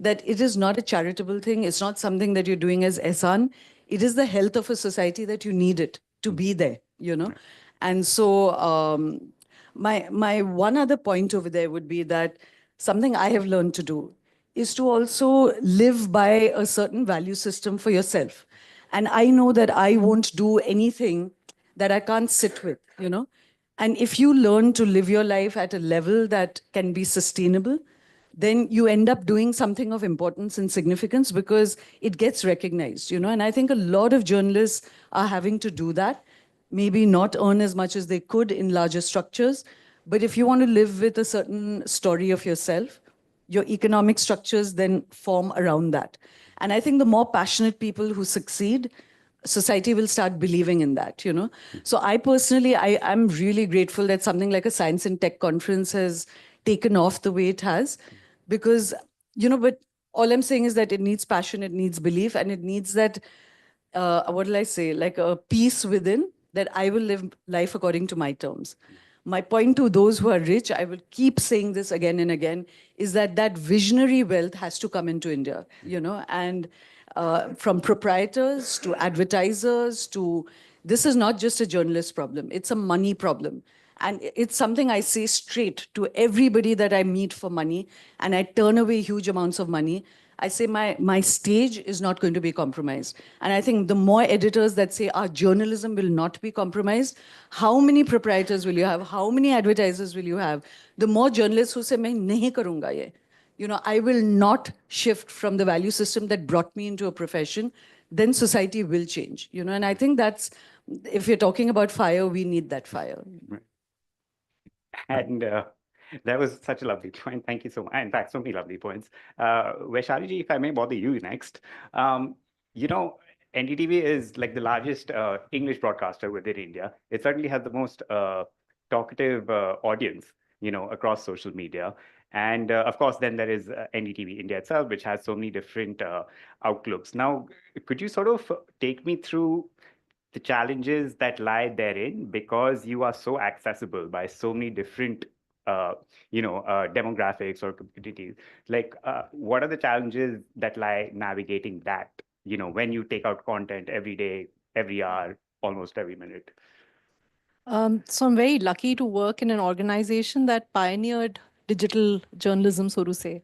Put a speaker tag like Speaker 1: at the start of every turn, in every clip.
Speaker 1: that it is not a charitable thing. It's not something that you're doing as ehsan. It is the health of a society that you need it to be there, you know. And so my one other point over there would be that something I have learned to do is to also live by a certain value system for yourself. And I know that I won't do anything that I can't sit with, you know. And if you learn to live your life at a level that can be sustainable, then you end up doing something of importance and significance because it gets recognized, you know. And I think a lot of journalists are having to do that, maybe not earn as much as they could in larger structures. But if you want to live with a certain story of yourself, your economic structures then form around that. And I think the more passionate people who succeed, society will start believing in that, you know. So I personally, I'm really grateful that something like a science and tech conference has taken off the way it has, because, you know, but all I'm saying is that it needs passion, it needs belief, and it needs that, what will I say, like a peace within, that I will live life according to my terms. My point to those who are rich, I will keep saying this again and again, is that that visionary wealth has to come into India, you know, and from proprietors to advertisers to, this is not just a journalist problem, it's a money problem. And it's something I say straight to everybody that I meet for money, and I turn away huge amounts of money. I say my stage is not going to be compromised. And I think the more editors that say our journalism will not be compromised, how many proprietors will you have? How many advertisers will you have? The more journalists who say, main nahi karunga ye. You know, I will not shift from the value system that brought me into a profession, then society will change. You know, and I think that's, if you're talking about fire, we need that fire.
Speaker 2: And that was such a lovely point. Thank you so much. In fact, so many lovely points. Vaishali ji, if I may bother you next. You know, NDTV is like the largest English broadcaster within India. It certainly has the most talkative audience, you know, across social media. And of course, then there is NDTV India itself, which has so many different outlooks. Now, could you sort of take me through the challenges that lie therein, because you are so accessible by so many different demographics or communities? Like, what are the challenges that lie navigating that, you know, when you take out content every day, every hour, almost every minute?
Speaker 3: So I'm very lucky to work in an organization that pioneered digital journalism, so to say.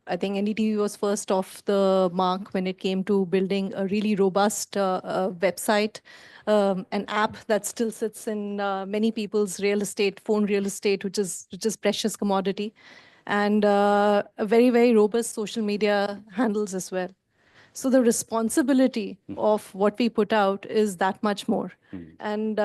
Speaker 3: I think NDTV was first off the mark when it came to building a really robust website, an app that still sits in many people's real estate, phone real estate, which is precious commodity, and a very, very robust social media handles as well. So the responsibility of what we put out is that much more. And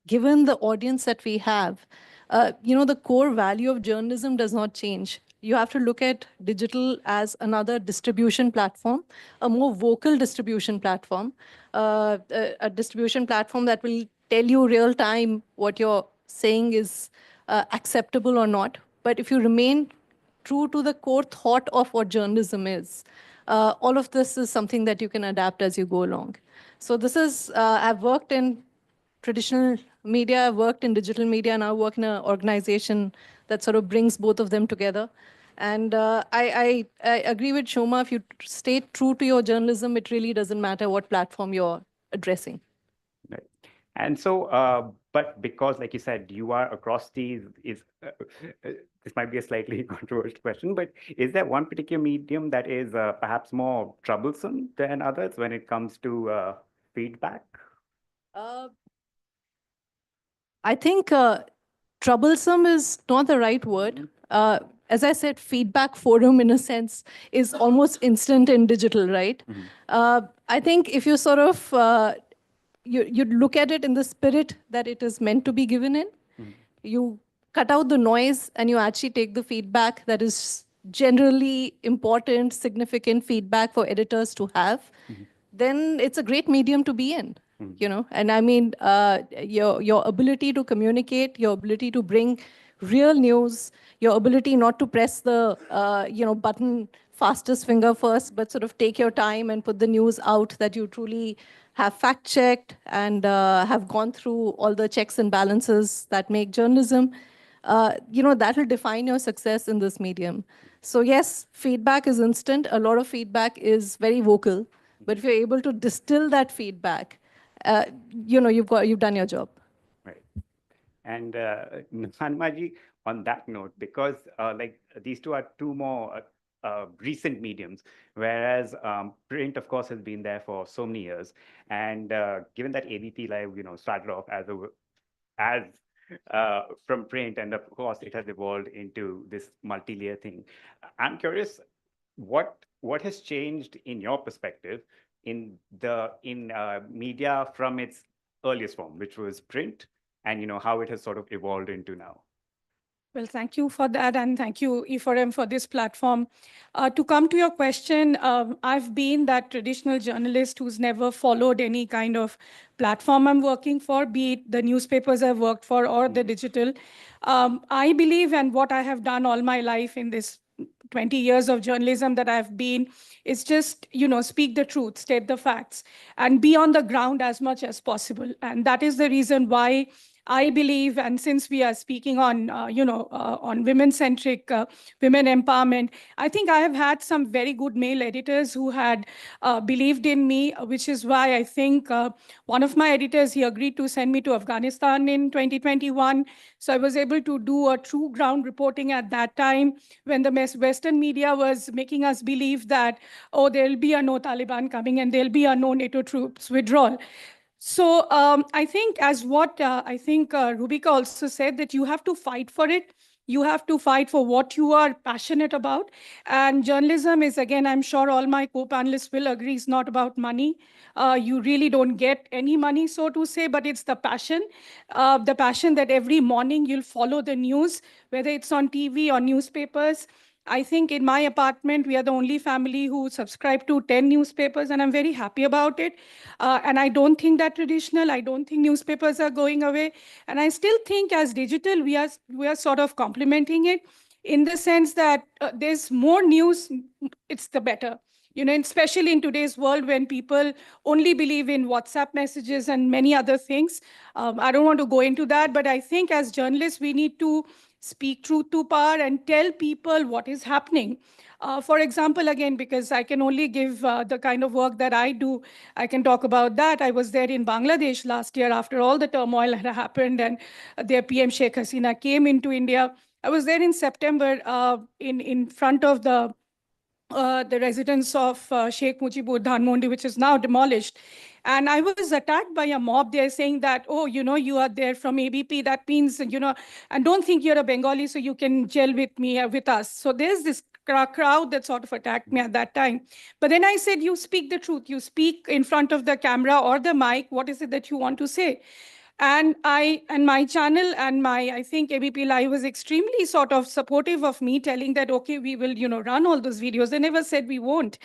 Speaker 3: given the audience that we have, the core value of journalism does not change. You have to look at digital as another distribution platform, a more vocal distribution platform, a distribution platform that will tell you real time what you're saying is acceptable or not. But if you remain true to the core thought of what journalism is, all of this is something that you can adapt as you go along. So this is, I've worked in traditional media, I've worked in digital media, and I work in an organization that sort of brings both of them together. And I agree with Shoma, if you stay true to your journalism, it really doesn't matter what platform you're addressing.
Speaker 2: Right. And so, but because, like you said, you are across these, this might be a slightly controversial question, but is there one particular medium that is perhaps more troublesome than others when it comes to feedback?
Speaker 3: I think troublesome is not the right word. As I said, feedback forum, in a sense, is almost instant in digital, right? I think if you sort of, you look at it in the spirit that it is meant to be given in, you cut out the noise and you actually take the feedback that is generally important, significant feedback for editors to have, then it's a great medium to be in. You know, and I mean, your ability to communicate, your ability to bring real news, your ability not to press the button fastest finger first, but sort of take your time and put the news out that you truly have fact checked and have gone through all the checks and balances that make journalism. That will define your success in this medium. So yes, feedback is instant. A lot of feedback is very vocal. But if you're able to distill that feedback, you've done your job.
Speaker 2: Right. And Hanumaji, on that note, because like these two are two more recent mediums, whereas print, of course, has been there for so many years. And given that ABP Live, started off as from print, and of course, it has evolved into this multi-layer thing. I'm curious, what has changed in your perspective in media from its earliest form, which was print, and how it has sort of evolved into now.
Speaker 4: Well, thank you for that, and thank you, E4M, for this platform. To come to your question, I've been that traditional journalist who's never followed any kind of platform I'm working for, be it the newspapers I've worked for or the digital. I believe, and what I have done all my life in this 20 years of journalism that I've been, is just, speak the truth, state the facts, and be on the ground as much as possible. And that is the reason why I believe, and since we are speaking on, on women-centric, women empowerment, I think I have had some very good male editors who had believed in me, which is why I think one of my editors, he agreed to send me to Afghanistan in 2021. So I was able to do a true ground reporting at that time when the Western media was making us believe that, oh, there'll be a no Taliban coming and there'll be a no NATO troops withdrawal. So I think, as what I think Rubika also said, that you have to fight for it. You have to fight for what you are passionate about. And journalism is, again, I'm sure all my co-panelists will agree, is not about money. You really don't get any money, so to say, but it's the passion that every morning you'll follow the news, whether it's on TV or newspapers. I think in my apartment, we are the only family who subscribe to 10 newspapers, and I'm very happy about it. And I don't think that traditional, I don't think newspapers are going away. And I still think as digital, we are sort of complementing it in the sense that there's more news, it's the better. And especially in today's world when people only believe in WhatsApp messages and many other things. I don't want to go into that, but I think as journalists, we need to speak truth to power and tell people what is happening. For example, again, because I can only give the kind of work that I do, I can talk about that. I was there in Bangladesh last year after all the turmoil had happened and their PM Sheikh Hasina came into India. I was there in September in front of the residence of Sheikh Mujibur Dhanmondi, which is now demolished. And I was attacked by a mob there saying that, oh, you are there from ABP. That means, and don't think you're a Bengali, so you can gel with me, with us. So there's this crowd that sort of attacked me at that time. But then I said, you speak the truth. You speak in front of the camera or the mic. What is it that you want to say? And my channel and my, I think ABP Live was extremely sort of supportive of me, telling that, okay, we will, run all those videos. They never said we won't.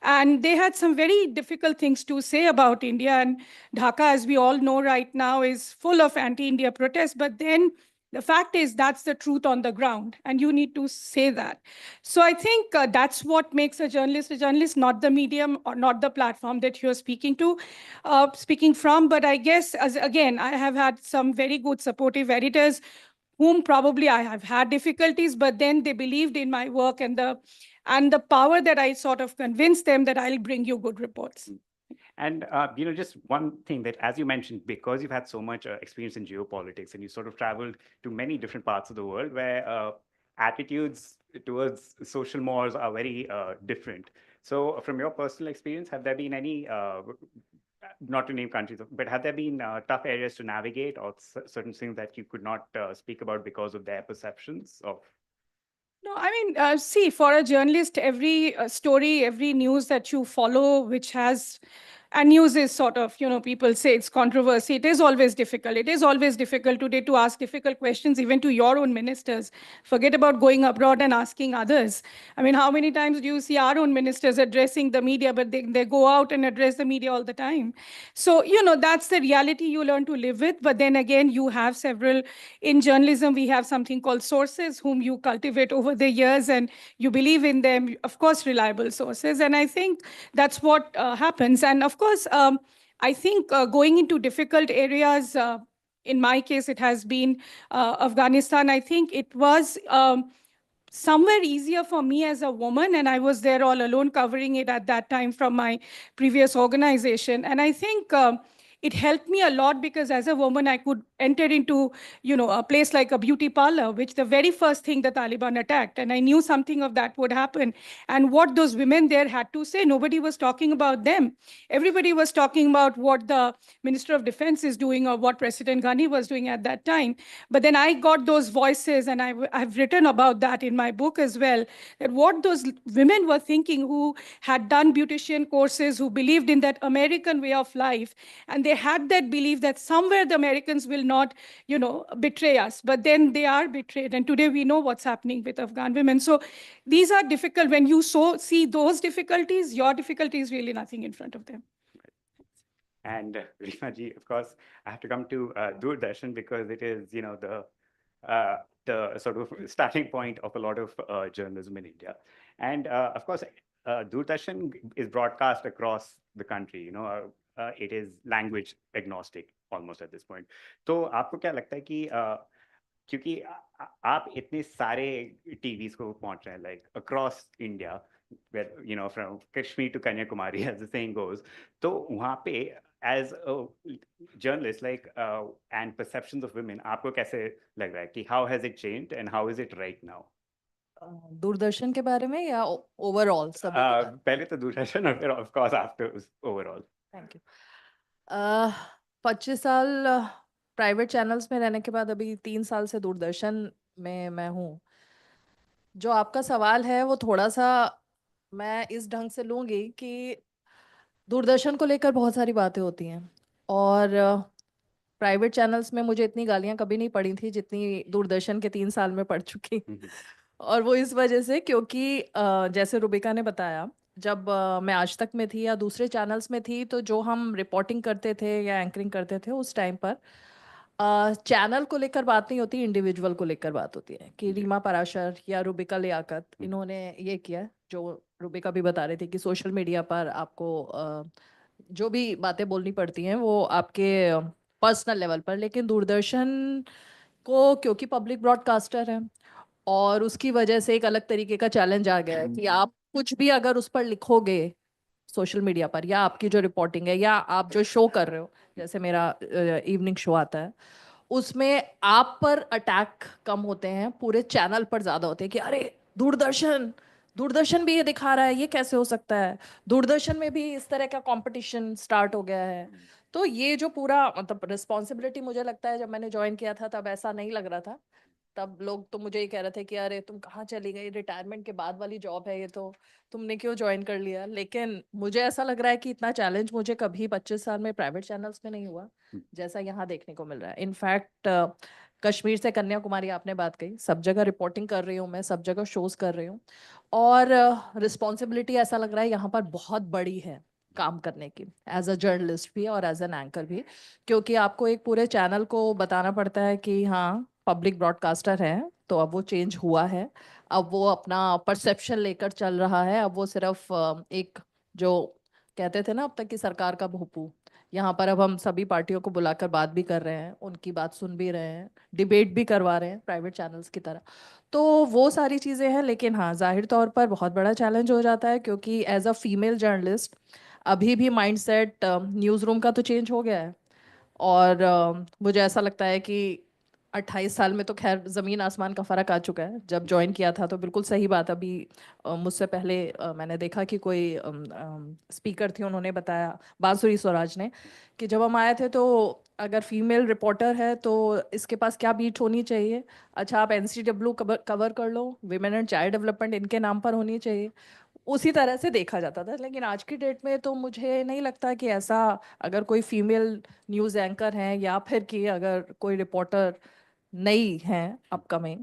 Speaker 4: And they had some very difficult things to say about India. And Dhaka, as we all know right now, is full of anti-India protests. But then the fact is that's the truth on the ground, and you need to say that. So I think that's what makes a journalist, not the medium or not the platform that you're speaking from. But I guess, as again, I have had some very good supportive editors whom probably I have had difficulties, but then they believed in my work and the power that I sort of convinced them that I'll bring you good reports.
Speaker 2: And just one thing that, as you mentioned, because you've had so much experience in geopolitics and you sort of traveled to many different parts of the world where attitudes towards social mores are very different. So from your personal experience, have there been any, not to name countries, but have there been tough areas to navigate or certain things that you could not speak about because of their perceptions of?
Speaker 4: No, I mean, see, for a journalist, every story, every news that you follow, which has and news is sort of, people say it's controversy. It is always difficult. It is always difficult today to ask difficult questions, even to your own ministers. Forget about going abroad and asking others. I mean, how many times do you see our own ministers addressing the media, but they go out and address the media all the time? So, that's the reality you learn to live with. But then again, you have several, in journalism, we have something called sources whom you cultivate over the years and you believe in them, of course, reliable sources. And I think that's what happens. And of course, I think going into difficult areas, in my case, it has been Afghanistan. I think it was somewhere easier for me as a woman, and I was there all alone covering it at that time from my previous organization. And I think it helped me a lot because as a woman, I could enter into, a place like a beauty parlor, which the very first thing the Taliban attacked. And I knew something of that would happen. And what those women there had to say, nobody was talking about them. Everybody was talking about what the Minister of Defense is doing or what President Ghani was doing at that time. But then I got those voices, and I've written about that in my book as well, that what those women were thinking who had done beautician courses, who believed in that American way of life, and they had that belief that somewhere the Americans will not, betray us. But then they are betrayed. And today we know what's happening with Afghan women. So these are difficult. When you see those difficulties, your difficulty is really nothing in front of them.
Speaker 2: And Rima ji, of course, I have to come to Doordarshan because it is, the sort of starting point of a lot of journalism in India. And of course, Doordarshan is broadcast across the country. It is language agnostic almost at this point. तो आपको क्या लगता है कि क्योंकि आप इतने सारे टीवीज को पहुंच रहे हैं, like across India, where from Kashmir to Kanyakumari, as the saying goes, तो वहाँ पे as a journalist, and perceptions of women, आपको कैसे लग रहा है कि how has it changed and how is it right now?
Speaker 5: Doordarshan के बारे में या ओवरऑल सब?
Speaker 2: पहले तो दूरदर्शन और फिर of course after overall.
Speaker 5: Thank you. 25 साल प्राइवेट चैनल्स में रहने के बाद अभी 3 साल से दूरदर्शन में मैं हूँ। जो आपका सवाल है वो थोड़ा सा मैं इस ढंग से लूँगी कि दूरदर्शन को लेकर बहुत सारी बातें होती हैं और प्राइवेट चैनल्स में मुझे इतनी गालियाँ कभी नहीं पड़ी थी जितनी दूरदर्शन के 3 साल में पड़ चुकी। और वो इस वजह से क्योंकि जैसे रुबिका ने बताया, जब मैं आज तक में थी या दूसरे चैनल्स में थी, तो जो हम रिपोर्टिंग करते थे या एंकरिंग करते थे उस टाइम पर चैनल को लेकर बात नहीं होती, इंडिविजुअल को लेकर बात होती है कि रीमा पराशर या रुबिका लियाकत इन्होंने ये किया, जो रुबिका भी बता रहे थे कि सोशल मीडिया पर आपको जो भी बातें बोलनी पड़ती हैं वो आपके पर्सनल लेवल पर, लेकिन दूरदर्शन को क्योंकि पब्लिक ब्रॉडकास्टर है और उसकी वजह से एक अलग तरीके का चैलेंज आ गया है कि आप कुछ भी अगर उस पर लिखोगे सोशल मीडिया पर, या आपकी जो रिपोर्टिंग है या आप जो शो कर रहे हो, जैसे मेरा इवनिंग शो आता है, उसमें आप पर अटैक कम होते हैं, पूरे चैनल पर ज़्यादा होते हैं कि अरे दूरदर्शन भी ये दिखा रहा है, ये कैसे हो सकता है, दूरदर्शन में भी इस तरह का कंपटीशन स्टार्ट हो गया है। तो ये जो पूरा मतलब रिस्पॉन्सिबिलिटी, मुझे लगता है जब मैंने ज्वाइन किया था तब ऐसा नहीं लग रहा था। तब लोग तो मुझे ये कह रहे थे कि अरे तुम कहाँ चली गई, रिटायरमेंट के बाद वाली जॉब है ये, तो तुमने क्यों ज्वाइन कर लिया। लेकिन मुझे ऐसा लग रहा है कि इतना चैलेंज मुझे कभी 25 साल में प्राइवेट चैनल्स में नहीं हुआ जैसा यहाँ देखने को मिल रहा है। इनफैक्ट कश्मीर से कन्याकुमारी आपने बात कही, सब जगह रिपोर्टिंग कर रही हूँ मैं, सब जगह शोज कर रही हूँ और रिस्पॉन्सिबिलिटी ऐसा लग रहा है यहाँ पर बहुत बड़ी है काम करने की, एज अ जर्नलिस्ट भी और एज एन एंकर भी, क्योंकि आपको एक पूरे चैनल को बताना पड़ता है कि हाँ पब्लिक ब्रॉडकास्टर है, तो अब वो चेंज हुआ है, अब वो अपना परसेप्शन लेकर चल रहा है, अब वो सिर्फ एक जो कहते थे ना अब तक की सरकार का भोपू, यहाँ पर अब हम सभी पार्टियों को बुलाकर बात भी कर रहे हैं, उनकी बात सुन भी रहे हैं, डिबेट भी करवा रहे हैं प्राइवेट चैनल्स की तरह। तो वो सारी चीज़ें हैं, लेकिन हाँ जाहिर तौर पर बहुत बड़ा चैलेंज हो जाता है क्योंकि एज अ फीमेल जर्नलिस्ट अभी भी माइंडसेट न्यूज़ रूम का तो चेंज हो गया है और मुझे ऐसा लगता है कि 28 साल में तो खैर ज़मीन आसमान का फ़र्क आ चुका है। जब ज्वाइन किया था तो बिल्कुल सही बात, अभी मुझसे पहले मैंने देखा कि कोई स्पीकर थी, उन्होंने बताया, बांसुरी स्वराज ने, कि जब हम आए थे तो अगर फीमेल रिपोर्टर है तो इसके पास क्या बीट होनी चाहिए, अच्छा आप NCW कवर कर लो, विमेन एंड चाइल्ड डेवलपमेंट इनके नाम पर होनी चाहिए, उसी तरह से देखा जाता था। लेकिन आज की डेट में तो मुझे नहीं लगता कि ऐसा, अगर कोई फीमेल न्यूज़ एंकर हैं या फिर कि अगर कोई रिपोर्टर नई हैं अपकमिंग,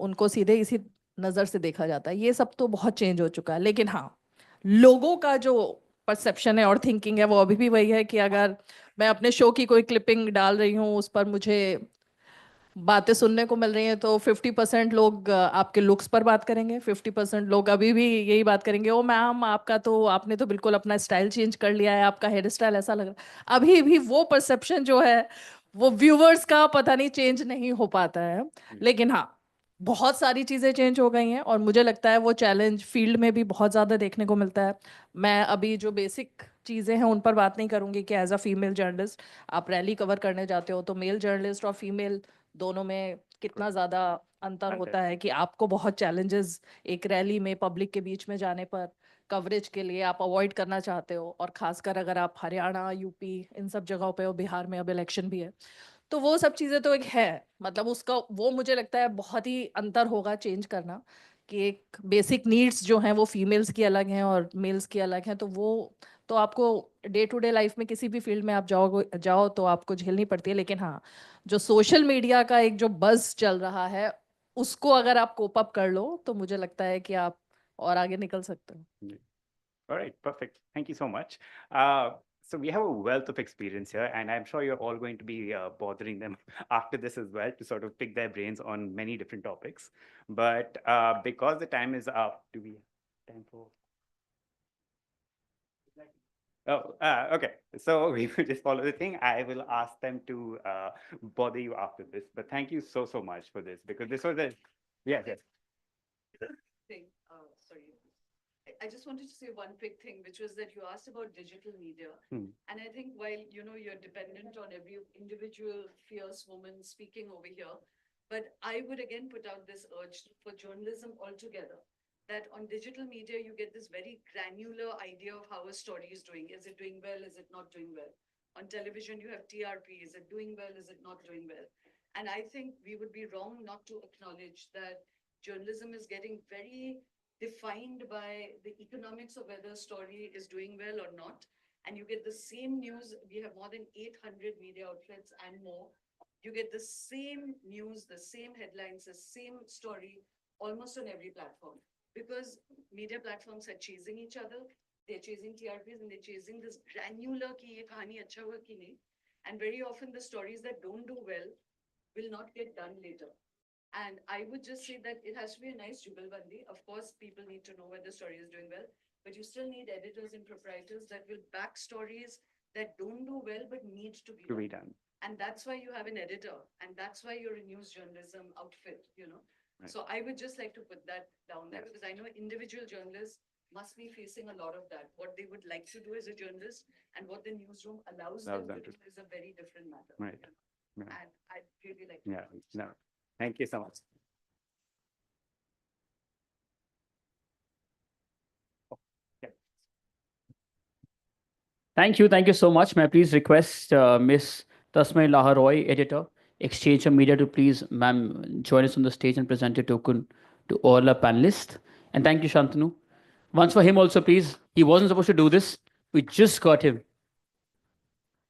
Speaker 5: उनको सीधे इसी नज़र से देखा जाता है। ये सब तो बहुत चेंज हो चुका है, लेकिन हाँ लोगों का जो परसेप्शन है और थिंकिंग है वो अभी भी वही है कि अगर मैं अपने शो की कोई क्लिपिंग डाल रही हूँ, उस पर मुझे बातें सुनने को मिल रही हैं, तो 50% लोग आपके लुक्स पर बात करेंगे, 50% लोग अभी भी यही बात करेंगे, ओ मैम आपका तो, आपने तो बिल्कुल अपना स्टाइल चेंज कर लिया है, आपका हेयर स्टाइल ऐसा लग रहा है। अभी भी वो परसेप्शन जो है वो व्यूवर्स का पता नहीं चेंज नहीं हो पाता है। लेकिन हाँ बहुत सारी चीज़ें चेंज हो गई हैं और मुझे लगता है वो चैलेंज फील्ड में भी बहुत ज़्यादा देखने को मिलता है। मैं अभी जो बेसिक चीज़ें हैं उन पर बात नहीं करूँगी कि एज अ फीमेल जर्नलिस्ट आप रैली कवर करने जाते हो तो मेल जर्नलिस्ट और फीमेल दोनों में कितना ज़्यादा अंतर होता है कि आपको बहुत चैलेंजेस एक रैली में पब्लिक के बीच में जाने पर कवरेज के लिए आप अवॉइड करना चाहते हो, और ख़ासकर अगर आप हरियाणा, यूपी इन सब जगहों पे हो, बिहार में अब इलेक्शन भी है, तो वो सब चीज़ें तो एक है, मतलब उसका वो मुझे लगता है बहुत ही अंतर होगा चेंज करना, कि एक बेसिक नीड्स जो हैं वो फीमेल्स की अलग हैं और मेल्स की अलग हैं, तो वो तो आपको डे टू डे लाइफ में किसी भी फील्ड में आप जाओ तो आपको झेलनी पड़ती है। लेकिन हाँ, जो सोशल मीडिया का एक जो बज़ चल रहा है उसको अगर आप कोप अप कर लो तो मुझे लगता है कि आप और आगे निकल सकते हो।
Speaker 2: All right, perfect. Thank you so much. So we have a wealth of experience here, and I'm sure you're all going to be bothering them after this as well to sort of pick their brains on many different topics. But because the time is up, do we have time for? Oh, okay. So we will just follow the thing. I will ask them to bother you after this. But thank you so, so much for this, because this was a, yes, yes.
Speaker 1: Thing. Sorry. I just wanted to say one quick thing, which was that you asked about digital media. And I think while, you're dependent on every individual fierce woman speaking over here, but I would again put out this urge for journalism altogether, that on digital media, you get this very granular idea of how a story is doing. Is it doing well? Is it not doing well? On television, you have TRP. Is it doing well? Is it not doing well? And I think we would be wrong not to acknowledge that journalism is getting very defined by the economics of whether a story is doing well or not. And you get the same news. We have more than 800 media outlets and more. You get the same news, the same headlines, the same story almost on every platform, because media platforms are chasing each other. They're chasing TRPs and they're chasing this granular ki ye kahani acha hua ki nahi. And very often the stories that don't do well will not get done later. And I would just say that it has to be a nice jugalbandi. Of course, people need to know whether the story is doing well, but you still need editors and proprietors that will back stories that don't do well but need to be done. And that's why you have an editor, and that's why you're a news journalism outfit. Right. So I would just like to put that down there, because I know individual journalists must be facing a lot of that. What they would like to do as a journalist and what the newsroom allows them to do is a very different matter.
Speaker 2: Right. Yeah.
Speaker 1: And I'd really like to.
Speaker 2: Yeah. No. Thank you so much.
Speaker 6: Thank you so much. May I please request Miss Tasmay Laharoy, editor, Exchange of Media, to please, ma'am, join us on the stage and present a token to all our panelists. And thank you, Shantanu. Once for him also, please. He wasn't supposed to do this. We just got him.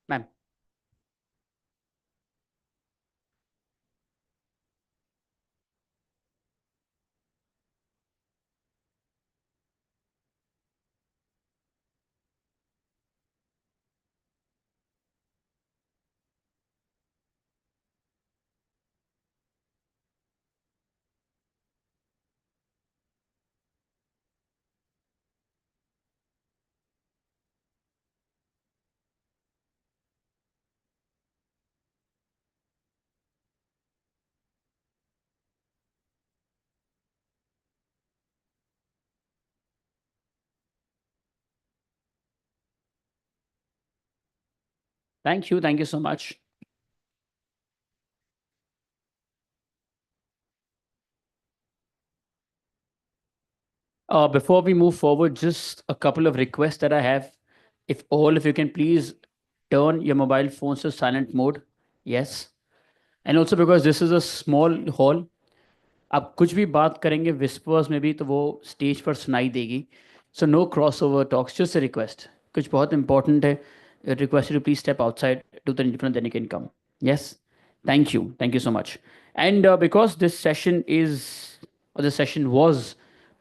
Speaker 6: Ma'am. Thank you. Thank you so much. Before we move forward, just a couple of requests that I have. If all of you can please turn your mobile phones to silent mode. Yes. And also because this is a small hall, आप कुछ भी बात करेंगे whispers में भी तो वो stage पर सुनाई देगी. So no cross over talks, just a request. कुछ बहुत इंपॉर्टेंट है, request to please step outside to the different then you can come. Yes, thank you so much. And because this session is, or the session was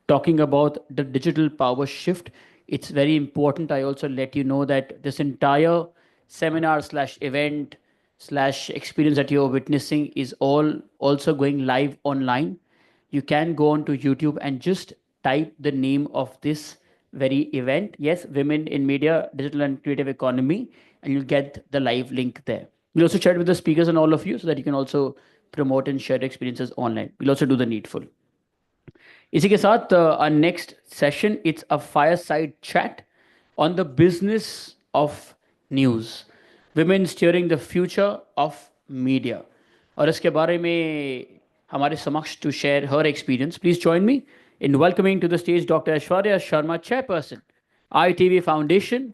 Speaker 6: talking about the digital power shift, it's very important I also let you know that this entire seminar slash event slash experience that you're witnessing is all also going live online. You can go on to YouTube and just type the name of this very event. Yes, Women in Media, Digital and Creative Economy, and you'll get the live link there. We'll also chat with the speakers and all of you so that you can also promote and share experiences online. We'll also do the needful. इसी के साथ our next session, it's a fireside chat on the business of news, women steering the future of media. और इसके बारे में हमारे समक्ष to share her experience, please join me in welcoming to the stage Dr. Aishwarya Sharma, Chairperson, ITV Foundation,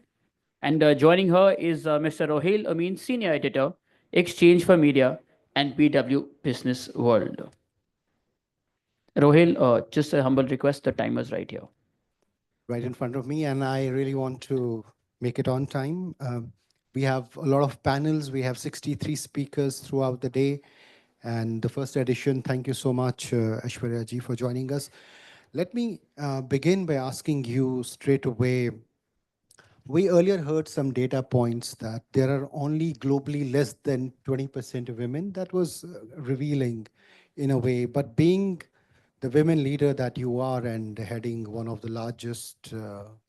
Speaker 6: and joining her is Mr. Rohil Amin, Senior Editor, Exchange for Media and BW Business World. Rohil, just a humble request, the timer's right here.
Speaker 7: Right in front of me, and I really want to make it on time. We have a lot of panels. We have 63 speakers throughout the day. And the first edition, thank you so much, Aishwarya ji, for joining us. Let me begin by asking you straight away. We earlier heard some data points that there are only globally less than 20% of women. That was revealing in a way. But being the women leader that you are and heading one of the largest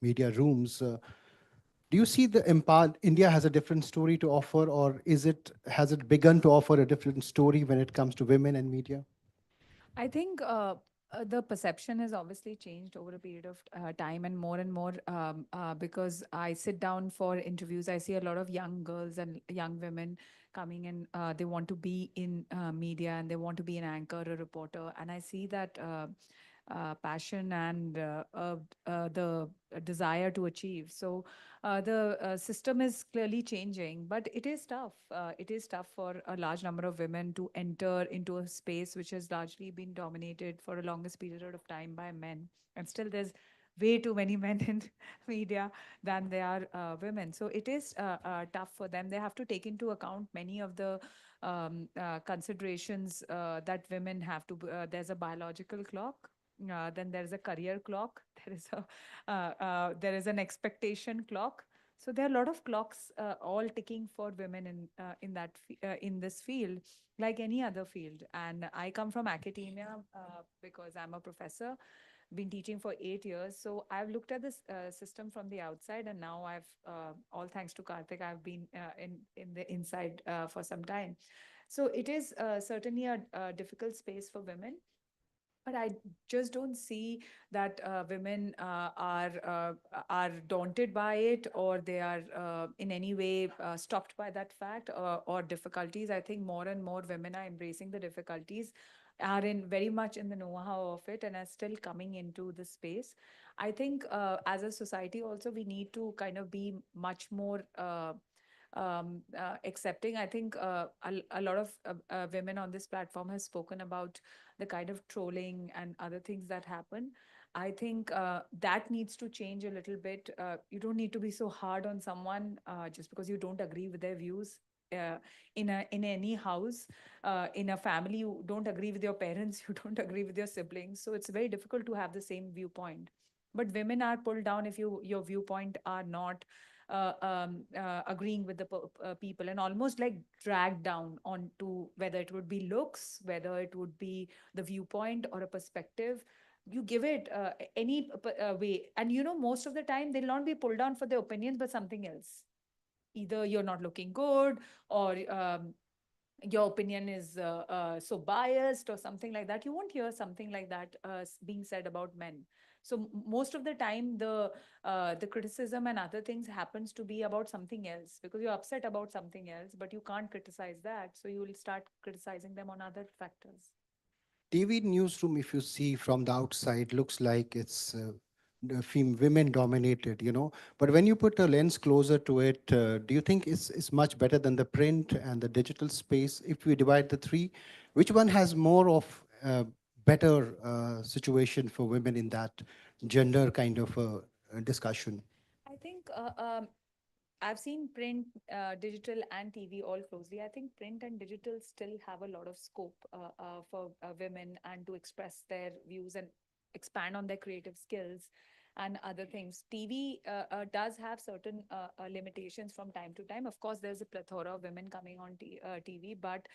Speaker 7: media rooms, do you see the impact? India has a different story to offer, or has it begun to offer a different story when it comes to women and media?
Speaker 8: I think the perception has obviously changed over a period of time and more because I sit down for interviews. I see a lot of young girls and young women coming in. They want to be in media and they want to be an anchor, a reporter. And I see that passion and the desire to achieve. So the system is clearly changing, but it is tough. It is tough for a large number of women to enter into a space which has largely been dominated for a longest period of time by men. And still, there's way too many men in media than there are women. So it is tough for them. They have to take into account many of the considerations that women have to. There's a biological clock. Then there is a career clock. There is an expectation clock. So there are a lot of clocks all ticking for women in this field, like any other field. And I come from academia because I'm a professor, been teaching for 8 years. So I've looked at this system from the outside, and now I've, all thanks to Karthik, I've been in the inside for some time. So it is certainly a difficult space for women. But I just don't see that women are daunted by it, or they are in any way stopped by that fact, or difficulties. I think more and more women are embracing the difficulties, are in very much in the know-how of it, and are still coming into the space. I think as a society also we need to kind of be much more accepting. I think a lot of women on this platform has spoken about the kind of trolling and other things that happen. I think that needs to change a little bit. You don't need to be so hard on someone just because you don't agree with their views. In any house, in a family, you don't agree with your parents, you don't agree with your siblings, so it's very difficult to have the same viewpoint. But women are pulled down if your viewpoint are not agreeing with the people, and almost like dragged down onto whether it would be looks, whether it would be the viewpoint or a perspective. You give it any way, and most of the time they'll not be pulled down for their opinions but something else. Either you're not looking good, or your opinion is so biased or something like that. You won't hear something like that being said about men. So most of the time the criticism and other things happens to be about something else, because you're upset about something else, but you can't criticize that, so you will start criticizing them on other factors.
Speaker 7: TV newsroom, if you see from the outside, looks like it's women dominated, But when you put a lens closer to it, do you think it's much better than the print and the digital space? If we divide the three, which one has more of better situation for women in that gender kind of discussion?
Speaker 8: I think I've seen print, digital, and TV all closely. I think print and digital still have a lot of scope for women, and to express their views and expand on their creative skills and other things. TV does have certain limitations from time to time. Of course, there's a plethora of women coming on TV, but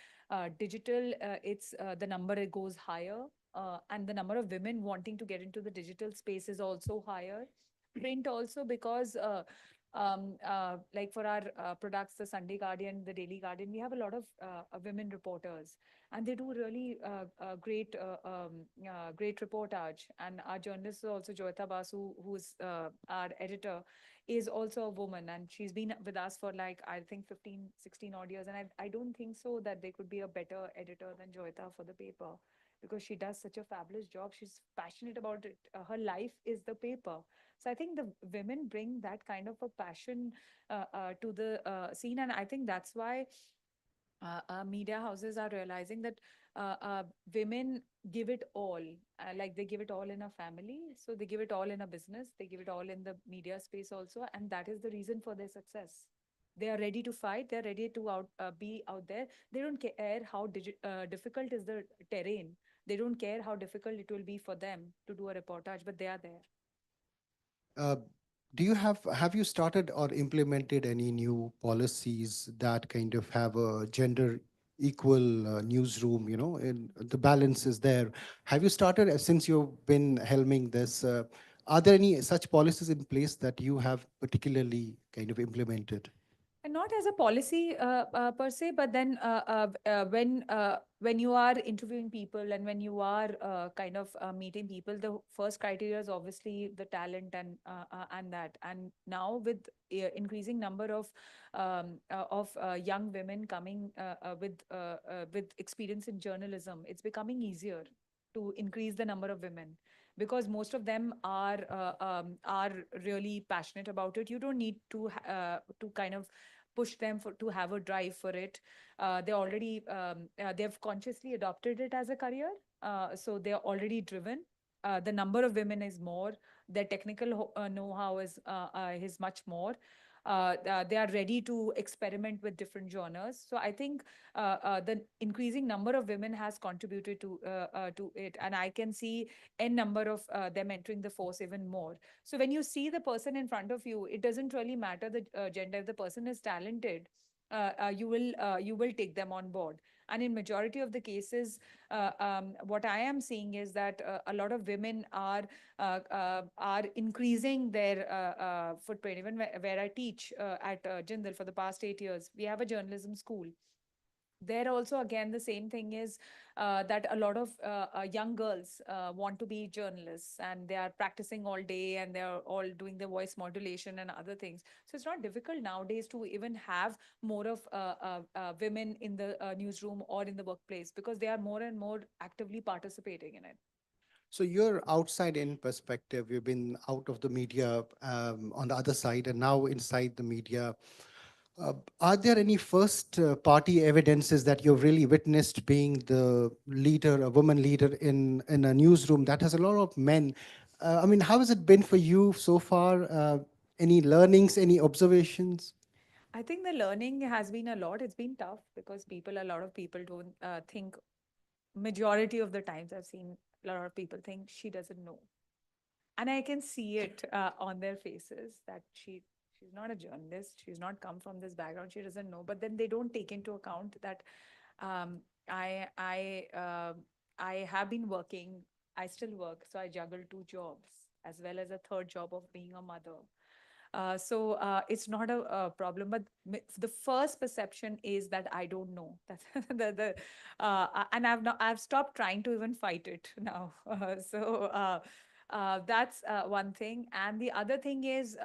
Speaker 8: digital, it's the number it goes higher, and the number of women wanting to get into the digital space is also higher. Print also, because like for our products, the Sunday Guardian, the Daily Guardian, we have a lot of women reporters, and they do really great reportage. And our journalist is also Joyita Basu, who's our editor, is also a woman, and she's been with us for like I think 15, 16 odd years. And I don't think so that there could be a better editor than Joyita for the paper, because she does such a fabulous job. She's passionate about it. Her life is the paper. So I think the women bring that kind of a passion to the scene, and I think that's why media houses are realizing that women give it all. Like they give it all in a family, so they give it all in a business, they give it all in the media space also, and that is the reason for their success. They are ready to fight. They're ready to be out there. They don't care how difficult is the terrain. They don't care how difficult it will be for them to do a reportage, but they are there.
Speaker 7: Uh, do you have you started or implemented any new policies that kind of have a gender equal newsroom? You know, and the balance is there. Have you started since you've been helming this? Are there any such policies in place that you have particularly kind of implemented?
Speaker 8: And not as a policy per se, but then when you are interviewing people and when you are kind of meeting people, the first criteria is obviously the talent and that. And now with increasing number of young women coming with experience in journalism, it's becoming easier to increase the number of women, because most of them are really passionate about it. You don't need to kind of push them to have a drive for it. They've consciously adopted it as a career, so they're already driven. The number of women is more. Their technical know-how is much more. They are ready to experiment with different genres. So I think the increasing number of women has contributed to it, and I can see n number of them entering the force even more. So when you see the person in front of you, it doesn't really matter the gender. If the person is talented, you will take them on board. And in majority of the cases, what I am seeing is that a lot of women are increasing their footprint. Even where I teach at Jindal for the past 8 years, we have a journalism school. There also again the same thing is that a lot of young girls want to be journalists, and they are practicing all day, and they're all doing the voice modulation and other things. So it's not difficult nowadays to even have more of women in the newsroom or in the workplace, because they are more and more actively participating in it.
Speaker 7: So you're outside in perspective. You've been out of the media on the other side, and now inside the media. Are there any first party evidences that you've really witnessed being the leader, a woman leader in a newsroom that has a lot of men? I mean, how has it been for you so far? Any learnings, any observations?
Speaker 8: I think the learning has been a lot. It's been tough because a lot of people don't think, majority of the times I've seen a lot of people think she doesn't know. And I can see it on their faces that she's not a journalist. She's not come from this background. She doesn't know. But then they don't take into account that um, I I uh, I have been working. I still work, so I juggle two jobs as well as a third job of being a mother. So it's not a problem, but the first perception is that I don't know. That's and I've stopped trying to even fight it now. That's one thing, and the other thing is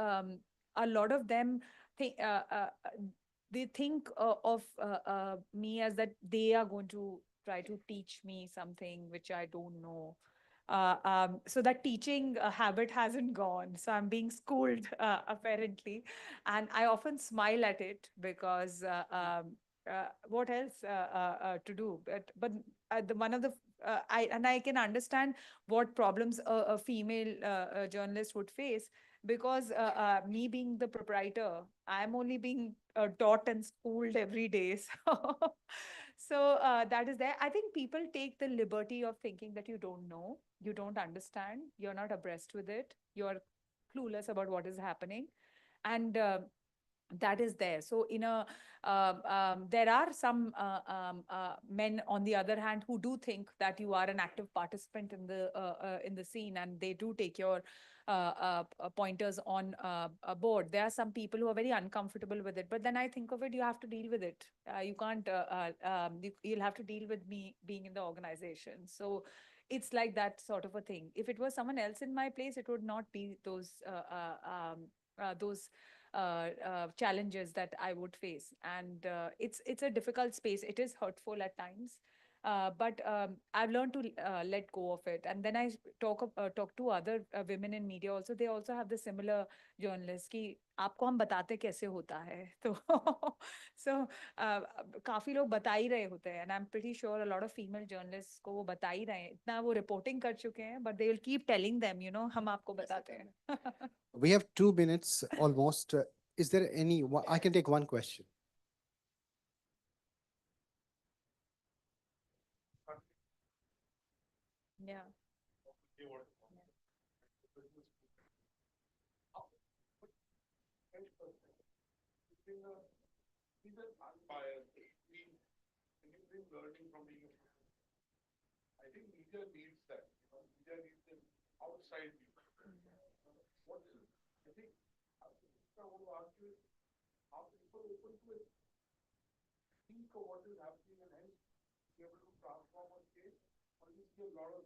Speaker 8: a lot of them think they think of me as that they are going to try to teach me something which I don't know. So that teaching habit hasn't gone. So I'm being schooled apparently, and I often smile at it because what else to do? But the one of the I can understand what problems a female journalist would face, because me being the proprietor, I'm only being taught and schooled every day. So that is there. I think people take the liberty of thinking that you don't know, you don't understand, you're not abreast with it, you're clueless about what is happening, and that is there. So there are some men on the other hand who do think that you are an active participant in the scene, and they do take your pointers on a board. There are some people who are very uncomfortable with it, but then I think of it, you have to deal with it. You can't, you'll have to deal with me being in the organization. So it's like that sort of a thing. If it was someone else in my place, it would not be those challenges that I would face. And it's a difficult space. It is hurtful at times. But I've learned to let go of it. And then I talk to other women in media also. They also have the similar journalists कि आपको हम बताते कैसे होता है. तो so काफी लोग बता ही रहे होते हैं. And I'm pretty sure a lot of female journalists को वो बता ही रहे हैं. इतना वो reporting कर चुके हैं. But they will keep telling them, हम आपको बताते हैं.
Speaker 7: We have 2 minutes almost. Is there any, I can take one question.
Speaker 8: Yeah.
Speaker 9: Learning from being I think media needs that. Media needs an outside view. What is it? I think I want to ask you how people open to it, think of what is happening and hence be able to transform a case, or you see a lot of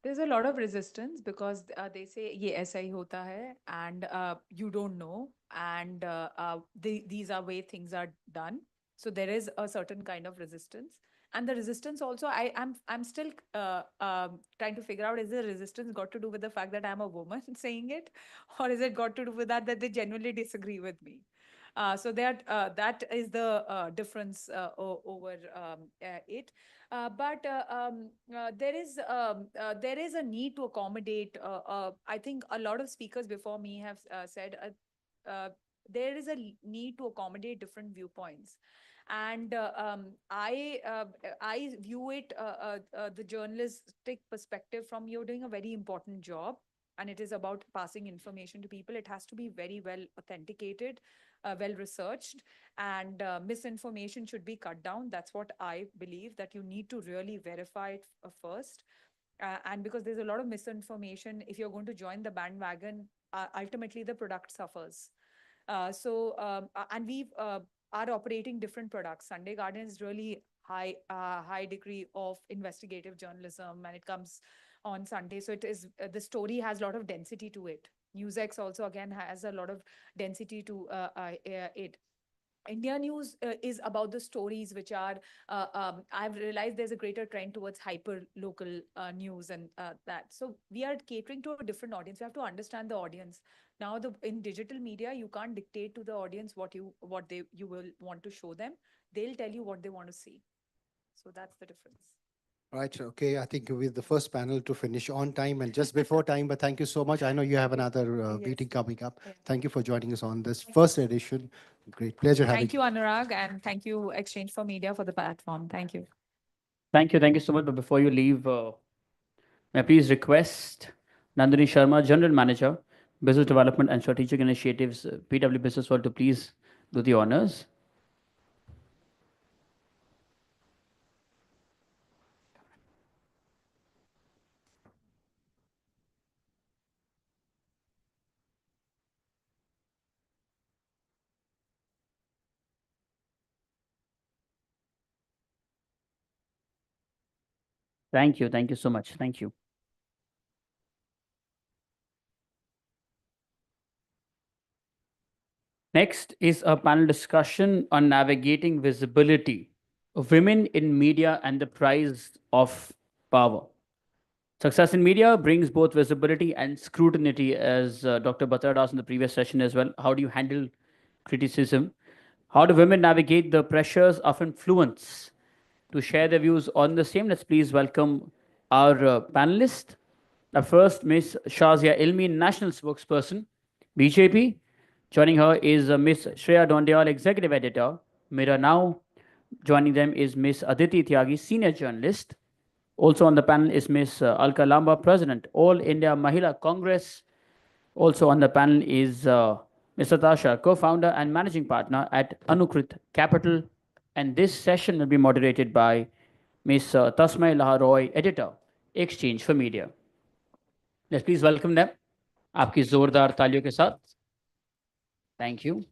Speaker 8: There's a lot of resistance because they say ये ऐसा ही होता है and you don't know and these are way things are done. So there is a certain kind of resistance. And the resistance also, I'm still trying to figure out, is the resistance got to do with the fact that I'm a woman saying it, or is it got to do with that they genuinely disagree with me? So that is the difference over it. But there is a need to accommodate. I think a lot of speakers before me have said there is a need to accommodate different viewpoints. And I view it the journalistic perspective from you're doing a very important job, and it is about passing information to people. It has to be very well authenticated, well researched, and misinformation should be cut down. That's what I believe, that you need to really verify it first. And because there's a lot of misinformation, if you're going to join the bandwagon, ultimately the product suffers. And we are operating different products. Sunday Guardian is really high degree of investigative journalism, and it comes on Sunday. So it is the story has a lot of density to it. NewsX also again has a lot of density to it. India News is about the stories which are, I've realized there's a greater trend towards hyper local news and that. So we are catering to a different audience. You have to understand the audience. Now, in digital media, you can't dictate to the audience what you will want to show them. They'll tell you what they want to see. So that's the difference.
Speaker 7: Right. Okay. I think we're the first panel to finish on time and just before time, but thank you so much. I know you have another meeting coming up.
Speaker 8: Yeah.
Speaker 7: Thank you for joining us on this first edition. Great pleasure having
Speaker 8: Thank you, Anurag, and thank you, Exchange for Media, for the platform. Thank you.
Speaker 6: Thank you so much. But before you leave, may I please request Nandini Sharma, General Manager, Business Development and Strategic Initiatives, PW Business World, to please do the honors. Thank you so much. Thank you. Next is a panel discussion on navigating visibility of women in media and the price of power. Success in media brings both visibility and scrutiny, as Dr. Bhattad asked in the previous session as well. How do you handle criticism? How do women navigate the pressures of influence? To share their views on the same, let's please welcome our panelists. First, Ms. Shazia Ilmi, National Spokesperson, BJP. Joining her is Ms. Shreya Dondial, Executive Editor, Mirror Now. Joining them is Ms. Aditi Tyagi, Senior Journalist. Also on the panel is Ms. Alka Lamba, President, All India Mahila Congress. Also on the panel is Ms. Natasha, Co-founder and Managing Partner at Anukrit Capital. And this session will be moderated by Ms. Tasmai Laharoy, Editor, Exchange for Media. Let's please welcome them. आपकी जोरदार तालियों के साथ। Thank you.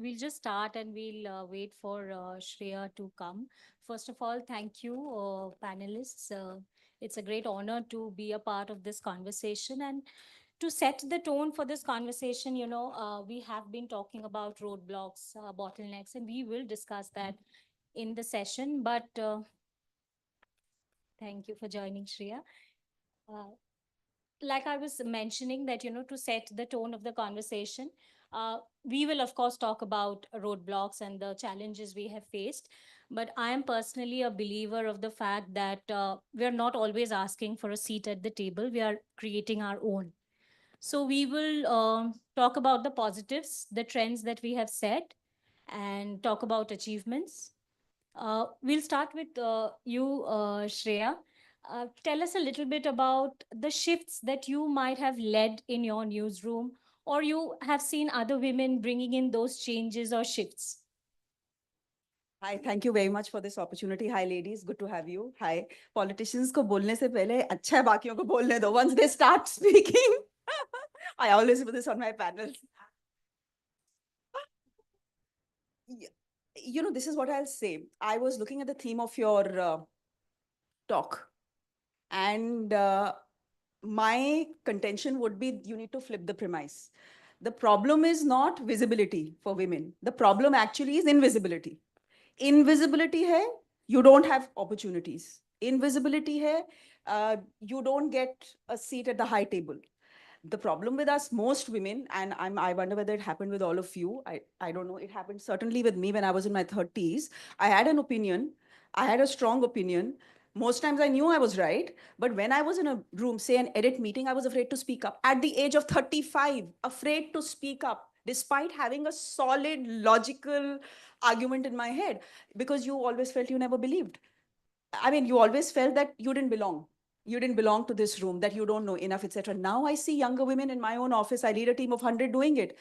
Speaker 10: We'll just start and we'll wait for Shreya to come. First of all, thank you, panelists. It's a great honor to be a part of this conversation and to set the tone for this conversation. We have been talking about roadblocks, bottlenecks, and we will discuss that in the session. But thank you for joining, Shreya. Uh, like I was mentioning that, to set the tone of the conversation, we will of course talk about roadblocks and the challenges we have faced. But I am personally a believer of the fact that we are not always asking for a seat at the table. We are creating our own. So we will talk about the positives, the trends that we have set, and talk about achievements. We'll start with you, Shreya. Tell us a little bit about the shifts that you might have led in your newsroom, or you have seen other women bringing in those changes or shifts.
Speaker 1: Hi, thank you very much for this opportunity. Hi, ladies. Good to have you. Hi. Politicians को बोलने से पहले अच्छा है बाकियों को बोलने दो. Once they start speaking, I always do this on my panels. This is what I'll say. I was looking at the theme of your talk, and my contention would be you need to flip the premise. The problem is not visibility for women. The problem actually is invisibility. Invisibility hai, you don't have opportunities. Invisibility hai, you don't get a seat at the high table. The problem with us, most women, and I wonder whether it happened with all of you. I don't know. It happened certainly with me when I was in my 30s. I had an opinion. I had a strong opinion. Most times I knew I was right. But when I was in a room, say an edit meeting, I was afraid to speak up. At the age of 35, afraid to speak up, despite having a solid, logical argument in my head, because you always felt you never believed. I mean, you always felt that you didn't belong. You didn't belong to this room, that you don't know enough, etc. Now I see younger women in my own office. I lead a team of 100 doing it.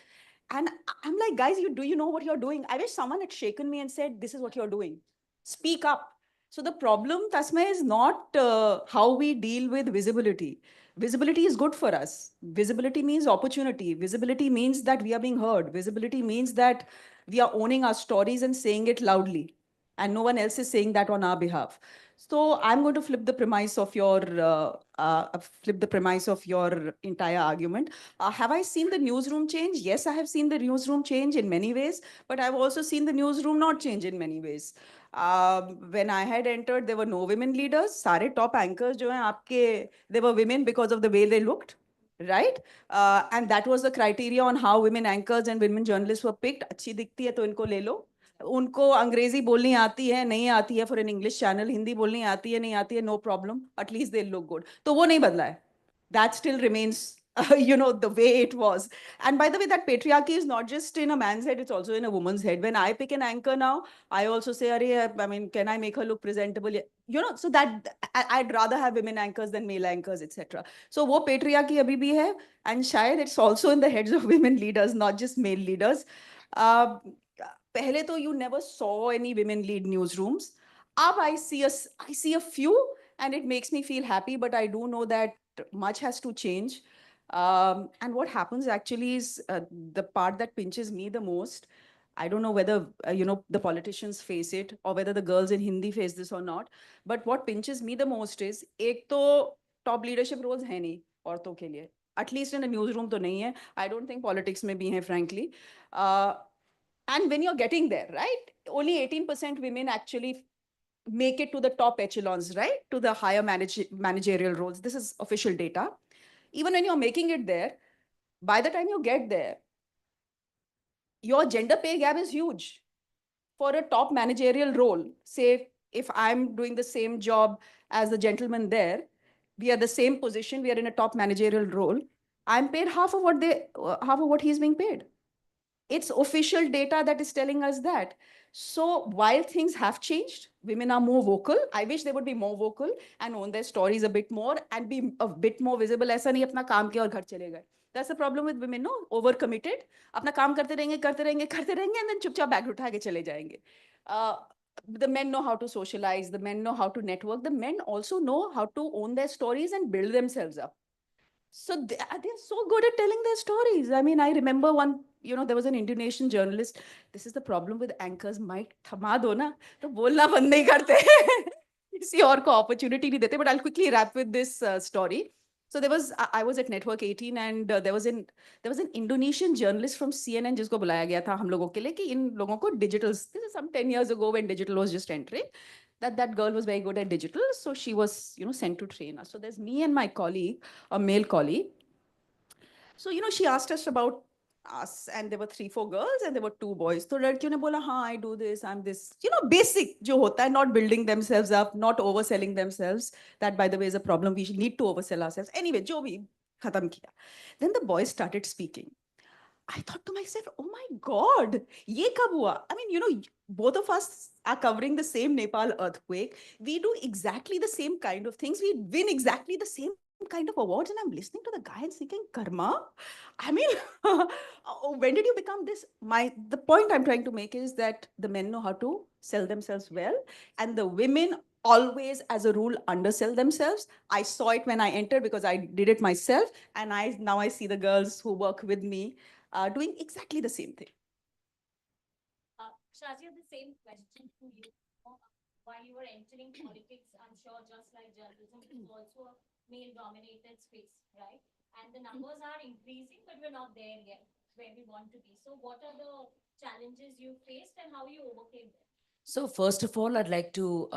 Speaker 1: And I'm like, guys, do you know what you're doing? I wish someone had shaken me and said, this is what you're doing. Speak up. So the problem, Tasma, is not how we deal with visibility. Visibility is good for us. Visibility means opportunity. Visibility means that we are being heard. Visibility means that we are owning our stories and saying it loudly. And no one else is saying that on our behalf. So I'm going to flip the premise of your entire argument. Have I seen the newsroom change? Yes, I have seen the newsroom change in many ways, but I've also seen the newsroom not change in many ways. When I had entered, there were no women leaders. सारे top anchors जो हैं आपके, they were women because of the way they looked, right? And that was the criteria on how women anchors and women journalists were picked. अच्छी दिखती है तो इनको ले लो. उनको अंग्रेजी बोलनी आती है नहीं आती है for an English channel, Hindi बोलनी आती है नहीं आती है, no problem, at least they look good. तो वो नहीं बदला है. That still remains the way it was. And by the way, that patriarchy is not just in a man's head, it's also in a woman's head. When I pick an anchor now, I also say, I mean, can I make her look presentable? So that I'd rather have women anchors than male anchors, etc. So wo patriarchy abhi bhi hai, and shayad it's also in the heads of women leaders, not just male leaders. Uh, पहले तो you never saw any women lead newsrooms. Ab I see a few, and it makes me feel happy, but I do know that much has to change. And what happens actually is the part that pinches me the most. I don't know whether the politicians face it or whether the girls in Hindi face this or not. But what pinches me the most is एक तो top leadership roles है नहीं औरतों के लिए. At least in a newsroom तो नहीं है. I don't think politics में भी हैं, frankly. And when you're getting there, right? Only 18% women actually
Speaker 11: make it to the top echelons, right? To the higher managerial roles. This is official data. Even when you're making it there, by the time you get there, your gender pay gap is huge. For a top managerial role, say if I'm doing the same job as the gentleman there, we are the same position, we are in a top managerial role, I'm paid half of what he's being paid. It's official data that is telling us that. So while things have changed, women are more vocal. I wish they would be more vocal and own their stories a bit more and be a bit more visible. ऐसा नहीं अपना काम किया और घर चले गए. That's the problem with women, no? Overcommitted. अपना काम करते रहेंगे, करते रहेंगे, करते रहेंगे, and then चुपचाप बैग उठा के चले जाएंगे. The men know how to socialize. The men know how to network. The men also know how to own their stories and build themselves up. So they're so good at telling their stories. I mean, I remember one, there was an Indonesian journalist. This is the problem with anchors. Mic thama do na, to bolna band nahi karte. किसी और को opportunity नहीं देते. But I'll quickly wrap with this story. So I was at Network 18 and there was an Indonesian journalist from CNN जिसको बुलाया गया था हम लोगों के लिए कि इन लोगों को digital, this is some 10 years ago when digital was just entering, that girl was very good at digital. So she was, sent to train us. So there's me and my colleague, a male colleague. So, she asked us about us and there were 3-4 girls and there were 2 boys. So ladkiyon ne bola, हाँ, I do this, I'm this, basic jo hota hai, not building themselves up, not overselling themselves. That, by the way, is a problem. We need to oversell ourselves. Anyway, jo bhi khatam kiya. Then the boys started speaking. I thought to myself, oh my God, ye kab hua? I mean, both of us are covering the same Nepal earthquake. We do exactly the same kind of things. We win exactly the same kind of awards. And I'm listening to the guy and thinking, karma? I mean, when did you become this? The point I'm trying to make is that the men know how to sell themselves well. And the women always, as a rule, undersell themselves. I saw it when I entered because I did it myself. And now I see the girls who work with me doing exactly the same thing.
Speaker 10: Shazia, the same question to you. While you were entering politics, I'm sure just like journalism, it is also a male-dominated space, right? And the numbers are increasing, but we're not there yet where we want to be. So what are the challenges you faced and how you overcame them?
Speaker 1: So first of all, I'd like to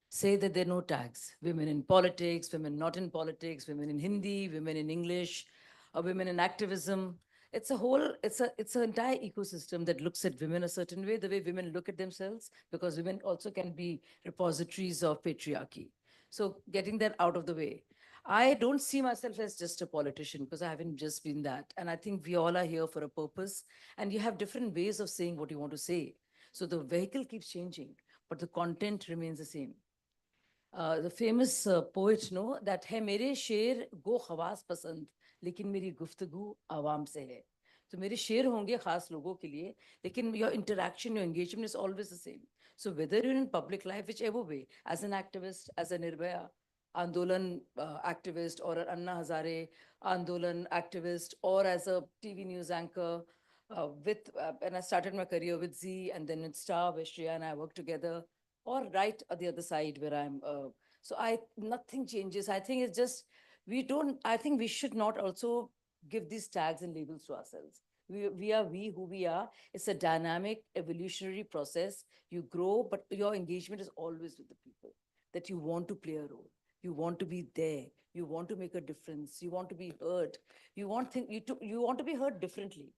Speaker 1: say that there are no tags. Women in politics, women not in politics, women in Hindi, women in English, women in activism. It's an entire ecosystem that looks at women a certain way, the way women look at themselves, because women also can be repositories of patriarchy. So getting that out of the way. I don't see myself as just a politician because I haven't just been that. And I think we all are here for a purpose and you have different ways of saying what you want to say. So the vehicle keeps changing, but the content remains the same. The famous poet, no, that है मेरे शेर गो खवास पसंद लेकिन मेरी गुफ्तगू आवाम से है. So मेरे शेर होंगे खास लोगों के लिए, लेकिन your interaction, your engagement is always the same. So whether you're in public life, whichever way, as an activist, as a Nirbhaya Andolan activist, or an Anna Hazare Andolan activist, or as a TV news anchor, and I started my career with Z and then with Star, where Shreya and I worked together, or right at the other side where I'm. So nothing changes. I think it's just, I think we should not also give these tags and labels to ourselves. We are who we are. It's a dynamic evolutionary process. You grow, but your engagement is always with the people that you want to play a role. You want to be there. You want to make a difference. You want to be heard. You want to be heard differently.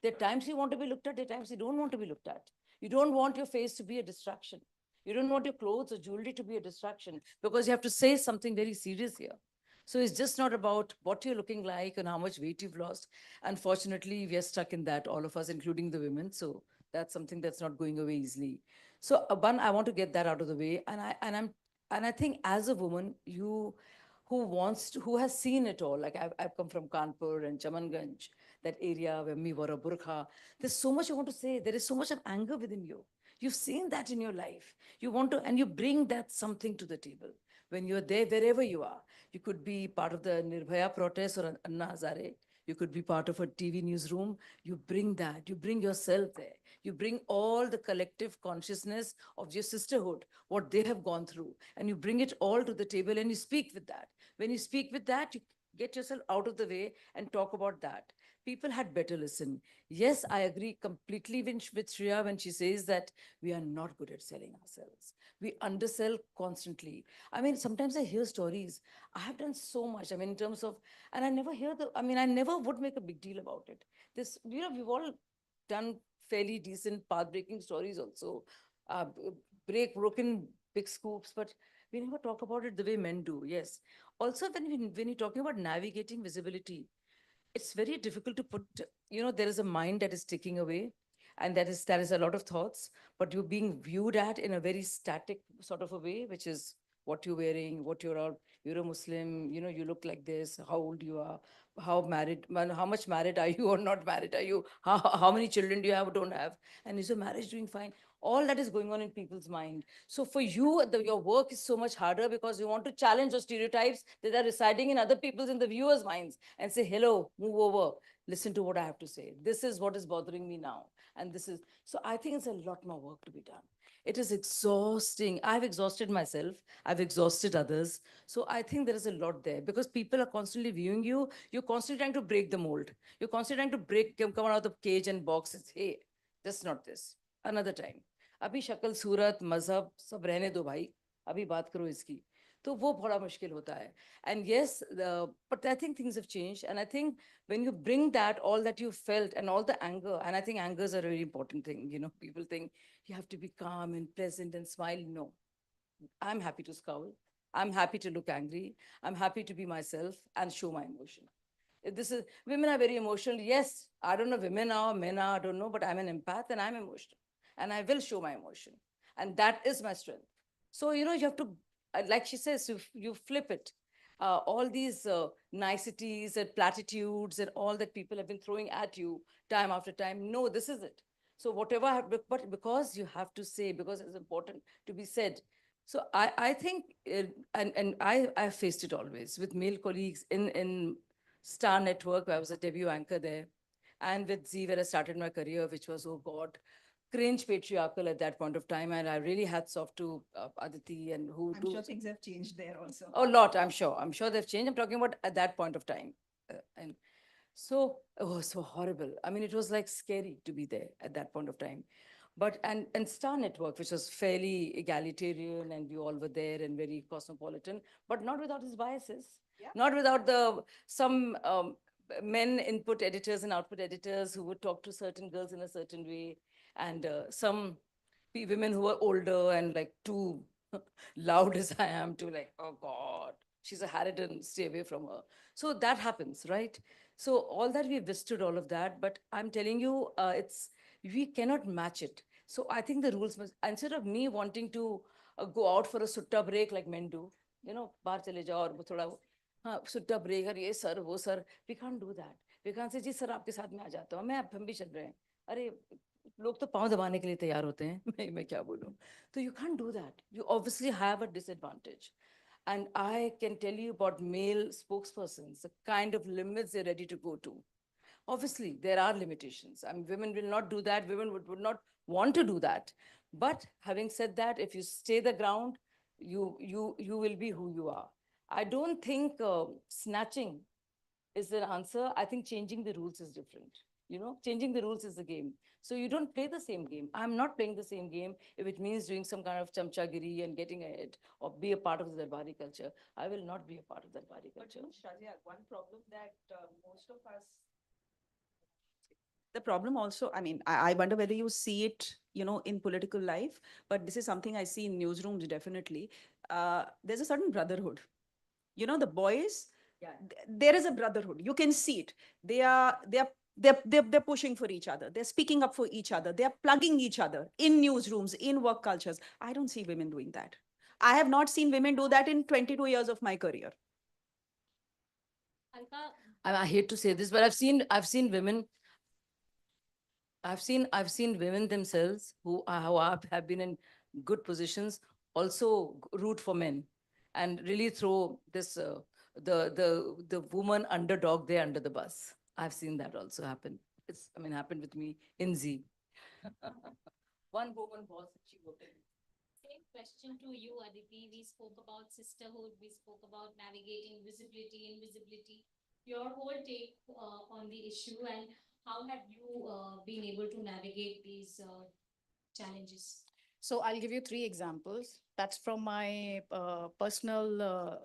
Speaker 1: There are times you want to be looked at, there are times you don't want to be looked at. You don't want your face to be a distraction. You don't want your clothes or jewelry to be a distraction because you have to say something very serious here. So it's just not about what you're looking like and how much weight you've lost. Unfortunately, we are stuck in that, all of us, including the women. So that's something that's not going away easily. So one, I want to get that out of the way. And I think as a woman, who has seen it all, like I've come from Kanpur and Chamanganj, that area where me wore a burqa. There's so much I want to say. There is so much of anger within you. You've seen that in your life. You want to, and you bring that something to the table. When you're there, wherever you are, you could be part of the Nirbhaya protest or Anna Hazare. You could be part of a TV newsroom. You bring that. You bring yourself there. You bring all the collective consciousness of your sisterhood, what they have gone through, and you bring it all to the table and you speak with that. When you speak with that, you get yourself out of the way and talk about that. people had better listen. Yes, I agree completely with Shreya when she says that we are not good at selling ourselves. We undersell constantly. I mean, sometimes I hear stories. I have done so much. I mean, in terms of, and I never hear I mean, I never would make a big deal about it. We've all done fairly decent path-breaking stories also, broken big scoops, but we never talk about it the way men do. Yes. Also, when you're talking about navigating visibility, it's very difficult to put, there is a mind that is ticking away, and that is a lot of thoughts, but you're being viewed at in a very static sort of a way, which is what you're wearing, what you're a Muslim, you look like this, how old you are, how married, how much married are you or not married are you, how many children do you have or don't have, and is your marriage doing fine? All that is going on in people's mind. So for you, your work is so much harder because you want to challenge those stereotypes that are residing in other people's, in the viewers' minds, and say, hello, move over, listen to what I have to say. This is what is bothering me now. And so I think it's a lot more work to be done. It is exhausting. I've exhausted myself. I've exhausted others. So I think there is a lot there because people are constantly viewing you. You're constantly trying to break the mold. You're constantly trying to come out of the cage and box. It's, hey, this, not this. Another time. अभी शक्ल सूरत मजहब सब रहने दो भाई, अभी बात करो इसकी, तो वो बड़ा मुश्किल होता है. And yes, but I think things have changed, and I think when you bring that, all that you felt and all the anger, and I think anger is a very important thing. People think you have to be calm and pleasant and smile. No, I'm happy to scowl. I'm happy to look angry. I'm happy to be myself and show my emotion. Women are very emotional. Yes, I don't know, women are, men are, I don't know, but I'm an empath and I'm emotional. And I will show my emotion. And that is my strength. So, you have to, like she says, you flip it. All these niceties and platitudes and all that people have been throwing at you time after time. No, this is it. So whatever, but because you have to say, because it's important to be said. So I think, and I faced it always with male colleagues in Star Network, where I was a debut anchor there, and with Z, where I started my career, which was, oh God, cringe patriarchal at that point of time. And I really hats off to Aditi and who
Speaker 11: I'm
Speaker 1: do.
Speaker 11: sure things have changed there also.
Speaker 1: A lot, I'm sure. I'm sure they've changed. I'm talking about at that point of time. And so, oh, so horrible. I mean, it was like scary to be there at that point of time. But, and Star Network, which was fairly egalitarian, and we all were there and very cosmopolitan, but not without his biases.
Speaker 11: Yeah.
Speaker 1: Not without some men input editors and output editors who would talk to certain girls in a certain way, and some women who were older and like too loud as I am to like, oh God, she's a Harridan, stay away from her. So that happens, right? So all that we've withstood all of that, but I'm telling you, we cannot match it. So I think the rules must, instead of me wanting to go out for a sutta break like men do, बाहर चले जाओ और थोड़ा हाँ सुट्टा break और ये sir वो sir, we can't do that. We can't say ji sir आपके साथ में आ जाता हूँ, हम भी चल रहे हैं. अरे लोग तो पाँव दबाने के लिए तैयार होते हैं. मैं क्या बोलूं. So you can't do that. You obviously have a disadvantage. And I can tell you about male spokespersons, the kind of limits they're ready to go to. Obviously, there are limitations. I mean, women will not do that. Women would not want to do that. But having said that, if you stay the ground, you will be who you are. I don't think snatching is the answer. I think changing the rules is different. Changing the rules is the game. So you don't play the same game. I'm not playing the same game if it means doing some kind of chamchagiri and getting ahead or be a part of the Darbari culture. I will not be a part of Darbari culture.
Speaker 11: But Shazia, one problem that most of us, the problem also, I mean, I wonder whether you see it, in political life, but this is something I see in newsrooms definitely. There's a certain brotherhood. The boys,
Speaker 1: Yeah.
Speaker 11: There is a brotherhood. You can see it. They're pushing for each other. They're speaking up for each other. They're plugging each other in newsrooms, in work cultures. I don't see women doing that. I have not seen women do that in 22 years of my career.
Speaker 10: Alka,
Speaker 1: I hate to say this, but I've seen women. I've seen women themselves who have been in good positions also root for men, and really throw this the woman underdog there under the bus. I've seen that also happen. Happened with me in Z. One woman boss, she voted.
Speaker 10: same question to you, Aditi. We spoke about sisterhood. We spoke about navigating visibility, invisibility. your whole take on the issue, and how have you been able to navigate these challenges?
Speaker 11: So I'll give you three examples. That's from my personal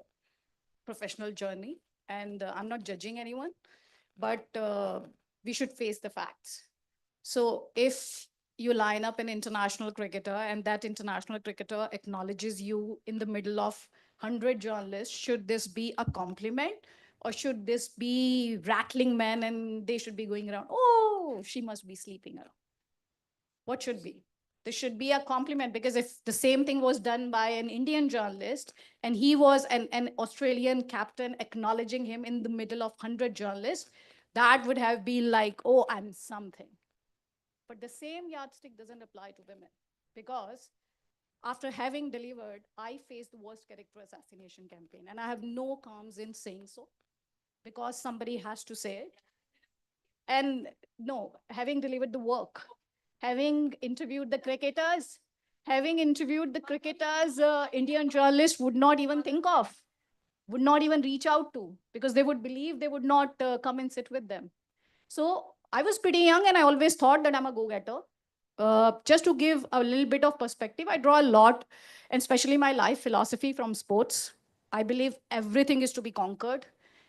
Speaker 11: professional journey. And I'm not judging anyone, but we should face the facts. So if you line up an international cricketer and that international cricketer acknowledges you in the middle of 100 journalists, should this be a compliment, or should this be rattling men and they should be going around, oh, she must be sleeping around? What should be? This should be a compliment, because if the same thing was done by an Indian journalist and he was an Australian captain acknowledging him in the middle of 100 journalists, that would have been like, oh, I'm something. But the same yardstick doesn't apply to women, because after having delivered, I faced the worst character assassination campaign, and I have no qualms in saying so, because somebody has to say it. And no, having delivered the work, having interviewed the cricketers, Indian journalists would not even think of, would not even reach out to, because they would believe they would not come and sit with them. So I was pretty young and I always thought that I'm a go-getter. Just to give a little bit of perspective, I draw a lot, and especially my life philosophy, from sports. I believe everything is to be conquered,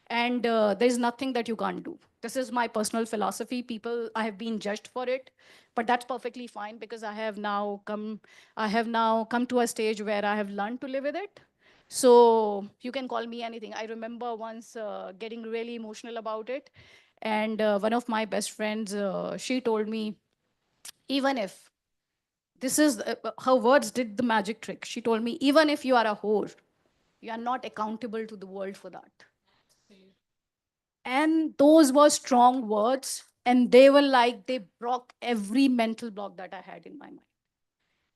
Speaker 11: and there's nothing that you can't do. This is my personal philosophy. People, I have been judged for it, but that's perfectly fine, because I have now come to a stage where I have learned to live with it. So you can call me anything. I remember once getting really emotional about it, and one of my best friends, she told me, even if this is her words did the magic trick. She told me, even if you are a whore, you are not accountable to the world for that. And those were strong words, and they were like, they broke every mental block that I had in my mind.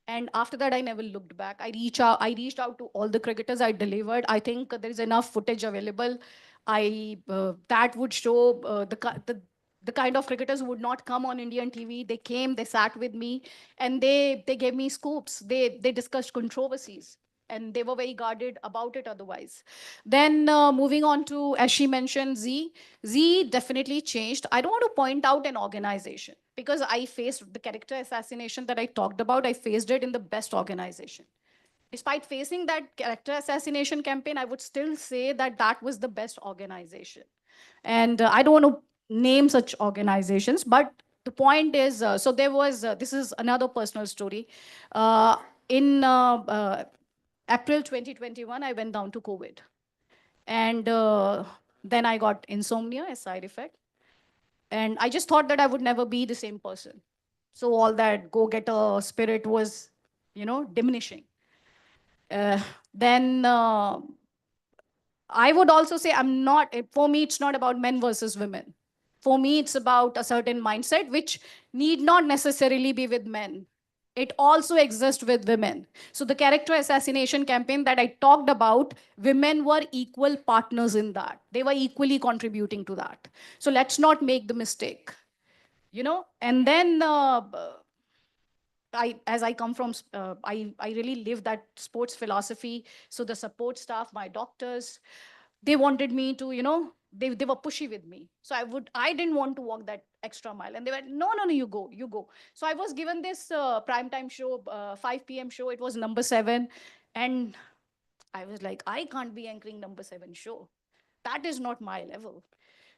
Speaker 11: And after that, I never looked back. I reached out to all the cricketers. I delivered. I think there is enough footage available. That would show the kind of cricketers who would not come on Indian TV. They came, they sat with me, and they gave me scoops. They discussed controversies, and they were very guarded about it otherwise. Then moving on to, as she mentioned, Z definitely changed. I don't want to point out an organization, because I faced the character assassination that I talked about. I faced it in the best organization. Despite facing that character assassination campaign, I would still say that that was the best organization. And I don't want to name such organizations, but the point is, so there was, this is another personal story. In April 2021, I went down to COVID. And then I got insomnia, a side effect. And I just thought that I would never be the same person. So all that go-getter spirit was, diminishing. Then I would also say for me, it's not about men versus women. For me, it's about a certain mindset, which need not necessarily be with men. It also exists with women. So the character assassination campaign that I talked about, women were equal partners in that. They were equally contributing to that. So let's not make the mistake. And then as I come from, I really live that sports philosophy. So the support staff, my doctors, they wanted me to, they were pushy with me. So I didn't want to walk that extra mile. And they were, no, no, no, you go, you go. So I was given this primetime show, 5 p.m. show. It was number 7. And I was like, I can't be anchoring number 7 show. That is not my level.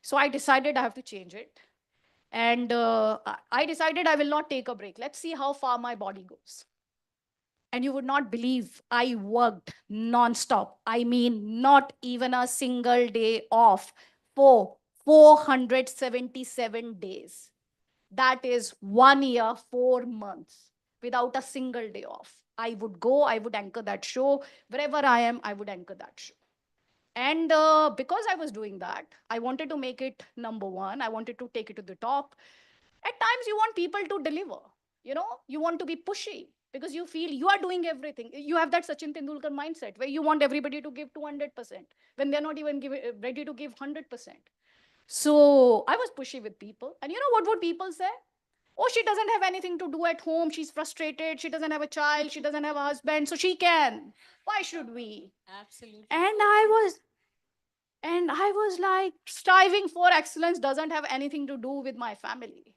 Speaker 11: So I decided I have to change it. And I decided I will not take a break. Let's see how far my body goes. And you would not believe, I worked non-stop. I mean, not even a single day off for 477 days. That is 1 year, 4 months without a single day off. I would go, I would anchor that show. Wherever I am, I would anchor that show. And because I was doing that, I wanted to make it number 1. I wanted to take it to the top. At times, you want people to deliver. You want to be pushy, because you feel you are doing everything. You have that Sachin Tendulkar mindset where you want everybody to give 200% when they're not even ready to give 100%. So I was pushy with people. And you know what would people say? Oh, she doesn't have anything to do at home. She's frustrated. She doesn't have a child. She doesn't have a husband. So she can. Why should we?
Speaker 10: Absolutely.
Speaker 11: And I was,
Speaker 12: And I was like, striving for excellence doesn't have anything to do with my family.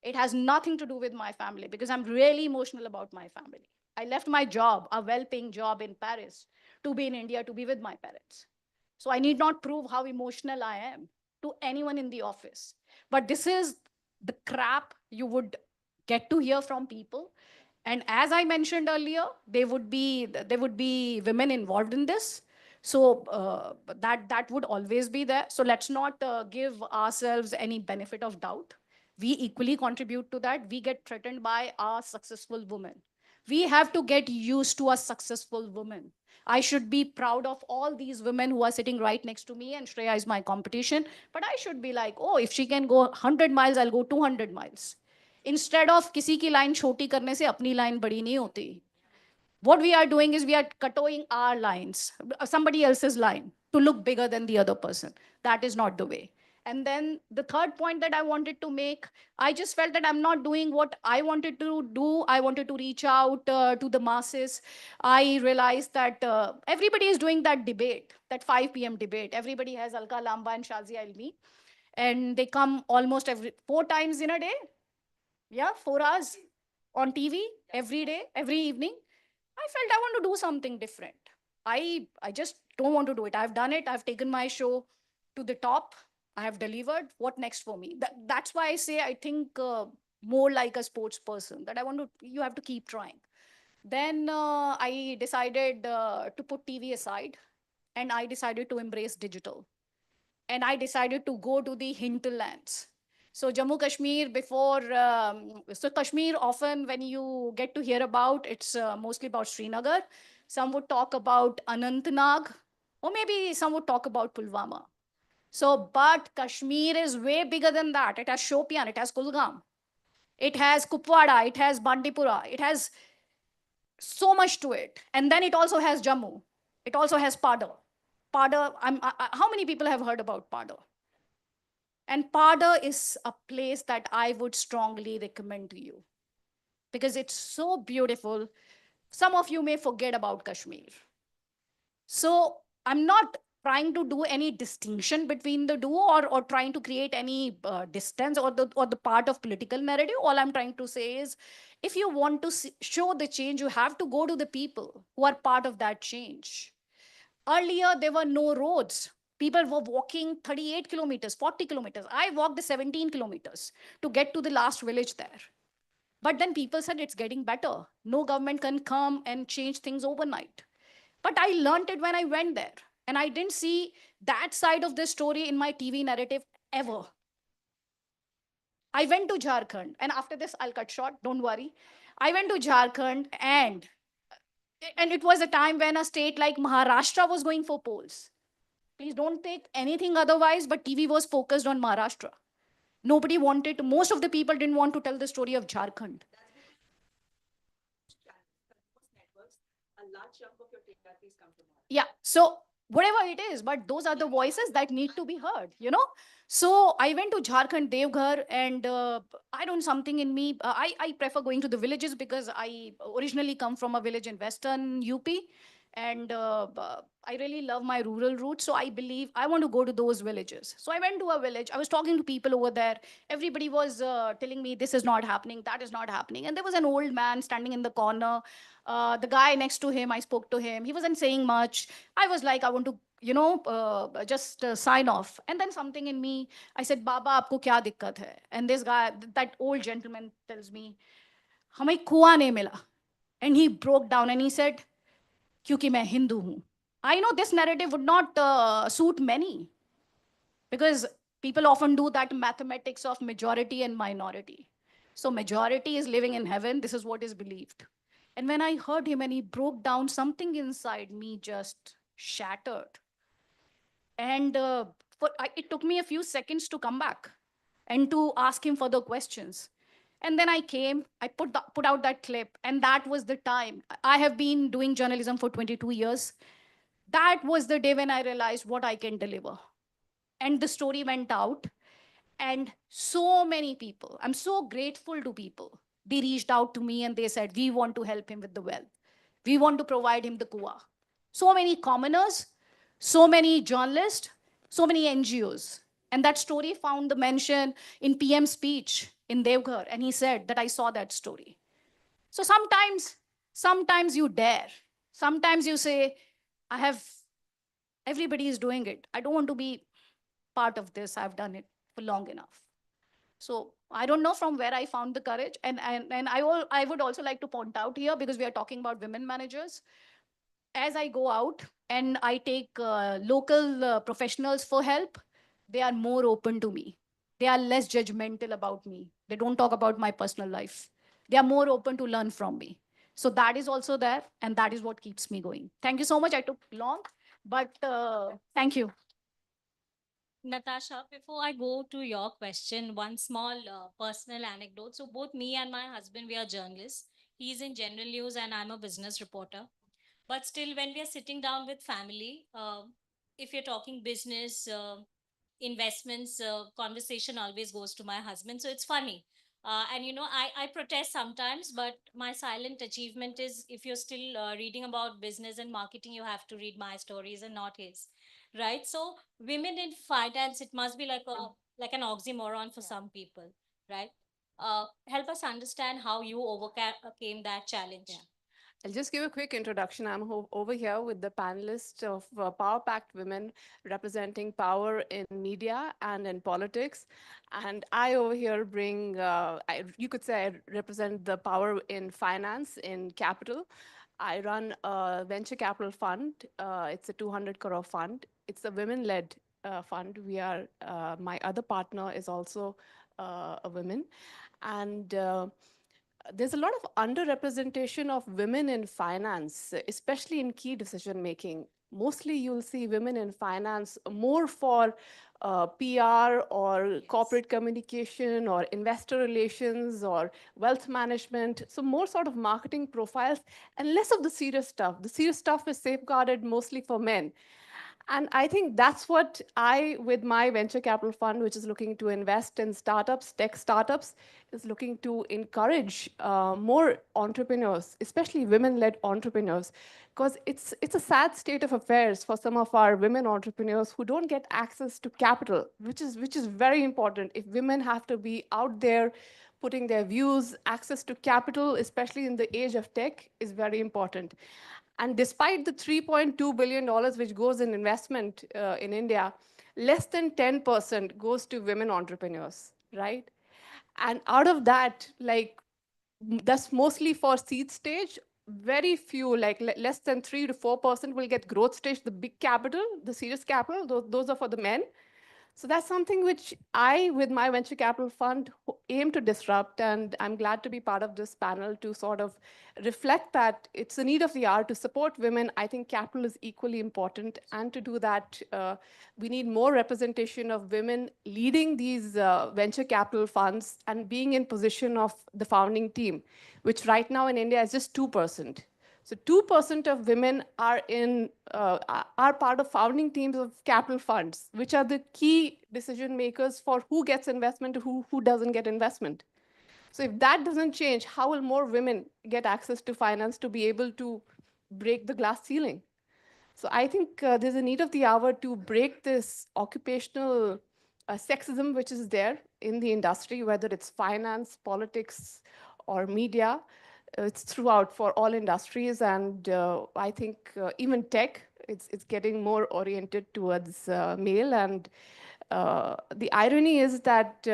Speaker 12: It has nothing to do with my family because I'm really emotional about my family. I left my job, a well paying job in Paris, to be in India, to be with my parents. So I need not prove how emotional I am to anyone in the office. But this is the crap you would get to hear from people. And as I mentioned earlier, there would be women involved in this. So that would always be there. So let's not give ourselves any benefit of doubt. We equally contribute to that. We get threatened by our successful women. We have to get used to a successful woman. I should be proud of all these women who are sitting right next to me, and Shreya is my competition. But I should be like, oh, if she can go 100 miles, I'll go 200 miles. Instead of किसी की line छोटी करने से अपनी line बड़ी नहीं होती. What we are doing is we are cutting our lines, somebody else's line, to look bigger than the other person. That is not the way. And then the third point that I wanted to make, I just felt that I'm not doing what I wanted to do. I wanted to reach out to the masses. I realized that everybody is doing that debate, that 5 p.m. debate. Everybody has Alka Lamba and Shazia Ilmi. And they come almost every 4 times in a day. Yeah, 4 hours on TV every day, every evening. I felt I want to do something different. I just don't want to do it. I've done it. I've taken my show to the top. I have delivered. What next for me? That's why I say I think more like a sports person. That I want to. You have to keep trying. Then I decided to put TV aside, and I decided to embrace digital, and I decided to go to the hinterlands. So Jammu Kashmir so Kashmir often when you get to hear about, it's mostly about Srinagar. Some would talk about Anantnag, or maybe some would talk about Pulwama. So, but Kashmir is way bigger than that. It has Shopian, it has Kulgam, it has Kupwara, it has Bandipura, it has so much to it. And then it also has Jammu. It also has Pada. Pada, how many people have heard about Pada? And Pada is a place that I would strongly recommend to you because it's so beautiful. Some of you may forget about Kashmir. So I'm not trying to do any distinction between the two, or trying to create any distance or the part of political narrative. All I'm trying to say is if you want to show the change, you have to go to the people who are part of that change. Earlier, there were no roads. People were walking 38 kilometers, 40 kilometers. I walked the 17 kilometers to get to the last village there. But then people said it's getting better. No government can come and change things overnight. But I learned it when I went there. And I didn't see that side of the story in my TV narrative ever. I went to Jharkhand. And after this, I'll cut short. Don't worry. I went to Jharkhand, and it was a time when a state like Maharashtra was going for polls. Please don't take anything otherwise, but TV was focused on Maharashtra. Nobody wanted, most of the people didn't want to tell the story of Jharkhand. Yeah, so whatever it is, but those are the voices that need to be heard, you know? So I went to Jharkhand, Devghar, and I don't something in me. I prefer going to the villages because I originally come from a village in Western UP. And I really love my rural roots. So I believe I want to go to those villages. So I went to a village. I was talking to people over there. Everybody was telling me this is not happening, that is not happening. And there was an old man standing in the corner. The guy next to him, I spoke to him. He wasn't saying much. I was like, I want to, just sign off. And then something in me, I said, Baba, aapko kya dikkat hai? And this guy, that old gentleman tells me, हमें कुआं नहीं मिला. And he broke down and he said, क्योंकि मैं हिंदू हूं. I know this narrative would not suit many because people often do that mathematics of majority and minority. So majority is living in heaven. This is what is believed. And when I heard him and he broke down, something inside me just shattered. And it took me a few seconds to come back and to ask him further questions. And then I came, I put out that clip, and that was the time. I have been doing journalism for 22 years. That was the day when I realized what I can deliver. And the story went out, and so many people, I'm so grateful to people. They reached out to me and they said, we want to help him with the well. We want to provide him the kuwa. So many commoners, so many journalists, so many NGOs. And that story found the mention in PM speech in Devghar. And he said that I saw that story. So sometimes you dare. Sometimes you say, everybody is doing it. I don't want to be part of this. I've done it for long enough. So I don't know from where I found the courage. And I would also like to point out here, because we are talking about women managers, as I go out and I take local professionals for help, they are more open to me. They are less judgmental about me. They don't talk about my personal life. They are more open to learn from me. So that is also there, and that is what keeps me going. Thank you so much. I took long, but thank you.
Speaker 10: Natasha, before I go to your question, one small personal anecdote. So, both me and my husband, we are journalists. He's in general news, and I'm a business reporter. But still, when we are sitting down with family, if you're talking business, investments, conversation always goes to my husband. So it's funny. And I protest sometimes, but my silent achievement is, if you're still reading about business and marketing, you have to read my stories and not his, right? So women in finance, it must be like an oxymoron for some people, right? Help us understand how you overcame that challenge.
Speaker 13: Yeah. I'll just give a quick introduction. I'm over here with the panelists of Power Packed Women representing power in media and in politics. And I over here bring, you could say I represent the power in finance, in capital. I run a venture capital fund. It's a 200 crore fund. It's a women-led fund. My other partner is also a woman. And there's a lot of underrepresentation of women in finance, especially in key decision making. Mostly you'll see women in finance more for PR or corporate communication or investor relations or wealth management. So more sort of marketing profiles and less of the serious stuff. The serious stuff is safeguarded mostly for men. And I think that's what with my venture capital fund, which is looking to invest in startups, tech startups, is looking to encourage more entrepreneurs, especially women-led entrepreneurs, because it's a sad state of affairs for some of our women entrepreneurs who don't get access to capital, which is very important. If women have to be out there putting their views, access to capital, especially in the age of tech, is very important. And despite the $3.2 billion which goes in investment in India, less than 10% goes to women entrepreneurs, right? And out of that, that's mostly for seed stage. Very few, less than 3 to 4% will get growth stage, the big capital, the serious capital, those are for the men. So that's something which I, with my venture capital fund, aim to disrupt. And I'm glad to be part of this panel to sort of reflect that it's a need of the hour to support women. I think capital is equally important. And to do that, we need more representation of women leading these venture capital funds and being in position of the founding team, which right now in India is just 2%. So 2% of women are part of founding teams of capital funds, which are the key decision makers for who gets investment, who doesn't get investment. So if that doesn't change, how will more women get access to finance to be able to break the glass ceiling? So I think there's a need of the hour to break this occupational sexism which is there in the industry, whether it's finance, politics, or media. It's throughout for all industries, and I think even tech, it's getting more oriented towards male. And the irony is that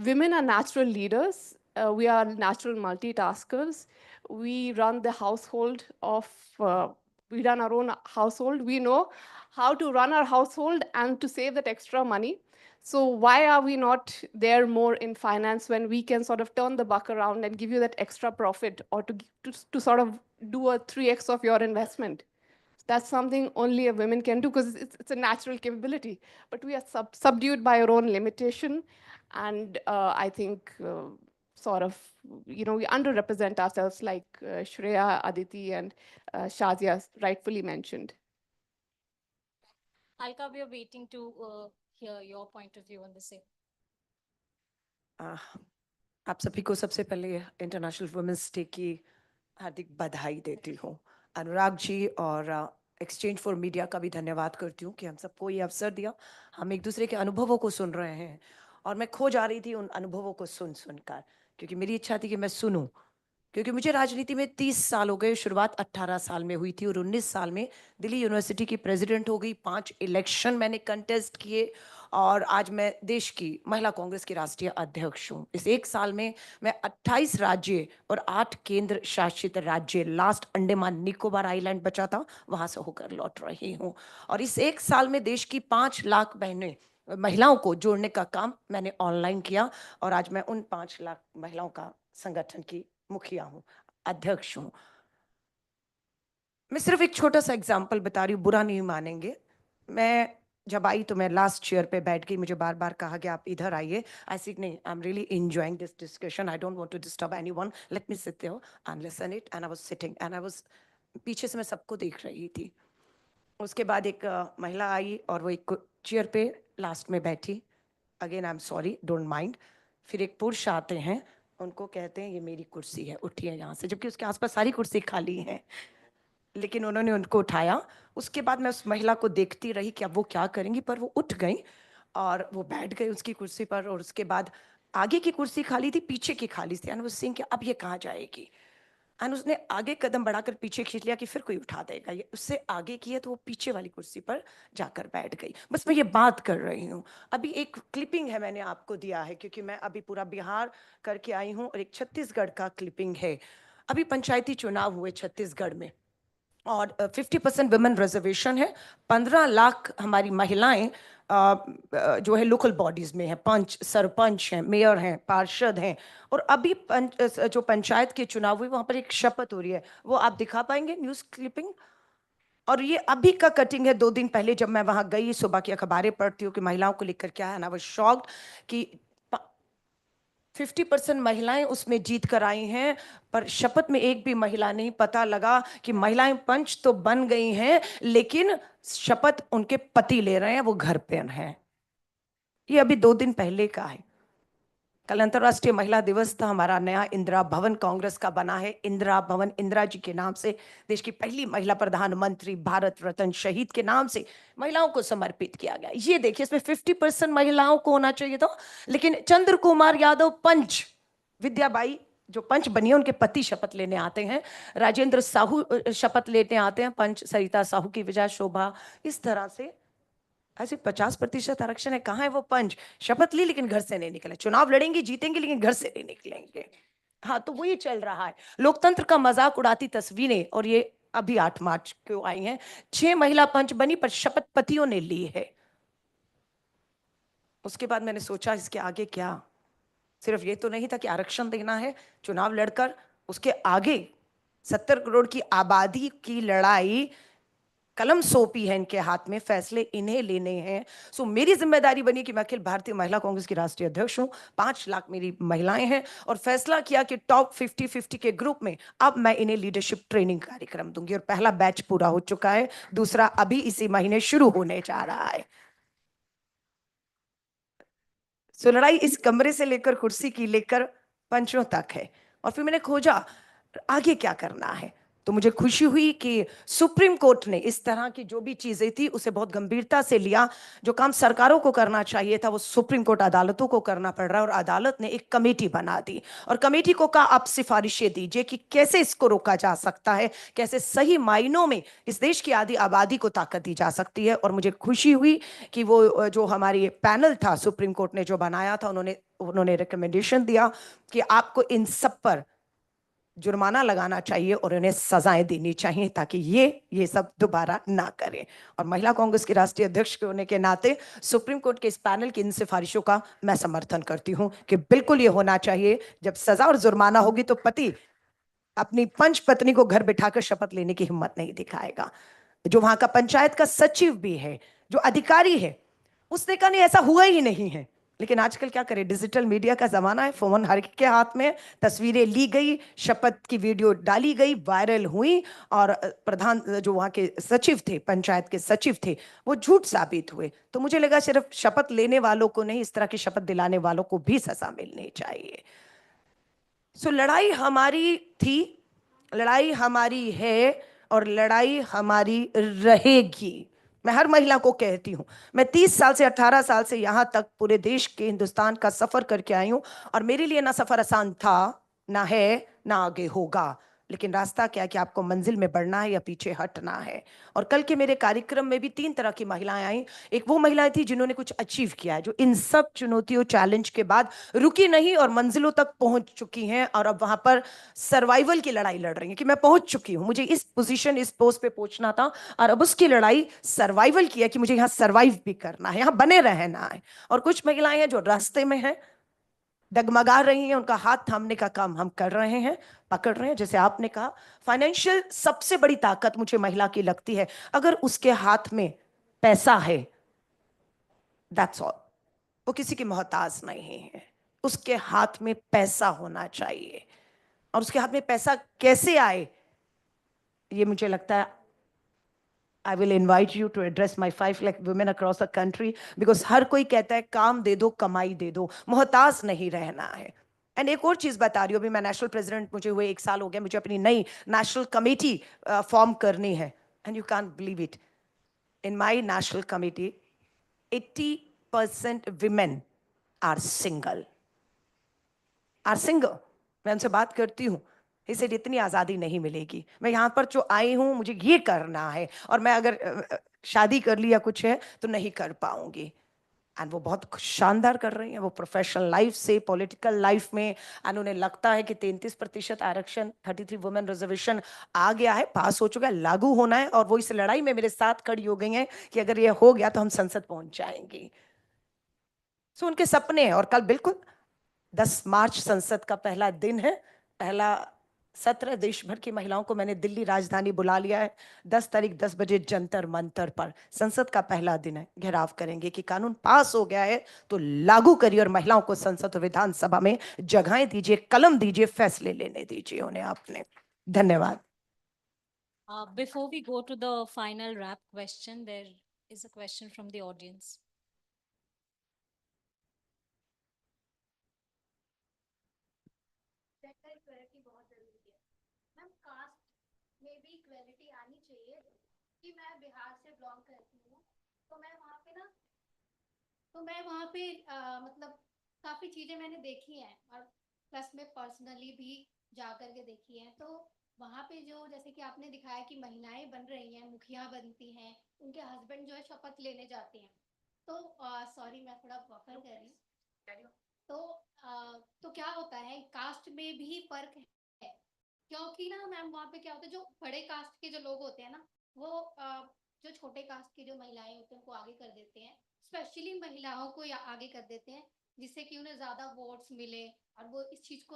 Speaker 13: women are natural leaders. We are natural multitaskers. We run the household of, we run our own household. We know how to run our household and to save that extra money. So why are we not there more in finance when we can sort of turn the buck around and give you that extra profit, or to sort of do a 3x of your investment? That's something only a woman can do because it's a natural capability. But we are subdued by our own limitation. And I think sort of, we underrepresent ourselves like Shreya, Aditi, and Shazia rightfully mentioned.
Speaker 10: Alka, we are waiting to hear your point of view on the same.
Speaker 14: आप सभी को सबसे पहले international women's day की हार्दिक बधाई देती हूँ। अनुराग जी और एक्सचेंज फॉर मीडिया का भी धन्यवाद करती हूँ कि हम सबको ये अवसर दिया, हम एक दूसरे के अनुभवों को सुन रहे हैं। और मैं खो जा रही थी उन अनुभवों को सुन सुनकर, क्योंकि मेरी इच्छा थी कि मैं सुनूं, क्योंकि मुझे राजनीति में 30 साल हो गए। शुरुआत 18 साल में हुई थी और 19 साल में दिल्ली यूनिवर्सिटी की प्रेसिडेंट हो गई। 5 इलेक्शन मैंने कंटेस्ट किए और आज मैं देश की महिला कांग्रेस की राष्ट्रीय अध्यक्ष हूँ। इस एक साल में मैं 28 राज्य और 8 केंद्र शासित राज्य, लास्ट अंडमान निकोबार आइलैंड बचा था, वहां से होकर लौट रही हूँ। और इस एक साल में देश की 5 लाख बहनें, महिलाओं को जोड़ने का काम मैंने ऑनलाइन किया और आज मैं उन 5 लाख महिलाओं का संगठन की मुखिया हूँ, अध्यक्ष हूँ। मैं सिर्फ एक छोटा सा एग्जाम्पल बता रही हूँ, बुरा नहीं मानेंगे। मैं जब आई तो मैं लास्ट चेयर पे बैठ गई, मुझे बार बार कहा गया आप इधर आइए। आई सेड नहीं, I am really enjoying this discussion, I don't want to disturb anyone, let me sit there and listen it. And I was sitting and I was, पीछे से मैं सबको देख रही थी। उसके बाद एक महिला आई और वो एक चेयर पे लास्ट में बैठी। Again I am sorry, don't mind. फिर एक पुरुष आते हैं, उनको कहते हैं ये मेरी कुर्सी है, उठिए यहाँ से, जबकि उसके आसपास सारी कुर्सी खाली हैं, लेकिन उन्होंने उनको उठाया। उसके बाद मैं उस महिला को देखती रही कि अब वो क्या करेंगी, पर वो उठ गई और वो बैठ गई उसकी कुर्सी पर। और उसके बाद आगे की कुर्सी खाली थी, पीछे की खाली थी। एंड वो सिंह कि अब ये कहाँ जाएगी। एंड उसने आगे कदम बढ़ाकर पीछे खींच लिया कि फिर कोई उठा देगा, ये उससे आगे की है, तो वो पीछे वाली कुर्सी पर जाकर बैठ गई। बस मैं ये बात कर रही हूँ। अभी एक क्लिपिंग है, मैंने आपको दिया है क्योंकि मैं अभी पूरा बिहार करके आई हूँ, और एक छत्तीसगढ़ का क्लिपिंग है। अभी पंचायती चुनाव हुए छत्तीसगढ़ में और 50% वुमेन रिजर्वेशन है। 15 लाख हमारी महिलाएं जो है लोकल बॉडीज में है, पंच, सरपंच हैं, मेयर हैं, पार्षद हैं। और अभी जो पंचायत के चुनाव हुए वहां पर एक शपथ हो रही है, वो आप दिखा पाएंगे न्यूज क्लिपिंग। और ये अभी का कटिंग है, 2 दिन पहले जब मैं वहां गई, सुबह की अखबारें पढ़ती हूँ कि महिलाओं को लेकर क्या है, ना वो शॉक्ड कि 50% महिलाएं उसमें जीत कर आई हैं, पर शपथ में एक भी महिला नहीं। पता लगा कि महिलाएं पंच तो बन गई हैं, लेकिन शपथ उनके पति ले रहे हैं, वो घर पे हैं। ये अभी 2 दिन पहले का है। कल अंतर्राष्ट्रीय महिला दिवस था। हमारा नया इंदिरा भवन कांग्रेस का बना है। इंदिरा भवन इंदिरा जी के नाम से, देश की पहली महिला प्रधानमंत्री, भारत रत्न शहीद के नाम से महिलाओं को समर्पित किया गया। ये देखिए, इसमें 50% महिलाओं को होना चाहिए था, लेकिन चंद्र कुमार यादव पंच, विद्याबाई जो पंच बनी है उनके पति शपथ लेने आते हैं, राजेंद्र साहू शपथ लेने आते हैं पंच, सरिता साहू की विजय शोभा। इस तरह से ऐसे 50% आरक्षण है। कहाँ है वो पंच, शपथ ली लेकिन घर से नहीं निकले, चुनाव लड़ेंगे जीतेंगे लेकिन घर से नहीं निकलेंगे। हाँ, तो वही चल रहा है, लोकतंत्र का मजाक उड़ाती तस्वीरें। और ये अभी 8 मार्च को आई हैं, 6 महिला पंच बनी पर शपथ पतियों ने ली है। उसके बाद मैंने सोचा इसके आगे क्या। सिर्फ ये तो नहीं था कि आरक्षण देना है चुनाव लड़कर, उसके आगे 70 करोड़ की आबादी की लड़ाई, कलम सौंपी है इनके हाथ में, फैसले इन्हें लेने हैं। सो मेरी जिम्मेदारी बनी कि मैं अखिल भारतीय महिला कांग्रेस की राष्ट्रीय अध्यक्ष हूं, 5 लाख मेरी महिलाएं हैं, और फैसला किया कि टॉप 50-50 के ग्रुप में अब मैं इन्हें लीडरशिप ट्रेनिंग कार्यक्रम दूंगी। और पहला बैच पूरा हो चुका है, दूसरा अभी इसी महीने शुरू होने जा रहा है। सो लड़ाई इस कमरे से लेकर कुर्सी की लेकर पंचों तक है। और फिर मैंने खोजा आगे क्या करना है, तो मुझे खुशी हुई कि सुप्रीम कोर्ट ने इस तरह की जो भी चीजें थी उसे बहुत गंभीरता से लिया। जो काम सरकारों को करना चाहिए था वो सुप्रीम कोर्ट अदालतों को करना पड़ रहा है, और अदालत ने एक कमेटी बना दी और कमेटी को कहा आप सिफारिशें दीजिए कि कैसे इसको रोका जा सकता है, कैसे सही मायनों में इस देश की आधी आबादी को ताकत दी जा सकती है। और मुझे खुशी हुई कि वो जो हमारी पैनल था सुप्रीम कोर्ट ने जो बनाया था, उन्होंने रिकमेंडेशन दिया कि आपको इन सब पर जुर्माना लगाना चाहिए और उन्हें सजाएं देनी चाहिए ताकि ये सब दोबारा ना करें। और महिला कांग्रेस की राष्ट्रीय अध्यक्ष होने के नाते सुप्रीम कोर्ट के इस पैनल की इन सिफारिशों का मैं समर्थन करती हूं कि बिल्कुल ये होना चाहिए। जब सजा और जुर्माना होगी तो पति अपनी पंच पत्नी को घर बिठाकर शपथ लेने की हिम्मत नहीं दिखाएगा। जो वहां का पंचायत का सचिव भी है, जो अधिकारी है, उसने कहा नहीं ऐसा हुआ ही नहीं है। लेकिन आजकल क्या करें, डिजिटल मीडिया का जमाना है, फोन हर के हाथ में, तस्वीरें ली गई, शपथ की वीडियो डाली गई, वायरल हुई, और प्रधान जो वहां के सचिव थे, पंचायत के सचिव थे, वो झूठ साबित हुए। तो मुझे लगा सिर्फ शपथ लेने वालों को नहीं, इस तरह की शपथ दिलाने वालों को भी सजा मिलनी चाहिए। सो लड़ाई हमारी थी, लड़ाई हमारी है, और लड़ाई हमारी रहेगी। मैं हर महिला को कहती हूँ, मैं 30 साल से 18 साल से यहाँ तक पूरे देश के हिंदुस्तान का सफर करके आई हूँ, और मेरे लिए ना सफर आसान था, ना है, ना आगे होगा, लेकिन रास्ता क्या है कि आपको मंजिल में बढ़ना है या पीछे हटना है। और कल के मेरे कार्यक्रम में भी 3 तरह की महिलाएं आई। एक वो महिलाएं थी जिन्होंने कुछ अचीव किया है, जो इन सब चुनौतियों चैलेंज के बाद रुकी नहीं और मंजिलों तक पहुंच चुकी हैं, और अब वहां पर सर्वाइवल की लड़ाई लड़ रही हैं कि मैं पहुंच चुकी हूं, मुझे इस पोजीशन, इस पोस्ट पे पहुंचना था, और अब उसकी लड़ाई सर्वाइवल की है कि मुझे यहाँ सर्वाइव भी करना है, यहाँ बने रहना है। और कुछ महिलाएं हैं जो रास्ते में हैं, डगमगा रही हैं, उनका हाथ थामने का काम हम कर रहे हैं, पकड़ रहे हैं। जैसे आपने कहा, फाइनेंशियल सबसे बड़ी ताकत मुझे महिला की लगती है, अगर उसके हाथ में पैसा है, दैट्स ऑल, वो किसी की मोहताज नहीं है, उसके हाथ में पैसा होना चाहिए। और उसके हाथ में पैसा कैसे आए, ये मुझे लगता है, I will invite you to address my 5 lakh women across the country, because हर कोई कहता है काम दे दो, कमाई दे दो, मोहताज नहीं रहना है। एंड एक और चीज बता रही हूँ, अभी मैं नेशनल प्रेसिडेंट मुझे हुए 1 साल हो गया, मुझे अपनी नई नेशनल कमेटी फॉर्म करनी है, and you can believe it, in my national committee 80% women are single, मैं उनसे बात करती हूँ, इसे इतनी आज़ादी नहीं मिलेगी, मैं यहाँ पर जो आई हूँ मुझे ये करना है, और मैं अगर शादी कर ली या कुछ है तो नहीं कर पाऊंगी। एंड वो बहुत शानदार कर रही हैं, वो प्रोफेशनल लाइफ से पॉलिटिकल लाइफ में, एंड उन्हें लगता है कि 33% आरक्षण, 33 वुमेन रिजर्वेशन आ गया है, पास हो चुका है, लागू होना है, और वो इस लड़ाई में मेरे साथ खड़ी हो गई हैं कि अगर ये हो गया तो हम संसद पहुंच जाएंगे। सो उनके सपने हैं। और कल बिल्कुल 10 मार्च संसद का पहला दिन है, पहला सत्र, देश भर की महिलाओं को मैंने दिल्ली राजधानी बुला लिया है, 10 तारीख 10 बजे जंतर मंतर पर संसद का पहला दिन है। घेराव करेंगे कि कानून पास हो गया है तो लागू करिए, और महिलाओं को संसद और विधानसभा में जगहें दीजिए, कलम दीजिए, फैसले लेने दीजिए उन्हें अपने। धन्यवाद।
Speaker 10: Before we go to the final wrap question, there is a question from the audience.
Speaker 12: Ma'am, caste में भी इक्वलिटी आनी चाहिए, कि मैं बिहार से बिलोंग करती हूँ, तो मैं वहाँ पे मतलब काफ़ी चीज़ें मैंने देखी हैं, और प्लस में पर्सनली भी जा कर के देखी हैं। तो वहाँ पे जो, जैसे कि आपने दिखाया कि महिलाएं बन रही हैं, मुखिया बनती हैं, उनके हस्बैंड जो है शपथ लेने जाते हैं, तो सॉरी मैं थोड़ा बफर कर रही हूँ, तो क्या होता है, कास्ट में भी फर्क है, क्योंकि ना मैम वहाँ पे क्या होता है, जो बड़े कास्ट के जो लोग होते हैं ना, वो जो छोटे कास्ट की जो महिलाएं होती हैं उनको आगे कर देते हैं, स्पेशली महिलाओं को आगे कर देते हैं, जिससे कि उन्हें ज्यादा वोट्स मिले, और वो इस चीज को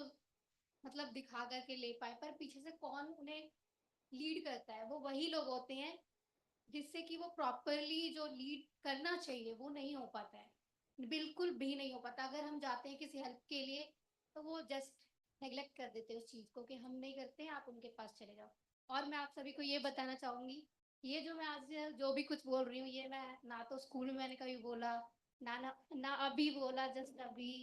Speaker 12: मतलब दिखा करके ले पाए। पर पीछे से कौन उन्हें लीड करता है, वो वही लोग होते हैं, जिससे कि वो प्रॉपरली जो लीड करना चाहिए वो नहीं हो पाता है, बिल्कुल भी नहीं हो पाता। अगर हम जाते हैं किसी हेल्प के लिए, तो वो जस्ट नेग्लेक्ट कर देते हैं उस चीज़ को, कि हम नहीं करते हैं, आप उनके पास चले जाओ। और मैं आप सभी को ये बताना चाहूँगी, ये जो मैं आज जो भी कुछ बोल रही हूँ, ये मैं ना तो स्कूल में मैंने कभी बोला, ना अभी बोला, जस्ट अभी,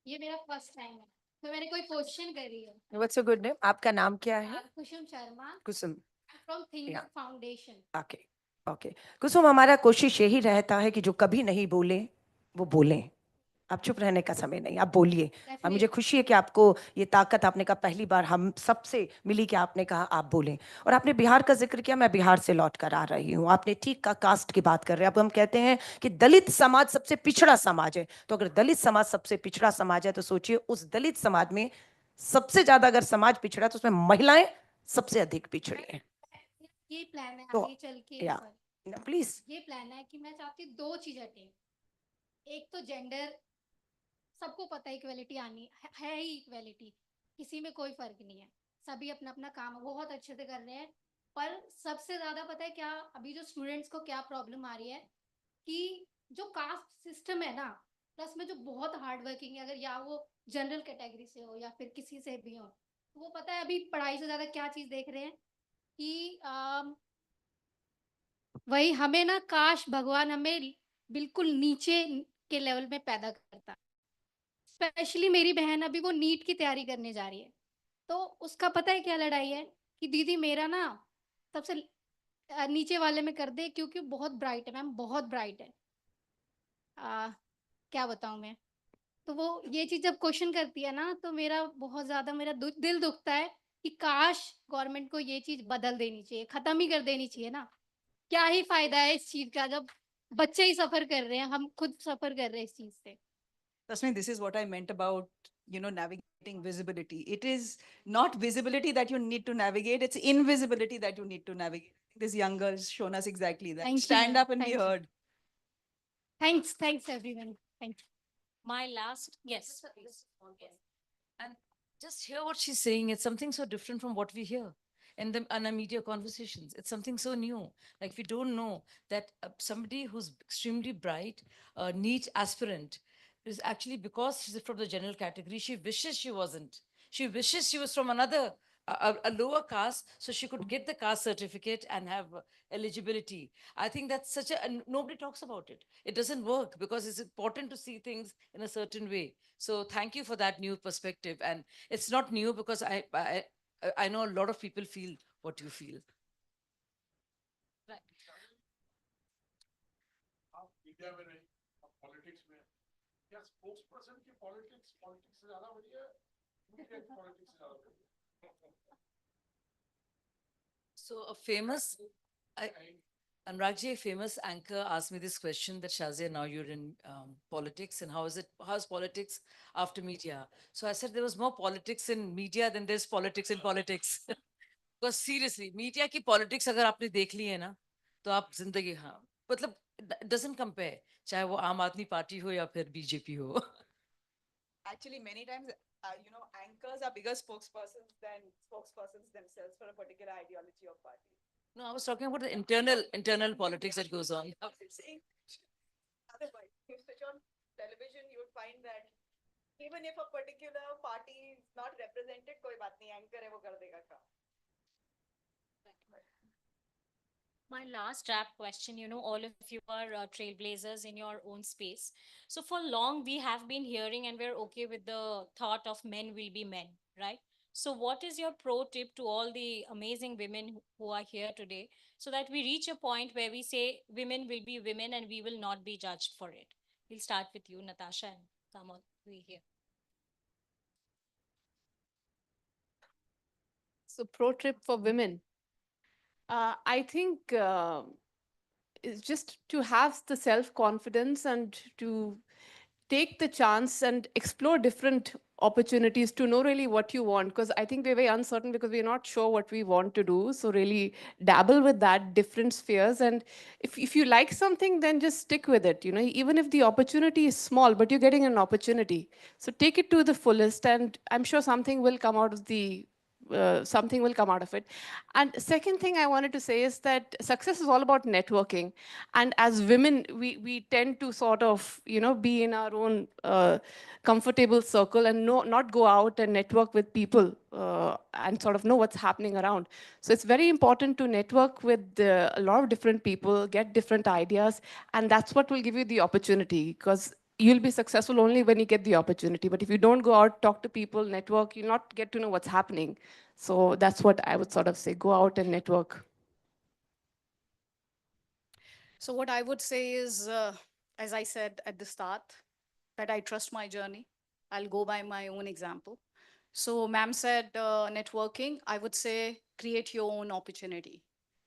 Speaker 12: ये मेरा फर्स्ट टाइम है, तो मैंने कोई क्वेश्चन करी है।
Speaker 14: What's your good name? आपका नाम क्या है?
Speaker 12: Kusum Sharma,
Speaker 14: Kusum
Speaker 12: from think
Speaker 14: Yeah.
Speaker 12: Foundation.
Speaker 14: Okay okay Kusum, हमारा कोशिश यही रहता है कि जो कभी नहीं बोले वो बोलें। आप चुप रहने का समय नहीं, आप बोलिए। और मुझे खुशी है कि आपको ये ताकत, आपने कहा पहली बार हम सबसे मिली कि आपने कहा आप बोलें। और आपने बिहार का जिक्र किया, मैं बिहार से लौट कर आ रही हूँ, आपने ठीक का कास्ट की बात कर रहे हैं। अब हम कहते हैं कि दलित समाज सबसे पिछड़ा समाज है, तो अगर दलित समाज सबसे पिछड़ा समाज है तो सोचिए उस दलित समाज में सबसे ज्यादा अगर समाज पिछड़ा है तो उसमें महिलाएं सबसे अधिक पिछड़ी हैं।
Speaker 12: ये प्लान है
Speaker 14: तो
Speaker 12: आगे चल के,
Speaker 14: या प्लीज,
Speaker 12: ये प्लान है कि मैं चाहती हूँ 2 चीजें टें। एक तो जेंडर, सबको पता है इक्वेलिटी आनी है ही, इक्वेलिटी किसी में कोई फर्क नहीं है, सभी अपना अपना काम बहुत अच्छे से कर रहे हैं। पर सबसे ज्यादा पता है क्या, अभी जो स्टूडेंट्स को क्या प्रॉब्लम आ रही है, कि जो कास्ट सिस्टम है ना, प्लस में जो बहुत हार्ड वर्किंग है, अगर या वो जनरल कैटेगरी से हो या फिर किसी से भी हो, तो वो पता है अभी पढ़ाई से ज्यादा क्या चीज देख रहे हैं, कि वही हमें ना, काश भगवान हमें बिल्कुल नीचे के लेवल में पैदा करता। स्पेशली मेरी बहन अभी वो नीट की तैयारी करने जा रही है, तो उसका पता है क्या लड़ाई है, कि दीदी मेरा ना
Speaker 10: सबसे नीचे वाले में कर दे, क्योंकि बहुत ब्राइट है मैम, बहुत ब्राइट है। क्या बताऊं मैं। तो वो ये चीज जब क्वेश्चन करती है ना, तो मेरा बहुत ज्यादा मेरा दिल दुखता है कि काश गवर्नमेंट को ये चीज बदल देनी चाहिए, खत्म ही कर देनी चाहिए ना। क्या ही फायदा है इस चीज का, जब बच्चे ही सफर कर रहे हैं, हम खुद सफर कर रहे हैं इस चीज से।
Speaker 11: Tasmin, this is what I meant about, navigating visibility. It is not visibility that you need to navigate, it's invisibility that you need to navigate. This young girl's shown us exactly that.
Speaker 10: Thank you,
Speaker 11: Stand
Speaker 10: ma'am.
Speaker 11: up and be
Speaker 10: Thank you.
Speaker 11: heard.
Speaker 10: Thanks everyone. Thank you. My last, yes. Yes.
Speaker 14: And just hear what she's saying. It's something so different from what we hear in our media conversations. It's something so new. Like we don't know that somebody who's extremely bright, neat aspirant, is actually, because she's from the general category, she wishes she wasn't. She wishes she was from another, a lower caste, so she could get the caste certificate and have eligibility. I think that's such a, and nobody talks about it. It doesn't work because it's important to see things in a certain way. So thank you for that new perspective. And it's not new because I know a lot of people feel what you feel.
Speaker 10: Right.
Speaker 9: आप media में नहीं, आप politics में, क्या spokesperson की politics से ज्यादा बढ़िया है, मीडिया की पॉलिटिक्स से ज्यादा बढ़िया?
Speaker 14: So a famous, Anuragji, a famous anchor asked me this question that Shazia, now you're in politics, and how's politics after media? So I said there was more politics in media than there's politics in politics. Because seriously, media की politics अगर आपने देख ली है ना, तो आप जिंदगी, हाँ, मतलब it doesn't compare, चाहे वो आम आदमी पार्टी हो या फिर बीजेपी हो.
Speaker 11: Actually, many times, anchors are bigger spokespersons than spokespersons themselves for a particular ideology or party.
Speaker 14: No, I was talking about the internal politics that goes on.
Speaker 11: Otherwise, if you switch on television, you would find that even if a particular party is not represented, कोई बात नहीं, anchor है वो कर देगा काम.
Speaker 10: My last wrap question, all of you are trailblazers in your own space. So for long, we have been hearing and we're okay with the thought of men will be men, right? So what is your pro tip to all the amazing women who are here today, so that we reach a point where we say women will be women and we will not be judged for it? We'll start with you, Natasha, and come on, we here.
Speaker 13: So pro tip for women. I think is just to have the self-confidence and to take the chance and explore different opportunities to know really what you want, because I think we're very uncertain because we're not sure what we want to do. So really dabble with that different spheres, and if you like something, then just stick with it, even if the opportunity is small, but you're getting an opportunity, so take it to the fullest, and I'm sure something will come out of it. And second thing I wanted to say is that success is all about networking. And as women, we tend to sort of, be in our own comfortable circle and not go out and network with people and sort of know what's happening around. So it's very important to network with a lot of different people, get different ideas, and that's what will give you the opportunity, because you'll be successful only when you get the opportunity. But if you don't go out, talk to people, network, you'll not get to know what's happening. So that's what I would sort of say, go out and network.
Speaker 12: So what I would say is, as I said at the start, that I trust my journey. I'll go by my own example. So ma'am said networking, I would say create your own opportunity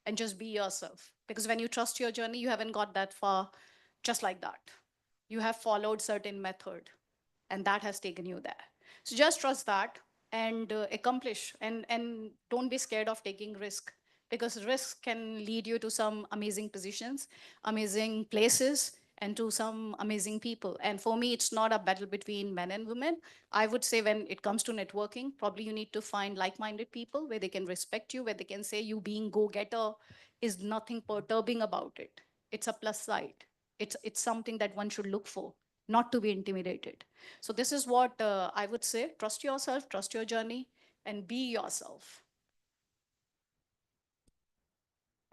Speaker 12: and just be yourself. Because when you trust your journey, you haven't got that far just like that. You have followed certain method and that has taken you there. So just trust that and accomplish, and don't be scared of taking risk, because risk can lead you to some amazing positions, amazing places, and to some amazing people. And for me, it's not a battle between men and women. I would say when it comes to networking, probably you need to find like-minded people where they can respect you, where they can say you being go-getter is nothing perturbing about it. It's a plus side. It's something that one should look for, not to be intimidated. So this is what I would say. Trust yourself, trust your journey, and be yourself.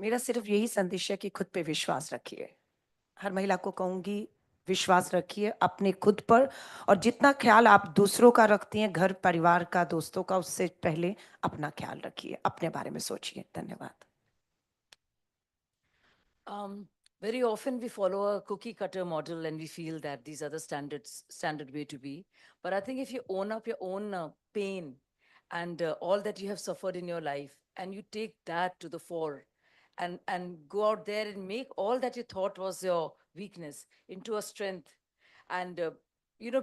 Speaker 14: मेरा सिर्फ यही संदेश है कि खुद पे विश्वास रखिए. हर महिला को कहूंगी, विश्वास रखिए अपने खुद पर, और जितना ख्याल आप दूसरों का रखती हैं, घर परिवार का, दोस्तों का, उससे पहले अपना ख्याल रखिए, अपने बारे में सोचिए. धन्यवाद. Very often we follow a cookie cutter model and we feel that these are the standard way to be. But I think if you own up your own pain and all that you have suffered in your life, and you take that to the fore, and go out there and make all that you thought was your weakness into a strength, and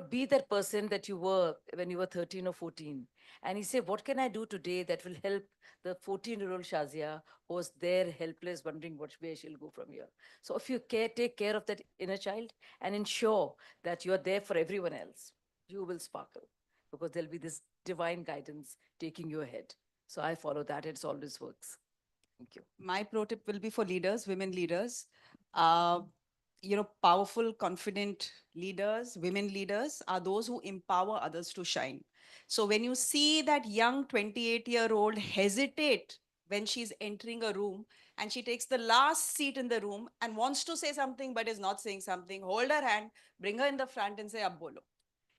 Speaker 14: be that person that you were when you were 13 or 14, and you say, what can I do today that will help the 14-year-old Shazia who was there helpless, wondering which way she'll go from here. So if you take care of that inner child and ensure that you're there for everyone else, you will sparkle, because there'll be this divine guidance taking you ahead. So I follow that. It always works. Thank you.
Speaker 11: My pro tip will be for leaders, women leaders. Powerful, confident leaders, women leaders are those who empower others to shine. So when you see that young 28-year-old hesitate when she's entering a room and she takes the last seat in the room and wants to say something but is not saying something, hold her hand, bring her in the front and say, Ab bolo.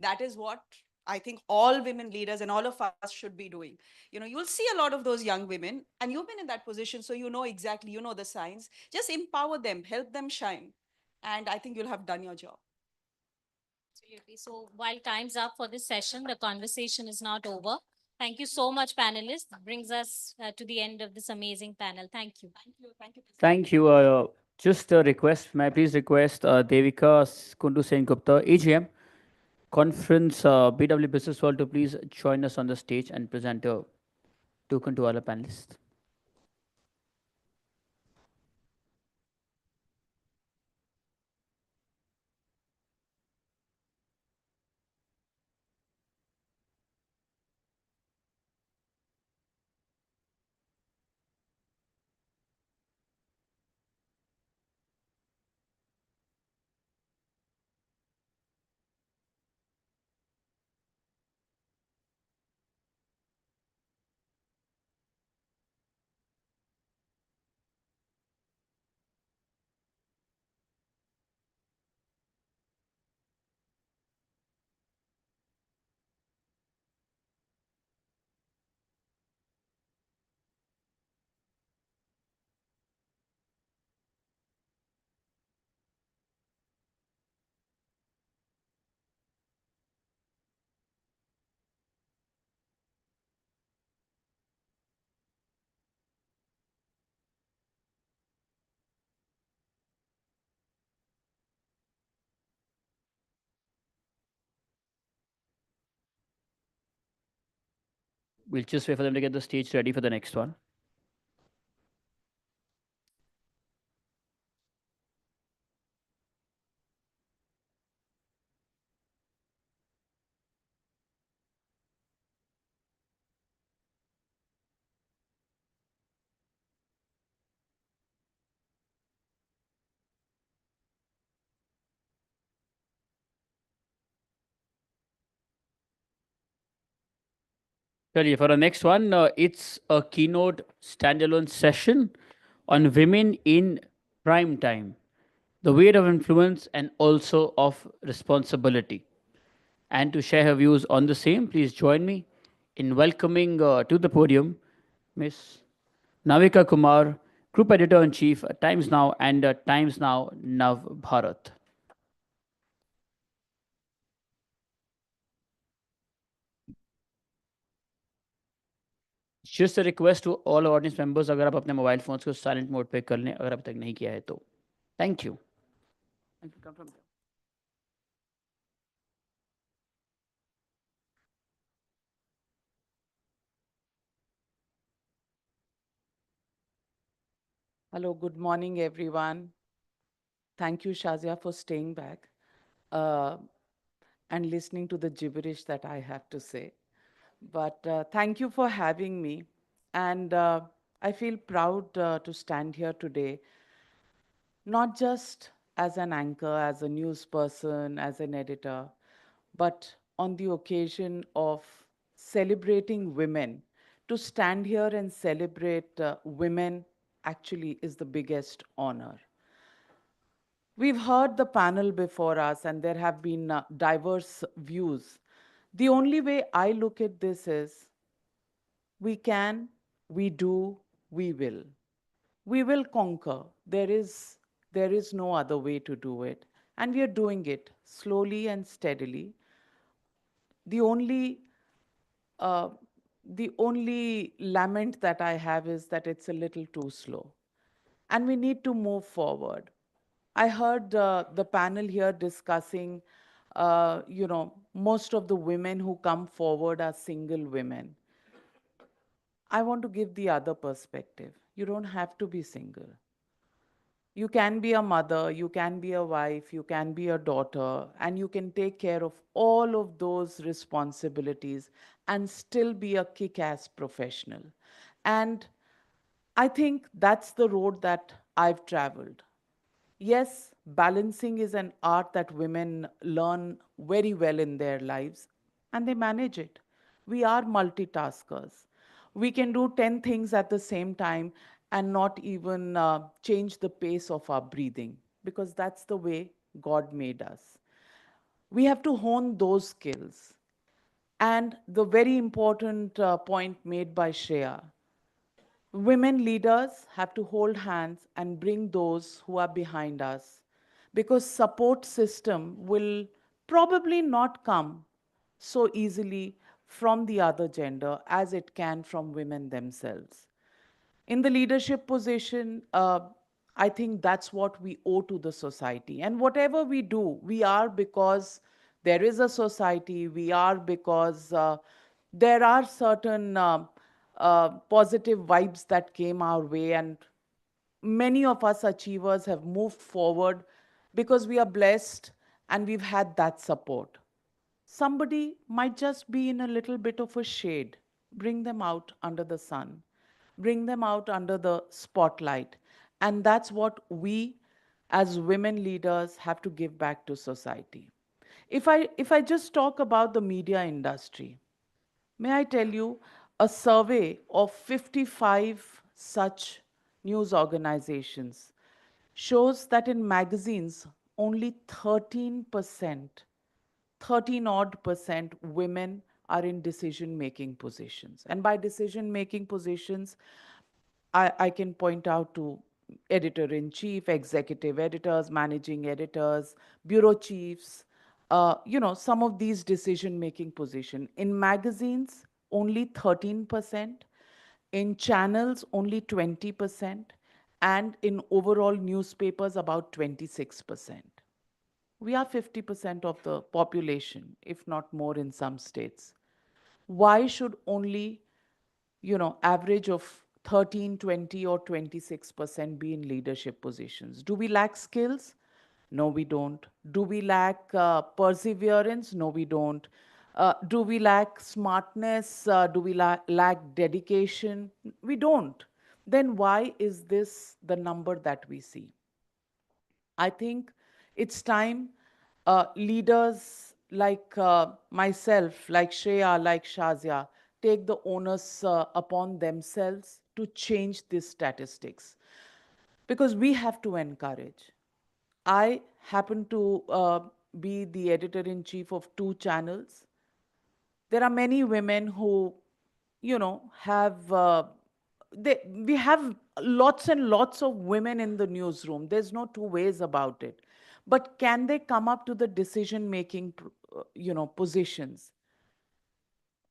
Speaker 11: That is what I think all women leaders and all of us should be doing. You'll see a lot of those young women, and you've been in that position, so you know exactly, you know the signs. Just empower them, help them shine. And I think you'll have done your job.
Speaker 10: Absolutely. So while time's up for this session, the conversation is not over. Thank you so much, panelists. That brings us to the end of this amazing panel. Thank you. Thank you. Thank you.
Speaker 6: Thank you. Just a request. May I please request Devika Kundu Sen Gupta, AGM, Conference BW Business World, to please join us on the stage and present a token to all the panelists. We'll just wait for them to get the stage ready for the next one. Really, for the next one, it's a keynote standalone session on women in prime time, the weight of influence and also of responsibility. And to share her views on the same, please join me in welcoming to the podium Miss Navika Kumar, Group Editor in Chief at Times Now and Times Now Nav Bharat. Just a request to all audience members, अगर आप अपने mobile phones को silent mode पे कर लें अगर अब तक नहीं किया है तो thank you.
Speaker 15: Hello, good morning, everyone. Thank you, Shazia, for staying back and listening to the gibberish that I have to say. But thank you for having me. And I feel proud to stand here today, not just as an anchor, as a news person, as an editor, but on the occasion of celebrating women. To stand here and celebrate women actually is the biggest honor. We've heard the panel before us, and there have been diverse views. The only way I look at this is we can, we do, we will. We will conquer. There is There is no other way to do it. And we are doing it slowly and steadily. The only uh, the only lament that I have is that it's a little too slow. And we need to move forward. I heard the panel here discussing, most of the women who come forward are single women. I want to give the other perspective. You don't have to be single. You can be a mother, you can be a wife, you can be a daughter, and you can take care of all of those responsibilities and still be a kick ass professional. And I think that's the road that I've traveled. Yes, balancing is an art that women learn very well in their lives and they manage it. We are multitaskers. We can do 10 things at the same time and not even change the pace of our breathing because that's the way God made us. We have to hone those skills. And the very important point made by Shreya, women leaders have to hold hands and bring those who are behind us because support system will probably not come so easily from the other gender as it can from women themselves. In the leadership position, I think that's what we owe to the society. And whatever we do, we are because there is a society, we are because there are certain positive vibes that came our way, and many of us achievers have moved forward because we are blessed and we've had that support. Somebody might just be in a little bit of a shade. Bring them out under the sun, bring them out under the spotlight. And that's what we as women leaders have to give back to society. If I just talk about the media industry, may I tell you a survey of 55 such news organizations shows that in magazines, only 13%, 13 odd percent women are in decision making positions. And by decision making positions, I can point out to editor in chief, executive editors, managing editors, bureau chiefs, some of these decision making positions. In magazines, only 13%, in channels, only 20%, and in overall newspapers, about 26%. We are 50% of the population, if not more in some states. Why should only, average of 13, 20, or 26% be in leadership positions? Do we lack skills? No, we don't. Do we lack perseverance? No, we don't. Do we lack smartness? Do we lack dedication? We don't. Then why is this the number that we see? I think it's time leaders like myself, like Shreya, like Shazia, take the onus upon themselves to change these statistics. Because we have to encourage. I happen to be the editor-in-chief of 2 channels. There are many women who, have we have lots and lots of women in the newsroom. There's no two ways about it. But can they come up to the decision making positions?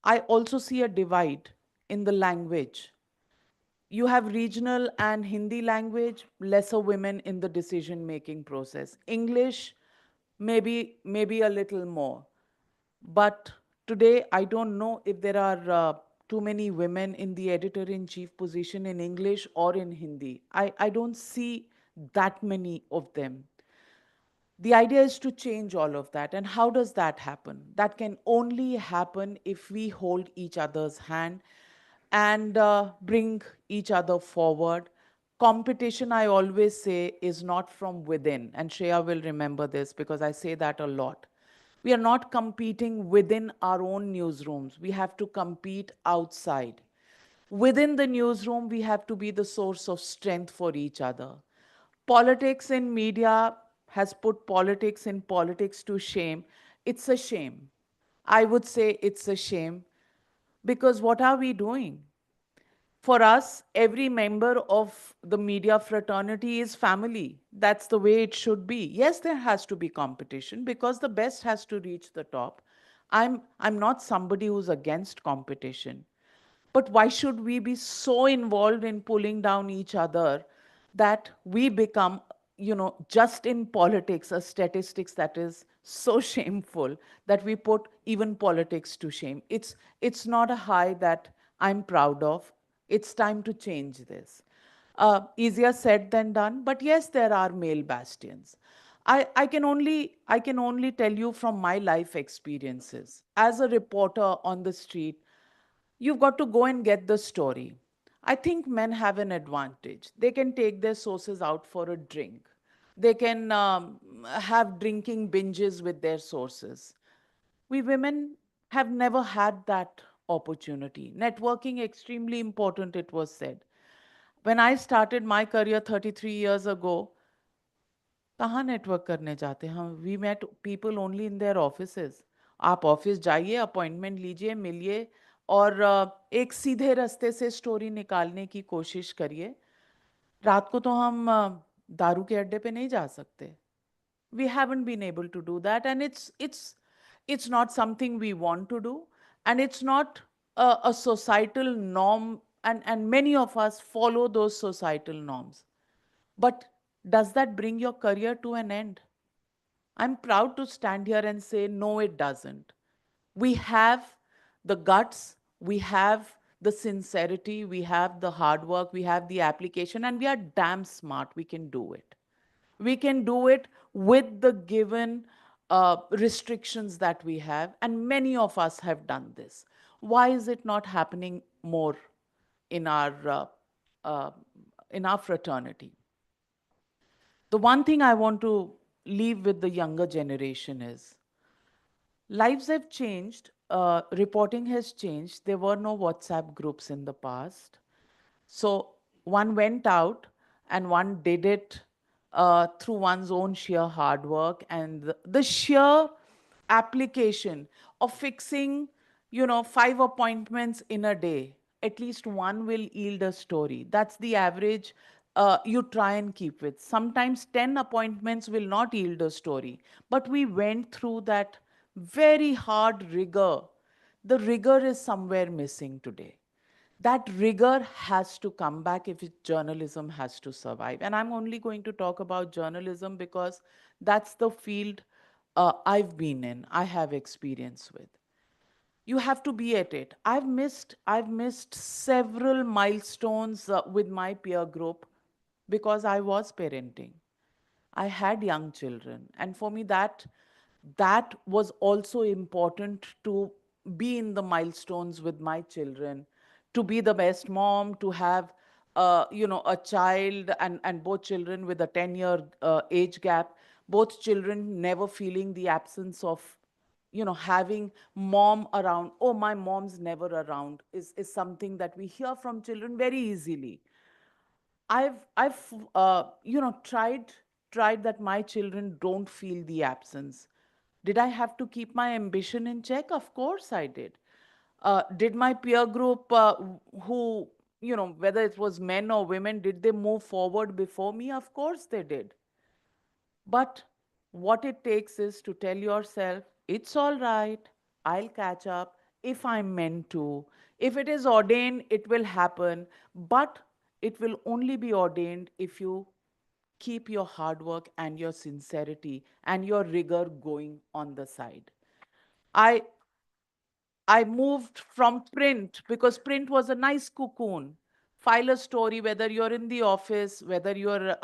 Speaker 15: I also see a divide in the language. You have regional and Hindi language, lesser women in the decision making process. English, maybe a little more. But today, I don't know if there are too many women in the editor-in-chief position in English or in Hindi. I don't see that many of them. The idea is to change all of that. And how does that happen? That can only happen if we hold each other's hand and bring each other forward. Competition, I always say, is not from within. And Shreya will remember this because I say that a lot. We are not competing within our own newsrooms. We have to compete outside. Within the newsroom, we have to be the source of strength for each other. Politics in media has put politics in politics to shame. It's a shame. I would say it's a shame because what are we doing? For us, every member of the media fraternity is family. That's the way it should be. Yes, there has to be competition because the best has to reach the top. I'm not somebody who's against competition. But why should we be so involved in pulling down each other that we become, just in politics, a statistics that is so shameful that we put even politics to shame. It's not a high that I'm proud of. It's time to change this. Easier said than done, but yes, there are male bastions. I can only tell you from my life experiences. As a reporter on the street, you've got to go and get the story. I think men have an advantage. They can take their sources out for a drink. They can have drinking binges with their sources. We women have never had that opportunity. Networking extremely important, it was said. When I started my career 33 years ago, कहाँ network करने जाते हम? We met people only in their offices. आप office जाइए, appointment लीजिए, मिलिए और एक सीधे रास्ते से स्टोरी निकालने की कोशिश करिए. रात को तो हम दारू के अड्डे पे नहीं जा सकते. We haven't been able to do that, and it's not something we want to do, and it's not a societal norm, and many of us follow those societal norms. But does that bring your career to an end? I'm proud to stand here and say, no, it doesn't. We have the guts, we have the sincerity, we have the hard work, we have the application, and we are damn smart. We can do it. We can do it with the given restrictions that we have, and many of us have done this. Why is it not happening more in uh, in our fraternity? The one thing I want to leave with the younger generation is lives have changed, reporting has changed. There were no WhatsApp groups in the past. So one went out and one did it through one's own sheer hard work and the sheer application of fixing, 5 appointments in a day. At least one will yield a story. That's the average you try and keep with. Sometimes 10 appointments will not yield a story, but we went through that very hard rigor. The rigor is somewhere missing today. That rigor has to come back if journalism has to survive. And I'm only going to talk about journalism because that's the field I've been in, I have experience with. You have to be at it. I've missed several milestones with my peer group because I was parenting. I had young children, and for me that was also important to be in the milestones with my children, to be the best mom, to have a child and both children with a 10-year age gap, both children never feeling the absence of having mom around. Oh, my mom's never around is something that we hear from children very easily. I've tried that my children don't feel the absence. Did I have to keep my ambition in check? Of course I did. Did my peer group, who, whether it was men or women, did they move forward before me? Of course they did. But what it takes is to tell yourself, it's all right, I'll catch up if I'm meant to. If it is ordained, it will happen. But it will only be ordained if you keep your hard work and your sincerity and your rigor going on the side. I I moved from print because print was a nice cocoon. File a story, whether you're in the office, whether you're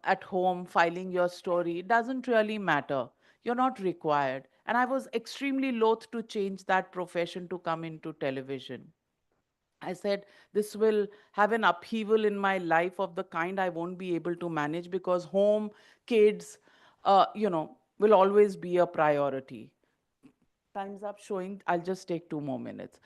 Speaker 15: at home filing your story, it doesn't really matter. You're not required. And I was extremely loath to change that profession to come into television. I said, this will have an upheaval in my life of the kind I won't be able to manage because home, kids, will always be a priority. Time's up showing. I'll just take 2 more minutes.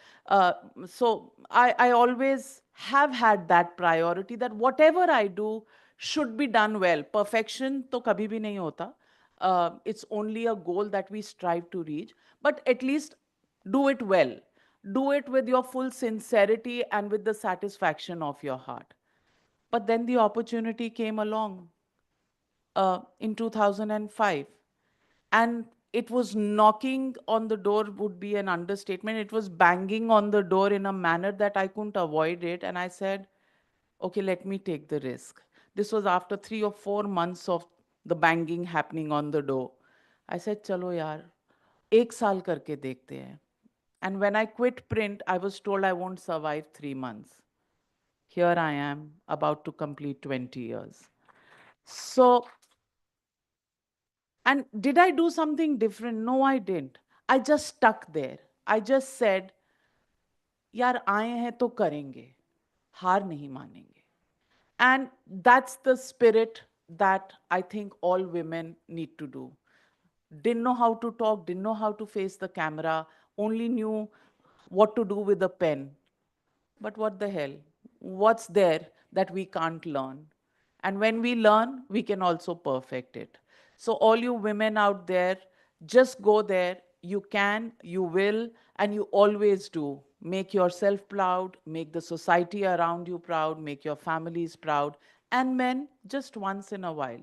Speaker 15: So I always have had that priority that whatever I do should be done well. Perfection to kabhi bhi nahi hota. It's only a goal that we strive to reach, but at least do it well. Do it with your full sincerity and with the satisfaction of your heart. But then the opportunity came along in 2005. And it was knocking on the door would be an understatement. It was banging on the door in a manner that I couldn't avoid it. And I said, okay, let me take the risk. This was after 3 or 4 months of the banging happening on the door. I said, chalo yaar, ek saal karke dekhte hain. And when I quit print, I was told I won't survive 3 months. Here I am, about to complete 20 years. So, and did I do something different? No, I didn't. I just stuck there. I just said, यार आए हैं तो करेंगे, हार नहीं मानेंगे. And that's the spirit that I think all women need to do. Didn't know how to talk, didn't know how to face the camera, only knew what to do with a pen. But what the hell? What's there that we can't learn? And when we learn, we can also perfect it. So all you women out there, just go there. You can, you will, and you always do. Make yourself proud, make the society around you proud, make your families proud. And men, just once in a while,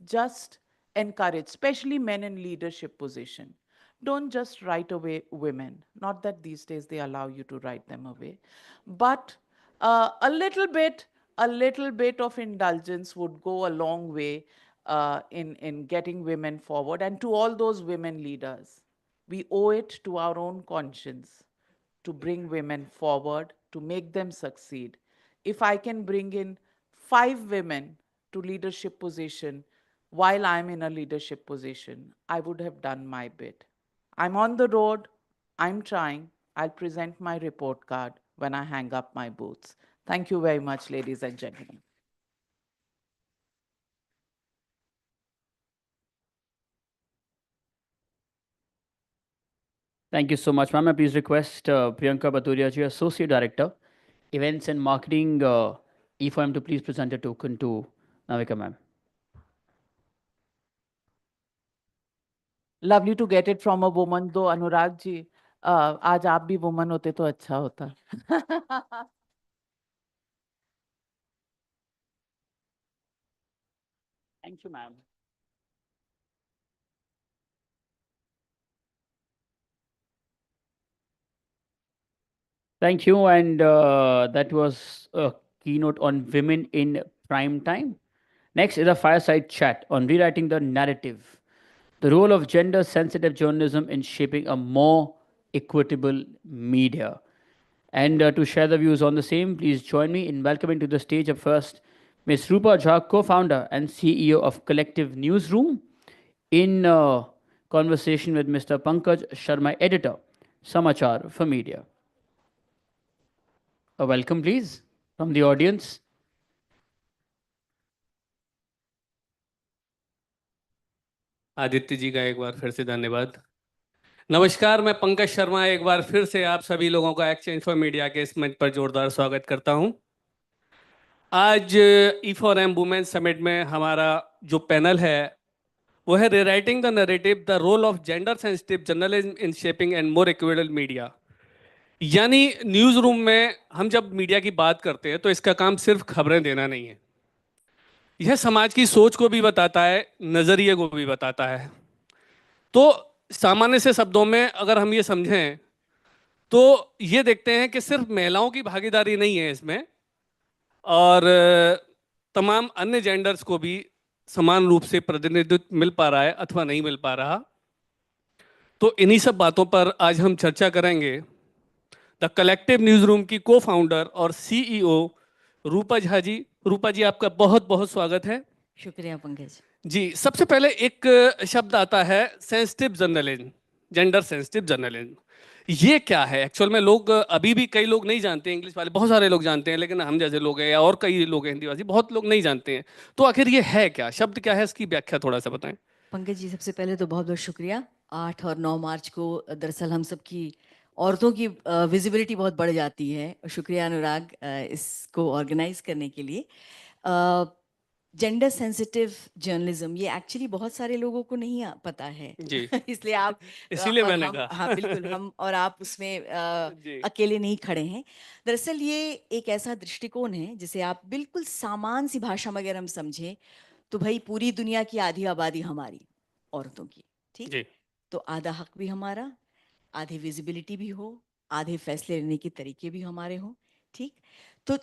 Speaker 15: just encourage, especially men in leadership position. Don't just write away women. Not that these days they allow you to write them away, but a little bit of indulgence would go a long way in getting women forward. And to all those women leaders, we owe it to our own conscience to bring women forward, to make them succeed. If I can bring in 5 women to leadership position while I'm in a leadership position, I would have done my bit. I'm on the road, I'm trying. I'll present my report card when I hang up my boots. Thank you very much, ladies and gentlemen.
Speaker 6: Thank you so much, ma'am. I please request Priyanka Baturia ji, Associate Director, Events and Marketing, e4m, to please present a token to Navika, ma'am.
Speaker 15: Lovely to get it from a woman, though, Anurag ji. आज आप भी woman होते तो अच्छा होता.
Speaker 6: Thank you, ma'am. Thank you. And that was a keynote on women in prime time. Next is a fireside chat on rewriting the narrative, the role of gender sensitive journalism in shaping a more equitable media. And to share the views on the same, please join me in welcoming to the stage up first Ms. Rupa Jha, co-founder and CEO of Collective Newsroom, in conversation with Mr. Pankaj Sharma, editor, Samachar for Media. A welcome, please, from the audience.
Speaker 16: Aditya ji का एक बार फिर से धन्यवाद. नमस्कार, मैं पंकज शर्मा एक बार फिर से आप सभी लोगों का एक्सचेंज फॉर मीडिया के इस मंच पर जोरदार स्वागत करता हूं. आज e4m वुमेन समिट में हमारा जो पैनल है वो है rewriting the narrative, the role of gender sensitive journalism in shaping and more equitable media. यानी न्यूज रूम में हम जब मीडिया की बात करते हैं तो इसका काम सिर्फ खबरें देना नहीं है, यह समाज की सोच को भी बताता है, नजरिए को भी बताता है. तो सामान्य से शब्दों में अगर हम ये समझें तो ये देखते हैं कि सिर्फ महिलाओं की भागीदारी नहीं है इसमें, और तमाम अन्य जेंडर्स को भी समान रूप से प्रतिनिधित्व मिल पा रहा है अथवा नहीं मिल पा रहा. तो इन्हीं सब बातों पर आज हम चर्चा करेंगे. द कलेक्टिव न्यूज रूम की को फाउंडर और सीईओ रूपा झा जी. रूपा जी, आपका बहुत बहुत स्वागत है.
Speaker 1: शुक्रिया पंकज
Speaker 16: जी. सबसे पहले एक शब्द आता है sensitive journalism, gender sensitive journalism. ये क्या है एक्चुअल में? लोग अभी भी कई लोग नहीं जानते हैं, इंग्लिश वाले बहुत सारे लोग जानते हैं, लेकिन हम जैसे लोग हैं या और कई लोग हैं हिंदी भाषी, बहुत लोग नहीं जानते हैं. तो आखिर ये है क्या, शब्द क्या है, इसकी व्याख्या थोड़ा सा बताएं.
Speaker 1: पंकज जी, सबसे पहले तो बहुत बहुत शुक्रिया. 8 और 9 मार्च को दरअसल हम सब की औरतों की विजिबिलिटी बहुत बढ़ जाती है. शुक्रिया अनुराग इसको ऑर्गेनाइज करने के लिए.
Speaker 17: जेंडर सेंसिटिव जर्नलिज्म, ये एक्चुअली बहुत सारे लोगों को नहीं पता है।
Speaker 16: जी
Speaker 17: इसलिए आप
Speaker 16: इसीलिए
Speaker 17: और
Speaker 16: मैंने
Speaker 17: हम,
Speaker 16: कहा
Speaker 17: हाँ बिल्कुल, हम और आप उसमें
Speaker 16: जी
Speaker 17: अकेले नहीं खड़े हैं। दरअसल ये एक ऐसा दृष्टिकोण है जिसे आप बिल्कुल सामान्य सी भाषा में अगर हम समझें तो भाई पूरी दुनिया की आधी आबादी हमारी औरतों की, ठीक?
Speaker 16: जी
Speaker 17: तो आधा हक भी हमारा, आधी विजिबिलिटी भी हो, आधे फैसले लेने के तरीके भी हमारे हों, ठीक? तो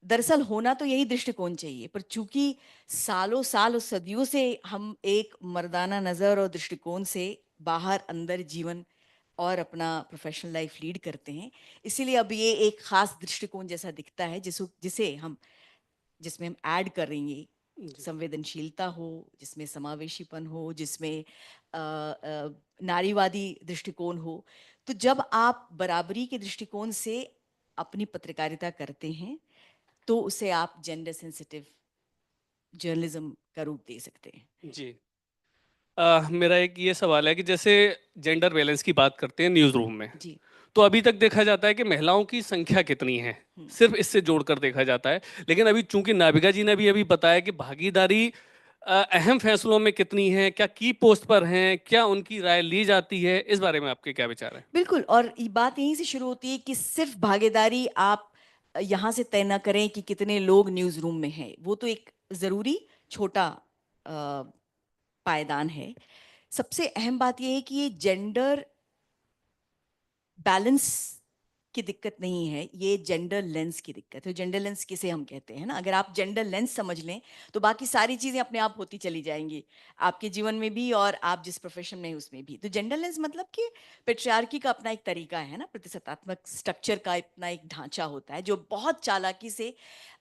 Speaker 17: दरअसल होना तो यही दृष्टिकोण चाहिए, पर चूंकि सालों साल और सदियों से हम एक मर्दाना नज़र और दृष्टिकोण से बाहर अंदर जीवन और अपना प्रोफेशनल लाइफ लीड करते हैं, इसीलिए अब ये एक खास दृष्टिकोण जैसा दिखता है जिसे हम, जिसमें हम ऐड करेंगे
Speaker 16: जी
Speaker 17: संवेदनशीलता हो, जिसमें समावेशीपन हो, जिसमें नारीवादी दृष्टिकोण हो। तो जब आप बराबरी के दृष्टिकोण से अपनी पत्रकारिता करते हैं तो उसे आप जेंडर सेंसिटिव जर्नलिज्म का रूप दे सकते हैं।
Speaker 16: जी मेरा एक ये सवाल है कि जैसे जेंडर बैलेंस की बात करते हैं न्यूज़ रूम में,
Speaker 17: जी।
Speaker 16: तो अभी तक देखा जाता है कि महिलाओं की संख्या कितनी है, सिर्फ इससे जोड़कर देखा जाता है। लेकिन अभी चूंकि नाबिका जी ने भी अभी बताया कि भागीदारी अहम फैसलों में कितनी है, क्या की पोस्ट पर हैं, क्या उनकी राय ली जाती है, इस बारे में आपके क्या विचार हैं?
Speaker 17: बिल्कुल, और ये बात यहीं से शुरू होती है कि सिर्फ भागीदारी आप यहाँ से तय ना करें कि कितने लोग न्यूज़ रूम में हैं, वो तो एक ज़रूरी छोटा पायदान है। सबसे अहम बात यह है कि ये जेंडर बैलेंस की दिक्कत नहीं है, ये जेंडर लेंस की दिक्कत है। जेंडर लेंस किसे हम कहते हैं ना, अगर आप जेंडर लेंस समझ लें तो बाकी सारी चीज़ें अपने आप होती चली जाएंगी, आपके जीवन में भी और आप जिस प्रोफेशन में हैं उसमें भी। तो जेंडर लेंस मतलब कि पेट्रियार्की का अपना एक तरीका है ना, प्रतिशतात्मक स्ट्रक्चर का अपना एक ढांचा होता है जो बहुत चालाकी से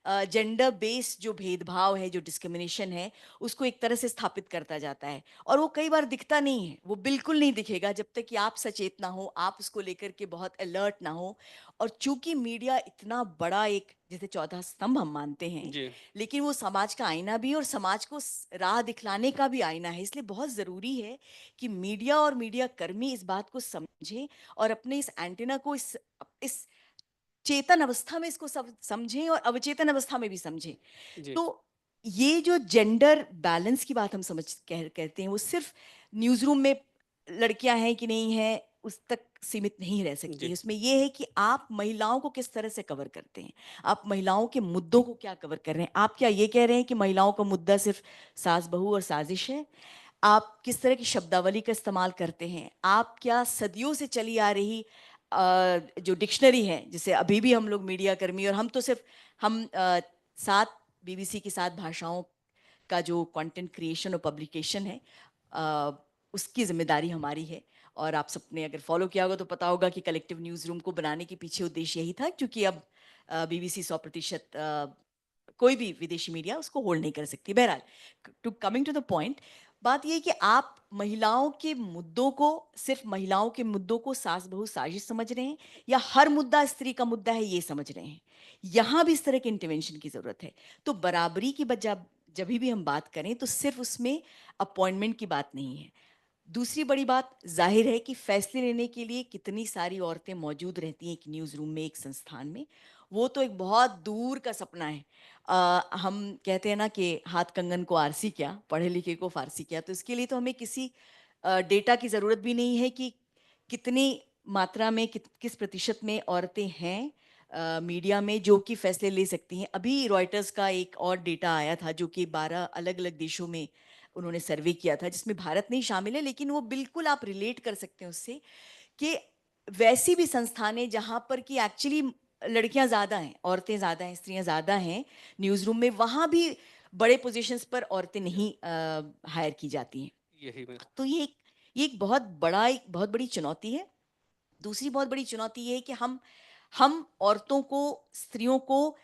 Speaker 17: जेंडर बेस्ड जो भेदभाव है, जो डिस्क्रिमिनेशन है, उसको एक तरह से स्थापित करता जाता है। और वो कई बार दिखता नहीं है, वो बिल्कुल नहीं दिखेगा जब तक कि आप सचेत ना हो, आप उसको लेकर के बहुत अलर्ट ना हो। और चूंकि मीडिया इतना बड़ा एक जैसे चौथा स्तंभ हम मानते हैं,
Speaker 16: जी
Speaker 17: लेकिन वो समाज का आईना भी और समाज को राह दिखलाने का भी आईना है। इसलिए बहुत ज़रूरी है कि मीडिया और मीडिया कर्मी इस बात को समझें और अपने इस एंटीना को इस चेतन अवस्था में इसको सब समझें और अवचेतन अवस्था में भी समझें।
Speaker 16: जी
Speaker 17: तो ये जो जेंडर बैलेंस की बात हम कहते हैं, वो सिर्फ न्यूज़ रूम में लड़कियां हैं कि नहीं हैं उस तक सीमित नहीं रह सकती है।
Speaker 16: जी
Speaker 17: उसमें ये है कि आप महिलाओं को किस तरह से कवर करते हैं, आप महिलाओं के मुद्दों को क्या कवर कर रहे हैं। आप क्या ये कह रहे हैं कि महिलाओं का मुद्दा सिर्फ सास बहू और साजिश है? आप किस तरह की शब्दावली का इस्तेमाल करते हैं? आप क्या सदियों से चली आ रही जो डिक्शनरी है, जिसे अभी भी हम लोग मीडिया कर्मी, और हम तो सिर्फ हम 7 बीबीसी की 7 भाषाओं का जो कंटेंट क्रिएशन और पब्लिकेशन है, अ, उसकी जिम्मेदारी हमारी है। और आप सबने अगर फॉलो किया होगा तो पता होगा कि कलेक्टिव न्यूज़ रूम को बनाने के पीछे उद्देश्य यही था, क्योंकि अब बीबीसी 100% कोई भी विदेशी मीडिया उसको होल्ड नहीं कर सकती। बहरहाल, to coming to the point, बात ये है कि आप महिलाओं के मुद्दों को, सिर्फ महिलाओं के मुद्दों को सास बहू साजिश समझ रहे हैं, या हर मुद्दा स्त्री का मुद्दा है ये समझ रहे हैं। यहाँ भी इस तरह के इंटरवेंशन की जरूरत है। तो बराबरी की बजाय जब भी हम बात करें तो सिर्फ उसमें अपॉइंटमेंट की बात नहीं है। दूसरी बड़ी बात, जाहिर है कि फैसले लेने के लिए कितनी सारी औरतें मौजूद रहती हैं एक न्यूज़ रूम में, एक संस्थान में, वो तो एक बहुत दूर का सपना है। हम कहते हैं ना कि हाथ कंगन को आरसी क्या, पढ़े लिखे को फारसी क्या। तो इसके लिए तो हमें किसी डेटा की ज़रूरत भी नहीं है कि कितनी मात्रा में किस प्रतिशत में औरतें हैं मीडिया में जो कि फैसले ले सकती हैं। अभी रॉयटर्स का एक और डेटा आया था जो कि 12 अलग अलग देशों में उन्होंने सर्वे किया था, जिसमें भारत नहीं शामिल है, लेकिन वो बिल्कुल आप रिलेट कर सकते हैं उससे कि वैसी भी संस्थानें जहाँ पर कि एक्चुअली लड़कियां ज़्यादा हैं, औरतें ज़्यादा हैं, स्त्रियां ज़्यादा हैं न्यूज़ रूम में, वहाँ भी बड़े पोजीशंस पर औरतें नहीं हायर की जाती हैं।
Speaker 16: यही मैं
Speaker 17: तो ये एक बहुत बड़ी चुनौती है। दूसरी बहुत बड़ी चुनौती ये है कि हम औरतों को, स्त्रियों को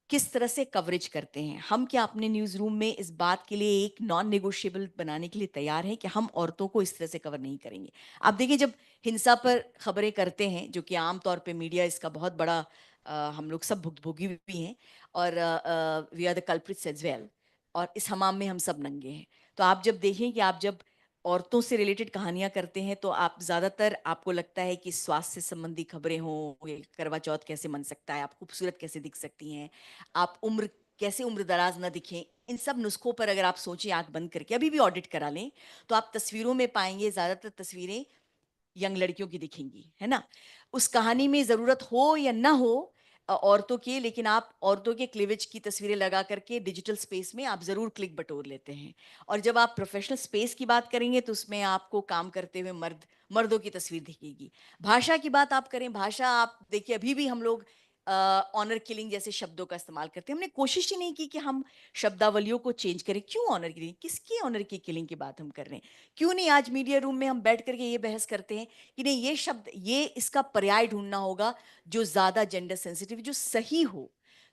Speaker 17: किस तरह से कवरेज करते हैं। हम क्या अपने न्यूज़ रूम में इस बात के लिए एक नॉन नेगोशिएबल बनाने के लिए तैयार हैं कि हम औरतों को इस तरह से कवर नहीं करेंगे। आप देखिए, जब हिंसा पर खबरें करते हैं, जो कि आम तौर पे मीडिया इसका बहुत बड़ा हम लोग सब भुगतभोगी भी हैं, और we are the culprits as well, और इस हमाम में हम सब नंगे हैं। तो आप जब देखें कि आप जब औरतों से रिलेटेड कहानियां करते हैं तो आप ज़्यादातर, आपको लगता है कि स्वास्थ्य से संबंधी खबरें हों, ये करवा चौथ कैसे मन सकता है, आप खूबसूरत कैसे दिख सकती हैं, आप उम्र कैसे उम्रदराज ना दिखें, इन सब नुस्खों पर अगर आप सोचें आंख बंद करके, अभी भी ऑडिट करा लें, तो आप तस्वीरों में पाएंगे ज़्यादातर तस्वीरें यंग लड़कियों की दिखेंगी, है ना। उस कहानी में ज़रूरत हो या ना हो औरतों की, लेकिन आप औरतों के क्लीवेज की तस्वीरें लगा करके डिजिटल स्पेस में आप ज़रूर क्लिक बटोर लेते हैं। और जब आप प्रोफेशनल स्पेस की बात करेंगे तो उसमें आपको काम करते हुए मर्दों की तस्वीर दिखेगी। भाषा की बात आप करें, भाषा आप देखिए, अभी भी हम लोग ऑनर किलिंग जैसे शब्दों का इस्तेमाल करते हैं। हमने कोशिश ही नहीं की कि हम शब्दावलियों को चेंज करें। क्यों ऑनर किलिंग, किसकी ऑनर की किलिंग की बात हम कर रहे हैं? क्यों नहीं आज मीडिया रूम में हम बैठ करके ये बहस करते हैं कि नहीं, ये शब्द, ये इसका पर्याय ढूंढना होगा जो ज़्यादा जेंडर सेंसिटिव, जो सही हो।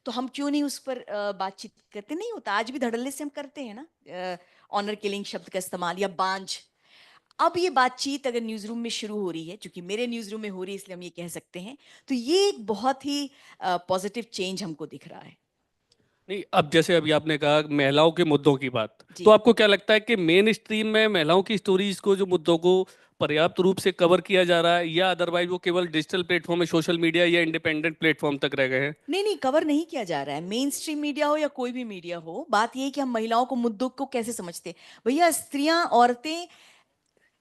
Speaker 17: तो हम क्यों नहीं उस पर बातचीत करते? नहीं होता, आज भी धड़ल्ले से हम करते हैं ना ऑनर किलिंग शब्द का इस्तेमाल, या बांझ। अब ये बातचीत अगर न्यूज़ रूम में शुरू हो रही है, क्योंकि मेरे न्यूज़ रूम में हो रही है इसलिए हम ये कह सकते हैं, तो ये एक बहुत ही पॉजिटिव चेंज हमको दिख रहा है।
Speaker 16: नहीं, अब जैसे अभी आपने कहा महिलाओं के मुद्दों की बात,
Speaker 17: जी।
Speaker 16: तो आपको क्या लगता है कि मेन स्ट्रीम में महिलाओं की स्टोरीज को, जो मुद्दों को पर्याप्त रूप से कवर किया जा रहा है, या अदरवाइज वो केवल डिजिटल प्लेटफॉर्म में, सोशल मीडिया या इंडिपेंडेंट प्लेटफॉर्म तक रह गए हैं?
Speaker 17: नहीं नहीं, कवर नहीं किया जा रहा है। मेन स्ट्रीम मीडिया हो या कोई भी मीडिया हो, बात ये है कि हम महिलाओं को, मुद्दों को कैसे समझते हैं। भैया, स्त्रियां, औरतें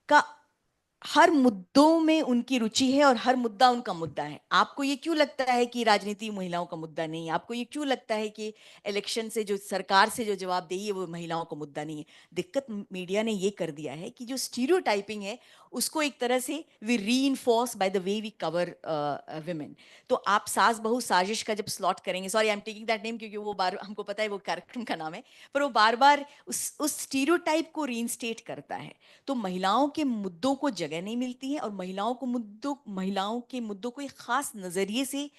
Speaker 17: का हर मुद्दों में उनकी रुचि है और हर मुद्दा उनका मुद्दा है। आपको ये क्यों लगता है कि राजनीति महिलाओं का मुद्दा नहीं है? आपको ये क्यों लगता है कि इलेक्शन से जो सरकार से जो जवाबदेही है वो महिलाओं का मुद्दा नहीं है? दिक्कत मीडिया ने ये कर दिया है कि जो स्टीरियोटाइपिंग है उसको एक तरह से we reinforce by the way we cover women. तो आप सास बहू साजिश का जब स्लॉट करेंगे, sorry I am taking that name क्योंकि वो बार, हमको पता है वो कार्यक्रम का नाम है, पर वो बार बार उस स्टीरियोटाइप को रीइंस्टेट करता है। तो महिलाओं के मुद्दों को जगह नहीं मिलती है, और महिलाओं के मुद्दों को एक खास नजरिए से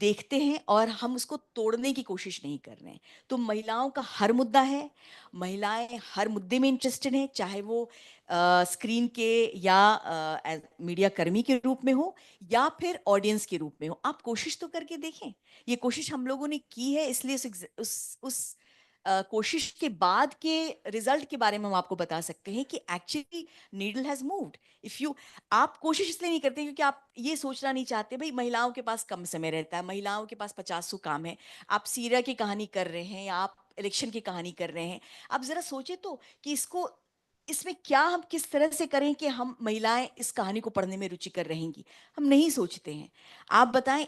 Speaker 17: देखते हैं और हम उसको तोड़ने की कोशिश नहीं कर रहे हैं। तो महिलाओं का हर मुद्दा है, महिलाएं हर मुद्दे में इंटरेस्टेड हैं, चाहे वो स्क्रीन के या मीडिया कर्मी के रूप में हो या फिर ऑडियंस के रूप में हो। आप कोशिश तो करके देखें। ये कोशिश हम लोगों ने की है, इसलिए उस कोशिश के बाद के रिजल्ट के बारे में हम आपको बता सकते हैं कि actually needle has moved. If you, आप कोशिश इसलिए नहीं करते क्योंकि आप ये सोचना नहीं चाहते भाई महिलाओं के पास कम समय रहता है, महिलाओं के पास 50 काम है। आप सीरिया की कहानी कर रहे हैं या आप इलेक्शन की कहानी कर रहे हैं, आप जरा सोचे तो कि इसमें क्या हम किस तरह से करें कि हम महिलाएं इस कहानी को पढ़ने में रुचि कर रहेंगी। हम नहीं सोचते हैं। आप बताएं,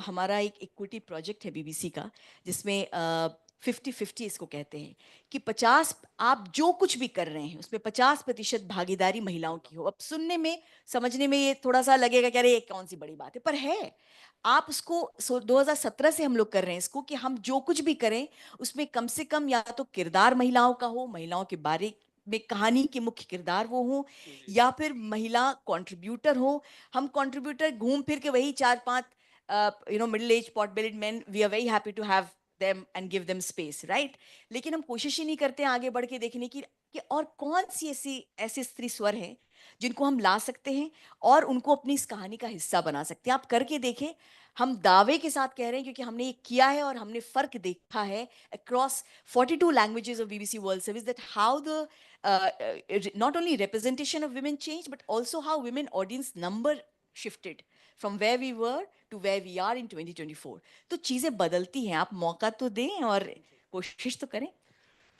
Speaker 17: हमारा एक इक्विटी प्रोजेक्ट है बीबीसी का, जिसमें 50-50 इसको कहते हैं कि 50, आप जो कुछ भी कर रहे हैं उसमें 50% भागीदारी महिलाओं की हो। अब सुनने में, समझने में ये थोड़ा सा लगेगा कि अरे ये कौन सी बड़ी बात है, पर है। आप उसको 2017 से हम लोग कर रहे हैं इसको, कि हम जो कुछ भी करें उसमें कम से कम या तो किरदार महिलाओं का हो, महिलाओं के बारे में कहानी के मुख्य किरदार वो हो, या फिर महिला कंट्रीब्यूटर हो। हम कंट्रीब्यूटर घूम फिर के वही 4-5 middle age pot bellied man, we are very happy to have them and give them space, right? लेकिन हम कोशिश ही नहीं करते हैं आगे बढ़ के देखने की कि और कौन सी ऐसे स्त्री स्वर हैं जिनको हम ला सकते हैं और उनको अपनी इस कहानी का हिस्सा बना सकते हैं। आप करके देखें। हम दावे के साथ कह रहे हैं क्योंकि हमने ये किया है और हमने फर्क देखा है across 42 languages of BBC World Service, that how the not only representation of women changed but also how women audience number shifted from where we were to where we are in 2024. तो चीजें बदलती हैं, आप मौका तो दें और कोशिश तो करें।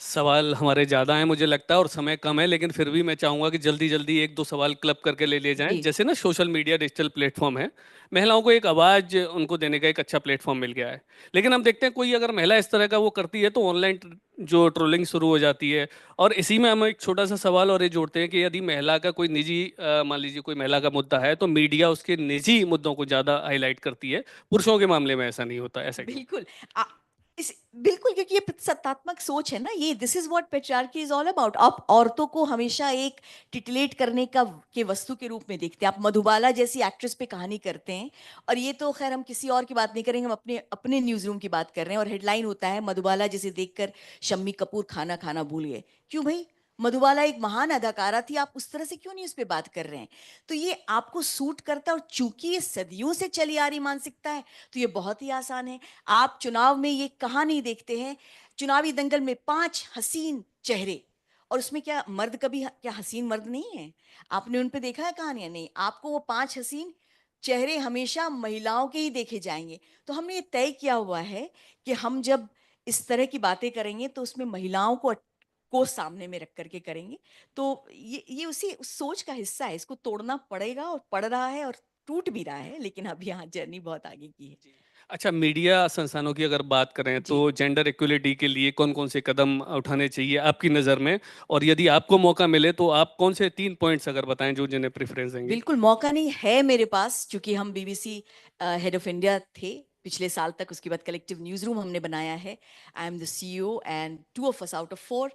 Speaker 16: सवाल हमारे ज़्यादा हैं मुझे लगता है, और समय कम है, लेकिन फिर भी मैं चाहूँगा कि जल्दी जल्दी एक दो सवाल क्लब करके ले लिए जाएं। जैसे ना सोशल मीडिया डिजिटल प्लेटफॉर्म है, महिलाओं को एक आवाज़ उनको देने का एक अच्छा प्लेटफॉर्म मिल गया है, लेकिन हम देखते हैं कोई अगर महिला इस तरह का वो करती है तो ऑनलाइन जो ट्रोलिंग शुरू हो जाती है। और इसी में हम एक छोटा सा सवाल और ये जोड़ते हैं कि यदि महिला का कोई निजी, मान लीजिए कोई महिला का मुद्दा है, तो मीडिया उसके निजी मुद्दों को ज़्यादा हाईलाइट करती है, पुरुषों के मामले में ऐसा नहीं होता। ऐसा क्यों?
Speaker 17: बिल्कुल। बिल्कुल, क्योंकि ये सत्तात्मक सोच है ना, ये this is what patriarchy is all about. आप औरतों को हमेशा एक टिटलेट करने के वस्तु के रूप में देखते हैं। आप मधुबाला जैसी एक्ट्रेस पे कहानी करते हैं, और ये तो खैर हम किसी और की बात नहीं करेंगे, हम अपने अपने न्यूज रूम की बात कर रहे हैं, और हेडलाइन होता है मधुबाला जिसे देखकर शम्मी कपूर खाना खाना भूल गए। क्यों भाई? मधुबाला एक महान अदाकारा थी, आप उस तरह से क्यों नहीं उस पर बात कर रहे हैं? तो ये आपको सूट करता है, और चूंकि ये सदियों से चली आ रही मानसिकता है तो ये बहुत ही आसान है। आप चुनाव में ये कहाँ नहीं देखते हैं, चुनावी दंगल में 5 हसीन चेहरे, और उसमें क्या मर्द कभी क्या हसीन मर्द नहीं है? आपने उन पे देखा है कहानियां? नहीं, आपको वो 5 हसीन चेहरे हमेशा महिलाओं के ही देखे जाएंगे। तो हमने ये तय किया हुआ है कि हम जब इस तरह की बातें करेंगे तो उसमें महिलाओं को सामने में रख करके करेंगे। तो ये उसी उस सोच का हिस्सा है, इसको तोड़ना पड़ेगा और पड़ रहा है और टूट भी रहा है, लेकिन अब यहाँ जर्नी बहुत आगे की है।
Speaker 16: अच्छा, मीडिया संस्थानों की अगर बात करें तो जेंडर इक्वलिटी के लिए कौन कौन से कदम उठाने चाहिए आपकी नज़र में, और यदि आपको मौका मिले तो आप कौन से 3 पॉइंट्स अगर बताएं जो जिन्हें प्रेफरेंस देंगे?
Speaker 17: बिल्कुल मौका नहीं है मेरे पास, क्योंकि हम बीबीसी हेड ऑफ इंडिया थे पिछले साल तक। उसके बाद कलेक्टिव न्यूज़रूम हमने बनाया है। I am the CEO and 2 of us out of 4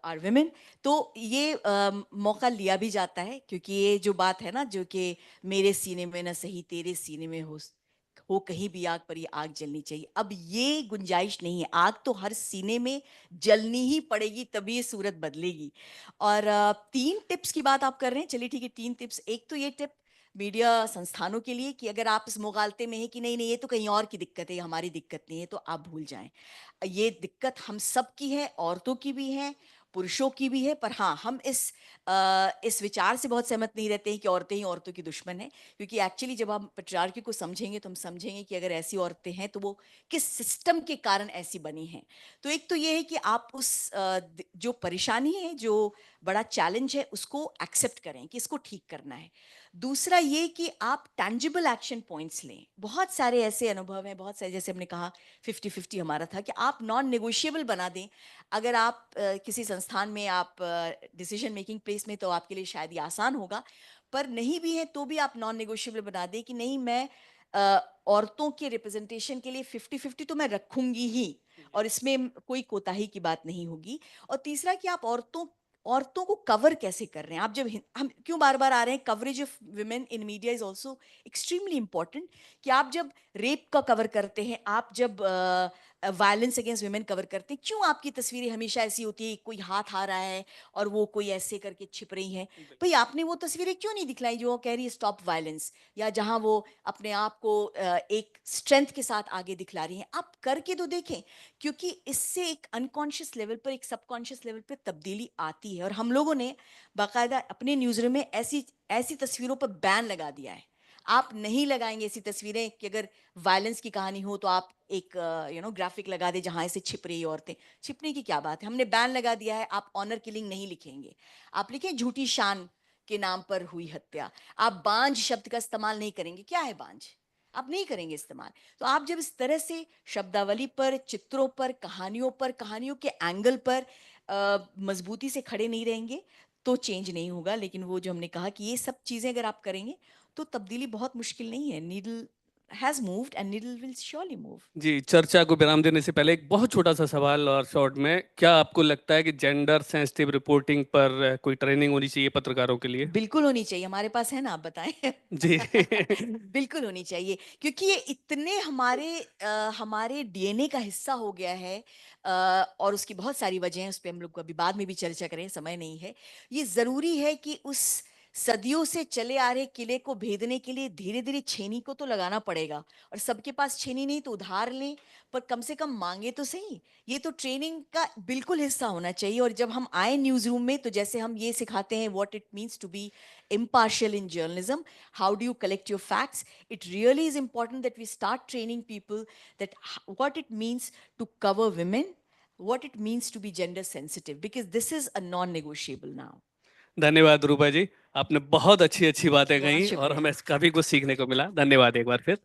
Speaker 17: are women। तो ये मौका लिया भी जाता है, क्योंकि ये जो बात है ना, जो कि मेरे सीने में ना सही तेरे सीने में हो कहीं भी आग, पर ये आग जलनी चाहिए। अब ये गुंजाइश नहीं है, आग तो हर सीने में जलनी ही पड़ेगी, तभी ये सूरत बदलेगी। और 3 टिप्स की बात आप कर रहे हैं, चलिए ठीक है 3 टिप्स। एक तो ये टिप मीडिया संस्थानों के लिए कि अगर आप इस मुगालते में है कि नहीं नहीं ये तो कहीं और की दिक्कत है, हमारी दिक्कत नहीं है, तो आप भूल जाएं। ये दिक्कत हम सब की है, औरतों की भी है, पुरुषों की भी है। पर हाँ, हम इस विचार से बहुत सहमत नहीं रहते हैं कि औरतें ही औरतों की दुश्मन है, क्योंकि एक्चुअली जब हम पेट्रियार्की को समझेंगे तो हम समझेंगे कि अगर ऐसी औरतें हैं तो वो किस सिस्टम के कारण ऐसी बनी हैं। तो एक तो ये है कि आप जो परेशानी है, जो बड़ा चैलेंज है, उसको एक्सेप्ट करें कि इसको ठीक करना है। दूसरा ये कि आप टैंजिबल एक्शन पॉइंट्स लें। बहुत सारे ऐसे अनुभव हैं, बहुत सारे, जैसे हमने कहा 50-50 हमारा था, कि आप नॉन नेगोशिएबल बना दें। अगर आप किसी संस्थान में आप डिसीजन मेकिंग प्लेस में, तो आपके लिए शायद ये आसान होगा, पर नहीं भी है तो भी आप नॉन नेगोशिएबल बना दें कि नहीं, मैं औरतों के रिप्रेजेंटेशन के लिए 50-50 तो मैं रखूंगी ही, और इसमें कोई कोताही की बात नहीं होगी। और तीसरा कि आप औरतों को कवर कैसे कर रहे हैं। आप जब हम क्यों बार बार आ रहे हैं, coverage of women in media is also extremely important. कि आप जब रेप का कवर करते हैं, आप जब वायलेंस अगेंस्ट वुमेन कवर करते हैं, क्यों आपकी तस्वीरें हमेशा ऐसी होती है, कोई हाथ आ रहा है और वो कोई ऐसे करके छिप रही हैं। भाई आपने वो तस्वीरें क्यों नहीं दिखलाई जो कह रही है स्टॉप वायलेंस, या जहां वो अपने आप को एक स्ट्रेंथ के साथ आगे दिखला रही हैं। आप करके तो देखें, क्योंकि इससे एक अनकॉन्शियस लेवल पर, एक सबकॉन्शियस लेवल पर तब्दीली आती है। और हम लोगों ने बाकायदा अपने न्यूज़रूम में ऐसी ऐसी तस्वीरों पर बैन लगा दिया है। आप नहीं लगाएंगे ऐसी तस्वीरें कि अगर वायलेंस की कहानी हो तो आप एक ग्राफिक लगा दे जहां ऐसे छिप रही औरतें। छिपने की क्या बात है, हमने बैन लगा दिया है। आप ऑनर किलिंग नहीं लिखेंगे, आप लिखें झूठी शान के नाम पर हुई हत्या। आप बांझ शब्द का इस्तेमाल नहीं करेंगे। क्या है बांझ, आप नहीं करेंगे इस्तेमाल। तो आप जब इस तरह से शब्दावली पर, चित्रों पर, कहानियों पर, कहानियों के एंगल पर मजबूती से खड़े नहीं रहेंगे तो चेंज नहीं होगा। लेकिन वो जो हमने कहा कि ये सब चीज़ें अगर आप करेंगे तो तब्दीली बहुत मुश्किल नहीं है। Needle has moved and needle will surely move.
Speaker 16: जी, चर्चा को विराम देने से पहले एक बहुत छोटा सा सवाल और शॉर्ट में, क्या आपको लगता है कि जेंडर सेंसिटिव रिपोर्टिंग पर कोई ट्रेनिंग होनी चाहिए पत्रकारों के लिए?
Speaker 17: बिल्कुल होनी चाहिए, हमारे पास है ना, आप बताएं।
Speaker 16: जी।
Speaker 17: बिल्कुल होनी चाहिए, क्योंकि ये इतने हमारे डीएनए का हिस्सा हो गया है। और उसकी बहुत सारी वजह हैं, उस पर हम लोग अभी बाद में भी चर्चा करें, समय नहीं है। ये ज़रूरी है कि उस सदियों से चले आ रहे किले को भेदने के लिए धीरे धीरे छेनी को तो लगाना पड़ेगा। और सबके पास छेनी नहीं तो उधार लें, पर कम से कम मांगे तो सही। ये तो ट्रेनिंग का बिल्कुल हिस्सा होना चाहिए। और जब हम आए न्यूज़ रूम में, तो जैसे हम ये सिखाते हैं what it means to be impartial in journalism, how do you collect your facts, it really is important that we start training people that what it means to cover women, what it means to be gender sensitive, because this is a non-negotiable now.
Speaker 16: धन्यवाद रूपा जी, आपने बहुत अच्छी अच्छी बातें
Speaker 17: बहुत
Speaker 16: कही और
Speaker 17: शुक्रिया।
Speaker 16: हमें काफी कुछ सीखने को मिला। धन्यवाद एक बार फिर।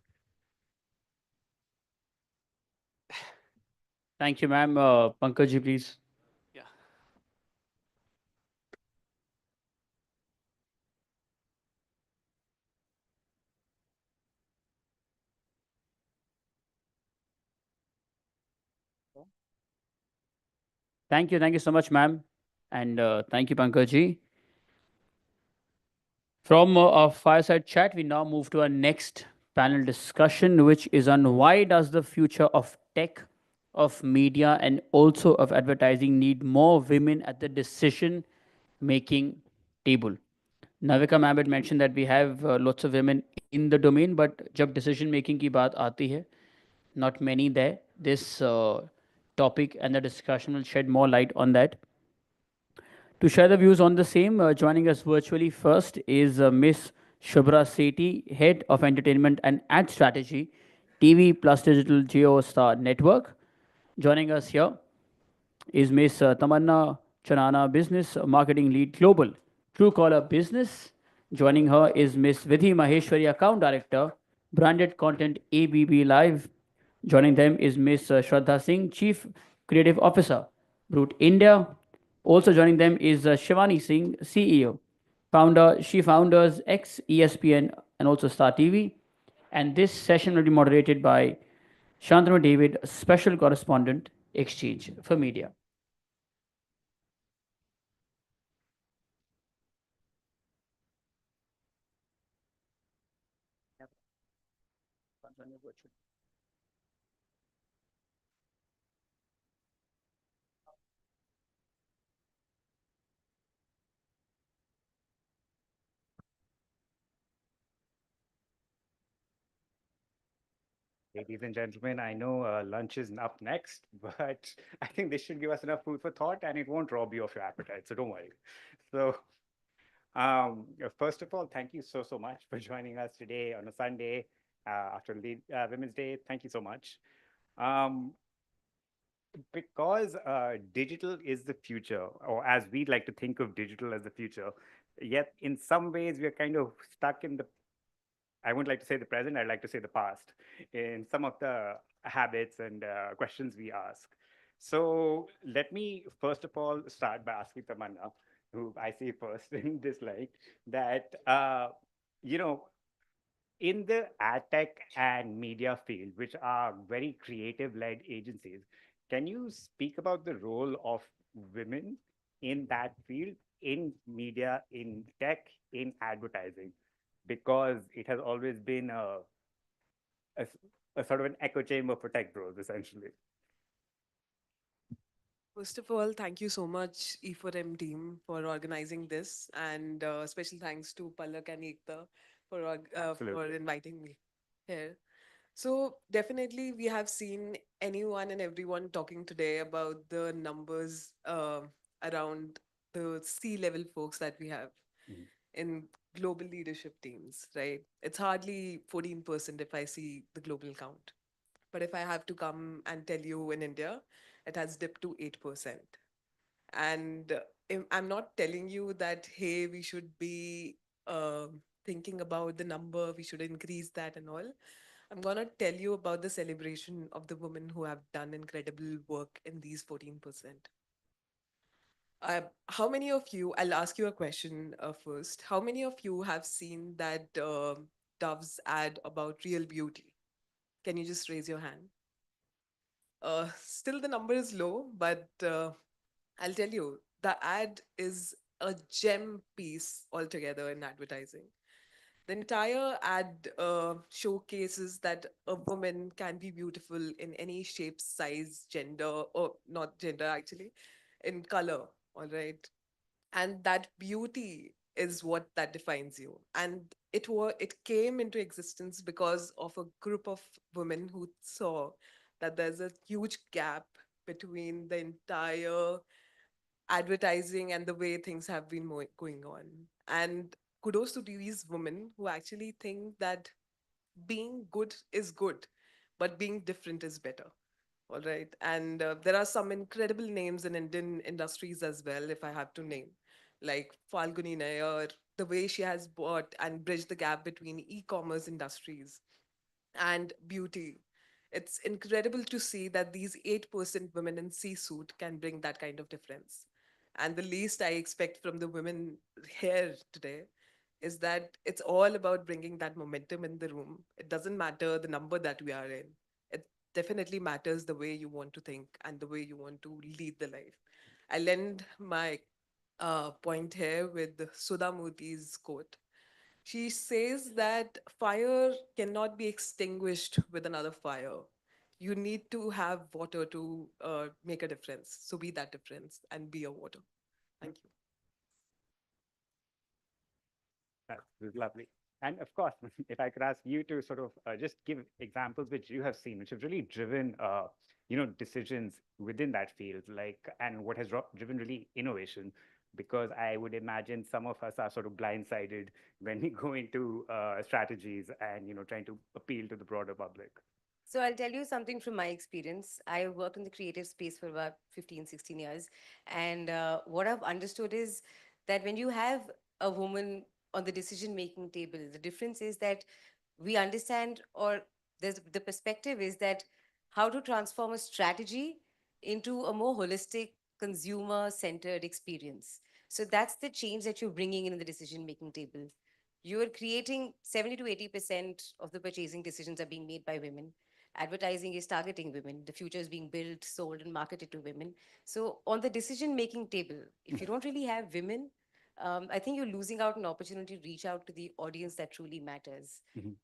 Speaker 6: Thank you, ma'am. Pankaj ji, please. Thank you so much, ma'am. And thank you, Pankaj ji. From our fireside chat, we now move to our next panel discussion, which is on why does the future of tech, of media, and also of advertising need more women at the decision-making table. Navika ma'am had mentioned that we have lots of women in the domain, but जब decision-making की बात आती है, not many there. This topic and the discussion will shed more light on that. To share the views on the same, joining us virtually first is Miss Shubhra Sethi, Head of Entertainment and Ad Strategy, TV plus Digital Geo Star Network. Joining us here is Miss Tamanna Chanana, Business Marketing Lead Global, Truecaller Business. Joining her is Miss Vidhi Maheshwari, Account Director, Branded Content ABB Live. Joining them is Miss Shraddha Singh, Chief Creative Officer, Brute India. Also joining them is Shivani Singh, CEO. She founders ex ESPN and also Star TV. And this session will be moderated by Shantanu David, Special Correspondent, Exchange for Media.
Speaker 2: Ladies and gentlemen, I know lunch is up next, but I think this should give us enough food for thought and it won't rob you of your appetite, so don't worry. So, first of all, thank you so much for joining us today on a Sunday after Women's Day. Thank you so much. Because digital is the future, or as we like to think of digital as the future, yet in some ways we are kind of stuck in the, I wouldn't like to say the present, I'd like to say the past, in some of the habits and questions we ask. So let me first of all start by asking Tamanna, who I see first in this light, that, you know, in the ad tech and media field, which are very creative led agencies, can you speak about the role of women in that field, in media, in tech, in advertising? Because it has always been a, a sort of an echo chamber for tech bros, essentially.
Speaker 18: First of all, thank you so much, e4m team, for organizing this, and special thanks to Palak and Ekta for inviting me here. So definitely, we have seen anyone and everyone talking today about the numbers around the C-level folks that we have in global leadership teams, right? It's hardly 14% if I see the global count. But if I have to come and tell you in India, it has dipped to 8%. And I'm not telling you that, hey, we should be thinking about the number, we should increase that and all. I'm going to tell you about the celebration of the women who have done incredible work in these 14%. How many of you, I'll ask you a question first. How many of you have seen that Dove's ad about real beauty? Can you just raise your hand? Still, the number is low, but I'll tell you, the ad is a gem piece altogether in advertising. The entire ad showcases that a woman can be beautiful in any shape, size, gender, or not gender actually, in color, all right? And that beauty is what that defines you. And it came into existence because of a group of women who saw that there's a huge gap between the entire advertising and the way things have been going on. And kudos to these women who actually think that being good is good, but being different is better. All right. And there are some incredible names in Indian industries as well, if I have to name, like Falguni Nair, the way she has bought and bridged the gap between e-commerce industries and beauty. It's incredible to see that these 8% women in C-suit can bring that kind of difference. And the least I expect from the women here today is that it's all about bringing that momentum in the room. It doesn't matter the number that we are in. It definitely matters the way you want to think and the way you want to lead the life. I'll end my point here with Sudha Murthy's quote. She says that fire cannot be extinguished with another fire. You need to have water to make a difference. So be that difference and be a water. Thank you.
Speaker 2: That's lovely. And of course, if I could ask you to sort of just give examples which you have seen, which have really driven, decisions within that field, like, and what has driven really innovation, because I would imagine some of us are sort of blindsided when we go into strategies and, trying to appeal to the broader public.
Speaker 19: So I'll tell you something from my experience. I worked in the creative space for about 15, 16 years. And what I've understood is that when you have a woman on the decision making table, the difference is that we understand, or there's the perspective is that how to transform a strategy into a more holistic, consumer centered experience. So that's the change that you're bringing in the decision making table. You're creating 70 to 80% of the purchasing decisions are being made by women. Advertising is targeting women. The future is being built, sold, and marketed to women. So, on the decision making table, if you don't really have women, I think you're losing out an opportunity to reach out to the audience that truly matters.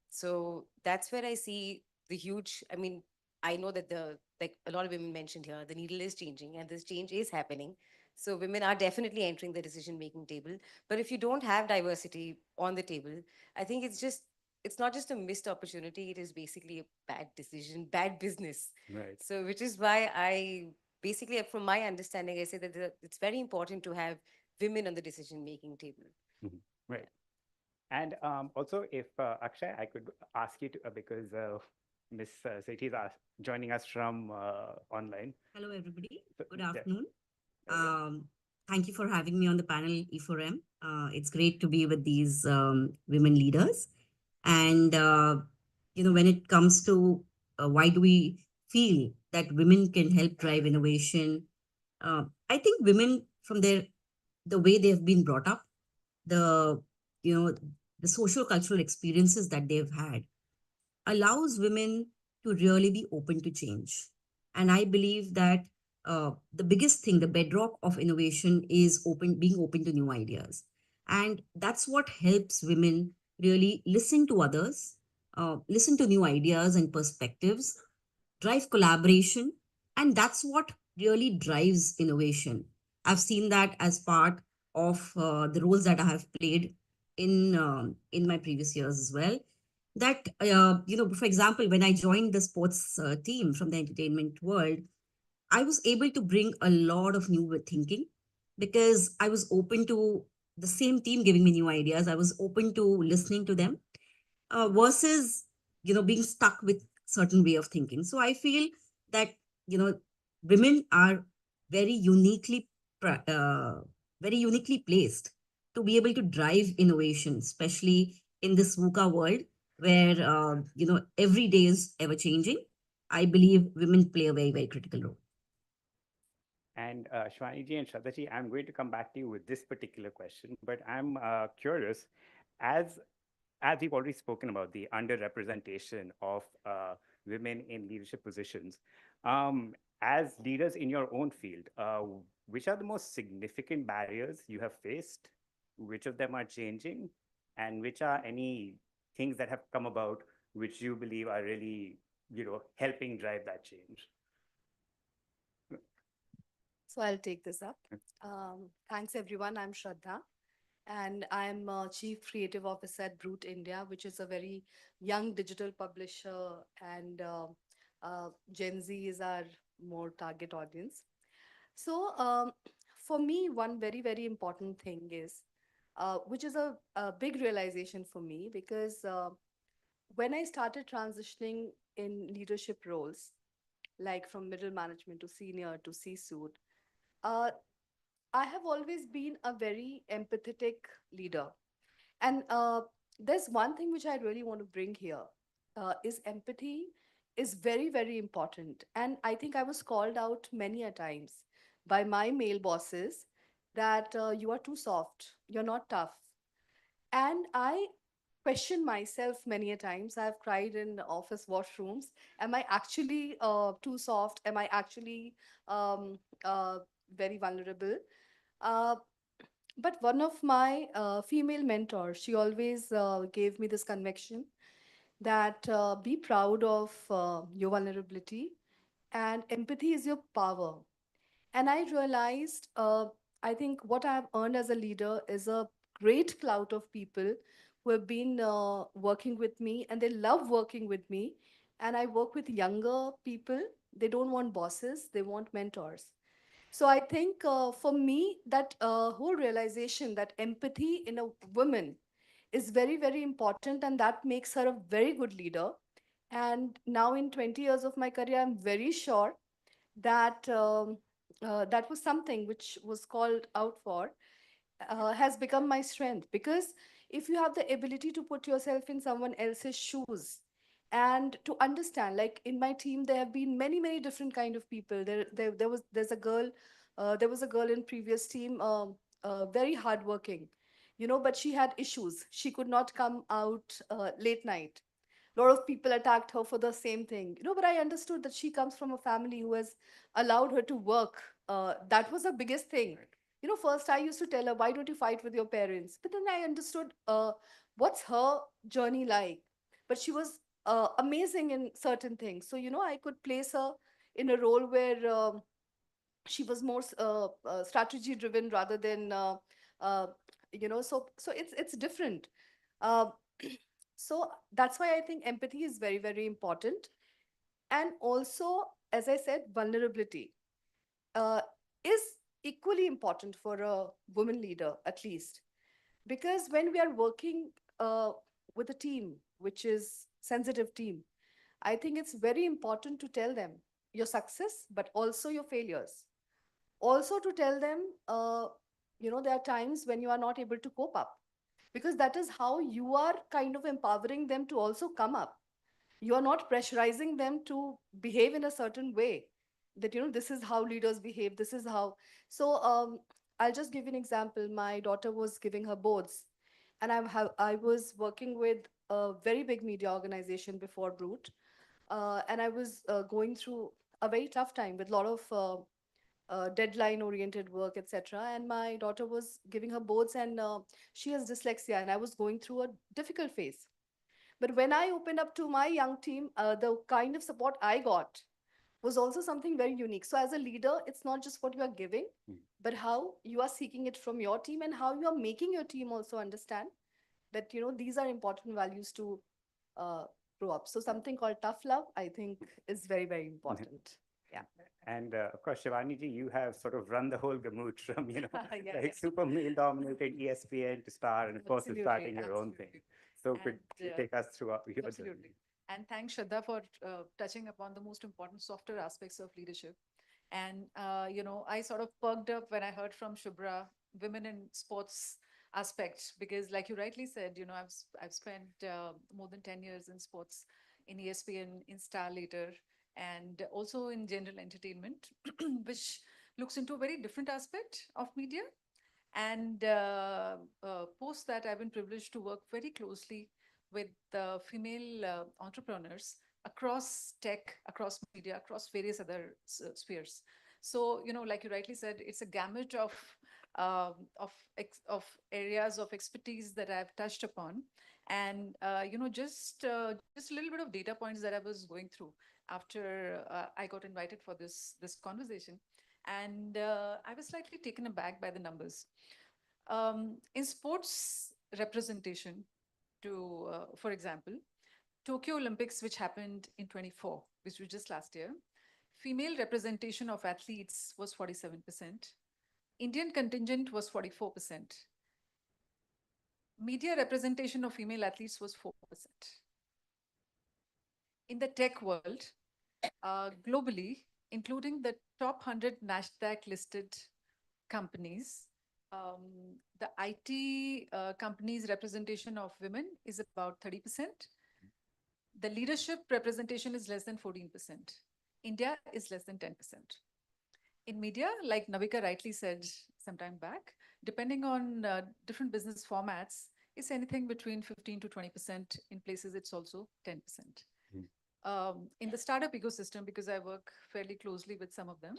Speaker 19: So that's where I see the huge. I mean, I know that the like a lot of women mentioned here, the needle is changing, and this change is happening. So women are definitely entering the decision making table. But if you don't have diversity on the table, I think it's not just a missed opportunity. It is basically a bad decision, bad business.
Speaker 2: Right.
Speaker 19: So which is why I basically, from my understanding, I say that it's very important to have women on the decision making table.
Speaker 2: Right. And also, if Akshay, I could ask you to, because Miss Sethi is joining us from online.
Speaker 20: Hello, everybody. Good
Speaker 2: Yeah.
Speaker 20: afternoon. Thank you for having me on the panel E4M. It's great to be with these women leaders. And, when it comes to why do we feel that women can help drive innovation, I think women, from the way they have been brought up, the, you know, the social cultural experiences that they've had, allows women to really be open to change. And I believe that the biggest thing, the bedrock of innovation, is being open to new ideas. And that's what helps women really listen to others, listen to new ideas and perspectives, drive collaboration, and that's what really drives innovation. I've seen that as part of the roles that I have played in my previous years as well. That for example, when I joined the sports team from the entertainment world, I was able to bring a lot of new thinking because I was open to the same team giving me new ideas. I was open to listening to them versus being stuck with certain way of thinking. So I feel that you know women are very uniquely very uniquely placed to be able to drive innovation, especially in this VUCA world where every day is ever changing. I believe women play a very, very critical role.
Speaker 2: And Shwaniji and Shraddhaji, I'm going to come back to you with this particular question, but I'm curious, as as we've already spoken about the underrepresentation of women in leadership positions, as leaders in your own field, which are the most significant barriers you have faced? Which of them are changing? And which are any things that have come about which you believe are really, helping drive that change?
Speaker 5: So I'll take this up. Thanks, everyone. I'm Shraddha, and I'm Chief Creative Officer at Brute India, which is a very young digital publisher, and Gen Z is our more target audience. So, for me, one very, very important thing is, which is a big realization for me, because when I started transitioning in leadership roles, like from middle management to senior to C-suite, uh, I have always been a very empathetic leader. And there's one thing which I really want to bring here is empathy is very, very important. And I think I was called out many a times by my male bosses that you are too soft, you're not tough. And I question myself many a times. I've cried in office washrooms. Am I actually too soft? Am I actually um, very vulnerable? Uh, but one of my female mentors, she always gave me this conviction that be proud of your vulnerability, and empathy is your power. And I realized, I think what I have earned as a leader is a great clout of people who have been working with me, and they love working with me. And I work with younger people. They don't want bosses, they want mentors. So I think for me, that whole realization that empathy in a woman is very, very important, and that makes her a very good leader.
Speaker 3: And now in 20 years of my career, I'm very sure that that was something which was called out for, has become my strength. Because if you have the ability to put yourself in someone else's shoes and to understand, like in my team, there have been many, many different kind of people. There was a girl in previous team, very hardworking, but she had issues. She could not come out late night. A lot of people attacked her for the same thing, but I understood that she comes from a family who has allowed her to work. That was the biggest thing. First I used to tell her, why don't you fight with your parents? But then I understood what's her journey like. But she was amazing in certain things. So, I could place her in a role where she was more strategy driven rather than uh, so it's different. uh, so that's why I think empathy is very, very important. And also, as I said, vulnerability uh, is equally important for a woman leader, at least. Because when we are working with a team which is sensitive team, I think it's very important to tell them your success but also your failures. Also to tell them there are times when you are not able to cope up, because that is how you are kind of empowering them to also come up. You are not pressurizing them to behave in a certain way, that this is how leaders behave, this is how. So I'll just give you an example. My daughter was giving her boards, and I was working with a very big media organization before Brute, and I was going through a very tough time with a lot of deadline oriented work, etc. And my daughter was giving her boards, and she has dyslexia, and I was going through a difficult phase. But when I opened up to my young team, the kind of support I got was also something very unique. So as a leader, it's not just what you are giving, but how you are seeking it from your team, and how you are making your team also understand that these are important values to uh, grow up. So something called tough love, I think, is very, very important. Yeah.
Speaker 2: And of course, Shivani ji, you have sort of run the whole gamut from,
Speaker 8: Yeah,
Speaker 2: like
Speaker 8: yeah.
Speaker 2: super male-dominated ESPN to Star, and of course,
Speaker 8: Absolutely,
Speaker 2: starting your own thing.
Speaker 8: absolutely.
Speaker 2: So could you
Speaker 8: And,
Speaker 2: take us through your journey?
Speaker 8: absolutely. And thanks, Shraddha, for touching upon the most important softer aspects of leadership. And, I sort of perked up when I heard from Shubhra, women in sports aspect, because like you rightly said, I've spent more than 10 years in sports, in ESPN, in Star later, and also in general entertainment, which looks into a very different aspect of media. And post that, I've been privileged to work very closely with female entrepreneurs across tech, across media, across various other spheres. So, like you rightly said, it's a gamut of areas of expertise that I've touched upon. And just a little bit of data points that I was going through after I got invited for this conversation. And I was slightly taken aback by the numbers. In sports representation, for example, Tokyo Olympics, which happened in 24, which was just last year, female representation of athletes was 47%. Indian contingent was 44%. Media representation of female athletes was 4%. In the tech world, globally, including the top 100 NASDAQ listed companies, the IT companies' representation of women is about 30%. The leadership representation is less than 14%. India is less than 10%. In media, like Navika rightly said some time back, depending on different business formats, it's anything between 15 to 20%. In places, it's also 10%. In the startup ecosystem, because I work fairly closely with some of them,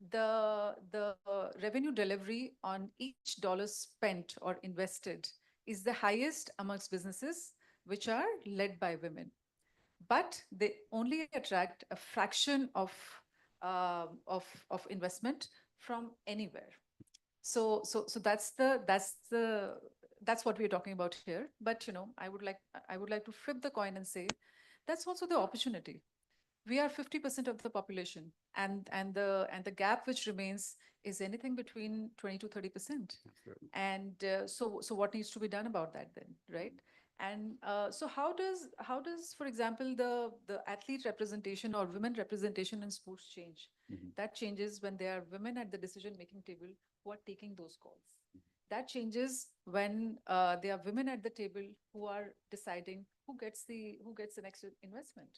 Speaker 8: the revenue delivery on each dollar spent or invested is the highest amongst businesses which are led by women, but they only attract a fraction of investment from anywhere. So that's what we're talking about here. But I would like to flip the coin and say that's also the opportunity. We are 50% of the population, and the gap which remains is anything between 20 to 30%.
Speaker 2: Absolutely.
Speaker 8: And so what needs to be done about that then, right? And so how does, for example, the athlete representation or women representation in sports change? That changes when there are women at the decision-making table who are taking those calls. That changes when there are women at the table who are deciding who gets the next investment,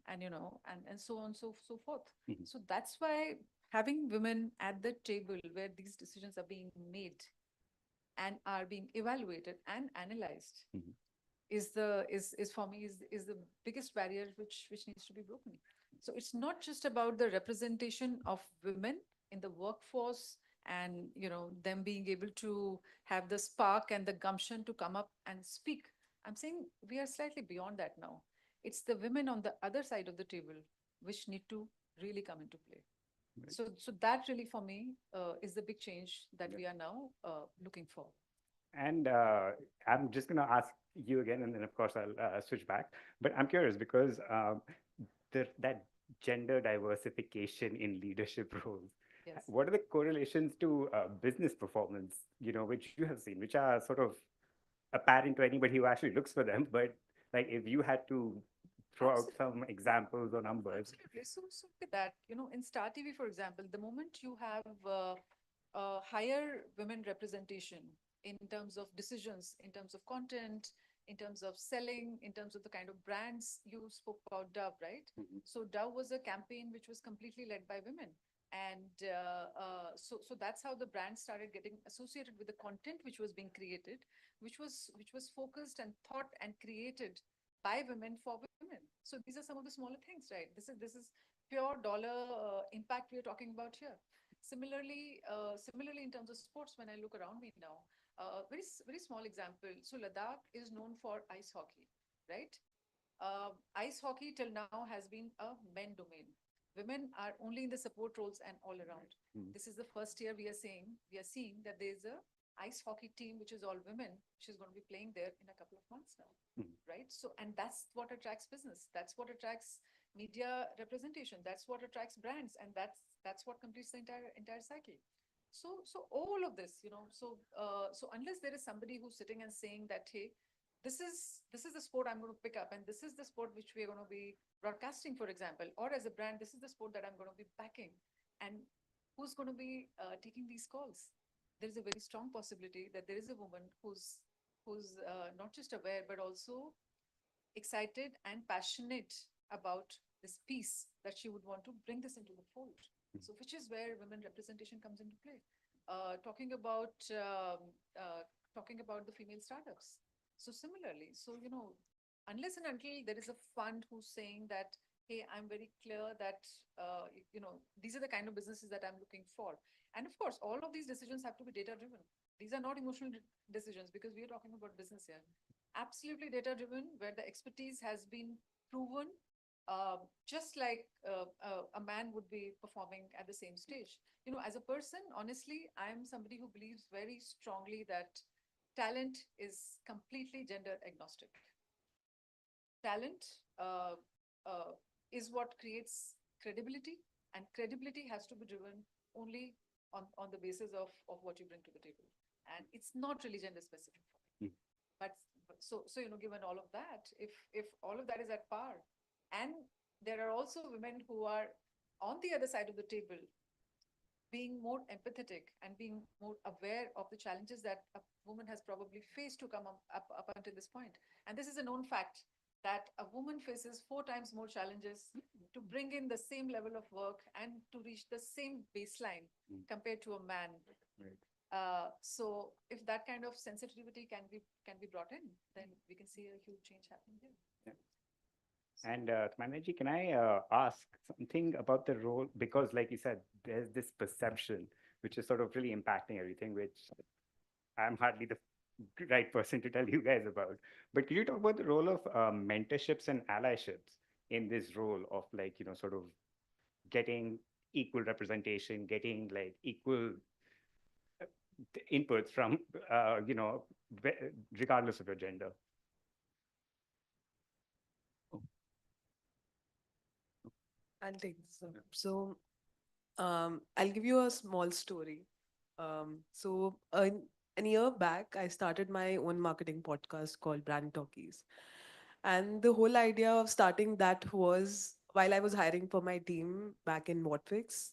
Speaker 8: and and so on, so forth. So that's why having women at the table where these decisions are being made and are being evaluated and analyzed is for me is the biggest barrier which needs to be broken. So it's not just about the representation of women in the workforce and them being able to have the spark and the gumption to come up and speak. I'm saying we are slightly beyond that now. It's the women on the other side of the table which need to really come into play. So that really for me is the big change that we are now looking for.
Speaker 2: And I'm just going to ask you again, and then of course I'll switch back. But I'm curious because that gender diversification in leadership roles,
Speaker 8: Yes.
Speaker 2: what are the correlations to business performance, which you have seen, which are sort of apparent to anybody who actually looks for them? But like if you had to throw out some examples or numbers.
Speaker 8: Absolutely. So look at that. In Star TV, for example, the moment you have higher women representation in terms of decisions, in terms of content, in terms of selling, in terms of the kind of brands you spoke about Dove, right? So Dove was a campaign which was completely led by women. And so that's how the brand started getting associated with the content which was being created, which was focused and thought and created by women for women. So these are some of the smaller things, right? This is pure dollar impact we are talking about here. Similarly, in terms of sports, when I look around me now, very small example. So Ladakh is known for ice hockey, right? Ice hockey till now has been a men domain. Women are only in the support roles and all around. This is the first year we are seeing that there is a ice hockey team which is all women, which is going to be playing there in a couple of months now, right? So, and that's what attracts business. That's what attracts media representation. That's what attracts brands, and that's what completes the entire cycle. So all of this, so unless there is somebody who's sitting and saying that, hey, this is the sport I'm going to pick up, and this is the sport which we are going to be broadcasting, for example, or as a brand, this is the sport that I'm going to be backing, and who's going to be taking these calls? There is a very strong possibility that there is a woman who's not just aware but also excited and passionate about this piece that she would want to bring this into the fold. So which is where women representation comes into play. Talking about the female startups. So similarly, unless and until there is a fund who's saying that, hey, I'm very clear that these are the kind of businesses that I'm looking for. And of course, all of these decisions have to be data driven. These are not emotional decisions because we are talking about business here. Absolutely data driven, where the expertise has been proven, just like a man would be performing at the same stage. As a person, honestly, I'm somebody who believes very strongly that talent is completely gender agnostic. Talent is what creates credibility, and credibility has to be driven only on the basis of what you bring to the table. And it's not really gender specific for me. But so given all of that, if all of that is at par, and there are also women who are on the other side of the table being more empathetic and being more aware of the challenges that a woman has probably faced to come up until this point. And this is a known fact that a woman faces 4 times more challenges to bring in the same level of work and to reach the same baseline compared to a man.
Speaker 2: Right.
Speaker 8: So if that kind of sensitivity can be brought in, then we can see a huge change happening here.
Speaker 2: Yeah. And Tmanaji, can I ask something about the role? Because like you said, there's this perception which is sort of really impacting everything, which I'm hardly the right person to tell you guys about. But could you talk about the role of mentorships and allyships in this role of sort of getting equal representation, getting equal inputs from, regardless of your gender?
Speaker 18: I'll take this up. So I'll give you a small story. So a year back, I started my own marketing podcast called Brand Talkies. And the whole idea of starting that was while I was hiring for my team back in Whatfix.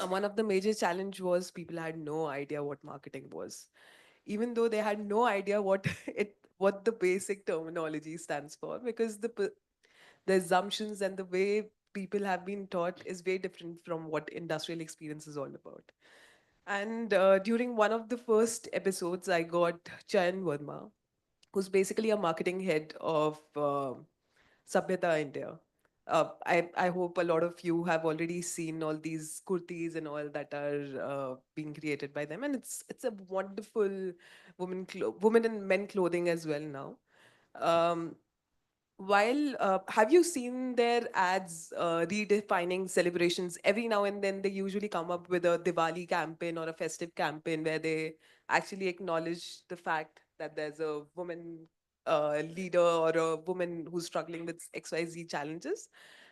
Speaker 18: One of the major challenge was people had no idea what marketing was, even though they had no idea what what the basic terminology stands for, because the assumptions and the way people have been taught is way different from what industrial experience is all about. And during one of the first episodes, I got Chayan Verma, who's basically a marketing head of Sabhyata India. I hope a lot of you have already seen all these kurtis and all that are being created by them, and it's a wonderful women and men clothing as well now. Um, while have you seen their ads redefining celebrations? Every now and then they usually come up with a Diwali campaign or a festive campaign where they actually acknowledge the fact that there's a woman leader or a woman who's struggling with XYZ challenges,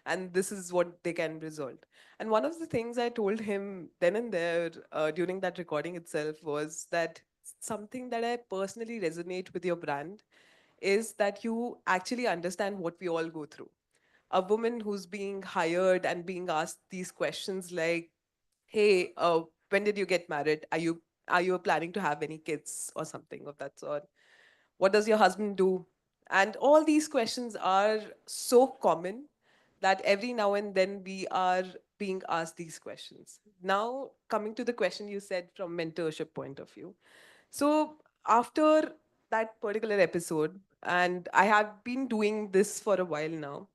Speaker 18: and this is what they can resolve. And one of the things I told him then and there during that recording itself was that something that I personally resonate with your brand is that you actually understand what we all go through. A woman who's being hired and being asked these questions like, "Hey, when did you get married? Are you planning to have any kids or something of that sort? What does your husband do?" And all these questions are so common that every now and then we are being asked these questions. Now, coming to the question you said from mentorship point of view, so after that particular episode, and I have been doing this for a while now,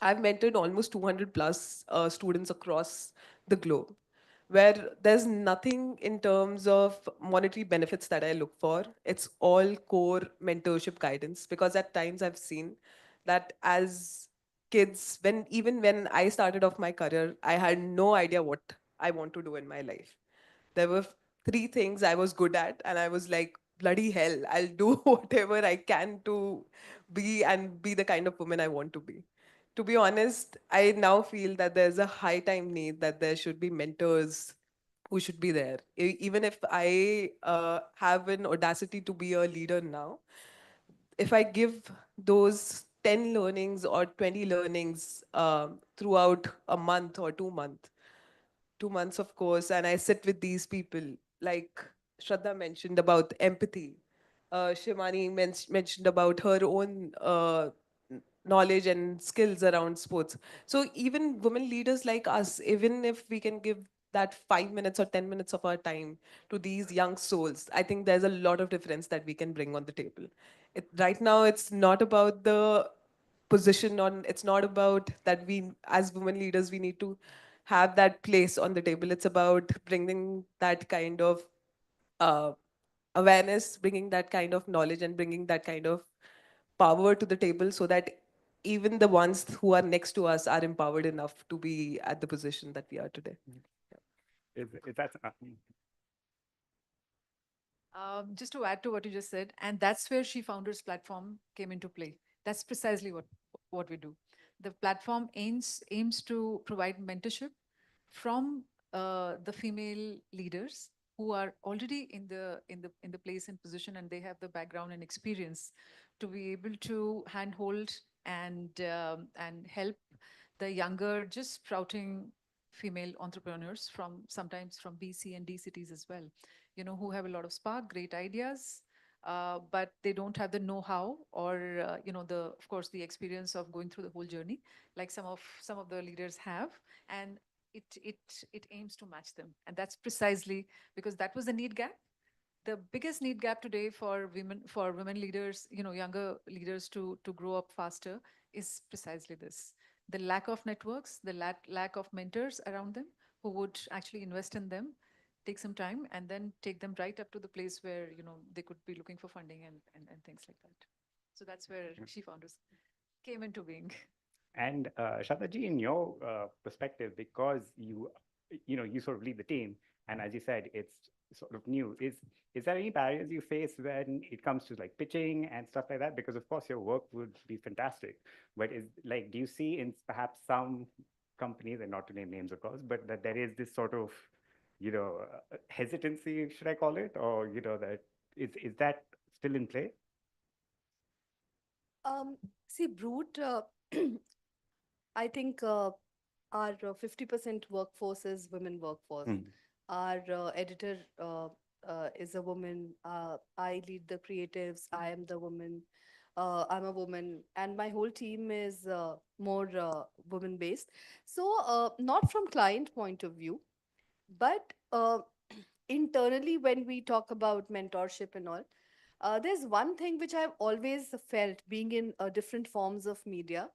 Speaker 18: I've mentored almost 200 plus students across the globe, where there's nothing in terms of monetary benefits that I look for. It's all core mentorship guidance, because at times I've seen that as kids, even when I started off my career, I had no idea what I want to do in my life. There were three things I was good at, and I was like, bloody hell, I'll do whatever I can to be the kind of woman I want to be. To be honest, I now feel that there's a high time need that there should be mentors who should be there. Even if I have an audacity to be a leader now, if I give those 10 learnings or 20 learnings throughout a month or 2 months, 2 months, of course, and I sit with these people, like Shraddha mentioned about empathy. Shivani mentioned about her own knowledge and skills around sports. So even women leaders like us, even if we can give that 5 minutes or 10 minutes of our time to these young souls, I think there's a lot of difference that we can bring on the table. Right now, it's not about the position on, it's not about that we as women leaders we need to have that place on the table. It's about bringing that kind of uh, awareness, bringing that kind of knowledge, and bringing that kind of power to the table, so that even the ones who are next to us are empowered enough to be at the position that we are today.
Speaker 2: Is that
Speaker 8: Just to add to what you just said, and that's where She Founders platform came into play. That's precisely what we do. The platform aims to provide mentorship from the female leaders who are already in the place and position, and they have the background and experience to be able to handhold and help the younger, just sprouting female entrepreneurs from sometimes from B, C, and D cities as well, who have a lot of spark, great ideas, but they don't have the know-how or of course the experience of going through the whole journey, like some of the leaders have, and it aims to match them, and that's precisely because that was the need gap. The biggest need gap today for women leaders, younger leaders to grow up faster, is precisely this: the lack of networks, the lack of mentors around them who would actually invest in them, take some time, and then take them right up to the place where they could be looking for funding and things like that. So that's where She Founders came into being.
Speaker 2: And Shataji, in your perspective, because you sort of lead the team, and as you said, it's sort of new. Is there any barriers you face when it comes to like pitching and stuff like that? Because of course your work would be fantastic, but do you see in perhaps some companies, and not to name names of course, but that there is this sort of hesitancy, should I call it, or that is that still in play?
Speaker 21: See, Brute, I think our 50% workforce is women workforce.
Speaker 2: Mm.
Speaker 21: Our editor is a woman. I lead the creatives. I am the woman. I'm a woman, and my whole team is more women based. So, not from client point of view, but internally, when we talk about mentorship and all, there's one thing which I've always felt being in different forms of media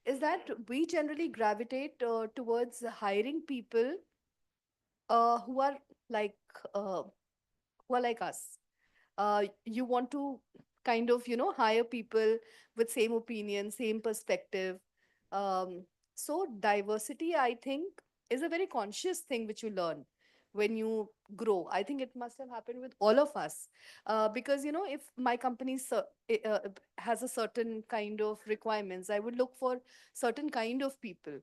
Speaker 21: is that we generally gravitate towards hiring people who are like uh, who are like us. You want to kind of hire people with same opinion, same perspective. um, so diversity, I think, is a very conscious thing which you learn when you grow. I think it must have happened with all of us, because if my company has a certain kind of requirements, I would look for certain kind of people.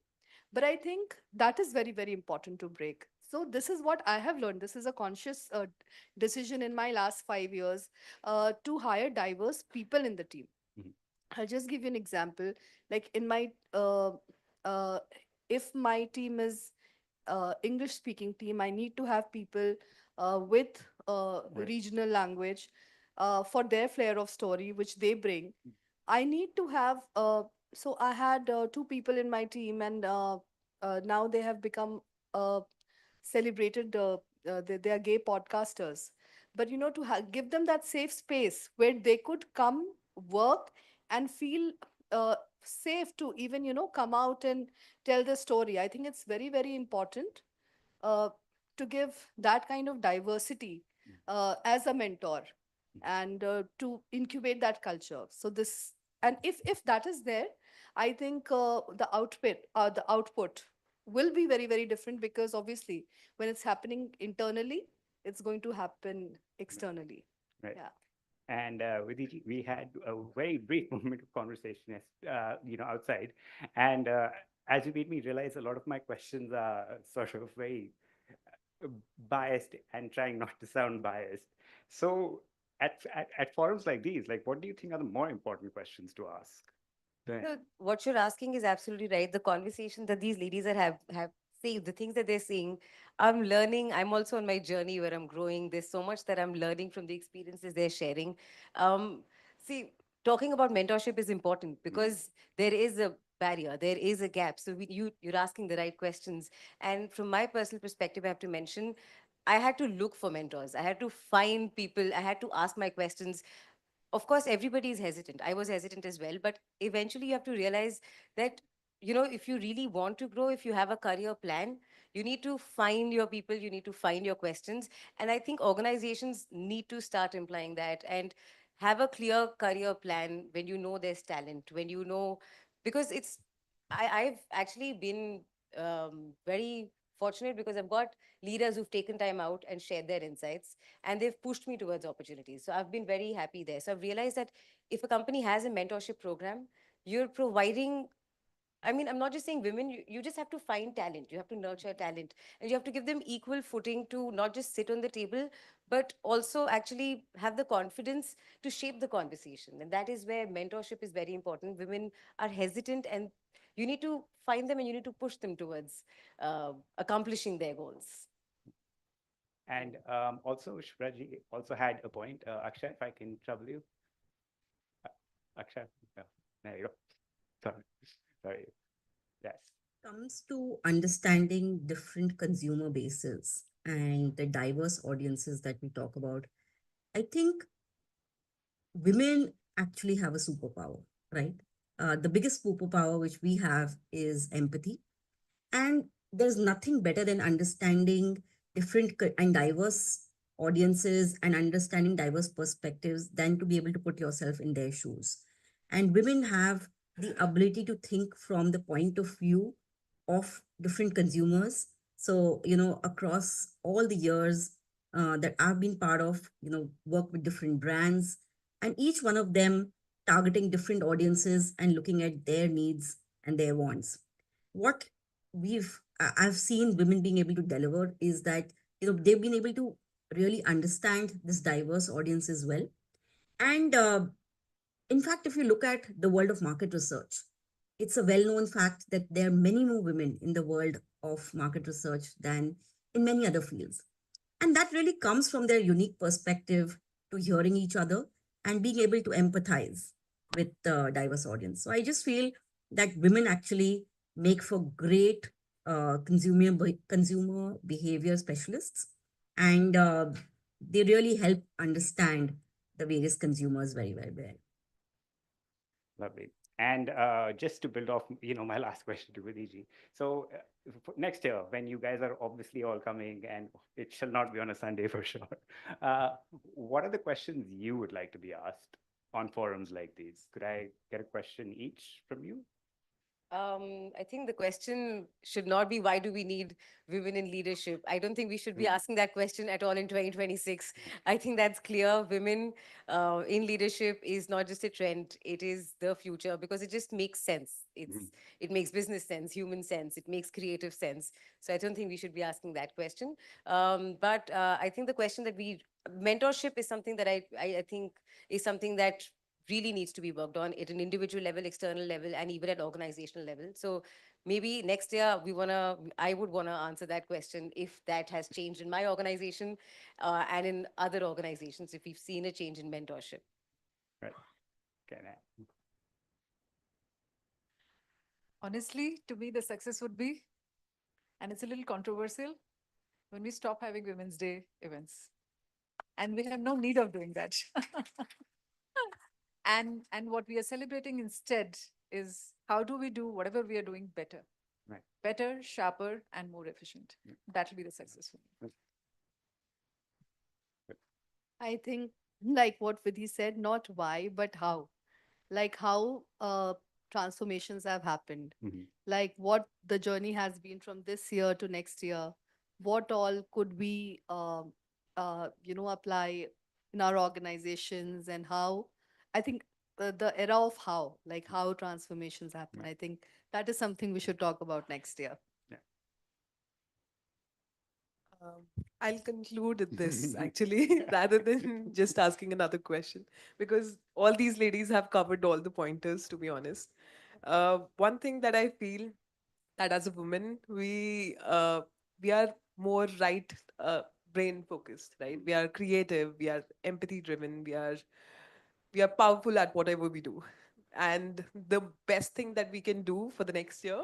Speaker 21: But I think that is very, very important to break. So this is what I have learned. This is a conscious decision in my last 5 years, to hire diverse people in the team.
Speaker 2: Mhm.
Speaker 21: I'll just give you an example. Like in my uh, if my team is English speaking team, I need to have people with
Speaker 2: Right.
Speaker 21: regional language for their flair of story, which they bring. I need to have, so I had two people in my team, and now they have become celebrated, they are gay podcasters. But, to give them that safe space where they could come, work, and feel safe to even, come out and tell the story. I think it's very, very important uh, to give that kind of diversity as a mentor, and to incubate that culture. So this, and if that is there, I think the output will be very, very different, because obviously when it's happening internally, it's going to happen externally.
Speaker 2: Right.
Speaker 21: Yeah.
Speaker 2: And Vidhi, we had a very brief moment of conversation, outside. And as you made me realize, a lot of my questions are sort of very biased and trying not to sound biased. So at forums like these, like, what do you think are the more important questions to ask?
Speaker 19: So what you're asking is absolutely right. The conversation that these ladies have saved, the things that they're saying, I'm learning. I'm also on my journey where I'm growing. There's so much that I'm learning from the experiences they're sharing. See, talking about mentorship is important because there is a barrier, there is a gap. So you're asking the right questions. And from my personal perspective, I have to mention, I had to look for mentors. I had to find people. I had to ask my questions. Of course, everybody is hesitant. I was hesitant as well, but eventually you have to realize that, if you really want to grow, if you have a career plan, you need to find your people, you need to find your questions. And I think organizations need to start implying that and have a clear career plan when you know there's talent, when you know, because I've actually been very fortunate because I've got leaders who've taken time out and shared their insights, and they've pushed me towards opportunities. So I've been very happy there. So I've realized that if a company has a mentorship program, you're providing, I mean, I'm not just saying women, you just have to find talent. You have to nurture talent, and you have to give them equal footing to not just sit on the table, but also actually have the confidence to shape the conversation. And that is where mentorship is very important. Women are hesitant, and you need to find them and you need to push them towards accomplishing their goals.
Speaker 2: And also, Shraji also had a point. Akshay, if I can trouble you. Akshay, no, there you go. Sorry, sorry. Yes.
Speaker 20: Comes to understanding different consumer bases and the diverse audiences that we talk about, I think women actually have a superpower, right? The biggest superpower which we have is empathy. And there's nothing better than understanding and diverse audiences and understanding diverse perspectives than to be able to put yourself in their shoes. And women have the ability to think from the point of view of different consumers. So, across all the years that I've been part of, work with different brands, and each one of them targeting different audiences and looking at their needs and their wants. What I've seen women being able to deliver is that they've been able to really understand this diverse audience as well. And in fact, if you look at the world of market research, it's a well known fact that there are many more women in the world of market research than in many other fields. And that really comes from their unique perspective to hearing each other and being able to empathize with the diverse audience. So I just feel that women actually make for great consumer behavior specialists, and they really help understand the various consumers very, very well.
Speaker 2: Lovely. And just to build off, my last question to Vidiji. So next year, when you guys are obviously all coming, and it shall not be on a Sunday for sure, what are the questions you would like to be asked on forums like these? Could I get a question each from you?
Speaker 19: I think the question should not be why do we need women in leadership? I don't think we should be asking that question at all in 2026. I think that's clear. Women in leadership is not just a trend; it is the future because it just makes sense. It makes business sense, human sense, it makes creative sense. So I don't think we should be asking that question. But I think the question that we mentorship is something that I think is something that really needs to be worked on at an individual level, external level, and even at organizational level. So maybe next year I would wanna answer that question if that has changed in my organization and in other organizations, if we've seen a change in mentorship.
Speaker 2: Right. Okay.
Speaker 8: Honestly, to me, the success would be, and it's a little controversial, when we stop having Women's Day events. And we have no need of doing that. And what we are celebrating instead is how do we do whatever we are doing better?
Speaker 2: Right.
Speaker 8: Better, sharper, and more efficient. That will be the success for me.
Speaker 21: I think, like what Vidhi said, not why, but how. Like how transformations have happened. Like what the journey has been from this year to next year. What all could we, apply in our organizations, and how. I think the era of how, like how transformations happen. I think that is something we should talk about next year.
Speaker 18: I'll conclude with this actually, rather than just asking another question, because all these ladies have covered all the pointers, to be honest. One thing that I feel that as a woman, we are more right brain focused, right? We are creative, we are empathy driven, we are powerful at whatever we do. And the best thing that we can do for the next year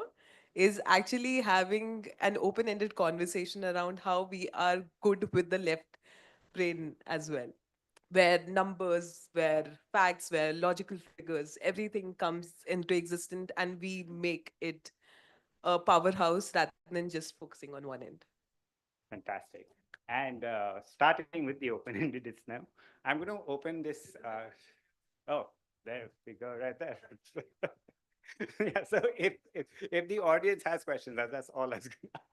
Speaker 18: is actually having an open ended conversation around how we are good with the left brain as well, where numbers, where facts, where logical figures, everything comes into existence and we make it a powerhouse rather than just focusing on one end.
Speaker 2: Fantastic. And starting with the open-ended now, I'm going to open this. Oh, there we go, right there. Yeah. So if the audience has questions, that's all I was going to ask.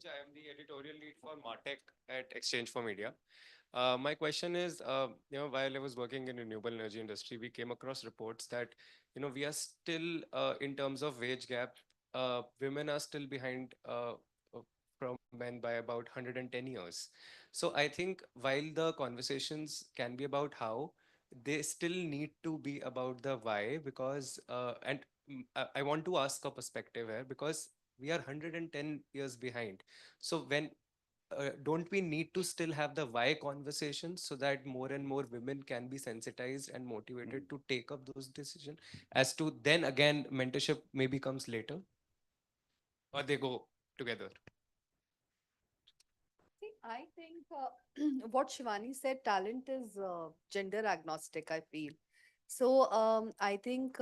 Speaker 4: I am the editorial lead for Martech at Exchange for Media. My question is, while I was working in the renewable energy industry, we came across reports that, we are still, in terms of wage gap, women are still behind from men by about 110 years. So I think while the conversations can be about how, they still need to be about the why, because, I want to ask a perspective here, because we are 110 years behind. So when don't we need to still have the why conversation so that more and more women can be sensitized and motivated to take up those decisions, as to then again mentorship maybe comes later, or they go together?
Speaker 21: See, I think what Shivani said, talent is gender agnostic, I feel. So I think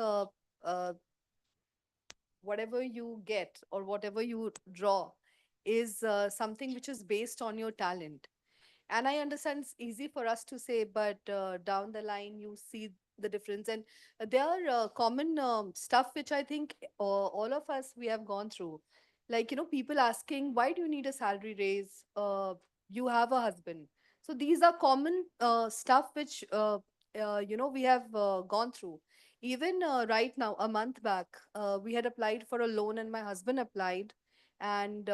Speaker 21: whatever you get or whatever you draw is something which is based on your talent. And I understand it's easy for us to say, but down the line you see the difference. And there are common stuff which I think all of us we have gone through. Like, people asking, why do you need a salary raise? you have a husband. So these are common stuff which we have gone through. Even right now, a month back, we had applied for a loan, and my husband applied, and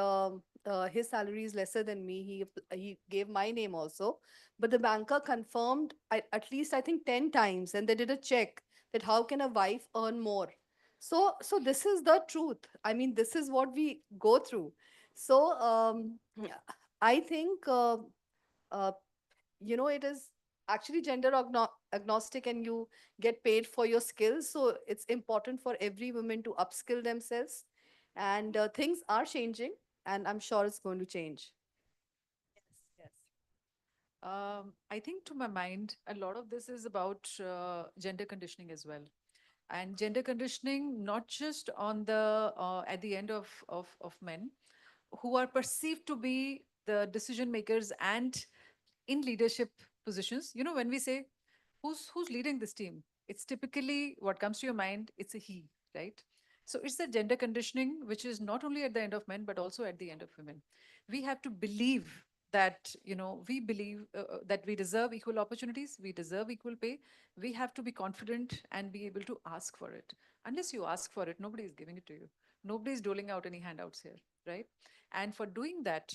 Speaker 21: his salary is lesser than me. He gave my name also, but the banker confirmed at least I think 10 times, and they did a check that how can a wife earn more. So this is the truth. I mean, this is what we go through. So I think uh, it is actually gender agnostic, and you get paid for your skills. So it's important for every woman to upskill themselves, and things are changing, and I'm sure it's going to change.
Speaker 8: Yes. I think to my mind, a lot of this is about gender conditioning as well. And gender conditioning, not just on the at the end of men who are perceived to be the decision makers and in leadership positions. You know, when we say who's leading this team, it's typically what comes to your mind, it's a he, right? So it's the gender conditioning which is not only at the end of men but also at the end of women. We have to believe that, we believe that we deserve equal opportunities, we deserve equal pay. We have to be confident and be able to ask for it. Unless you ask for it, nobody is giving it to you. Nobody is doling out any handouts here, right? And for doing that,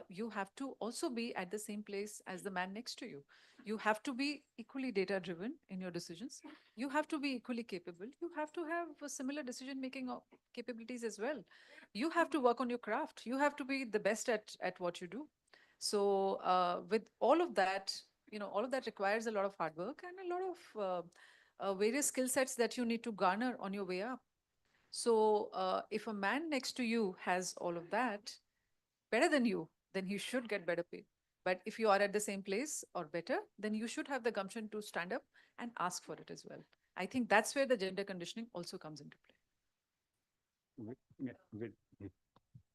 Speaker 8: you have to also be at the same place as the man next to you. You have to be equally data driven in your decisions. You have to be equally capable. You have to have a similar decision making capabilities as well. You have to work on your craft. You have to be the best at what you do. So with all of that, all of that requires a lot of hard work and a lot of various skill sets that you need to garner on your way up. So if a man next to you has all of that better than you, then he should get better pay. But if you are at the same place or better, then you should have the gumption to stand up and ask for it as well. I think that's where the gender conditioning also comes into play.
Speaker 2: Yeah,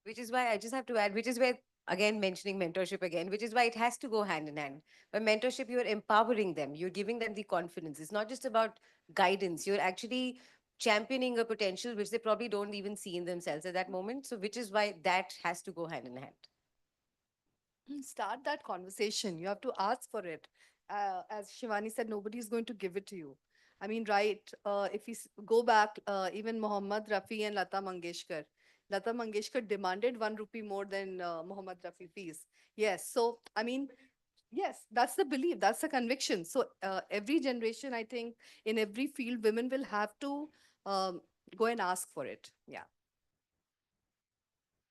Speaker 19: Which is why I just have to add, which is where, again, mentioning mentorship again, which is why it has to go hand in hand. By mentorship, you're empowering them, you're giving them the confidence. It's not just about guidance, you're actually championing a potential which they probably don't even see in themselves at that moment. So, which is why that has to go hand in hand.
Speaker 21: Start that conversation. You have to ask for it. As Shivani said, nobody is going to give it to you. I mean, right? If we go back, even Mohammad Rafi and Lata Mangeshkar demanded 1 rupee more than Mohammad Rafi fees. Yes. So, I mean, yes, that's the belief, that's the conviction. So, every generation, I think, in every field, women will have to go and ask for it. Yeah.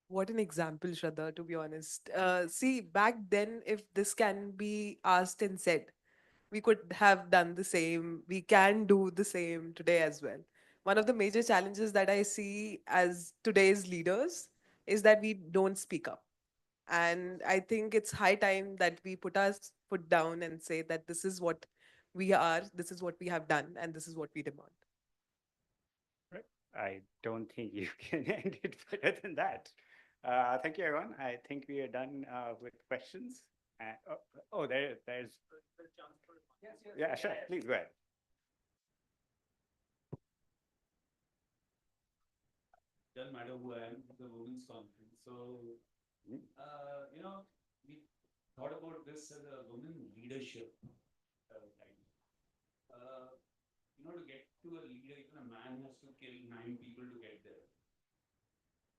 Speaker 18: What an example, Shraddha, to be honest. See, back then, if this can be asked and said, we could have done the same. We can do the same today as well. One of the major challenges that I see as today's leaders is that we don't speak up. And I think it's high time that we put our foot down and say that this is what we are, this is what we have done, and this is what we demand.
Speaker 2: right. I don't think you can end it better than that. Thank you, everyone. I think we are done with questions. There's. Yeah, sure. Please go ahead.
Speaker 16: Doesn't matter who I am, the women's conference. So, we thought about this as a women leadership. Like, to get to a leader, even a man has to kill 9 people to get there.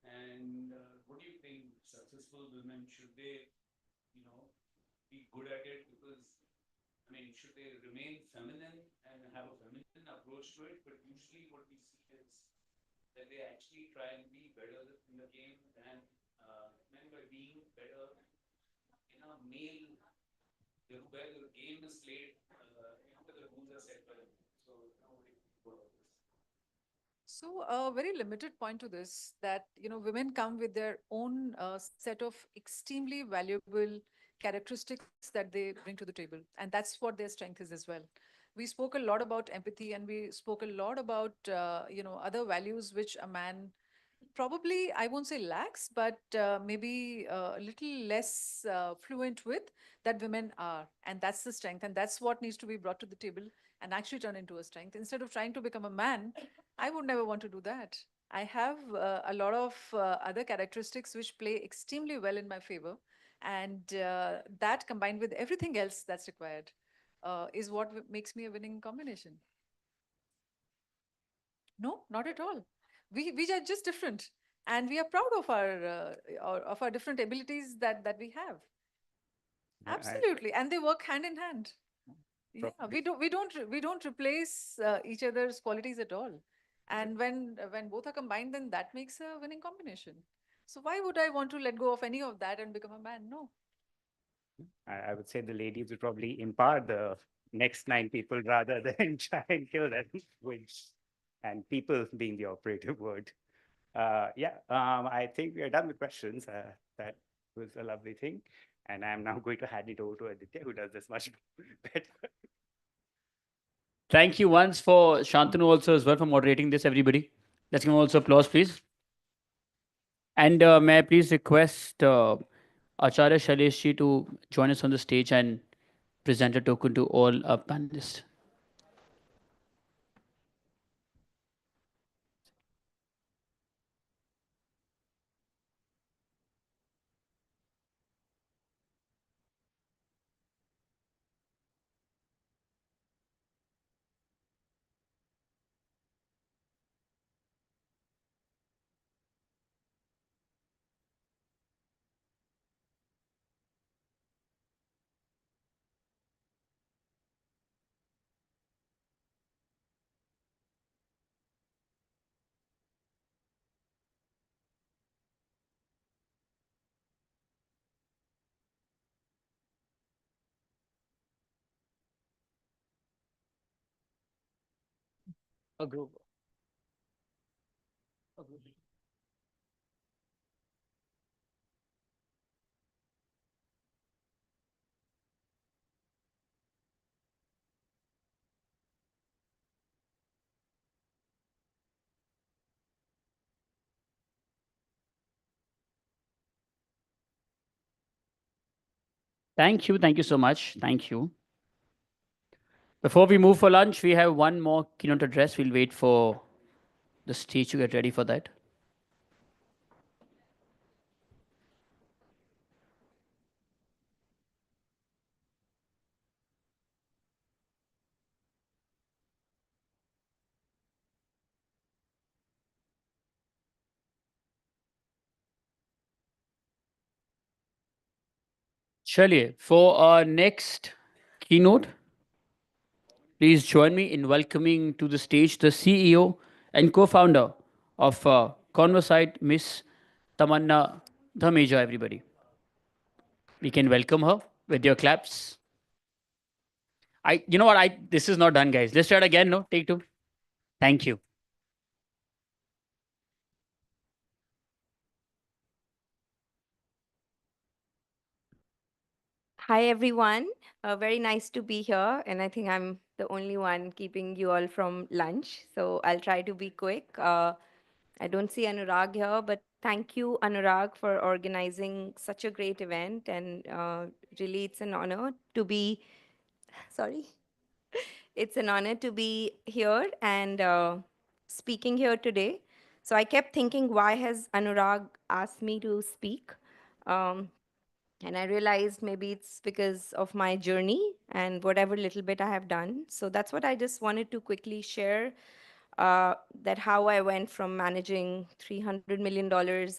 Speaker 16: And what do you think? Successful women, should they, be good at it? Because, I mean, should they remain feminine and have a feminine approach to it? But usually, what we see is that they actually try and be better in the game than men by being better in a male, where the game is played, where the rules are set by them. So, what do you think about this?
Speaker 8: So a very limited point to this, that women come with their own set of extremely valuable characteristics that they bring to the table, and that's what their strength is as well. We spoke a lot about empathy, and we spoke a lot about other values which a man probably, I won't say lacks, but maybe a little less fluent with, that women are. And that's the strength. And that's what needs to be brought to the table and actually turn into a strength. Instead of trying to become a man, I would never want to do that. I have a lot of other characteristics which play extremely well in my favor. And that combined with everything else that's required is what makes me a winning combination. No, not at all. We are just different, and we are proud of our different abilities that we have. Absolutely, and they work hand in hand. Yeah, we don't replace each other's qualities at all. And when both are combined, then that makes a winning combination. So why would I want to let go of any of that and become a man? No.
Speaker 2: I would say the ladies would probably empower the next 9 people rather than try and kill them, which, and people being the operative word. I think we are done with questions. That was a lovely thing. And I'm now going to hand it over to Aditya, who does this much better.
Speaker 6: Thank you once for Shantanu also as well for moderating this, everybody. Let's give him also applause, please. And may I please request Acharya Shailesh to join us on the stage and present a token to all our panelists. A group. Thank you. Thank you so much. Thank you. Before we move for lunch, we have one more keynote address. We'll wait for the stage to get ready for that. Chaliye, for our next keynote, please join me in welcoming to the stage the CEO and co-founder of Conversite, Miss Tamanna Dhameja, everybody. We can welcome her with your claps. You know what? This is not done, guys. Let's try it again. No, take two. Thank you.
Speaker 7: Hi, everyone. Very nice to be here. And I think I'm the only one keeping you all from lunch. So I'll try to be quick. I don't see Anurag here, but thank you, Anurag, for organizing such a great event. And really, it's an honor to be, sorry, it's an honor to be here and speaking here today. So I kept thinking, why has Anurag asked me to speak? And I realized maybe it's because of my journey and whatever little bit I have done. So that's what I just wanted to quickly share, that how I went from managing $300 million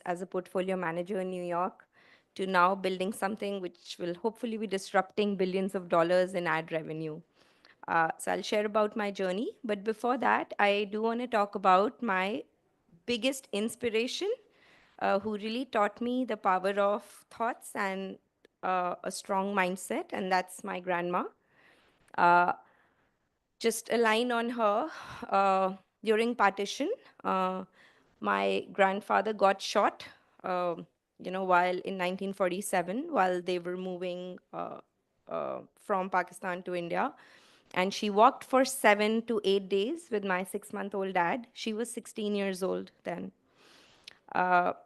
Speaker 7: as a portfolio manager in New York to now building something which will hopefully be disrupting billions of dollars in ad revenue. So I'll share about my journey. But before that, I do want to talk about my biggest inspiration, who really taught me the power of thoughts and a strong mindset, and that's my grandma. Uh, just a line on her. During partition, my grandfather got shot, while in 1947, while they were moving from Pakistan to India. And she walked for 7 to 8 days with my 6-month-old dad. She was 16 years old then.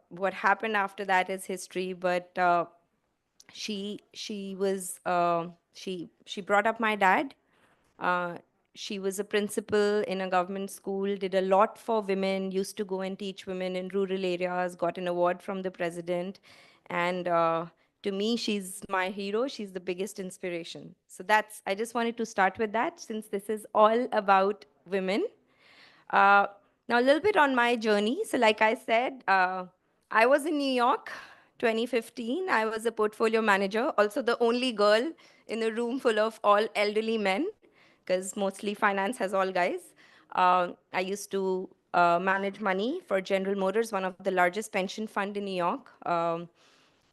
Speaker 7: What happened after that is history, but she brought up my dad. She was a principal in a government school, did a lot for women, used to go and teach women in rural areas, got an award from the president, and To me, she's my hero. She's the biggest inspiration. So I just wanted to start with that since this is all about women. Uh, Now, a little bit on my journey. So, like I said, I was in New York 2015. I was a portfolio manager, also the only girl in a room full of all elderly men, because mostly finance has all guys. I used to manage money for General Motors, one of the largest pension fund in New York.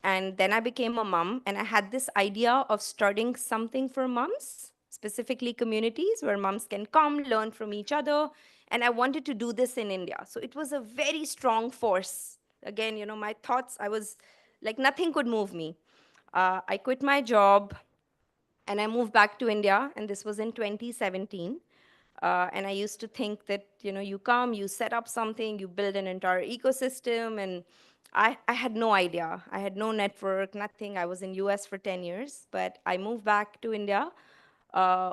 Speaker 7: And then I became a mom, and I had this idea of starting something for moms, specifically communities where moms can come, learn from each other. And I wanted to do this in India. So it was a very strong force. Again, my thoughts, I was like, nothing could move me. I quit my job and I moved back to India, and this was in 2017. And I used to think that, you come, you set up something, you build an entire ecosystem, and I had no idea. I had no network, nothing. I was in US for 10 years, but I moved back to India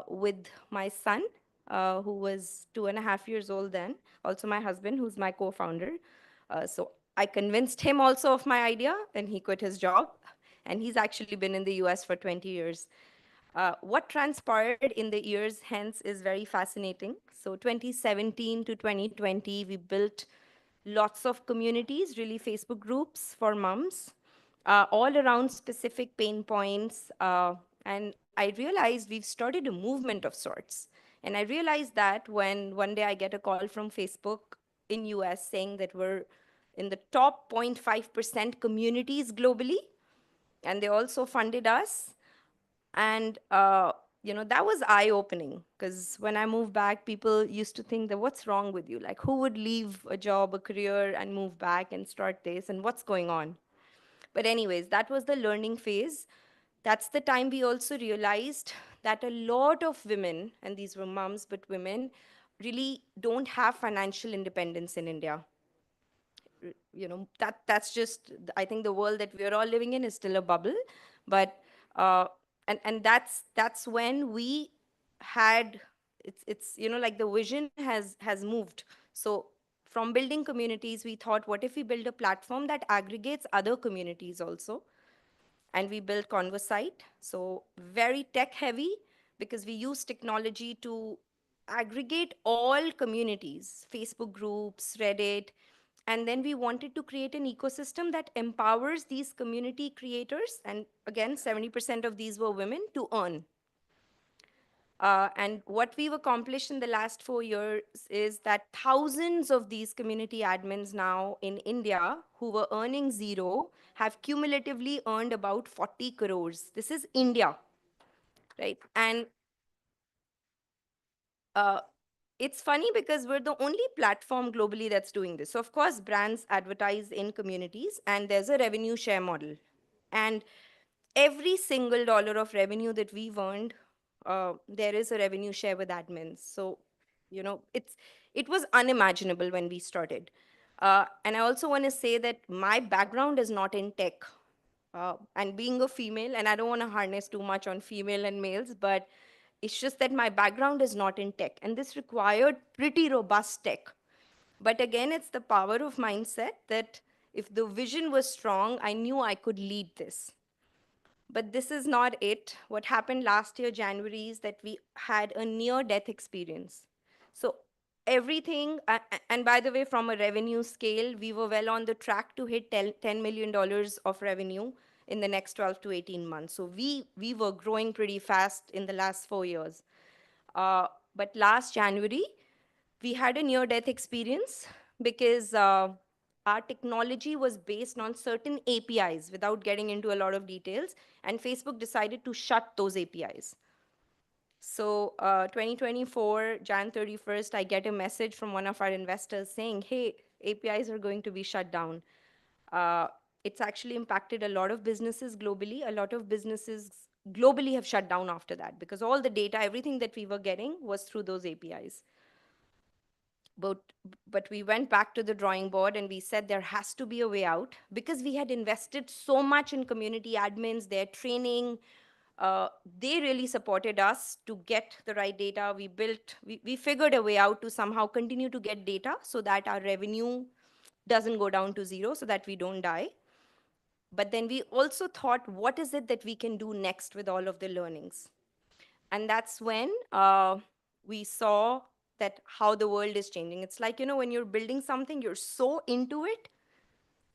Speaker 7: with my son, who was 2.5 years old then, also my husband, who's my co-founder. So I convinced him also of my idea, and he quit his job, and he's actually been in the US for 20 years. What transpired in the years hence is very fascinating. So 2017 to 2020, we built lots of communities, really Facebook groups for moms, all around specific pain points. And I realized we've started a movement of sorts. And I realized that when one day I get a call from Facebook in US saying that we're in the top 0.5% communities globally, and they also funded us. And that was eye-opening, because when I moved back, people used to think that what's wrong with you? Like, who would leave a job, a career, and move back and start this, and what's going on? But anyways, that was the learning phase. That's the time we also realized that a lot of women, and these were moms, but women, really don't have financial independence in India. That's just, I think the world that we're all living in is still a bubble. But and that's when we had, it's like the vision has moved. So from building communities, we thought, what if we build a platform that aggregates other communities also? And we built Conversite, so very tech heavy, because we use technology to aggregate all communities, Facebook groups, Reddit. And then we wanted to create an ecosystem that empowers these community creators, and again, 70% of these were women, to earn. And what we've accomplished in the last 4 years is that thousands of these community admins now in India who were earning zero have cumulatively earned about 40 crores. This is India, right? And it's funny because we're the only platform globally that's doing this. So of course, brands advertise in communities, and there's a revenue share model. And every single dollar of revenue that we've earned, there is a revenue share with admins. So, it was unimaginable when we started. And I also want to say that my background is not in tech. And being a female, and I don't want to harness too much on female and males, but it's just that my background is not in tech. And this required pretty robust tech. But again, it's the power of mindset that if the vision was strong, I knew I could lead this. But this is not it. What happened last year, January, is that we had a near-death experience. So everything, and by the way, from a revenue scale, we were well on the track to hit $10 million of revenue in the next 12 to 18 months. So we were growing pretty fast in the last 4 years. But last January, we had a near-death experience because our technology was based on certain APIs without getting into a lot of details, and Facebook decided to shut those APIs. So 2024, Jan 31st, I get a message from one of our investors saying, hey, APIs are going to be shut down. It's actually impacted a lot of businesses globally. A lot of businesses globally have shut down after that because all the data, everything that we were getting was through those APIs. But we went back to the drawing board and we said there has to be a way out because we had invested so much in community admins, their training. They really supported us to get the right data. We figured a way out to somehow continue to get data so that our revenue doesn't go down to zero, so that we don't die. But then we also thought, what is it that we can do next with all of the learnings? And that's when we saw that how the world is changing. It's like, when you're building something, you're so into it,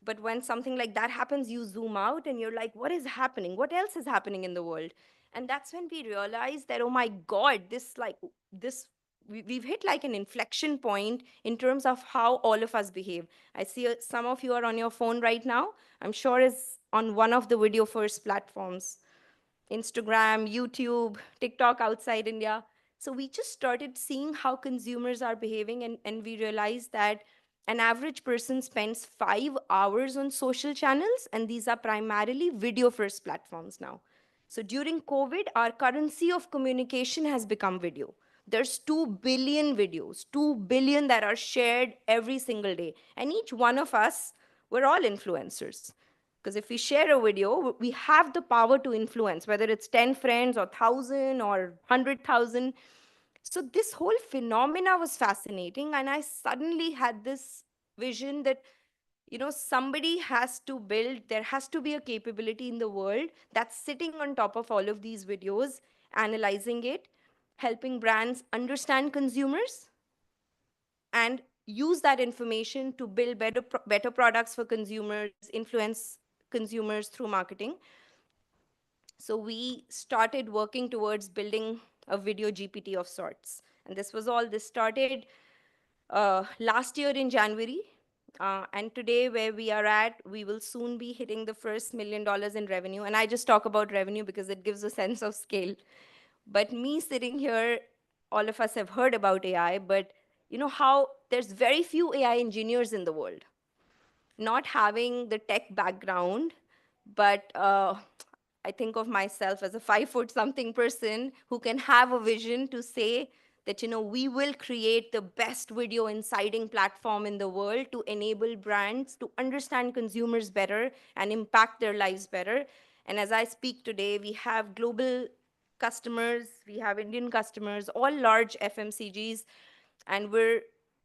Speaker 7: but when something like that happens, you zoom out and you're like, what is happening? What else is happening in the world? And that's when we realized that, oh my God, we've hit like an inflection point in terms of how all of us behave. I see some of you are on your phone right now. I'm sure is on one of the video first platforms. Instagram, YouTube, TikTok outside India. So we just started seeing how consumers are behaving, and we realized that an average person spends 5 hours on social channels, and these are primarily video first platforms now. So during COVID, our currency of communication has become video. There's 2 billion videos, 2 billion that are shared every single day. And each one of us, we're all influencers. Because if we share a video, we have the power to influence, whether it's 10 friends or 1,000 or 100,000. So this whole phenomena was fascinating. And I suddenly had this vision that, somebody has to build, there has to be a capability in the world that's sitting on top of all of these videos, analyzing it, helping brands understand consumers, and use that information to build better products for consumers, influence consumers through marketing. So we started working towards building a video GPT of sorts. And this started last year in January. And today, where we are at, we will soon be hitting the first $1 million in revenue. And I just talk about revenue because it gives a sense of scale. But me sitting here, all of us have heard about AI, but how there's very few AI engineers in the world. Not having the tech background, but I think of myself as a 5 foot something person who can have a vision to say that, we will create the best video inciting platform in the world to enable brands to understand consumers better and impact their lives better. And as I speak today, we have global customers, we have Indian customers, all large FMCGs, and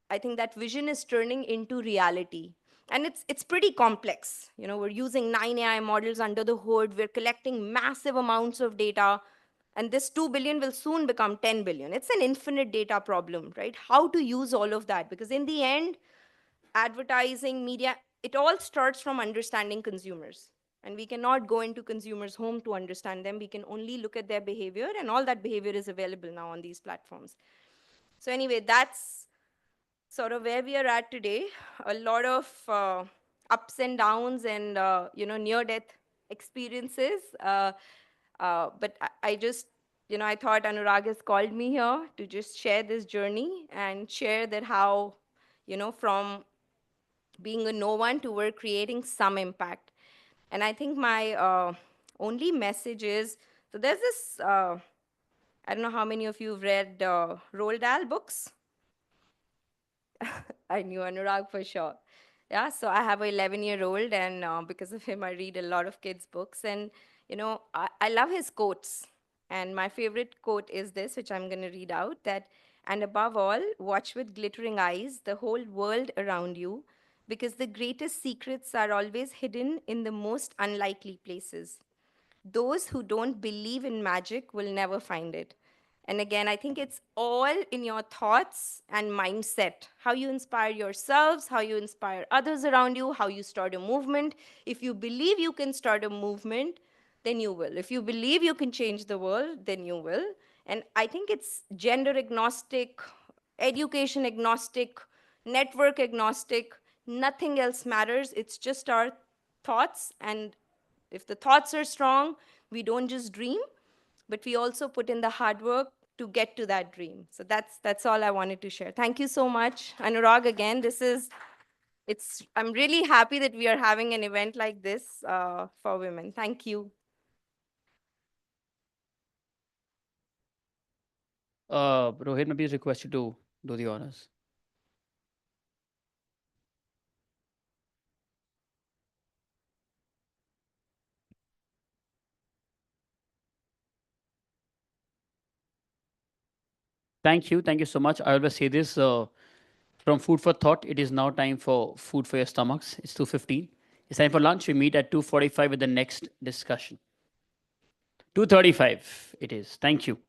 Speaker 7: I think that vision is turning into reality. And it's pretty complex. We're using 9 AI models under the hood. We're collecting massive amounts of data. And this 2 billion will soon become 10 billion. It's an infinite data problem, right? How to use all of that? Because in the end, advertising, media, it all starts from understanding consumers. And we cannot go into consumers' home to understand them. We can only look at their behavior, and all that behavior is available now on these platforms. So anyway, that's sort of where we are at today. A lot of ups and downs and near-death experiences. But I just, I thought Anurag has called me here to just share this journey and share that how, from being a no one to we're creating some impact. And I think my only message is, so there's this, I don't know how many of you have read Roald Dahl books. I knew Anurag for sure. Yeah, so I have an 11-year-old, and because of him, I read a lot of kids' books. And, I love his quotes. And my favorite quote is this, which I'm going to read out, that, and above all, watch with glittering eyes the whole world around you, because the greatest secrets are always hidden in the most unlikely places. Those who don't believe in magic will never find it. And again, I think it's all in your thoughts and mindset. How you inspire yourselves, how you inspire others around you, how you start a movement. If you believe you can start a movement, then you will. If you believe you can change the world, then you will. And I think it's gender agnostic, education agnostic, network agnostic. Nothing else matters. It's just our thoughts. And if the thoughts are strong, we don't just dream, but we also put in the hard work to get to that dream. So that's all I wanted to share. Thank you so much. Anurag, again, I'm really happy that we are having an event like this for women. Thank you.
Speaker 6: Rohit, maybe request you to do the honors. Thank you. Thank you so much. I always say this from food for thought. It is now time for food for your stomachs. It's 2:15. It's time for lunch. We meet at 2:45 with the next discussion. 2:35 it is. Thank you.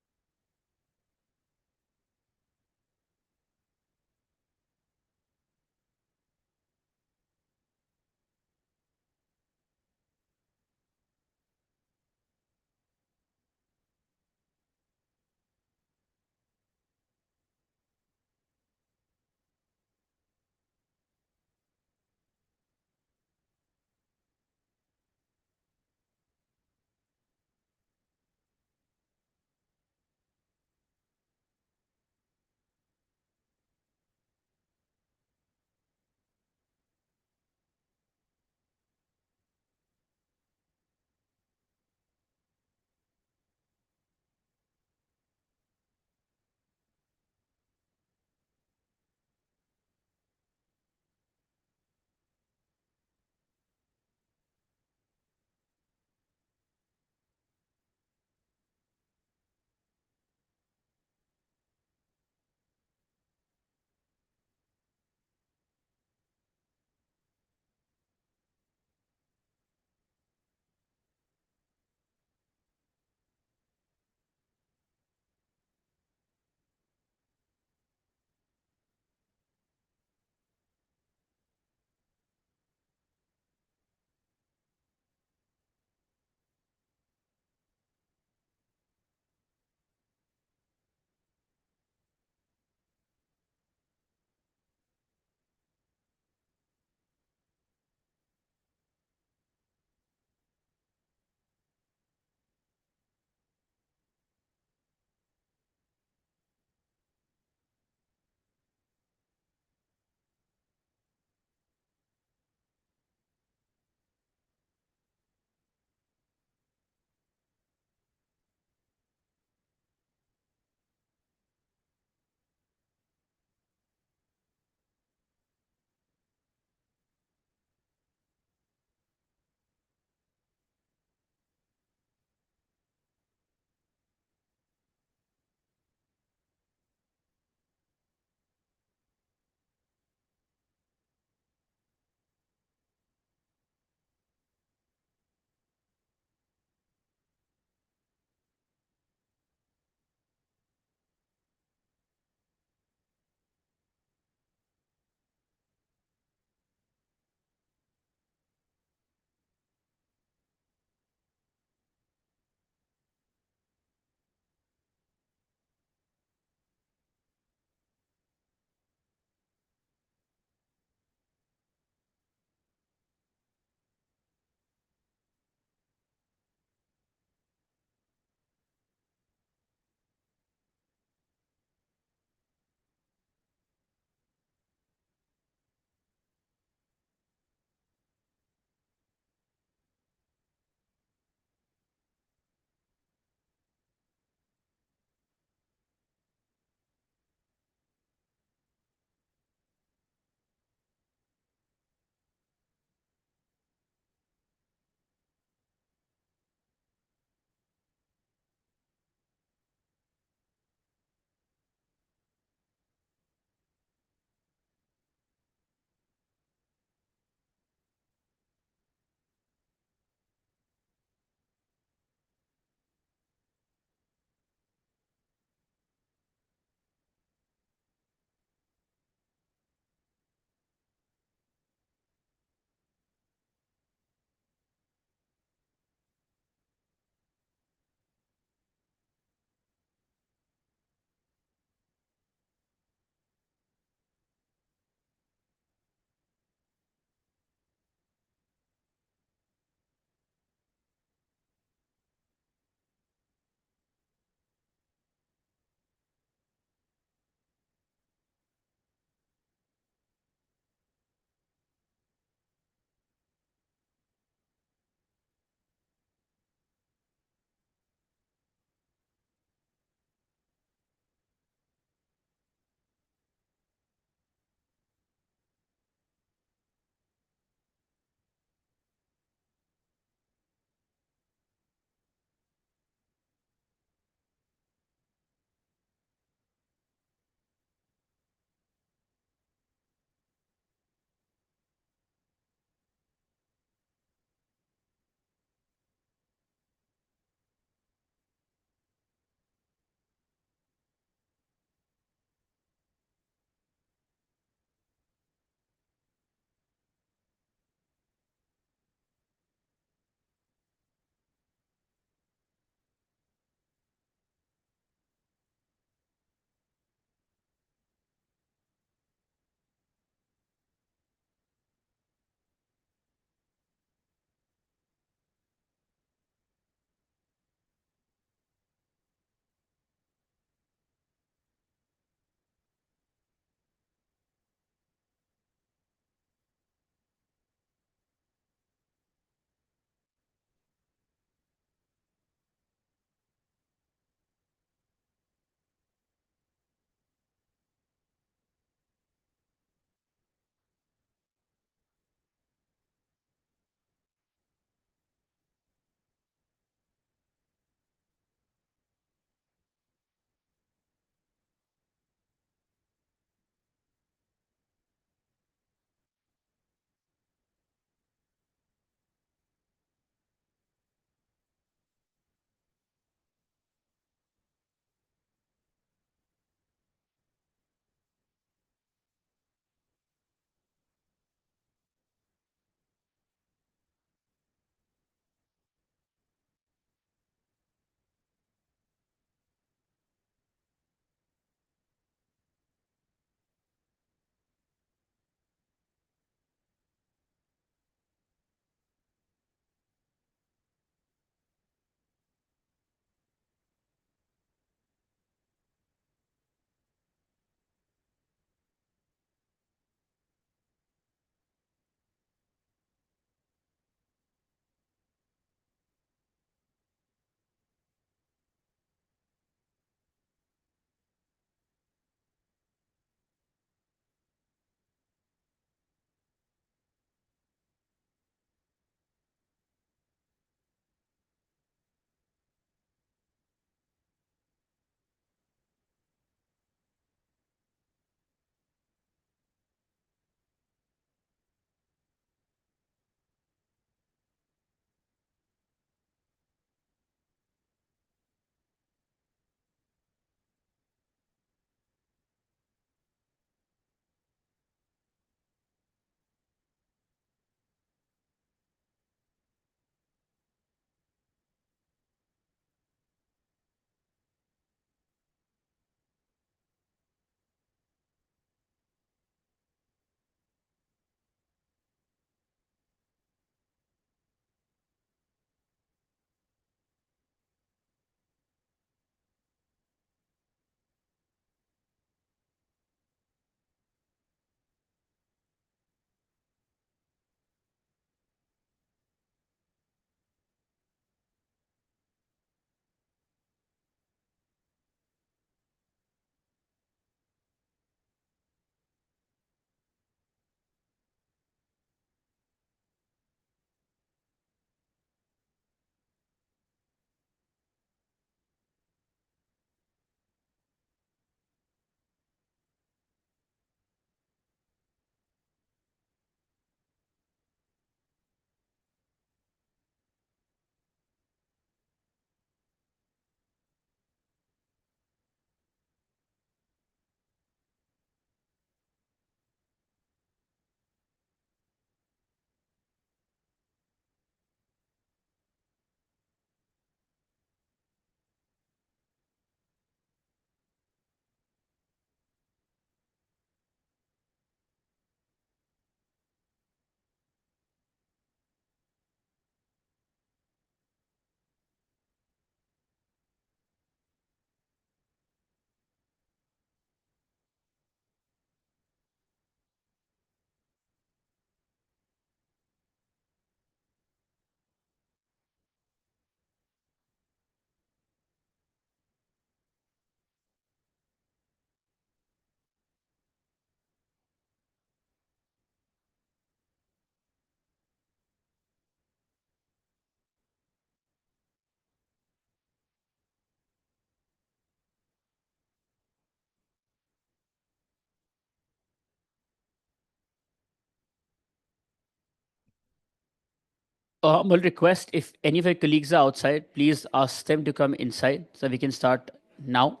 Speaker 6: Will request if any of your colleagues are outside, please ask them to come inside so we can start now.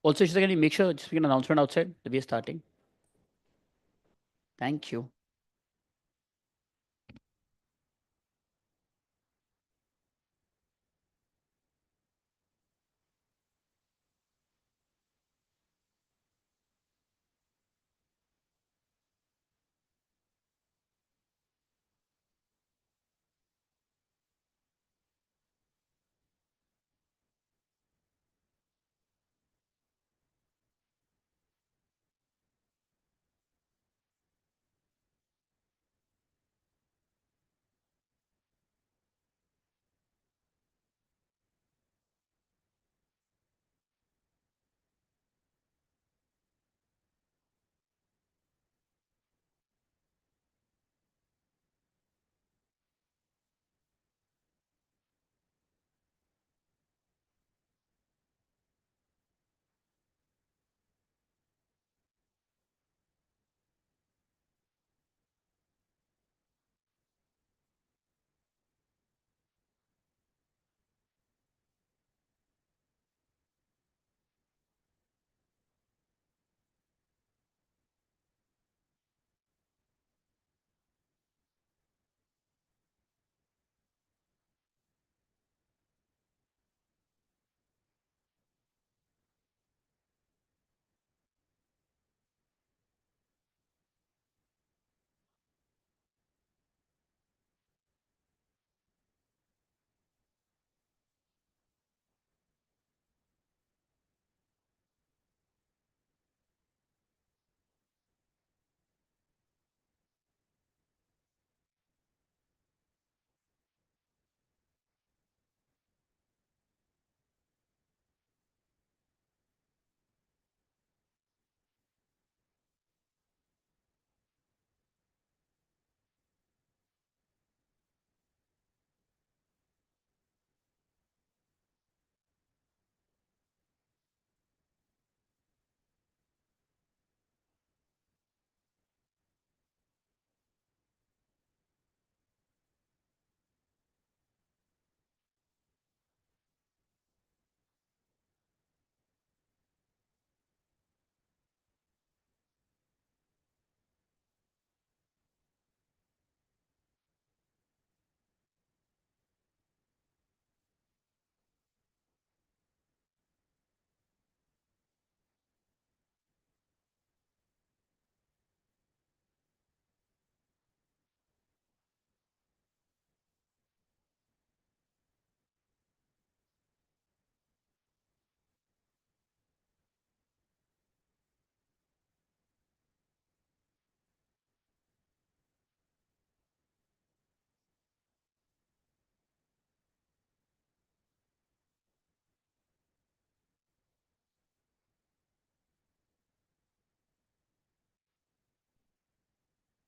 Speaker 6: Also, Ishita, can you make sure just make an announcement outside that we are starting? Thank you.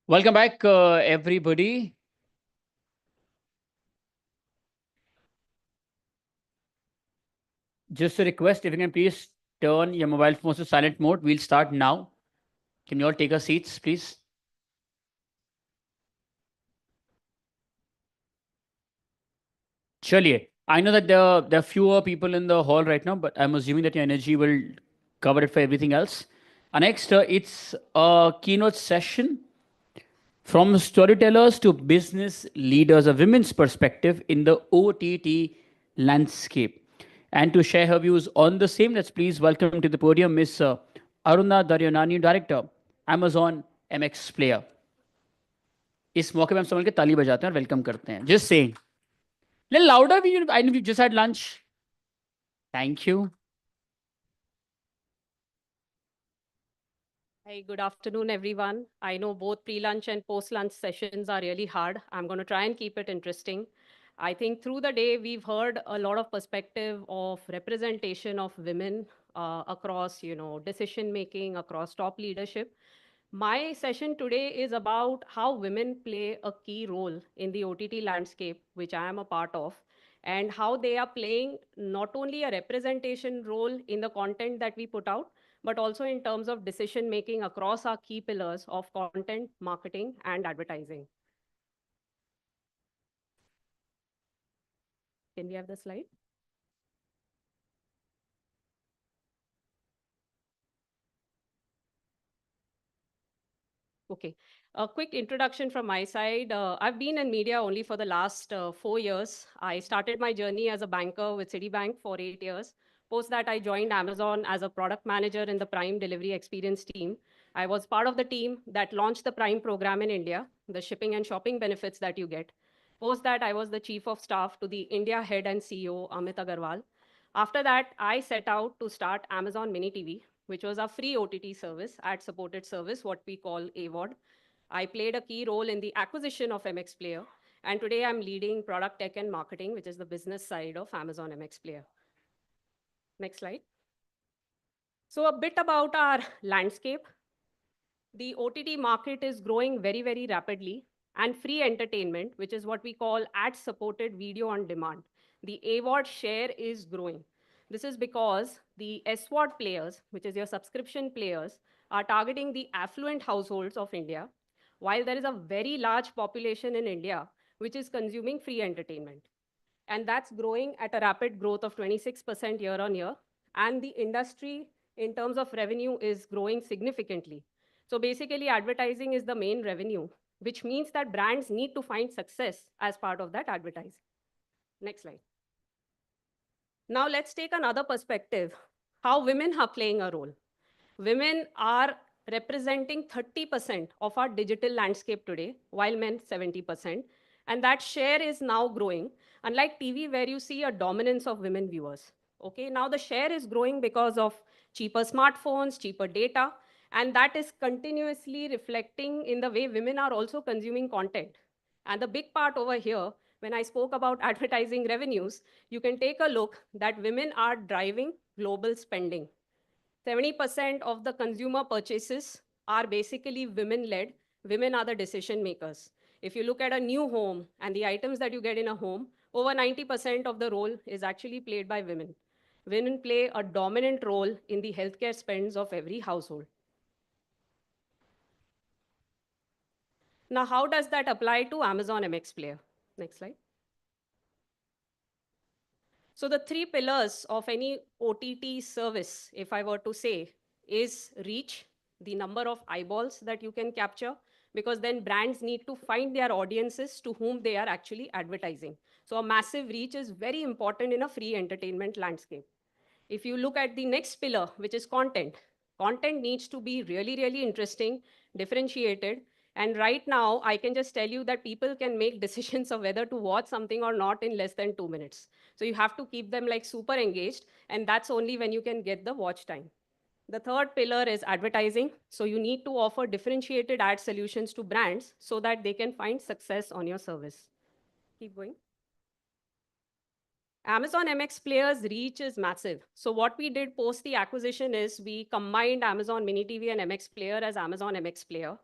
Speaker 6: Welcome back, everybody. Just a request, if you can please turn your mobile phones to silent mode. We'll start now. Can you all take our seats, please? Chaliye. I know that there are fewer people in the hall right now, but I'm assuming that your energy will cover it for everything else. Next, it's a keynote session from storytellers to business leaders, a women's perspective in the OTT landscape. And to share her views on the same, let's please welcome to the podium Miss Aruna Daryanani, Director, Amazon MX Player. इस मौके पे हम समझ के ताली बजाते हैं और वेलकम करते हैं. Just saying. Little louder. I know we just had lunch. Thank you.
Speaker 9: Hey, good afternoon, everyone. I know both pre-lunch and post-lunch sessions are really hard. I'm going to try and keep it interesting. I think through the day, we've heard a lot of perspective of representation of women across, decision-making, across top leadership. My session today is about how women play a key role in the OTT landscape, which I am a part of, and how they are playing not only a representation role in the content that we put out, but also in terms of decision making across our key pillars of content, marketing, and advertising. Can we have the slide? Okay, a quick introduction from my side. I've been in media only for the last 4 years. I started my journey as a banker with Citibank for 8 years. Post that, I joined Amazon as a product manager in the Prime Delivery Experience team. I was part of the team that launched the Prime program in India, the shipping and shopping benefits that you get. Post that, I was the chief of staff to the India head and CEO, Amit Agarwal. After that, I set out to start Amazon Mini TV, which was a free OTT service, ad-supported service, what we call AVOD. I played a key role in the acquisition of MX Player, and today I'm leading product tech and marketing, which is the business side of Amazon MX Player. Next slide. So a bit about our landscape. The OTT market is growing very, very rapidly, and free entertainment, which is what we call ad-supported video on demand, the AVOD share is growing. This is because the SVOD players, which is your subscription players, are targeting the affluent households of India, while there is a very large population in India which is consuming free entertainment. And that's growing at a rapid growth of 26% year on year. And the industry, in terms of revenue, is growing significantly. So basically, advertising is the main revenue, which means that brands need to find success as part of that advertising. Next slide. Now let's take another perspective, how women are playing a role. Women are representing 30% of our digital landscape today, while men 70%. And that share is now growing, unlike TV, where you see a dominance of women viewers. Okay, now the share is growing because of cheaper smartphones, cheaper data, and that is continuously reflecting in the way women are also consuming content. And the big part over here, when I spoke about advertising revenues, you can take a look that women are driving global spending. 70% of the consumer purchases are basically women-led. Women are the decision makers. If you look at a new home and the items that you get in a home, over 90% of the role is actually played by women. Women play a dominant role in the healthcare spends of every household. Now, how does that apply to Amazon MX Player? Next slide. So the three pillars of any OTT service, if I were to say, is reach, the number of eyeballs that you can capture, because then brands need to find their audiences to whom they are actually advertising. So a massive reach is very important in a free entertainment landscape. If you look at the next pillar, which is content, content needs to be really, really interesting, differentiated. And right now, I can just tell you that people can make decisions of whether to watch something or not in less than 2 minutes. So you have to keep them like super engaged, and that's only when you can get the watch time. The third pillar is advertising. So you need to offer differentiated ad solutions to brands so that they can find success on your service. Keep going. Amazon MX Player's reach is massive. So what we did post the acquisition is we combined Amazon Mini TV and MX Player as Amazon MX Player.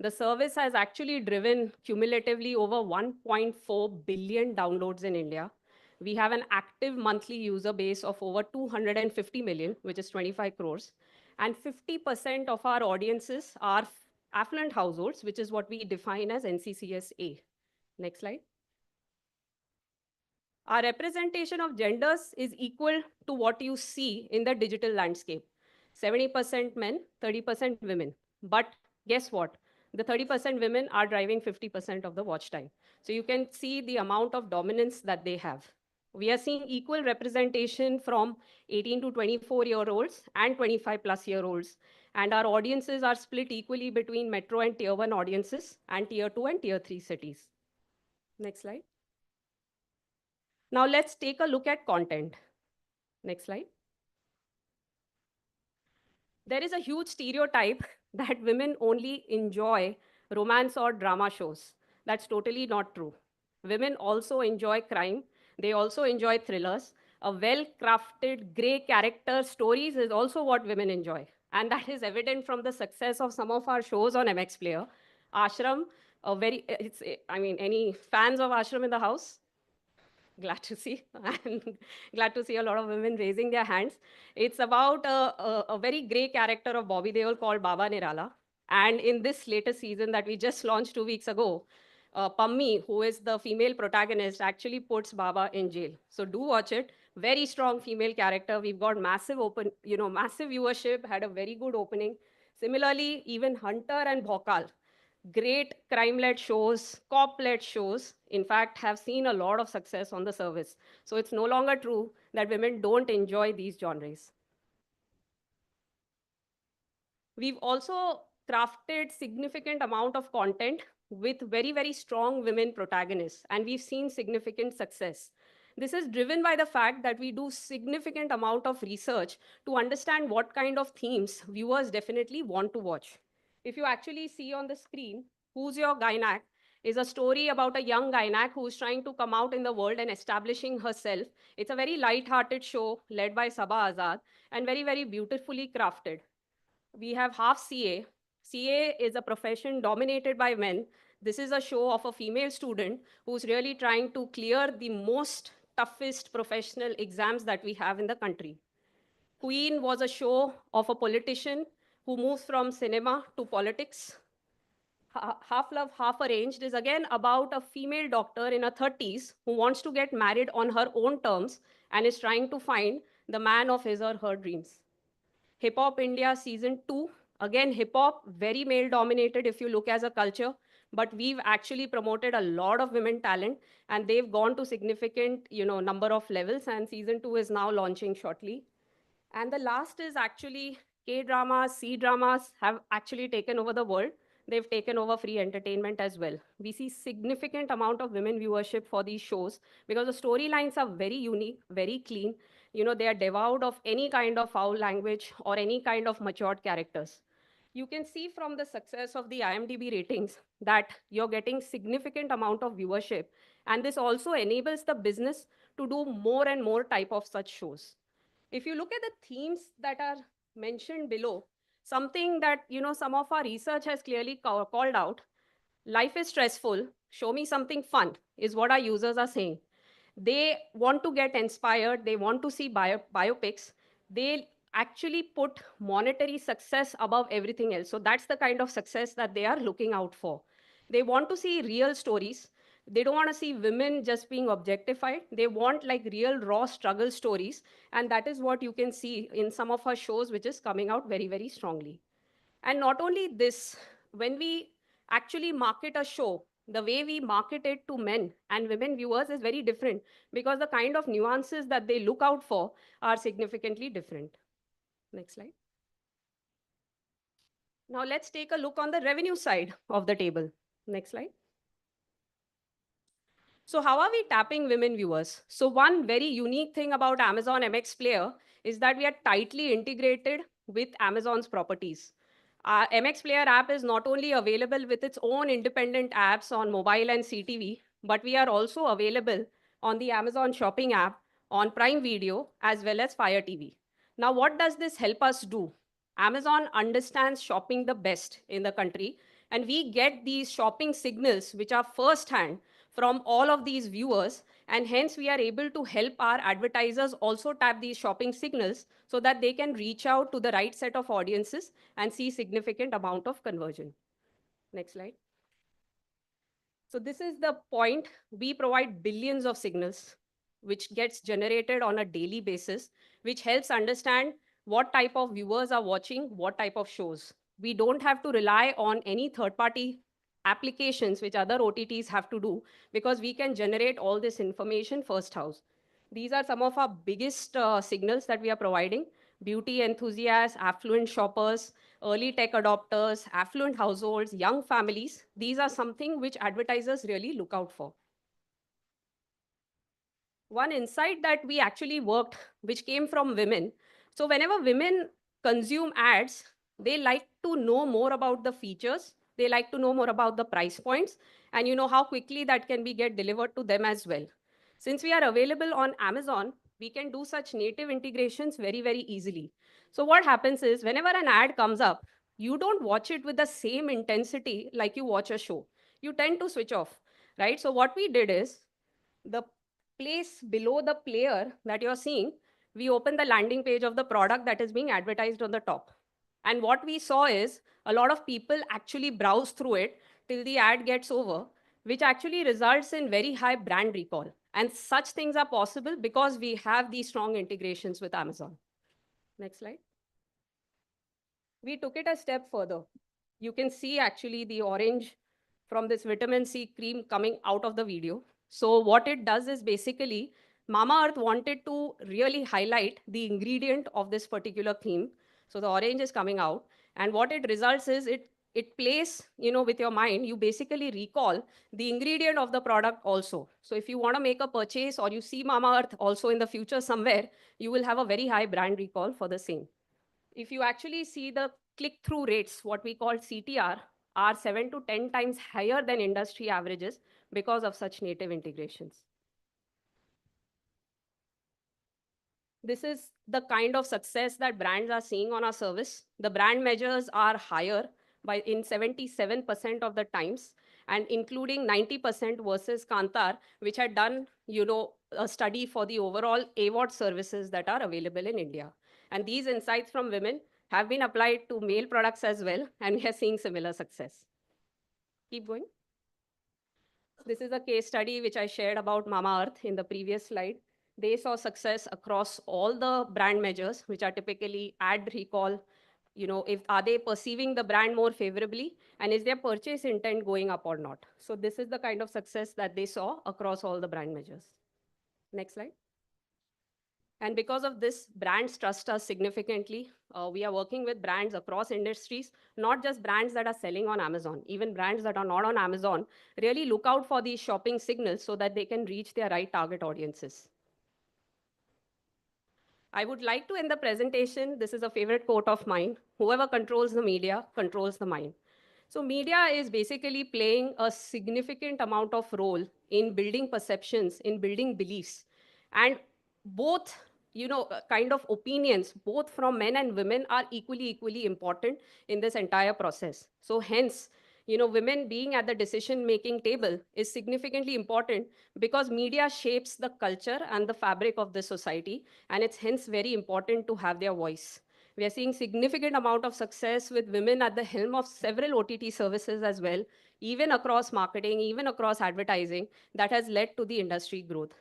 Speaker 9: The service has actually driven cumulatively over 1.4 billion downloads in India. We have an active monthly user base of over 250 million, which is 25 crores. And 50% of our audiences are affluent households, which is what we define as NCCS A. Next slide. Our representation of genders is equal to what you see in the digital landscape. 70% men, 30% women. But guess what? The 30% women are driving 50% of the watch time. So you can see the amount of dominance that they have. We are seeing equal representation from 18 to 24-year-olds and 25-plus-year-olds. And our audiences are split equally between metro and tier 1 audiences and tier 2 and tier 3 cities. Next slide. Now let's take a look at content. Next slide. There is a huge stereotype that women only enjoy romance or drama shows. That's totally not true. Women also enjoy crime. They also enjoy thrillers. A well-crafted gray character stories is also what women enjoy. And that is evident from the success of some of our shows on MX Player. Ashram, any fans of Ashram in the house? Glad to see, and glad to see a lot of women raising their hands. It's about a very gray character of Bobby Deol called Baba Nirala. And in this latest season that we just launched 2 weeks ago, Pammi, who is the female protagonist, actually puts Baba in jail. So do watch it. Very strong female character. We've got massive massive viewership, had a very good opening. Similarly, even Hunter and Bhokal, great crime-led shows, cop-led shows, in fact, have seen a lot of success on the service. So it's no longer true that women don't enjoy these genres. We've also crafted significant amount of content with very, very strong women protagonists, and we've seen significant success. This is driven by the fact that we do significant amount of research to understand what kind of themes viewers definitely want to watch. If you actually see on the screen, Who's Your Gynac is a story about a young gynac who's trying to come out in the world and establishing herself. It's a very light-hearted show led by Sabah Azad and very, very beautifully crafted. We have half CA. CA is a profession dominated by men. This is a show of a female student who's really trying to clear the most toughest professional exams that we have in the country. Queen was a show of a politician who moves from cinema to politics. Half Love, Half Arranged is again about a female doctor in her 30s who wants to get married on her own terms and is trying to find the man of his or her dreams. Hip Hop India Season 2, again hip hop, very male dominated if you look as a culture, but we've actually promoted a lot of women talent and they've gone to significant number of levels, and Season 2 is now launching shortly. And the last is actually K-dramas, C-dramas have actually taken over the world. They've taken over free entertainment as well. We see significant amount of women viewership for these shows because the storylines are very unique, very clean. They are devoid of any kind of foul language or any kind of matured characters. You can see from the success of the IMDb ratings that you're getting significant amount of viewership. And this also enables the business to do more and more type of such shows. If you look at the themes that are mentioned below, something that some of our research has clearly called out, life is stressful, show me something fun, is what our users are saying. They want to get inspired, they want to see biopics, they actually put monetary success above everything else. So that's the kind of success that they are looking out for. They want to see real stories. They don't want to see women just being objectified. They want like real raw struggle stories. And that is what you can see in some of our shows, which is coming out very, very strongly. And not only this, when we actually market a show, the way we market it to men and women viewers is very different because the kind of nuances that they look out for are significantly different. Next slide. Now let's take a look on the revenue side of the table. Next slide. So how are we tapping women viewers? So one very unique thing about Amazon MX Player is that we are tightly integrated with Amazon's properties. Our MX Player app is not only available with its own independent apps on mobile and CTV, but we are also available on the Amazon Shopping app, on Prime Video, as well as Fire TV. Now, what does this help us do? Amazon understands shopping the best in the country, and we get these shopping signals, which are first-hand from all of these viewers, and hence we are able to help our advertisers also tap these shopping signals so that they can reach out to the right set of audiences and see significant amount of conversion. Next slide. So this is the point. We provide billions of signals, which gets generated on a daily basis, which helps understand what type of viewers are watching what type of shows. We don't have to rely on any third-party applications which other OTTs have to do because we can generate all this information first house. These are some of our biggest signals that we are providing. Beauty enthusiasts, affluent shoppers, early tech adopters, affluent households, young families. These are something which advertisers really look out for. One insight that we actually worked, which came from women. So whenever women consume ads, they like to know more about the features. They like to know more about the price points and how quickly that can be get delivered to them as well. Since we are available on Amazon, we can do such native integrations very, very easily. So what happens is whenever an ad comes up, you don't watch it with the same intensity like you watch a show. You tend to switch off, right? So what we did is the place below the player that you're seeing, we open the landing page of the product that is being advertised on the top. And what we saw is a lot of people actually browse through it till the ad gets over. which actually results in very high brand recall. And such things are possible because we have these strong integrations with Amazon. Next slide. We took it a step further. You can see actually the orange from this vitamin C cream coming out of the video. So what it does is basically Mamaearth wanted to really highlight the ingredient of this particular cream. So the orange is coming out, and what it results is it plays, with your mind. You basically recall the ingredient of the product also. So if you want to make a purchase or you see Mamaearth also in the future somewhere, you will have a very high brand recall for the same. If you actually see the click-through rates, what we call CTR, are 7 to 10 times higher than industry averages because of such native integrations. This is the kind of success that brands are seeing on our service. The brand measures are higher in 77% of the times, and including 90% versus Kantar, which had done, a study for the overall AWOT services that are available in India. And these insights from women have been applied to male products as well, and we are seeing similar success. Keep going. This is a case study which I shared about Mamaearth in the previous slide. They saw success across all the brand measures, which are typically ad recall. Are they perceiving the brand more favorably, and is their purchase intent going up or not? So this is the kind of success that they saw across all the brand measures. Next slide. And because of this, brands trust us significantly. We are working with brands across industries, not just brands that are selling on Amazon. Even brands that are not on Amazon really look out for these shopping signals so that they can reach their right target audiences. I would like to end the presentation. This is a favorite quote of mine. Whoever controls the media controls the mind. So media is basically playing a significant amount of role in building perceptions, in building beliefs. And both, kind of opinions, both from men and women, are equally important in this entire process. So hence, women being at the decision-making table is significantly important because media shapes the culture and the fabric of the society, and it's hence very important to have their voice. We are seeing significant amount of success with women at the helm of several OTT services as well, even across marketing, even across advertising, that has led to the industry growth.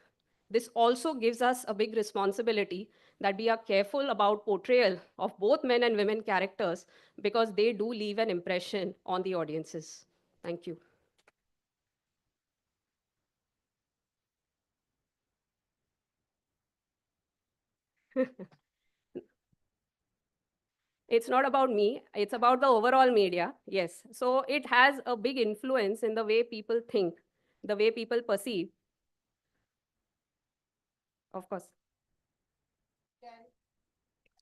Speaker 9: This also gives us a big responsibility that we are careful about portrayal of both men and women characters because they do leave an impression on the audiences. Thank you. It's not about me, it's about the overall media, yes. So it has a big influence in the way people think, the way people perceive. Of course.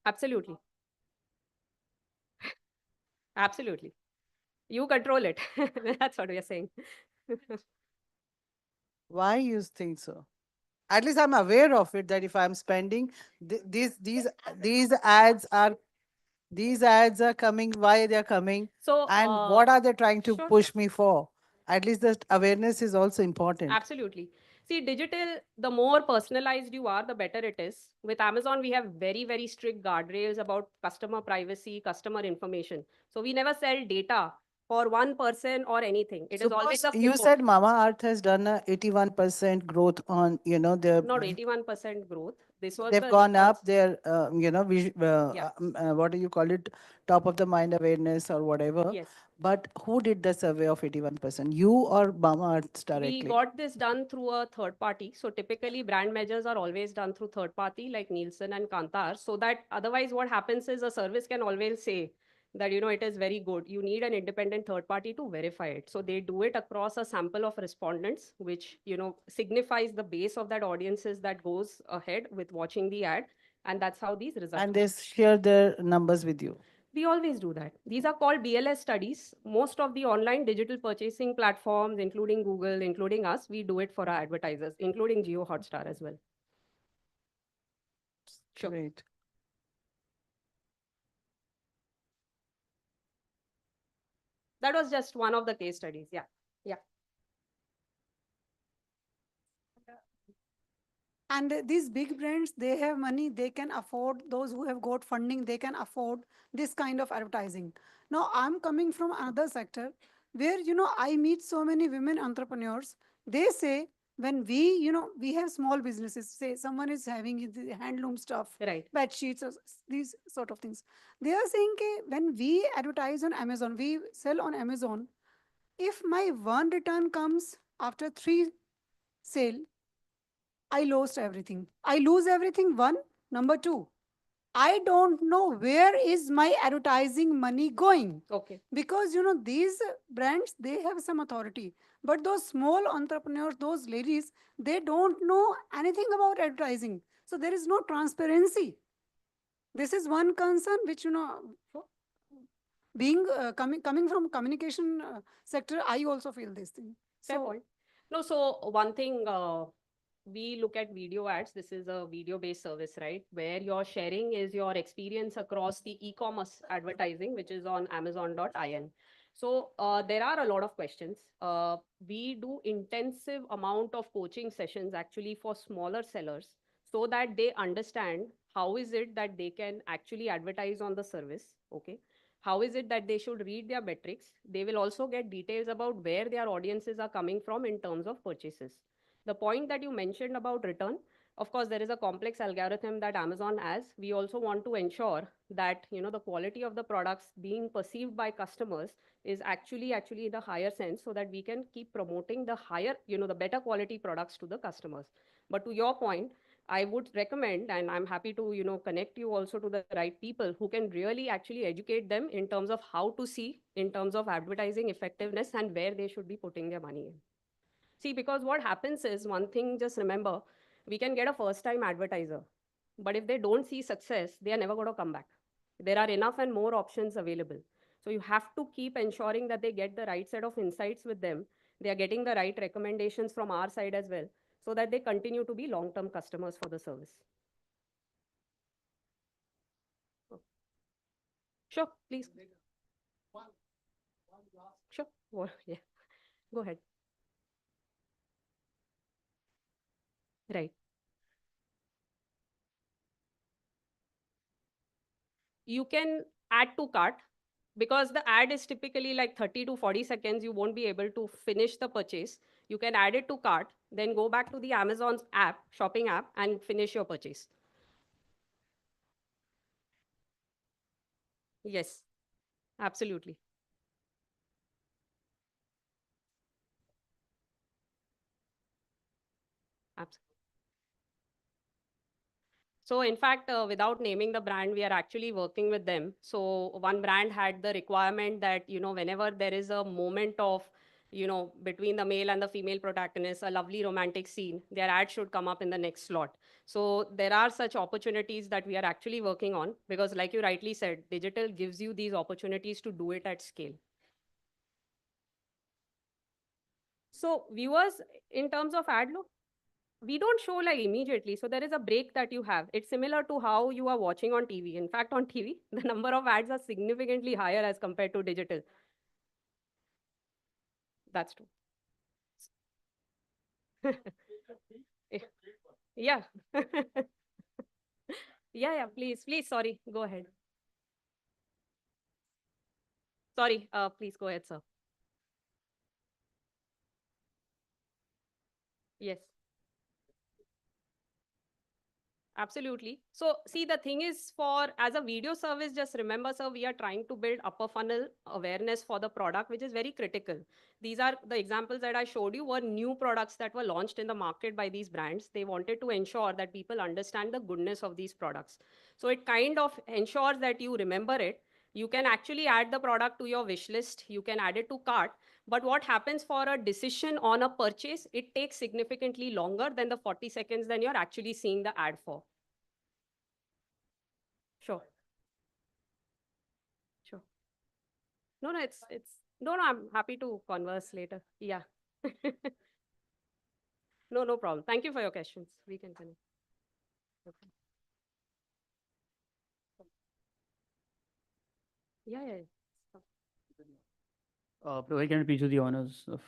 Speaker 9: Absolutely. Absolutely. You control it. That's what we are saying.
Speaker 13: Why you think so? At least I'm aware of it, that if I'm spending these ads are coming, why they're coming,
Speaker 9: So,
Speaker 13: and what are they trying to
Speaker 9: sure.
Speaker 13: push me for. At least the awareness is also important.
Speaker 9: Absolutely. See, digital, the more personalized you are, the better it is. With Amazon, we have very strict guardrails about customer privacy, customer information. So we never sell data for one person or anything. It is always a
Speaker 13: You
Speaker 9: flow.
Speaker 13: said Mamaearth has done a 81% growth on, their
Speaker 9: Not 81% growth. This was
Speaker 13: they've
Speaker 9: the
Speaker 13: gone
Speaker 9: results.
Speaker 13: up their, what do you call it, top of the mind awareness or whatever.
Speaker 9: Yes.
Speaker 13: But who did the survey of 81%? You or Mamaearth directly?
Speaker 9: We got this done through a third party. So typically brand measures are always done through third party like Nielsen and Kantar. So that otherwise what happens is a service can always say that, it is very good. You need an independent third party to verify it. So they do it across a sample of respondents, which, signifies the base of that audiences that goes ahead with watching the ad. And that's how these results.
Speaker 13: And they share their numbers with you.
Speaker 9: We always do that. These are called BLS studies. Most of the online digital purchasing platforms, including Google, including us, we do it for our advertisers, including Jio Hotstar as well. Sure.
Speaker 13: Great.
Speaker 9: That was just one of the case studies. Yeah. Yeah.
Speaker 22: And these big brands, they have money, they can afford, those who have got funding, they can afford this kind of advertising. Now, I'm coming from another sector. where, I meet so many women entrepreneurs. They say, when we have small businesses, say someone is having the handloom stuff,
Speaker 9: Right.
Speaker 22: bed sheets, or these sort of things. They are saying, when we advertise on Amazon, we sell on Amazon, if my one return comes after 3 sale, I lost everything. I lose everything. One. Number two, I don't know where is my advertising money going.
Speaker 9: Okay.
Speaker 22: Because these brands, they have some authority. But those small entrepreneurs, those ladies, they don't know anything about advertising. So there is no transparency. This is one concern which, being coming from communication sector, I also feel this thing.
Speaker 9: Fair point. No, so one thing, we look at video ads. This is a video-based service, right? Where your sharing is your experience across the e-commerce advertising, which is on Amazon.in. So there are a lot of questions. We do intensive amount of coaching sessions actually for smaller sellers so that they understand how is it that they can actually advertise on the service. Okay. How is it that they should read their metrics? They will also get details about where their audiences are coming from in terms of purchases. The point that you mentioned about return, of course, there is a complex algorithm that Amazon has. We also want to ensure that the quality of the products being perceived by customers is actually the higher sense, so that we can keep promoting the higher, the better quality products to the customers. But to your point, I would recommend, and I'm happy to, connect you also to the right people who can really actually educate them in terms of how to see in terms of advertising effectiveness and where they should be putting their money in. See, because what happens is, one thing, just remember, we can get a first time advertiser, but if they don't see success, they are never going to come back. There are enough and more options available. So you have to keep ensuring that they get the right set of insights with them. They are getting the right recommendations from our side as well, so that they continue to be long-term customers for the service. Sure, please. Sure. Yeah. Go ahead. Right. You can add to cart, because the ad is typically like 30 to 40 seconds. You won't be able to finish the purchase. You can add it to cart, then go back to the Amazon's app, shopping app, and finish your purchase. Yes, absolutely. Absolutely. So in fact, without naming the brand, we are actually working with them. So one brand had the requirement that, whenever there is a moment of, between the male and the female protagonist, a lovely romantic scene, their ad should come up in the next slot. So there are such opportunities that we are actually working on, because like you rightly said, digital gives you these opportunities to do it at scale. So viewers, in terms of ad load, we don't show like immediately. So there is a break that you have. It's similar to how you are watching on TV. In fact, on TV, the number of ads are significantly higher as compared to digital. That's true. Yeah. Yeah, please, sorry, go ahead. Sorry, please go ahead, sir. Yes. Absolutely. So see, the thing is, for as a video service, just remember, sir, we are trying to build upper funnel awareness for the product, which is very critical. These are the examples that I showed you were new products that were launched in the market by these brands. They wanted to ensure that people understand the goodness of these products. So it kind of ensures that you remember it. You can actually add the product to your wish list. You can add it to cart. But what happens for a decision on a purchase, it takes significantly longer than the 40 seconds than you're actually seeing the ad for. Sure. Sure. No, no, I'm happy to converse later. Yeah. No problem. Thank you for your questions. We can connect. Okay. Yeah.
Speaker 6: Rohit, can you please do the honors of...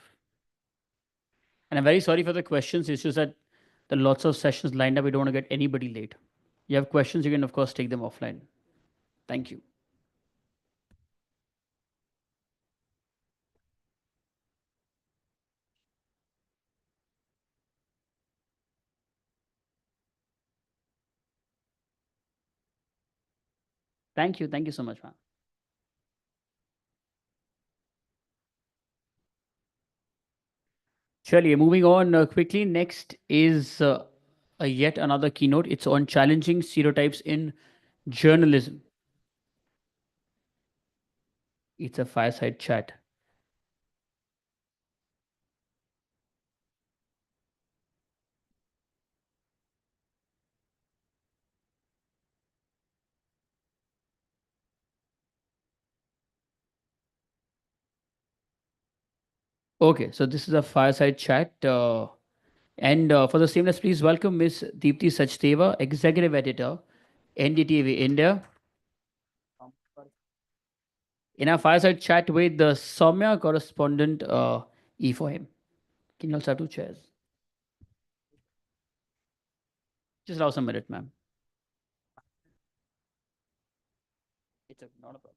Speaker 6: And I'm very sorry for the questions. It's just that there are lots of sessions lined up. We don't want to get anybody late. You have questions, you can, of course, take them offline. Thank you. Thank you. Thank you so much, ma'am. Surely, moving on quickly. Next is yet another keynote. It's on challenging stereotypes in journalism. It's a fireside chat. Okay, so this is a fireside chat. And for the same, let's please welcome Ms. Deepthi Sachdeva, Executive Editor, NDTV India. In our fireside chat with the Soumya correspondent E4m. Can you also have two chairs? Just allow some minute, ma'am. It's not a problem.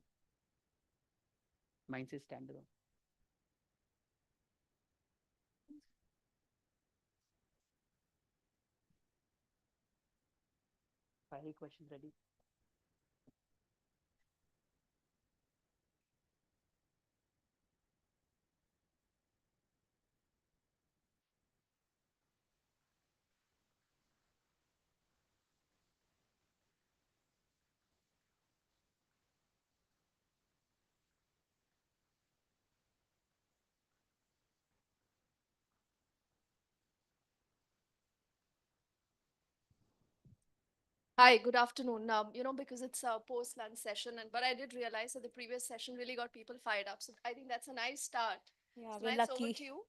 Speaker 6: Mine says standalone. Any questions ready?
Speaker 12: Hi, good afternoon. Because it's a post-lunch session, but I did realize that the previous session really got people fired up. So I think that's a nice start.
Speaker 10: Yeah,
Speaker 12: It's
Speaker 10: we're
Speaker 12: nice over
Speaker 10: lucky.
Speaker 12: to you.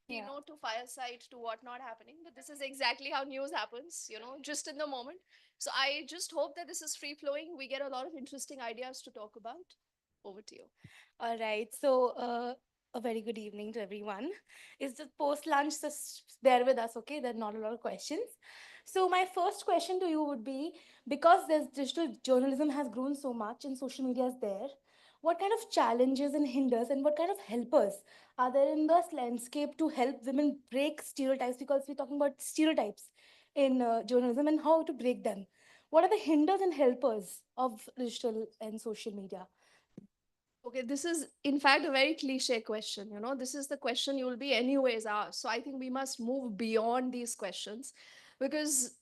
Speaker 10: Yeah.
Speaker 12: Keynote to fireside to what not happening. But this is exactly how news happens, just in the moment. So I just hope that this is free flowing. We get a lot of interesting ideas to talk about. Over to you.
Speaker 10: All right. So, a very good evening to everyone. It's just post lunch, so bear with us, okay? There are not a lot of questions. So, my first question to you would be, because this digital journalism has grown so much and social media is there, what kind of challenges and hinders and what kind of helpers are there in this landscape to help women break stereotypes? Because we're talking about stereotypes in journalism and how to break them. What are the hinders and helpers of digital and social media?
Speaker 12: Okay, this is in fact a very cliche question. This is the question you will be anyways asked. So I think we must move beyond these questions because,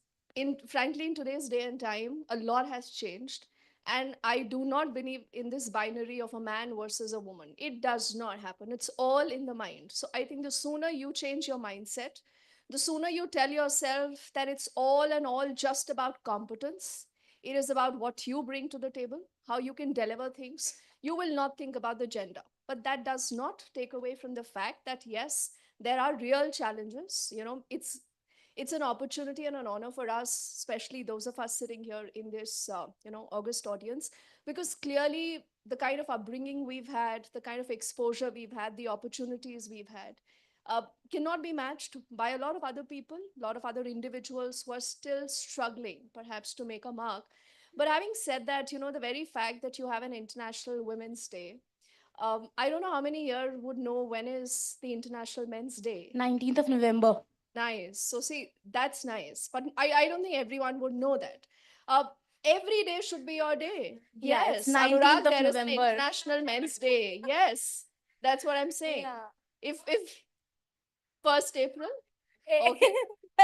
Speaker 12: frankly, in today's day and time, a lot has changed. And I do not believe in this binary of a man versus a woman. It does not happen. It's all in the mind. So I think the sooner you change your mindset, the sooner you tell yourself that it's all and all just about competence, it is about what you bring to the table, how you can deliver things. You will not think about the gender. But that does not take away from the fact that, yes, there are real challenges. It's an opportunity and an honor for us, especially those of us sitting here in this, August audience, because clearly the kind of upbringing we've had, the kind of exposure we've had, the opportunities we've had, cannot be matched by a lot of other people, a lot of other individuals who are still struggling, perhaps, to make a mark. But having said that, the very fact that you have an International Women's Day, I don't know how many here would know when is the International Men's Day.
Speaker 10: 19th of November.
Speaker 12: Nice. So see, that's nice. But I don't think everyone would know that. Uh, every day should be your day.
Speaker 10: Yeah, it's
Speaker 12: Yes,
Speaker 10: 19th
Speaker 12: Anurag,
Speaker 10: of
Speaker 12: there is an
Speaker 10: November.
Speaker 12: International Men's Day. Yes, that's what I'm saying.
Speaker 10: Yeah.
Speaker 12: If 1st April, okay,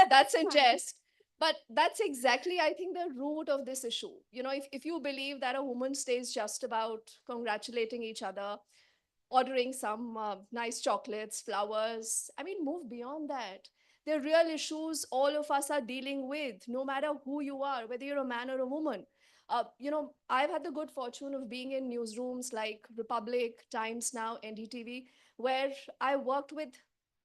Speaker 12: that's a jest. But that's exactly, I think, the root of this issue. If you believe that a woman's day is just about congratulating each other, ordering some nice chocolates, flowers. I mean, move beyond that. They're real issues all of us are dealing with, no matter who you are, whether you're a man or a woman. I've had the good fortune of being in newsrooms like Republic, Times Now, NDTV, where I worked with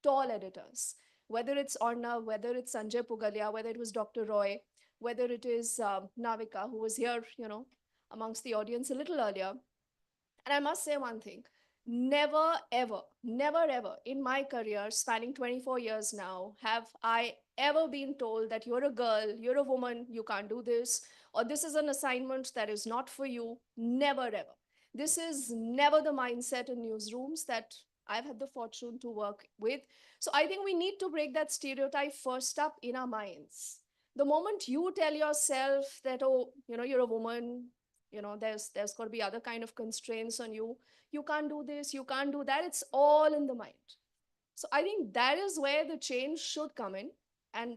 Speaker 12: tall editors, whether it's Orna, whether it's Sanjay Pugalia, whether it was Dr. Roy, whether it is Navika, who was here, amongst the audience a little earlier. And I must say one thing, never, ever, never, ever in my career, spanning 24 years now, have I ever been told that you're a girl, you're a woman, you can't do this, or this is an assignment that is not for you. Never, ever. This is never the mindset in newsrooms that I've had the fortune to work with. So I think we need to break that stereotype first up in our minds. The moment you tell yourself that, oh, you're a woman, There's got to be other kind of constraints on you. You can't do this, you can't do that. It's all in the mind. So I think that is where the change should come in, and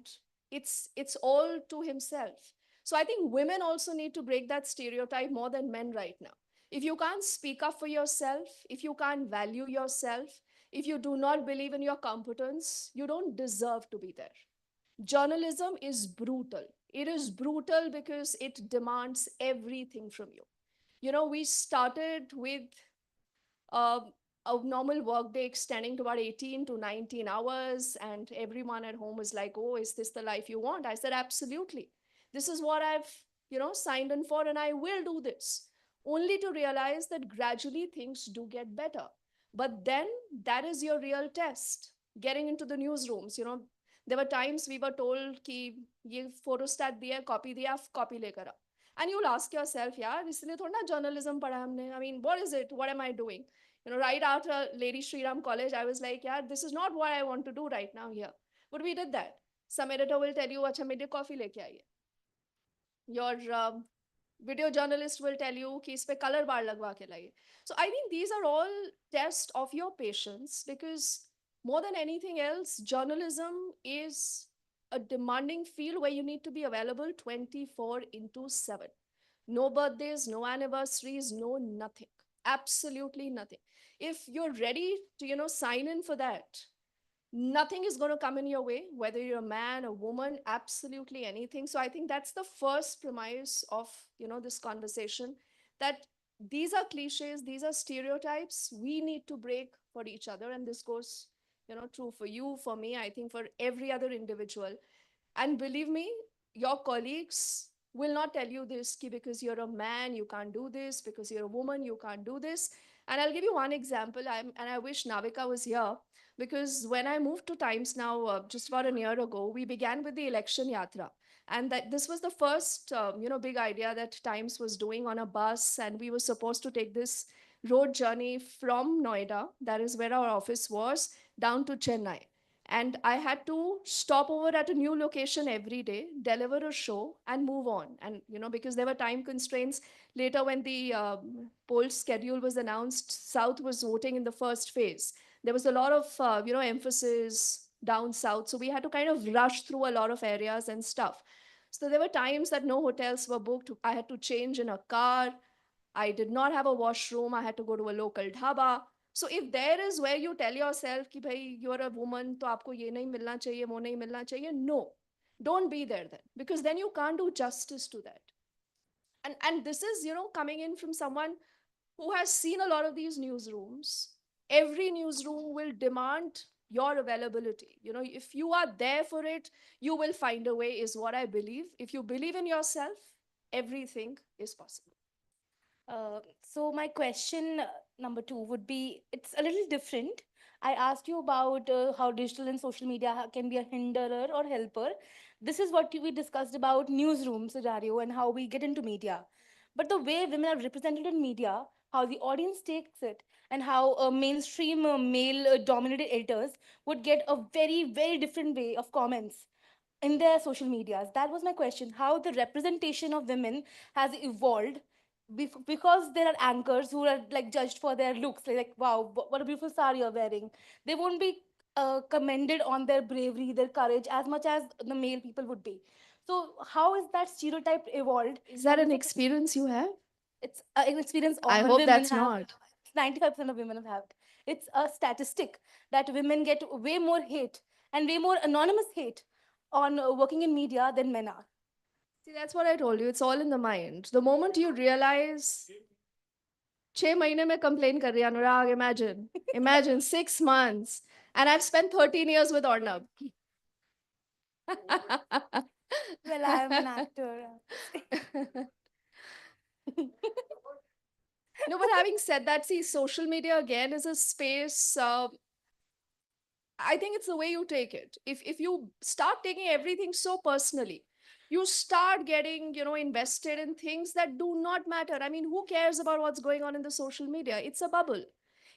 Speaker 12: it's all to himself. So I think women also need to break that stereotype more than men right now. If you can't speak up for yourself, if you can't value yourself, if you do not believe in your competence, you don't deserve to be there. Journalism is brutal. It is brutal because it demands everything from you. We started with uh, a normal workday extending to about 18 to 19 hours, and everyone at home was like, oh, is this the life you want? I said, absolutely. This is what I've, signed in for, and I will do this. Only to realize that gradually things do get better. But then that is your real test. Getting into the newsrooms, there were times we were told कि ये photostat दिया copy दिया copy लेकर आ. And you'll ask yourself, यार इसलिए थोड़ा ना journalism पढ़ा हमने. I mean, what is it? What am I doing? Right after Lady Shriram College, I was like, yeah, this is not what I want to do right now here. But we did that. Some editor will tell you, acha मेरे coffee लेके आइए. Your video journalist will tell you कि इस पे color bar लगवा के लाइए. So I think these are all tests of your patience, because more than anything else, journalism is a demanding field where you need to be available 24/7. No birthdays, no anniversaries, no nothing. Absolutely nothing. If you're ready to, sign in for that, nothing is going to come in your way, whether you're a man, a woman, absolutely anything. So I think that's the first premise of, this conversation, that these are cliches, these are stereotypes we need to break for each other. And this goes, true for you, for me, I think for every other individual. And believe me, your colleagues will not tell you this because you're a man, you can't do this, because you're a woman, you can't do this. And I'll give you one example. And I wish Navika was here, because when I moved to Times now, just about a year ago, we began with the election yatra. And that this was the first, big idea that Times was doing on a bus. And we were supposed to take this road journey from Noida, that is where our office was, down to Chennai. And I had to stop over at a new location every day, deliver a show, and move on. And, because there were time constraints, later when the poll schedule was announced, South was voting in the first phase. There was a lot of, emphasis down South. So we had to kind of rush through a lot of areas and stuff. So there were times that no hotels were booked. I had to change in a car. I did not have a washroom. I had to go to a local dhaba. So if there is where you tell yourself कि भाई you're a woman, तो आपको ये नहीं मिलना चाहिए, वो नहीं मिलना चाहिए, no, don't be there then, because then you can't do justice to that. And this is, coming in from someone who has seen a lot of these newsrooms. Every newsroom will demand your availability. If you are there for it, you will find a way, is what I believe. If you believe in yourself, everything is possible.
Speaker 11: So my question number 2 would be, it's a little different. I asked you about how digital and social media can be a hinderer or helper. This is what we discussed about newsroom scenario and how we get into media. But the way women are represented in media, how the audience takes it, and how mainstream male dominated editors would get a very, very different way of comments in their social medias. That was my question, how the representation of women has evolved because there are anchors who are like judged for their looks, like wow, what a beautiful sari you're wearing. They won't be commended on their bravery, their courage as much as the male people would be. So how is that stereotype evolved?
Speaker 12: Is that an experience you have?
Speaker 11: It's an experience
Speaker 12: I
Speaker 11: all
Speaker 12: hope
Speaker 11: women
Speaker 12: that's
Speaker 11: have.
Speaker 12: not.
Speaker 11: 95% of women have had. It's a statistic that women get way more hate and way more anonymous hate on working in media than men are.
Speaker 12: See, that's what I told you. It's all in the mind. The moment you realize 6 months में complain कर रही है अनुराग, imagine 6 months, and I've spent 13 years with Arnab.
Speaker 11: Well, I am an actor.
Speaker 12: No, but having said that, see, social media again is a space. I think it's the way you take it. If you start taking everything so personally, you start getting, invested in things that do not matter. I mean, who cares about what's going on in the social media? It's a bubble.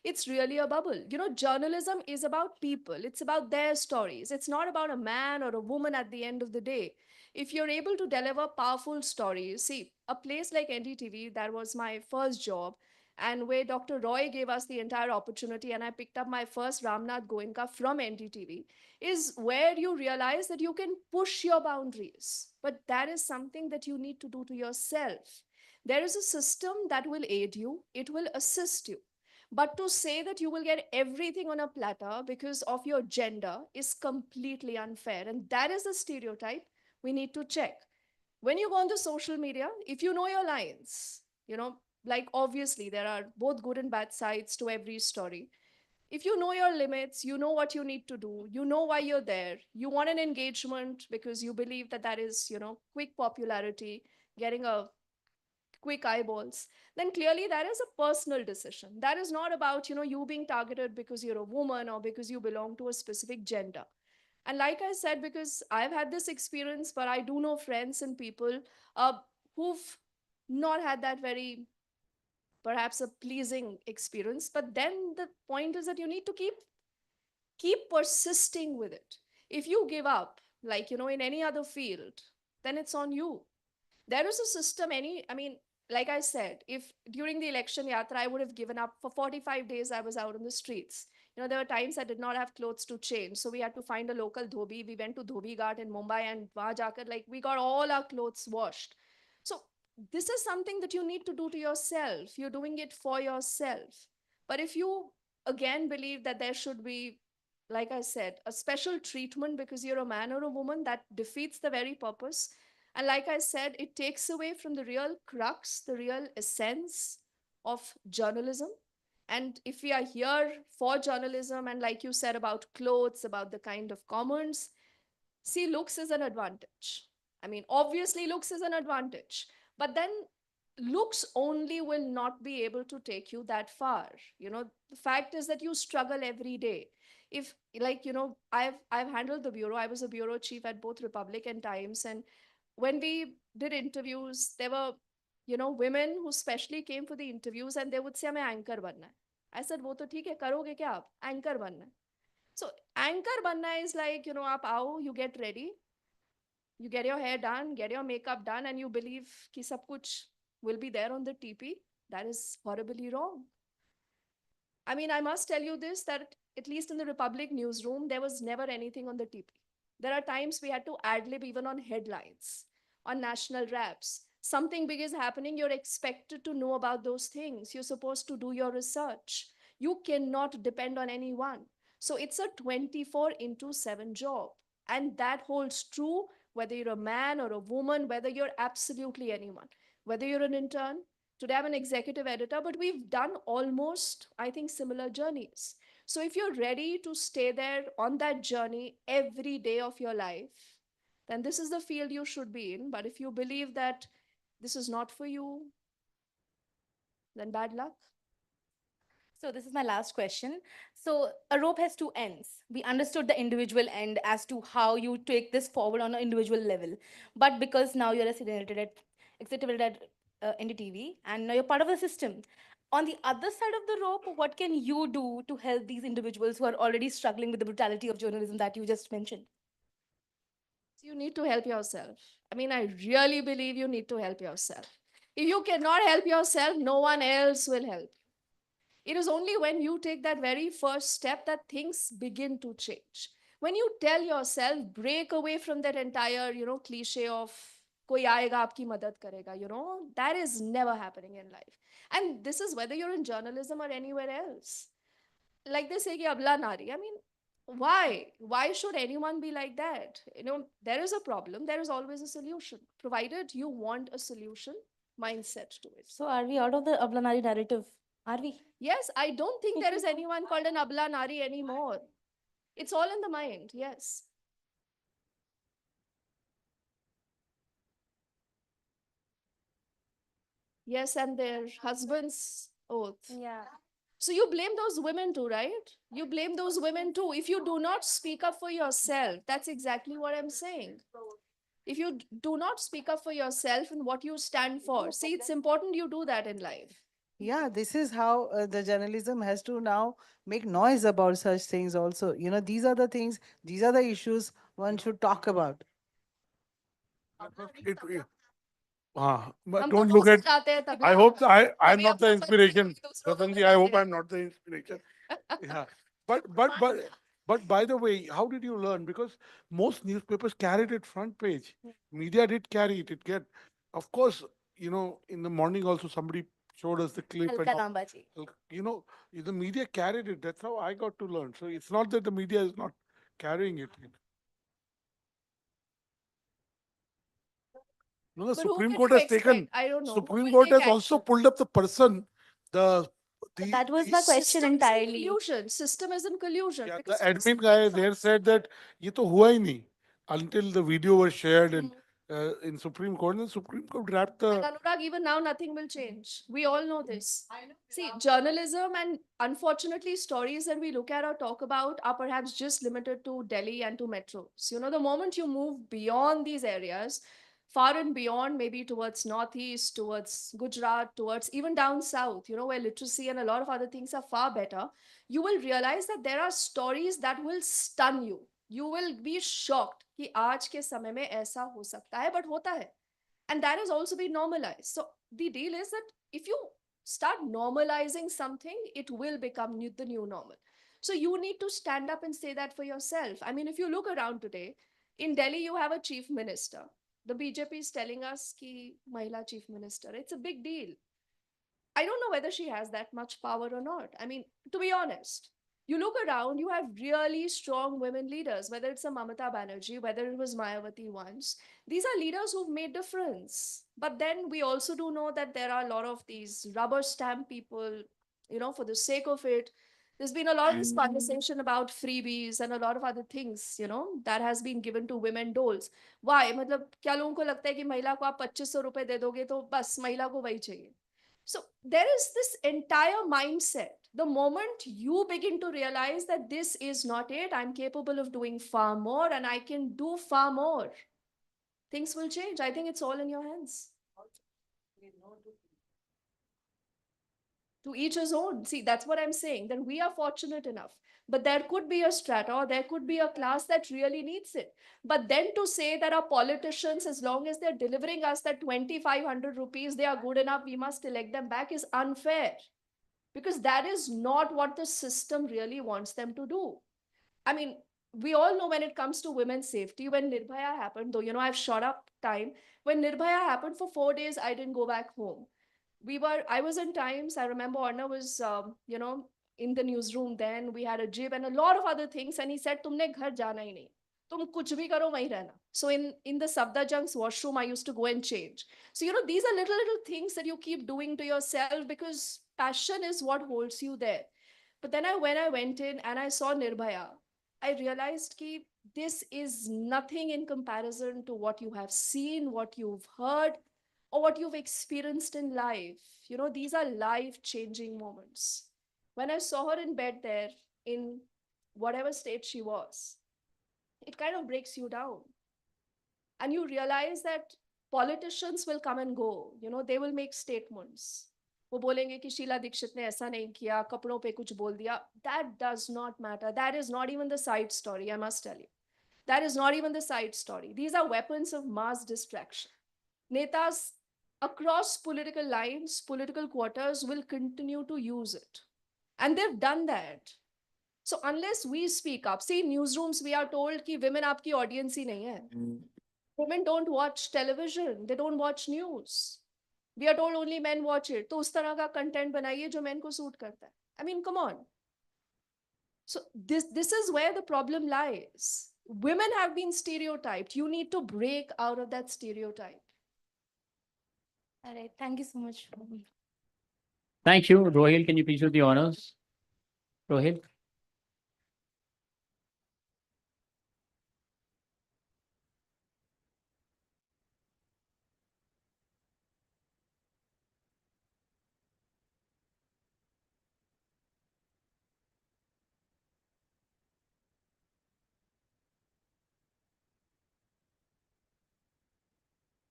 Speaker 12: It's really a bubble. Journalism is about people. It's about their stories. It's not about a man or a woman at the end of the day. If you're able to deliver powerful stories, see, a place like NDTV, that was my first job, and where Dr. Roy gave us the entire opportunity, and I picked up my first Ramnath Goenka from NDTV, is where you realize that you can push your boundaries. But that is something that you need to do to yourself. There is a system that will aid you, it will assist you. But to say that you will get everything on a platter because of your gender is completely unfair. And that is the stereotype we need to check. When you go onto social media, if you know your lines, like obviously there are both good and bad sides to every story. If you know your limits, you know what you need to do, you know why you're there, you want an engagement because you believe that that is, quick popularity, getting a quick eyeballs, then clearly that is a personal decision. That is not about, you being targeted because you're a woman or because you belong to a specific gender. And like I said, because I've had this experience, but I do know friends and people who've not had that very, perhaps a pleasing experience. But then the point is that you need to keep persisting with it. If you give up, like, in any other field, then it's on you. There is a system, like I said, if during the election yatra, I would have given up for 45 days, I was out on the streets. There were times I did not have clothes to change. So we had to find a local dhobi. We went to Dhobi Ghat in Mumbai and wahan jaakar, like, we got all our clothes washed. So this is something that you need to do to yourself. You're doing it for yourself. But if you again believe that there should be, like I said, a special treatment because you're a man or a woman, that defeats the very purpose. And like I said, it takes away from the real crux, the real essence of journalism. And if we are here for journalism, and like you said about clothes, about the kind of comments, see, looks is an advantage. Obviously, looks is an advantage. But then looks only will not be able to take you that far. The fact is that you struggle every day. If, like, I've handled the bureau. I was a bureau chief at both Republic and Times. And when we did interviews, there were, women who specially came for the interviews and they would say, "मैं anchor बनना है." I said, "वो तो ठीक है, करोगे क्या आप? Anchor बनना है." So anchor banna is like, aap aao, you get ready, you get your hair done, get your makeup done, and you believe ki sab kuch will be there on the TP. That is horribly wrong. I must tell you this, that at least in the Republic newsroom, there was never anything on the TP. There are times we had to ad-lib even on headlines, on national raps. Something big is happening, you're expected to know about those things. You're supposed to do your research. You cannot depend on anyone. So it's a 24 into 7 job. And that holds true whether you're a man or a woman, whether you're absolutely anyone, whether you're an intern. Today I'm an executive editor, but we've done almost, I think, similar journeys. So if you're ready to stay there on that journey every day of your life, then this is the field you should be in. But if you believe that this is not for you, then bad luck.
Speaker 11: So this is my last question. So a rope has two ends. We understood the individual end as to how you take this forward on an individual level. But because now you're a executive at NDTV and now you're part of the system. On the other side of the rope, what can you do to help these individuals who are already struggling with the brutality of journalism that you just mentioned?
Speaker 12: You need to help yourself. I really believe you need to help yourself. If you cannot help yourself, no one else will help. It is only when you take that very first step that things begin to change. When you tell yourself, break away from that entire, cliche of koi aayega aapki madad karega, that is never happening in life. And this is whether you're in journalism or anywhere else. Like they say, ki abla nari. Why? Why should anyone be like that? There is a problem. There is always a solution, provided you want a solution mindset to it.
Speaker 11: So are we out of the Ablanari narrative? Are we?
Speaker 12: Yes, I don't think there is anyone called an Abla Nari anymore. It's all in the mind, yes. Yes, and their husband's oath.
Speaker 11: Yeah.
Speaker 12: So you blame those women too, right? You blame those women too. If you do not speak up for yourself, that's exactly what I'm saying. If you do not speak up for yourself and what you stand for, see, it's important you do that in life.
Speaker 13: Yeah, this is how the journalism has to now make noise about such things also. These are the things, these are the issues one should talk about.
Speaker 14: it, but
Speaker 12: हम तो
Speaker 14: don't look
Speaker 12: दूसरे
Speaker 14: at.
Speaker 12: जाते हैं तभी
Speaker 14: I hope I'm
Speaker 12: तभी
Speaker 14: not the
Speaker 12: अपना
Speaker 14: inspiration.
Speaker 12: दूसरों को
Speaker 14: Ratan ji, I hope
Speaker 12: बताते
Speaker 14: I'm not the inspiration. Yeah, but by the way, how did you learn? Because most newspapers carried it front page. Media did carry it. It get, of course, in the morning also somebody showed us the clip and
Speaker 12: हल्का नामबाजी
Speaker 14: you know the media carried it. That's how I got to learn. So it's not that the media is not carrying it. No, the
Speaker 12: but who
Speaker 14: Supreme
Speaker 12: can
Speaker 14: Court
Speaker 12: you
Speaker 14: has taken.
Speaker 12: expect? I don't know. Who
Speaker 14: Supreme
Speaker 12: will
Speaker 14: Court
Speaker 12: take
Speaker 14: has also
Speaker 12: action?
Speaker 14: pulled up the person. The
Speaker 11: That was my question
Speaker 12: System is in
Speaker 11: entirely.
Speaker 12: collusion. System is in collusion.
Speaker 14: the
Speaker 12: Because
Speaker 14: admin guy there said that ये तो हुआ ही नहीं until the video was shared in Supreme Court. And the Supreme Court wrapped
Speaker 12: and
Speaker 14: the.
Speaker 12: Anurag, even now, nothing will change. We all know this. See, journalism and unfortunately, stories that we look at or talk about are perhaps just limited to Delhi and to metros. The moment you move beyond these areas, far and beyond, maybe towards Northeast, towards Gujarat, towards even down south, where literacy and a lot of other things are far better, you will realize that there are stories that will stun you. You will be shocked कि आज के समय में ऐसा हो सकता है, but होता है. And that has also been normalized. So the deal is that if you start normalizing something, it will become the new normal. So you need to stand up and say that for yourself. I mean, if you look around today, in Delhi, you have a chief minister. The BJP is telling us ki Mahila chief minister. It's a big deal. I don't know whether she has that much power or not. I mean, to be honest, you look around, you have really strong women leaders, whether it's a Mamata Banerjee, whether it was Mayawati once. These are leaders who've made difference. But then we also do know that there are a lot of these rubber stamp people, for the sake of it. There's been a lot of this conversation about freebies and a lot of other things, that has been given to women doles. Why? मतलब क्या लोगों को लगता है कि महिला को आप 2500 रुपए दे दोगे तो बस महिला को वही चाहिए. So there is this entire mindset. The moment you begin to realize that this is not it, I'm capable of doing far more and I can do far more, things will change. I think it's all in your hands. To each his own. See, that's what I'm saying. Then we are fortunate enough. But there could be a strata or there could be a class that really needs it. But then to say that our politicians, as long as they're delivering us that 2,500 rupees, they are good enough, we must elect them back is unfair. Because that is not what the system really wants them to do. I mean, we all know when it comes to women's safety, when Nirbhaya happened, though, I've shot up time. When Nirbhaya happened for 4 days, I didn't go back home. I was in Times. I remember Arna was, in the newsroom then. We had a jib and a lot of other things. And he said, Tumne ghar jana hi nahi. Tum kuch bhi karo, wahi rehna. So in the Safdarjung's washroom, I used to go and change. So, these are little things that you keep doing to yourself because passion is what holds you there. But then when I went in and I saw Nirbhaya, I realized that this is nothing in comparison to what you have seen, what you've heard, or what you've experienced in life. These are life-changing moments. When I saw her in bed there, in whatever state she was, it kind of breaks you down. And you realize that politicians will come and go. They will make statements. वो बोलेंगे कि शीला दीक्षित ने ऐसा नहीं किया, कपड़ों पे कुछ बोल दिया. That does not matter. That is not even the side story, I must tell you. That is not even the side story. These are weapons of mass distraction. Netas across political lines, political quarters will continue to use it. And they've done that. So unless we speak up, see, in newsrooms, we are told that women aapki audience hi nahi hai. Women don't watch television. They don't watch news. We are told only men watch it. तो उस तरह का content बनाइए जो men को suit करता है. I mean, come on. So this is where the problem lies. Women have been stereotyped. You need to break out of that stereotype.
Speaker 11: All right. Thank you so much.
Speaker 6: Thank you. Rohil, can you please do the honors? Rohil?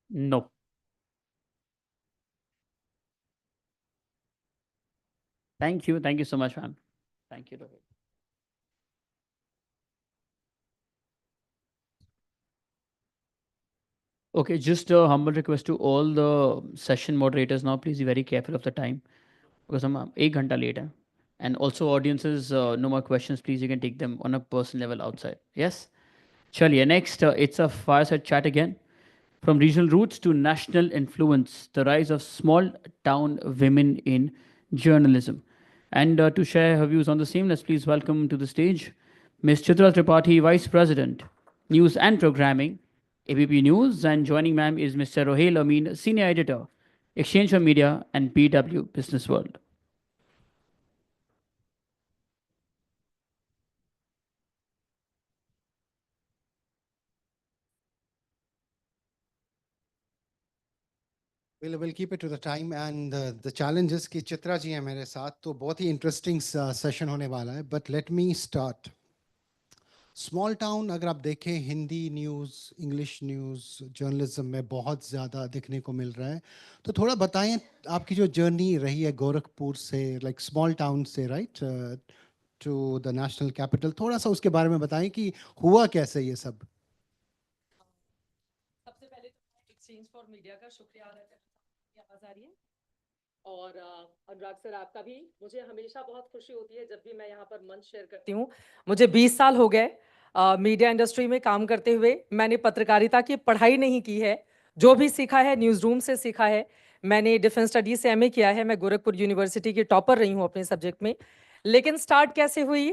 Speaker 6: No. Thank you. Thank you so much, ma'am. Thank you, Rohit. Okay, just a humble request to all the session moderators now, please be very careful of the time because I'm 1 ghanta late. And also audiences, no more questions, please. You can take them on a personal level outside. Yes? Chaliye, next, it's a fireside chat again. From regional roots to national influence, the rise of small town women in journalism. And to share her views on the same, let's please welcome to the stage Ms. Chitra Tripathi, Vice President, News and Programming, ABP News. And joining ma'am is Mr. Rohel Amin, Senior Editor, Exchange for Media and BW Business World.
Speaker 1: We'll keep it to the time and the challenge is कि चित्रा जी हैं मेरे साथ तो बहुत ही interesting session होने वाला है. But let me start. Small town अगर आप देखें Hindi news English news journalism में बहुत ज़्यादा देखने को मिल रहा है. तो थोड़ा बताएं आपकी जो जर्नी रही है गोरखपुर से लाइक स्मॉल टाउन से right to the national capital, थोड़ा सा उसके बारे में बताएं कि हुआ कैसे ये सब.
Speaker 5: सबसे पहले तो एक्सचेंज फॉर मीडिया का शुक्रिया अदा करना. आवाज आ रही है? और अनुराग सर आपका भी. मुझे हमेशा बहुत खुशी होती है जब भी मैं यहाँ पर मंच शेयर करती हूँ. मुझे 20 साल हो गए मीडिया इंडस्ट्री में काम करते हुए. मैंने पत्रकारिता की पढ़ाई नहीं की है, जो भी सीखा है न्यूज़ रूम से सीखा है. मैंने डिफेंस स्टडीज से एमए किया है. मैं गोरखपुर यूनिवर्सिटी की टॉपर रही हूँ अपने सब्जेक्ट में. लेकिन स्टार्ट कैसे हुई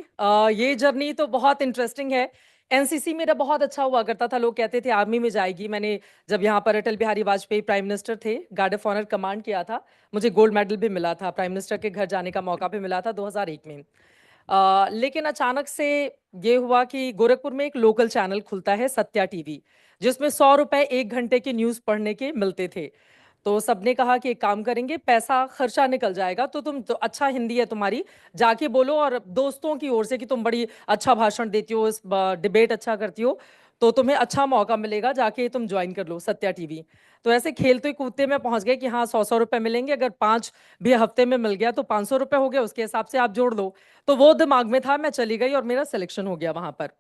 Speaker 5: ये जर्नी तो बहुत इंटरेस्टिंग है. एनसीसी मेरा बहुत अच्छा हुआ करता था. लोग कहते थे आर्मी में जाएगी. मैंने जब यहाँ पर अटल बिहारी वाजपेयी प्राइम मिनिस्टर थे, गार्ड ऑफ ऑनर कमांड किया था. मुझे गोल्ड मेडल भी मिला था. प्राइम मिनिस्टर के घर जाने का मौका भी मिला था 2001 में. लेकिन अचानक से ये हुआ कि गोरखपुर में एक लोकल चैनल खुलता है सत्या टीवी, जिसमें 100 रुपए 1 घंटे के न्यूज़ पढ़ने के मिलते थे. तो सबने कहा कि एक काम करेंगे, पैसा खर्चा निकल जाएगा तो तुम तो अच्छा हिंदी है तुम्हारी, जाके बोलो और दोस्तों की ओर से कि तुम बड़ी अच्छा भाषण देती हो, डिबेट अच्छा करती हो, तो तुम्हें अच्छा मौका मिलेगा, जाके तुम ज्वाइन कर लो सत्या टीवी. तो ऐसे खेलते कूदते में पहुंच गए कि हाँ 100 रुपए मिलेंगे, अगर 5 भी हफ्ते में मिल गया तो 500 रुपए हो गए, उसके हिसाब से आप जोड़ लो. तो वो दिमाग में था. मैं चली गई और मेरा सिलेक्शन हो गया वहां पर.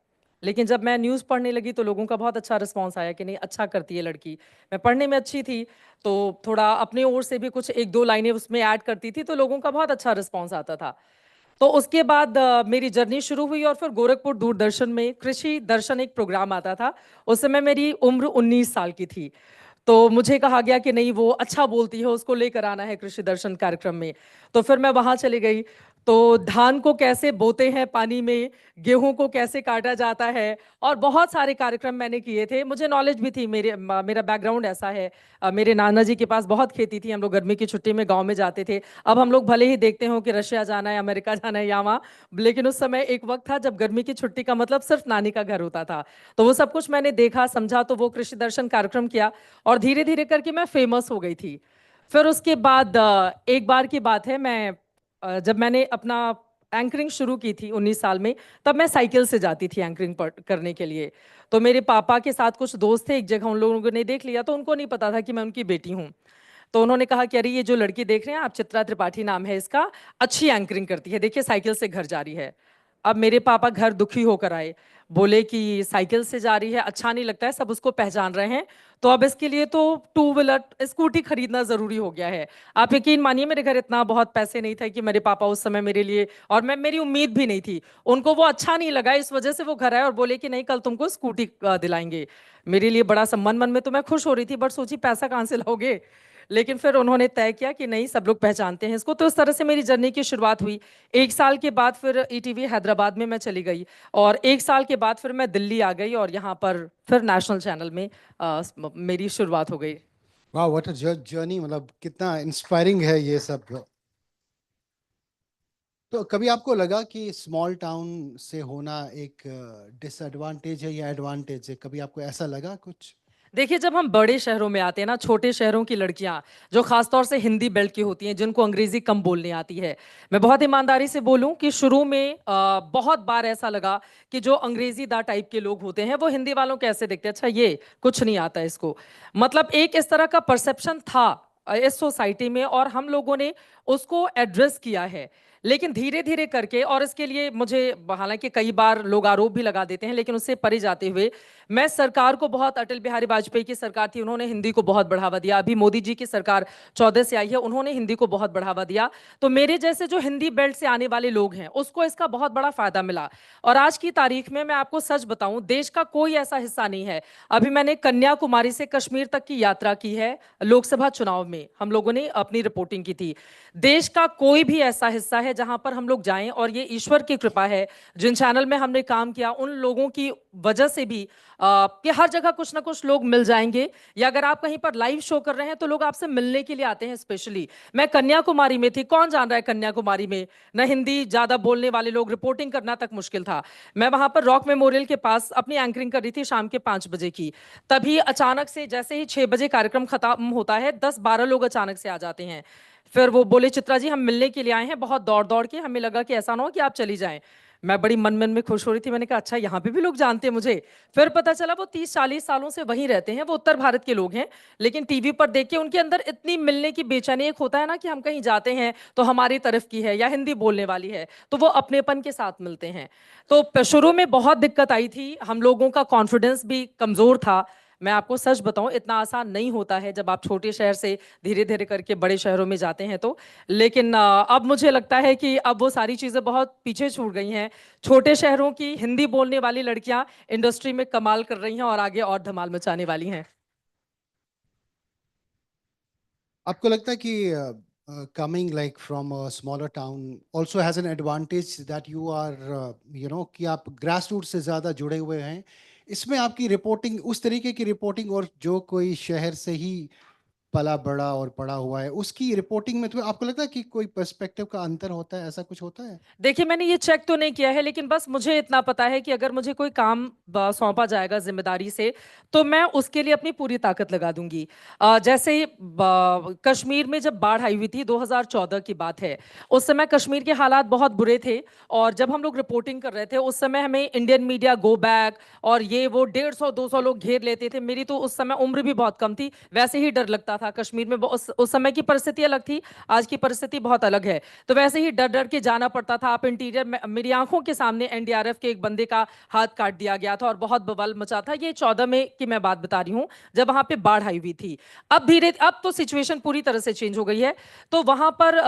Speaker 5: लेकिन जब मैं न्यूज़ पढ़ने लगी तो लोगों का बहुत अच्छा रिस्पांस आया कि नहीं अच्छा करती है लड़की. मैं पढ़ने में अच्छी थी तो थोड़ा अपने ओर से भी कुछ 1-2 लाइनें उसमें ऐड करती थी, तो लोगों का बहुत अच्छा रिस्पांस आता था. तो उसके बाद मेरी जर्नी शुरू हुई और फिर गोरखपुर दूरदर्शन में कृषि दर्शन एक प्रोग्राम आता था. उस समय मेरी उम्र 19 साल की थी. तो मुझे कहा गया कि नहीं वो अच्छा बोलती है, उसको लेकर आना है कृषि दर्शन कार्यक्रम में. तो फिर मैं वहां चली गई. तो धान को कैसे बोते हैं पानी में, गेहूं को कैसे काटा जाता है, और बहुत सारे कार्यक्रम मैंने किए थे. मुझे नॉलेज भी थी, मेरा बैकग्राउंड ऐसा है. मेरे नाना जी के पास बहुत खेती थी. हम लोग गर्मी की छुट्टी में गांव में जाते थे. अब हम लोग भले ही देखते हो कि रशिया जाना है, अमेरिका जाना है, यहाँ, लेकिन उस समय एक वक्त था जब गर्मी की छुट्टी का मतलब सिर्फ नानी का घर होता था. तो वो सब कुछ मैंने देखा समझा. तो वो कृषि दर्शन कार्यक्रम किया और धीरे धीरे करके मैं फेमस हो गई थी. फिर उसके बाद एक बार की बात है, मैं जब मैंने अपना एंकरिंग शुरू की थी 19 साल में, तब मैं साइकिल से जाती थी एंकरिंग करने के लिए. तो मेरे पापा के साथ कुछ दोस्त थे, एक जगह उन लोगों ने देख लिया, तो उनको नहीं पता था कि मैं उनकी बेटी हूँ. तो उन्होंने कहा कि अरे ये जो लड़की देख रहे हैं आप, चित्रा त्रिपाठी नाम है इसका, अच्छी एंकरिंग करती है, देखिए साइकिल से घर जा रही है. अब मेरे पापा घर दुखी होकर आए, बोले कि साइकिल से जा रही है, अच्छा नहीं लगता है, सब उसको पहचान रहे हैं, तो अब इसके लिए तो 2 व्हीलर स्कूटी खरीदना जरूरी हो गया है. आप यकीन मानिए मेरे घर इतना बहुत पैसे नहीं थे कि मेरे पापा उस समय मेरे लिए, और मेरी उम्मीद भी नहीं थी, उनको वो अच्छा नहीं लगा, इस वजह से वो घर आए और बोले कि नहीं कल तुमको स्कूटी दिलाएंगे. मेरे लिए बड़ा सम्मान, मन में तो मैं खुश हो रही थी, बट सोची पैसा कहाँ से लाओगे. लेकिन फिर उन्होंने तय किया कि नहीं सब लोग पहचानते हैं इसको. तो इस तरह से मेरी जर्नी की शुरुआत हुई. 1 साल के बाद फिर ईटीवी हैदराबाद में मैं चली गई, और 1 साल के बाद फिर मैं दिल्ली आ गई, और यहाँ पर फिर नेशनल चैनल में मेरी शुरुआत हो गई.
Speaker 1: वाह व्हाट अ जर्नी, मतलब कितना इंस्पायरिंग है ये सब. तो कभी आपको लगा कि स्मॉल टाउन से होना एक डिसएडवांटेज है या एडवांटेज है, कभी आपको ऐसा लगा कुछ?
Speaker 5: देखिए जब हम बड़े शहरों में आते हैं ना, छोटे शहरों की लड़कियां जो खासतौर से हिंदी बेल्ट की होती हैं, जिनको अंग्रेजी कम बोलने आती है, मैं बहुत ईमानदारी से बोलूं कि शुरू में बहुत बार ऐसा लगा कि जो अंग्रेजी दा टाइप के लोग होते हैं वो हिंदी वालों को ऐसे देखते हैं, अच्छा ये कुछ नहीं आता इसको. मतलब एक इस तरह का परसेप्शन था इस सोसाइटी में, और हम लोगों ने
Speaker 15: उसको एड्रेस किया है। लेकिन धीरे धीरे करके, और इसके लिए मुझे हालांकि कई बार लोग आरोप भी लगा देते हैं, लेकिन उससे परे जाते हुए मैं सरकार को बहुत, अटल बिहारी वाजपेयी की सरकार थी, उन्होंने हिंदी को बहुत बढ़ावा दिया। अभी मोदी जी की सरकार 14 से आई है, उन्होंने हिंदी को बहुत बढ़ावा दिया। तो मेरे जैसे जो हिंदी बेल्ट से आने वाले लोग हैं उसको इसका बहुत बड़ा फायदा मिला। और आज की तारीख में मैं आपको सच बताऊं, देश का कोई ऐसा हिस्सा नहीं है, अभी मैंने कन्याकुमारी से कश्मीर तक की यात्रा की है, लोकसभा चुनाव में हम लोगों ने अपनी रिपोर्टिंग की थी। देश का कोई भी ऐसा हिस्सा है जहां पर हम लोग जाएं, और ये ईश्वर की कृपा है, जिन चैनल में हमने काम किया उन लोगों की वजह से भी कि हर जगह कुछ ना कुछ लोग मिल जाएंगे, या अगर आप कहीं पर लाइव शो कर रहे हैं तो लोग आपसे मिलने के लिए आते हैं। स्पेशली मैं कन्याकुमारी में थी, कौन जान रहा है कन्याकुमारी में न हिंदी ज्यादा बोलने वाले लोग, रिपोर्टिंग करना तक मुश्किल था। मैं वहां पर रॉक मेमोरियल के पास अपनी एंकरिंग कर रही थी शाम के 5 बजे की, तभी अचानक से जैसे ही 6 बजे कार्यक्रम खत्म होता है 10-12 लोग अचानक से आ जाते हैं। फिर वो बोले, चित्रा जी हम मिलने के लिए आए हैं, बहुत दौड़ दौड़ के, हमें लगा कि ऐसा ना हो कि आप चली जाएं। मैं बड़ी मन मन में खुश हो रही थी, मैंने कहा अच्छा यहाँ पे भी लोग जानते हैं मुझे। फिर पता चला वो 30-40 सालों से वहीं रहते हैं, वो उत्तर भारत के लोग हैं, लेकिन टीवी पर देख के उनके अंदर इतनी मिलने की बेचैनी, एक होता है ना कि हम कहीं जाते हैं तो हमारी तरफ की है या हिंदी बोलने वाली है, तो वो अपनेपन के साथ मिलते हैं। तो शुरू में बहुत दिक्कत आई थी, हम लोगों का कॉन्फिडेंस भी कमजोर था। मैं आपको सच बताऊं, इतना आसान नहीं होता है जब आप छोटे शहर से धीरे धीरे करके बड़े शहरों में जाते हैं तो। लेकिन अब मुझे लगता है कि अब वो सारी चीजें बहुत पीछे छूट गई हैं। छोटे शहरों की हिंदी बोलने वाली लड़कियां इंडस्ट्री में कमाल कर रही हैं और आगे और धमाल मचाने वाली हैं।
Speaker 1: आपको लगता है कि coming like from a smaller town also has an advantage that you are कि आप grassroots से ज़्यादा जुड़े हुए हैं, इसमें आपकी रिपोर्टिंग, उस तरीके की रिपोर्टिंग, और जो कोई शहर से ही पला बड़ा और पड़ा हुआ है उसकी रिपोर्टिंग में, तो आपको लगता है कि कोई पर्सपेक्टिव का अंतर होता है, ऐसा कुछ होता है?
Speaker 15: देखिए मैंने ये चेक तो नहीं किया है, लेकिन बस मुझे इतना पता है कि अगर मुझे कोई काम सौंपा जाएगा जिम्मेदारी से, तो मैं उसके लिए अपनी पूरी ताकत लगा दूंगी। जैसे ही कश्मीर में जब बाढ़ आई हुई थी, 2014 की बात है, उस समय कश्मीर के हालात बहुत बुरे थे, और जब हम लोग रिपोर्टिंग कर रहे थे उस समय हमें इंडियन मीडिया गो बैक और ये वो 150-200 लोग घेर लेते थे। मेरी तो उस समय उम्र भी बहुत कम थी, वैसे ही डर लगता था। कश्मीर में उस समय की परिस्थिति अलग थी, आज की परिस्थिति बहुत अलग है, तो वैसे ही डर डर के जाना पड़ता था। आप इंटीरियर में, मेरी आंखों के सामने एनडीआरएफ के एक बंदे का हाथ काट दिया गया था और बहुत बवाल मचा था। ये 14 में की मैं बात बता रही हूँ, जब वहां पे बाढ़ आई हुई थी। अब तो सिचुएशन पूरी तरह से चेंज हो गई है। तो वहां पर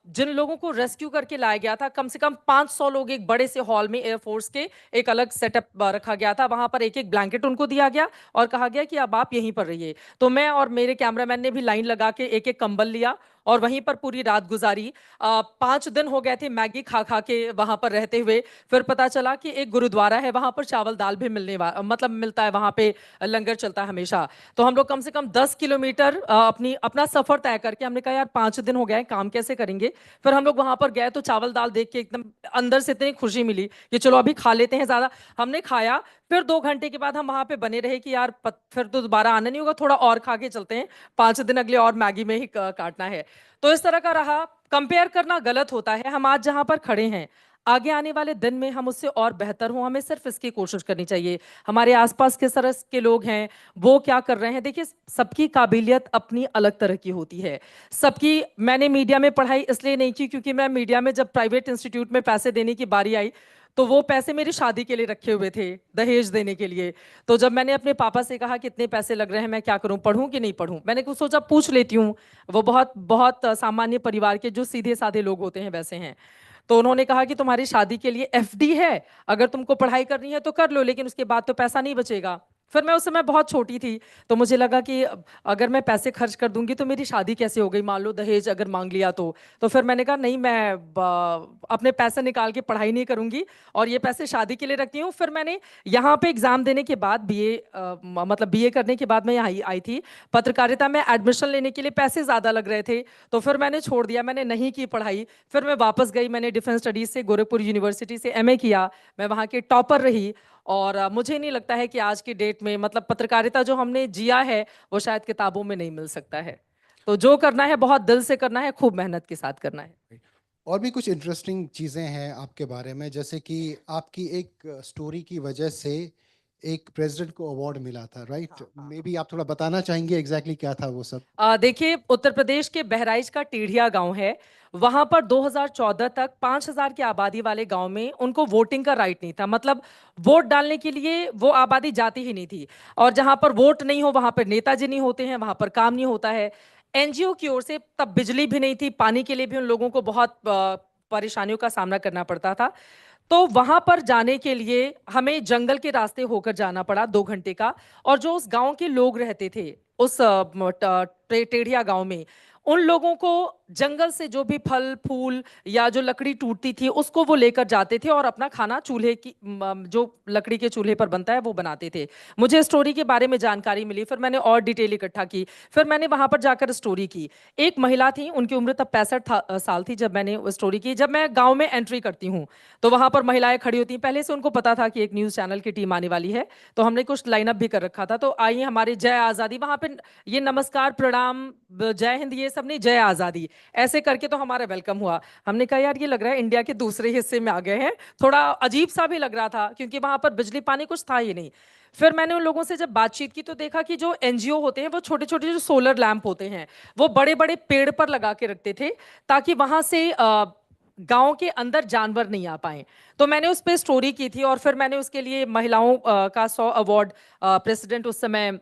Speaker 15: जिन लोगों को रेस्क्यू करके लाया गया था, कम से कम 500 लोग एक बड़े से हॉल में, एयरफोर्स के एक अलग सेटअप रखा गया था, वहां पर एक एक ब्लैंकेट उनको दिया गया और कहा गया कि अब आप यहीं पर रहिए। तो मैं और मेरे कैमरामैन ने भी लाइन लगा के एक एक कंबल लिया और वहीं पर पूरी रात गुजारी। 5 दिन हो गए थे मैगी खा खा के वहां पर रहते हुए। फिर पता चला कि एक गुरुद्वारा है, वहां पर चावल दाल भी मिलता है, वहां पे लंगर चलता है हमेशा। तो हम लोग कम से कम 10 किलोमीटर अपना सफर तय करके, हमने कहा यार 5 दिन हो गए, काम कैसे करेंगे। फिर हम लोग वहां पर गए तो चावल दाल देख के एकदम अंदर से इतनी खुशी मिली कि चलो अभी खा लेते हैं ज्यादा। हमने खाया, फिर 2 घंटे के बाद हम वहां पे बने रहे कि यार फिर तो दोबारा आना नहीं होगा, थोड़ा और खा के चलते हैं, 5 दिन अगले और मैगी में ही काटना है। तो इस तरह का रहा। कंपेयर करना गलत होता है। हम आज जहां पर खड़े हैं, आगे आने वाले दिन में हम उससे और बेहतर हों, हमें सिर्फ इसकी कोशिश करनी चाहिए। हमारे आसपास किस तरह के लोग हैं, वो क्या कर रहे हैं, देखिए सबकी काबिलियत अपनी अलग तरह की होती है। सबकी, मैंने मीडिया में पढ़ाई इसलिए नहीं की क्योंकि मैं मीडिया में जब प्राइवेट इंस्टीट्यूट में पैसे देने की बारी आई, तो वो पैसे मेरी शादी के लिए रखे हुए थे, दहेज देने के लिए। तो जब मैंने अपने पापा से कहा कितने पैसे लग रहे हैं, मैं क्या करूं, पढ़ूं कि नहीं पढ़ूं, मैंने कुछ सोचा पूछ लेती हूँ। वो बहुत बहुत सामान्य परिवार के जो सीधे साधे लोग होते हैं वैसे हैं। तो उन्होंने कहा कि तुम्हारी शादी के लिए एफडी है, अगर तुमको पढ़ाई करनी है तो कर लो, लेकिन उसके बाद तो पैसा नहीं बचेगा। फिर मैं उस समय बहुत छोटी थी, तो मुझे लगा कि अगर मैं पैसे खर्च कर दूंगी तो मेरी शादी कैसे हो गई, मान लो दहेज अगर मांग लिया तो फिर मैंने कहा नहीं, मैं अपने पैसे निकाल के पढ़ाई नहीं करूंगी और ये पैसे शादी के लिए रखती हूँ। फिर मैंने यहाँ पे एग्जाम देने के बाद मतलब बीए करने के बाद मैं यहाँ आई थी। पत्रकारिता में एडमिशन लेने के लिए पैसे ज़्यादा लग रहे थे, तो फिर मैंने छोड़ दिया, मैंने नहीं की पढ़ाई। फिर मैं वापस गई, मैंने डिफेंस स्टडीज से गोरखपुर यूनिवर्सिटी से एमए किया, मैं वहाँ के टॉपर रही। और मुझे नहीं लगता है कि आज की डेट में, मतलब पत्रकारिता जो हमने जिया है वो शायद किताबों में नहीं मिल सकता है। तो जो करना है बहुत दिल से करना है, खूब मेहनत के साथ करना है।
Speaker 1: और भी कुछ इंटरेस्टिंग चीज़ें हैं आपके बारे में, जैसे कि आपकी एक स्टोरी की वजह से एक प्रेसिडेंट को अवार्ड मिला था, राइट? मे बी आप थोड़ा बताना चाहेंगे एग्जैक्टली क्या था वो सब?
Speaker 15: देखिए, उत्तर प्रदेश के बहराइच का टेढ़िया गांव है। वहां पर 2014 तक 5,000 की आबादी वाले गांव में उनको वोटिंग का राइट नहीं था। मतलब वोट डालने के लिए वो आबादी जाती ही नहीं थी। और जहां पर वोट नहीं हो वहां पर नेताजी नहीं होते हैं, वहां पर काम नहीं होता है। एनजीओ की ओर से तब बिजली भी नहीं थी, पानी के लिए भी उन लोगों को बहुत परेशानियों का सामना करना पड़ता था। तो वहां पर जाने के लिए हमें जंगल के रास्ते होकर जाना पड़ा 2 घंटे का। और जो उस गांव के लोग रहते थे उस टेढ़िया गांव में, उन लोगों को जंगल से जो भी फल फूल या जो लकड़ी टूटती थी उसको वो लेकर जाते थे और अपना खाना चूल्हे की जो लकड़ी के चूल्हे पर बनता है वो बनाते थे। मुझे स्टोरी के बारे में जानकारी मिली, फिर मैंने और डिटेल इकट्ठा की, फिर मैंने वहां पर जाकर स्टोरी की। एक महिला थी, उनकी उम्र तब 65 साल थी जब मैंने वो स्टोरी की। जब मैं गाँव में एंट्री करती हूँ तो वहां पर महिलाएं खड़ी होती हैं। पहले से उनको पता था कि एक न्यूज चैनल की टीम आने वाली है, तो हमने कुछ लाइनअप भी कर रखा था। तो आई हमारे जय आजादी, वहां पे ये नमस्कार प्रणाम जय हिंद ये सब नहीं, जय आजादी ऐसे करके तो हमारा वेलकम हुआ। हमने कहा यार ये लग रहा है इंडिया के दूसरे हिस्से में आ गए हैं। थोड़ा अजीब सा भी लग रहा था क्योंकि वहां पर बिजली पानी कुछ था ही नहीं। फिर मैंने उन लोगों से जब बातचीत की तो देखा कि जो एनजीओ होते हैं वो छोटे छोटे जो सोलर लैंप होते हैं वो बड़े बड़े पेड़ पर लगा के रखते थे ताकि वहां से गांव के अंदर जानवर नहीं आ पाए। तो मैंने उस पर स्टोरी की थी और फिर मैंने उसके लिए महिलाओं का 100 अवार्ड प्रेसिडेंट उस समय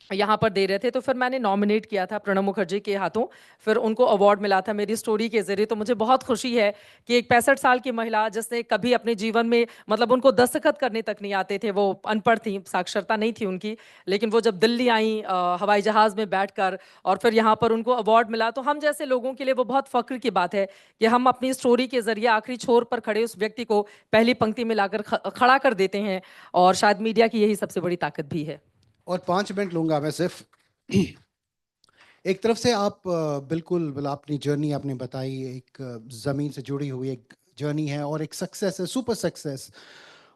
Speaker 15: यहाँ पर दे रहे थे, तो फिर मैंने नॉमिनेट किया था प्रणब मुखर्जी के हाथों। फिर उनको अवार्ड मिला था मेरी स्टोरी के जरिए। तो मुझे बहुत खुशी है कि एक 65 साल की महिला जिसने कभी अपने जीवन में, मतलब उनको दस्तखत करने तक नहीं आते थे, वो अनपढ़ थी, साक्षरता नहीं थी उनकी, लेकिन वो जब दिल्ली आई हवाई जहाज में बैठकर और फिर यहाँ पर उनको अवार्ड मिला, तो हम जैसे लोगों के लिए वो बहुत फख्र की बात है कि हम अपनी स्टोरी के जरिए आखिरी छोर पर खड़े उस व्यक्ति को पहली पंक्ति में लाकर खड़ा कर देते हैं। और शायद मीडिया की यही सबसे बड़ी ताकत भी है।
Speaker 1: और 5 मिनट लूंगा मैं सिर्फ। एक तरफ से आप बिल्कुल अपनी जर्नी आपने बताई, एक ज़मीन से जुड़ी हुई एक जर्नी है और एक सक्सेस है, सुपर सक्सेस।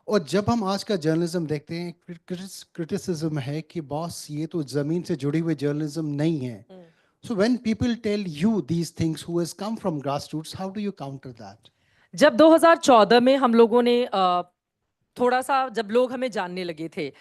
Speaker 1: और जब हम आज का जर्नलिज्म देखते हैं, क्रिटिसिज्म है कि बॉस ये तो ज़मीन से जुड़ी हुई जर्नलिज्म नहीं है। So when people tell you these things who has come from grass roots, how do you counter that?
Speaker 15: जब 2014 में हम लोगों ने थोड़ा सा, जब लोग हमें जानने लगे थे,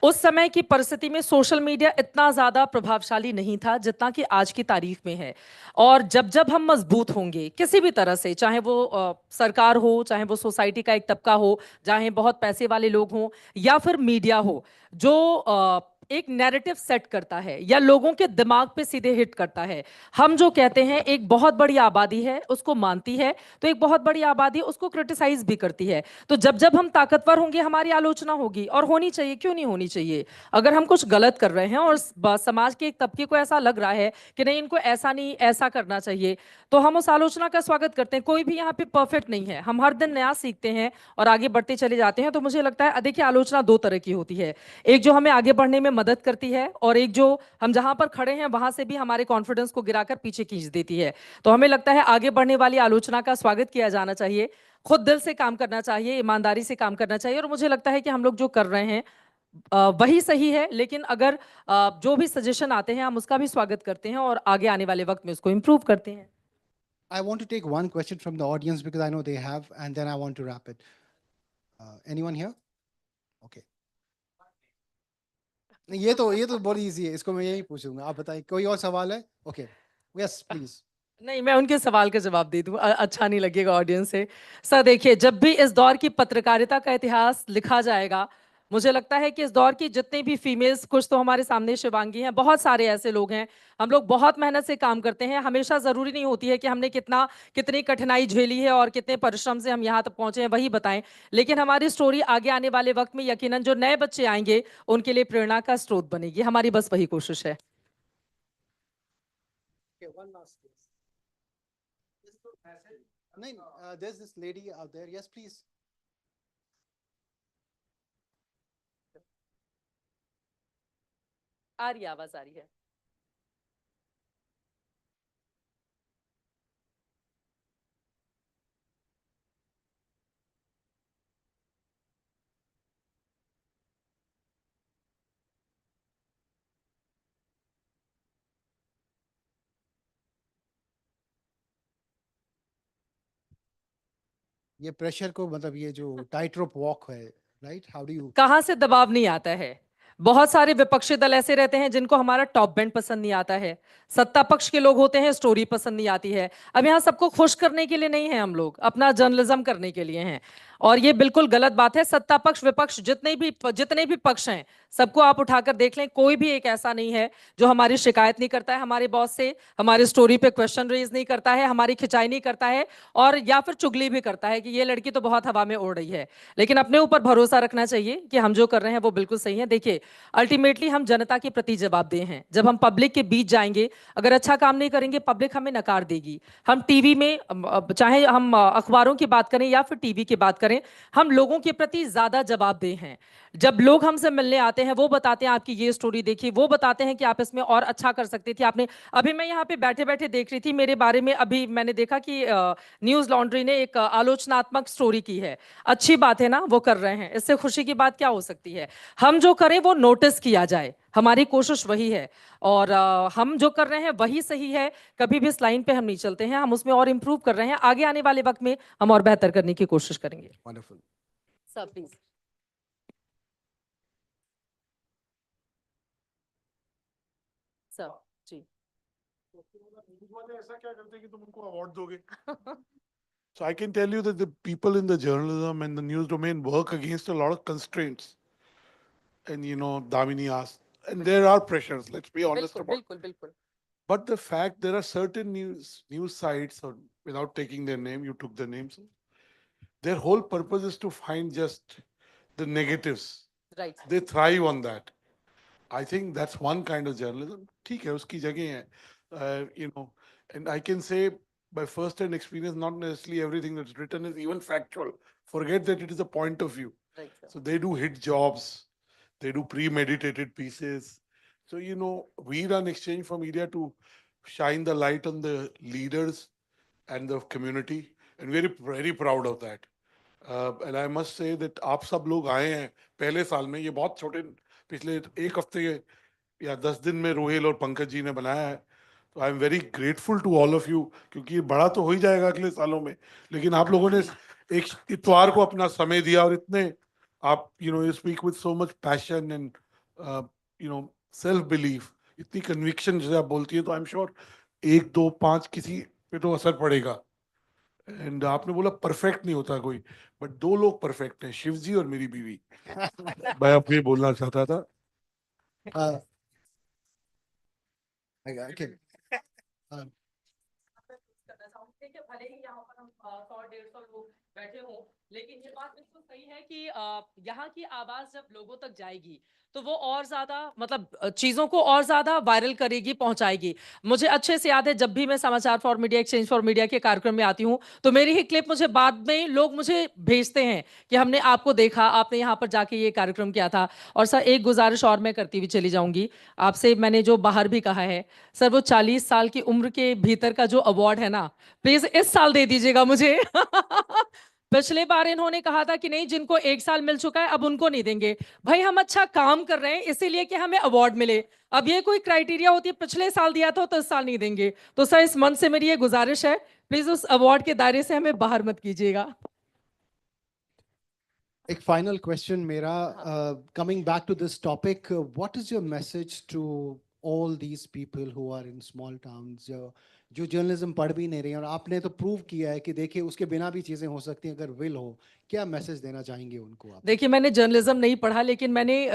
Speaker 15: उस समय की परिस्थिति में सोशल मीडिया इतना ज्यादा प्रभावशाली नहीं था जितना कि आज की तारीख में है। और जब जब हम मजबूत होंगे किसी भी तरह से, चाहे वो सरकार हो, चाहे वो सोसाइटी का एक तबका हो, चाहे बहुत पैसे वाले लोग हों या फिर मीडिया हो, जो एक नैरेटिव सेट करता है या लोगों के दिमाग पे सीधे हिट करता है। हम जो कहते हैं एक बहुत बड़ी आबादी है उसको मानती है, तो एक बहुत बड़ी आबादी उसको क्रिटिसाइज भी करती है। तो जब जब हम ताकतवर होंगे हमारी आलोचना होगी, और होनी चाहिए, क्यों नहीं होनी चाहिए। अगर हम कुछ गलत कर रहे हैं और समाज के एक तबके को ऐसा लग रहा है कि नहीं इनको ऐसा नहीं ऐसा करना चाहिए, तो हम उस आलोचना का स्वागत करते हैं। कोई भी यहाँ पे परफेक्ट नहीं है, हम हर दिन नया सीखते हैं और आगे बढ़ते चले जाते हैं। तो मुझे लगता है देखिए, आलोचना दो तरह की होती है, एक जो हमें आगे बढ़ने में मदद करती है और एक जो हम जहां पर खड़े हैं वहां से भी हमारे कॉन्फिडेंस को गिराकर पीछे खींच देती है। तो हमें लगता है आगे बढ़ने वाली आलोचना का स्वागत किया जाना चाहिए, खुद दिल से काम करना चाहिए, ईमानदारी से काम करना चाहिए। और मुझे लगता है कि हम लोग जो कर रहे हैं वही सही है। लेकिन अगर जो भी सजेशन आते हैं हम उसका भी स्वागत करते हैं और आगे आने वाले वक्त में उसको इम्प्रूव करते हैं।
Speaker 1: I want to take one question from the audience because I know they have, and then I want to wrap it. Anyone here? Okay. ये तो बहुत इजी है, इसको मैं यही पूछूंगा। आप बताइए, कोई और सवाल है? Okay, yes please.
Speaker 15: नहीं, मैं उनके सवाल का जवाब दे दूं, अच्छा नहीं लगेगा ऑडियंस से। सर देखिए, जब भी इस दौर की पत्रकारिता का इतिहास लिखा जाएगा, मुझे लगता है कि इस दौर की जितनी भी फीमेल्स, कुछ तो हमारे सामने शिवांगी हैं, बहुत सारे ऐसे लोग हैं, हम लोग बहुत मेहनत से काम करते हैं। हमेशा ज़रूरी नहीं होती है कि हमने कितनी कठिनाई झेली है और कितने परिश्रम से हम यहाँ तक पहुँचे हैं वही बताएं, लेकिन हमारी स्टोरी आगे आने वाले वक्त में यकीनन जो नए बच्चे आएंगे उनके लिए प्रेरणा का स्रोत बनेगी। हमारी बस वही कोशिश है।
Speaker 1: नहीं, there's this lady out there. Yes, please.
Speaker 15: आ रही है, आवाज आ रही है।
Speaker 1: ये प्रेशर को, मतलब ये जो टाइट रोप वॉक है, right? How do you?
Speaker 15: कहां से दबाव नहीं आता है? बहुत सारे विपक्षी दल ऐसे रहते हैं जिनको हमारा टॉप बैंड पसंद नहीं आता है, सत्ता पक्ष के लोग होते हैं, स्टोरी पसंद नहीं आती है। अब यहाँ सबको खुश करने के लिए नहीं है, हम लोग अपना जर्नलिज्म करने के लिए हैं, और ये बिल्कुल गलत बात है। सत्ता पक्ष विपक्ष जितने भी पक्ष हैं, सबको आप उठाकर देख लें, कोई भी एक ऐसा नहीं है जो हमारी शिकायत नहीं करता है हमारे बॉस से, हमारी स्टोरी पे क्वेश्चन रेज नहीं करता है, हमारी खिंचाई नहीं करता है, और या फिर चुगली भी करता है कि ये लड़की तो बहुत हवा में उड़ रही है। लेकिन अपने ऊपर भरोसा रखना चाहिए कि हम जो कर रहे हैं वो बिल्कुल सही है। देखिए, अल्टीमेटली हम जनता के प्रति जवाबदेह हैं। जब हम पब्लिक के बीच जाएंगे, अगर अच्छा काम नहीं करेंगे, पब्लिक हमें नकार देगी। हम टीवी में, चाहे हम अखबारों की बात करें या फिर टीवी की बात करें, हम लोगों के प्रति ज्यादा जवाबदेह हैं। जब लोग हमसे मिलने आते हैं, वो बताते हैं आपकी ये स्टोरी देखी, वो बताते हैं कि आप इसमें और अच्छा कर सकती थी आपने। अभी मैं यहाँ पे बैठे बैठे देख रही थी, मेरे बारे में अभी मैंने देखा कि न्यूज लॉन्ड्री ने एक आलोचनात्मक स्टोरी की है। अच्छी बात है ना, वो कर रहे हैं, इससे खुशी की बात क्या हो सकती है? हम जो करें वो नोटिस किया जाए, हमारी कोशिश वही है, और हम जो कर रहे हैं वही सही है। कभी भी इस लाइन पे हम नहीं चलते हैं, हम उसमें और इम्प्रूव कर रहे हैं। आगे आने वाले वक्त में हम और बेहतर करने की कोशिश करेंगे।
Speaker 1: Wonderful.
Speaker 15: Sir please. सर जी।
Speaker 14: ऐसा क्या करते हैं कि तुम उनको अवार्ड दोगे? So I can tell you that the people in the journalism and the news domain work against a lot of constraints. And Damini asked, and there are pressures, let's be honest about it.
Speaker 15: बिल्कुल।
Speaker 14: But the fact there are certain news sites, or without taking their name, you took the names. Their whole purpose is to find just the negatives.
Speaker 15: Right.
Speaker 14: They thrive on that. I think that's one kind of journalism. ठीक है, उसकी जगह है. And I can say by first-hand experience, not necessarily everything that's written is even factual. Forget that it is a point of view.
Speaker 15: Right,
Speaker 14: So they do hit jobs. They do premeditated pieces. So, we run Exchange for Media to shine the light on the leaders and the community. And we're very proud of that. And I must say that आप सब लोग आए हैं पहले साल में, ये बहुत छोटे, पिछले एक हफ्ते या 10 दिन में रोहिल और पंकज जी ने बनाया है। तो I am very grateful to all of you, क्योंकि ये बड़ा तो हो ही जाएगा अगले सालों में, लेकिन आप लोगों ने एक इतवार को अपना समय दिया, और इतने आप you speak with so much passion and self belief, इतनी कन्विक्शन जैसे आप बोलती है, तो आई एम श्योर 1, 2, 5 किसी पे तो असर पड़ेगा। एंड आपने बोला परफेक्ट नहीं होता कोई, बट 2 लोग परफेक्ट हैं, शिव जी और मेरी बीवी। मैं आपको ये बोलना चाहता था।
Speaker 1: Okay.
Speaker 15: देखिए, भले ही यहाँ पर हम 100-150 लोग बैठे हों, लेकिन ये बात बिल्कुल सही है कि यहाँ की आवाज जब लोगों तक जाएगी तो वो और ज्यादा, मतलब चीजों को और ज्यादा वायरल करेगी, पहुंचाएगी। मुझे अच्छे से याद है, जब भी मैं समाचार for media, exchange for media के कार्यक्रम में आती हूँ, तो मेरी ही क्लिप मुझे बाद में लोग मुझे भेजते हैं कि हमने आपको देखा, आपने यहाँ पर जाके ये कार्यक्रम किया था। और सर, एक गुजारिश और मैं करती हुई चली जाऊंगी आपसे, मैंने जो बाहर भी कहा है, सर वो 40 साल की उम्र के भीतर का जो अवार्ड है ना, प्लीज इस साल दे दीजिएगा मुझे। पिछले बार इन्होंने कहा था कि नहीं, जिनको 1 साल मिल चुका है अब उनको नहीं देंगे। भाई, हम अच्छा काम कर रहे हैं इसीलिए कि हमें अवार्ड मिले। अब ये कोई क्राइटेरिया होती है, पिछले साल दिया था तो इस साल नहीं देंगे? तो सर, इस मंच से मेरी ये गुजारिश है, प्लीज उस अवार्ड के दायरे से हमें बाहर मत कीजिएगा।
Speaker 1: एक फाइनल क्वेश्चन मेरा, coming back to this topic, what is your message to all these people who are in small towns, जो जर्नलिज्म पढ़ भी नहीं रही हैं, और आपने तो प्रूव किया है कि देखिए उसके बिना भी चीजें हो सकती हैं अगर विल हो। क्या मैसेज देना चाहेंगे उनको आप?
Speaker 15: देखिए, मैंने जर्नलिज्म नहीं पढ़ा, लेकिन मैंने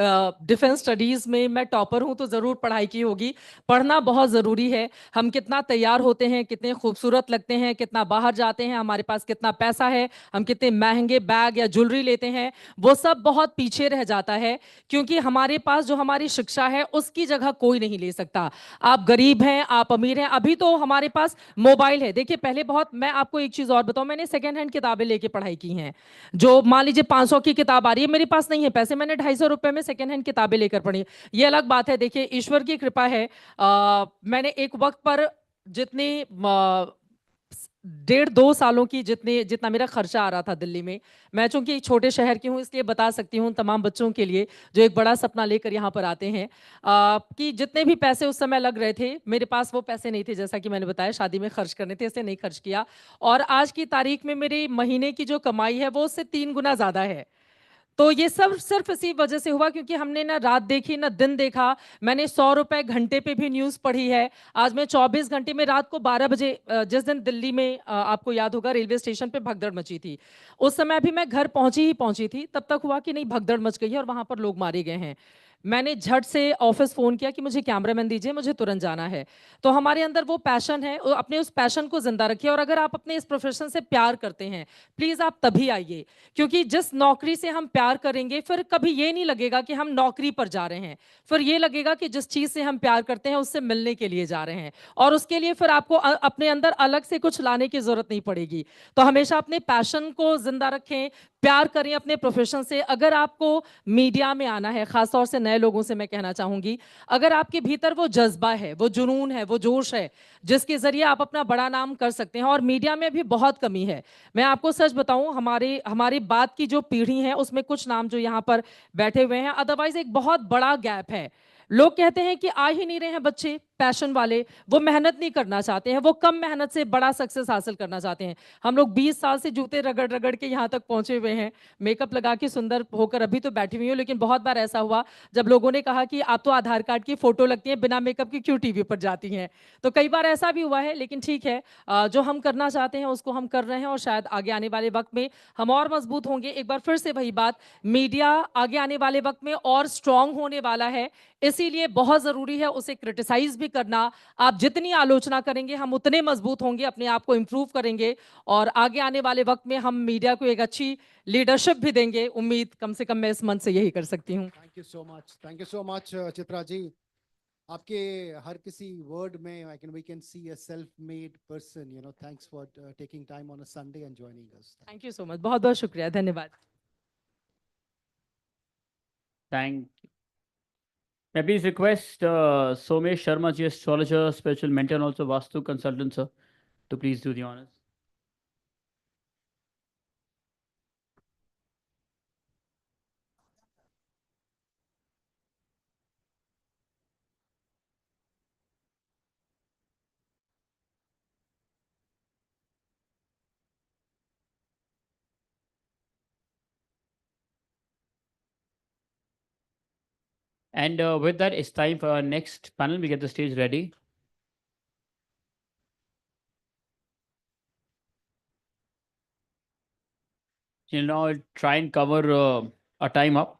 Speaker 15: डिफेंस स्टडीज में, मैं टॉपर हूं तो जरूर पढ़ाई की होगी। पढ़ना बहुत जरूरी है। हम कितना तैयार होते हैं, कितने खूबसूरत लगते हैं, कितना बाहर जाते हैं, हमारे पास कितना पैसा है, हम कितने महंगे बैग या ज्वेलरी लेते हैं, वो सब बहुत पीछे रह जाता है, क्योंकि हमारे पास जो हमारी शिक्षा है उसकी जगह कोई नहीं ले सकता। आप गरीब हैं, आप अमीर हैं, अभी तो हमारे पास मोबाइल है। देखिए, पहले बहुत, मैं आपको एक चीज और बताऊं, मैंने सेकेंड हैंड किताबें लेके पढ़ाई की हैं। जो मान लीजिए 500 की किताब आ रही है, मेरे पास नहीं है पैसे, मैंने 250 रुपए में सेकेंड हैंड किताबें लेकर पढ़ी। ये अलग बात है। देखिए, ईश्वर की कृपा है, मैंने एक वक्त पर जितनी 1.5-2 सालों की जितना मेरा खर्चा आ रहा था दिल्ली में, मैं चूंकि छोटे शहर की हूँ इसलिए बता सकती हूँ तमाम बच्चों के लिए जो एक बड़ा सपना लेकर यहाँ पर आते हैं, कि जितने भी पैसे उस समय लग रहे थे, मेरे पास वो पैसे नहीं थे, जैसा कि मैंने बताया, शादी में खर्च करने थे, इसलिए नहीं खर्च किया। और आज की तारीख में मेरी महीने की जो कमाई है वो उससे 3 गुना ज्यादा है। तो ये सब सिर्फ इसी वजह से हुआ क्योंकि हमने ना रात देखी ना दिन देखा। मैंने 100 रुपए घंटे पे भी न्यूज़ पढ़ी है। आज मैं 24 घंटे में रात को 12 बजे, जिस दिन दिल्ली में आपको याद होगा रेलवे स्टेशन पे भगदड़ मची थी, उस समय भी मैं घर पहुंची थी। तब तक हुआ कि नहीं भगदड़ मच गई है और वहां पर लोग मारे गए हैं। मैंने झट से ऑफिस फ़ोन किया कि मुझे कैमरामैन दीजिए, मुझे तुरंत जाना है। तो हमारे अंदर वो पैशन है, अपने उस पैशन को ज़िंदा रखिए। और अगर आप अपने इस प्रोफेशन से प्यार करते हैं, प्लीज़ आप तभी आइए, क्योंकि जिस नौकरी से हम प्यार करेंगे फिर कभी ये नहीं लगेगा कि हम नौकरी पर जा रहे हैं। फिर ये लगेगा कि जिस चीज़ से हम प्यार करते हैं उससे मिलने के लिए जा रहे हैं, और उसके लिए फिर आपको अपने अंदर अलग से कुछ लाने की ज़रूरत नहीं पड़ेगी। तो हमेशा अपने पैशन को ज़िंदा रखें, प्यार करें अपने प्रोफेशन से। अगर आपको मीडिया में आना है, खासतौर से नए लोगों से मैं कहना चाहूंगी, अगर आपके भीतर वो जज्बा है, वो जुनून है, वो जोश है जिसके जरिए आप अपना बड़ा नाम कर सकते हैं, और मीडिया में भी बहुत कमी है। मैं आपको सच बताऊं, हमारी बात की जो पीढ़ी है उसमें कुछ नाम जो यहाँ पर बैठे हुए हैं, अदरवाइज एक बहुत बड़ा गैप है। लोग कहते हैं कि आ ही नहीं रहे हैं बच्चे पैशन वाले, वो मेहनत नहीं करना चाहते हैं, वो कम मेहनत से बड़ा सक्सेस हासिल करना चाहते हैं। हम लोग 20 साल से जूते रगड़ रगड़ के यहाँ तक पहुंचे हुए हैं, मेकअप लगा के सुंदर होकर अभी तो बैठी हुई हूँ, लेकिन बहुत बार ऐसा हुआ जब लोगों ने कहा कि आप तो आधार कार्ड की फोटो लगती है, बिना मेकअप की क्यों टीवी पर जाती हैं। तो कई बार ऐसा भी हुआ है, लेकिन ठीक है, जो हम करना चाहते हैं उसको हम कर रहे हैं, और शायद आगे आने वाले वक्त में हम और मजबूत होंगे। एक बार फिर से वही बात, मीडिया आगे आने वाले वक्त में और स्ट्रांग होने वाला है, इसीलिए बहुत जरूरी है उसे क्रिटिसाइज भी करना। आप जितनी आलोचना करेंगे हम उतने मजबूत होंगे, अपने आप को इम्प्रूव करेंगे, और आगे आने वाले वक्त में हम मीडिया को एक अच्छी लीडरशिप भी देंगे। उम्मीद कम से कम मैं इस मंच से यही कर सकती हूँ।
Speaker 1: Thank you so much Chitra ji. आपके हर किसी वर्ड में we can see a self made person. Thanks for taking time on a Sunday and joining us.
Speaker 15: Thank you so much, बहुत बहुत शुक्रिया, धन्यवाद।
Speaker 6: Thank you. May I please request Somesh Sharma ji, astrologer, spiritual mentor, and also Vastu consultant, sir, to please do the honors. And with that, it's time for our next panel. We get the stage ready. I'll try and cover a time up.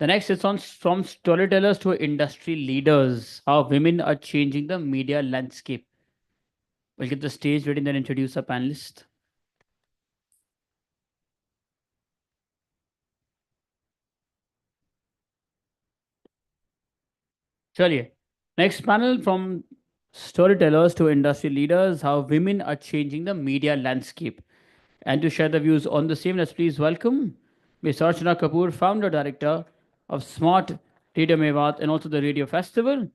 Speaker 6: The next is on from storytellers to industry leaders, how women are changing the media landscape. We'll get the stage ready and then introduce our panelists. Chaliye. Next panel from storytellers to industry leaders, how women are changing the media landscape. And to share the views on the same, let's please welcome Ms. Archana Kapoor, founder director of Smart Radio Mewat and also the Radio Festival.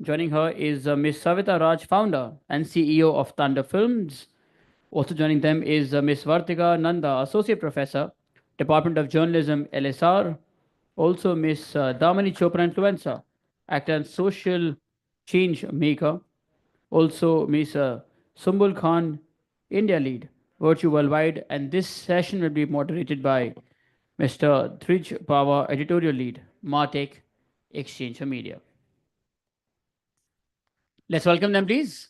Speaker 6: Joining her is Ms. Savita Raj, founder and CEO of Thunder Films. Also joining them is Ms. Vartika Nanda, associate professor, Department of Journalism, LSR. Also Ms. Damani Chopra, influencer, actor and social change maker. Also Ms. Sumbul Khan, India lead, Virtue Worldwide, and this session will be moderated by Mr. Thrij Pava, editorial lead, Martech Exchange for Media. Let's welcome them, please.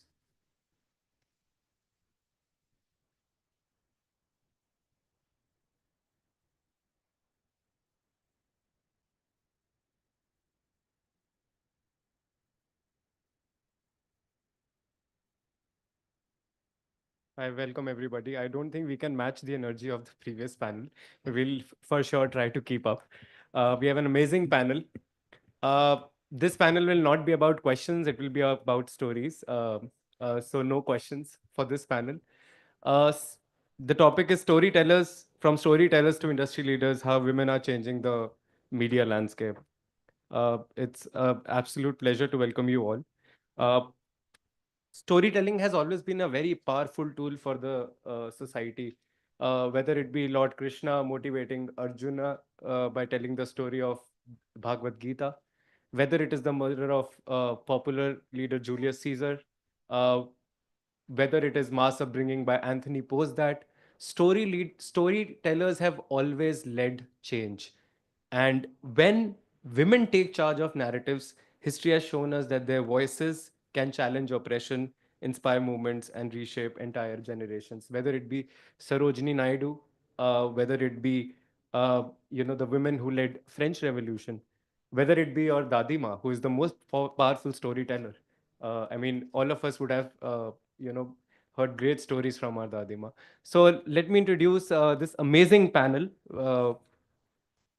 Speaker 4: I welcome everybody. I don't think we can match the energy of the previous panel. We'll for sure try to keep up. We have an amazing panel. This panel will not be about questions. It will be about stories. So no questions for this panel. The topic is storytellers, from storytellers to industry leaders, how women are changing the media landscape. It's an absolute pleasure to welcome you all. Storytelling has always been a very powerful tool for the society, whether it be Lord Krishna motivating Arjuna by telling the story of Bhagavad Gita, whether it is the murder of popular leader Julius Caesar, whether it is mass upbringing by Anthony Post, that
Speaker 3: storytellers have always led change. And when women take charge of narratives, history has shown us that their voices can challenge oppression, inspire movements, and reshape entire generations. Whether it be Sarojini Naidu, whether it be the women who led French Revolution, whether it be your Dadima, who is the most powerful storyteller. I mean, all of us would have heard great stories from our Dadima. So let me introduce this amazing panel.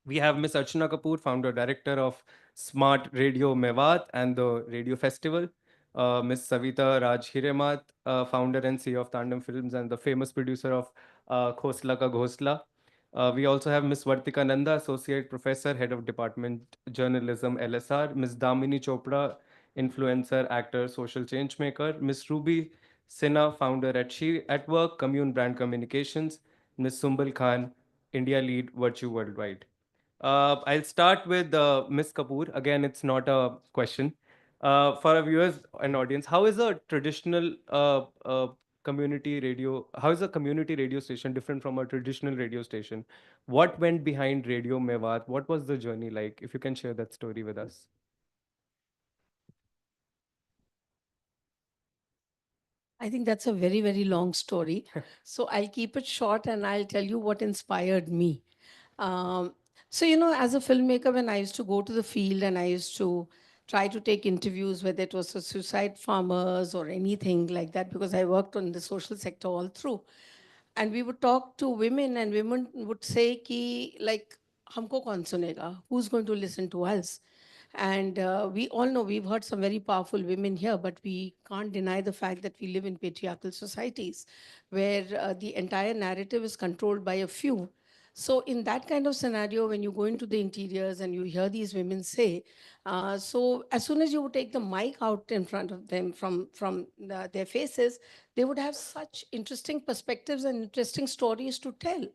Speaker 3: We have Ms. Archana Kapoor, founder director of Smart Radio Mewat and the Radio Festival. Ms. Savita Raj Hiremat, founder and CEO of Tandem Films and the famous producer of Khosla Ka Ghosla. We also have Ms. Vartika Nanda, associate professor, head of department journalism, LSR. Ms. Damini Chopra, influencer, actor, social change maker. Ms. Ruby Sinha, founder at She at Work, Commune Brand Communications. Ms. Sumbal Khan, India lead Virtue Worldwide. I'll start with Ms. Kapoor. Again, it's not a question. For our viewers and audience, how is a traditional community radio, how is a community radio station different from a traditional radio station? What went behind Radio Mewat? What was the journey like? If you can share that story with us.
Speaker 17: I think that's a very, very long story. So I'll keep it short and I'll tell you what inspired me. So, as a filmmaker, when I used to go to the field and I used to try to take interviews, whether it was for suicide farmers or anything like that, because I worked on the social sector all through. And we would talk to women and women would say ki like humko kaun sunega, who's going to listen to us? And we all know we've heard some very powerful women here, but we can't deny the fact that we live in patriarchal societies where the entire narrative is controlled by a few. So in that kind of scenario, when you go into the interiors and you hear these women say, so as soon as you would take the mic out in front of them from their faces, they would have such interesting perspectives and interesting stories to tell.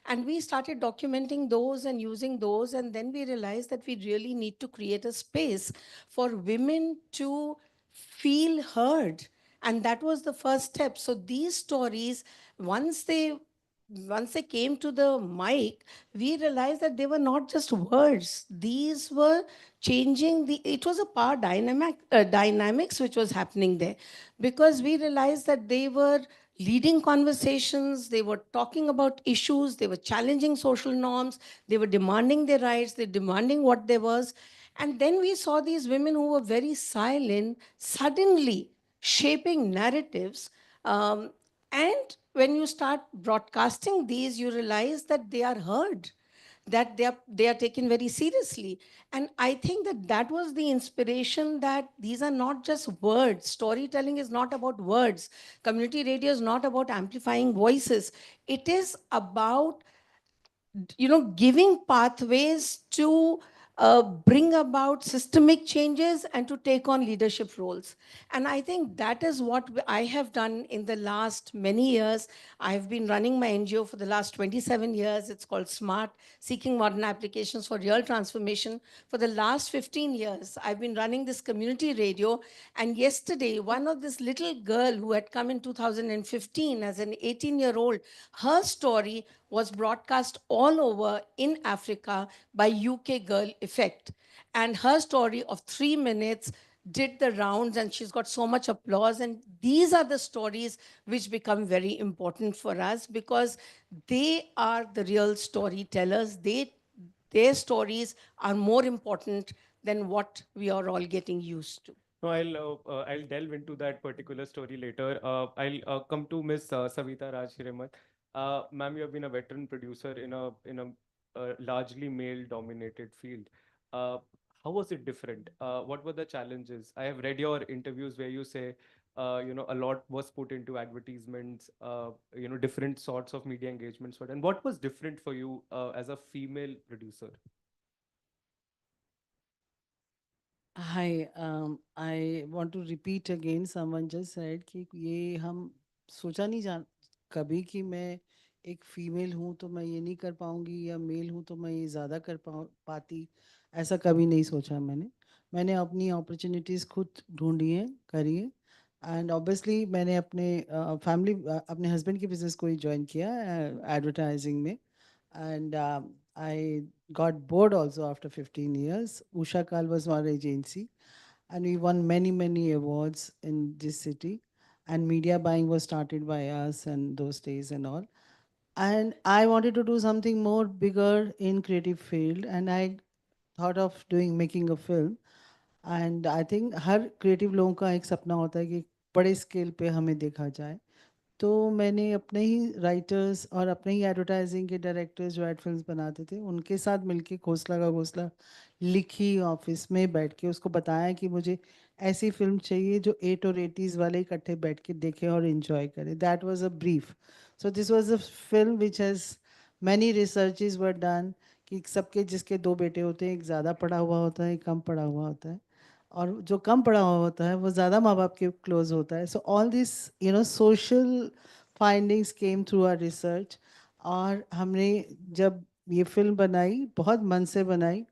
Speaker 17: And we started documenting those and using those. And then we realized that we really need to create a space for women to feel heard. And that was the first step. So these stories, once they came to the mic, we realized that they were not just words. These were changing it was a power dynamics which was happening there, because we realized that they were leading conversations, they were talking about issues, they were challenging social norms, they were demanding their rights, they were demanding what there was. And then we saw these women who were very silent suddenly shaping narratives. And when you start broadcasting these, you realize that they are heard, that they are taken very seriously. And I think that that was the inspiration, that these are not just words. Storytelling is not about words. Community radio is not about amplifying voices. It is about giving pathways to bring about systemic changes and to take on leadership roles. And I think that is what I have done in the last many years. I've been running my NGO for the last 27 years. It's called SMART, Seeking Modern Applications for Real Transformation. For the last 15 years, I've been running this community radio. And yesterday, one of this little girl who had come in 2015 as an 18-year-old, her story was broadcast all over in Africa by UK Girl Effect. And her story of 3 minutes did the rounds, and she's got so much applause. And these are the stories which become very important for us, because they are the real storytellers. Their stories are more important than what we are all getting used to.
Speaker 3: No, I'll delve into that particular story later. I'll come to Miss Savita Raj Hiremat. Ma'am, you have been a veteran producer in a largely male-dominated field. Uh, how was it different? What were the challenges? I have read your interviews where you say, a lot was put into advertisements, different sorts of media engagements. And what was different for you as a female producer?
Speaker 13: Hi, I want to repeat again. Someone just said कि ये हम सोचा नहीं जान कभी कि मैं एक फीमेल हूँ तो मैं ये नहीं कर पाऊँगी, या मेल हूँ तो मैं ये ज़्यादा कर पाती, ऐसा कभी नहीं सोचा मैंने अपनी अपॉर्चुनिटीज़ खुद ढूंढी हैं, करी है। एंड ऑब्वियसली मैंने अपने फैमिली अपने हस्बैंड के बिजनेस को ही ज्वाइन किया एडवर्टाइजिंग में. And I got bored also after 15 years. Usha Kal was our agency, and we won many many awards in this city, and media buying was started by us and those days and all. And I wanted to do something more bigger in creative field, and I thought of doing making a film. And I think her creative लोगों का एक सपना होता है कि बड़े scale पे हमें देखा जाए. तो मैंने अपने ही राइटर्स और अपने ही एडवर्टाइजिंग के डायरेक्टर्स जो एड फिल्म्स बनाते थे उनके साथ मिलके घोंसला का घोंसला लिखी ऑफिस में बैठ के, उसको बताया कि मुझे ऐसी फिल्म चाहिए जो 8 और 80s वाले इकट्ठे बैठ के देखें और इन्जॉय करें. That was a brief. So this was a film which has many researches were done कि सबके जिसके 2 बेटे होते हैं, एक ज़्यादा पढ़ा हुआ होता है, एक कम पढ़ा हुआ होता है, और जो कम पढ़ा हुआ होता है वो ज़्यादा माँ बाप के क्लोज होता है. So all this social findings came through our research. और हमने जब ये फिल्म बनाई बहुत मन से बनाई,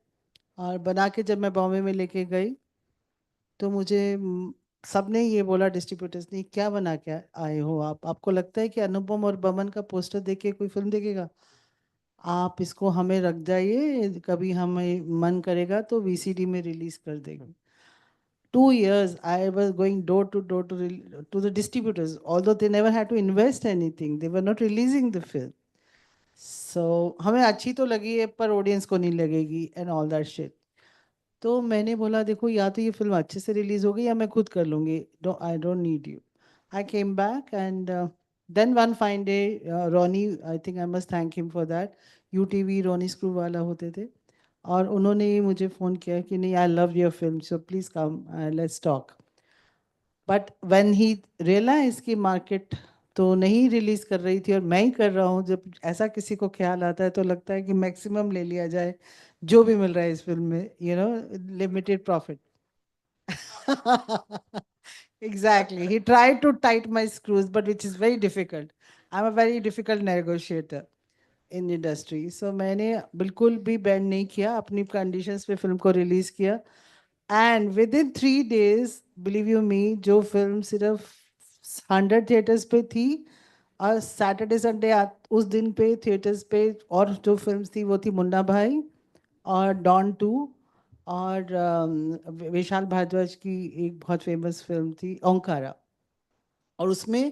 Speaker 13: और बना के जब मैं बॉम्बे में लेके गई तो मुझे सबने ये बोला, डिस्ट्रीब्यूटर्स ने, क्या बना के आए हो आप, आपको लगता है कि अनुपम और बमन का पोस्टर देख के कोई फिल्म देखेगा? आप इसको हमें रख जाइए, कभी हमें मन करेगा तो वीसीडी में रिलीज कर देंगे. 2 years I was going door to door to the distributors, although they never had to invest anything. They were not releasing the film. So हमें अच्छी तो लगी है पर ऑडियंस को नहीं लगेगी and all that shit. तो मैंने बोला देखो या तो ये फिल्म अच्छे से रिलीज होगी या मैं खुद कर लूँगी. I don't need you. I came back and then one fine day Ronnie, I think I must thank him for that. UTV Ronnie screw वाला होते थे, और उन्होंने मुझे फ़ोन किया कि नहीं, I love your film so please come let's talk. But when he realize कि मार्केट तो नहीं रिलीज़ कर रही थी और मैं ही कर रहा हूँ, जब ऐसा किसी को ख्याल आता है तो लगता है कि मैक्सिमम ले लिया जाए जो भी मिल रहा है इस फिल्म में, limited profit. Exactly. He tried to tight my screws, but which is very difficult. I'm a very difficult negotiator in industry. So मैंने बिल्कुल भी बैंड नहीं किया, अपनी कंडीशंस पे फिल्म को रिलीज किया. And within 3 days, believe you me, जो फिल्म सिर्फ 100 थिएटर्स पे थी, और सैटरडे संडे उस दिन पे थिएटर्स पे, और जो फिल्म थी वो थी मुन्ना भाई और डॉन 2, और विशाल भारद्वाज की एक बहुत फेमस फिल्म थी ओंकारा. और उसमें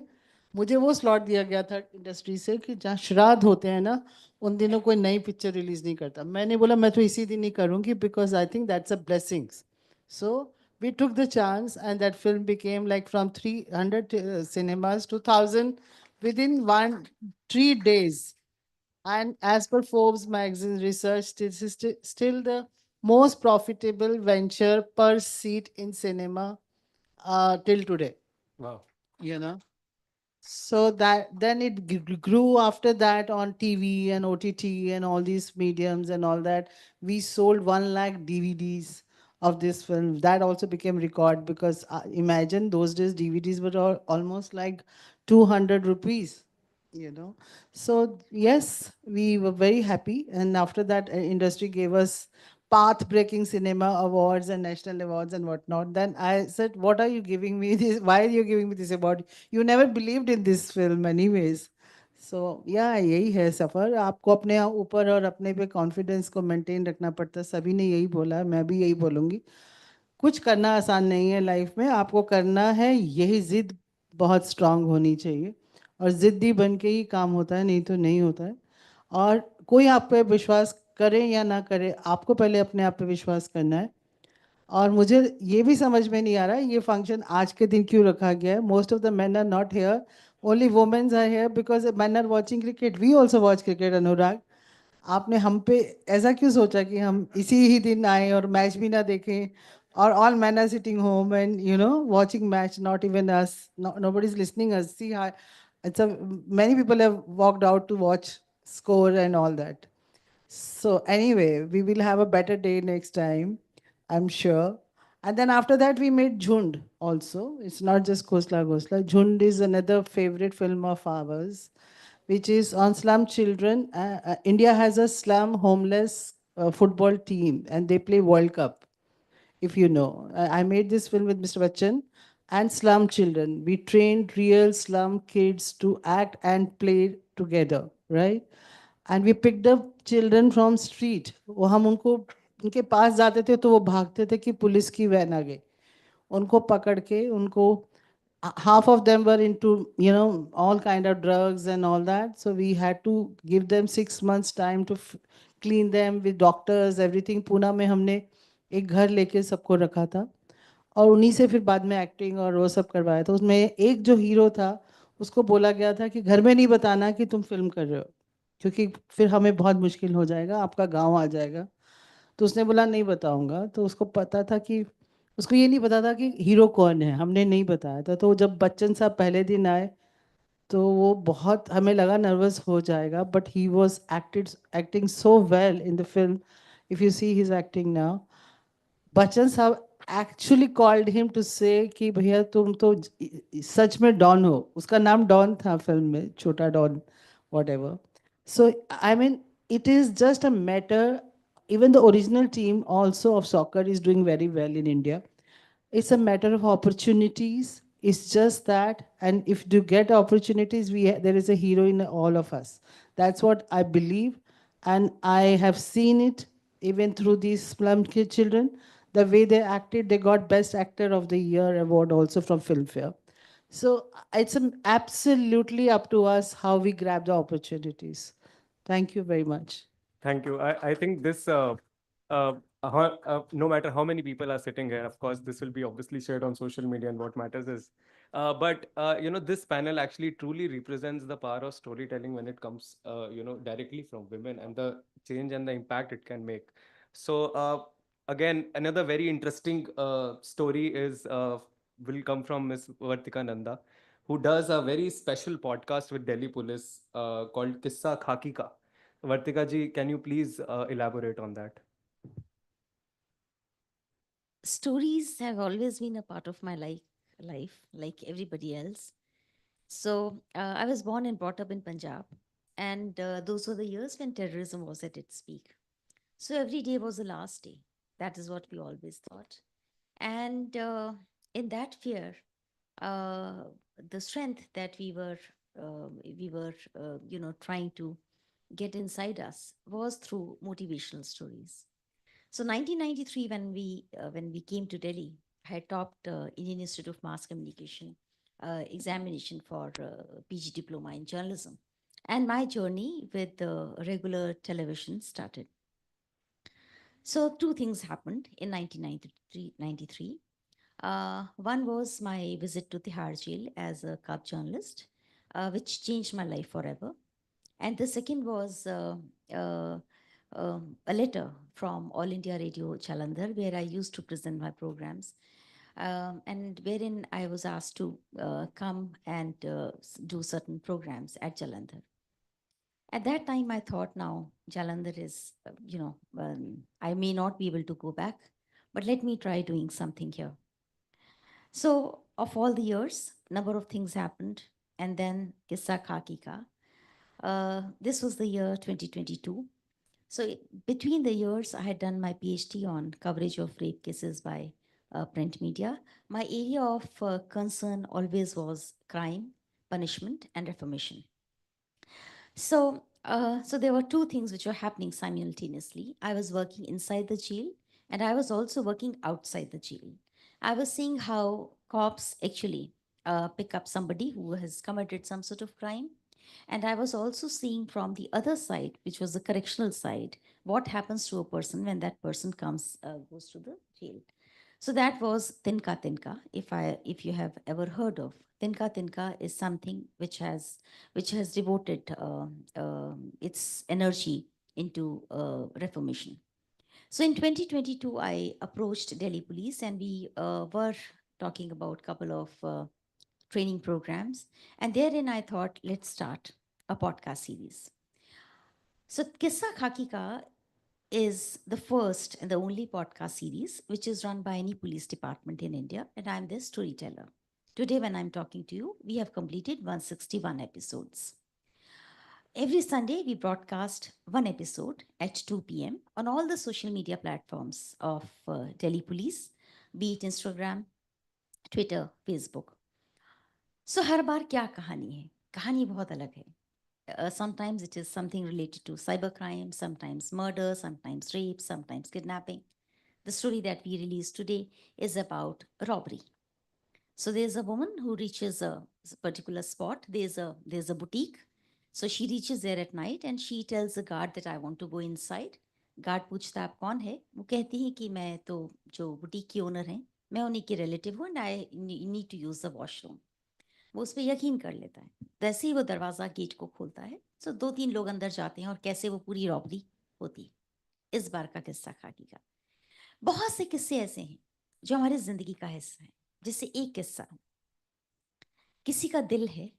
Speaker 13: मुझे वो स्लॉट दिया गया था इंडस्ट्री से कि जहाँ श्राद्ध होते हैं ना, उन दिनों कोई नई पिक्चर रिलीज नहीं करता. मैंने बोला मैं तो इसी दिन ही करूँगी because I think that's a blessings. So we took the chance and that film became like from 300 cinemas to 1000 within 3 days. And as per Forbes magazine research, this is still the most profitable venture per seat in cinema till today.
Speaker 3: Wow.
Speaker 13: So that then it grew after that on TV and OTT and all these mediums and all that. We sold 1 lakh DVDs of this film. That also became record because imagine those days DVDs were almost like 200 rupees. So yes, we were very happy, and after that industry gave us path breaking cinema awards and national awards and whatnot. Then I said, what are you giving me this, why are you giving me this award? You never believed in this film anyways. So yeah, यही है सफ़र. आपको अपने ऊपर और अपने पे confidence को maintain रखना पड़ता है. सभी ने यही बोला है, मैं भी यही बोलूँगी. कुछ करना आसान नहीं है लाइफ में, आपको करना है, यही जिद बहुत स्ट्रांग होनी चाहिए, और ज़िद्दी बन के ही काम होता है, नहीं तो नहीं होता है. और कोई आप पे विश्वास करे या ना करे, आपको पहले अपने आप पे विश्वास करना है. और मुझे ये भी समझ में नहीं आ रहा है ये फंक्शन आज के दिन क्यों रखा गया है. Most of the men are not here, only womens are here because men are watching cricket. We also watch cricket. Anurag, आपने हम पे ऐसा क्यों सोचा कि हम इसी ही दिन आए और मैच भी ना देखें, और all man are sitting home and watching match, not even us, nobody's listening us. See how many people have walked out to watch score and all that. So anyway, we will have a better day next time, I'm sure. And then after that, we made Jhund also. It's not just Khosla Ghosla. Jhund is another favorite film of ours, which is on slum children. India has a slum homeless football team, and they play World Cup, if you know. I made this film with Mr. Bachchan, and slum children. We trained real slum kids to act and play together, right? And we picked up children from street. वो हम उनको उनके पास जाते थे तो वो भागते थे कि पुलिस की वैन आ गई. उनको पकड़ के उनको half of them were into all kind of drugs and all that, so we had to give them 6 months time to clean them with doctors everything. Poona में हमने एक घर लेके सबको रखा था और उन्हीं से फिर बाद में एक्टिंग और वो सब करवाया था. उसमें एक जो हीरो था उसको बोला गया था कि घर में नहीं बताना कि तुम फिल्म कर रहे हो क्योंकि फिर हमें बहुत मुश्किल हो जाएगा, आपका गांव आ जाएगा. तो उसने बोला नहीं बताऊंगा. तो उसको पता था कि उसको ये नहीं पता था कि हीरो कौन है, हमने नहीं बताया था. तो जब बच्चन साहब पहले दिन आए तो वो बहुत हमें लगा नर्वस हो जाएगा, but he was acting so well in the film. If you see his acting now, Bachchan साहब एक्चुअली कॉल्ड हिम टू से कि भैया तुम तो सच में डॉन हो. उसका नाम डॉन था फिल्म में, छोटा don, whatever. So, I mean, it is just a matter, even the original team also of soccer is doing very well in India. It's a matter of opportunities. It's just that, and if you get opportunities, there is a hero in all of us. That's what I believe. And I have seen it even through these slum kid children. The way they acted, they got Best Actor of the Year award also from Filmfare. So it's absolutely up to us how we grab the opportunities. Thank you very much.
Speaker 3: Thank you. I think this, no matter how many people are sitting here, of course, this will be obviously shared on social media, and what matters is, this panel actually truly represents the power of storytelling when it comes, directly from women and the change and the impact it can make. So, again, another very interesting story will come from Miss Vartika Nanda, who does a very special podcast with Delhi Police called Kissa Khaki Ka. Vartika ji, can you please elaborate on that?
Speaker 19: Stories have always been a part of my life, like everybody else. So I was born and brought up in Punjab, and those were the years when terrorism was at its peak. So every day was the last day. That is what we always thought. And in that fear, uh, the strength that we were trying to get inside us was through motivational stories. So 1993, when we came to Delhi, I had topped Indian Institute of Mass Communication examination for PG diploma in journalism, and my journey with regular television started. So two things happened in 1993. One was my visit to Tihar jail as a cub journalist, which changed my life forever. And the second was uh, a letter from All India Radio Jalandhar, where I used to present my programs, and wherein I was asked to come and do certain programs at Jalandhar. At that time, I thought, now Jalandhar is, I may not be able to go back, but let me try doing something here. So, of all the years, number of things happened, and then Kissa Khaki Ka. This was the year 2022. So between the years, I had done my PhD on coverage of rape cases by print media. My area of concern always was crime, punishment, and reformation. So there were two things which were happening simultaneously. I was working inside the jail, and I was also working outside the jail. I was seeing how cops actually pick up somebody who has committed some sort of crime. And I was also seeing from the other side, which was the correctional side, what happens to a person when that person goes to the jail. So that was Tinka Tinka. If you have ever heard of Tinka Tinka, is something which has devoted its energy into reformation. So in 2022, I approached Delhi Police, and we were talking about a couple of training programs. And therein I thought, let's start a podcast series. So Kissa Khaki Ka is the first and the only podcast series which is run by any police department in India, and I'm the storyteller. Today, when I'm talking to you, we have completed 161 episodes. Every Sunday, we broadcast one episode at 2 p.m. on all the social media platforms of Delhi Police, be it Instagram, Twitter, Facebook. So हर बार क्या कहानी है? कहानी बहुत अलग है. Sometimes it is something related to cybercrime, sometimes murder, sometimes rape, sometimes kidnapping. The story that we released today is about robbery. So there's a woman who reaches a particular spot. There's a boutique. So she reaches there at night and she tells the guard that I want to go inside. Guard पूछता है आप कौन है? वो कहती है कि मैं तो जो बुटीक की ओनर हैं, मैं उन्हीं की रिलेटिव हूँ and I need to use the washroom. वो उस पर यकीन कर लेता है. वैसे ही वो दरवाज़ा गेट को खोलता है. सो 2-3 लोग अंदर जाते हैं और कैसे वो पूरी रॉबरी होती. इस बार का किस्सा खाकी का. बहुत से किस्से ऐसे हैं जो हमारी जिंदगी का हिस्सा है. जैसे एक किस्सा, किसी का दिल है,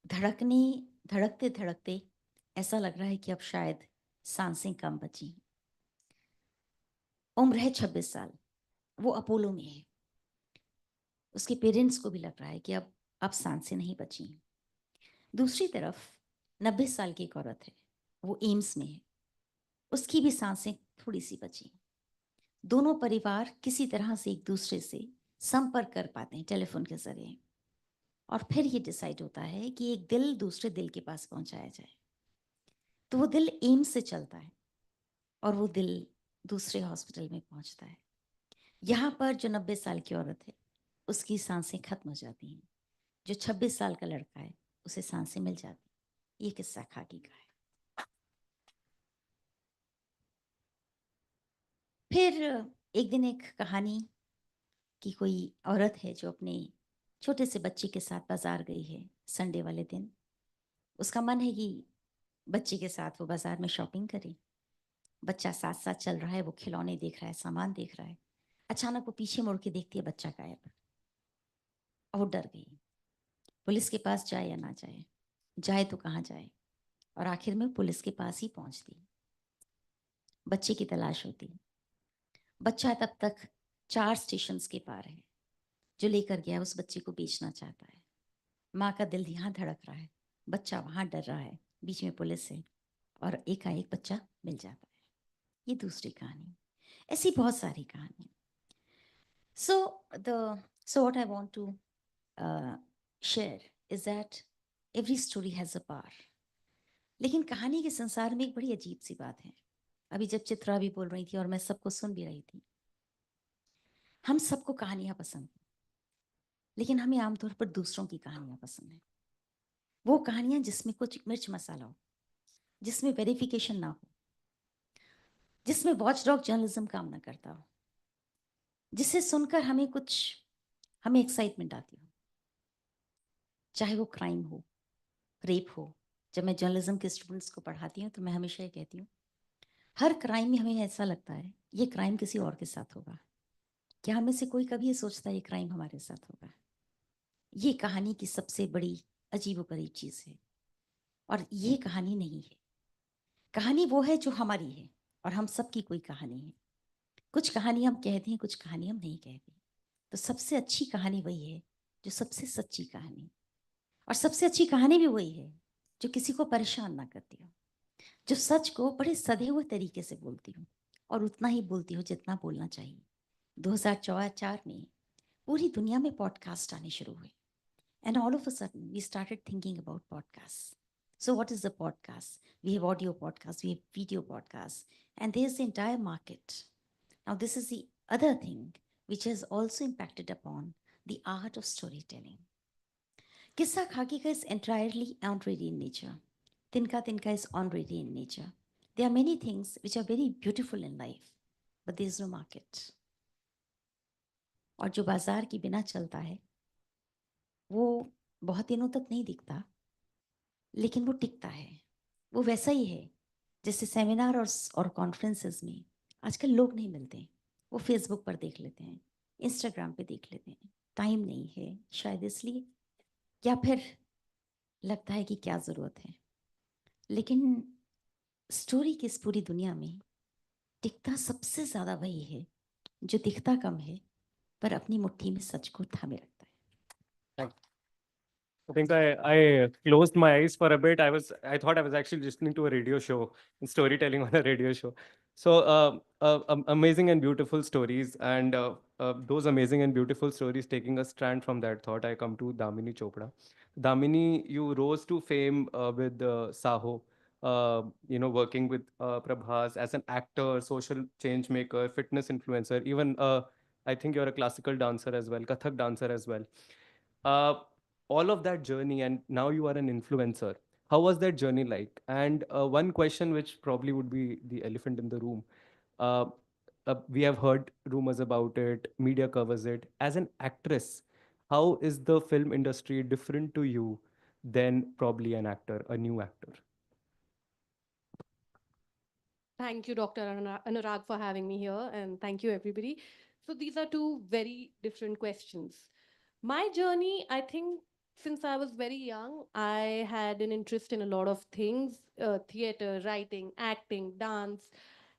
Speaker 19: धड़कते धड़कते ऐसा लग रहा है कि अब शायद सांसें कम बची. उम्र है 26 साल, वो अपोलो में है. उसके पेरेंट्स को भी लग रहा है कि अब सांसें नहीं बची. दूसरी तरफ 90 साल की एक औरत है, वो एम्स में है. उसकी भी सांसें थोड़ी सी बची. दोनों परिवार किसी तरह से एक दूसरे से संपर्क कर पाते हैं टेलीफोन के जरिए. और फिर ये डिसाइड होता है कि एक दिल दूसरे दिल के पास पहुंचाया जाए. तो वो दिल एम्स से चलता है और वो दिल दूसरे हॉस्पिटल में पहुंचता है. यहाँ पर जो 90 साल की औरत है उसकी सांसें खत्म हो जाती हैं. जो 26 साल का लड़का है उसे सांसें मिल जाती. ये किस्सा खाकी का है. फिर एक दिन एक कहानी कि कोई औरत है जो अपने छोटे से बच्चे के साथ बाजार गई है संडे वाले दिन. उसका मन है कि बच्चे के साथ वो बाजार में शॉपिंग करे. बच्चा साथ साथ चल रहा है, वो खिलौने देख रहा है, सामान देख रहा है. अचानक वो पीछे मुड़ के देखती है, बच्चा गायब. और वो डर गई. पुलिस के पास जाए या ना जाए, जाए तो कहाँ जाए. और आखिर में पुलिस के पास ही पहुंचती. बच्चे की तलाश होती. बच्चा तब तक 4 स्टेशंस के पार है. जो लेकर गया उस बच्चे को बेचना चाहता है. माँ का दिल यहाँ धड़क रहा है, बच्चा वहाँ डर रहा है, बीच में पुलिस है और एकाएक बच्चा मिल जाता है. ये दूसरी कहानी. ऐसी बहुत सारी कहानी. So what I want to share is that every story has a power. लेकिन कहानी के संसार में एक बड़ी अजीब सी बात है. अभी जब चित्रा भी बोल रही थी और मैं सबको सुन भी रही थी, हम सबको कहानियां पसंद हैं, लेकिन हमें आमतौर पर दूसरों की कहानियां पसंद है. वो कहानियां जिसमें कुछ मिर्च मसाला हो, जिसमें वेरिफिकेशन ना हो, जिसमें वॉचडॉग जर्नलिज्म काम ना करता हो, जिसे सुनकर हमें एक्साइटमेंट आती हो. चाहे वो क्राइम हो, रेप हो. जब मैं जर्नलिज्म के स्टूडेंट्स को पढ़ाती हूँ तो मैं हमेशा ये कहती हूँ, हर क्राइम में हमें ऐसा लगता है ये क्राइम किसी और के साथ होगा. क्या हमें से कोई कभी ये सोचता है ये क्राइम हमारे साथ होगा? ये कहानी की सबसे बड़ी अजीबोगरीब चीज़ है. और ये कहानी नहीं है. कहानी वो है जो हमारी है और हम सबकी कोई कहानी है. कुछ कहानी हम कहते हैं, कुछ कहानी हम नहीं कहते. तो सबसे अच्छी कहानी वही है जो सबसे सच्ची कहानी. और सबसे अच्छी कहानी भी वही है जो किसी को परेशान ना करती हो, जो सच को बड़े सधे हुए तरीके से बोलती हो और उतना ही बोलती हो जितना बोलना चाहिए. 2004 में पूरी दुनिया में पॉडकास्ट आने शुरू हुए. And all of a sudden, we started thinking about podcasts. So what is the podcast? We have audio podcasts, we have video podcasts, and there's the entire market. Now, this is the other thing which has also impacted upon the art of storytelling. Kissa Khaki is entirely honorary in nature. Tinka Tinka is honorary in nature. There are many things which are very beautiful in life, but there is no market. और जो बाजार की बिना चलता है वो बहुत दिनों तक नहीं दिखता, लेकिन वो टिकता है. वो वैसा ही है जैसे सेमिनार और कॉन्फ्रेंसेस में आजकल लोग नहीं मिलते. वो फेसबुक पर देख लेते हैं, इंस्टाग्राम पे देख लेते हैं. टाइम नहीं है शायद इसलिए, या फिर लगता है कि क्या ज़रूरत है. लेकिन स्टोरी की इस पूरी दुनिया में टिकता सबसे ज़्यादा वही है जो दिखता कम है पर अपनी मुट्ठी में सच को थामे रखता है.
Speaker 3: I think I closed my eyes for a bit. I thought I was actually listening to a radio show and storytelling on a radio show. So amazing and beautiful stories, and those amazing and beautiful stories taking a strand from that thought. I come to Damini Chopra. Damini, you rose to fame with Saho. Working with Prabhas as an actor, social change maker, fitness influencer, even I think you're a classical dancer as well, Kathak dancer as well. Uh, all of that journey, and now you are an influencer. How was that journey like? And one question which probably would be the elephant in the room. uh, we have heard rumors about it, media covers it. As an actress, how is the film industry different to you than probably an actor, a new actor?
Speaker 9: Thank you, Dr. Anurag, for having me here, and thank you, everybody. So, these are two very different questions. My journey, I think, since I was very young, I had an interest in a lot of things: theater, writing, acting, dance.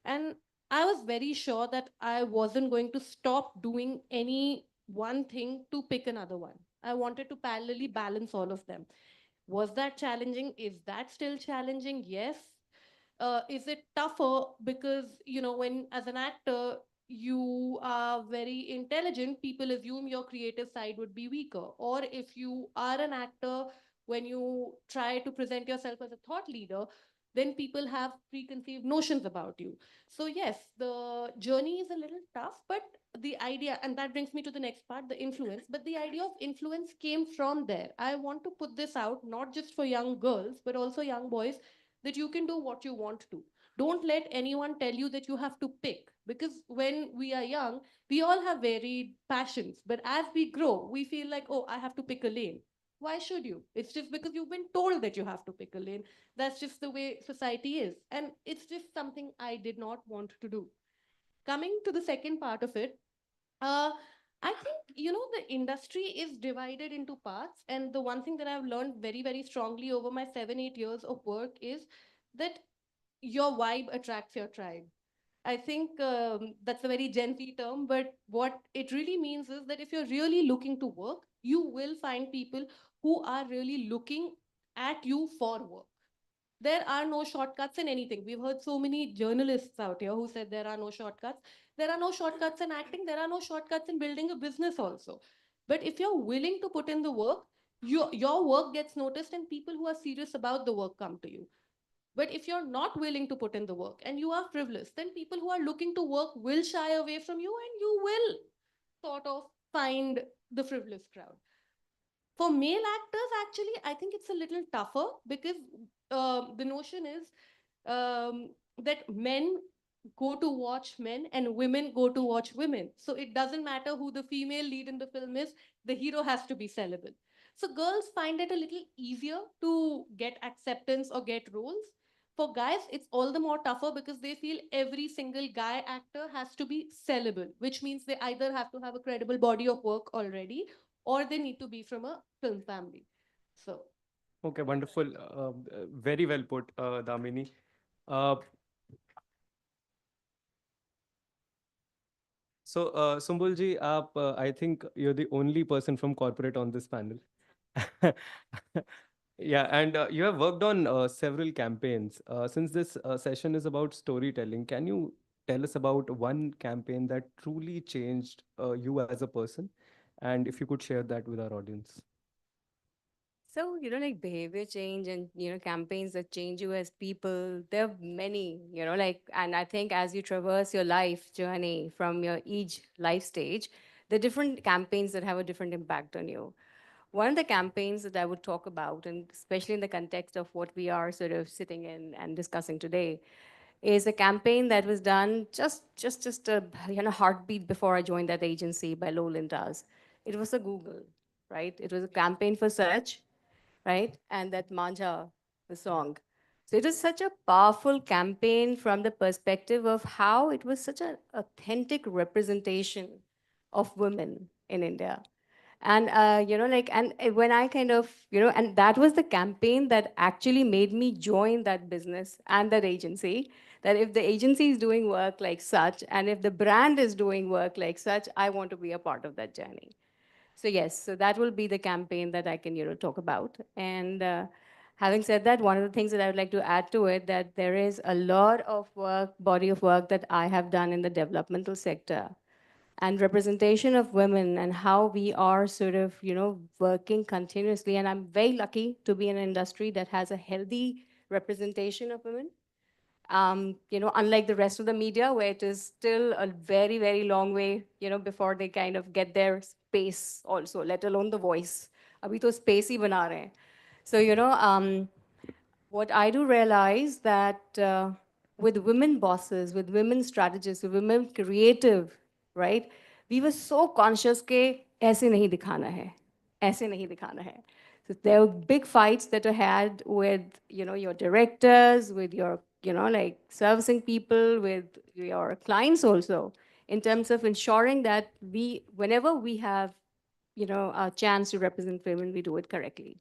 Speaker 9: And I was very sure that I wasn't going to stop doing any one thing to pick another one. I wanted to parallelly balance all of them. Was that challenging? Is that still challenging? Yes. Is it tougher because, when as an actor you are very intelligent, people assume your creative side would be weaker? Or if you are an actor, when you try to present yourself as a thought leader, then people have preconceived notions about you. So yes, the journey is a little tough, but the idea, and that brings me to the next part, the influence. But the idea of influence came from there. I want to put this out not just for young girls but also young boys, that you can do what you want to. Don't let anyone tell you that you have to pick, because when we are young, we all have varied passions. But as we grow, we feel like, oh, I have to pick a lane. Why should you? It's just because you've been told that you have to pick a lane. That's just the way society is. And it's just something I did not want to do. Coming to the second part of it, uh, I think, the industry is divided into parts. And the one thing that I've learned very, very strongly over my 7, 8 years of work is that your vibe attracts your tribe. I think that's a very Gen Z term, but what it really means is that if you're really looking to work, you will find people who are really looking at you for work. There are no shortcuts in anything. We've heard so many journalists out here who said there are no shortcuts. There are no shortcuts in acting. There are no shortcuts in building a business also. But if you're willing to put in the work, your work gets noticed and people who are serious about the work come to you. But if you're not willing to put in the work and you are frivolous, then people who are looking to work will shy away from you and you will sort of find the frivolous crowd. For male actors, actually, I think it's a little tougher because the notion is that men go to watch men and women go to watch women. So it doesn't matter who the female lead in the film is, the hero has to be celibate. So girls find it a little easier to get acceptance or get roles. For guys, it's all the more tougher because they feel every single guy actor has to be celibate, which means they either have to have a credible body of work already or they need to be from a film family. So
Speaker 3: Okay, wonderful. Very well put, Damini. Uh, Sumbulji, I think you're the only person from corporate on this panel. Yeah, and you have worked on several campaigns. Since this session is about storytelling, can you tell us about one campaign that truly changed you as a person? And if you could share that with our audience.
Speaker 7: So, like behavior change and, campaigns that change you as people, there are many, and I think as you traverse your life journey from your each life stage, there are different campaigns that have a different impact on you. One of the campaigns that I would talk about, and especially in the context of what we are sort of sitting in and discussing today, is a campaign that was done just a heartbeat before I joined that agency by Lowlindas. It was a Google, right? It was a campaign for search, right? And that Manja, the song. So it was such a powerful campaign from the perspective of how it was such an authentic representation of women in India. And when I kind of and that was the campaign that actually made me join that business and that agency, that if the agency is doing work like such and if the brand is doing work like such, I want to be a part of that journey.
Speaker 9: So yes, so that will be the campaign that I can, talk about. And having said that, one of the things that I would like to add to it, that there is a lot of work, body of work that I have done in the developmental sector and representation of women and how we are sort of, working continuously. And I'm very lucky to be in an industry that has a healthy representation of women. Unlike the rest of the media, where it is still a very, very long way, before they kind of get their space also, let alone the voice. Abhi to space hi bana rahe hain. So, what I do realize that with women bosses, with women strategists, with women creative, right? We were so conscious के ऐसे नहीं दिखाना है, ऐसे नहीं दिखाना है. So there were big fights that are had with, your directors, with your, like servicing people, with your clients also, in terms of ensuring that whenever we have, a chance to represent women, we do it correctly.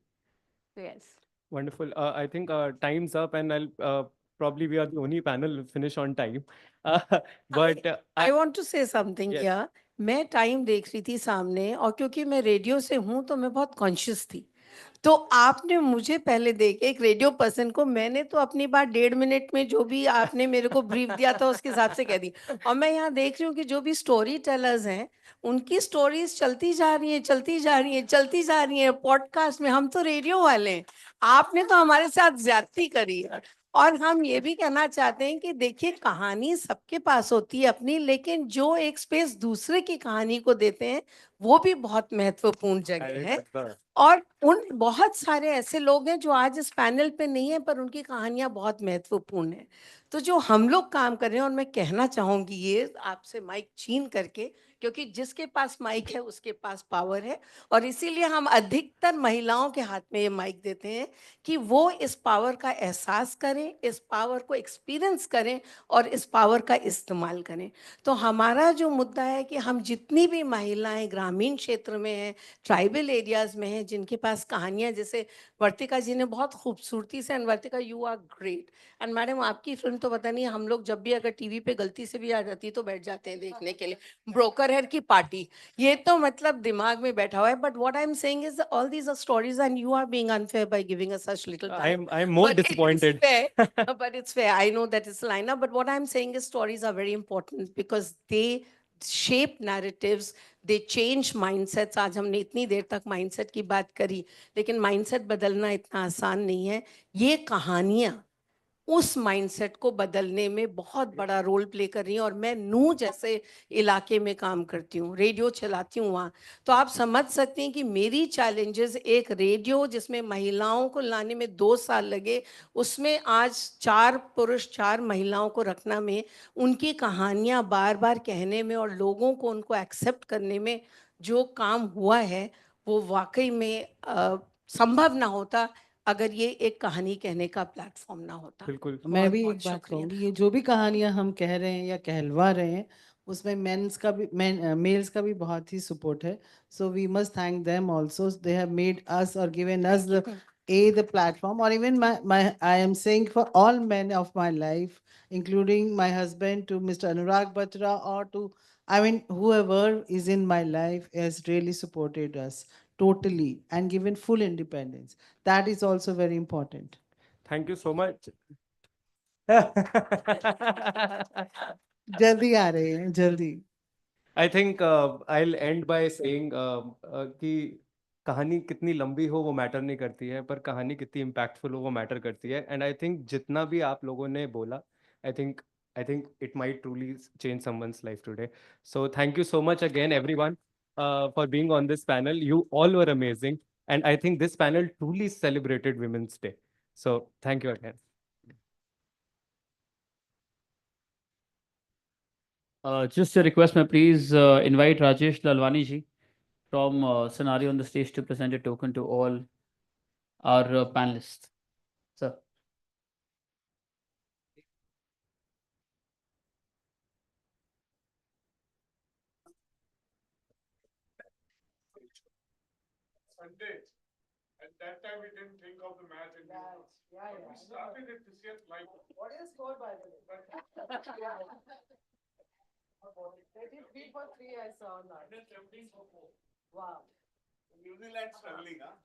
Speaker 9: So yes.
Speaker 3: Wonderful. I think time's up, and I'll probably we are the only panel to finish on time. But
Speaker 17: I want to say something
Speaker 3: Yes.
Speaker 17: here. मैं time देख रही थी सामने और क्योंकि मैं radio से हूं तो मैं बहुत कॉन्शियस थी तो आपने मुझे पहले देखे एक रेडियो पर्सन को मैंने तो अपनी बात 1.5 मिनट में जो भी आपने मेरे को ब्रीफ दिया था उसके हिसाब से कह दी और मैं यहाँ देख रही हूँ कि जो भी स्टोरी टेलर्स हैं उनकी स्टोरीज चलती जा रही हैं चलती जा रही हैं चलती जा रही हैं पॉडकास्ट में हम तो रेडियो वाले हैं आपने तो हमारे साथ ज्यादती करी है और हम ये भी कहना चाहते हैं कि देखिए कहानी सबके पास होती है अपनी लेकिन जो एक स्पेस दूसरे की कहानी को देते हैं वो भी बहुत महत्वपूर्ण जगह है और उन बहुत सारे ऐसे लोग हैं जो आज इस पैनल पे नहीं है पर उनकी कहानियां बहुत महत्वपूर्ण है तो जो हम लोग काम कर रहे हैं और मैं कहना चाहूंगी ये आपसे माइक छीन करके क्योंकि जिसके पास माइक है उसके पास पावर है और इसीलिए हम अधिकतर महिलाओं के हाथ में ये माइक देते हैं कि वो इस पावर का एहसास करें इस पावर को एक्सपीरियंस करें और इस पावर का इस्तेमाल करें तो हमारा जो मुद्दा है कि हम जितनी भी महिलाएं ग्रामीण क्षेत्र में हैं ट्राइबल एरियाज में हैं जिनके पास कहानियां जैसे वर्तिका जी ने बहुत खूबसूरती से and Vartika you are great and madam आपकी फिल्म तो पता नहीं हम लोग जब भी अगर टीवी पे गलती से भी आ जाती तो बैठ जाते हैं देखने के लिए ब्रोकर है की पार्टी ये तो मतलब दिमाग में बैठा हुआ है but what I am saying is all these are stories and you are being unfair by giving us such little
Speaker 3: I'm more disappointed.
Speaker 17: but it's fair. I know that it's lineup, but what I'm saying is stories are very important because they shape narratives, they change mindsets. आज हमने इतनी देर तक mindset की बात करी, लेकिन mindset बदलना इतना आसान नहीं है. ये कहानियाँ उस माइंडसेट को बदलने में बहुत बड़ा रोल प्ले कर रही हैं और मैं नू जैसे इलाके में काम करती हूँ रेडियो चलाती हूँ वहाँ तो आप समझ सकते हैं कि मेरी चैलेंजेस एक रेडियो जिसमें महिलाओं को लाने में 2 साल लगे उसमें आज 4 पुरुष 4 महिलाओं को रखना में उनकी कहानियाँ बार बार कहने में और लोगों को उनको एक्सेप्ट करने में जो काम हुआ है वो वाकई में संभव ना होता अगर ये एक कहानी कहने का प्लेटफॉर्म ना होता
Speaker 3: बिल्कुल
Speaker 13: मैं भी एक बात कहूँगी ये जो भी कहानियां हम कह रहे हैं या कहलवा रहे हैं उसमें मेल्स का भी बहुत ही सपोर्ट है so we must thank them also they have made us और given us the platform or even my I am saying for all men of my life including my husband to Mr. Anurag Batra or to I mean whoever is in my life has really supported us totally and given full independence that is also very important.
Speaker 3: Thank you so much.
Speaker 13: जल्दी आ रहे हैं जल्दी.
Speaker 3: I think I'll end by saying कि कहानी कितनी लंबी हो वो मैटर नहीं करती है पर कहानी कितनी इम्पैक्टफुल हो वो मैटर करती है एंड आई थिंक जितना भी आप लोगों ने बोला I think it might truly change someone's life today so thank you so much again everyone for being on this panel you all were amazing and I think this panel truly celebrated women's day so thank you again.
Speaker 6: Just a request, may please invite Rajesh Lalwani ji from Scenario on the stage to present a token to all our panelists. Sir.
Speaker 14: Sunday. At that time, we didn't think of the match in newsrooms. But we started it this year live.
Speaker 17: What is score by the way? 33 for 3 I saw now.
Speaker 14: 17 for 4.
Speaker 17: Wow.
Speaker 2: New Zealand struggling हां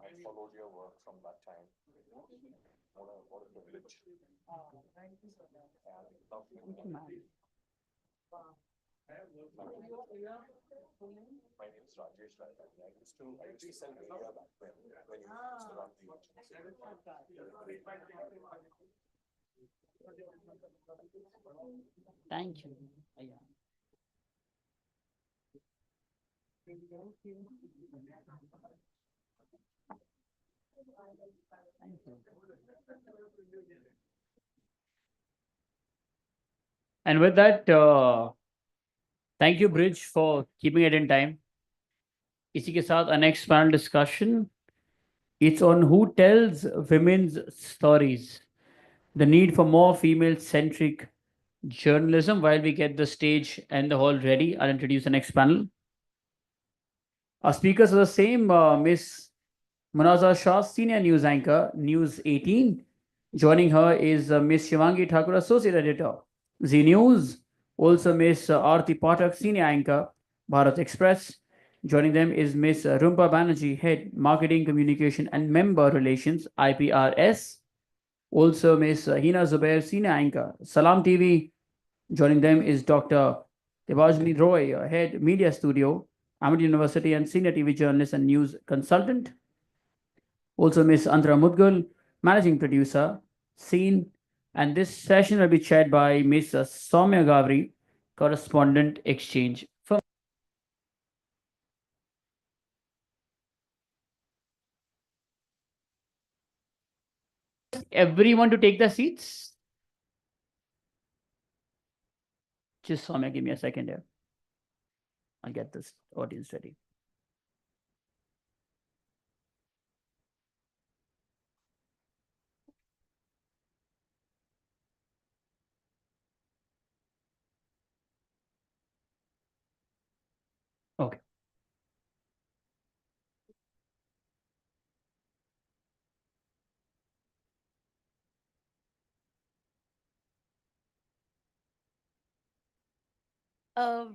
Speaker 20: I followed your work from that time. What a privilege.
Speaker 2: Thank you so much.
Speaker 20: My name is Rajesh Rai. I used to sell media back when you used to run the agency.
Speaker 6: Thank you. And with that, thank you, Bridge, for keeping it in time. इसी के साथ our next panel discussion. It's on who tells women's stories. The need for more female-centric journalism. While we get the stage and the hall ready, I'll introduce the next panel. Our speakers are the same, Miss Munaza Shah, Senior News Anchor, News 18. Joining her is Miss Shivangi Thakur, Associate Editor, Z News. Also Miss Aarti Pathak, Senior Anchor, Bharat Express. Joining them is Miss Rumpa Banerjee, Head, Marketing, Communication and Member Relations, IPRS. Also Miss Hina Zubair, Senior Anchor, Salam TV. Joining them is Dr. Devajni Roy, Head, Media Studio, Ahmed University and Senior TV Journalist and News Consultant. Also Ms. Andra Mudgal, Managing Producer, Scene, and this session will be chaired by Ms. Soumya Gavri, Correspondent Exchange. Everyone to take the seats. Just Soumya, give me a second here. I'll get this audience ready. Okay.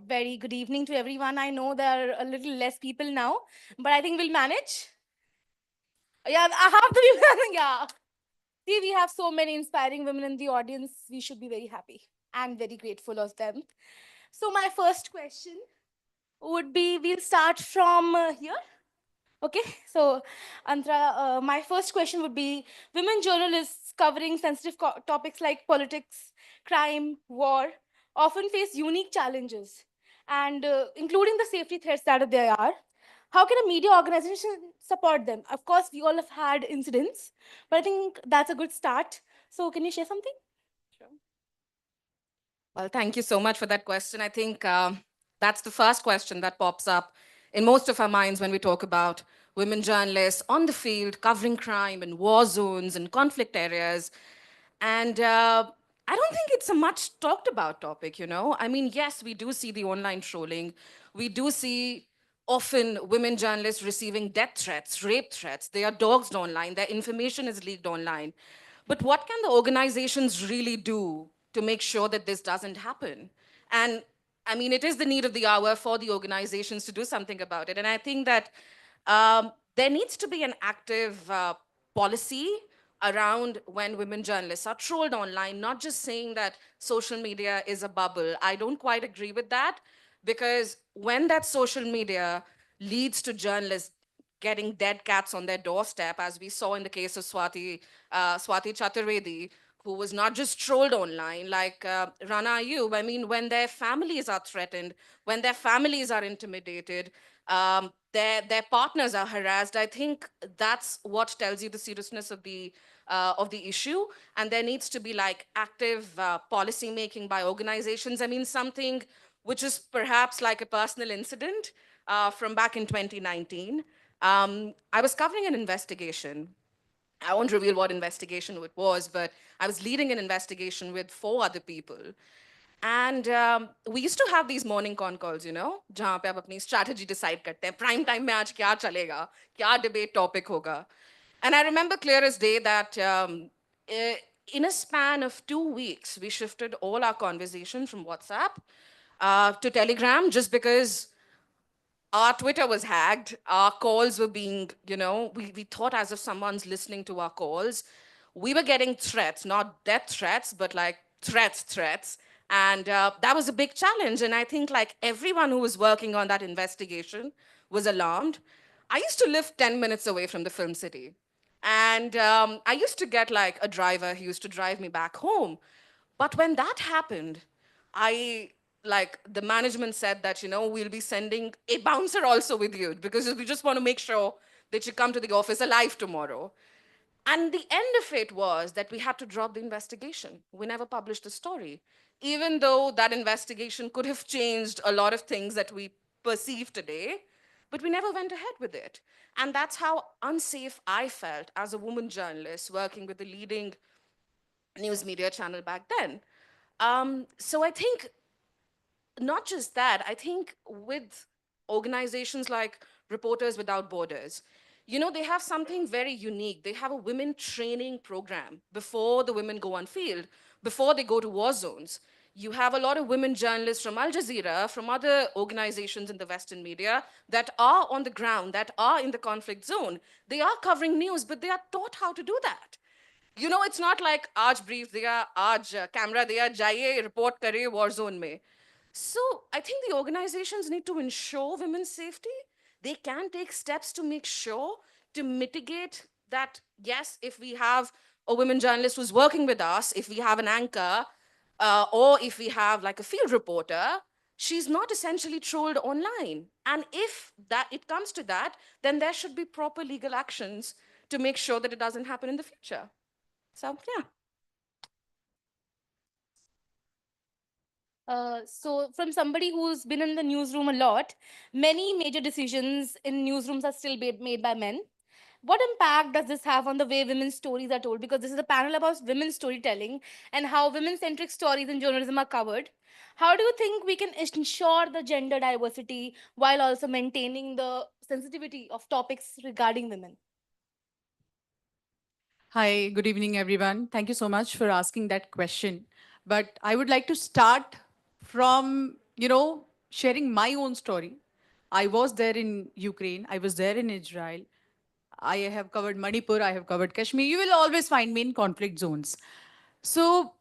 Speaker 11: Very good evening to everyone. I know there are a little less people now, but I think we'll manage. Yeah, I have to be, yeah. See, we have so many inspiring women in the audience. We should be very happy and very grateful of them. So my first question would be, we'll start from here. Okay, so Antra, my first question would be, women journalists covering sensitive topics like politics, crime, war, often face unique challenges, and including the safety threats that there are. How can a media organization support them? Of course, we all have had incidents, but I think that's a good start. So can you share something?
Speaker 21: Well, thank you so much for that question. I think that's the first question that pops up in most of our minds when we talk about women journalists on the field covering crime in war zones and conflict areas. And I don't think it's a much talked about topic, you know? I mean, yes, we do see the online trolling. We do see often women journalists receiving death threats, rape threats. They are doxxed online. Their information is leaked online. But what can the organizations really do to make sure that this doesn't happen? And I mean, it is the need of the hour for the organizations to do something about it. And I think that there needs to be an active policy around when women journalists are trolled online, not just saying that social media is a bubble. I don't quite agree with that, because when that social media leads to journalists getting dead cats on their doorstep, as we saw in the case of Swati Chaturvedi, who was not just trolled online like Rana Ayub. I mean, when their families are threatened, when their families are intimidated, their partners are harassed. I think that's what tells you the seriousness of the issue. And there needs to be like active policy making by organizations. I mean, something which is perhaps like a personal incident from back in 2019. I was covering an investigation. I won't reveal what investigation it was, but I was leading an investigation with 4 other people. And we used to have these morning con calls, you know, जहाँ पे आप अपनी strategy decide करते हैं, prime time में आज क्या चलेगा, क्या debate topic होगा. And I remember clear as day that in a span of 2 weeks, we shifted all our conversation from WhatsApp to Telegram, just because our Twitter was hacked. Our calls were being, we thought as if someone's listening to our calls. We were getting threats, not death threats, but like threats. And that was a big challenge. And I think like everyone who was working on that investigation was alarmed. I used to live 10 minutes away from the film city. And I used to get like a driver who used to drive me back home. But when that happened, the management said that, we'll be sending a bouncer also with you, because we just want to make sure that you come to the office alive tomorrow. And the end of it was that we had to drop the investigation. We never published the story, even though that investigation could have changed a lot of things that we perceive today, but we never went ahead with it. And that's how unsafe I felt as a woman journalist working with the leading news media channel back then. So I think not just that, I think with organizations like Reporters Without Borders, they have something very unique. They have a women training program before the women go on field, before they go to war zones. You have a lot of women journalists from Al Jazeera, from other organizations in the Western media that are on the ground, that are in the conflict zone. They are covering news, but they are taught how to do that. It's not like aaj brief diya, aaj camera diya, jaiye report kare war zone mein. So I think the organizations need to ensure women's safety. They can take steps to make sure to mitigate that. Yes, if we have a women journalist who's working with us, if we have an anchor, or if we have like a field reporter, she's not essentially trolled online. And if that it comes to that, then there should be proper legal actions to make sure that it doesn't happen in the future. So yeah.
Speaker 11: So from somebody who's been in the newsroom a lot, many major decisions in newsrooms are still made by men. What impact does this have on the way women's stories are told? Because this is a panel about women's storytelling and how women-centric stories in journalism are covered. How do you think we can ensure the gender diversity while also maintaining the sensitivity of topics regarding women?
Speaker 8: Hi, good evening, everyone. Thank you so much for asking that question. But I would like to start from, sharing my own story. I was there in Ukraine. I was there in Israel. I have covered Manipur. I have covered Kashmir. You will always find me in conflict zones. So,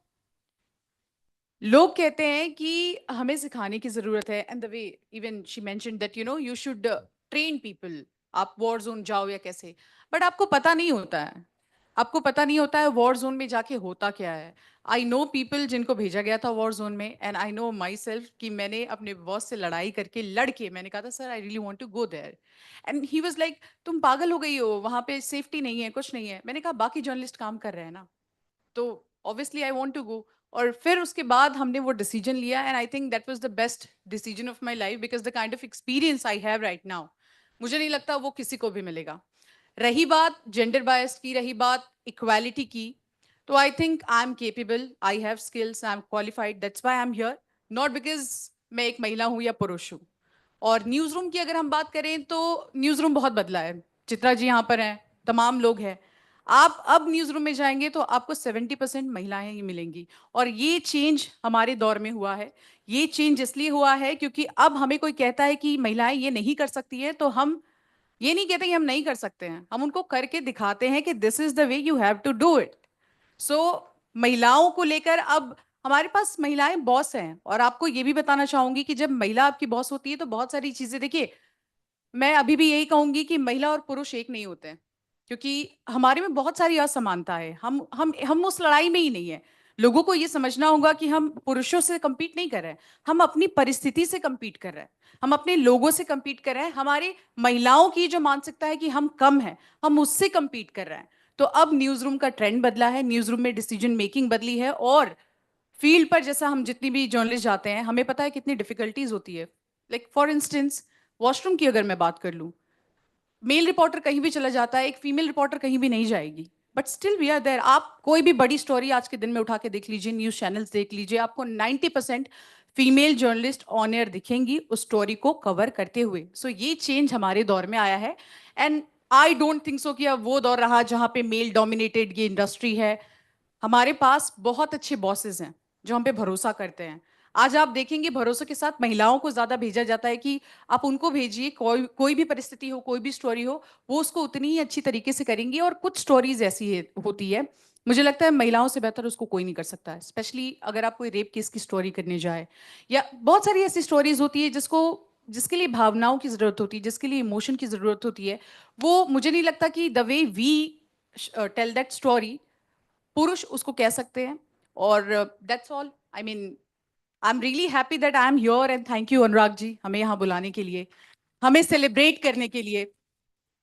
Speaker 8: लोग कहते हैं कि हमें सिखाने की ज़रूरत है and the way even she mentioned that you should train people आप वॉर जोन जाओ या कैसे बट आपको पता नहीं होता है वॉर जोन में जाके होता क्या है आई नो पीपल जिनको भेजा गया था वॉर जोन में and I know my self कि मैंने अपने बॉस से लड़ाई करके लड़के मैंने कहा था sir I really want to go there and he was like तुम पागल हो गई हो वहाँ पे सेफ्टी नहीं है कुछ नहीं है मैंने कहा बाकी जर्नलिस्ट काम कर रहे हैं ना तो obviously I want to go और फिर उसके बाद हमने वो डिसीजन लिया and I think that was the best decision of my life because the kind of experience I have right now मुझे नहीं लगता वो किसी को भी मिलेगा रही बात जेंडर बायस की रही बात इक्वालिटी की तो I think I am capable I have skills I am qualified that's why I am here not because मैं एक महिला हूँ या पुरुष हूँ और न्यूज़ रूम की अगर हम बात करें तो न्यूज़ रूम बहुत बदला है चित्रा जी यहाँ पर हैं तमाम लोग हैं आप अब न्यूज़ रूम में जाएंगे तो आपको 70% महिलाएं ही मिलेंगी और ये चेंज हमारे दौर में हुआ है ये चेंज इसलिए हुआ है क्योंकि अब हमें कोई कहता है कि महिलाएं ये नहीं कर सकती है तो हम ये नहीं कहते कि हम नहीं कर सकते हैं हम उनको करके दिखाते हैं कि this is the way you have to do it so महिलाओं को लेकर अब हमारे पास महिलाएं बॉस हैं और आपको ये भी बताना चाहूंगी कि जब महिला आपकी बॉस होती है तो बहुत सारी चीजें देखिए मैं अभी भी यही कहूंगी कि महिला और पुरुष एक नहीं होते हैं क्योंकि हमारे में बहुत सारी असमानता है हम उस लड़ाई में ही नहीं है लोगों को ये समझना होगा कि हम पुरुषों से कम्पीट नहीं कर रहे हैं हम अपनी परिस्थिति से कम्पीट कर रहे हैं हम अपने लोगों से कम्पीट कर रहे हैं हमारे महिलाओं की जो मानसिकता है कि हम कम हैं हम उससे कम्पीट कर रहे हैं तो अब न्यूज रूम का ट्रेंड बदला है न्यूज रूम में डिसीजन मेकिंग बदली है और फील्ड पर जैसा हम जितनी भी जर्नलिस्ट जाते हैं हमें पता है कितनी डिफिकल्टीज होती है लाइक फॉर इंस्टेंस वॉशरूम की अगर मैं बात कर लूँ मेल रिपोर्टर कहीं भी चला जाता है एक फीमेल रिपोर्टर कहीं भी नहीं जाएगी but still we are there आप कोई भी बड़ी स्टोरी आज के दिन में उठा के देख लीजिए न्यूज चैनल्स देख लीजिए आपको 90% फीमेल जर्नलिस्ट ऑन एयर दिखेंगी उस स्टोरी को कवर करते हुए सो ये चेंज हमारे दौर में आया है and I don't think so कि अब वो दौर रहा जहाँ पे मेल डोमिनेटेड ये इंडस्ट्री है
Speaker 16: हमारे पास बहुत अच्छे बॉसेस हैं जो हम पे भरोसा करते हैं। आज आप देखेंगे भरोसे के साथ महिलाओं को ज्यादा भेजा जाता है कि आप उनको भेजिए, कोई कोई भी परिस्थिति हो, कोई भी स्टोरी हो, वो उसको उतनी ही अच्छी तरीके से करेंगी। और कुछ स्टोरीज ऐसी होती है, मुझे लगता है महिलाओं से बेहतर उसको कोई नहीं कर सकता है। स्पेशली अगर आप कोई रेप केस की स्टोरी करने जाए, या बहुत सारी ऐसी स्टोरीज होती है जिसके लिए भावनाओं की जरूरत होती है, जिसके लिए इमोशन की जरूरत होती है। वो मुझे नहीं लगता कि the way we tell that story पुरुष उसको कह सकते हैं। और that's all. I mean, I am really happy that I am here, and thank you Anurag ji हमें यहाँ बुलाने के लिए, हमें सेलिब्रेट करने के लिए।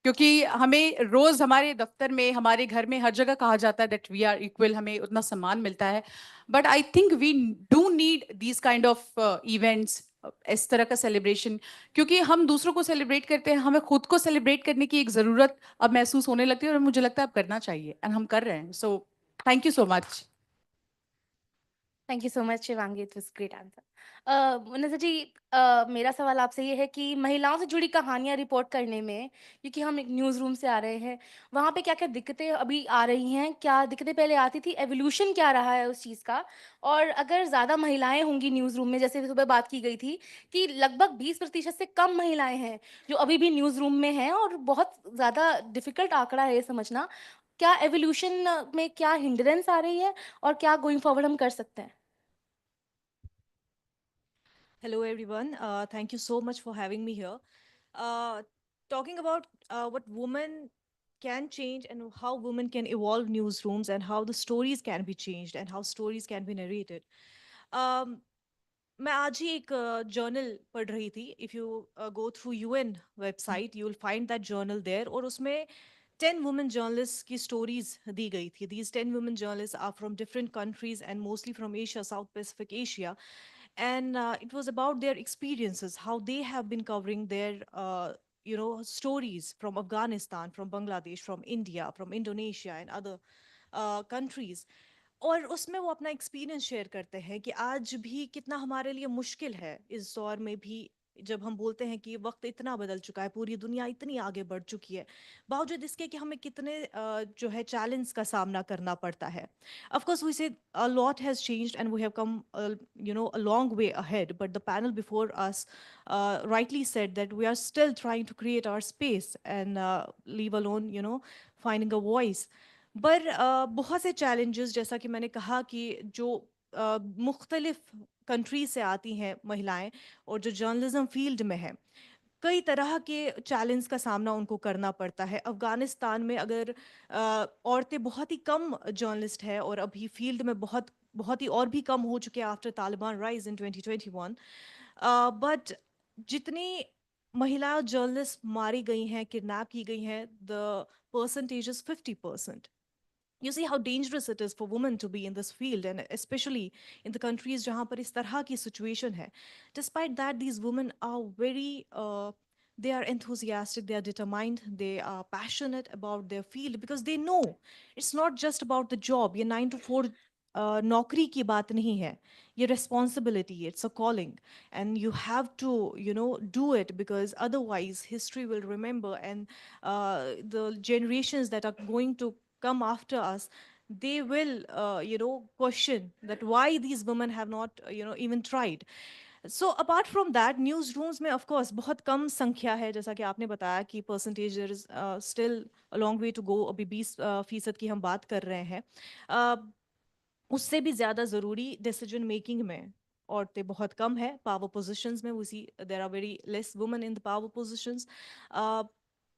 Speaker 16: क्योंकि हमें रोज हमारे दफ्तर में, हमारे घर में, हर जगह कहा जाता है दैट वी आर इक्वल, हमें उतना सम्मान मिलता है। But I think we do need these kind of events, इस तरह का सेलिब्रेशन। क्योंकि हम दूसरों को सेलिब्रेट करते हैं, हमें खुद को सेलिब्रेट करने की एक ज़रूरत अब महसूस होने लगती है, और मुझे लगता है अब करना चाहिए, एंड हम कर रहे हैं। So thank you so much.
Speaker 11: Thank you so much Shivangi, it was great answer. Munazza ji, मेरा सवाल आपसे ये है कि महिलाओं से जुड़ी कहानियाँ रिपोर्ट करने में, क्योंकि हम एक न्यूज़ रूम से आ रहे हैं, वहाँ पे क्या-क्या दिक्कतें अभी आ रही हैं? क्या दिक्कतें पहले आती थी? एवोल्यूशन क्या रहा है उस चीज़ का? और अगर ज़्यादा महिलाएँ होंगी न्यूज़ रूम में, जैसे सुबह बात की गई थी कि लगभग 20% से कम महिलाएँ हैं, जो अभी भी न्यूज़ रूम में हैं, और बहुत ज़्यादा डिफ़िकल्ट आँकड़ा है ये समझना। क्या एवोल्यूशन में क्या हिंड्रेंस आ रही है, और क्या गोइंग फॉरवर्ड हम कर सकते हैं?
Speaker 18: Hello, everyone. Thank you so much for having me here. Uh, Talking about what women can change and how women can evolve newsrooms and how the stories can be changed and how stories can be narrated. Um, मैं आज ही एक journal पढ़ रही थी. If you go through UN website, you will find that journal there. और उसमें 10 women journalists की stories दी गई थी. These 10 women journalists are from different countries and mostly from Asia, South Pacific Asia. And it was about their experiences, how they have been covering their stories from Afghanistan, from Bangladesh, from India, from Indonesia and other countries. और उसमें वो अपना experience share करते हैं कि आज भी कितना हमारे लिए मुश्किल है इस दौर में भी, जब हम बोलते हैं कि वक्त इतना बदल चुका है, पूरी दुनिया इतनी आगे बढ़ चुकी है, बावजूद इसके कि हमें कितने जो है चैलेंज का सामना करना पड़ता है. Of course, we say a lot has changed and we have come, a long way ahead. But the panel before us rightly said that we are still trying to create our space and leave alone, finding a voice. पर बहुत से challenges, जैसा कि मैंने कहा कि जो मुख्तलिफ कंट्री से आती हैं महिलाएं और जो जर्नलिज्म फील्ड में है, कई तरह के चैलेंज का सामना उनको करना पड़ता है. अफगानिस्तान में अगर औरतें बहुत ही कम जर्नलिस्ट है और अभी फील्ड में बहुत बहुत ही और भी कम हो चुके हैं after Taliban rise in 2021. But जितनी महिला जर्नलिस्ट मारी गई हैं, किडनैप की गई हैं, the percentage is 50%. You see how dangerous it is for women to be in this field, and especially in the countries jahan par is tarah ki situation hai. Despite that, these women are very they are enthusiastic, they are determined, they are passionate about their field because they know it's not just about the job. Ye 9 to 4 नौकरी की बात नहीं है, ये responsibility, it's a calling, and you have to do it because otherwise history will remember, and the generations that are going to come after us, they will question that why these women have not even tried. So apart from that, newsrooms में of course बहुत कम संख्या है, जैसा कि आपने बताया कि percentage there is still a long way to go. अभी 20% की हम बात कर रहे हैं. उससे भी ज़्यादा ज़रूरी डिसीजन मेकिंग में औरतें बहुत कम है. पावर पोजीशंस में we see there are very less women in the power positions.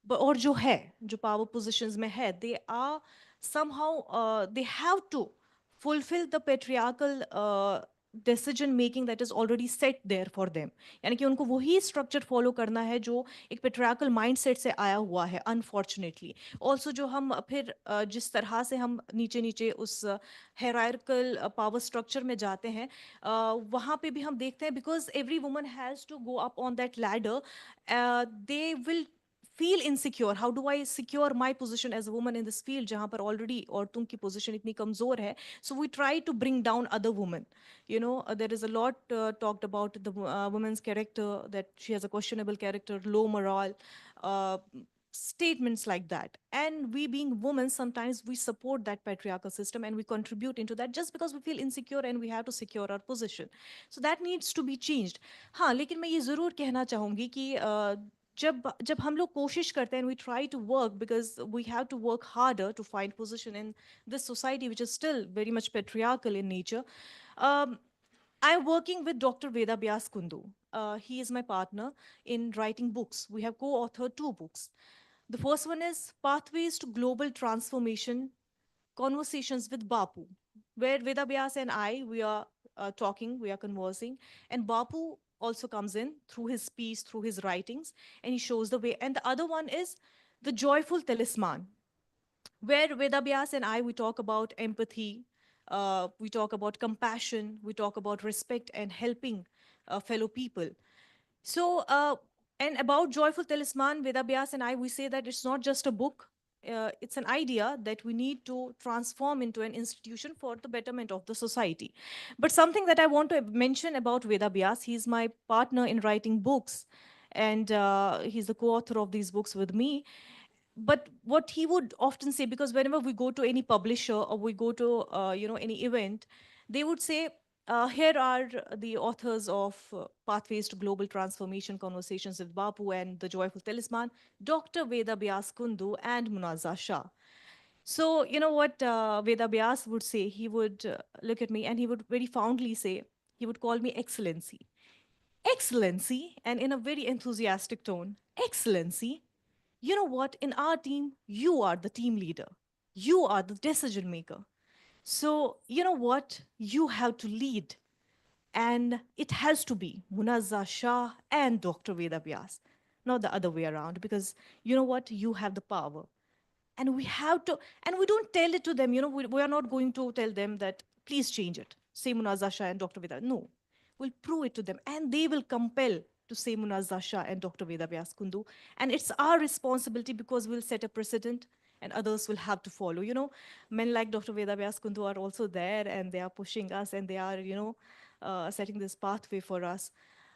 Speaker 18: और जो है, जो पावर पोजीशंस में है, they are somehow they have to fulfill the patriarchal decision making that is already set there for them. यानी कि उनको वही स्ट्रक्चर फॉलो करना है जो एक पेट्रियार्कल माइंडसेट से आया हुआ है, अनफॉर्चुनेटली. ऑल्सो जो हम फिर जिस तरह से हम नीचे नीचे उस हेरार्कल पावर स्ट्रक्चर में जाते हैं, वहाँ पे भी हम देखते हैं because every woman has to go up on that ladder, they will feel insecure. How do I secure my position as a woman in this field जहाँ पर already औरतों की position इतनी कमज़ोर है? So we try to bring down other women. There is a lot talked about the woman's character, that she has a questionable character, low morale, uh, statements like that. And we being women, sometimes we support that patriarchal system and we contribute into that just because we feel insecure and we have to secure our position. So that needs to be changed. हाँ, लेकिन मैं ये ज़रूर कहना चाहूँगी कि जब जब हम लोग कोशिश करते हैं, we try to work because we have to work harder to find position in this society which is still very much patriarchal in nature. um, I'm working with Dr. Veda Vyas Kundu. He is my partner in writing books. We have co-authored 2 books. The first one is Pathways to Global Transformation, Conversations with Bapu, where Veda Vyas and I, we are talking, we are conversing, and Bapu also comes in through his speech, through his writings, and he shows the way. And the other one is The Joyful Talisman, where Veda Vyas and I, we talk about empathy, we talk about compassion, we talk about respect and helping fellow people. So, and about Joyful Talisman, Veda Vyas and I, we say that it's not just a book. It's an idea that we need to transform into an institution for the betterment of the society. But something that I want to mention about Veda Vyas, he's my partner in writing books, and he's the co-author of these books with me. But what he would often say, because whenever we go to any publisher or we go to any event, they would say, here are the authors of Pathways to Global Transformation, Conversations with Bapu and The Joyful Talisman, Dr. Veda Vyas Kundu and Munazza Shah. So, you know what Veda Vyas would say? He would look at me and he would very fondly say, he would call me Excellency. Excellency, and in a very enthusiastic tone, Excellency, you know what? In our team, you are the team leader. You are the decision maker. So, you know what? You have to lead. And it has to be Munazza Shah and Dr. Veda Vyas, not the other way around, because you know what? You have the power. And we have to, and we don't tell it to them, we are not going to tell them that, please change it. Say Munazza Shah and Dr. Veda. No, we'll prove it to them. And they will compel to say Munazza Shah and Dr. Veda Vyas Kundu. And it's our responsibility because we'll set a precedent and others will have to follow. Men like Dr. Veda Vyas Kundu are also there and they are pushing us and they are, setting this pathway for us.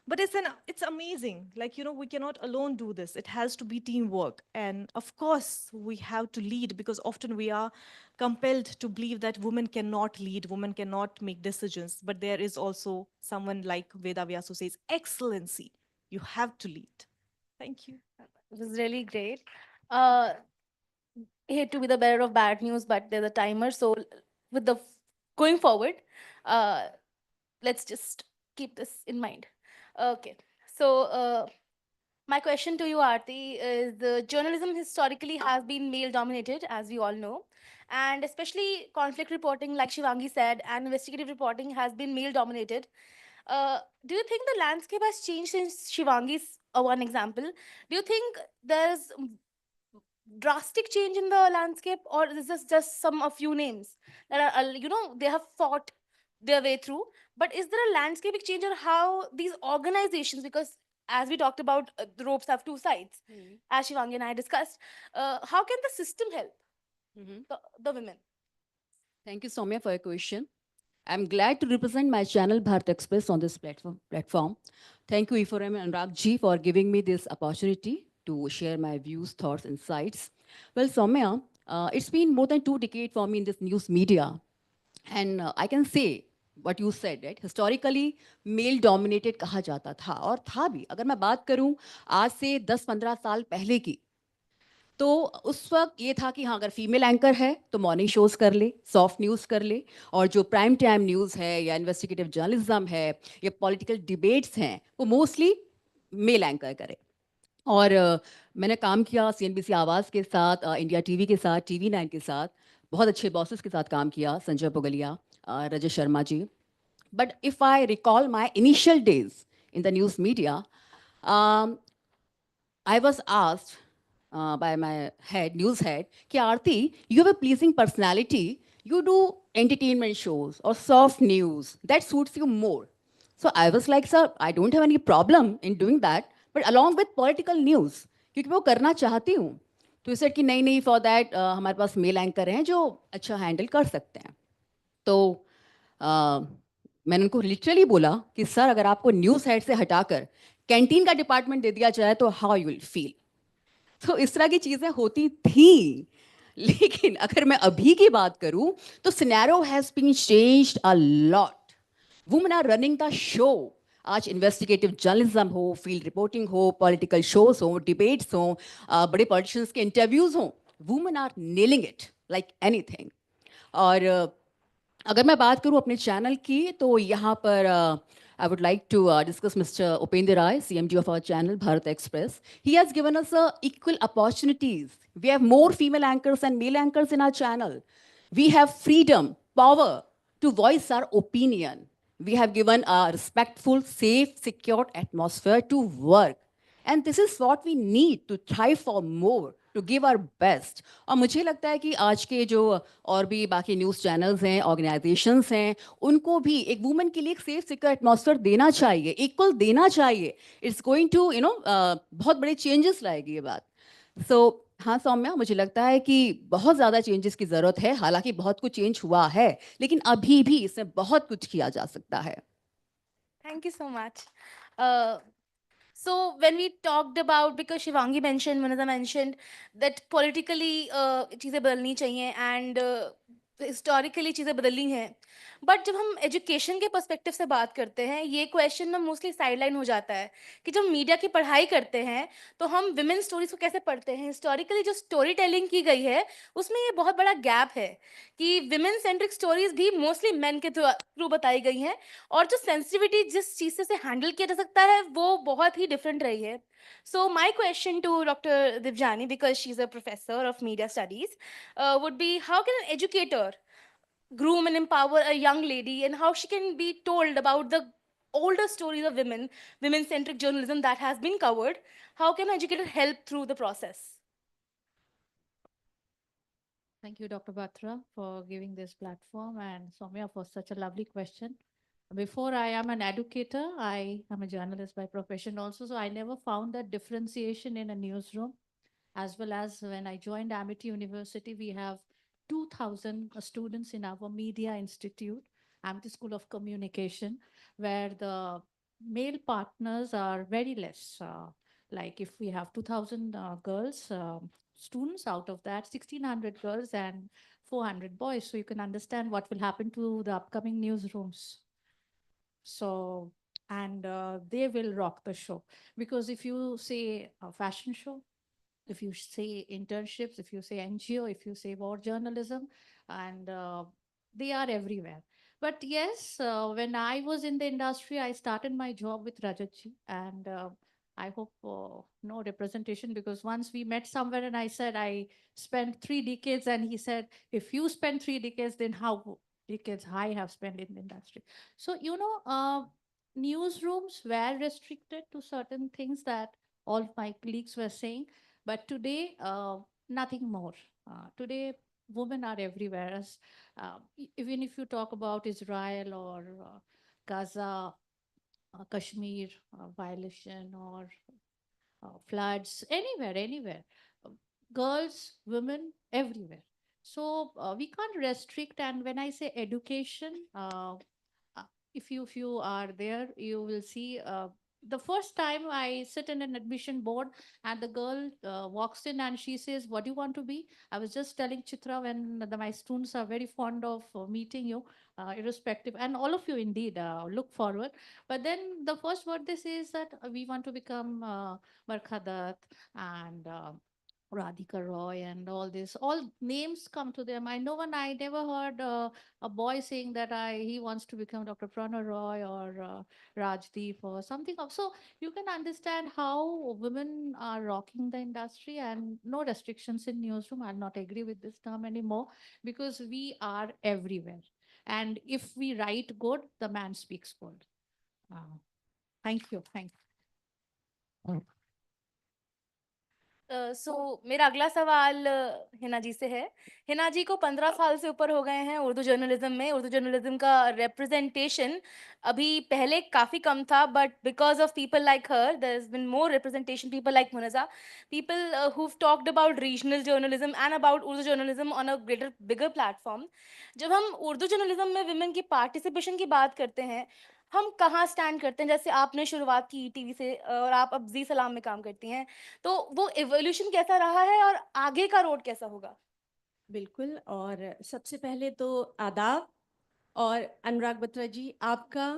Speaker 18: But it's amazing. Like, we cannot alone do this. It has to be teamwork. And of course, we have to lead because often we are compelled to believe that women cannot lead, women cannot make decisions. But there is also someone like Veda Vyas who says, Excellency, you have to lead. Thank you.
Speaker 11: It was really great. Uh, Hate to be the bearer of bad news, but there's a timer. So, with the going forward, uh, let's just keep this in mind. Okay. So, my question to you, Aarti, is journalism historically has been male dominated, as we all know. And especially conflict reporting, like Shivangi said, and investigative reporting has been male dominated. Do you think the landscape has changed since Shivangi's one example? Do you think there's drastic change in the landscape, or is this just some a few names that are they have fought their way through? But is there a landscapic change or how these organizations, because as we talked about, the ropes have 2 sides, as Shivangi and I discussed, how can the system help the women?
Speaker 10: Thank you, Soumya, for your question. I'm glad to represent my channel Bharat Express on this platform. Thank you, e4m and Anurag ji, for giving me this opportunity to share my views, thoughts, insights. Well, Soumya, it's been more than 2 decades for me in this news media. And I can say what you said, right? Historically, male dominated कहा जाता था और था भी. अगर मैं बात करूं आज से 10-15 साल पहले की, तो उस वक्त ये था कि हाँ, अगर फीमेल एंकर है तो मॉर्निंग शोज कर ले, सॉफ्ट न्यूज़ कर ले, और जो प्राइम टाइम न्यूज़ है या इन्वेस्टिगेटिव जर्नलिज्म है या पॉलिटिकल डिबेट्स हैं वो मोस्टली मेल एंकर करे. और मैंने काम किया CNBC आवाज़ के साथ, इंडिया टीवी के साथ, TV9 के साथ, बहुत अच्छे बॉसेस के साथ काम किया, Sanjay Pugalia, Rajat Sharma ji. But if I recall my initial days in the news media, I was asked by my news head, कि Aarti, you have a pleasing personality. You do entertainment shows or soft news. That suits you more. So I was like, sir, I don't have any problem in doing that, but along with political news, क्योंकि मैं वो करना चाहती हूँ. तो he said कि नहीं, for that हमारे पास मेल एंकर हैं जो अच्छा हैंडल कर सकते हैं. तो मैंने उनको लिटरली बोला कि सर, अगर आपको न्यूज़ हेड से हटाकर कैंटीन का डिपार्टमेंट दे दिया जाए तो हाउ यू विल फील. तो इस तरह की चीज़ें होती थी। लेकिन अगर मैं अभी की बात करूं तो scenario has been changed a lot. Women are running the show. आज इन्वेस्टिगेटिव जर्नलिज्म हो, फील्ड रिपोर्टिंग हो, पॉलिटिकल शोज हो, डिबेट्स हो, बड़े पॉलिटिशियंस के इंटरव्यूज हो, women are nailing it like anything. और अगर मैं बात करूं अपने चैनल की तो यहाँ पर I would like to discuss Mr. Upendra Rai, CMD of our channel, Bharat Express. He has given us equal opportunities. We have more female anchors and male anchors in our channel. We have freedom, power to voice our opinion. We have given a respectful, safe, secure atmosphere to work. And this is what we need to thrive for more, to give our best. और मुझे लगता है कि आज के जो और भी बाकी न्यूज़ चैनल्स हैं, ऑर्गेनाइजेशंस हैं, उनको भी एक वुमेन के लिए एक सेफ सिक्योर एटमॉस्फेयर देना चाहिए, इक्वल देना चाहिए. इट्स गोइंग टू बहुत बड़े चेंजेस लाएगी ये बात. सो हाँ सौम्या, मुझे लगता है कि बहुत ज़्यादा चेंजेस की ज़रूरत है. हालांकि बहुत कुछ चेंज हुआ है, लेकिन अभी भी इसमें बहुत कुछ किया जा सकता है.
Speaker 11: Thank you so much. So when we talked about, because Shivangi mentioned, Manasa mentioned that politically चीज़ें बदलनी चाहिए and हिस्टोरिकली चीज़ें बदली हैं, बट जब हम एजुकेशन के पर्सपेक्टिव से बात करते हैं, ये क्वेश्चन ना मोस्टली साइडलाइन हो जाता है कि जब मीडिया की पढ़ाई करते हैं तो हम विमेन स्टोरीज को कैसे पढ़ते हैं. हिस्टोरिकली जो स्टोरी टेलिंग की गई है उसमें ये बहुत बड़ा गैप है कि विमेन सेंट्रिक स्टोरीज भी मोस्टली मेन के थ्रू बताई गई हैं, और जो सेंसिटिविटी जिस चीज़ से हैंडल किया जा सकता है वो बहुत ही डिफरेंट रही है. So my question to Dr. Divjani, because she's a professor of media studies, would be how can an educator groom and empower a young lady, and how she can be told about the older stories of women, women-centric journalism that has been covered? How can an educator help through the process?
Speaker 12: Thank you, Dr. Batra, for giving this platform, and Soumya for such a lovely question. Before I am an educator, I am a journalist by profession also, so I never found that differentiation in a newsroom. As well as when I joined Amity University, we have 2,000 students in our Media Institute, Amity School of Communication, where the male partners are very less. Like if we have 2,000 girls, students, out of that 1,600 girls and 400 boys. So you can understand what will happen to the upcoming newsrooms. So, and they will rock the show. Because if you say a fashion show, if you say internships, if you say NGO, if you say war journalism, and they are everywhere. But yes, when I was in the industry, I started my job with Rajatji, and I hope no representation, because once we met somewhere and I said I spent 3 decades, and he said, if you spend 3 decades, then how decades I have spent in the industry. So, newsrooms were restricted to certain things that all my colleagues were saying. But today, nothing more. Today, women are everywhere. Even if you talk about Israel or Gaza, Kashmir violation, or floods, anywhere. Girls, women, everywhere. So we can't restrict. And when I say education, if you are there, you will see the first time I sit in an admission board and the girl walks in and she says, what do you want to be? I was just telling Chitra, when my students are very fond of meeting you, irrespective, and all of you indeed look forward. But then the first word they say is that we want to become Markhadat and Radhika Roy and all this. All names come to their mind. I never heard a boy saying that he wants to become Dr. Prana Roy or Rajdeep or something. So you can understand how women are rocking the industry, and no restrictions in newsroom. I'll not agree with this term anymore, because we are everywhere. And if we write good, the man speaks good. Thank you. Thank you.
Speaker 11: सो मेरा अगला सवाल हिना जी से है. हिना जी को 15 साल से ऊपर हो गए हैं उर्दू जर्नलिज्म में. उर्दू जर्नलिज्म का रिप्रेजेंटेशन अभी पहले काफ़ी कम था, but because of people like her there has been more representation. People like Munazza, people who've talked about regional journalism and about Urdu journalism on a bigger platform. जब हम उर्दू जर्नलिज्म में विमेन की पार्टिसिपेशन की बात करते हैं, हम कहाँ स्टैंड करते हैं? जैसे आपने शुरुआत की टीवी से और आप अब जी सलाम में काम करती हैं, तो वो इवोल्यूशन कैसा रहा है और आगे का रोड कैसा होगा?
Speaker 5: बिल्कुल, और सबसे पहले तो आदाब, और अनुराग बत्रा जी आपका,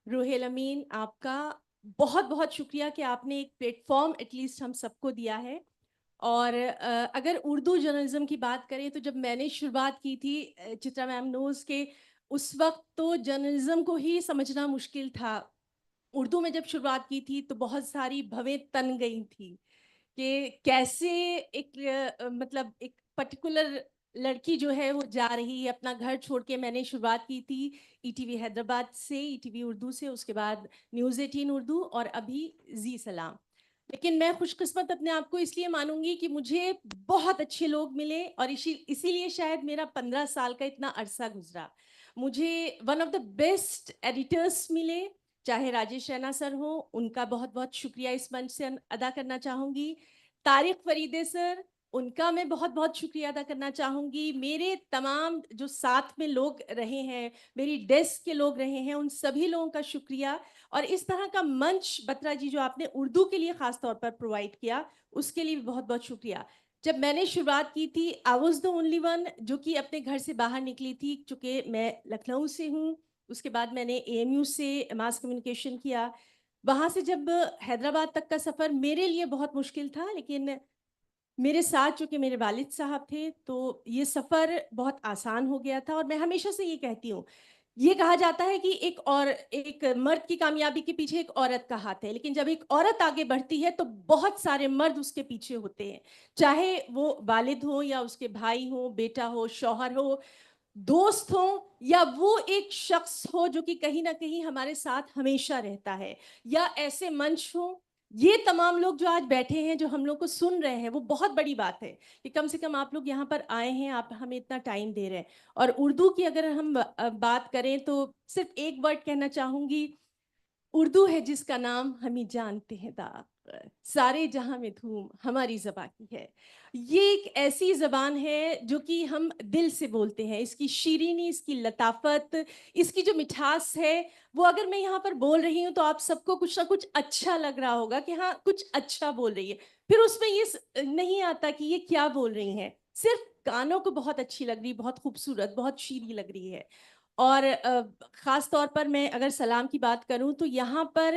Speaker 5: रोहेल अमीन आपका, बहुत बहुत शुक्रिया कि आपने एक प्लेटफॉर्म एटलीस्ट हम सबको दिया है। और अगर उर्दू जर्नलिज्म की बात करें तो जब मैंने शुरुआत की थी चित्रा मैम नोज के, उस वक्त तो जर्नलिज्म को ही समझना मुश्किल था। उर्दू में जब शुरुआत की थी तो बहुत सारी भवें तन गई थी कि कैसे एक मतलब एक पर्टिकुलर लड़की जो है वो जा रही है अपना घर छोड़ के। मैंने शुरुआत की थी ईटीवी हैदराबाद से, ईटीवी उर्दू से, उसके बाद न्यूज़ 18 उर्दू और अभी जी सलाम। लेकिन मैं खुशकिस्मत अपने आप को इसलिए मानूंगी कि मुझे बहुत अच्छे लोग मिले और इसीलिए शायद मेरा 15 साल का इतना अरसा गुजरा। मुझे one of the best editors मिले, चाहे राजेश रैना सर हो, उनका बहुत बहुत शुक्रिया इस मंच से अदा करना चाहूँगी। तारिक फरीदे सर, उनका मैं बहुत बहुत शुक्रिया अदा करना चाहूँगी। मेरे तमाम जो साथ में लोग रहे हैं, मेरी डेस्क के लोग रहे हैं, उन सभी लोगों का शुक्रिया। और इस तरह का मंच बत्रा जी जो आपने उर्दू के लिए ख़ास तौर पर प्रोवाइड किया, उसके लिए भी बहुत बहुत शुक्रिया। जब मैंने शुरुआत की थी I was the only one जो कि अपने घर से बाहर निकली थी, चूँकि मैं लखनऊ से हूँ। उसके बाद मैंने एएमयू से मास कम्युनिकेशन किया। वहाँ से जब हैदराबाद तक का सफ़र मेरे लिए बहुत मुश्किल था, लेकिन मेरे साथ चूँकि मेरे वालिद साहब थे तो ये सफ़र बहुत आसान हो गया था। और मैं हमेशा से ये कहती हूँ, ये कहा जाता है कि एक मर्द की कामयाबी के पीछे एक औरत का हाथ है, लेकिन जब एक औरत आगे बढ़ती है तो बहुत सारे मर्द उसके पीछे होते हैं, चाहे वो वालिद हो या उसके भाई हो, बेटा हो, शौहर हो, दोस्त हो, या वो एक शख्स हो जो कि कहीं ना कहीं हमारे साथ हमेशा रहता है, या ऐसे मंच हो। ये तमाम लोग जो आज बैठे हैं, जो हम लोग को सुन रहे हैं, वो बहुत बड़ी बात है कि कम से कम आप लोग यहाँ पर आए हैं, आप हमें इतना टाइम दे रहे हैं। और उर्दू की अगर हम बात करें तो सिर्फ एक वर्ड कहना चाहूँगी, उर्दू है जिसका नाम हम ही जानते हैं दाग, सारे जहां में धूम हमारी ज़बान की है। ये एक ऐसी ज़बान है जो कि हम दिल से बोलते हैं। इसकी शीरीनी, इसकी लताफत, इसकी जो मिठास है, वो अगर मैं यहाँ पर बोल रही हूँ तो आप सबको कुछ ना कुछ अच्छा लग रहा होगा कि हाँ कुछ अच्छा बोल रही है। फिर उसमें ये नहीं आता कि ये क्या बोल रही हैं, सिर्फ कानों को बहुत अच्छी लग रही, बहुत खूबसूरत, बहुत शीरी लग रही है। और ख़ास तौर पर मैं अगर सलाम की बात करूं तो यहाँ पर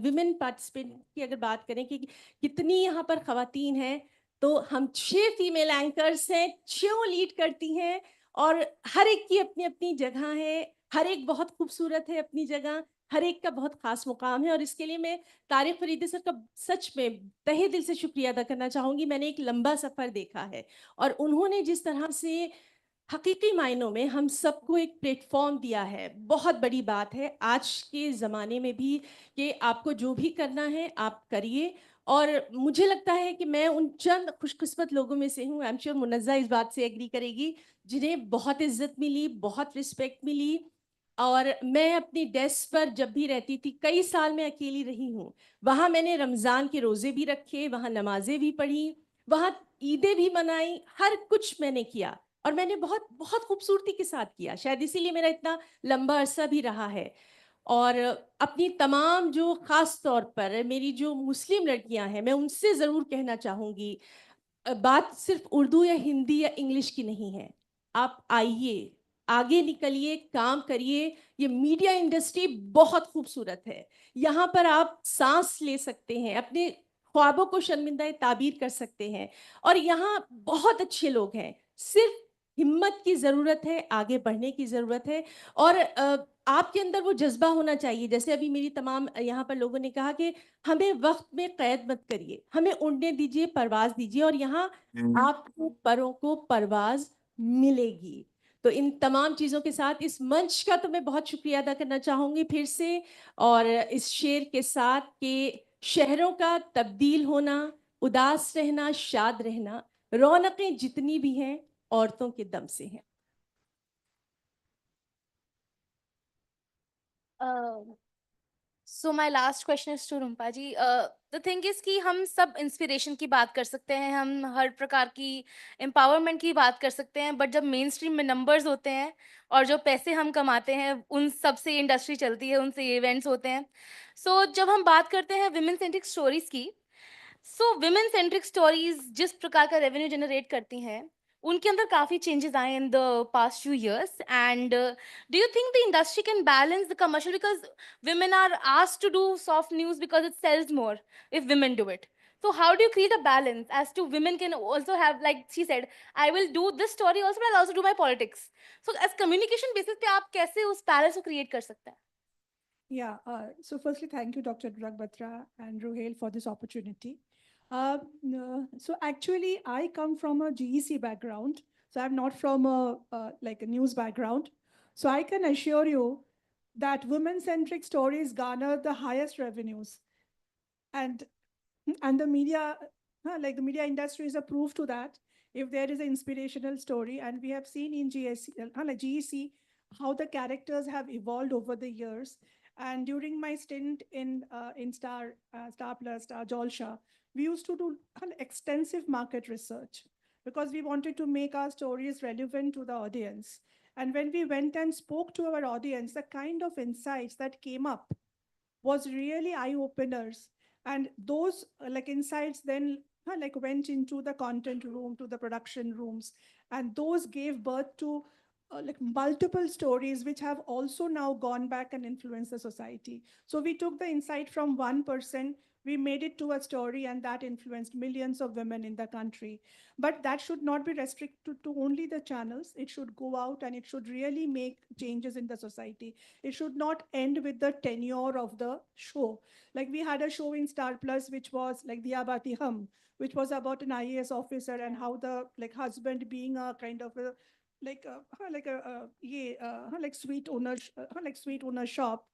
Speaker 5: विमेन पार्टिसिपेंट की अगर बात करें कि कितनी यहाँ पर ख़वातीन हैं, तो हम 6 फीमेल एंकर्स हैं, 6 लीड करती हैं, और हर एक की अपनी अपनी जगह है, हर एक बहुत खूबसूरत है अपनी जगह, हर एक का बहुत ख़ास मुकाम है। और इसके लिए मैं तारिक फरीदी सर का सच में तहे दिल से शुक्रिया अदा करना चाहूँगी। मैंने एक लंबा सफ़र देखा है और उन्होंने जिस तरह से हकीकी मायनों में हम सबको एक प्लेटफॉर्म दिया है, बहुत बड़ी बात है आज के ज़माने में भी कि आपको जो भी करना है आप करिए। और मुझे लगता है कि मैं उन चंद खुशकिस्मत लोगों में से हूँ, आई एम श्योर मुनज़्ज़ा इस बात से एग्री करेगी, जिन्हें बहुत इज्जत मिली, बहुत रिस्पेक्ट मिली। और मैं अपनी डेस्क पर जब भी रहती थी, कई साल मैं अकेली रही हूँ, वहाँ मैंने रमज़ान के रोज़े भी रखे, वहाँ नमाजें भी पढ़ी, वहाँ ईदें भी मनाई, हर कुछ मैंने किया। और मैंने बहुत बहुत खूबसूरती के साथ किया, शायद इसीलिए मेरा इतना लंबा अरसा भी रहा है। और अपनी तमाम जो ख़ास तौर पर मेरी जो मुस्लिम लड़कियां हैं, मैं उनसे ज़रूर कहना चाहूँगी, बात सिर्फ उर्दू या हिंदी या इंग्लिश की नहीं है। आप आइए, आगे निकलिए, काम करिए। ये मीडिया इंडस्ट्री बहुत खूबसूरत है, यहाँ पर आप सांस ले सकते हैं, अपने ख्वाबों को शर्मिंदा ताबीर कर सकते हैं। और यहाँ बहुत अच्छे लोग हैं, सिर्फ हिम्मत की ज़रूरत है, आगे बढ़ने की ज़रूरत है। और आपके अंदर वो जज्बा होना चाहिए। जैसे अभी मेरी तमाम यहाँ पर लोगों ने कहा कि हमें वक्त में कैद मत करिए, हमें उड़ने दीजिए, परवाज़ दीजिए, और यहाँ आपको परों को परवाज़ मिलेगी। तो इन तमाम चीज़ों के साथ इस मंच का तो मैं बहुत शुक्रिया अदा करना चाहूँगी फिर से, और इस शेर के साथ कि शहरों का तब्दील होना, उदास रहना, शाद रहना, रौनकें जितनी भी हैं औरतों के दम से हैं।
Speaker 11: So my last question is to Rumpa ji. The thing is कि हम सब inspiration की बात कर सकते हैं, हम हर प्रकार की empowerment की बात कर सकते हैं, but जब mainstream में numbers होते हैं और जो पैसे हम कमाते हैं, उन सब से industry चलती है, उनसे events होते हैं. So जब हम बात करते हैं women centric stories की, so women centric stories जिस प्रकार का revenue generate करती हैं, उनके अंदर काफी changes आए in the past few years. And do you think the industry can balance the commercial, because women are asked to do soft news because it sells more if women do it? So how do you create a balance as to women can also have, like she said, I will do this story also, but I'll also do my politics. So as communication basis पे आप कैसे उस balance को create कर सकते हैं?
Speaker 1: Yeah, so firstly, thank you, Dr. Drag Batra and Ruhail, for this opportunity. So actually, I come from a GEC background, so I'm not from a like a news background. So I can assure you that women-centric stories garner the highest revenues, and the media, like the media industry, is a proof to that. If there is an inspirational story, and we have seen in like GEC, how the characters have evolved over the years. And during my stint in Star Plus, Star Jalsha, we used to do extensive market research because we wanted to make our stories relevant to the audience. And when we went and spoke to our audience, the kind of insights that came up was really eye openers. And those like insights then like went into the content room, to the production rooms, and those gave birth to like multiple stories which have also now gone back and influenced the society. So we took the insight from one person, we made it to a story, and that influenced millions of women in the country. But that should not be restricted to only the channels. It should go out and it should really make changes in the society. It should not end with the tenure of the show. Like we had a show in Star Plus which was like Diya Bati Hum, which was about an IAS officer and how the like husband being a kind of a like sweet owner like sweet owner shop,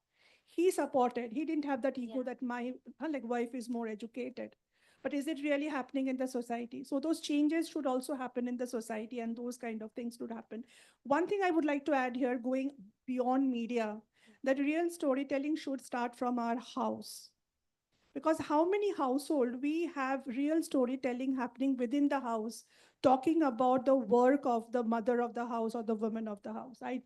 Speaker 1: he supported. He didn't have that ego that my like wife is more educated. But is it really happening in the society? So those changes should also happen in the society, and those kind of things should happen. One thing I would like to add here, going beyond media, that real storytelling should start from our house. Because how many household we have real storytelling happening within the house, talking about the work of the mother of the house or the woman of the house. I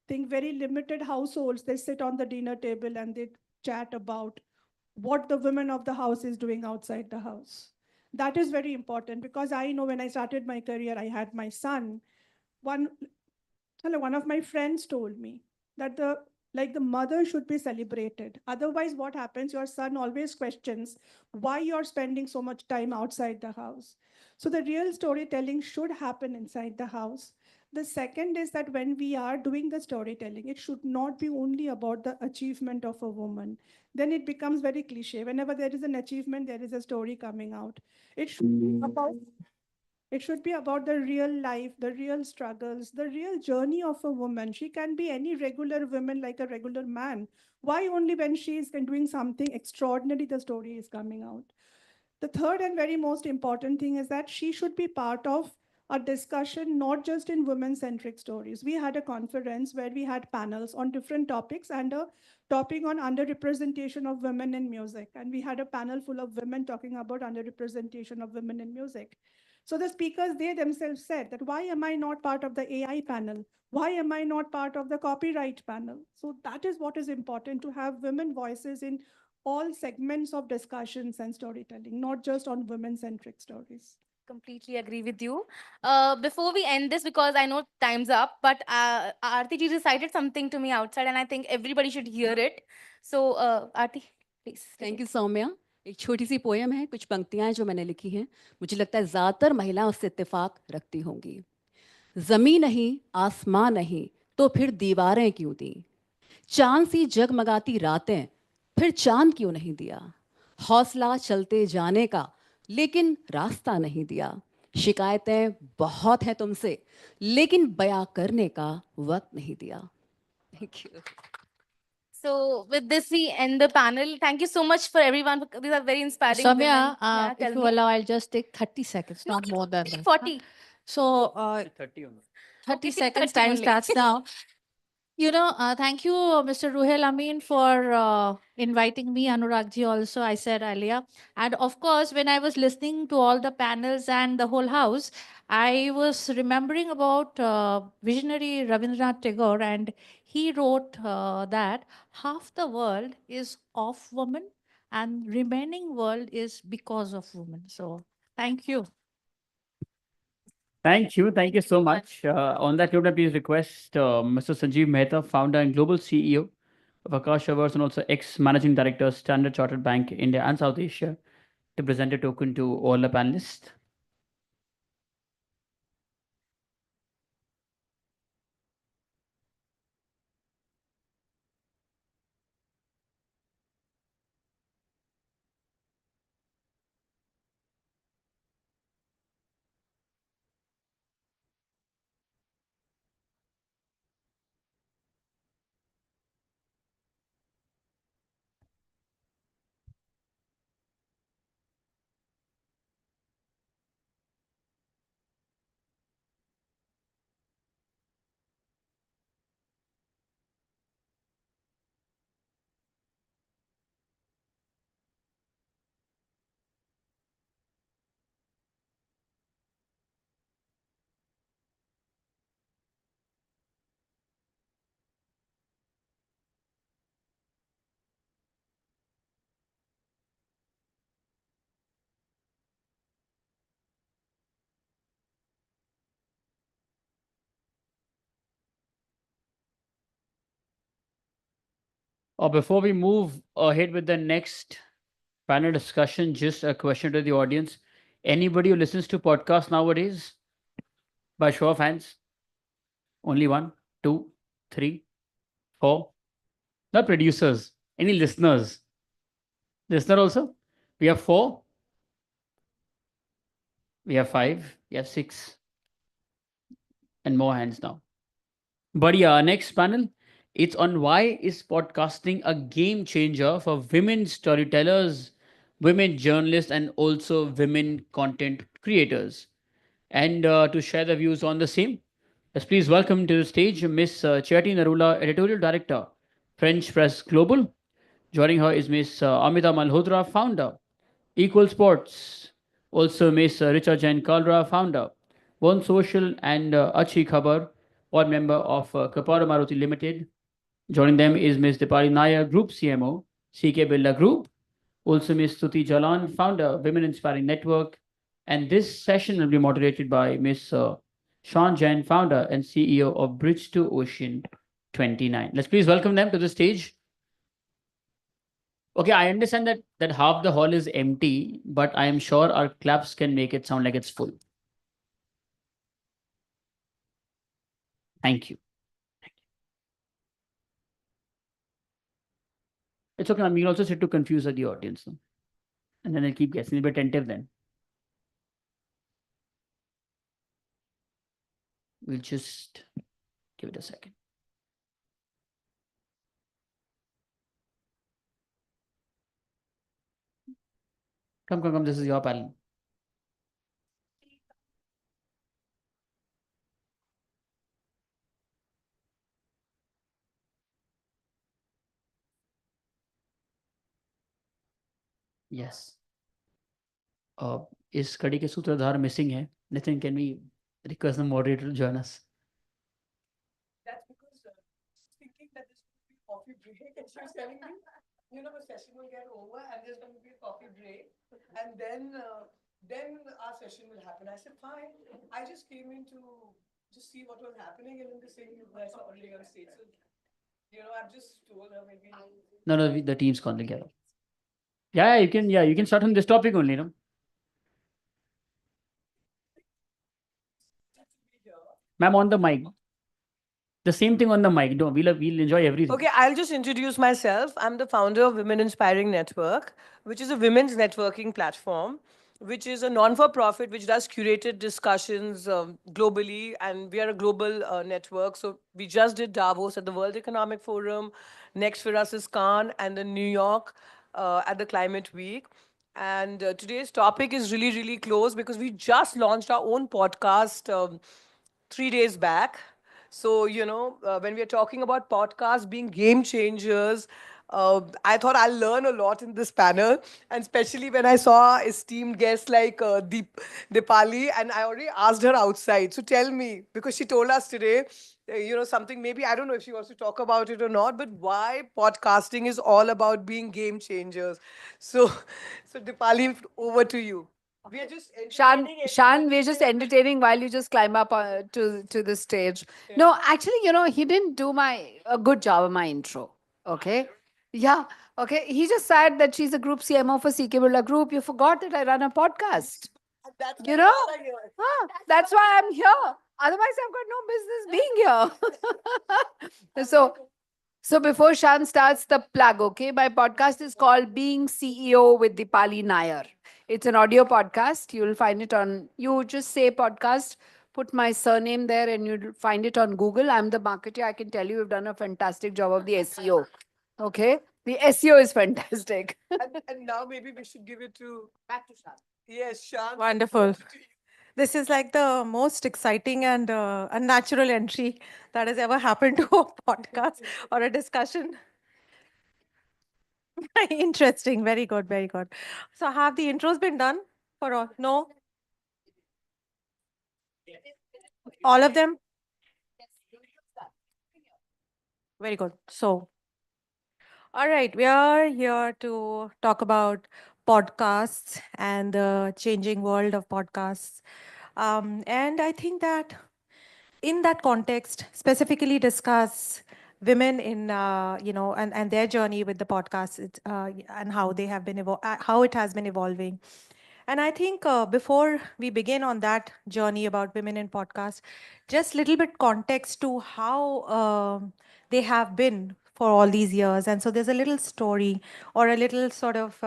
Speaker 1: think very limited households, they sit on the dinner table and they chat about what the woman of the house is doing outside the house. That is very important, because I know when I started my career, I had my son. One of my friends told me that the mother should be celebrated. Otherwise, what happens? Your son always questions why you're spending so much time outside the house. So the real storytelling should happen inside the house. The second is that when we are doing the storytelling, it should not be only about the achievement of a woman. Then it becomes very cliche. Whenever there is an achievement, there is a story coming out. It should be about it should be about the real life, the real struggles, the real journey of a woman. She can be any regular woman like a regular man. Why only when she is doing something extraordinary the story is coming out? The third and very most important thing is that she should be part of a discussion, not just in women-centric stories. We had a conference where we had panels on different topics, and a topic on underrepresentation of women in music. And we had a panel full of women talking about underrepresentation of women in music. So the speakers, they themselves said that, why am I not part of the AI panel? Why am I not part of the copyright panel? So that is what is important, to have women voices in all segments of discussions and storytelling, not just on women-centric stories.
Speaker 11: Completely agree with you. Before we end this, because I know time's up, but Aarti ji recited something to me outside, and I think everybody should hear it. So, Aarti, please.
Speaker 10: Thank you Soumya. एक छोटी सी poem है, कुछ पंक्तियां हैं जो मैंने लिखी हैं. मुझे लगता है ज़्यादातर महिलाएं उससे इत्तेफाक रखती होंगी. ज़मीं नहीं, आसमां नहीं, तो फिर दीवारें क्यों दी? चांद सी जगमगाती रातें, फिर चांद क्यों नहीं दिया? हौसला चलते जाने का, लेकिन रास्ता नहीं दिया. शिकायतें बहुत हैं तुमसे, लेकिन बयां करने का वक्त नहीं दिया. Thank you.
Speaker 11: So with this, we end the panel. Thank you so much for everyone. These are very inspiring women.
Speaker 12: Samya,
Speaker 11: Yeah,
Speaker 12: if
Speaker 11: tell
Speaker 12: you
Speaker 11: me.
Speaker 12: allow, I'll just take 30 seconds,
Speaker 11: No,
Speaker 12: not more than
Speaker 11: take
Speaker 12: that.
Speaker 11: 40.
Speaker 12: So,
Speaker 6: 30 only.
Speaker 12: 30
Speaker 11: Okay,
Speaker 12: seconds
Speaker 11: 30
Speaker 12: time
Speaker 11: only.
Speaker 12: starts now. Thank you, Mr. Ruhel Amin, for inviting me, Anuragji, also, I said earlier. And of course, when I was listening to all the panels and the whole house, I was remembering about visionary Rabindranath Tagore, and he wrote that half the world is of women and remaining world is because of women. So thank you.
Speaker 6: Thank you. Thank you so much. On that note, I please request Mr. Sanjeev Mehta, founder and global CEO of Akash Awards and also ex-managing director, Standard Chartered Bank, India and South Asia, to present a token to all the panelists. Or before we move ahead with the next panel discussion, just a question to the audience. Anybody who listens to podcasts nowadays? By show of hands. Only one, two, three, four. Not producers. Any listeners? Listener also? We have four. We have five. We have six. And more hands now. But yeah, next panel. It's on why is podcasting a game changer for women storytellers, women journalists, and also women content creators. And to share the views on the same, let's please welcome to the stage Miss Chetty Narula, Editorial Director, French Press Global. Joining her is Miss Amita Malhotra, Founder, Equal Sports. Also Miss Richa Jain Kalra, Founder, One Social, and Achi Khabar, board member of Kapara Maruti Limited. Joining them is Ms. Dipali Nair, Group CMO, CK Birla Group. Also Ms. Stuti Jalan, founder, Women Inspiring Network. And this session will be moderated by Ms. Sean Jain, founder and CEO of Bridge to Ocean 29. Let's please welcome them to the stage. Okay, I understand that half the hall is empty, but I am sure our claps can make it sound like it's full. Thank you. It's okay, ma'am. We can also sit to confuse the audience. No? And then they'll keep guessing. They'll be attentive then. We'll just give it a second. Come. This is your panel. Yes. इस कड़ी के सूत्रधार missing है. Nitin, can we request the moderator to join us?
Speaker 1: That's because thinking that this will be coffee break, and she was telling me, the session will get over and there's going to be a coffee break, and then our session will happen. I said, fine. I just came in to just see what was happening, and then the same you guys are already on stage. So, I've just told her maybe.
Speaker 6: No, the team's gone together. Yeah, you can start on this topic only, no? Ma'am, on the mic. The same thing on the mic. No, we'll enjoy everything.
Speaker 15: Okay, I'll just introduce myself. I'm the founder of Women Inspiring Network, which is a women's networking platform, which is a non-for-profit which does curated discussions globally, and we are a global network. So we just did Davos at the World Economic Forum. Next for us is Cannes and then New York at the Climate Week. And today's topic is really, really close because we just launched our own podcast 3 days back. So, when we are talking about podcasts being game changers, I thought I'll learn a lot in this panel, and especially when I saw esteemed guests like Dipali, and I already asked her outside. So tell me, because she told us today, something maybe I don't know if she wants to talk about it or not, but why podcasting is all about being game changers. So, so Dipali, over to you. We are just
Speaker 4: Shan, we're just entertaining while you just climb up to the stage. No, actually, he didn't do a good job of my intro. Okay. Yeah. Okay. He just said that she's a group CMO for CK Birla Group. You forgot that I run a podcast. You know? That's why I'm here. Otherwise, I've got no business being here. So before Shan starts the plug, okay, my podcast is called Being CEO with Dipali Nair. It's an audio podcast. You'll find it on, you just say podcast, put my surname there and you'll find it on Google. I'm the marketer. I can tell you we've done a fantastic job of the SEO. Okay? The SEO is fantastic.
Speaker 15: And now maybe we should give it to back to Shan. Yes, Shan.
Speaker 22: Wonderful. This is like the most exciting and unnatural entry that has ever happened to a podcast or a discussion. Interesting. Very good. Very good. So have the intros been done for all? No? All of them? Very good. So, all right, we are here to talk about podcasts and the changing world of podcasts. And I think that in that context, specifically discuss women in, and their journey with the podcast and how they have been, how it has been evolving. And I think before we begin on that journey about women in podcasts, just little bit context to how they have been for all these years. And so there's a little story or a little sort of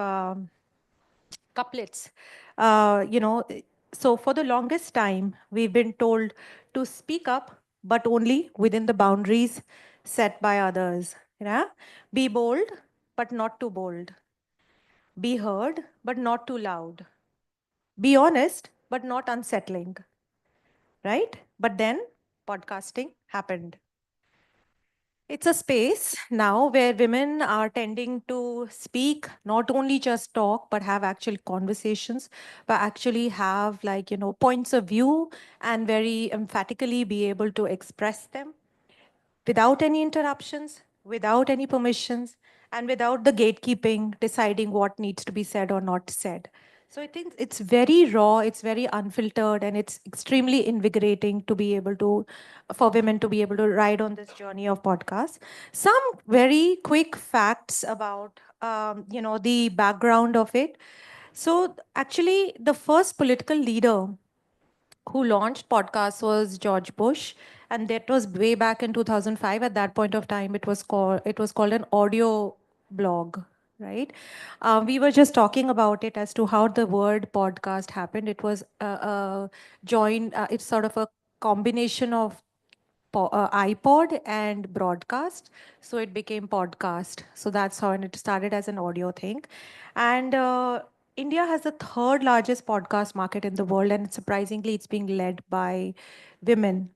Speaker 22: couplets. So for the longest time, we've been told to speak up, but only within the boundaries set by others. Be bold, but not too bold. Be heard, but not too loud. Be honest, but not unsettling. Right? But then podcasting happened. It's a space now where women are tending to speak, not only just talk, but have actual conversations, but actually have points of view and very emphatically be able to express them without any interruptions, without any permissions, and without the gatekeeping deciding what needs to be said or not said. So I think it's very raw, it's very unfiltered, and it's extremely invigorating to be able to, for women to be able to ride on this journey of podcasts. Some very quick facts about, the background of it. So actually, the first political leader who launched podcasts was George Bush, and that was way back in 2005. At that point of time, it was called an audio blog, right? We were just talking about it as to how the word podcast happened. It was it's sort of a combination of iPod and broadcast. So it became podcast. So that's how, and it started as an audio thing. And India has the third largest podcast market in the world, and surprisingly, it's being led by women.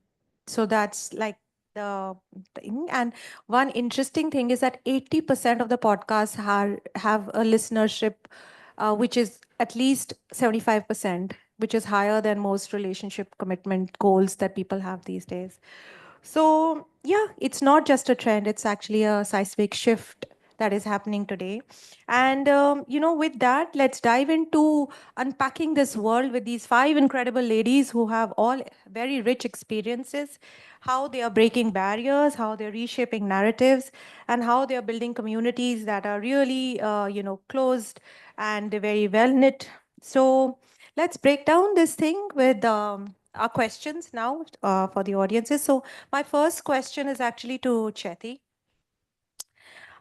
Speaker 22: So that's like the thing. And one interesting thing is that 80% of the podcasts have a listenership, which is at least 75%, which is higher than most relationship commitment goals that people have these days. So, yeah, it's not just a trend, it's actually a seismic shift that is happening today. And, with that, let's dive into unpacking this world with these 5 incredible ladies who have all very rich experiences, how they are breaking barriers, how they're reshaping narratives, and how they are building communities that are really, closed and very well knit. So, let's break down this thing with our questions now for the audiences. So my first question is actually to Chetty.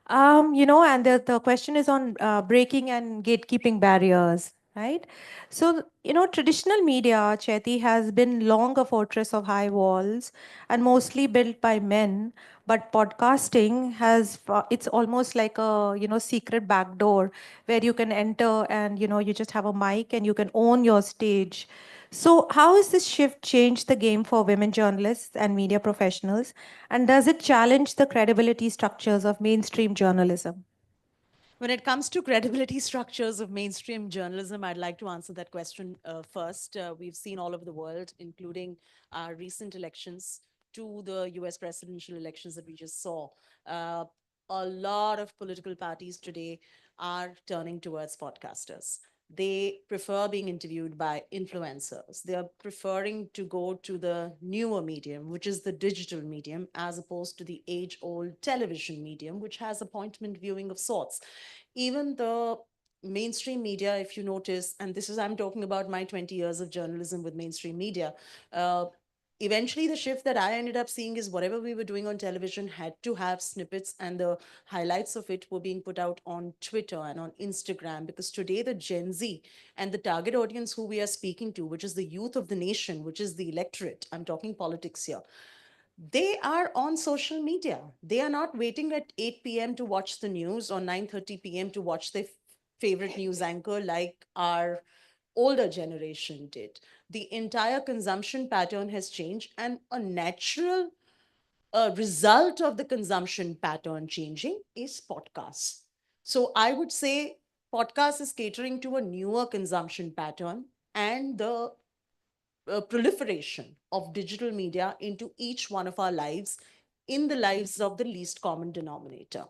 Speaker 22: And the question is on breaking and gatekeeping barriers, right? So, traditional media, Chetty, has been long a fortress of high walls and mostly built by men. But podcasting it's almost like a, secret back door where you can enter and, you just have a mic and you can own your stage. So, how has this shift changed the game for women journalists and media professionals? And does it challenge the credibility structures of mainstream journalism?
Speaker 5: When it comes to credibility structures of mainstream journalism, I'd like to answer that question first. We've seen all over the world, including our recent elections to the US presidential elections that we just saw. Uh, a lot of political parties today are turning towards podcasters. They prefer being interviewed by influencers. They are preferring to go to the newer medium, which is the digital medium, as opposed to the age old television medium, which has appointment viewing of sorts. Even the mainstream media, if you notice, and this is, I'm talking about my 20 years of journalism with mainstream media. Eventually, the shift that I ended up seeing is whatever we were doing on television had to have snippets, and the highlights of it were being put out on Twitter and on Instagram. Because today, the Gen Z and the target audience who we are speaking to, which is the youth of the nation, which is the electorate, I'm talking politics here, they are on social media. They are not waiting at 8 p.m. to watch the news or 9:30 p.m. to watch their favorite news anchor like our older generation did. The entire consumption pattern has changed, and a natural result of the consumption pattern changing is podcasts. So I would say podcast is catering to a newer consumption pattern and the proliferation of digital media into each one of our lives, in the lives of the least common denominator.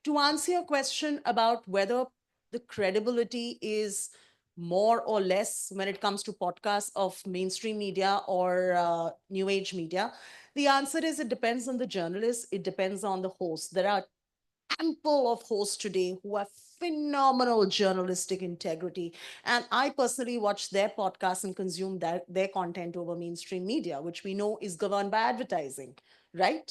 Speaker 5: To answer your question about whether the credibility is more or less when it comes to podcasts of mainstream media or new age media, the answer is it depends on the journalist, it depends on the host. There are ample of hosts today who have phenomenal journalistic integrity. And I personally watch their podcasts and consume their content over mainstream media, which we know is governed by advertising, right?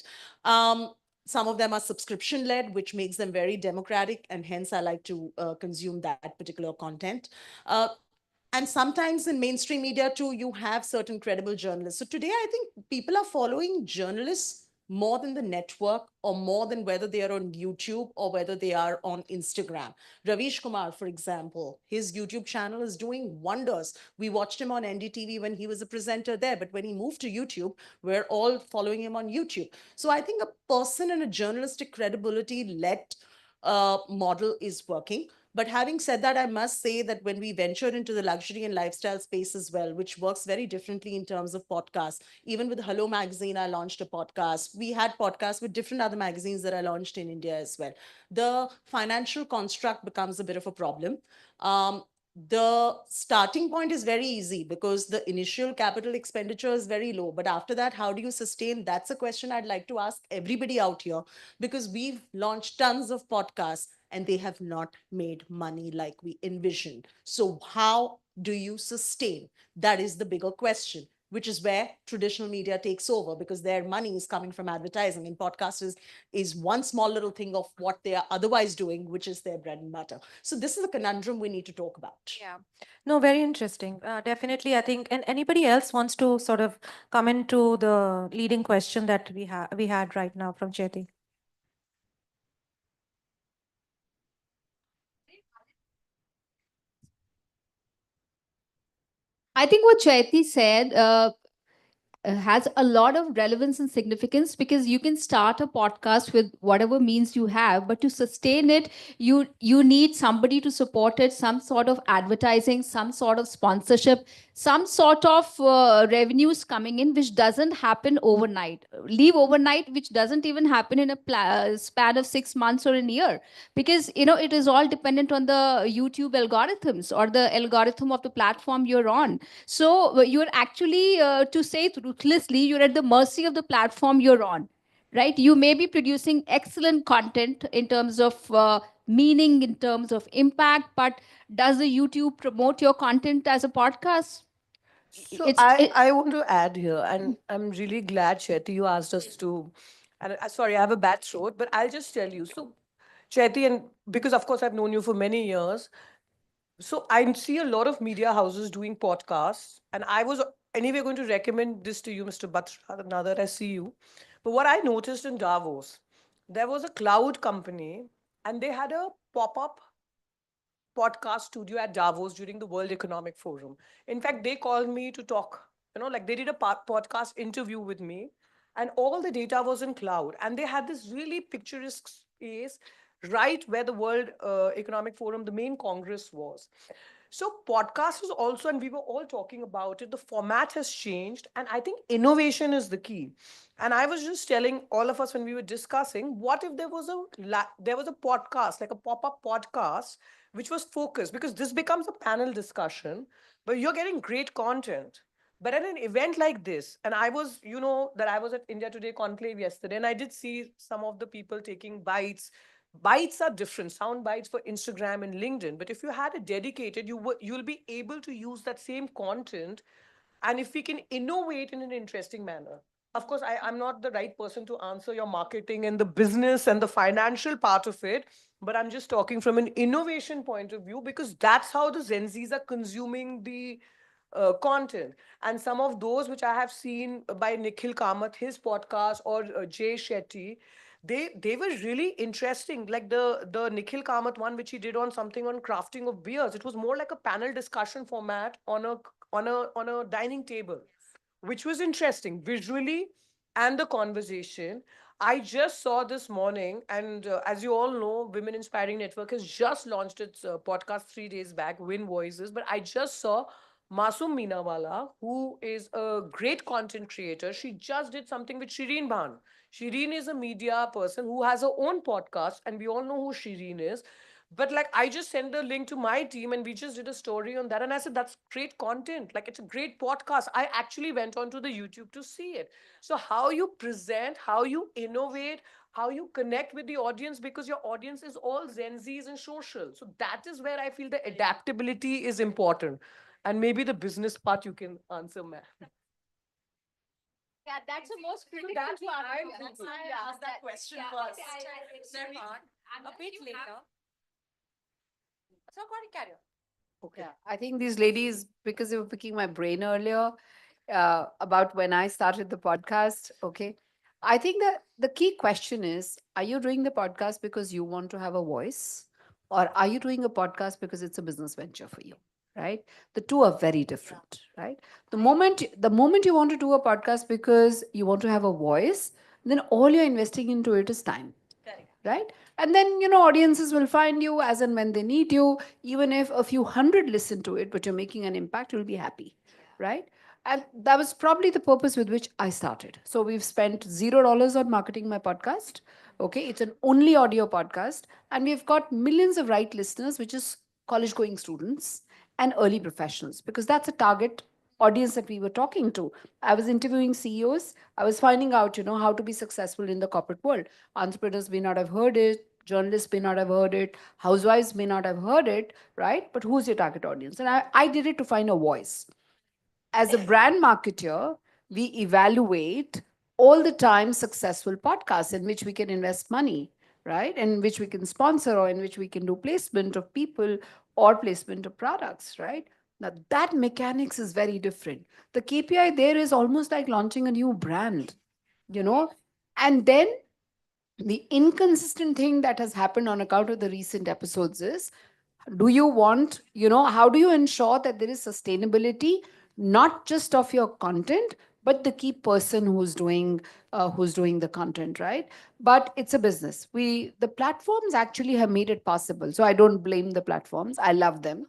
Speaker 5: Some of them are subscription led, which makes them very democratic. And hence, I like to consume that particular content. And sometimes in mainstream media too, you have certain credible journalists. So today, I think people are following journalists more than the network, or more than whether they are on YouTube or whether they are on Instagram. Ravish Kumar, for example, his YouTube channel is doing wonders. We watched him on NDTV when he was a presenter there, but when he moved to YouTube, we're all following him on YouTube. So I think a person in a journalistic credibility led model is working. But having said that, I must say that when we ventured into the luxury and lifestyle space as well, which works very differently in terms of podcasts, even with Hello Magazine, I launched a podcast. We had podcasts with different other magazines that I launched in India as well. The financial construct becomes a bit of a problem. The starting point is very easy because the initial capital expenditure is very low. But after that, how do you sustain? That's a question I'd like to ask everybody out here, because we've launched tons of podcasts and they have not made money like we envisioned. So how do you sustain? That is the bigger question, which is where traditional media takes over, because their money is coming from advertising, and podcast is one small little thing of what they are otherwise doing, which is their bread and butter. So this is a conundrum we need to talk about.
Speaker 22: Yeah. No, very interesting. Definitely, I think. And anybody else wants to sort of come into the leading question that we had right now from Chetty?
Speaker 7: I think what Chaiti said has a lot of relevance and significance, because you can start a podcast with whatever means you have, but to sustain it, you need somebody to support it, some sort of advertising, some sort of sponsorship, some sort of revenues coming in, which doesn't happen overnight. Leave overnight, which doesn't even happen in a span of 6 months or a year, because it is all dependent on the YouTube algorithms or the algorithm of the platform you're on. So you're actually, to say it ruthlessly, you're at the mercy of the platform you're on, right? You may be producing excellent content in terms of meaning, in terms of impact, but does the YouTube promote your content as a podcast?
Speaker 15: So I want to add here, and I'm really glad, Chetty, you asked us to. And sorry, I have a bad throat, but I'll just tell you. So, Chetty, and because of course I've known you for many years, so I see a lot of media houses doing podcasts, and I was anyway going to recommend this to you, Mr. Batra, now that I see you. But what I noticed in Davos, there was a cloud company, and they had a pop-up podcast studio at Davos during the World Economic Forum. In fact, they called me to talk, like they did a podcast interview with me, and all the data was in cloud. And they had this really picturesque space right where the World Economic Forum, the main Congress was. So podcast is also, and we were all talking about it, the format has changed, and I think innovation is the key. And I was just telling all of us when we were discussing, what if there was a podcast, like a pop-up podcast, which was focused, because this becomes a panel discussion, but you're getting great content. But at an event like this, and I was, that I was at India Today Conclave yesterday, and I did see some of the people taking bites. Bites are different, sound bites for Instagram and LinkedIn. But if you had a dedicated, you'll be able to use that same content. And if we can innovate in an interesting manner. Of course, I'm not the right person to answer your marketing and the business and the financial part of it, but I'm just talking from an innovation point of view, because that's how the Gen Zs are consuming the content. And some of those which I have seen by Nikhil Kamath, his podcast, or Jay Shetty, they were really interesting. Like the Nikhil Kamath one, which he did on something on crafting of beers. It was more like a panel discussion format on a dining table, which was interesting visually, and the conversation. I just saw this morning, and as you all know, Women Inspiring Network has just launched its podcast 3 days back, Win Voices. But I just saw Masum Meenawala, who is a great content creator. She just did something with Shireen Bhan. Shireen is a media person who has her own podcast, and we all know who Shireen is. But like, I just sent the link to my team, and we just did a story on that. And I said, that's great content. Like, it's a great podcast. I actually went onto the YouTube to see it. So how you present, how you innovate, how you connect with the audience, because your audience is all Gen Zs and social. So that is where I feel the adaptability is important. And maybe the business part you can answer, ma'am.
Speaker 4: Yeah, that's the most critical
Speaker 16: That's
Speaker 4: part.
Speaker 16: why
Speaker 4: Yeah, that's why
Speaker 16: I asked that question first. Nirman, a bit later. So, carry on.
Speaker 4: Okay. Yeah, I think these ladies, because they were picking my brain earlier about when I started the podcast. Okay. I think that the key question is, are you doing the podcast because you want to have a voice? Or are you doing a podcast because it's a business venture for you? Right? The two are very different, right? The moment you want to do a podcast because you want to have a voice, then all you're investing into it is time, right? And then, audiences will find you as and when they need you. Even if a few hundred listen to it, but you're making an impact, you'll be happy, right? And that was probably the purpose with which I started. So we've spent $0 on marketing my podcast. Okay, it's an only audio podcast, and we've got millions of right listeners, which is college going students and early professionals, because that's a target audience that we were talking to. I was interviewing CEOs. I was finding out, how to be successful in the corporate world. Entrepreneurs may not have heard it. Journalists may not have heard it. Housewives may not have heard it, right? But who's your target audience? And I did it to find a voice. As a brand marketer, we evaluate all the time successful podcasts in which we can invest money, right? In which we can sponsor, or in which we can do placement of people or placement of products, right? Now, that mechanics is very different. The KPI there is almost like launching a new brand, you know? And then the inconsistent thing that has happened on account of the recent episodes is, do you want, how do you ensure that there is sustainability, not just of your content, but the key person who's doing the content, right? But it's a business. The platforms actually have made it possible, so I don't blame the platforms. I love them.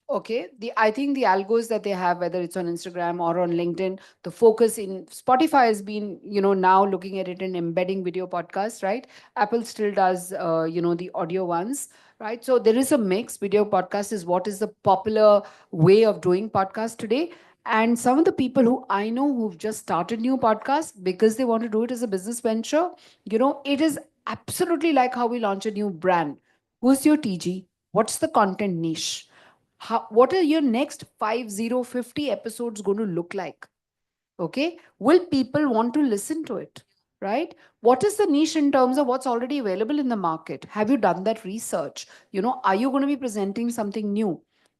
Speaker 4: Okay. I think the algos that they have, whether it's on Instagram or on LinkedIn, the focus in Spotify has been, now looking at it in embedding video podcasts, right? Apple still does, the audio ones, right? So there is a mix. Video podcast is what is the popular way of doing podcasts today. And some of the people who I know who've just started new podcasts because they want to do it as a business venture, it is absolutely like how we launch a new brand. Who's your TG? What's the content niche? What are your next 50 episodes going to look like? Okay, will people want to listen to it, right? What is the niche in terms of what's already available in the market? Have you done that research? Are you going to be presenting something new?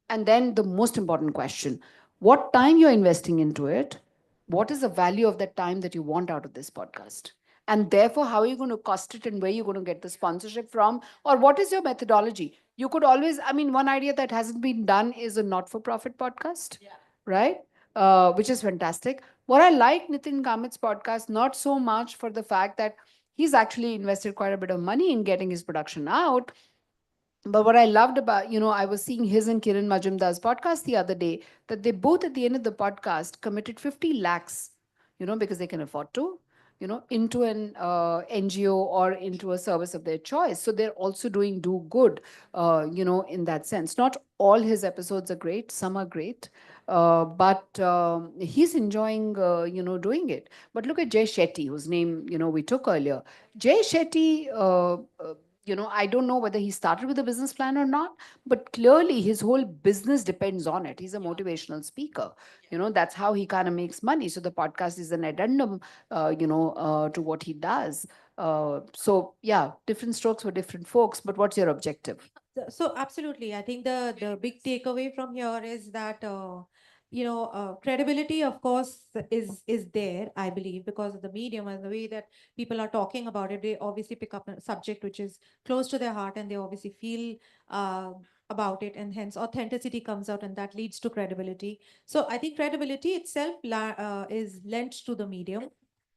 Speaker 4: And then the most important question, what time you're investing into it? What is the value of that time that you want out of this podcast? And therefore, how are you going to cost it, and where you're going to get the sponsorship from? Or what is your methodology? You could always, I mean, one idea that hasn't been done is a not-for-profit podcast, right? Which is fantastic. What I like Nitin Kamit's podcast, not so much for the fact that he's actually invested quite a bit of money in getting his production out, but what I loved about, I was seeing his and Kiran Majumdar's podcast the other day, that they both at the end of the podcast committed 50 lakhs, because they can afford to, into an NGO or into a service of their choice. So they're also doing do good, in that sense. Not all his episodes are great, some are great. But he's enjoying, doing it. But look at Jay Shetty, whose name, we took earlier. Jay Shetty, I don't know whether he started with a business plan or not, but clearly his whole business depends on it. He's a motivational speaker. That's how he kind of makes money. So the podcast is an addendum, to what he does. So yeah, different strokes for different folks. But what's your objective?
Speaker 22: So absolutely, I think the big takeaway from here is that credibility, of course, is there. I believe because of the medium and the way that people are talking about it, they obviously pick up a subject which is close to their heart, and they obviously feel about it, and hence authenticity comes out, and that leads to credibility. So I think credibility itself is lent to the medium,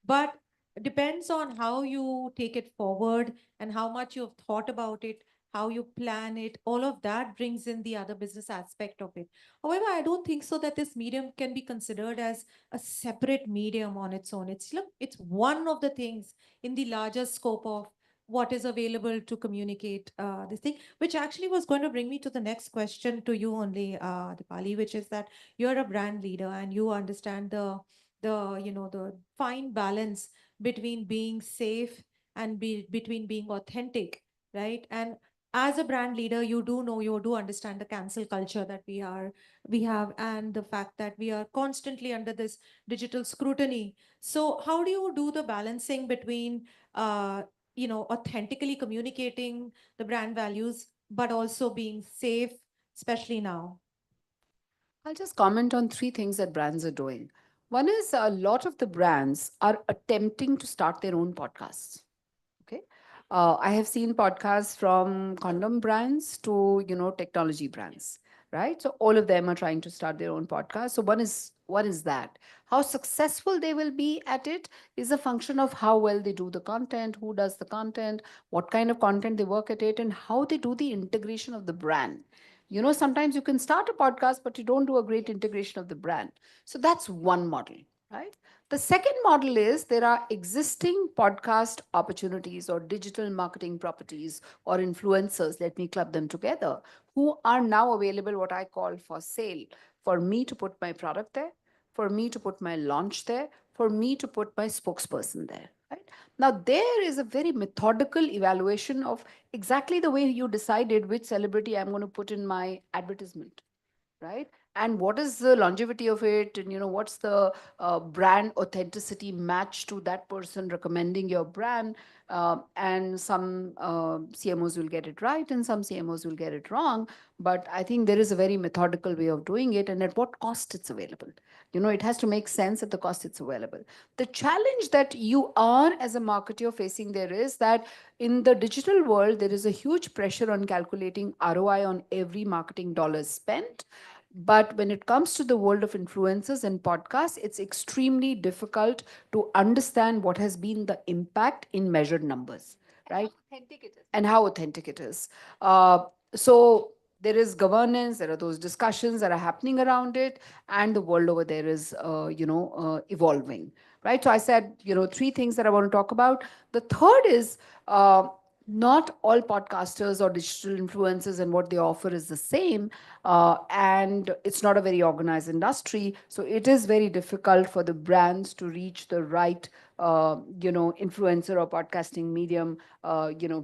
Speaker 22: but depends on how you take it forward and how much you've thought about it, how you plan it. All of that brings in the other business aspect of it. However, I don't think so that this medium can be considered as a separate medium on its own. It's one of the things in the larger scope of what is available to communicate this thing, which actually was going to bring me to the next question to you only, Dipali, which is that you're a brand leader and you understand the fine balance between being safe and between being authentic, right? And as a brand leader, you do know, you do understand the cancel culture that we have, and the fact that we are constantly under this digital scrutiny. So how do you do the balancing between authentically communicating the brand values but also being safe, especially now?
Speaker 4: I'll just comment on three things that brands are doing. One is a lot of the brands are attempting to start their own podcasts. Okay. I have seen podcasts from condom brands to, technology brands, right? So all of them are trying to start their own podcast. So what is that? How successful they will be at it is a function of how well they do the content, who does the content, what kind of content they work at it, and how they do the integration of the brand. Sometimes you can start a podcast, but you don't do a great integration of the brand. So that's one model, right? The second model is there are existing podcast opportunities or digital marketing properties or influencers, let me club them together, who are now available, what I call for sale, for me to put my product there, for me to put my launch there, for me to put my spokesperson there. Right? Now, there is a very methodical evaluation of exactly the way you decided which celebrity I'm going to put in my advertisement, right? And what is the longevity of it, and what's the brand authenticity match to that person recommending your brand. And some CMOs will get it right and some CMOs will get it wrong, but I think there is a very methodical way of doing it, and at what cost it's available. It has to make sense at the cost it's available. The challenge that you are as a marketer facing there is that in the digital world there is a huge pressure on calculating ROI on every marketing dollar spent. But when it comes to the world of influencers and podcasts, it's extremely difficult to understand what has been the impact in measured numbers, right? And how authentic it is. So there is governance, there are those discussions that are happening around it, and the world over there is, evolving, right? So I said, three things that I want to talk about. The third is, not all podcasters or digital influencers and what they offer is the same, and it's not a very organized industry, so it is very difficult for the brands to reach the right influencer or podcasting medium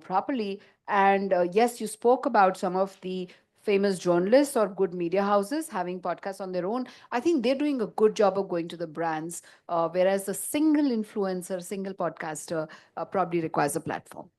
Speaker 4: properly. And yes, you spoke about some of the famous journalists or good media houses having podcasts on their own. I think they're doing a good job of going to the brands, whereas a single influencer, single podcaster probably requires a platform.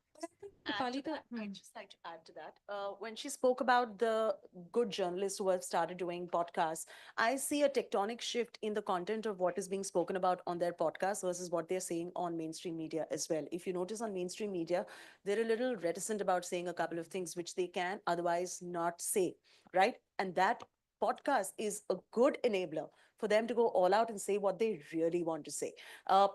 Speaker 9: I'd just like to add to that. When she spoke about the good journalists who have started doing podcasts, I see a tectonic shift in the content of what is being spoken about on their podcast versus what they're saying on mainstream media as well. If you notice on mainstream media, they're a little reticent about saying a couple of things which they can otherwise not say, right? And that podcast is a good enabler for them to go all out and say what they really want to say.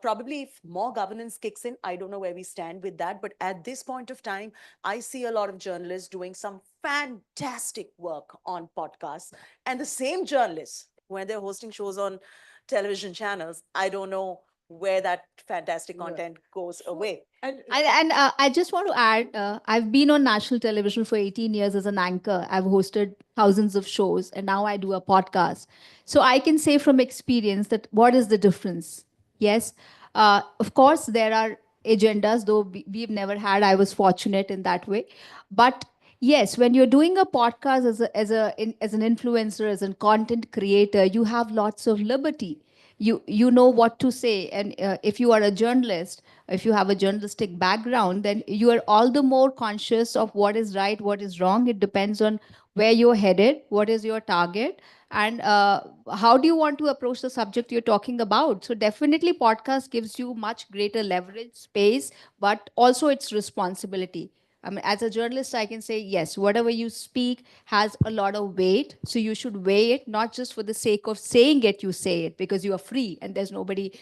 Speaker 9: Probably if more governance kicks in, I don't know where we stand with that. But at this point of time, I see a lot of journalists doing some fantastic work on podcasts. And the same journalists, when they're hosting shows on television channels, I don't know where that fantastic content goes away.
Speaker 7: I just want to add, I've been on national television for 18 years as an anchor. I've hosted thousands of shows, and now I do a podcast. So I can say from experience that what is the difference? Yes, of course, there are agendas, though we've never had. I was fortunate in that way. But yes, when you're doing a podcast as an influencer, as a content creator, you have lots of liberty. You know what to say, and if you are a journalist, if you have a journalistic background, then you are all the more conscious of what is right, what is wrong. It depends on where you're headed, what is your target, and how do you want to approach the subject you're talking about. So definitely podcast gives you much greater leverage space, but also its responsibility. I mean, as a journalist, I can say, yes, whatever you speak has a lot of weight. So you should weigh it, not just for the sake of saying it, you say it because you are free and there's nobody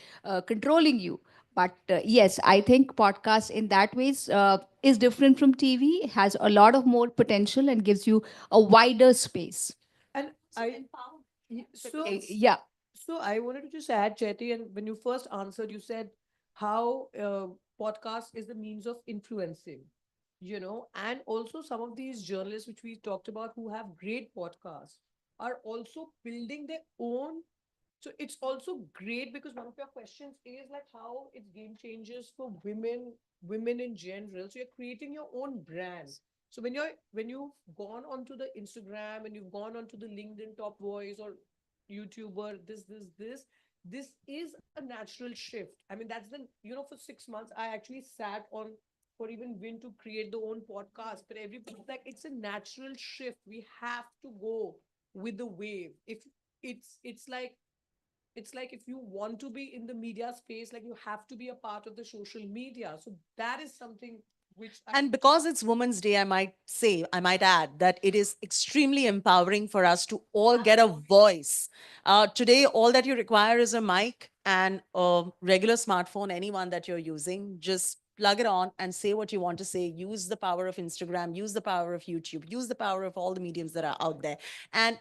Speaker 7: controlling you. But yes, I think podcast in that ways is different from TV, has a lot of more potential and gives you a wider space.
Speaker 19: And so
Speaker 7: Yeah.
Speaker 19: So I wanted to just add, Chetty, and when you first answered, you said how podcast is the means of influencing, and also some of these journalists which we talked about who have great podcasts are also building their own. So it's also great because one of your questions is like how it's game changers for women in general. So you're creating your own brand. So when you've gone onto the Instagram and you've gone onto the LinkedIn Top Voice or YouTuber, this is a natural shift. I mean, that's for 6 months, I actually sat on for even Win to create the own podcast. But like it's a natural shift. We have to go with the wave. If it's like if you want to be in the media space, like you have to be a part of the social media. So that is something which
Speaker 9: And because it's Women's Day, I might add that it is extremely empowering for us to all get a voice. Today, all that you require is a mic and a regular smartphone, anyone that you're using. Just plug it on and say what you want to say. Use the power of Instagram, use the power of YouTube, use the power of all the mediums that are out there. And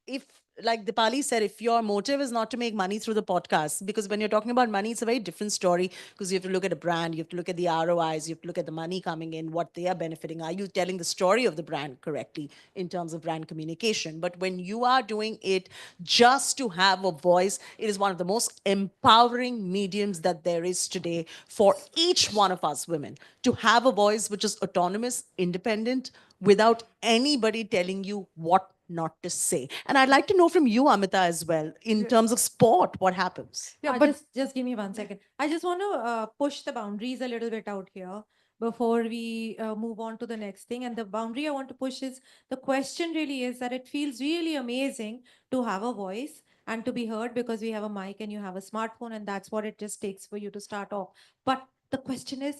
Speaker 9: if, like Dipali said, if your motive is not to make money through the podcast, because when you're talking about money, it's a very different story because you have to look at a brand, you have to look at the ROIs, you have to look at the money coming in, what they are benefiting. Are you telling the story of the brand correctly in terms of brand communication? But when you are doing it just to have a voice, it is one of the most empowering mediums that there is today for each one of us women to have a voice which is autonomous, independent, without anybody telling you what not to say. And I'd like to know from you, Amita, as well, in terms of sport, what happens?
Speaker 22: Yeah, but just give me 1 second. I just want to push the boundaries a little bit out here before we move on to the next thing. And the boundary I want to push is the question really is that it feels really amazing to have a voice and to be heard because we have a mic and you have a smartphone, and that's what it just takes for you to start off. But the question is,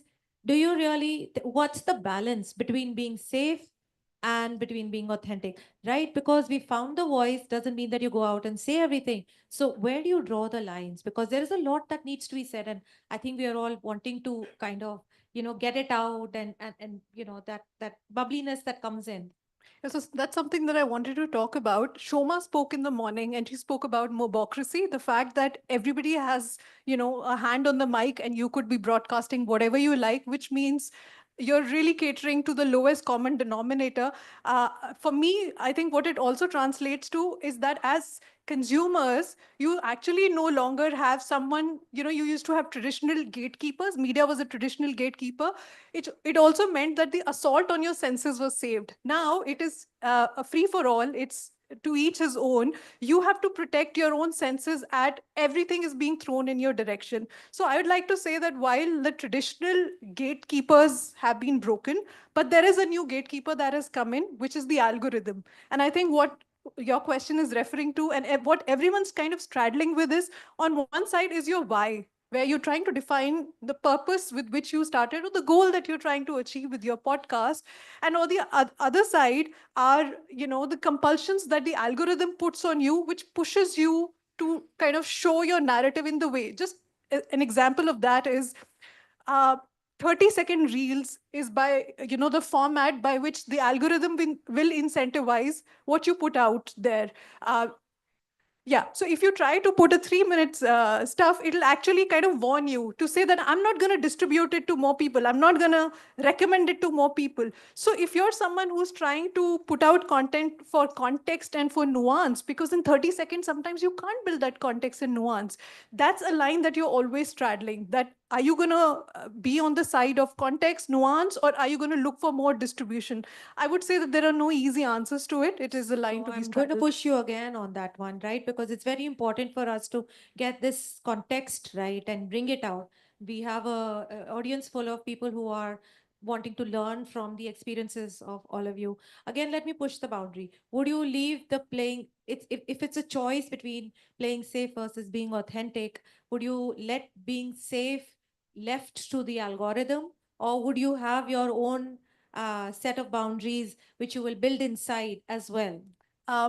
Speaker 22: do you really, what's the balance between being safe and between being authentic, right? Because we found the voice doesn't mean that you go out and say everything. So where do you draw the lines? Because there is a lot that needs to be said, and I think we are all wanting to kind of get it out, and that bubbliness that comes in.
Speaker 1: Yeah, so that's something that I wanted to talk about. Shoma spoke in the morning and she spoke about mobocracy, the fact that everybody has, a hand on the mic and you could be broadcasting whatever you like, which means you're really catering to the lowest common denominator. For me, I think what it also translates to is that as consumers, you actually no longer have someone, you used to have traditional gatekeepers. Media was a traditional gatekeeper. It also meant that the assault on your senses was saved. Now it is a free for all. It's to each his own. You have to protect your own senses at everything is being thrown in your direction. So I would like to say that while the traditional gatekeepers have been broken, but there is a new gatekeeper that has come in, which is the algorithm. And I think what your question is referring to and what everyone's kind of straddling with is, on one side is your why, where you're trying to define the purpose with which you started or the goal that you're trying to achieve with your podcast. And on the other side are, the compulsions that the algorithm puts on you, which pushes you to kind of show your narrative in the way. Just an example of that is, uh, 30-second reels is by, the format by which the algorithm will incentivize what you put out there. Yeah, so if you try to put a 3 minutes stuff, it'll actually kind of warn you to say that I'm not going to distribute it to more people. I'm not going to recommend it to more people. So if you're someone who's trying to put out content for context and for nuance, because in 30 seconds, sometimes you can't build that context and nuance, that's a line that you're always straddling. That are you going to be on the side of context, nuance, or are you going to look for more distribution? I would say that there are no easy answers to it. It is a line to be
Speaker 22: I'm going to
Speaker 1: straddled.
Speaker 22: push you again on that one, right? Because it's very important for us to get this context right and bring it out. We have a audience full of people who are wanting to learn from the experiences of all of you. Again, let me push the boundary. Would you leave the playing, if it's a choice between playing safe versus being authentic, would you let being safe left to the algorithm, or would you have your own set of boundaries which you will build inside as well?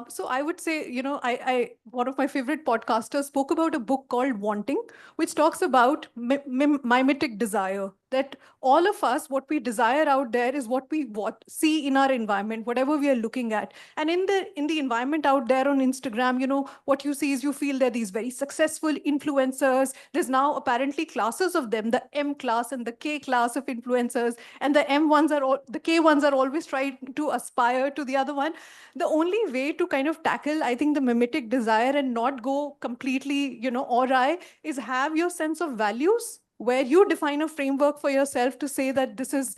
Speaker 1: So I would say, one of my favorite podcasters spoke about a book called Wanting, which talks about mimetic desire. That all of us, what we desire out there is what we see in our environment, whatever we are looking at. And in the environment out there on Instagram, what you see is you feel there are these very successful influencers. There's now apparently classes of them, the M class and the K class of influencers, and the K ones are always trying to aspire to the other one. The only way to kind of tackle, I think, the mimetic desire and not go completely, awry, is have your sense of values where you define a framework for yourself to say that this is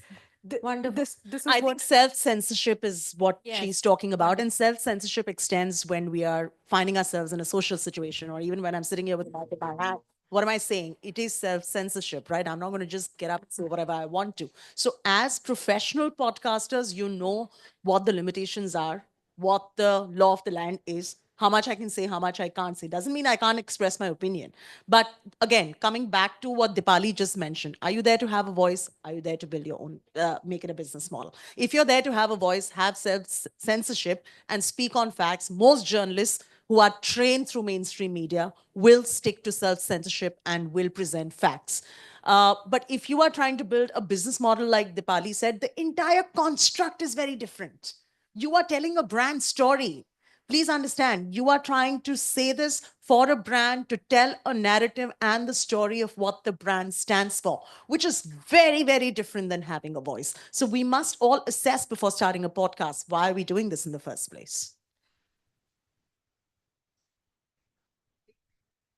Speaker 22: wonderful.
Speaker 1: This is
Speaker 9: I
Speaker 1: what
Speaker 9: think self-censorship is what
Speaker 22: Yes,
Speaker 9: she's talking about. And self-censorship extends when we are finding ourselves in a social situation, or even when I'm sitting here with my hand. What am I saying? It is self-censorship, right? I'm not going to just get up and say whatever I want to. So as professional podcasters, you know what the limitations are, what the law of the land is, how much I can say, how much I can't say. Doesn't mean I can't express my opinion. But again, coming back to what Dipali just mentioned, are you there to have a voice? Are you there to build your own, make it a business model? If you're there to have a voice, have self-censorship and speak on facts, most journalists who are trained through mainstream media will stick to self-censorship and will present facts. But if you are trying to build a business model, like Dipali said, the entire construct is very different. You are telling a brand story. Please understand, you are trying to say this for a brand to tell a narrative and the story of what the brand stands for, which is very, very different than having a voice. So we must all assess before starting a podcast, why are we doing this in the first place?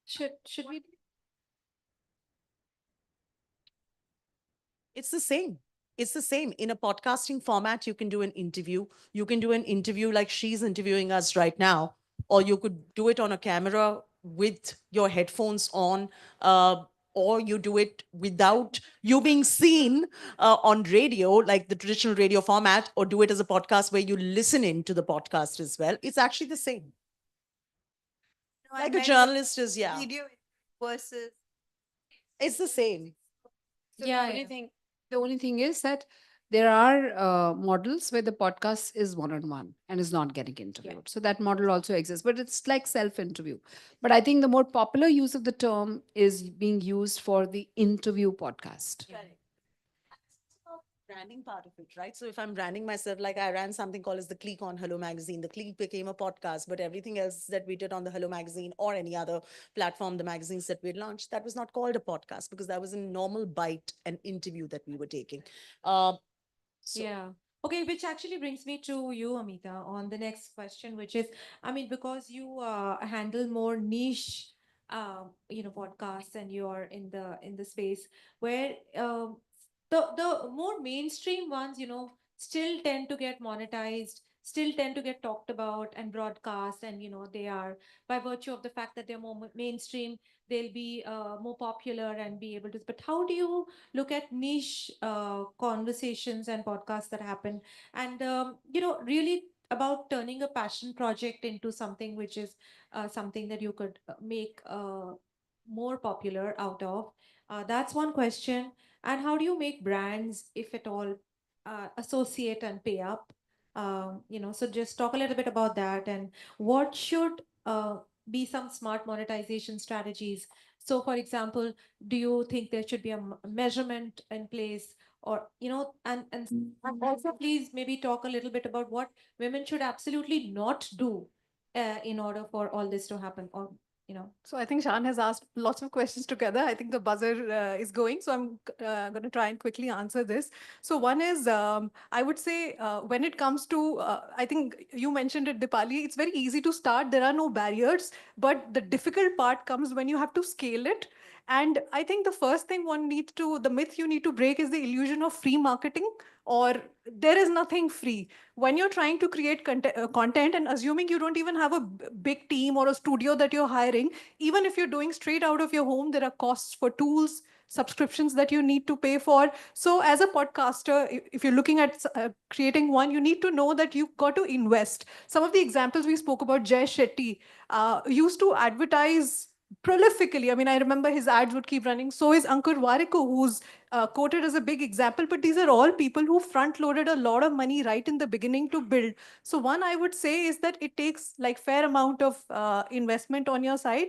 Speaker 22: Should we?
Speaker 9: It's the same. It's the same. In a podcasting format, you can do an interview. You can do an interview like she's interviewing us right now, or you could do it on a camera with your headphones on, or you do it without you being seen on radio, like the traditional radio format, or do it as a podcast where you listen in to the podcast as well. It's actually the same. Like a journalist is, yeah.
Speaker 3: Video versus.
Speaker 9: It's the same.
Speaker 4: So the only thing is that there are models where the podcast is one-on-one and is not getting interviewed. So that model also exists, but it's like self-interview. But I think the more popular use of the term is being used for the interview podcast.
Speaker 9: Branding part of it, right? So if I'm branding myself, like I ran something called as the Click on Hello Magazine. The Click became a podcast, but everything else that we did on the Hello Magazine or any other platform, the magazines that we launched, that was not called a podcast because that was a normal bite, an interview that we were taking.
Speaker 22: Yeah. Okay, which actually brings me to you, Amita, on the next question, which is, I mean, because you handle more niche, podcasts, and you're in the space where the more mainstream ones, still tend to get monetized still tend to get talked about and broadcast, and they are, by virtue of the fact that they're more mainstream, they'll be more popular and be able to. But how do you look at niche conversations and podcasts that happen, and really about turning a passion project into something which is something that you could make more popular out of? That's one question. And how do you make brands, if at all, associate and pay up? So just talk a little bit about that, and what should be some smart monetization strategies. So, for example, do you think there should be a measurement in place, or and also please maybe talk a little bit about what women should absolutely not do in order for all this to happen, or.
Speaker 1: So I think Shan has asked lots of questions together. I think the buzzer is going, so I'm going to try and quickly answer this. So one is, I would say, when it comes to, I think you mentioned it, Dipali, it's very easy to start. There are no barriers, but the difficult part comes when you have to scale it. And I think the first thing the myth you need to break is the illusion of free marketing, or there is nothing free. When you're trying to create content and assuming you don't even have a big team or a studio that you're hiring, even if you're doing straight out of your home, there are costs for tools, subscriptions that you need to pay for. So as a podcaster, if you're looking at creating one, you need to know that you've got to invest. Some of the examples we spoke about, Jay Shetty used to advertise prolifically. I mean, I remember his ads would keep running. So is Ankur Warikoo, who's quoted as a big example, but these are all people who front loaded a lot of money right in the beginning to build. So one I would say is that it takes like fair amount of investment on your side.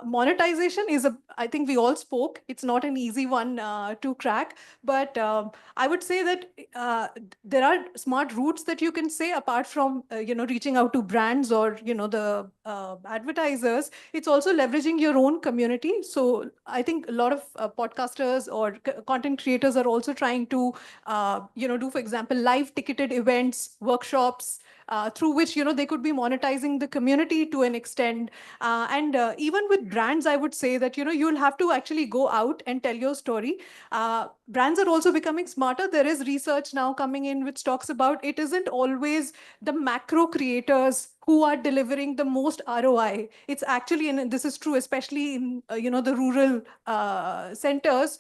Speaker 1: Monetization is I think we all spoke, it's not an easy one to crack, but I would say that there are smart routes that you can say apart from, reaching out to brands or, the advertisers. It's also leveraging your own community. So I think a lot of podcasters or content creators are also trying to, do, for example, live ticketed events, workshops, through which they could be monetizing the community to an extent. And even with brands, I would say that you'll have to actually go out and tell your story. Brands are also becoming smarter. There is research now coming in which talks about it isn't always the macro creators who are delivering the most ROI. It's actually, and this is true, especially in the rural centers,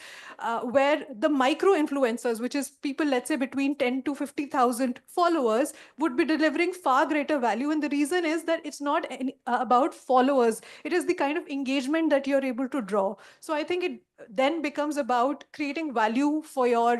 Speaker 1: where the micro influencers, which is people, let's say between 10 to 50,000 followers, would be delivering far greater value. And the reason is that it's not about followers. It is the kind of engagement that you're able to draw. So I think it then becomes about creating value for your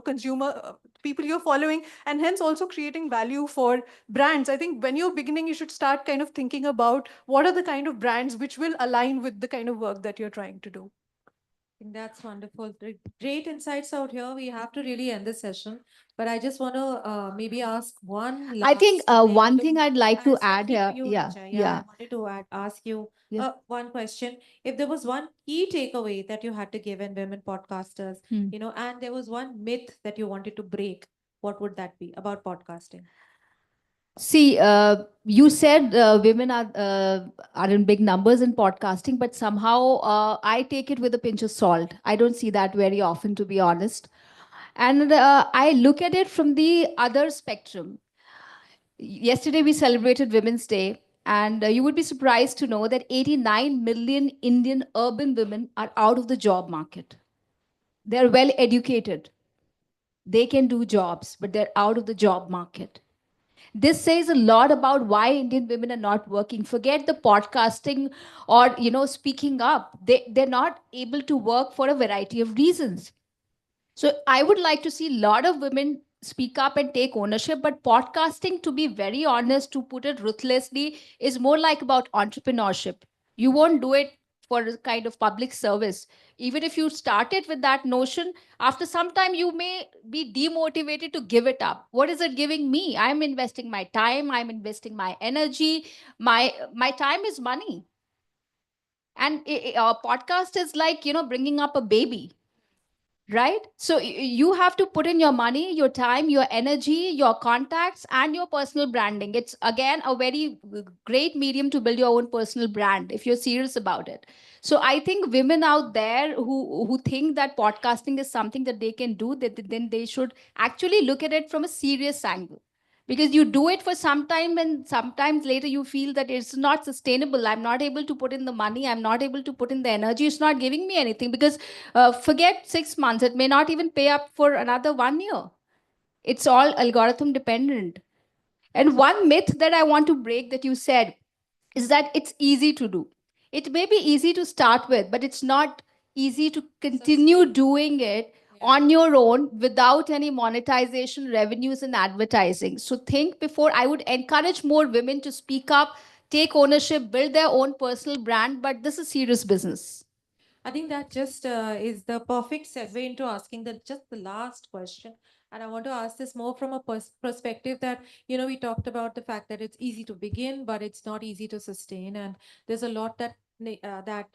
Speaker 1: consumer, people you're following, and hence also creating value for brands. I think when you're beginning, you should start kind of thinking about what are the kind of brands which will align with the kind of work that you're trying to do.
Speaker 22: I think that's wonderful. Great insights out here. We have to really end this session, but I just want to maybe ask one
Speaker 4: I think
Speaker 22: last
Speaker 4: one
Speaker 22: thing,
Speaker 4: thing I'd like to add
Speaker 22: especially for
Speaker 4: here.
Speaker 22: you,
Speaker 4: Yeah,
Speaker 22: Richa.
Speaker 4: yeah.
Speaker 22: I wanted to ask you
Speaker 4: Yeah.
Speaker 22: one question. If there was one key takeaway that you had to give in women podcasters,
Speaker 4: Hmm.
Speaker 22: and there was one myth that you wanted to break, what would that be about podcasting?
Speaker 4: See, you said women are in big numbers in podcasting, but somehow I take it with a pinch of salt. I don't see that very often, to be honest. And I look at it from the other spectrum. Yesterday, we celebrated Women's Day, and you would be surprised to know that 89 million Indian urban women are out of the job market. They're well educated. They can do jobs, but they're out of the job market. This says a lot about why Indian women are not working. Forget the podcasting or speaking up. They're not able to work for a variety of reasons. So I would like to see a lot of women speak up and take ownership. But podcasting, to be very honest, to put it ruthlessly, is more like about entrepreneurship. You won't do it for a kind of public service. Even if you started with that notion, after some time you may be demotivated to give it up. What is it giving me? I'm investing my time, I'm investing my energy. My time is money. And a podcast is like, bringing up a baby, right? So you have to put in your money, your time, your energy, your contacts, and your personal branding. It's again a very great medium to build your own personal brand if you're serious about it. So I think women out there who think that podcasting is something that they can do, then they should actually look at it from a serious angle.
Speaker 7: because you do it for some time and sometimes later you feel that it's not sustainable. I'm not able to put in the money, I'm not able to put in the energy, it's not giving me anything. Because forget 6 months, it may not even pay up for another 1 year. It's all algorithm dependent. And one myth that I want to break that you said is that it's easy to do. It may be easy to start with, but it's not easy to continue doing it on your own without any monetization, revenues, and advertising. So think before. I would encourage more women to speak up, take ownership, build their own personal brand, but this is serious business.
Speaker 5: I think that just is the perfect segue into asking the last question. And I want to ask this more from a perspective that, we talked about the fact that it's easy to begin, but it's not easy to sustain. And there's a lot that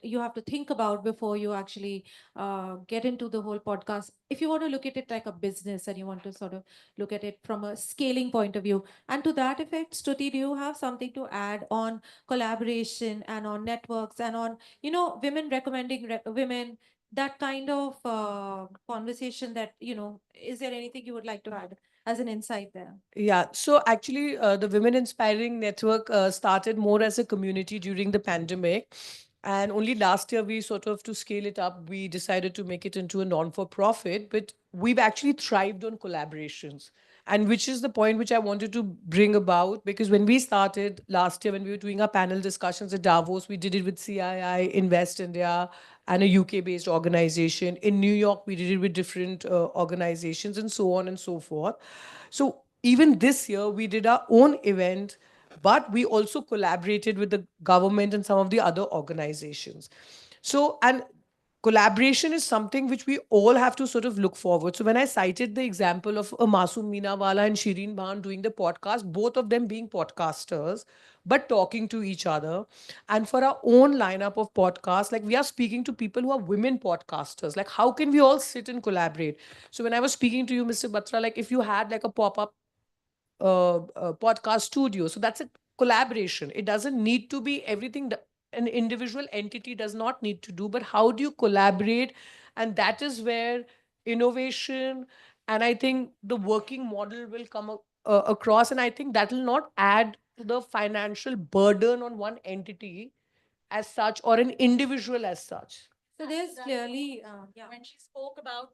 Speaker 5: you have to think about before you actually get into the whole podcast. If you want to look at it like a business and you want to sort of look at it from a scaling point of view. And to that effect, Stuti, do you have something to add on collaboration and on networks and on women recommending women, that kind of conversation that, is there anything you would like to add as an insight there?
Speaker 15: Yeah, so actually, the Women Inspiring Network started more as a community during the pandemic. And only last year, we sort of, to scale it up, we decided to make it into a non for profit. But we've actually thrived on collaborations. And which is the point which I wanted to bring about, because when we started last year, when we were doing our panel discussions at Davos, we did it with CII, Invest India, and a UK-based organization. In New York, we did it with different organizations, and so on and so forth. So even this year, we did our own event, but we also collaborated with the government and some of the other organizations. So, and collaboration is something which we all have to sort of look forward. So when I cited the example of Masoom Meenawala and Shireen Bhan doing the podcast, both of them being podcasters, but talking to each other. And for our own lineup of podcasts, like we are speaking to people who are women podcasters. Like how can we all sit and collaborate? So when I was speaking to you, Mr. Batra, like if you had like a pop-up podcast studio. So that's a collaboration. It doesn't need to be everything an individual entity does not need to do, but how do you collaborate? And that is where innovation and I think the working model will come across. And I think that will not add to the financial burden on one entity as such or an individual as such.
Speaker 5: So there's clearly,
Speaker 9: When she spoke about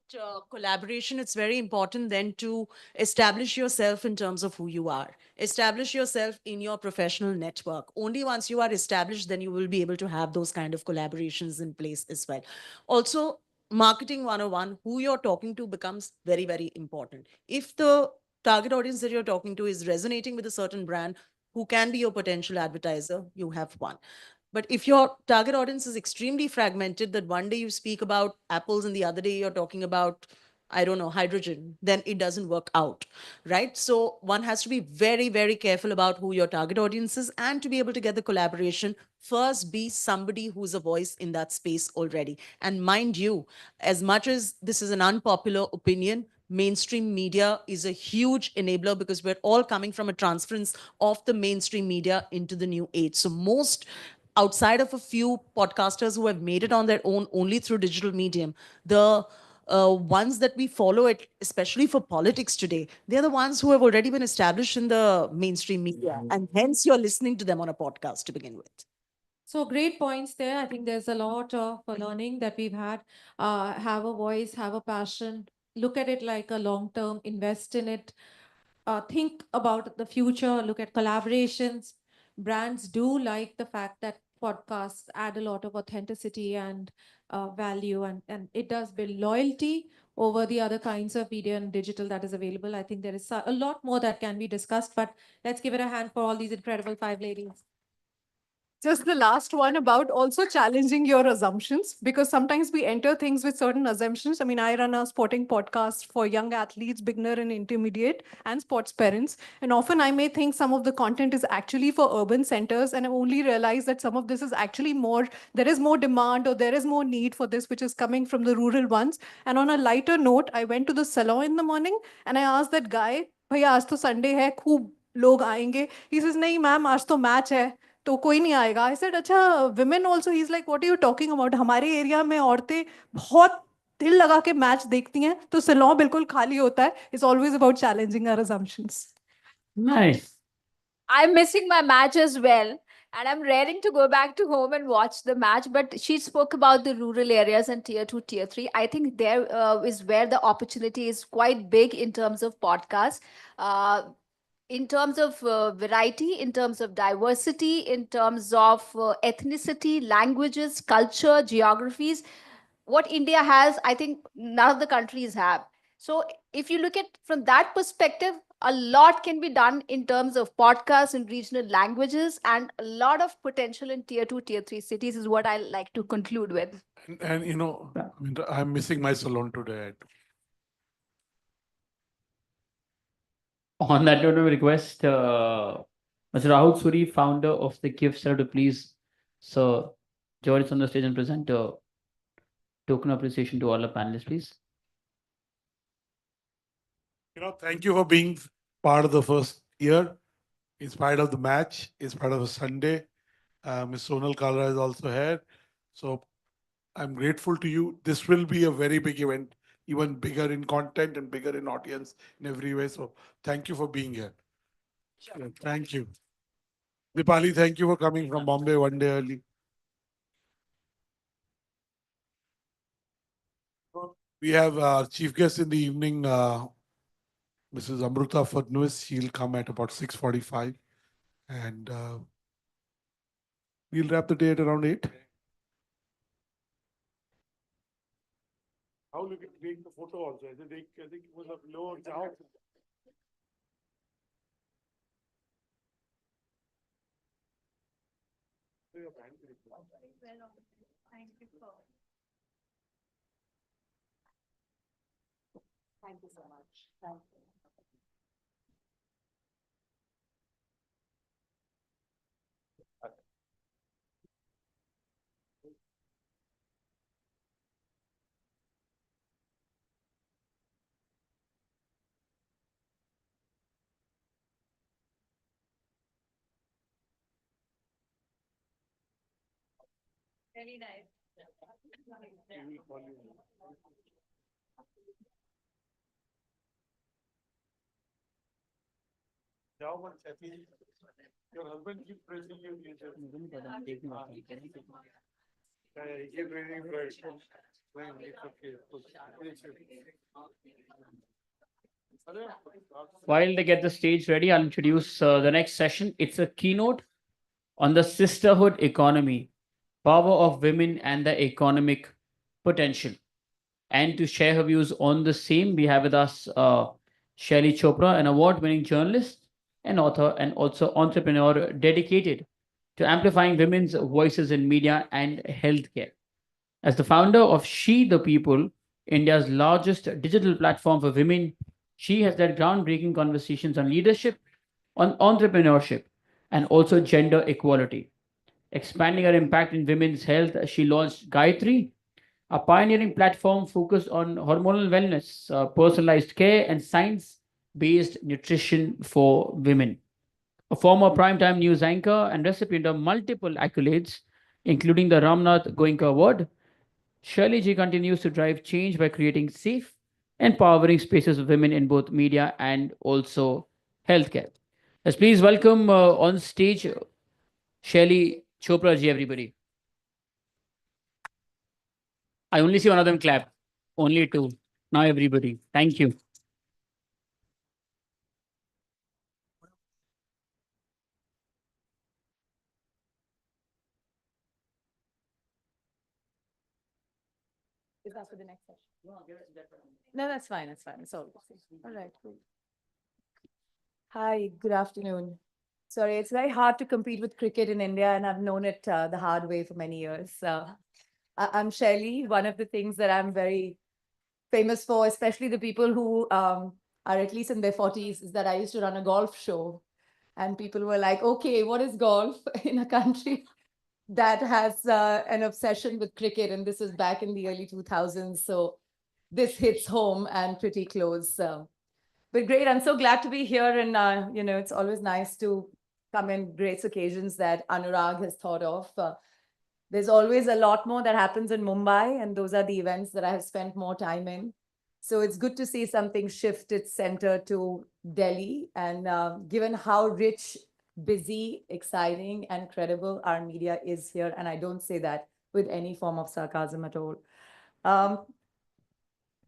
Speaker 9: collaboration, it's very important then to establish yourself in terms of who you are. Establish yourself in your professional network. Only once you are established, then you will be able to have those kind of collaborations in place as well. Also, marketing 101, who you're talking to becomes very, very important. If the target audience that you're talking to is resonating with a certain brand, who can be your potential advertiser, you have one. But if your target audience is extremely fragmented, that one day you speak about apples and the other day you're talking about, I don't know, hydrogen, then it doesn't work out, right? So one has to be very, very careful about who your target audience is, and to be able to get the collaboration, first be somebody who's a voice in that space already. And mind you, as much as this is an unpopular opinion, mainstream media is a huge enabler, because we're all coming from a transference of the mainstream media into the new age. So most, outside of a few podcasters who have made it on their own only through digital medium, the ones that we follow, it, especially for politics today, they're the ones who have already been established in the mainstream media. And hence you're listening to them on a podcast to begin with.
Speaker 5: So great points there. I think there's a lot of learning that we've had. Have a voice, have a passion, look at it like a long term, invest in it. Think about the future, look at collaborations. Brands do like the fact that podcasts add a lot of authenticity and value, and it does build loyalty over the other kinds of media and digital that is available. I think there is a lot more that can be discussed, but let's give it a hand for all these incredible five ladies.
Speaker 1: Just the last one about also challenging your assumptions, because sometimes we enter things with certain assumptions. I mean, I run a sporting podcast for young athletes, beginner and intermediate, and sports parents. And often I may think some of the content is actually for urban centers, and I only realize that some of this is actually more, there is more demand or there is more need for this, which is coming from the rural ones. And on a lighter note, I went to the salon in the morning and I asked that guy, भैया आज तो Sunday है, खूब लोग आएंगे. He says, नहीं ma'am आज तो मैच है, तो कोई नहीं आएगा. I said, अच्छा women also. He's like, what are you talking about? हमारे एरिया में औरतें बहुत दिल लगा के मैच देखती हैं, तो सैलून बिल्कुल खाली होता है. It's always about challenging our assumptions.
Speaker 6: Nice.
Speaker 4: I'm missing my match as well. And I'm raring to go back to home and watch the match. But she spoke about the rural areas and tier two, tier three. I think there is where the opportunity is quite big in terms of podcasts. Uh, in terms of variety, in terms of diversity, in terms of ethnicity, languages, culture, geographies, what India has, I think none of the countries have. So if you look at from that perspective, a lot can be done in terms of podcasts in regional languages, and a lot of potential in tier two, tier three cities is what I like to conclude with.
Speaker 14: And you know, I mean, I'm missing my salon today.
Speaker 6: On that note, we request Mr. Rahul Suri, founder of the Gift Center, to please join us on the stage and present a token appreciation to all the panelists, please.
Speaker 14: You know, thank you for being part of the first year. In spite of the match, in spite of a Sunday, Ms. Sonal Kalra is also here. So I'm grateful to you. This will be a very big event, even bigger in content and bigger in audience in every way. So thank you for being here. Yeah, thank you. Dipali, thank you for coming from Bombay one day early. We have our chief guest in the evening, Mrs. Amruta Fadnwis. She'll come at about 6:45. And we'll wrap the day at around 8. How look at take the photo also? I think it was a low down.
Speaker 9: Thank you so much. Thank you.
Speaker 4: Very nice.
Speaker 14: Your husband keeps praising you.
Speaker 6: While they get the stage ready, I'll introduce the next session. It's a keynote on the sisterhood economy, power of women and the economic potential. And to share her views on the same, we have with us Shaili Chopra, an award-winning journalist and author, and also entrepreneur dedicated to amplifying women's voices in media and healthcare. As the founder of She the People, India's largest digital platform for women, she has led groundbreaking conversations on leadership, on entrepreneurship, and also gender equality. Expanding her impact in women's health, she launched Gayatri, a pioneering platform focused on hormonal wellness, personalized care, and science based nutrition for women. A former primetime news anchor and recipient of multiple accolades, including the Ramnath Goenka Award, Shirley Ji continues to drive change by creating safe, empowering spaces for women in both media and also healthcare. Let's please welcome on stage Shaili Chopra Ji, everybody. I only see one of them clap. Only two. Now everybody. Thank you.
Speaker 8: Is that for the next session? No, that's fine. That's fine. It's all right. Cool. Hi, good afternoon. Sorry, it's very hard to compete with cricket in India, and I've known it the hard way for many years. I'm Shaili. One of the things that I'm very famous for, especially the people who are at least in their 40s, is that I used to run a golf show. And people were like, okay, what is golf in a country that has an obsession with cricket? And this was back in the early 2000s. So this hits home and pretty close. But great, I'm so glad to be here. And, it's always nice to come in great occasions that Anurag has thought of. There's always a lot more that happens in Mumbai, and those are the events that I have spent more time in.
Speaker 3: So it's good to see something shift its center to Delhi. And given how rich, busy, exciting, and credible our media is here, and I don't say that with any form of sarcasm at all. Um,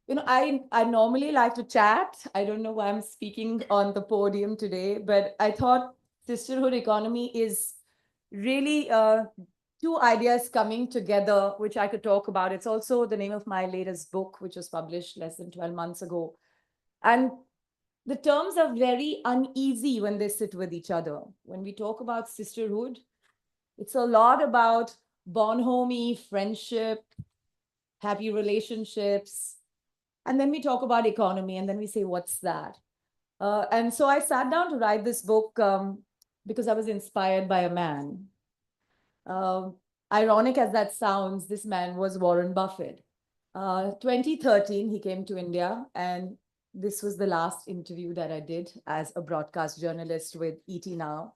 Speaker 3: I normally like to chat. I don't know why I'm speaking on the podium today, but I thought sisterhood economy is really two ideas coming together, which I could talk about. It's also the name of my latest book, which was published less than 12 months ago. And the terms are very uneasy when they sit with each other. When we talk about sisterhood, it's a lot about bonhomie, friendship, happy relationships. And then we talk about economy, and then we say, what's that? And so I sat down to write this book because I was inspired by a man. Ironic as that sounds, this man was Warren Buffett. 2013, he came to India, and this was the last interview that I did as a broadcast journalist with ET Now.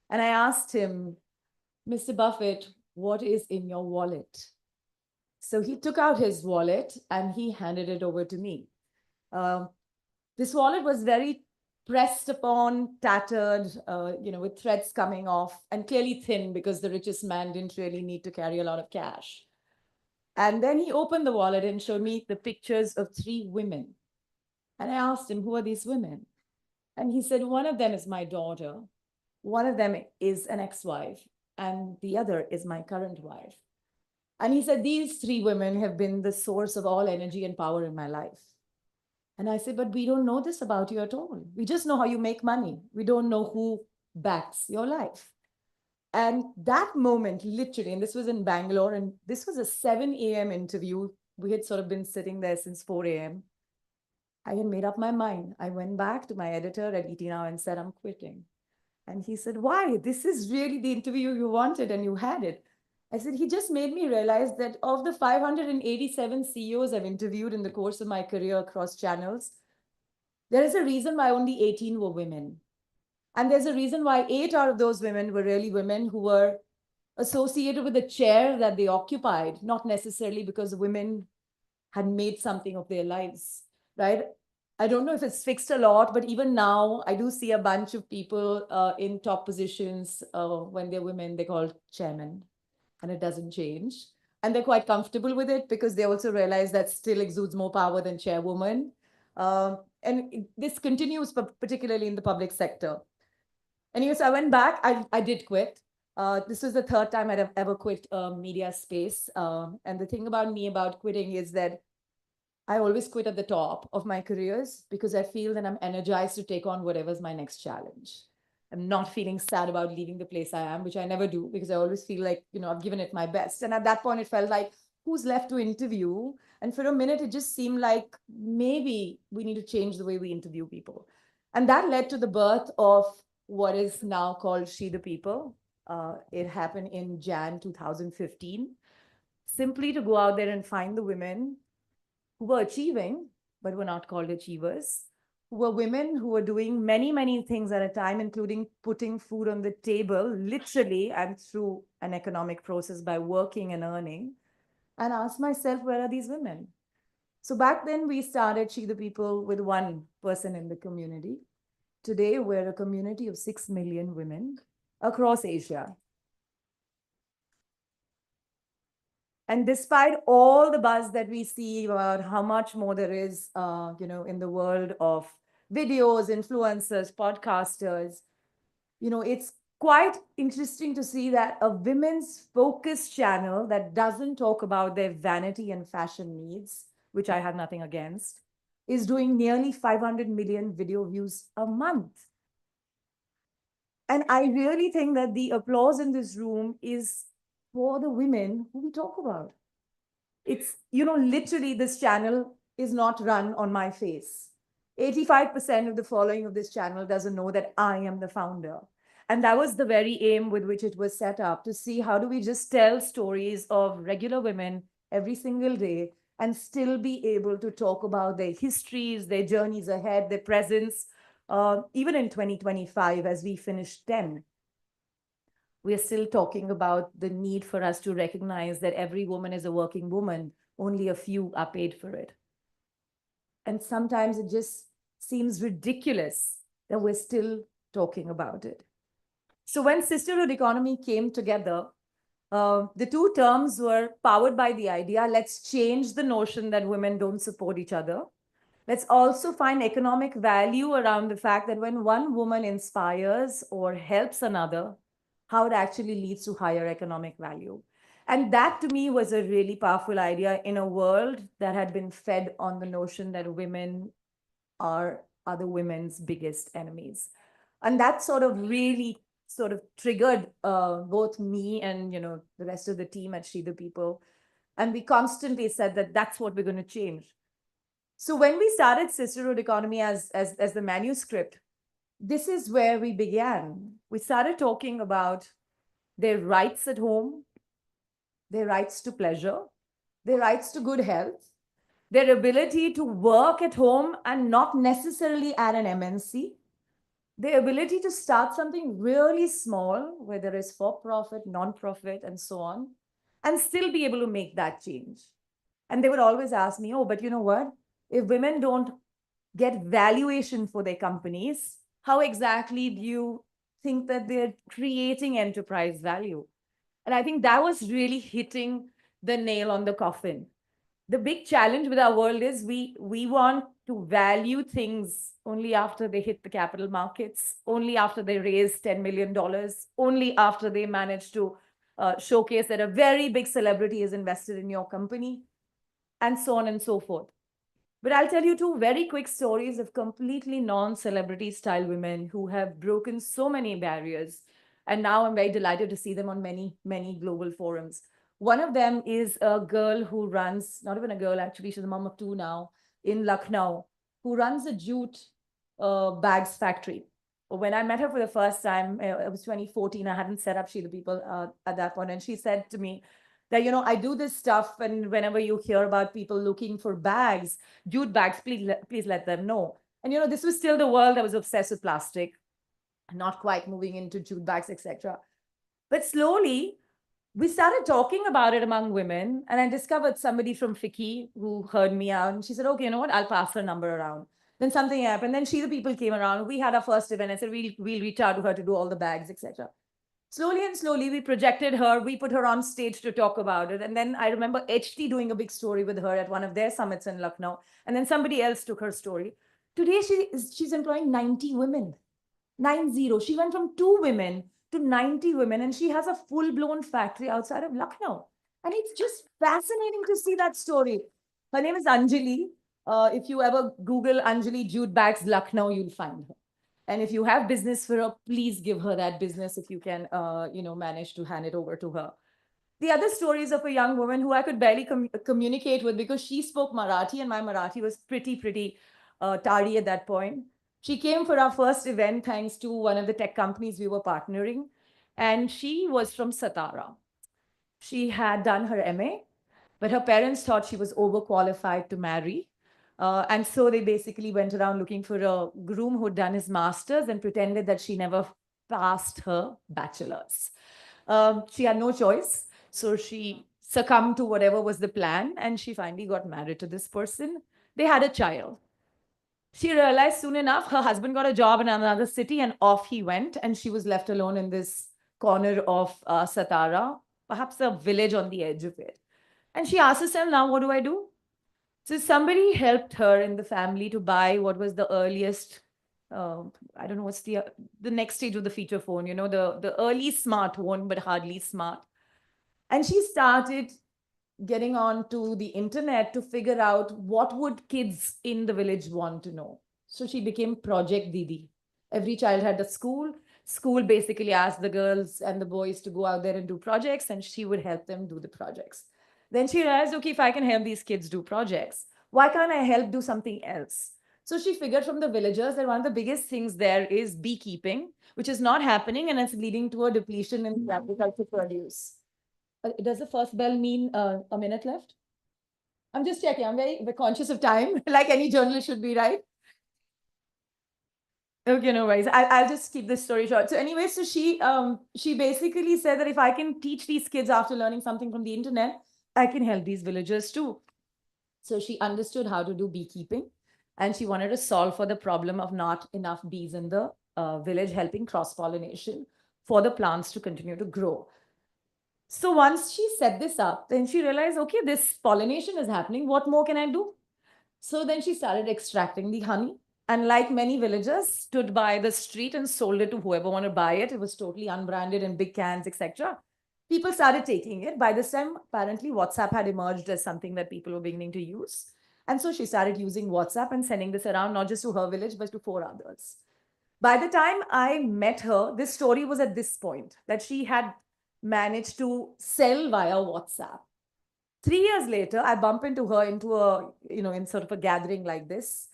Speaker 3: And I asked him, Mr. Buffett, what is in your wallet? So he took out his wallet and he handed it over to me. This wallet was very pressed upon, tattered, with threads coming off, and clearly thin because the richest man didn't really need to carry a lot of cash. And then he opened the wallet and showed me the pictures of 3 women. And I asked him, who are these women? And he said, one of them is my daughter, one of them is an ex-wife, and the other is my current wife. And he said, these 3 women have been the source of all energy and power in my life. And I said, but we don't know this about you at all. We just know how you make money. We don't know who backs your life. And that moment, literally, and this was in Bangalore, and this was a 7 a.m. interview. We had sort of been sitting there since 4 a.m. I had made up my mind. I went back to my editor at ET Now and said, I'm quitting. And he said, why? This is really the interview you wanted and you had it. I said, he just made me realize that of the 587 CEOs I've interviewed in the course of my career across channels, there is a reason why only 18 were women. And there's a reason why 8 out of those women were really women who were associated with the chair that they occupied, not necessarily because women had made something of their lives, right? I don't know if it's fixed a lot, but even now, I do see a bunch of people in top positions when they're women, they're called chairmen, and it doesn't change. And they're quite comfortable with it because they also realize that still exudes more power than chairwoman. This continues, particularly in the public sector. Anyway, so I went back, I did quit. This was the 3rd time I'd have ever quit media space. And the thing about me about quitting is that I always quit at the top of my careers because I feel that I'm energized to take on whatever's my next challenge. I'm not feeling sad about leaving the place I am, which I never do because I always feel like, I've given it my best. And at that point, it felt like, who's left to interview? And for a minute, it just seemed like maybe we need to change the way we interview people. And that led to the birth of what is now called She the People. It happened in Jan 2015, simply to go out there and find the women who were achieving, but were not called achievers, who were women who were doing many, many things at a time, including putting food on the table, literally, and through an economic process by working and earning, and asked myself, where are these women? So back then, we started She the People with 1 person in the community. Today, we're a community of 6 million women across Asia. And despite all the buzz that we see about how much more there is, in the world of videos, influencers, podcasters, it's quite interesting to see that a women's focused channel that doesn't talk about their vanity and fashion needs, which I have nothing against, is doing nearly 500 million video views a month. And I really think that the applause in this room is for the women who we talk about. It's, literally this channel is not run on my face. 85% of the following of this channel doesn't know that I am the founder. And that was the very aim with which it was set up, to see how do we just tell stories of regular women every single day and still be able to talk about their histories, their journeys ahead, their presence, even in 2025 as we finish 10. We are still talking about the need for us to recognize that every woman is a working woman. Only a few are paid for it. And sometimes it just seems ridiculous that we're still talking about it. So when sisterhood economy came together, the two terms were powered by the idea, let's change the notion that women don't support each other. Let's also find economic value around the fact that when one woman inspires or helps another, how it actually leads to higher economic value. And that to me was a really powerful idea in a world that had been fed on the notion that women are other women's biggest enemies. And that sort of really sort of triggered both me and the rest of the team at She the People. And we constantly said that that's what we're going to change. So when we started Sisterhood Economy as the manuscript, this is where we began. We started talking about their rights at home, their rights to pleasure, their rights to good health, their ability to work at home and not necessarily at an MNC, their ability to start something really small, whether it's for-profit, non-profit, and so on, and still be able to make that change. And they would always ask me, oh, but you know what? If women don't get valuation for their companies, how exactly do you think that they're creating enterprise value? And I think that was really hitting the nail on the coffin. The big challenge with our world is we want to value things only after they hit the capital markets, only after they raise $10 million, only after they manage to showcase that a very big celebrity is invested in your company, and so on and so forth. But I'll tell you two very quick stories of completely non-celebrity style women who have broken so many barriers. And now I'm very delighted to see them on many, many global forums. One of them is a girl who runs, not even a girl, actually, she's a mom of two now, in Lucknow, who runs a jute bags factory. When I met her for the first time, it was 2014, I hadn't set up She the People at that point. And she said to me, that, I do this stuff, and whenever you hear about people looking for bags, jute bags, please let them know. And, this was still the world that was obsessed with plastic, not quite moving into jute bags, etc. But slowly, we started talking about it among women, and I discovered somebody from FICCI who heard me out, and she said, okay, you know what, I'll pass her number around. Then something happened, then She the People came around, we had our first event, I said, we'll reach out to her to do all the bags, etc. Slowly and slowly, we projected her. We put her on stage to talk about it. And then I remember HT doing a big story with her at one of their summits in Lucknow. And then somebody else took her story. Today, she's employing 90 women. 90. She went from 2 women to 90 women. And she has a full-blown factory outside of Lucknow. And it's just fascinating to see that story. Her name is Anjali. If you ever Google Anjali Jute Bags Lucknow, you'll find her. And if you have business for her, please give her that business if you can, manage to hand it over to her. The other story is of a young woman who I could barely communicate with because she spoke Marathi and my Marathi was pretty tardy at that point. She came for our first event thanks to one of the tech companies we were partnering. And she was from Satara. She had done her MA, but her parents thought she was overqualified to marry. And so they basically went around looking for a groom who'd done his master's and pretended that she never passed her bachelor's. She had no choice. So she succumbed to whatever was the plan. And she finally got married to this person. They had a child. She realized soon enough, her husband got a job in another city and off he went. And she was left alone in this corner of Satara, perhaps a village on the edge of it. And she asked herself, now what do I do? So somebody helped her in the family to buy what was the earliest, I don't know what's the next stage of the feature phone, the early smartphone, but hardly smart. And she started getting onto the internet to figure out what would kids in the village want to know. So she became Project Didi. Every child had a school. School basically asked the girls and the boys to go out there and do projects, and she would help them do the projects. Then she realized, okay, if I can help these kids do projects, why can't I help do something else? So she figured from the villagers that one of the biggest things there is beekeeping, which is not happening, and it's leading to a depletion in the agricultural produce. Does the first bell mean a minute left? I'm just checking. I'm very conscious of time, like any journalist should be, right? Okay, no worries. I'll just keep this story short. So anyway, so she basically said that if I can teach these kids after learning something from the internet, I can help these villagers too. So she understood how to do beekeeping. and she wanted to solve for the problem of not enough bees in the village, helping cross-pollination for the plants to continue to grow. So once she set this up, then she realized, okay, this pollination is happening. What more can I do? So then she started extracting the honey. And like many villagers, stood by the street and sold it to whoever wanted to buy it. It was totally unbranded in big cans, etc. People started taking it. By this time, apparently, WhatsApp had emerged as something that people were beginning to use. And so she started using WhatsApp and sending this around, not just to her village, but to 4 others. By the time I met her, this story was at this point that she had managed to sell via WhatsApp. 3 years later, I bump into her into a, in sort of a gathering like this.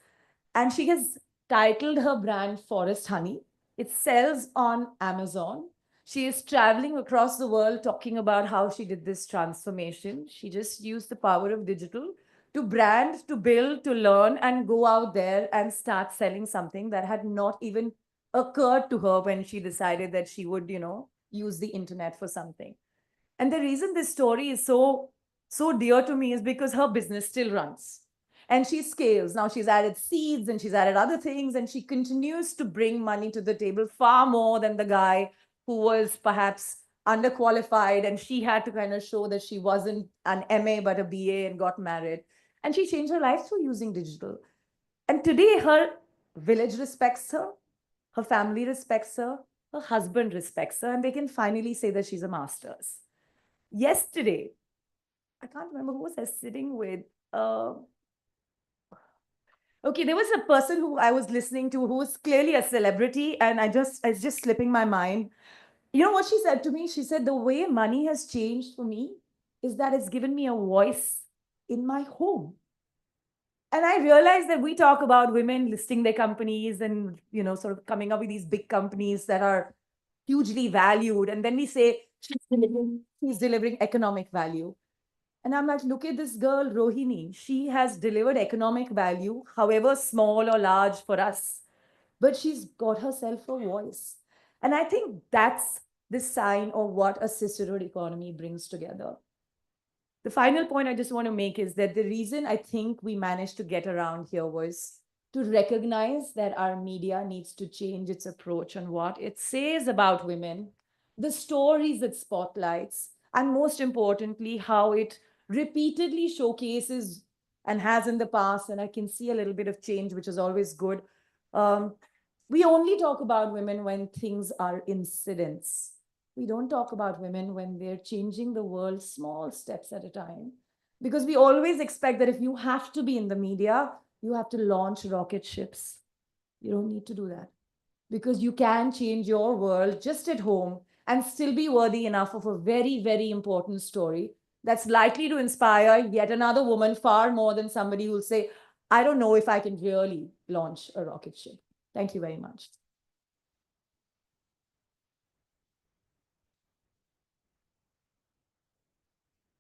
Speaker 3: And she has titled her brand Forest Honey. It sells on Amazon. She is traveling across the world talking about how she did this transformation. She just used the power of digital to brand, to build, to learn, and go out there and start selling something that had not even occurred to her when she decided that she would, use the internet for something. And the reason this story is so dear to me is because her business still runs. And she scales. Now she's added seeds and she's added other things, and she continues to bring money to the table far more than the guy who was perhaps underqualified, and she had to kind of show that she wasn't an MA but a BA and got married. And she changed her life through using digital. And today her village respects her family respects her husband respects her, and they can finally say that she's a master's. Yesterday, I can't remember who was I sitting with. Okay, there was a person who I was listening to who was clearly a celebrity, and it's just slipping my mind. You know what she said to me? She said, the way money has changed for me is that it's given me a voice in my home. And I realized that we talk about women listing their companies and, sort of coming up with these big companies that are hugely valued. And then we say, she's delivering economic value. And I'm like, look at this girl, Rohini. She has delivered economic value, however small or large for us, but she's got herself a voice. And I think that's the sign of what a sisterhood economy brings together. The final point I just want to make is that the reason I think we managed to get around here was to recognize that our media needs to change its approach on what it says about women, the stories it spotlights, and most importantly, how it repeatedly showcases and has in the past, and I can see a little bit of change, which is always good. We only talk about women when things are incidents. We don't talk about women when they're changing the world small steps at a time. Because we always expect that if you have to be in the media, you have to launch rocket ships. You don't need to do that. Because you can change your world just at home and still be worthy enough of a very, very important story that's likely to inspire yet another woman far more than somebody who'll say, I don't know if I can really launch a rocket ship. Thank you very much.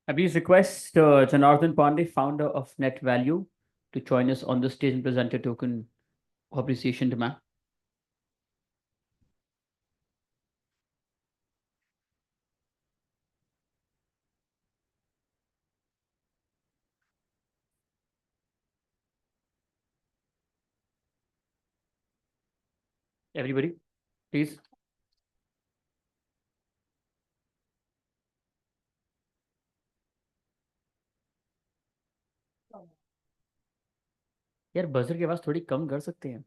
Speaker 6: I please request Janardhan Pandey, founder of Net Value, to join us on the stage and present a token of appreciation to ma'am. Everybody, please. यार buzzer की आवाज थोड़ी कम कर सकते हैं,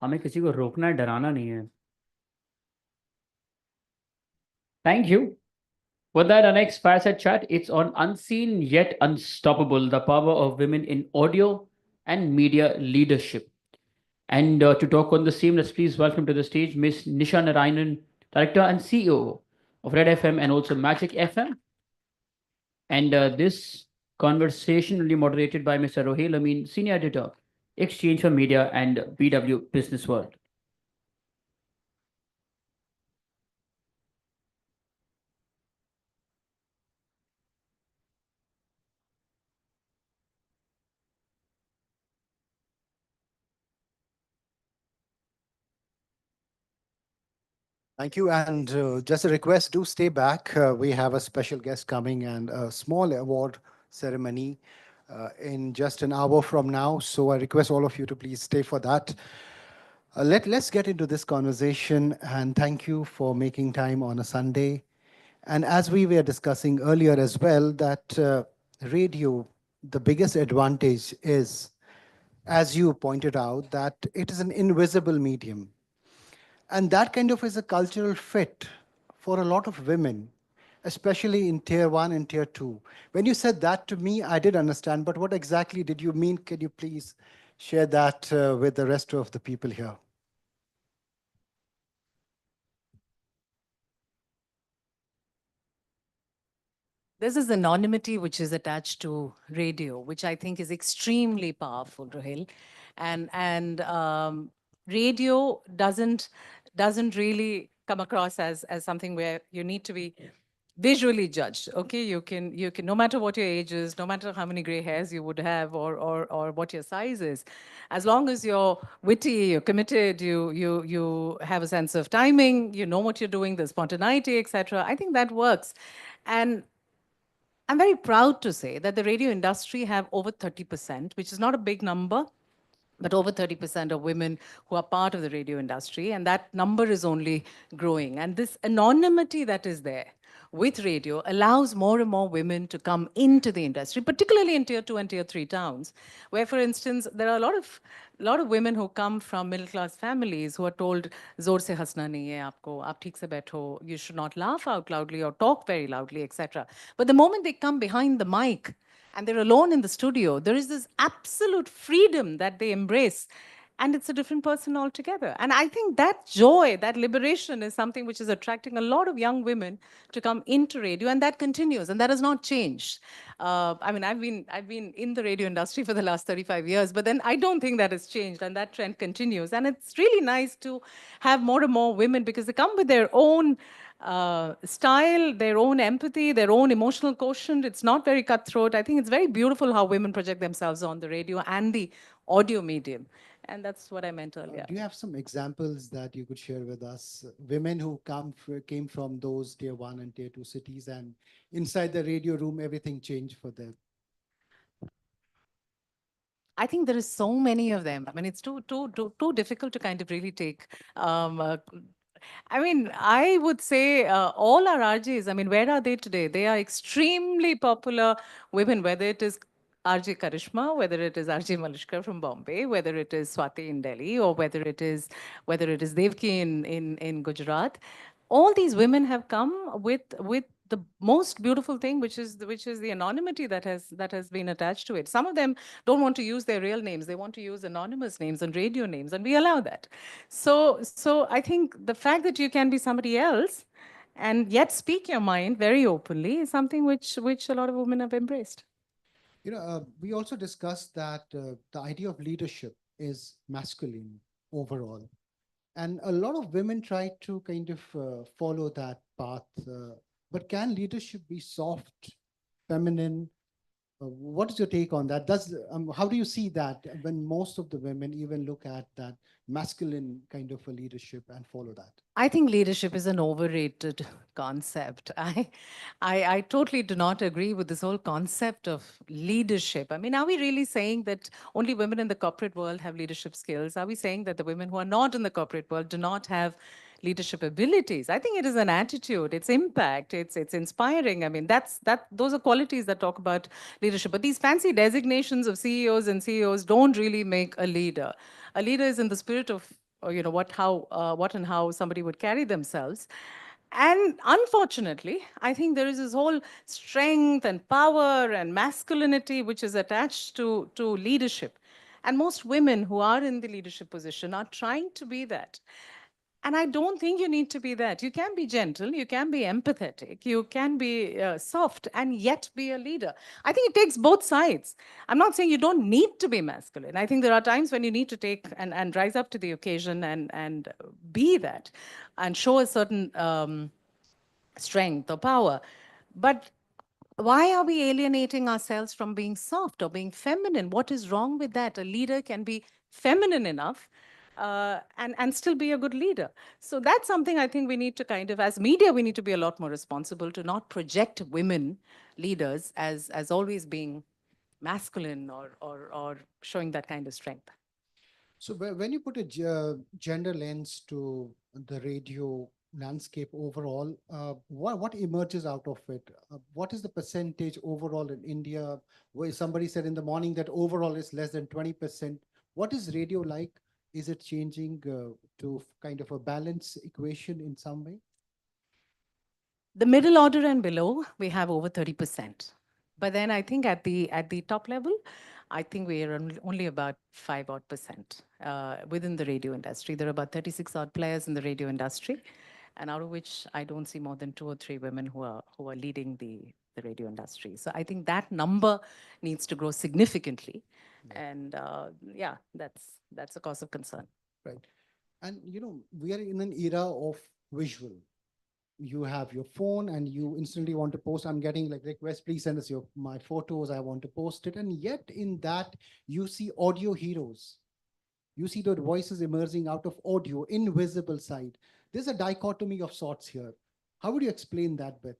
Speaker 6: हमें किसी को रोकना है, डराना नहीं है. Thank you. With that, our next fireside chat, it's on Unseen Yet Unstoppable, the power of women in audio and media leadership. And to talk on the same, let's please welcome to the stage Miss Nisha Narayanan, Director and CEO of Red FM and also Magic FM. And this conversation will be moderated by Mr. Rohel Amin, Senior Editor, Exchange for Media and BW Business World.
Speaker 13: Thank you. And just a request, do stay back. We have a special guest coming and a small award ceremony in just an hour from now. So I request all of you to please stay for that. Let's get into this conversation, and thank you for making time on a Sunday. And as we were discussing earlier as well, that radio, the biggest advantage is, as you pointed out, that it is an invisible medium. And that kind of is a cultural fit for a lot of women, especially in tier one and tier two. When you said that to me, I did understand, but what exactly did you mean? Can you please share that with the rest of the people here?
Speaker 9: There's this anonymity which is attached to radio, which I think is extremely powerful, Rahil. And radio doesn't really come across as something where you need to be visually judged. Okay, you can no matter what your age is, no matter how many gray hairs you would have, or what your size is, as long as you're witty, you're committed, you have a sense of timing, you know what you're doing, the spontaneity, etc. I think that works. And I'm very proud to say that the radio industry have over 30%, which is not a big number, but over 30% of women who are part of the radio industry, and that number is only growing. And this anonymity that is there with radio allows more and more women to come into the industry, particularly in tier 2 and tier 3 towns, where, for instance, there are a lot of women who come from middle class families who are told, zor se hasna nahi hai aapko, aap theek se baitho, you should not laugh out loudly or talk very loudly, etc. But the moment they come behind the mic, and they're alone in the studio, there is this absolute freedom that they embrace. And it's a different person altogether. And I think that joy, that liberation is something which is attracting a lot of young women to come into radio, and that continues, and that has not changed. I mean, I've been in the radio industry for the last 35 years, but then I don't think that has changed, and that trend continues. And it's really nice to have more and more women, because they come with their own style, their own empathy, their own emotional quotient. It's not very cutthroat. I think it's very beautiful how women project themselves on the radio and the audio medium. And that's what I meant earlier.
Speaker 13: Do you have some examples that you could share with us? Women who came from those tier one and tier two cities, and inside the radio room, everything changed for them.
Speaker 9: I think there is so many of them. I mean, it's too difficult to kind of really take. I mean, I would say all our RJs, I mean, where are they today? They are extremely popular women, whether it is RJ Karishma, whether it is RJ Malishkar from Bombay, whether it is Swati in Delhi, or whether it is Devki in Gujarat. All these women have come with the most beautiful thing, which is the anonymity that has been attached to it. Some of them don't want to use their real names; they want to use anonymous names and radio names, and we allow that. So I think the fact that you can be somebody else and yet speak your mind very openly is something which a lot of women have embraced.
Speaker 13: We also discussed that the idea of leadership is masculine overall. And a lot of women try to kind of follow that path. But can leadership be soft, feminine? What is your take on that? How do you see that when most of the women even look at that masculine kind of a leadership and follow that?
Speaker 9: I think leadership is an overrated concept. I totally do not agree with this whole concept of leadership. I mean, are we really saying that only women in the corporate world have leadership skills? Are we saying that the women who are not in the corporate world do not have leadership abilities? I think it is an attitude, it's impact, it's inspiring. I mean, those are qualities that talk about leadership. But these fancy designations of CEOs and CEOs don't really make a leader. A leader is in the spirit of what and how somebody would carry themselves. And unfortunately, I think there is this whole strength and power and masculinity which is attached to leadership. And most women who are in the leadership position are trying to be that. And I don't think you need to be that. You can be gentle, you can be empathetic, you can be soft and yet be a leader. I think it takes both sides. I'm not saying you don't need to be masculine. I think there are times when you need to take and rise up to the occasion and be that and show a certain strength or power. But why are we alienating ourselves from being soft or being feminine? What is wrong with that? A leader can be feminine enough and still be a good leader. So that's something I think we need to kind of, as media, we need to be a lot more responsible to not project women leaders as always being
Speaker 16: masculine or showing that kind of strength.
Speaker 13: So when you put a gender lens to the radio landscape overall, what emerges out of it? What is the percentage overall in India? Where somebody said in the morning that overall is less than 20%. What is radio like? Is it changing to kind of a balance equation in some way?
Speaker 16: The middle order and below, we have over 30%. But then I think at the top level, I think we are only about 5 odd percent within the radio industry. There are about 36 odd players in the radio industry, and out of which I don't see more than 2 or 3 women who are leading the radio industry. So I think that number needs to grow significantly, and yeah, that's a cause of concern.
Speaker 13: Right. And we are in an era of visual. You have your phone and you instantly want to post. I'm getting like requests, please send us my photos, I want to post it. And yet in that you see audio heroes. You see the voices emerging out of audio, invisible side. There's a dichotomy of sorts here. How would you explain that bit?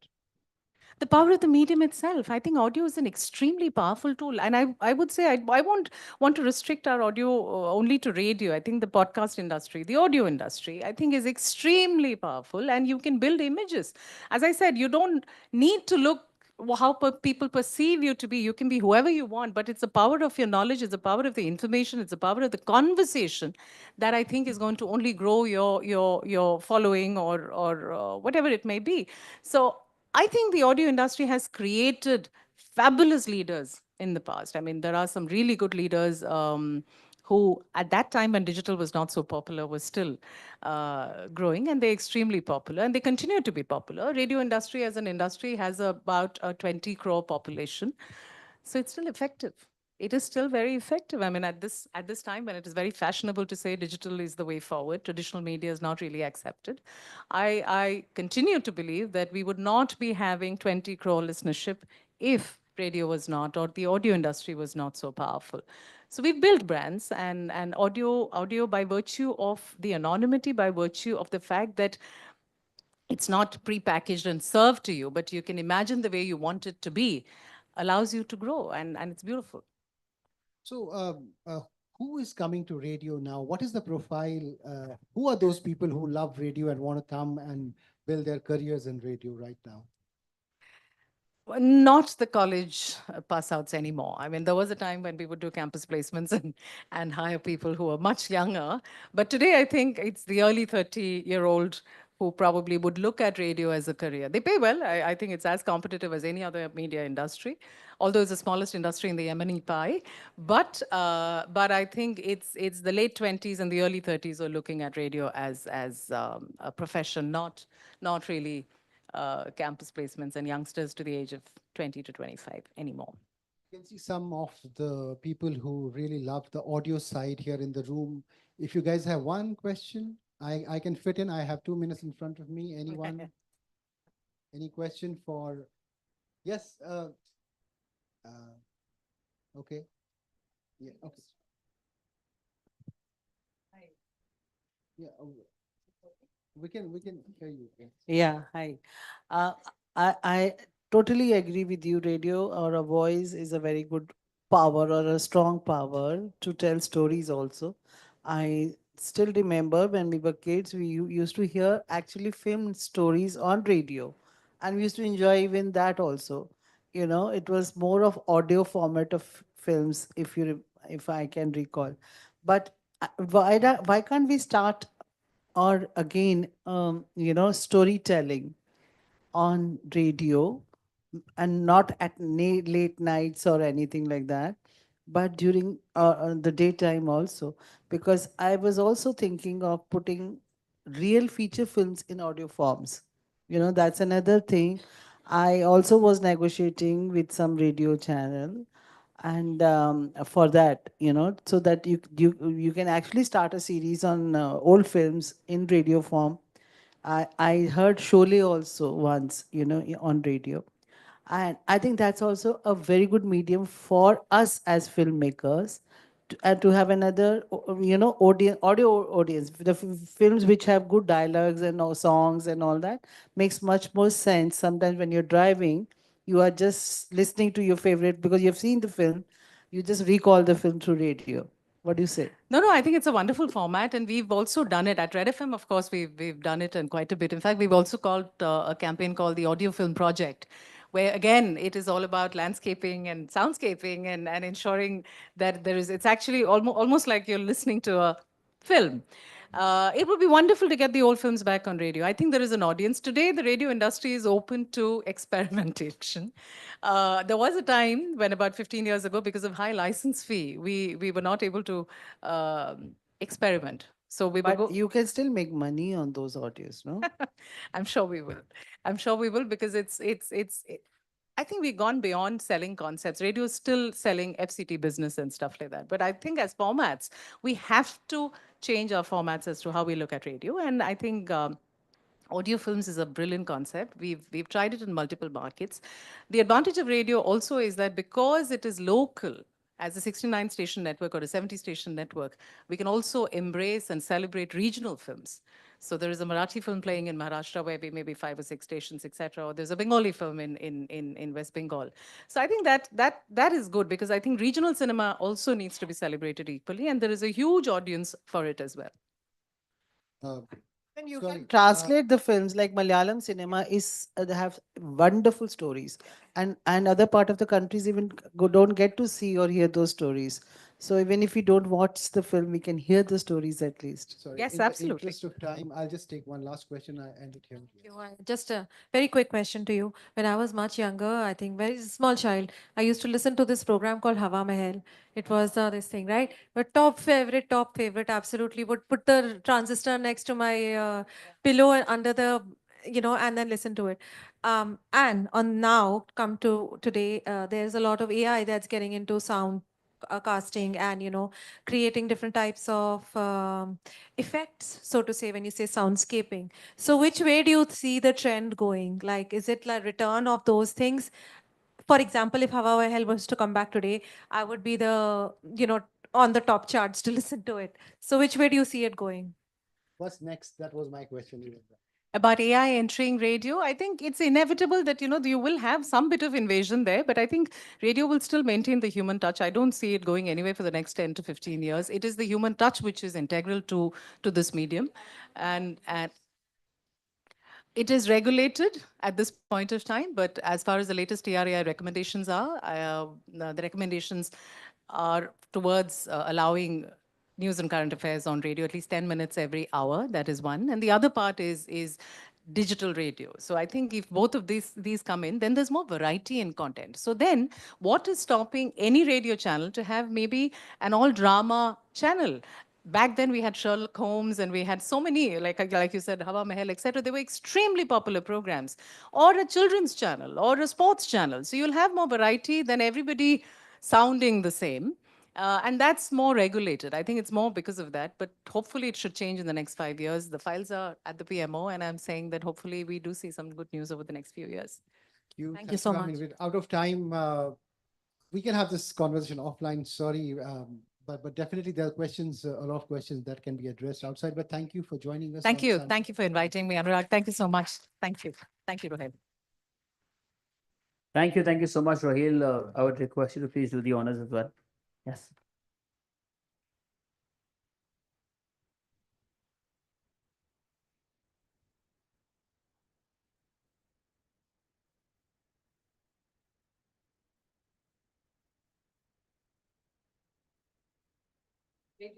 Speaker 16: The power of the medium itself. I think audio is an extremely powerful tool. And I would say I won't want to restrict our audio only to radio. I think the podcast industry, the audio industry, I think is extremely powerful, and you can build images. As I said, you don't need to look how people perceive you to be. You can be whoever you want, but it's the power of your knowledge, it's the power of the information, it's the power of the conversation that I think is going to only grow your following or whatever it may be. So I think the audio industry has created fabulous leaders in the past. I mean, there are some really good leaders who, at that time when digital was not so popular, was still growing, and they're extremely popular, and they continue to be popular. Radio industry as an industry has about a 20 crore population, so it's still effective. It is still very effective. I mean, at this time when it is very fashionable to say digital is the way forward, traditional media is not really accepted. I continue to believe that we would not be having 20 crore listenership if radio was not, or the audio industry was not so powerful. So we've built brands, and audio by virtue of the anonymity, by virtue of the fact that it's not pre-packaged and served to you, but you can imagine the way you want it to be, allows you to grow, and it's beautiful.
Speaker 13: So who is coming to radio now? What is the profile? Who are those people who love radio and want to come and build their careers in radio right now?
Speaker 16: Not the college pass outs anymore. I mean, there was a time when we would do campus placements and hire people who were much younger. But today, I think it's the early 30-year-old who probably would look at radio as a career. They pay well. I think it's as competitive as any other media industry, although it's the smallest industry in the M&E pie. But I think it's the late 20s and the early 30s who are looking at radio as a profession, not really campus placements and youngsters to the age of 20 to 25 anymore.
Speaker 13: You can see some of the people who really love the audio side here in the room. If you guys have one question, I can fit in. I have 2 minutes in front of me. Anyone? Any question for? Yes. Okay. Yeah. Okay. Yeah. We can hear you.
Speaker 9: Yeah, hi. Uh, I totally agree with you. Radio or a voice is a very good power or a strong power to tell stories also. I still remember when we were kids, we used to hear actually film stories on radio, and we used to enjoy even that also. It was more of audio format of films, if I can recall. But why can't we start, or again, storytelling on radio, and not at late nights or anything like that, but during the daytime also, because I was also thinking of putting real feature films in audio forms. That's another thing. I also was negotiating with some radio channel, and for that, so that you can actually start a series on old films in radio form. I heard Sholay also once, on radio. And I think that's also a very good medium for us as filmmakers, to have another, audio audience. The films which have good dialogues and songs and all that makes much more sense sometimes when you're driving.
Speaker 2: You are just listening to your favorite because you've seen the film. You just recall the film through radio. What do you say?
Speaker 16: No, no, I think it's a wonderful format, and we've also done it at Red FM. Of course, we've done it and quite a bit. In fact, we've also called a campaign called the Audio Film Project, where again it is all about landscaping and soundscaping and ensuring that there is. It's actually almost like you're listening to a film. It would be wonderful to get the old films back on radio. I think there is an audience. Today, the radio industry is open to experimentation. There was a time when about 15 years ago, because of high license fee, we were not able to experiment. So we will
Speaker 2: But
Speaker 16: go.
Speaker 2: you can still make money on those audios, no?
Speaker 16: I'm sure we will. I'm sure we will because I think we've gone beyond selling concepts. Radio is still selling FCT business and stuff like that. But I think as formats, we have to change our formats as to how we look at radio. And I think audio films is a brilliant concept. We've tried it in multiple markets. The advantage of radio also is that because it is local, as a 69 station network or a 70 station network, we can also embrace and celebrate regional films. So there is a Marathi film playing in Maharashtra where we maybe 5 or 6 stations, etc. Or there's a Bengali film in West Bengal. So I think that is good because I think regional cinema also needs to be celebrated equally, and there is a huge audience for it as well.
Speaker 2: And you can translate the films like Malayalam cinema is they have wonderful stories, and other part of the countries even don't get to see or hear those stories. So even if we don't watch the film, we can hear the stories at least.
Speaker 13: Sorry,
Speaker 16: Yes,
Speaker 13: in the
Speaker 16: absolutely.
Speaker 13: interest of time, I'll just take one last question. I end it here.
Speaker 22: Just a very quick question to you. When I was much younger, I think very small child, I used to listen to this program called Hawa Mahal. It was this thing, right? But top favorite, absolutely would put the transistor next to my pillow and under the, and then listen to it. And on now, come to today, there's a lot of AI that's getting into sound casting and creating different types of effects, so to say, when you say soundscaping. So which way do you see the trend going? Like, is it like return of those things? For example, if Hawa Hell was to come back today, I would be the, on the top charts to listen to it. So which way do you see it going?
Speaker 13: What's next? That was my question.
Speaker 16: About AI entering radio, I think it's inevitable that you will have some bit of invasion there, but I think radio will still maintain the human touch. I don't see it going anywhere for the next 10 to 15 years. It is the human touch which is integral to this medium, and it is regulated at this point of time. But as far as the latest TRAI recommendations are, the recommendations are towards allowing news and current affairs on radio at least 10 minutes every hour. That is one. And the other part is digital radio. So I think if both of these come in, then there's more variety in content. So then what is stopping any radio channel to have maybe an all drama channel? Back then we had Sherlock Holmes and we had so many, like you said, Hawa Mahal, etc. They were extremely popular programs, or a children's channel or a sports channel. So you'll have more variety than everybody sounding the same. And that's more regulated. I think it's more because of that, but hopefully it should change in the next 5 years. The files are at the PMO, and I'm saying that hopefully we do see some good news over the next few years.
Speaker 22: Thank you so
Speaker 13: I
Speaker 22: much.
Speaker 13: mean, we're out of time. We can have this conversation offline. Sorry, but definitely there are questions, a lot of questions that can be addressed outside. But thank you for joining us.
Speaker 16: Thank
Speaker 13: on
Speaker 16: you.
Speaker 13: Sunday.
Speaker 16: Thank you for inviting me, Anurag. Thank you so much. Thank you. Thank you, Rohit.
Speaker 6: Thank you so much, Rahil. I would request you to please do the honors as well. Yes.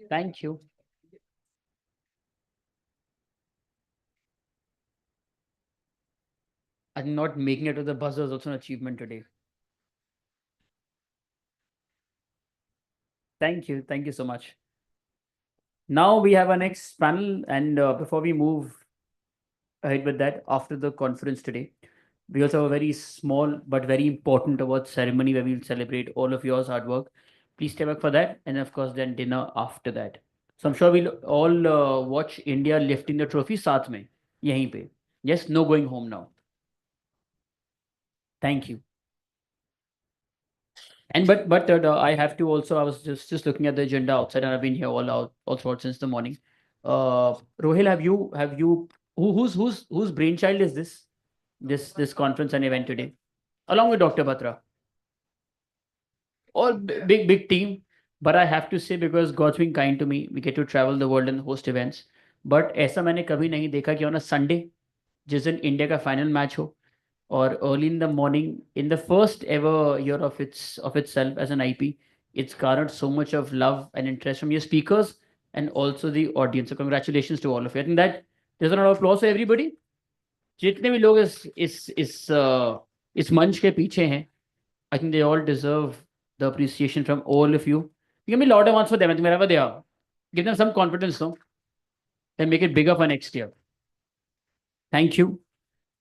Speaker 6: Thank you. I think not making it to the buzzer is also an achievement today. Thank you. Thank you so much. Now we have our next panel, and before we move ahead with that, after the conference today, we also have a very small but very important award ceremony where we'll celebrate all of yours hard work. Please stay back for that, and of course, then dinner after that. So I'm sure we'll all watch India lifting the trophy साथ में यहीं पे. Yes, no going home now. Thank you. And but I have to also. I was just looking at the agenda outside, and I've been here all throughout since the morning. Rohil, have you whose brainchild is this conference and event today? along with Dr. Batra. All big team. But I have to say, because God's been kind to me, we get to travel the world and host events. But ऐसा मैंने कभी नहीं देखा कि on a Sunday, जिस दिन India का final match हो, or early in the morning, in the first ever year of itself as an IP, it's garnered so much of love and interest from your speakers and also the audience. So congratulations to all of you. I think that there's a lot of applause for everybody. जितने भी लोग इस मंच के पीछे हैं, I think they all deserve the appreciation from all of you. Give me a lot of awards for them. I think wherever they are, give them some confidence, no? Then make it bigger for next year. Thank you.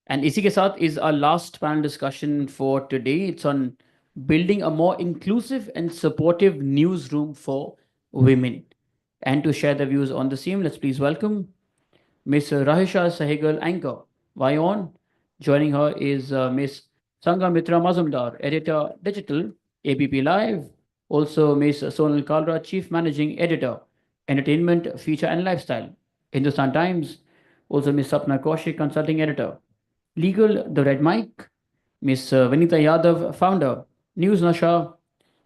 Speaker 6: And इसी के साथ is our last panel discussion for today. It's on building a more inclusive and supportive newsroom for women. And to share the views on the same, let's please welcome Miss Rahisha Sahgal, anchor. Vion. Joining her is Miss Sangamitra Mazumdar, editor, digital, APP Live. Also, Miss Sonal Kalra, chief managing editor, entertainment, feature and lifestyle, Hindustan Times. Also, Miss Sapna Kaushik, consulting editor. Legal, The Red Mic, Miss Vanita Yadav, founder, News Nasha,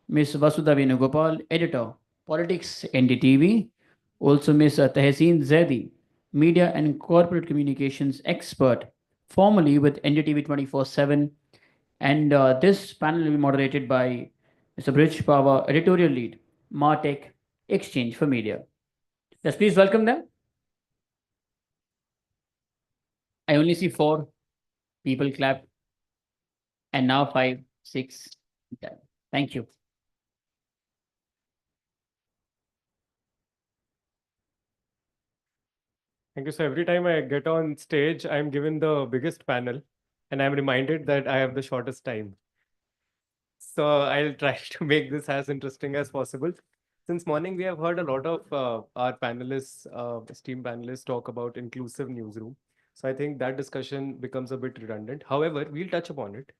Speaker 6: Miss Vasudha Venugopal, editor, Politics, NDTV, also Miss Tehseen Zaidi, media and corporate communications expert, formerly with NDTV 24/7. And this panel will be moderated by Mr. Brij Pava, editorial lead, Martech, Exchange for Media. Let's please welcome them. I only see 4 people clap. And now 5, 6, 10. Thank you.
Speaker 17: Thank you. So every time I get on stage, I'm given the biggest panel and I'm reminded that I have the shortest time. So I'll try to make this as interesting as possible. Since morning, we have heard a lot of our panelists, esteemed panelists, talk about inclusive newsroom. So I think that discussion becomes a bit redundant. However, we'll touch upon it.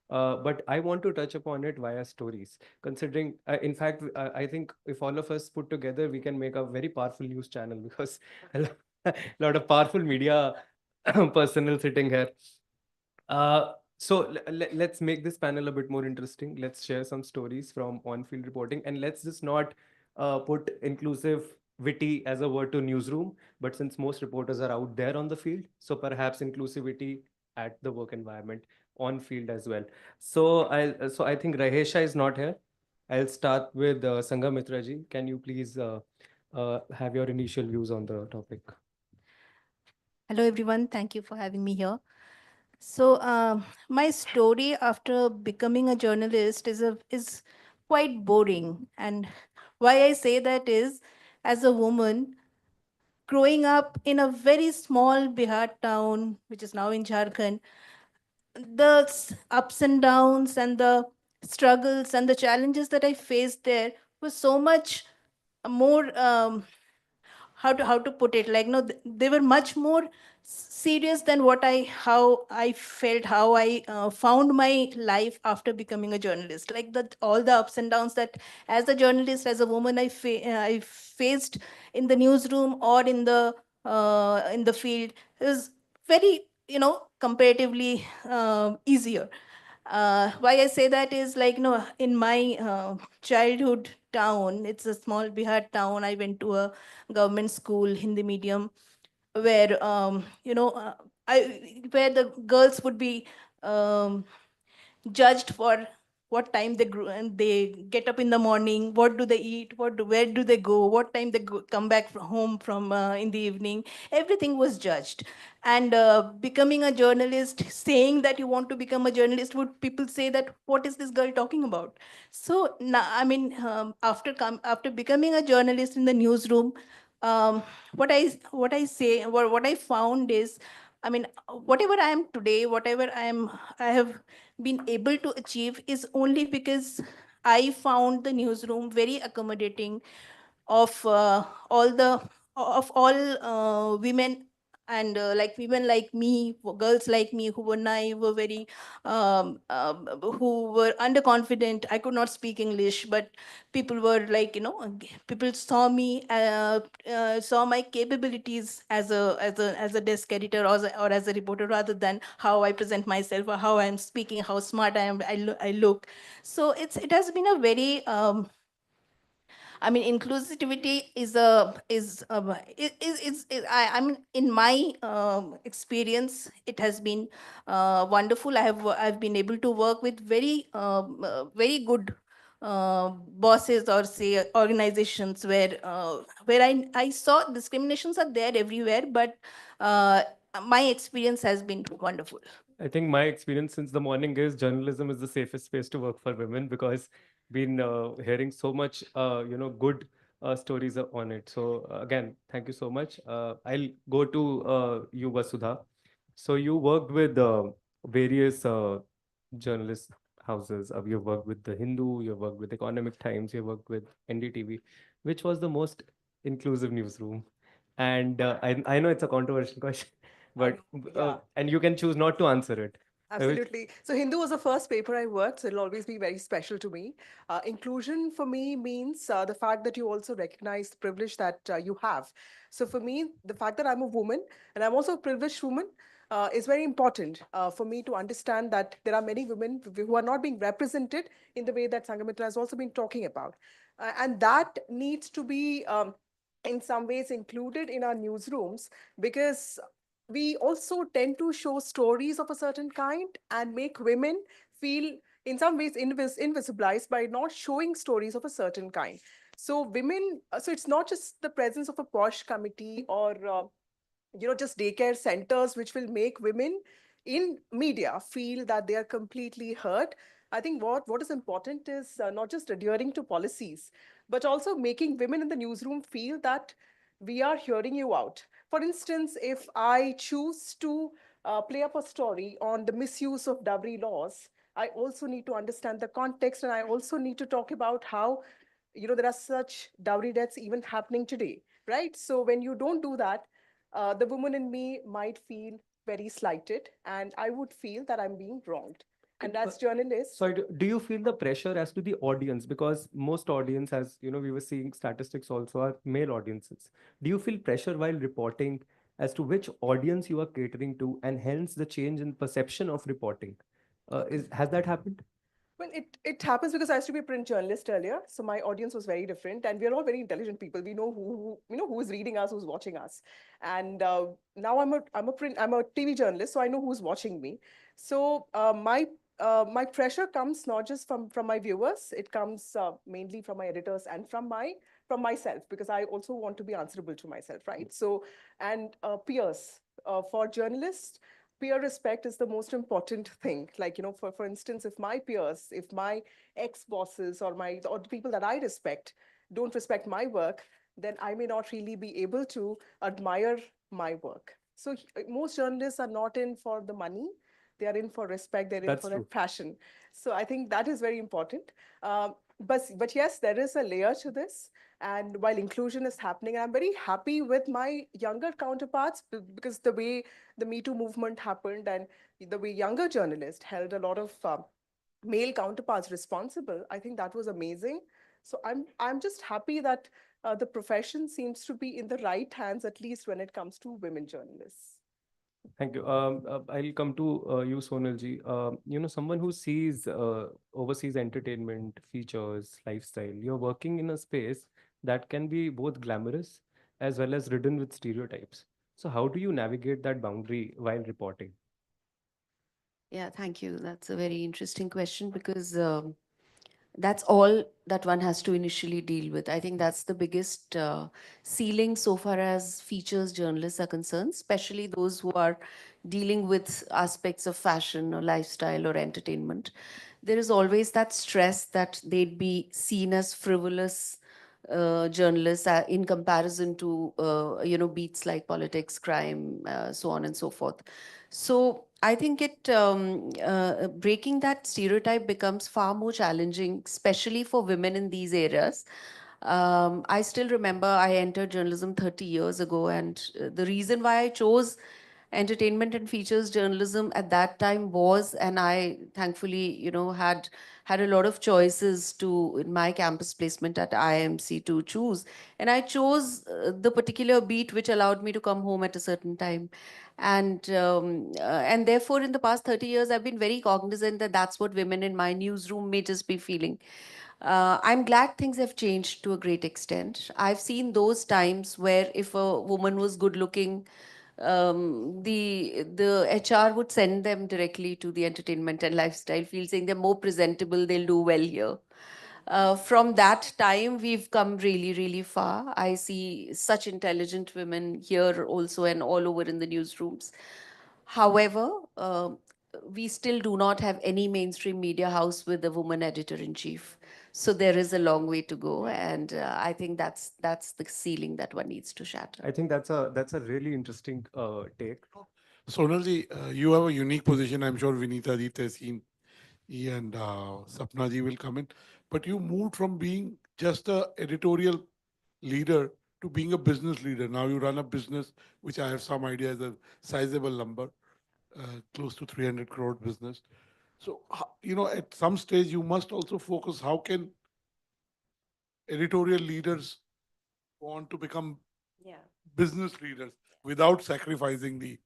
Speaker 17: But I want to touch upon it via stories. Considering, in fact, I think if all of us put together, we can make a very powerful news channel because a lot of powerful media personnel sitting here. So let's make this panel a bit more interesting. Let's share some stories from on-field reporting, and let's just not put inclusive witty as a word to newsroom, but since most reporters are out there on the field, so perhaps inclusivity at the work environment on field as well. So I think Rahesha is not here. I'll start with Sangamitra ji. Can you please have your initial views on the topic?
Speaker 22: Hello, everyone. Thank you for having me here. So, my story after becoming a journalist is quite boring. And why I say that is, as a woman, growing up in a very small Bihar town, which is now in Jharkhand, the ups and downs and the struggles and the challenges that I faced there was so much more how to put it, like, no, they were much more serious than how I felt, how I found my life after becoming a journalist. Like, that all the ups and downs that as a journalist, as a woman, I faced in the newsroom or in the field is very, comparatively easier. Why I say that is, like, in my childhood town, it's a small Bihar town. I went to a government school, Hindi medium, where where the girls would be judged for what time they grew and they get up in the morning, what do they eat, where do they go, what time they come back from home from in the evening. Everything was judged. And becoming a journalist, saying that you want to become a journalist, would people say that what is this girl talking about? So now, I mean, after becoming a journalist in the newsroom, what I found is, I mean, whatever I am today, whatever I have been able to achieve is only because I found the newsroom very accommodating of all women
Speaker 11: and like women like me, girls like me who were naive, were very who were underconfident. I could not speak English, but people were like, people saw me, saw my capabilities as a desk editor, or as a reporter, rather than how I present myself or how I'm speaking, how smart I am, I look. So it has been a very I mean, inclusivity I mean, in my experience, it has been wonderful. I've been able to work with very good bosses, or say organizations, where I saw discriminations are there everywhere, but my experience has been wonderful.
Speaker 17: I think my experience since the morning is journalism is the safest space to work for women because been hearing so much good stories on it. So again, thank you so much. I'll go to you, Vasudha. So you worked with various journalist houses. You've worked with the Hindu, you've worked with Economic Times, you've worked with NDTV. Which was the most inclusive newsroom? And I know it's a controversial question, but and you can choose not to answer it.
Speaker 20: Absolutely. So Hindu was the first paper I worked, so it'll always be very special to me. Inclusion for me means the fact that you also recognize the privilege that you have. So for me, the fact that I'm a woman and I'm also a privileged woman is very important for me to understand that there are many women who are not being represented in the way that Sangamitra has also been talking about. And that needs to be in some ways included in our newsrooms, because we also tend to show stories of a certain kind and make women feel in some ways invisibilized by not showing stories of a certain kind. So women, so it's not just the presence of a posh committee or just daycare centers which will make women in media feel that they are completely heard. I think what is important is not just adhering to policies, but also making women in the newsroom feel that we are hearing you out. For instance, if I choose to play up a story on the misuse of dowry laws, I also need to understand the context, and I also need to talk about how there are such dowry deaths even happening today, right? So when you don't do that, the woman in me might feel very slighted, and I would feel that I'm being wronged. And as journalists,
Speaker 17: So do you feel the pressure as to the audience? Because most audience, as you know, we were seeing statistics also are male audiences. Do you feel pressure while reporting as to which audience you are catering to, and hence the change in perception of reporting? Has that happened?
Speaker 20: well, it happens because I used to be a print journalist earlier, so my audience was very different, and we are all very intelligent people. We know who is reading us, who's watching us, and now I'm a TV journalist, so I know who's watching me. So my pressure comes not just from my viewers; it comes mainly from my editors and from myself, because I also want to be answerable to myself, right? So and peers for journalists, peer respect is the most important thing. Like, for instance, if my peers, if my ex-bosses or the people that I respect don't respect my work, then I may not really be able to admire my work. So most journalists are not in for the money. They are in for respect. They're in
Speaker 17: That's
Speaker 20: for
Speaker 17: true.
Speaker 20: that passion. So I think that is very important. But yes, there is a layer to this. And while inclusion is happening, I'm very happy with my younger counterparts, because the way the Me Too movement happened and the way younger journalists held a lot of male counterparts responsible, I think that was amazing. So I'm just happy that the profession seems to be in the right hands, at least when it comes to women journalists.
Speaker 17: Thank you. I'll come to you, Sonalji. Someone who oversees entertainment, features, lifestyle. You're working in a space that can be both glamorous as well as ridden with stereotypes. So how do you navigate that boundary while reporting?
Speaker 21: Yeah, thank you. That's a very interesting question because that's all that one has to initially deal with. I think that's the biggest ceiling so far as features journalists are concerned, especially those who are dealing with aspects of fashion or lifestyle or entertainment. There is always that stress that they'd be seen as frivolous journalists in comparison to beats like politics, crime, so on and so forth. So I think breaking that stereotype becomes far more challenging, especially for women in these areas. I still remember I entered journalism 30 years ago, and the reason why I chose entertainment and features journalism at that time was, and I thankfully, had a lot of choices to in my campus placement at IMC to choose, and I chose the particular beat which allowed me to come home at a certain time, and therefore in the past 30 years I've been very cognizant that that's what women in my newsroom may just be feeling. I'm glad things have changed to a great extent. I've seen those times where if a woman was good looking, the HR would send them directly to the entertainment and lifestyle field, saying they're more presentable, they'll do well here. From that time, we've come really, really far. I see such intelligent women here also and all over in the newsrooms. However, we still do not have any mainstream media house with a woman editor in chief. So there is a long way to go, and I think that's the ceiling that one needs to shatter.
Speaker 17: I think that's a really interesting take.
Speaker 14: Sonalji, you have a unique position. I'm sure Vinita ji, Tehseen, and Sapna ji will come in. But you moved from being just a editorial leader to being a business leader. Now you run a business, which I have some idea is a sizable number, close to 300 crore business. So, at some stage, you must also focus how can editorial leaders want to become business leaders without sacrificing the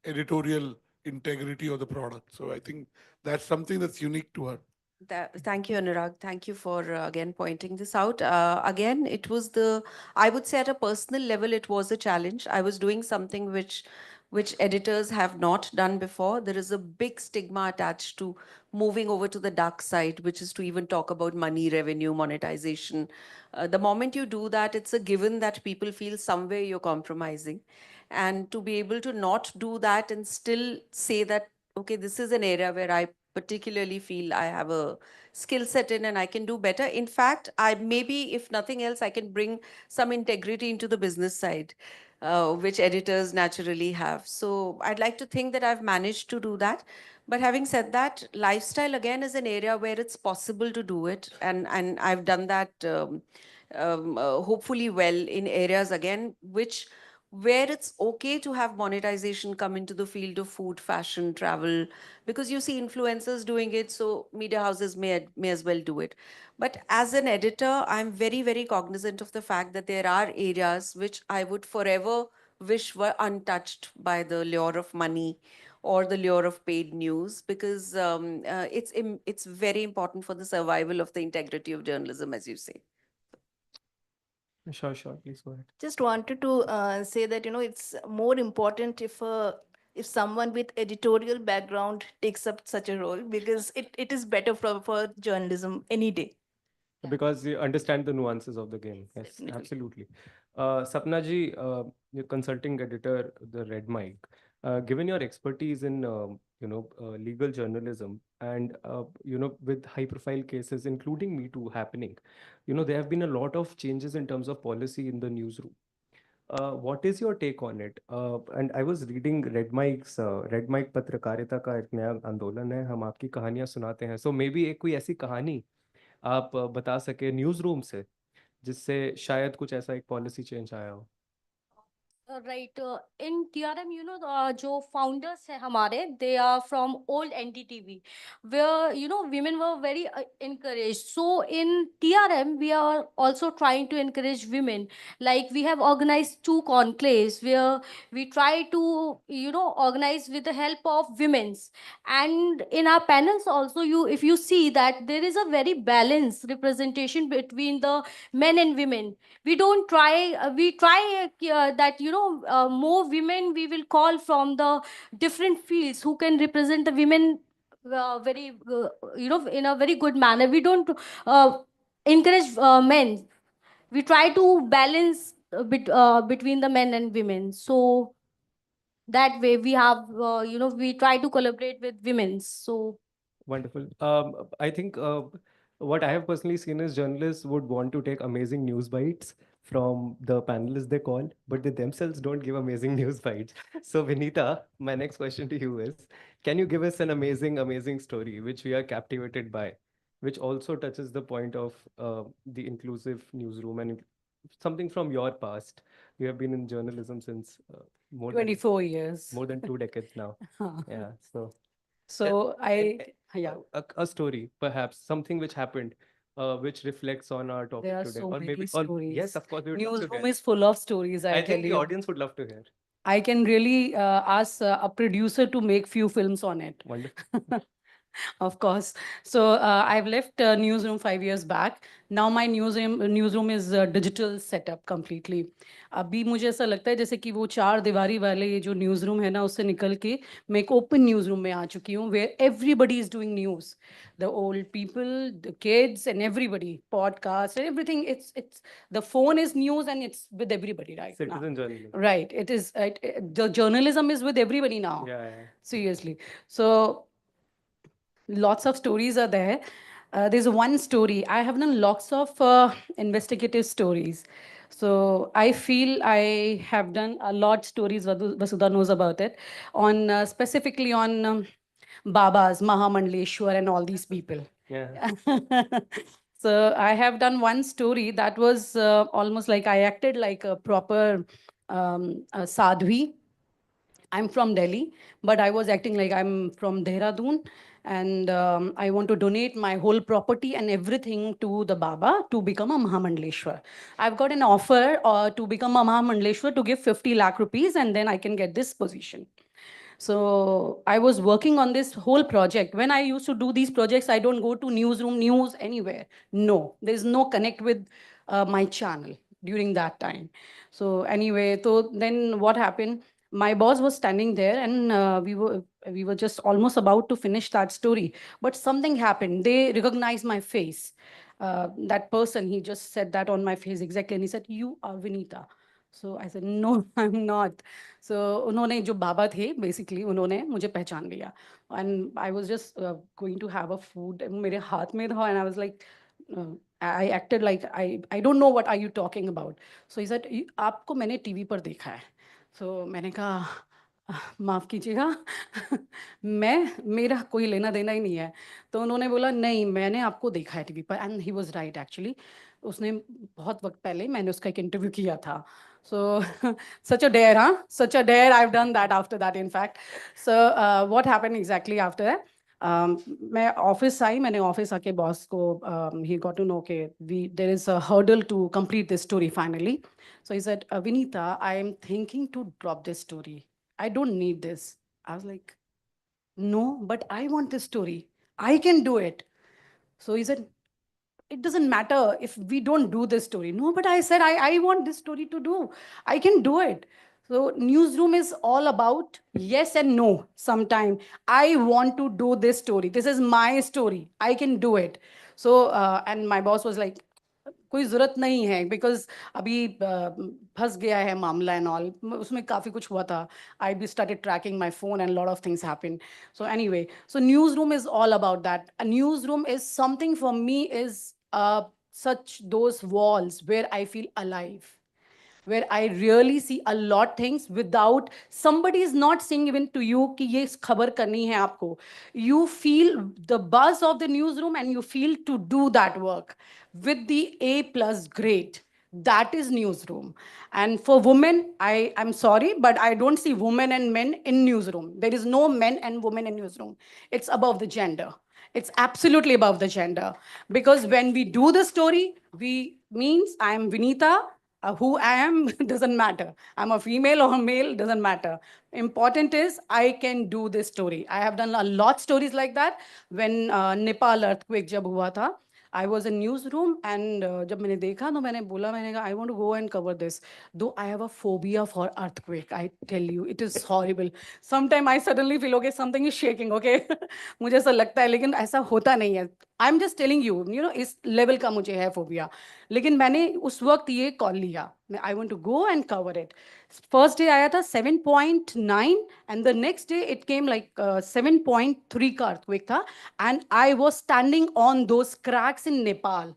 Speaker 14: editorial integrity of the product. So I think that's something that's unique to her.
Speaker 21: Thank you, Anurag. Thank you for again pointing this out. Again, I would say at a personal level, it was a challenge. I was doing something which editors have not done before. There is a big stigma attached to moving over to the dark side, which is to even talk about money, revenue, monetization. The moment you do that, it's a given that people feel somewhere you're compromising. And to be able to not do that and still say that, okay, this is an area where I particularly feel I have a skill set in and I can do better. In fact, I maybe, if nothing else, I can bring some integrity into the business side, which editors naturally have. So I'd like to think that I've managed to do that. But having said that, lifestyle again is an area where it's possible to do it. And I've done that hopefully well in areas again, where it's okay to have monetization come into the field of food, fashion, travel, because you see influencers doing it, so media houses may as well do it. But as an editor, I'm very, very cognizant of the fact that there are areas which I would forever wish were untouched by the lure of money or the lure of paid news, because it's very important for the survival of the integrity of journalism, as you say.
Speaker 17: Sure, please go ahead.
Speaker 10: Just wanted to say that it's more important if someone with editorial background takes up such a role, because it is better for journalism any day.
Speaker 17: Because you understand the nuances of the game. Yes,
Speaker 10: Definitely.
Speaker 17: absolutely. Sapna ji, you're consulting editor, the Red Mic. Given your expertise in legal journalism and with high-profile cases, including Me Too, happening, there have been a lot of changes in terms of policy in the newsroom. What is your take on it? And I was reading Red Mic पत्रकारिता का एक नया आंदोलन है, हम आपकी कहानियां सुनाते हैं. So maybe एक कोई ऐसी कहानी आप बता सके न्यूज़ रूम से, जिससे शायद कुछ ऐसा एक पॉलिसी चेंज आया हो.
Speaker 11: Right. In TRM, जो founders है हमारे, they are from old NDTV, where women were very encouraged. So in TRM, we are also trying to encourage women. Like we have organized 2 conclaves where we try to organize with the help of women's. And in our panels also, if you see that there is a very balanced representation between the men and women. We don't try we try that more women we will call from the different fields who can represent the women very in a very good manner. We don't encourage men. We try to balance between the men and women, so that way we have we try to collaborate with women. So
Speaker 17: Wonderful. I think what I have personally seen is journalists would want to take amazing news bites from the panelists they call, but they themselves don't give amazing news bites. So, Vinita, my next question to you is, can you give us an amazing story which we are captivated by, which also touches the point of the inclusive newsroom and something from your past. You have been in journalism since more
Speaker 12: 24 years.
Speaker 17: more than 2 decades now.
Speaker 12: Huh.
Speaker 17: Yeah, so
Speaker 12: So
Speaker 17: and,
Speaker 12: yeah.
Speaker 17: a story, perhaps something which happened, which reflects on our topic
Speaker 12: There are
Speaker 17: today,
Speaker 12: so
Speaker 17: or
Speaker 12: many
Speaker 17: maybe,
Speaker 12: stories.
Speaker 17: yes, of course, we would love to
Speaker 12: Newsroom
Speaker 17: hear.
Speaker 12: is full of stories, I
Speaker 17: I
Speaker 12: tell
Speaker 17: think the
Speaker 12: you.
Speaker 17: audience would love to hear.
Speaker 12: I can really ask a producer to make few films on it.
Speaker 17: Wonderful.
Speaker 12: Of course. So I've left Newsroom 5 years back. Now my newsroom is a digital setup completely. अभी मुझे ऐसा लगता है जैसे कि वो चार दीवारी वाले ये जो न्यूज़रूम है ना उससे निकल के मैं एक ओपन न्यूज़रूम में आ चुकी हूँ where everybody is doing news. The old people, the kids and everybody, podcast and everything. It's the phone is news and it's with everybody right now.
Speaker 17: Citizen journalism.
Speaker 12: Right. It is the journalism is with everybody now.
Speaker 17: Yeah, yeah.
Speaker 12: Seriously. So lots of stories are there. There's one story. I have done lots of investigative stories. So I feel I have done a lot stories. Vasudha knows about it. On specifically on Babas, Mahamandleshwar, and all these people.
Speaker 17: Yeah.
Speaker 12: So I have done one story that was almost like I acted like a proper a sadhvi. I'm from Delhi, but I was acting like I'm from Dehradun, and I want to donate my whole property and everything to the Baba to become a Mahamandleshwar. I've got an offer to become a Mahamandleshwar to give 50 lakh rupees, and then I can get this position. So I was working on this whole project. When I used to do these projects, I don't go to newsroom, news, anywhere. No, there's no connect with my channel during that time. So anyway, so then what happened? My boss was standing there, and we were just almost about to finish that story. But something happened. They recognized my face. That person, he just said that on my face exactly, and he said, "You are Vinita." So I said, "No, I'm not." So उन्होंने जो बाबा थे basically उन्होंने मुझे पहचान लिया, and I was just going to have a food मेरे हाथ में था, and I was like I acted like I don't know what are you talking about. So he said, आपको मैंने टीवी पर देखा है. So मैंने कहा माफ कीजिएगा मैं मेरा कोई लेना देना ही नहीं है. तो उन्होंने बोला नहीं मैंने आपको देखा है टीवी पर, and he was right actually. उसने बहुत वक्त पहले मैंने उसका एक इंटरव्यू किया था. So such a dare, huh? Such a dare. I've done that after that, in fact. So what happened exactly after that? मैं ऑफिस आई, मैंने ऑफिस आके बॉस को he got to know okay there is a hurdle to complete this story finally. So he said, Vinita, I am thinking to drop this story. I don't need this. I was like, no, but I want this story. I can do it. So he said, it doesn't matter if we don't do this story. No, but I said, I want this story to do. I can do it. So newsroom is all about yes and no. Sometime I want to do this story. This is my story. I can do it. So and my boss was like, कोई जरूरत नहीं है because अभी फंस गया है मामला and all उसमें काफ़ी कुछ हुआ था. I be started tracking my phone and lot of things happen. So anyway so newsroom is all about that. A newsroom is something for me is such those walls where I feel alive, where I really see a lot things without somebody is not saying even to you कि ये खबर करनी है आपको. You feel the buzz of the newsroom and you feel to do that work with the A+ grade. That is newsroom. And for women, I'm sorry, but I don't see women and men in newsroom. There is no men and women in newsroom. It's above the gender. It's absolutely above the gender. Because when we do the story, we means I'm Vinita, who I am doesn't matter. I'm a female or a male, doesn't matter. Important is I can do this story. I have done a lot stories like that. When Nepal earthquake jab hua tha, I was in newsroom and जब मैंने देखा तो मैंने बोला मैंने कहा I want to go and cover this. Though I have a phobia for earthquake, I tell you, it is horrible. Sometimes I suddenly feel okay, something is shaking, okay. मुझे ऐसा लगता है लेकिन ऐसा होता नहीं है. I'm just telling you, you know, इस level का मुझे है phobia. लेकिन मैंने उस वक्त ये कॉल लिया. I want to go and cover it. First day आया था 7.9 and the next day it came like 7.3 का earthquake था, and I was standing on those cracks in Nepal.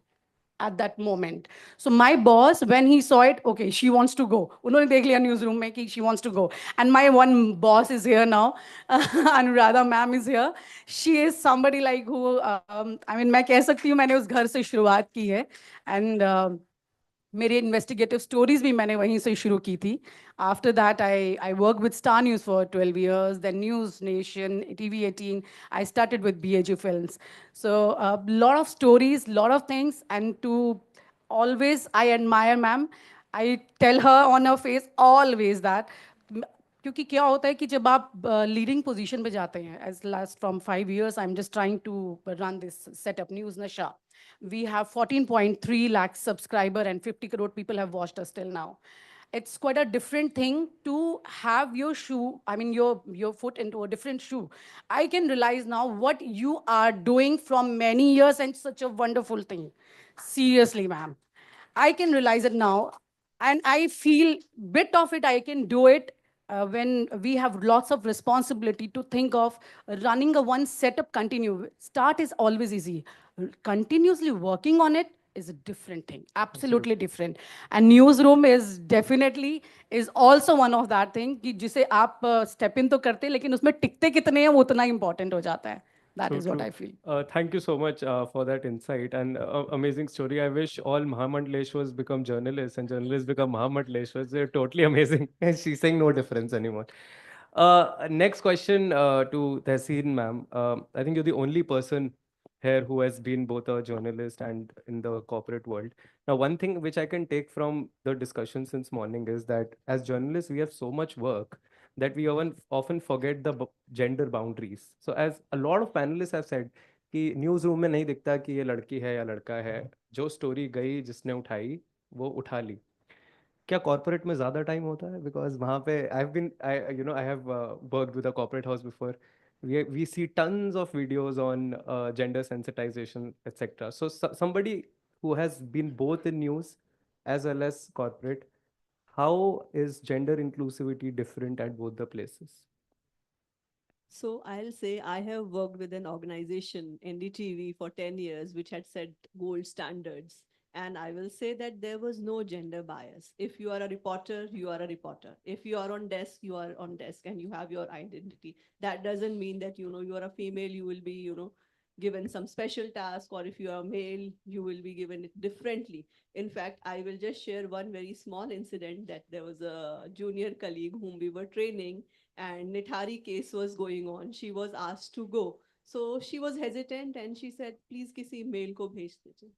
Speaker 16: at that moment. So my boss, when he saw it, okay, she wants to go. उन्होंने देख लिया newsroom में कि she wants to go. And my one boss is here now. Anuradha ma'am is here. She is somebody like who, I mean, मैं कह सकती हूँ मैंने उस घर से शुरुआत की है. And मेरी इन्वेस्टिगेटिव स्टोरीज भी मैंने वहीं से शुरू की थी. After that I work with Star News for 12 years, then News Nation, TV18. I started with BAG Films. So a lot of stories, lot of things, and to always I admire ma'am. I tell her on her face always that क्योंकि क्या होता है कि जब आप leading position पे जाते हैं, as last from 5 years I am just trying to run this setup News Nasha. We have 14.3 lakh subscriber and 50 crore people have watched us till now. It's quite a different thing to have your shoe, I mean your foot into a different shoe. I can realize now what you are doing from many years and such a wonderful thing. Seriously, ma'am. I can realize it now, and I feel bit of it. I can do it when we have lots of responsibility to think of running a one setup. Continue. Start is always easy. Continuously working on it is a different thing. Absolutely different. And newsroom is definitely is also one of that thing कि जिसे आप step in तो करते हैं, लेकिन उसमें टिकते कितने हैं वो उतना important हो जाता है. That
Speaker 17: True,
Speaker 16: is what
Speaker 17: true.
Speaker 16: I feel.
Speaker 17: Thank you so much for that insight and amazing story. I wish all Mahamandleshwars become journalists and journalists become Mahamandleshwars. They're totally amazing. She's saying no difference anymore. Next question to Tehseen ma'am. I think you're the only person here who has been both a journalist and in the corporate world. Now, one thing which I can take from the discussion since morning is that as journalists, we have so much work that we often forget the gender boundaries. So as a lot of panelists have said कि news room में नहीं दिखता कि ये लड़की है या लड़का है, जो स्टोरी गई जिसने उठाई वो उठा ली. क्या कॉर्पोरेट में ज़्यादा टाइम होता है? बिकॉज वहाँ पे I have worked with a corporate house before. We see tons of videos on gender sensitization, etc. So, somebody who has been both in news as well as corporate, how is gender inclusivity different at both the places?
Speaker 18: So I'll say I have worked with an organization, NDTV, for 10 years, which had set gold standards. And I will say that there was no gender bias. If you are a reporter, you are a reporter. If you are on desk, you are on desk and you have your identity. That doesn't mean that, you are a female, you will be, given some special task, or if you are a male, you will be given it differently. In fact, I will just share one very small incident that there was a junior colleague whom we were training, and Nithari case was going on. She was asked to go. So she was hesitant and she said, please kisi mail ko bhej dijiye.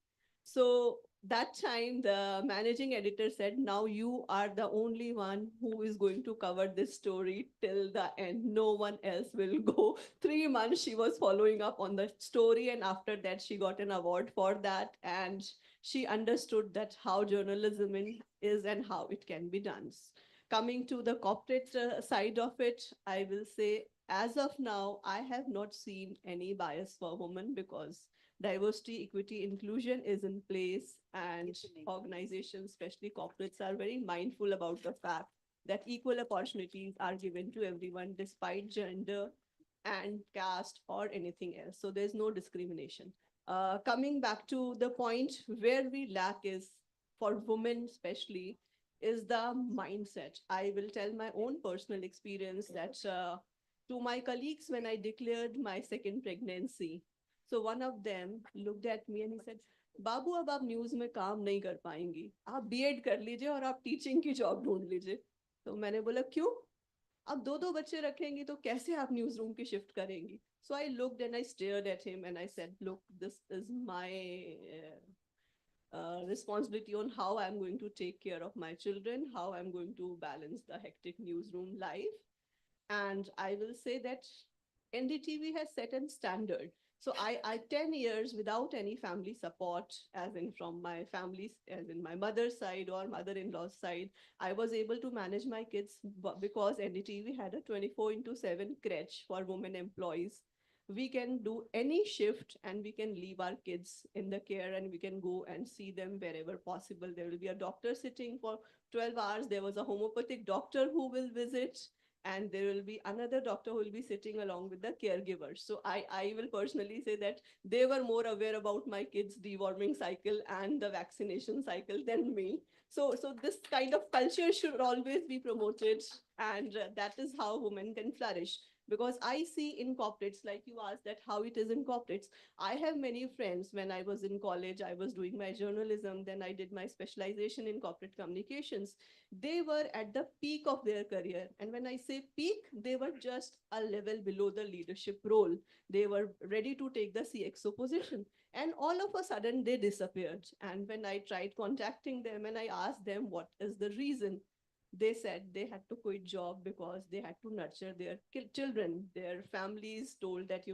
Speaker 18: So that time the managing editor said, now you are the only one who is going to cover this story till the end. No one else will go. 3 months she was following up on the story, and after that she got an award for that, and she understood that how journalism is and how it can be done. Coming to the corporate side of it, I will say, as of now, I have not seen any bias for women because diversity, equity, inclusion is in place, and organizations, especially corporates, are very mindful about the fact that equal opportunities are given to everyone despite gender and caste or anything else. So there's no discrimination. Coming back to the point where we lack is, for women especially, is the mindset. I will tell my own personal experience that to my colleagues, when I declared my second pregnancy, so one of them looked at me and he said, बाबू अब आप news में काम नहीं कर पाएंगी, आप BEd कर लीजिए और आप टीचिंग की जॉब ढूंढ लीजिए. तो मैंने बोला क्यों, आप दो बच्चे रखेंगी तो कैसे आप न्यूज रूम की शिफ्ट करेंगी. So I looked and I stared at him and I said, look, this is my responsibility on how I'm going to take care of my children, how I'm going to balance the hectic newsroom life. And I will say that NDTV has set a standard. So I 10 years without any family support, as in from my family, as in my mother's side or mother-in-law's side, I was able to manage my kids because NDTV had a 24/7 crèche for women employees. We can do any shift and we can leave our kids in the care and we can go and see them wherever possible. There will be a doctor sitting for 12 hours. There was a homeopathic doctor who will visit. and there will be another doctor who will be sitting along with the caregiver. So I will personally say that they were more aware about my kids' deworming cycle and the vaccination cycle than me. So this kind of culture should always be promoted, and that is how women can flourish. Because I see in corporates, like you asked, that how it is in corporates. I have many friends. When I was in college, I was doing my journalism, then I did my specialization in corporate communications. They were at the peak of their career, and when I say peak, they were just a level below the leadership role. They were ready to take the CXO position, and all of a sudden they disappeared. And when I tried contacting them and I asked them what is the reason, they said they had to quit job because they had to nurture their children. Their families told that,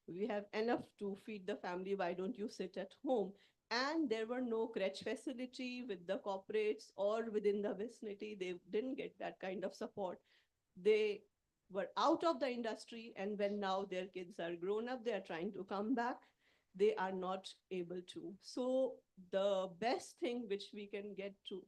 Speaker 18: we have enough to feed the family, why don't you sit at home? And there were no crèche facility with the corporates or within the vicinity. They didn't get that kind of support. They were out of the industry, and when now their kids are grown up, they are trying to come back, they are not able to. So the best thing which we can get to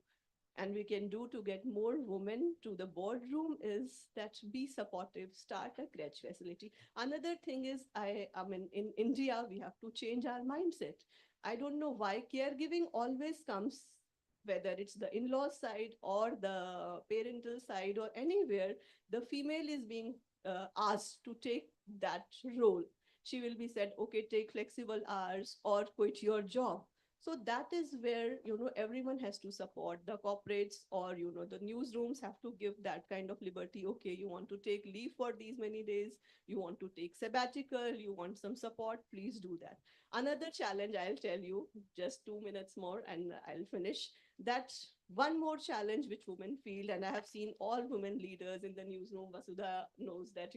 Speaker 18: and we can do to get more women to the boardroom is that be supportive, start a crèche facility. Another thing is, I mean, in India, we have to change our mindset. I don't know why caregiving always comes, whether it's the in-law side or the parental side or anywhere, the female is being asked to take that role. She will be said, okay, take flexible hours or quit your job. So that is where, everyone has to support the corporates, or, the newsrooms have to give that kind of liberty. Okay, you want to take leave for these many days, you want to take sabbatical, you want some support, please do that. Another challenge, I'll tell you, just 2 minutes more and I'll finish. That one more challenge which women feel, and I have seen all women leaders in the newsroom. Vasudha knows that,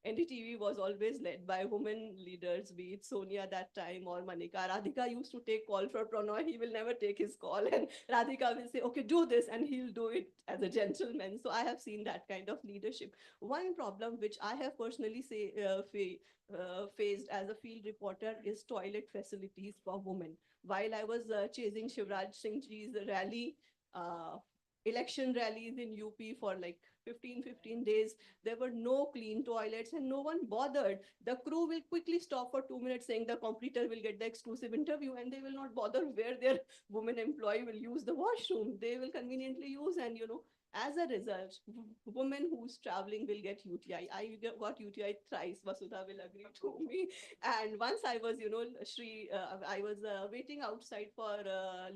Speaker 18: NDTV was always led by women leaders, be it Sonia that time or Manika. Radhika used to take call for Pranoy. He will never take his call. And Radhika will say, okay, do this. And he'll do it as a gentleman. So I have seen that kind of leadership. One problem which I have personally faced as a field reporter is toilet facilities for women. While I was chasing Shivraj Singh Ji's rally, uh, election rallies in UP for like 15 days, there were no clean toilets and no one bothered. The crew will quickly stop for 2 minutes saying the competitor will get the exclusive interview, and they will not bother where their woman employee will use the washroom. They will conveniently use, and as a result, women who's traveling will get UTI. I got UTI thrice. Vasudha will agree to me. And once I was, I was waiting outside for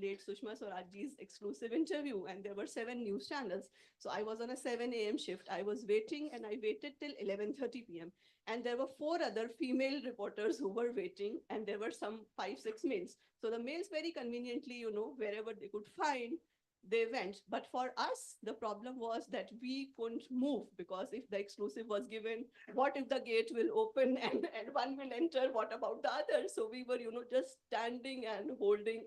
Speaker 18: late Sushma Swarajji's exclusive interview, and there were 7 news channels. So I was on a 7 a.m. shift. I was waiting, and I waited till 11:30 p.m. And there were 4 other female reporters who were waiting, and there were some 5, 6 males. So the males very conveniently, wherever they could find, they went. But for us, the problem was that we couldn't move, because if the exclusive was given, what if the gate will open and one will enter? What about the other? So we were, just standing and holding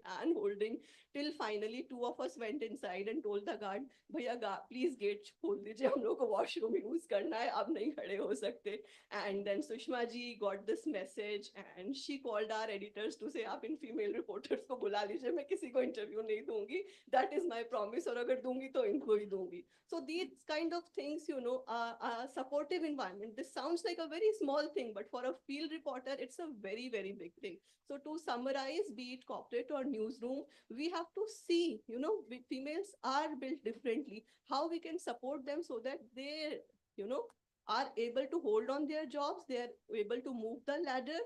Speaker 18: till finally 2 of us went inside and told the guard, Bhaiya, please gate khol dijiye, hum log ko washroom use karna hai, ab nahi khade ho sakte. And then Sushma ji got this message, and she called our editors to say, aap in female reporters ko bula lijiye, main kisi ko interview nahi dungi. That is my promise, और अगर दूंगी तो इनको ही दूंगी. So these kind of things, a supportive environment. This sounds like a very small thing, but for a field reporter, it's a very, very big thing. So to summarize, be it corporate or newsroom, we have to see, females are built differently, how we can support them so that they, are able to hold on their jobs, they are able to move the ladder,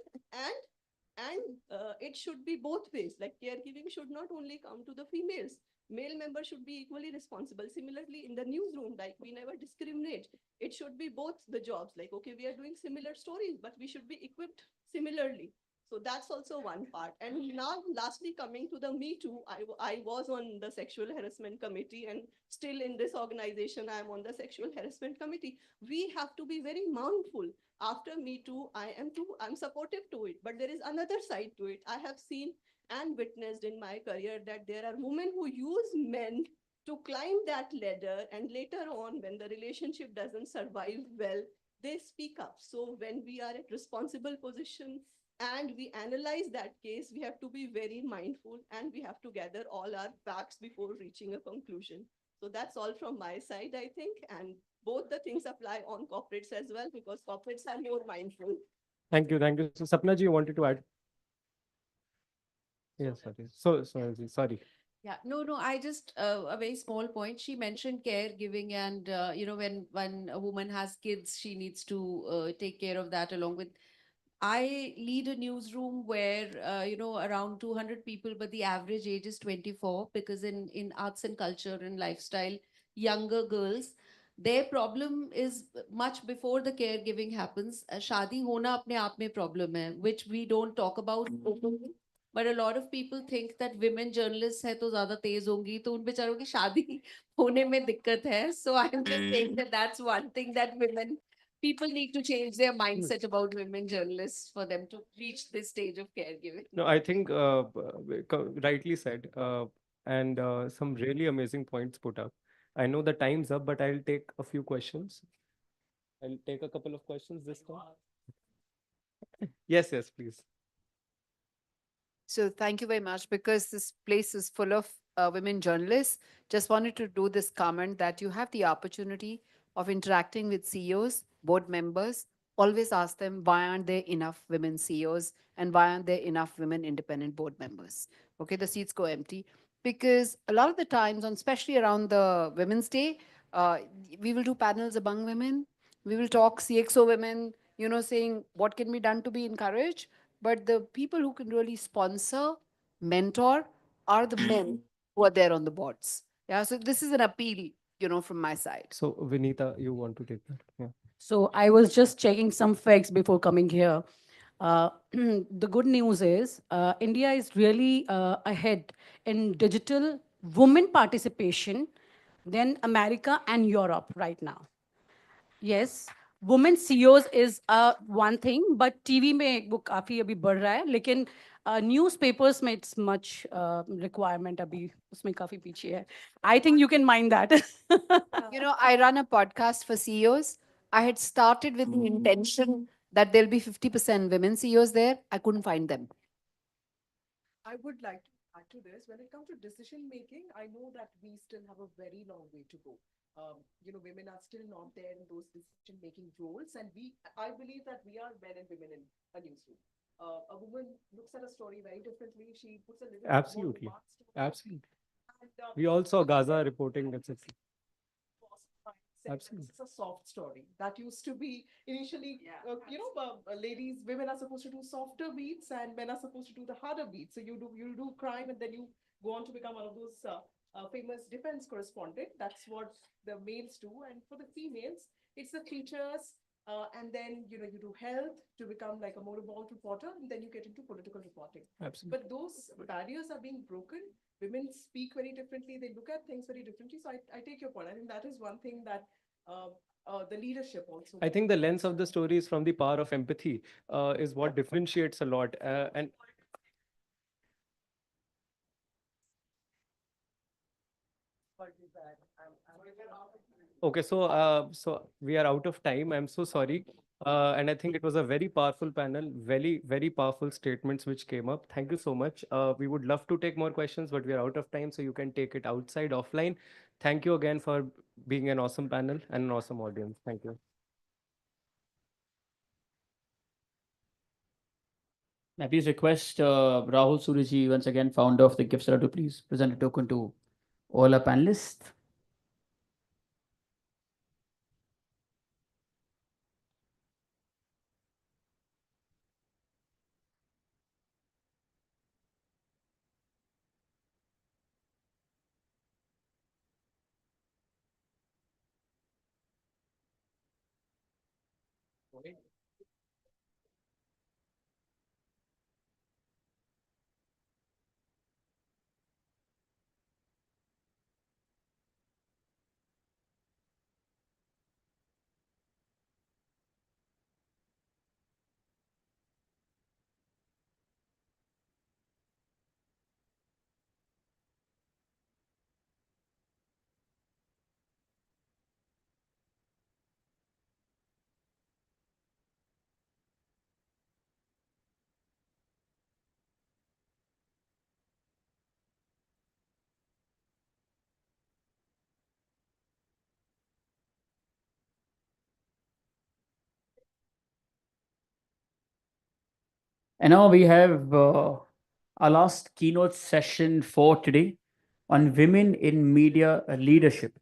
Speaker 18: and it should be both ways. Like caregiving should not only come to the females, male members should be equally responsible. Similarly, in the newsroom, like we never discriminate. It should be both the jobs. Like, okay, we are doing similar stories, but we should be equipped similarly. So that's also one part. And now, lastly, coming to the Me Too, I was on the sexual harassment committee, and still in this organization, I'm on the sexual harassment committee. We have to be very mindful. After Me Too, I'm supportive to it, but there is another side to it. I have seen and witnessed in my career that there are women who use men to climb that ladder, and later on, when the relationship doesn't survive well, they speak up. So when we are at responsible position and we analyze that case, we have to be very mindful, and we have to gather all our facts before reaching a conclusion. So that's all from my side, I think. And both the things apply on corporates as well, because corporates are more mindful.
Speaker 17: Thank you. Thank you. So, Sapna ji, you wanted to add? Yes, sorry. So, sorry.
Speaker 7: Yeah, no, I just a very small point. She mentioned caregiving, and when a woman has kids, she needs to take care of that along with. I lead a newsroom where around 200 people, but the average age is 24, because in arts and culture and lifestyle, younger girls, their problem is much before the caregiving happens. Shadi hona apne aap mein problem hai, which we don't talk about openly. But a lot of people think that women journalists है तो ज़्यादा तेज होंगी, तो उन बेचारों की शादी होने में दिक्कत है. So I'm just saying that that's one thing that people need to change their mindset about women journalists for them to reach this stage of caregiving.
Speaker 17: No, I think rightly said, and some really amazing points put up. I know the time's up, but I'll take a few questions. I'll take a couple of questions this time. Yes, please.
Speaker 4: So thank you very much, because this place is full of women journalists. Just wanted to do this comment that you have the opportunity of interacting with CEOs, board members. Always ask them, why aren't there enough women CEOs, and why aren't there enough women independent board members? Okay, the seats go empty, because a lot of the times, especially around the Women's Day, uh, we will do panels among women. We will talk CXO women, saying what can be done to be encouraged. But the people who can really sponsor, mentor, are the men who are there on the boards. Yeah, so this is an appeal, from my side.
Speaker 17: So, Vinita, you want to take that? Yeah.
Speaker 12: So I was just checking some facts before coming here. The good news is India is really ahead in digital women participation than America and Europe right now. Yes, women CEOs is one thing, but TV में वो काफी अभी बढ़ रहा है, लेकिन newspapers में it's much requirement अभी उसमें काफी पीछे है. I think you can mind that.
Speaker 4: I run a podcast for CEOs. I had started with the intention that there'll be 50% women CEOs there. I couldn't find them.
Speaker 20: I would like to add to this. When it comes to decision making, I know that we still have a very long way to go. Women are still not there in those decision making roles, and I believe that we are men and women in a newsroom. A woman looks at a story very differently. She puts a little
Speaker 17: Absolutely.
Speaker 20: more nuance to it.
Speaker 17: Absolutely.
Speaker 20: And,
Speaker 17: We also Gaza reporting, etc.
Speaker 20: Absolutely. It's a soft story that used to be initially, ladies, women are supposed to do softer beats and men are supposed to do the harder beats. So you do crime and then you go on to become one of those famous defense correspondent. That's what the males do. And for the females, it's the features. And then, you do health to become like a more evolved reporter, and then you get into political reporting.
Speaker 17: Absolutely.
Speaker 20: But those barriers are being broken. Women speak very differently. They look at things very differently. So I take your point. I think that is one thing that the leadership also.
Speaker 17: I think the lens of the story is from the power of empathy, is what differentiates a lot. And okay, so we are out of time. I'm so sorry. And I think it was a very powerful panel, very, very powerful statements which came up. Thank you so much. We would love to take more questions, but we are out of time, so you can take it outside, offline. Thank you again for being an awesome panel and an awesome audience. Thank you.
Speaker 6: May I please request Rahul Suriji, once again, founder of the Giftsera, to please present a token to all our panelists. And now we have our last keynote session for today on women in media leadership,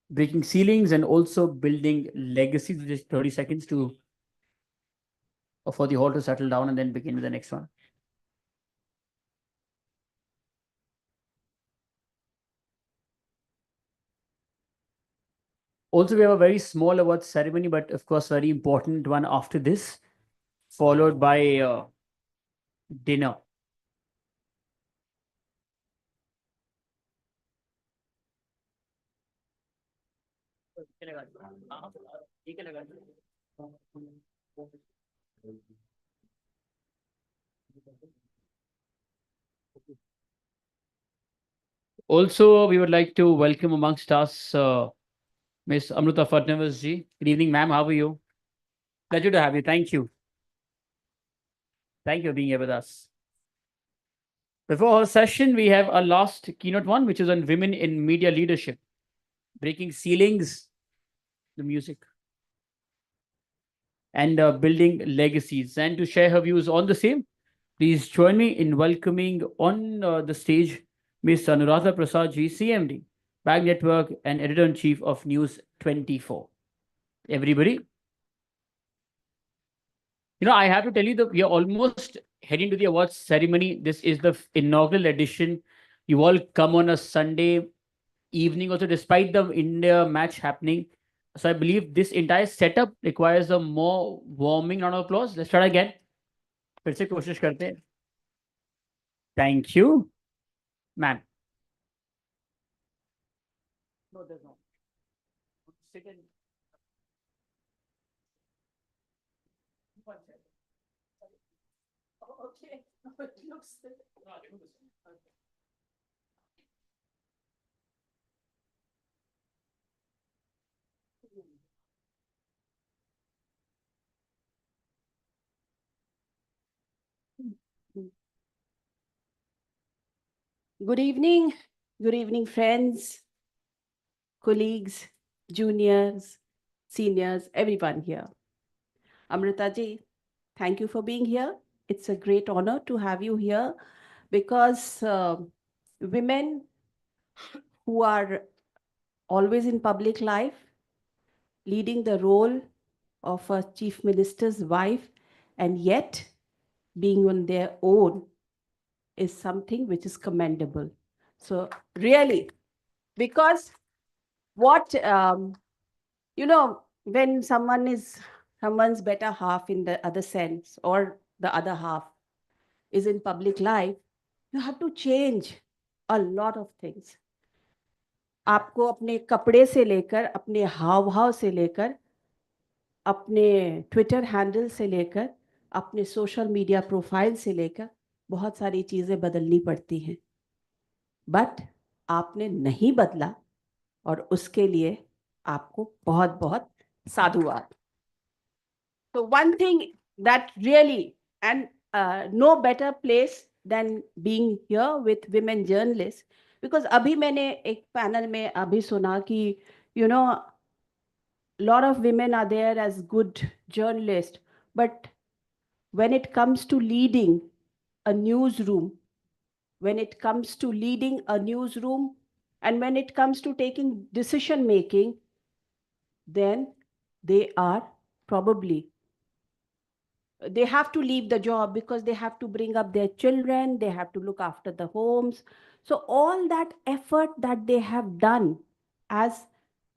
Speaker 6: breaking ceilings and also building legacies. Just 30 seconds to for the hall to settle down and then begin with the next one. Also, we have a very small award ceremony, but of course, very important one after this, followed by dinner. Also, we would like to welcome amongst us Miss Amruta Fadnavis ji. Good evening, ma'am. How are you? Pleasure to have you. Thank you. Thank you for being here with us. Before our session, we have our last keynote one, which is on women in media leadership, breaking ceilings, the music, and building legacies. And to share her views on the same, please join me in welcoming on the stage Ms. Anuradha Prasad ji, CMD, Bag Network and Editor-in-Chief of News 24. Everybody. You know, I have to tell you that we are almost heading to the awards ceremony. This is the inaugural edition. You all come on a Sunday evening also, despite the India match happening. So I believe this entire setup requires a more warming round of applause. Let's try again. फिर से कोशिश करते हैं. Thank you, ma'am. No, there's not. Sit in.
Speaker 5: Okay. It looks.
Speaker 15: Good evening, friends, colleagues, juniors, seniors, everyone here. Amrita ji, thank you for being here. It's a great honor to have you here because women who are always in public life, leading the role of a chief minister's wife, and yet being on their own is something which is commendable. So really, because what, when someone's better half in the other sense, or the other half is in public life, you have to change a lot of things. आपको अपने कपड़े से लेकर, अपने हाव भाव से लेकर, अपने ट्विटर हैंडल से लेकर, अपने सोशल मीडिया प्रोफाइल से लेकर बहुत सारी चीज़ें बदलनी पड़ती हैं. बट आपने नहीं बदला और उसके लिए आपको बहुत बहुत साधुवाद. So one thing that really, and no better place than being here with women journalists, because अभी मैंने एक panel में अभी सुना कि lot of women are there as good journalists, but when it comes to leading a newsroom, when it comes to leading a newsroom, and when it comes to taking decision making, then they are probably, they have to leave the job because they have to bring up their children, they have to look after the homes. So all that effort that they have done as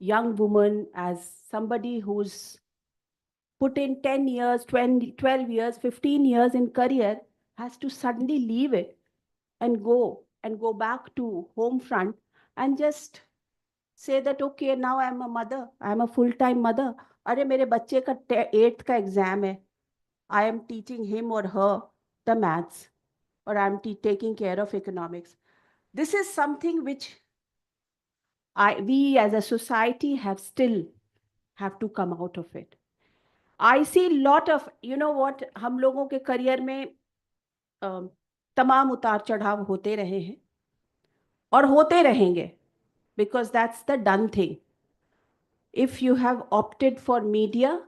Speaker 15: young woman, as somebody who's put in 10 years, 20, 12 years, 15 years in career, has to suddenly leave it and go back to home front and just say that, okay, now I'm a mother, I'm a full-time mother. अरे मेरे बच्चे का 8th का exam है. I am teaching him or her the maths, or I'm taking care of economics. This is something which we as a society have to come out of it. I see a lot of, what, हम लोगों के career में तमाम उतार चढ़ाव होते रहे हैं और होते रहेंगे, because that's the done thing. If you have opted for media,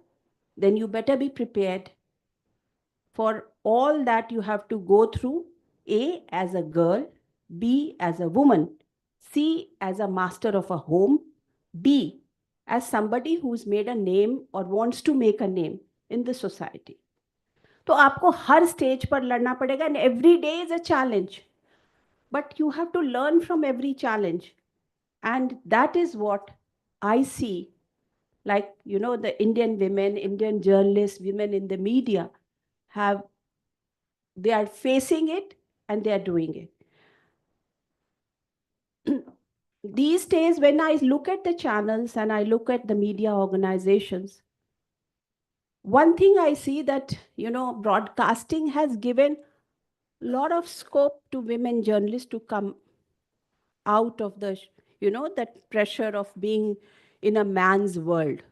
Speaker 15: then you better be prepared for all that you have to go through, A, as a girl, B, as a woman, C, as a master of a home, D, as somebody who's made a name or wants to make a name in the society. तो आपको हर stage पर लड़ना पड़ेगा, and every day is a challenge. But you have to learn from every challenge. And that is what I see, like, you know, the Indian women, Indian journalists, women in the media have, they are facing it and they are doing it. These days, when I look at the channels and I look at the media organizations, one thing I see that, you know, broadcasting has given a lot of scope to women journalists to come out of the, you know, that pressure of being in a man's world.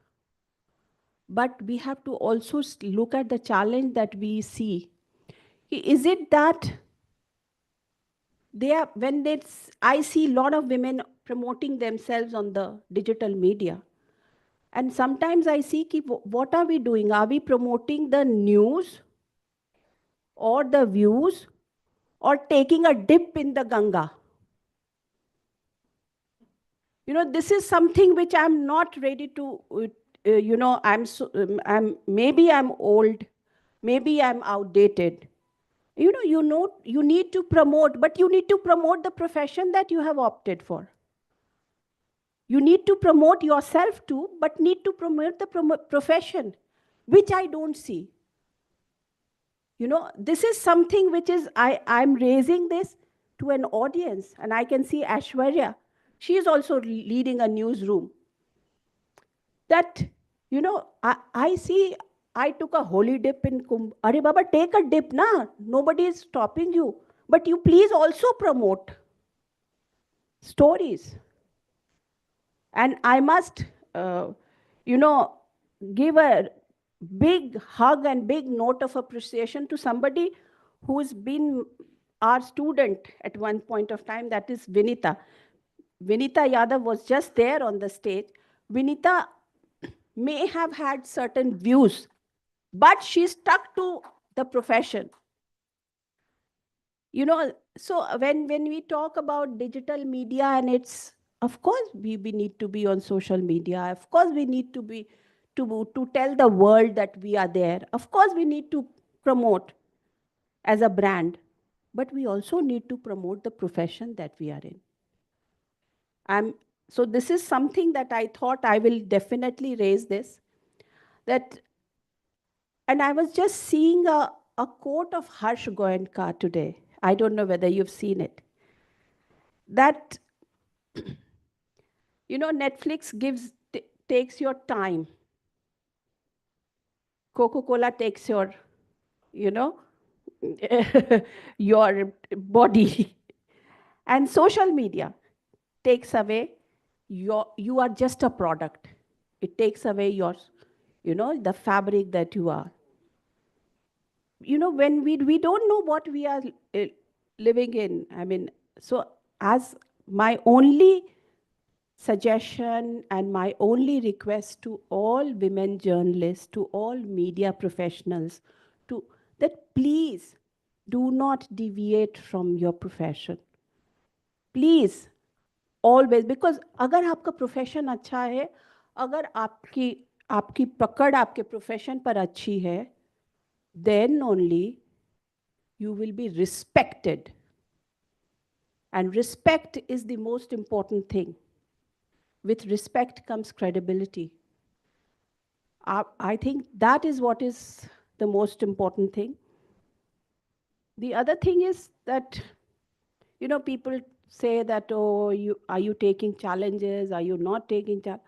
Speaker 15: But we have to also look at the challenge that we see. Is it that they are, when it's, I see a lot of women promoting themselves on the digital media. And sometimes I see, what are we doing? Are we promoting the news or the views or taking a dip in the Ganga? You know, this is something which I'm not ready to, you know, maybe I'm old, maybe I'm outdated. You know, you need to promote, but you need to promote the profession that you have opted for. You need to promote yourself too, but need to promote the profession, which I don't see. You know, this is something which is, I'm raising this to an audience, and I can see Ashwarya. She is also leading a newsroom. That, you know, I see, I took a holy dip in Kumbh. Are Baba, take a dip, na? Nobody is stopping you. But you please also promote stories. And I must, you know, give a big hug and big note of appreciation to somebody who's been our student at one point of time, that is Vinita. Vinita Yadav was just there on the stage. Vinita may have had certain views, but she stuck to the profession. You know, so when we talk about digital media, and it's, of course we need to be on social media, of course we need to be to tell the world that we are there, of course we need to promote as a brand, but we also need to promote the profession that we are in. So this is something that I thought I will definitely raise this, that, and I was just seeing a quote of Harsh Goenka today. I don't know whether you've seen it. That, you know, Netflix takes your time. Coca-Cola takes your, you know, your body. And social media takes away you are just a product. It takes away your, you know, the fabric that you are. You know, when we don't know what we are living in. I mean, so as my only suggestion and my only request to all women journalists, to all media professionals, to that please do not deviate from your profession. Please, always, because अगर आपका profession अच्छा है, अगर आपकी पकड़ आपके profession पर अच्छी है, then only you will be respected. And respect is the most important thing. With respect comes credibility. I think that is what is the most important thing. The other thing is that, you know, people say that, oh, are you taking challenges? Are you not taking challenges?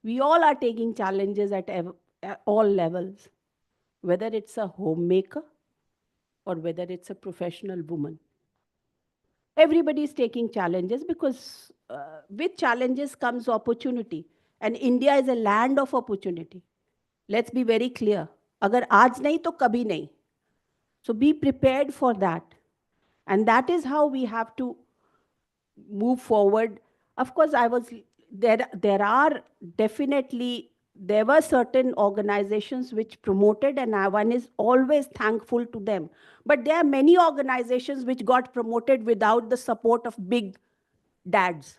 Speaker 15: We all are taking challenges at all levels, whether it's a homemaker or whether it's a professional woman. Everybody is taking challenges because with challenges comes opportunity. And India is a land of opportunity. Let's be very clear. Agar aaj nahi to kabhi nahi. So be prepared for that. And that is how we have to move forward. Of course, there are definitely there were certain organizations which promoted, and one is always thankful to them. But there are many organizations which got promoted without the support of big dads.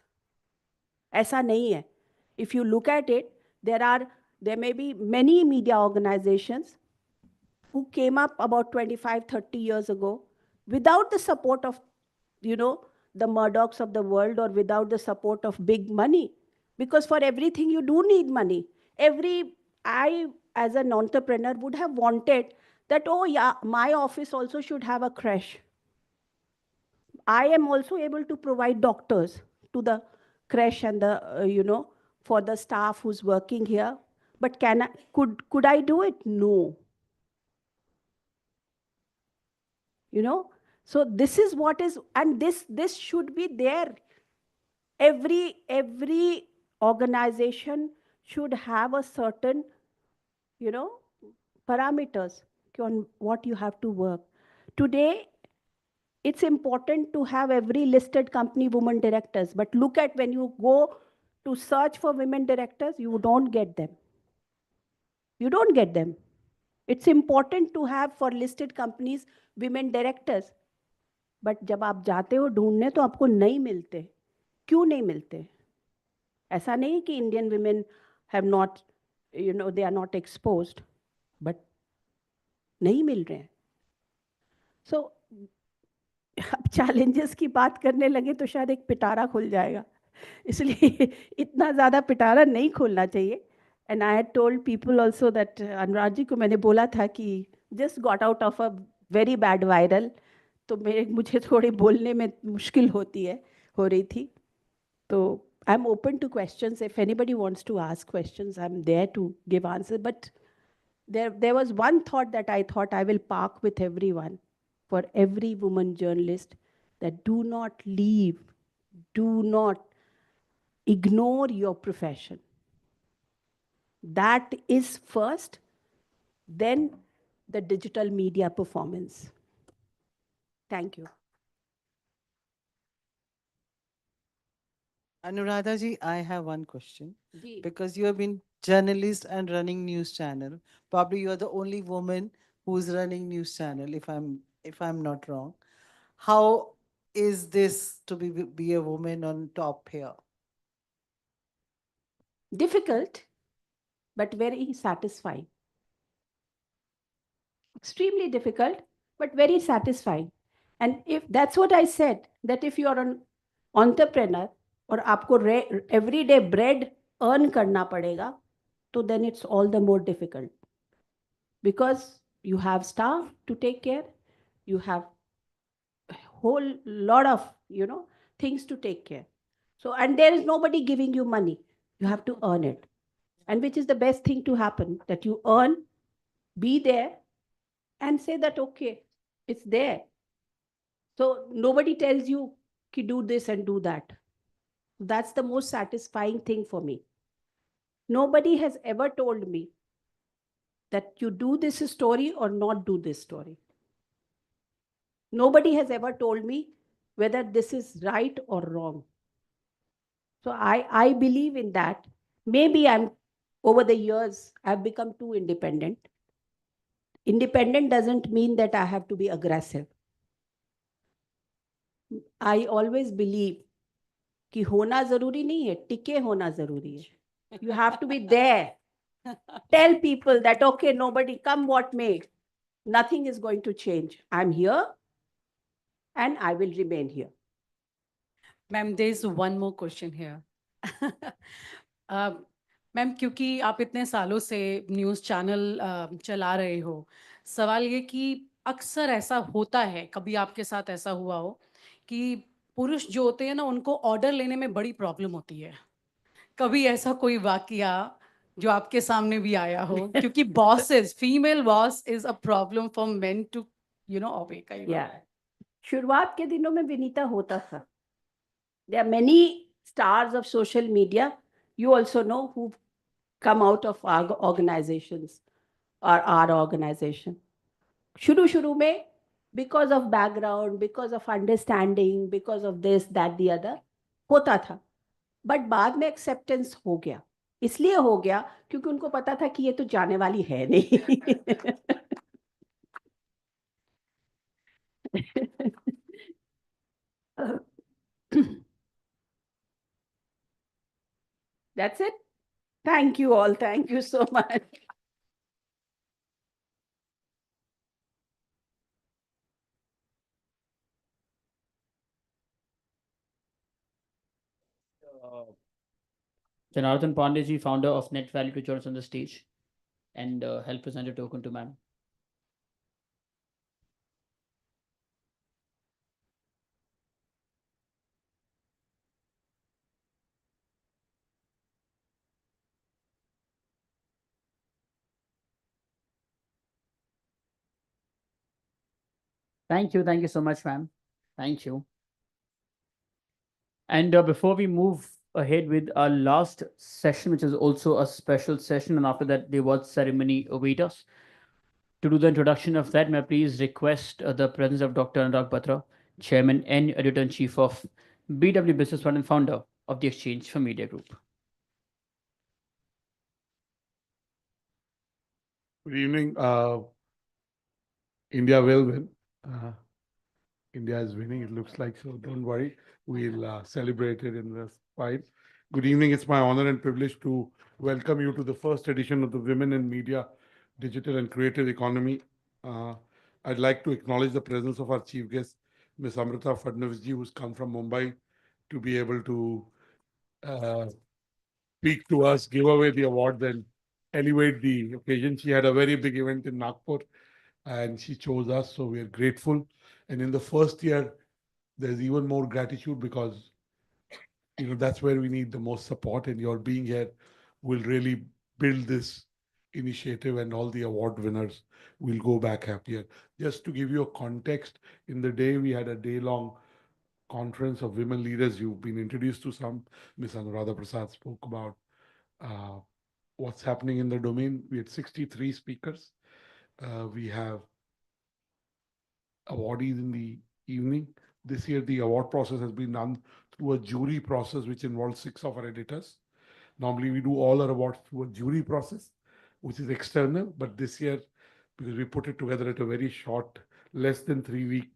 Speaker 15: ऐसा नहीं है. If you look at it, there may be many media organizations who came up about 25, 30 years ago without the support of, the Murdochs of the world, or without the support of big money. Because for everything you do need money. I, as an entrepreneur, would have wanted that, oh yeah, my office also should have a creche. I am also able to provide doctors to the creche and for the staff who's working here. But could I do it? No. So this is what is, and this should be there. Every organization should have a certain, parameters on what you have to work. Today, it's important to have every listed company women directors, but look at when you go to search for women directors, you don't get them. You don't get them. It's important to have for listed companies women directors, but जब आप जाते हो ढूंढने तो आपको नहीं मिलते. क्यों नहीं मिलते? ऐसा नहीं कि Indian women have not, they are not exposed, but नहीं मिल रहे हैं. So अब challenges की बात करने लगे तो शायद एक पिटारा खुल जाएगा, इसलिए इतना ज़्यादा पिटारा नहीं खोलना चाहिए. And I had told people also that Anurag ji को मैंने बोला था कि just got out of a very bad viral, तो मुझे थोड़ी बोलने में मुश्किल हो रही थी. तो I'm open to questions. If anybody wants to ask questions, I'm there to give answers. But there was one thought that I thought I will park with everyone, for every woman journalist, that do not leave, do not ignore your profession. That is first, then the digital media performance. Thank you.
Speaker 2: Anuradha ji, I have one question.
Speaker 15: Ji.
Speaker 2: Because you have been journalist and running news channel. Probably you are the only woman who's running news channel, if I'm not wrong. How is this to be a woman on top here?
Speaker 15: Difficult, but very satisfying. Extremely difficult, but very satisfying. And if that's what I said, that if you are an entrepreneur और आपको everyday bread earn करना पड़ेगा, तो then it's all the more difficult. Because you have staff to take care, you have a whole lot of, things to take care. So, and there is nobody giving you money. You have to earn it. And which is the best thing to happen, that you earn, be there, and say that, okay, it's there. So nobody tells you to do this and do that. That's the most satisfying thing for me. Nobody has ever told me that you do this story or not do this story. Nobody has ever told me whether this is right or wrong. So I believe in that. Maybe over the years, I've become too independent. Independent doesn't mean that I have to be aggressive. I always believe कि होना जरूरी नहीं है, टिके होना जरूरी है. You have to be there. Tell people that, okay, nobody, come what may, nothing is going to change. I'm here and I will remain here.
Speaker 12: Ma'am, there's one more question here. Ma'am, क्योंकि आप इतने सालों से news channel चला रहे हो, सवाल ये कि अक्सर ऐसा होता है, कभी आपके साथ ऐसा हुआ हो कि पुरुष जो होते हैं ना, उनको ऑर्डर लेने में बड़ी प्रॉब्लम होती है. कभी ऐसा कोई वाकया जो आपके सामने भी आया हो? क्योंकि bosses, female boss is a problem for men to obey. कई बार
Speaker 15: शुरुआत के दिनों में विनीता होता था. There are many stars of social media, you also know, who come out of our organizations or our organization. शुरू में, because of background, because of understanding, because of this, that, the other, होता था. But बाद में acceptance हो गया. इसलिए हो गया क्योंकि उनको पता था कि ये तो जाने वाली है नहीं. That's it. Thank you all. Thank you so much.
Speaker 6: Janardhan Pandey, founder of Net Value, to join us on the stage and help present a token to ma'am. Thank you so much, ma'am. Thank you. And before we move ahead with our last session, which is also a special session, and after that, the award ceremony awaits us. To do the introduction of that, may I please request the presence of Dr. Anurag Batra, Chairman and Editor-in-Chief of BW Business Fund and founder of the Exchange for Media Group.
Speaker 14: Good evening. India will win. India is winning, it looks like, so don't worry. We'll celebrate it in the fight. Good evening. It's my honor and privilege to welcome you to the first edition of the Women in Media, Digital and Creative Economy. I'd like to acknowledge the presence of our chief guest, Ms. Amrita Fadnavisji, who's come from Mumbai to be able to speak to us, give away the awards, and elevate the occasion. She had a very big event in Nagpur and she chose us, so we are grateful. And in the first year, there's even more gratitude because that's where we need the most support, and your being here will really build this initiative, and all the award winners will go back happier. Just to give you a context, in the day we had a day-long conference of women leaders. You've been introduced to some. Ms. Anuradha Prasad spoke about uh, what's happening in the domain. We had 63 speakers. We have awardees in the evening. This year, the award process has been done through a jury process, which involves 6 of our editors. Normally, we do all our awards through a jury process, which is external. But this year, because we put it together at a very short, less than 3-week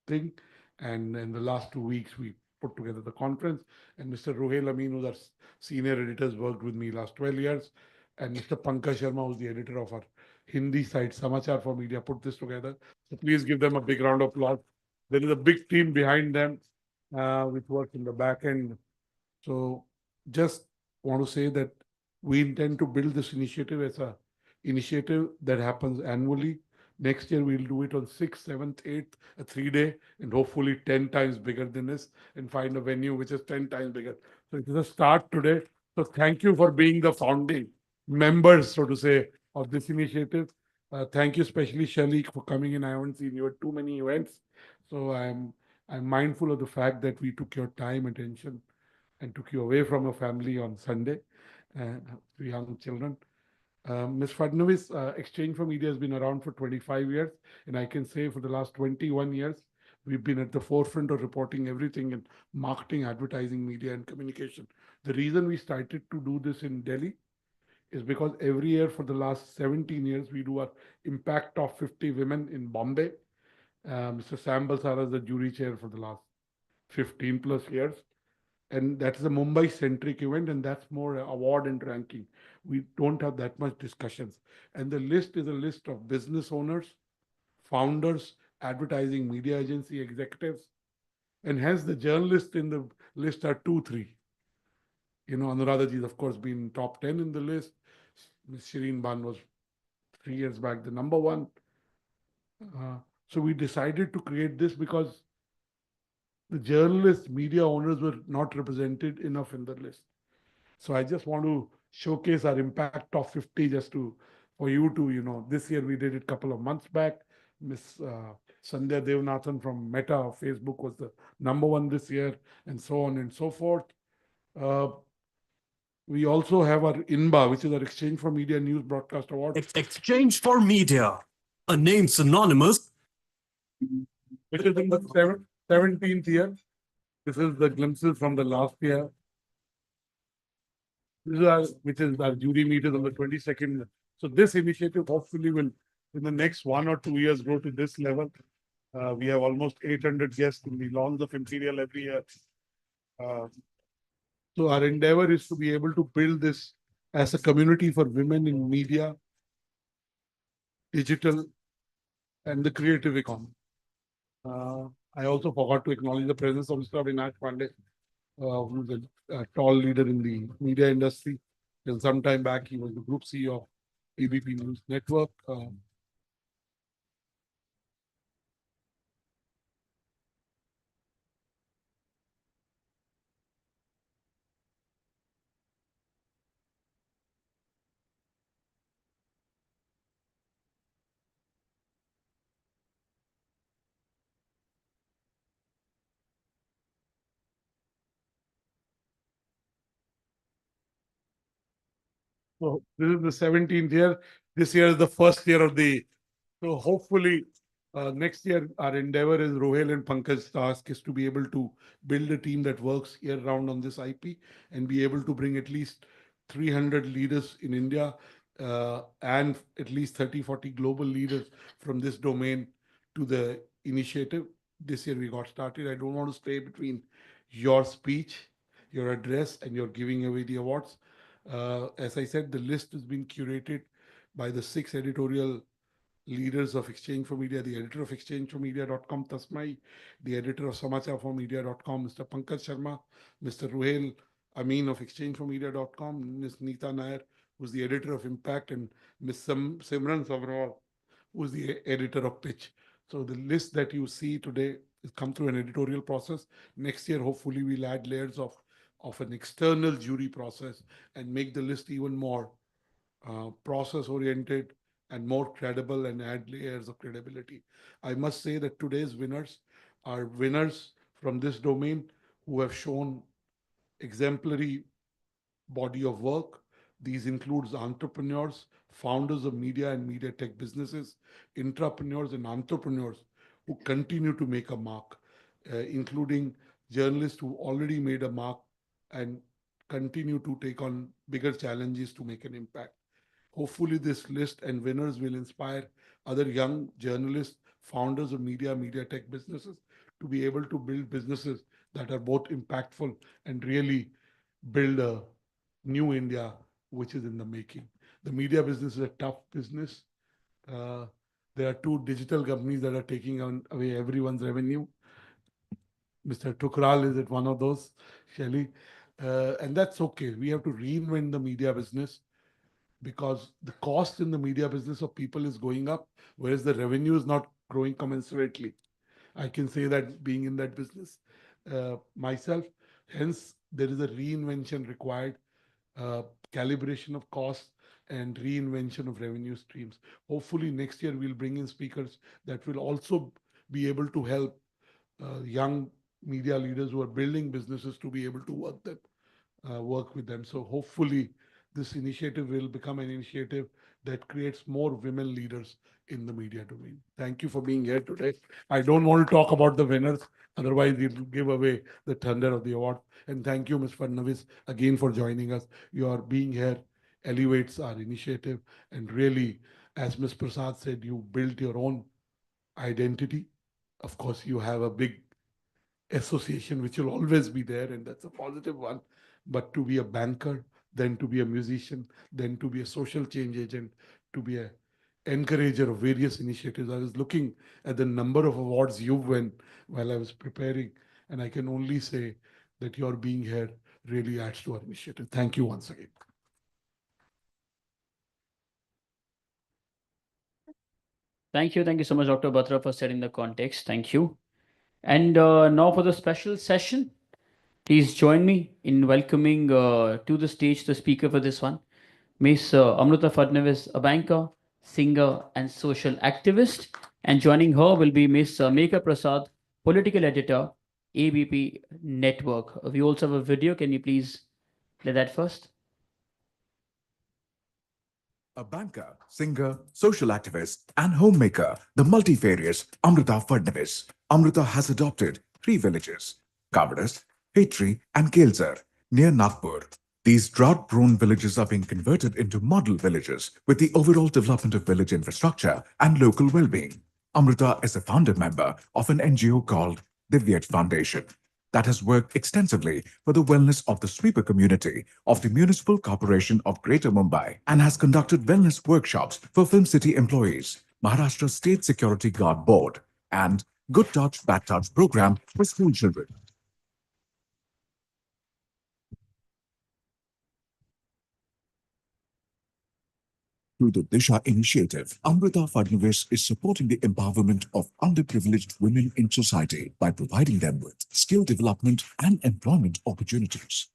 Speaker 14: thing, and in the last 2 weeks, we put together the conference. And Mr. Ruhail Amin, who's our senior editor, has worked with me last 12 years. And Mr. Pankaj Sharma, who's the editor of our Hindi site, Samachar for Media, put this together. So please give them a big round of applause. There is a big team behind them, which works in the back end. So just want to say that we intend to build this initiative as a initiative that happens annually. Next year, we'll do it on 6th, 7th, 8th, a 3-day, and hopefully 10 times bigger than this, and find a venue which is 10 times bigger. So it is a start today. So thank you for being the founding members, so to say, of this initiative. Thank you, especially Shalik, for coming in. I haven't seen you at too many events. So I'm mindful of the fact that we took your time, attention, and took you away from your family on Sunday, to young children. Ms. Fadnavis, Exchange for Media has been around for 25 years, and I can say for the last 21 years, we've been at the forefront of reporting everything in marketing, advertising, media, and communication. The reason we started to do this in Delhi is because every year for the last 17 years, we do our Impact Top 50 Women in Bombay. Mr. Sam Balsara is the jury chair for the last 15 plus years. And that's a Mumbai centric event, and that's more award and ranking. We don't have that much discussions. And the list is a list of business owners, founders, advertising media agency executives, and hence the journalists in the list are 2-3. Anuradha ji, of course, been top 10 in the list. Ms. Shireen Ban was 3 years back the number one. So we decided to create this because the journalists, media owners were not represented enough in the list. So I just want to showcase our Impact Top 50 just for you to, this year we did it a couple of months back. Miss Sandhya Devanathan from Meta of Facebook was the number one this year, and so on and so forth. We also have our INBA, which is our Exchange for Media News Broadcast Award.
Speaker 1: Exchange for Media, a name synonymous,
Speaker 14: which is in the 17th year. This is the glimpses from the last year. which is our jury meet is on the 22nd. So this initiative hopefully will, in the next 1 or 2 years, grow to this level. We have almost 800 guests in the lawns of Imperial every year. So our endeavor is to be able to build this as a community for women in media, digital, and the creative economy. I also forgot to acknowledge the presence of Mr. Avinash Pandey, who's a tall leader in the media industry. Till some time back, he was the group CEO of ABP News Network. So this is the 17th year. This year is the first year of the. So hopefully next year our endeavor is Rohel and Pankaj's task is to be able to build a team that works year round on this IP and be able to bring at least 300 leaders in India and at least 30-40 global leaders from this domain to the initiative. This year we got started. I don't want to stay between your speech, your address, and your giving away the awards. As I said, the list has been curated by the 6 editorial leaders of Exchange for Media, the editor of exchangeformedia.com, Tasmai, the editor of samacharformedia.com, Mr. Pankaj Sharma, Mr. Ruhel Amin of exchangeformedia.com, Ms. Neeta Nair, who's the editor of Impact, and Ms. Simran Sabrawal, who's the editor of Pitch. So the list that you see today has come through an editorial process. Next year, hopefully, we'll add layers of an external jury process and make the list even more process-oriented and more credible and add layers of credibility. I must say that today's winners are winners from this domain who have shown exemplary body of work. These includes entrepreneurs, founders of media and media tech businesses, intrapreneurs and entrepreneurs who continue to make a mark, including journalists who already made a mark and continue to take on bigger challenges to make an impact. Hopefully, this list and winners will inspire other young journalists, founders of media tech businesses to be able to build businesses that are both impactful and really build a new India, which is in the making. The media business is a tough business. There are 2 digital companies that are taking away everyone's revenue. Mr. Tukral is at one of those, Shelly. And that's okay. We have to reinvent the media business because the cost in the media business of people is going up, whereas the revenue is not growing commensurately. I can say that being in that business myself. Hence, there is a reinvention required, calibration of costs and reinvention of revenue streams. Hopefully, next year we'll bring in speakers that will also be able to help young media leaders who are building businesses to be able to work with them. So hopefully, this initiative will become an initiative that creates more women leaders in the media domain. Thank you for being here today. I don't want to talk about the winners, otherwise it will give away the thunder of the award. And thank you, Ms. Fadnavis, again for joining us. Your being here elevates our initiative. And really, as Ms. Prasad said, you built your own identity. Of course, you have a big association which will always be there, and that's a positive one. But to be a banker, then to be a musician, then to be a social change agent, to be a encourager of various initiatives. I was looking at the number of awards you've won while I was preparing, and I can only say that your being here really adds to our initiative. Thank you once again.
Speaker 6: Thank you. Thank you so much, Dr. Batra, for setting the context. Thank you. And now for the special session, please join me in welcoming to the stage the speaker for this one, Miss Amrita Fadnavis, a banker, singer, and social activist. And joining her will be Miss Megha Prasad, political editor, ABP Network. We also have a video. Can you please play that first?
Speaker 8: A banker, singer, social activist, and homemaker, the multifarious Amrita Fadnavis. Amrita has adopted 3 villages, Kavadas, Petri, and Kelzar, near Nagpur. These drought-prone villages are being converted into model villages with the overall development of village infrastructure and local well-being. Amrita is a founder member of an NGO called the Viet Foundation that has worked extensively for the wellness of the sweeper community of the Municipal Corporation of Greater Mumbai and has conducted wellness workshops for Film City employees, Maharashtra State Security Guard Board, and Good Touch, Bad Touch program for school children. Through the Disha initiative, Amrita Fadnavis is supporting the empowerment of underprivileged women in society by providing them with skill development and employment opportunities.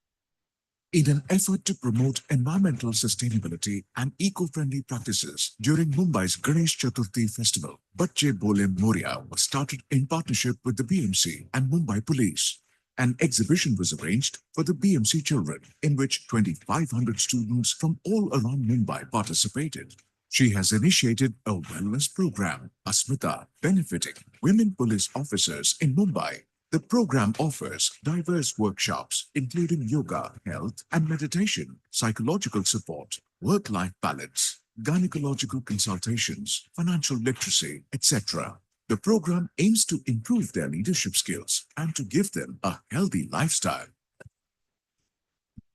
Speaker 8: In an effort to promote environmental sustainability and eco-friendly practices during Mumbai's Ganesh Chaturthi festival, Bacche Bole Moria was started in partnership with the BMC and Mumbai Police. An exhibition was arranged for the BMC children, in which 2,500 students from all around Mumbai participated. She has initiated a wellness program, Asmita, benefiting women police officers in Mumbai. The program offers diverse workshops, including yoga, health and meditation, psychological support, work-life balance, gynecological consultations, financial literacy, etc. The program aims to improve their leadership skills and to give them a healthy lifestyle.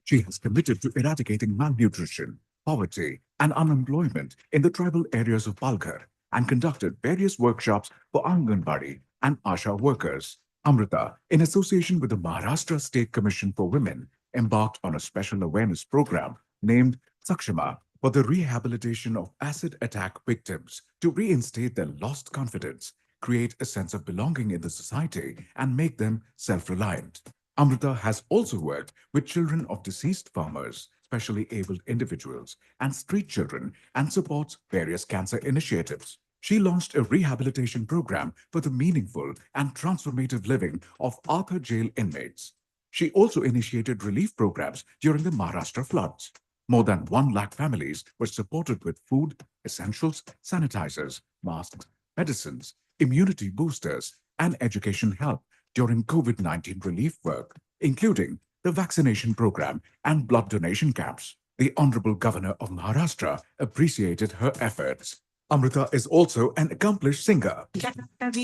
Speaker 8: She has committed to eradicating malnutrition, poverty, and unemployment in the tribal areas of Palghar and conducted various workshops for Anganwadi and Asha workers. Amrita, in association with the Maharashtra State Commission for Women, embarked on a special awareness program named Sakshama for the rehabilitation of acid attack victims to reinstate their lost confidence, create a sense of belonging in the society, and make them self-reliant. Amrita has also worked with children of deceased farmers, specially abled individuals, and street children, and supports various cancer initiatives. She launched a rehabilitation program for the meaningful and transformative living of Arthur jail inmates. She also initiated relief programs during the Maharashtra floods. More than 1 lakh families were supported with food, essentials, sanitizers, masks, medicines, immunity boosters, and education help during COVID-19 relief work, including the vaccination program and blood donation camps. The Honorable Governor of Maharashtra appreciated her efforts. Amrita is also an accomplished singer and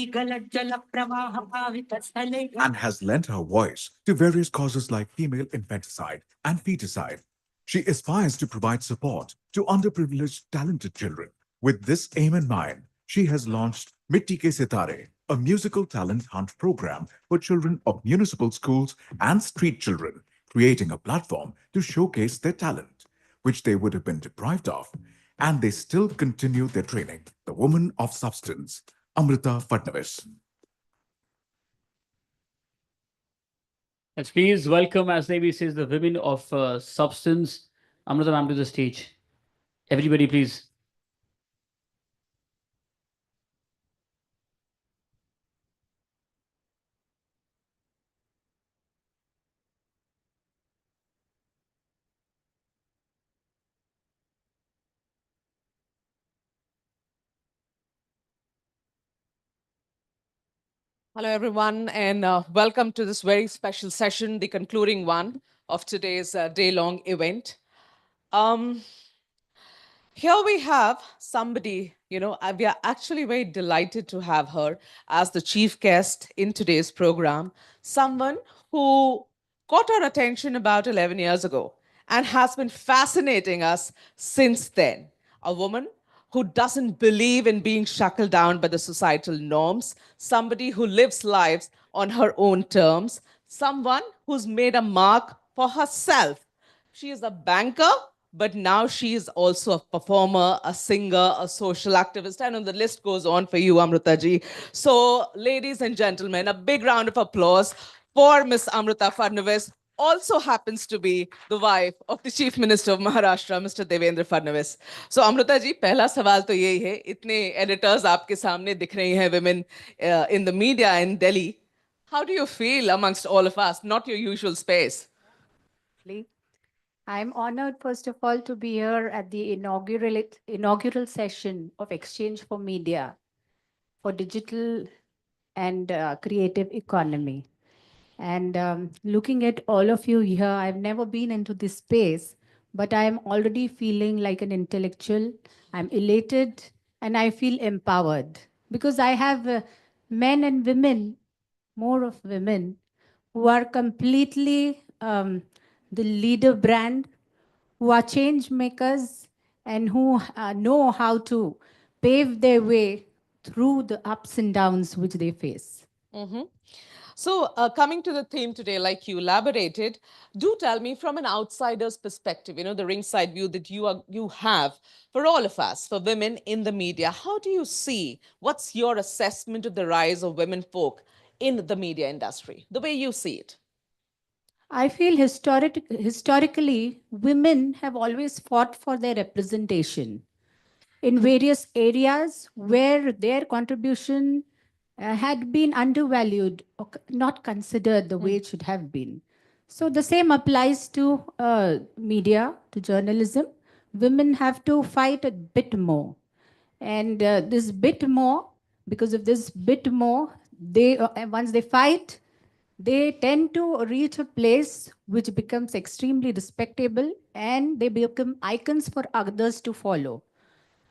Speaker 8: has lent her voice to various causes like female infanticide and feticide. She aspires to provide support to underprivileged, talented children. With this aim in mind, she has launched Mitti Ke Sitare, a musical talent hunt program for children of municipal schools and street children, creating a platform to showcase their talent, which they would have been deprived of, and they still continue their training. The woman of substance, Amrita Fadnavis.
Speaker 6: Let's please welcome, as Devi says, the women of substance. Amrita ma'am to the stage. Everybody, please.
Speaker 3: Hello, everyone, and welcome to this very special session, the concluding one of today's day-long event. Here we have somebody, we are actually very delighted to have her as the chief guest in today's program, someone who caught our attention about 11 years ago and has been fascinating us since then. A woman who doesn't believe in being shackled down by the societal norms, somebody who lives lives on her own terms, someone who's made a mark for herself. She is a banker, but now she is also a performer, a singer, a social activist, and the list goes on for you, Amrita ji. So, ladies and gentlemen, a big round of applause for Miss Amrita Fadnavis, also happens to be the wife of the Chief Minister of Maharashtra, Mr. Devendra Fadnavis. So, Amrita ji, पहला सवाल तो यही है, इतने editors आपके सामने दिख रही हैं, women in the media in Delhi. How do you feel amongst all of us? Not your usual space.
Speaker 4: I'm honored, first of all, to be here at the inaugural session of Exchange for Media for Digital and Creative Economy.
Speaker 9: And looking at all of you here, I've never been into this space, but I'm already feeling like an intellectual. I'm elated and I feel empowered because I have men and women, more of women, who are completely the leader brand, who are change makers, and who know how to pave their way through the ups and downs which they face.
Speaker 3: Mhm. So, coming to the theme today, like you elaborated, do tell me from an outsider's perspective, the ringside view that you have for all of us, for women in the media. How do you see? What's your assessment of the rise of women folk in the media industry? The way you see it.
Speaker 9: I feel historically, women have always fought for their representation in various areas where their contribution had been undervalued or not considered the way it should have been. So the same applies to media, to journalism. Women have to fight a bit more. And this bit more, because of this bit more, they once they fight, they tend to reach a place which becomes extremely respectable and they become icons for others to follow.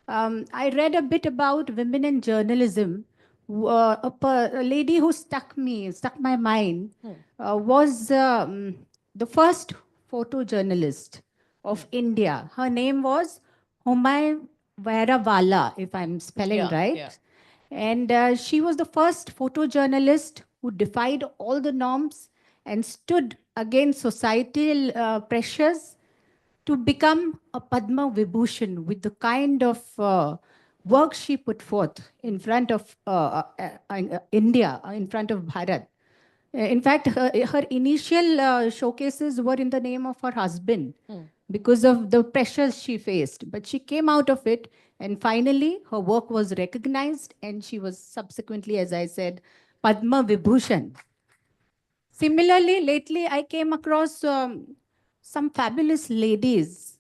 Speaker 9: I read a bit about women in journalism. A lady who stuck my mind, was the first photojournalist of India. Her name was Humayun Vairawala, if I'm spelling right.
Speaker 3: Yeah.
Speaker 9: And she was the first photojournalist who defied all the norms and stood against societal pressures to become a Padma Vibhushan with the kind of work she put forth in front of India, in front of Bharat. In fact, her initial showcases were in the name of her husband because of the pressures she faced. But she came out of it, and finally, her work was recognized, and she was subsequently, as I said, Padma Vibhushan. Similarly, lately I came across some fabulous ladies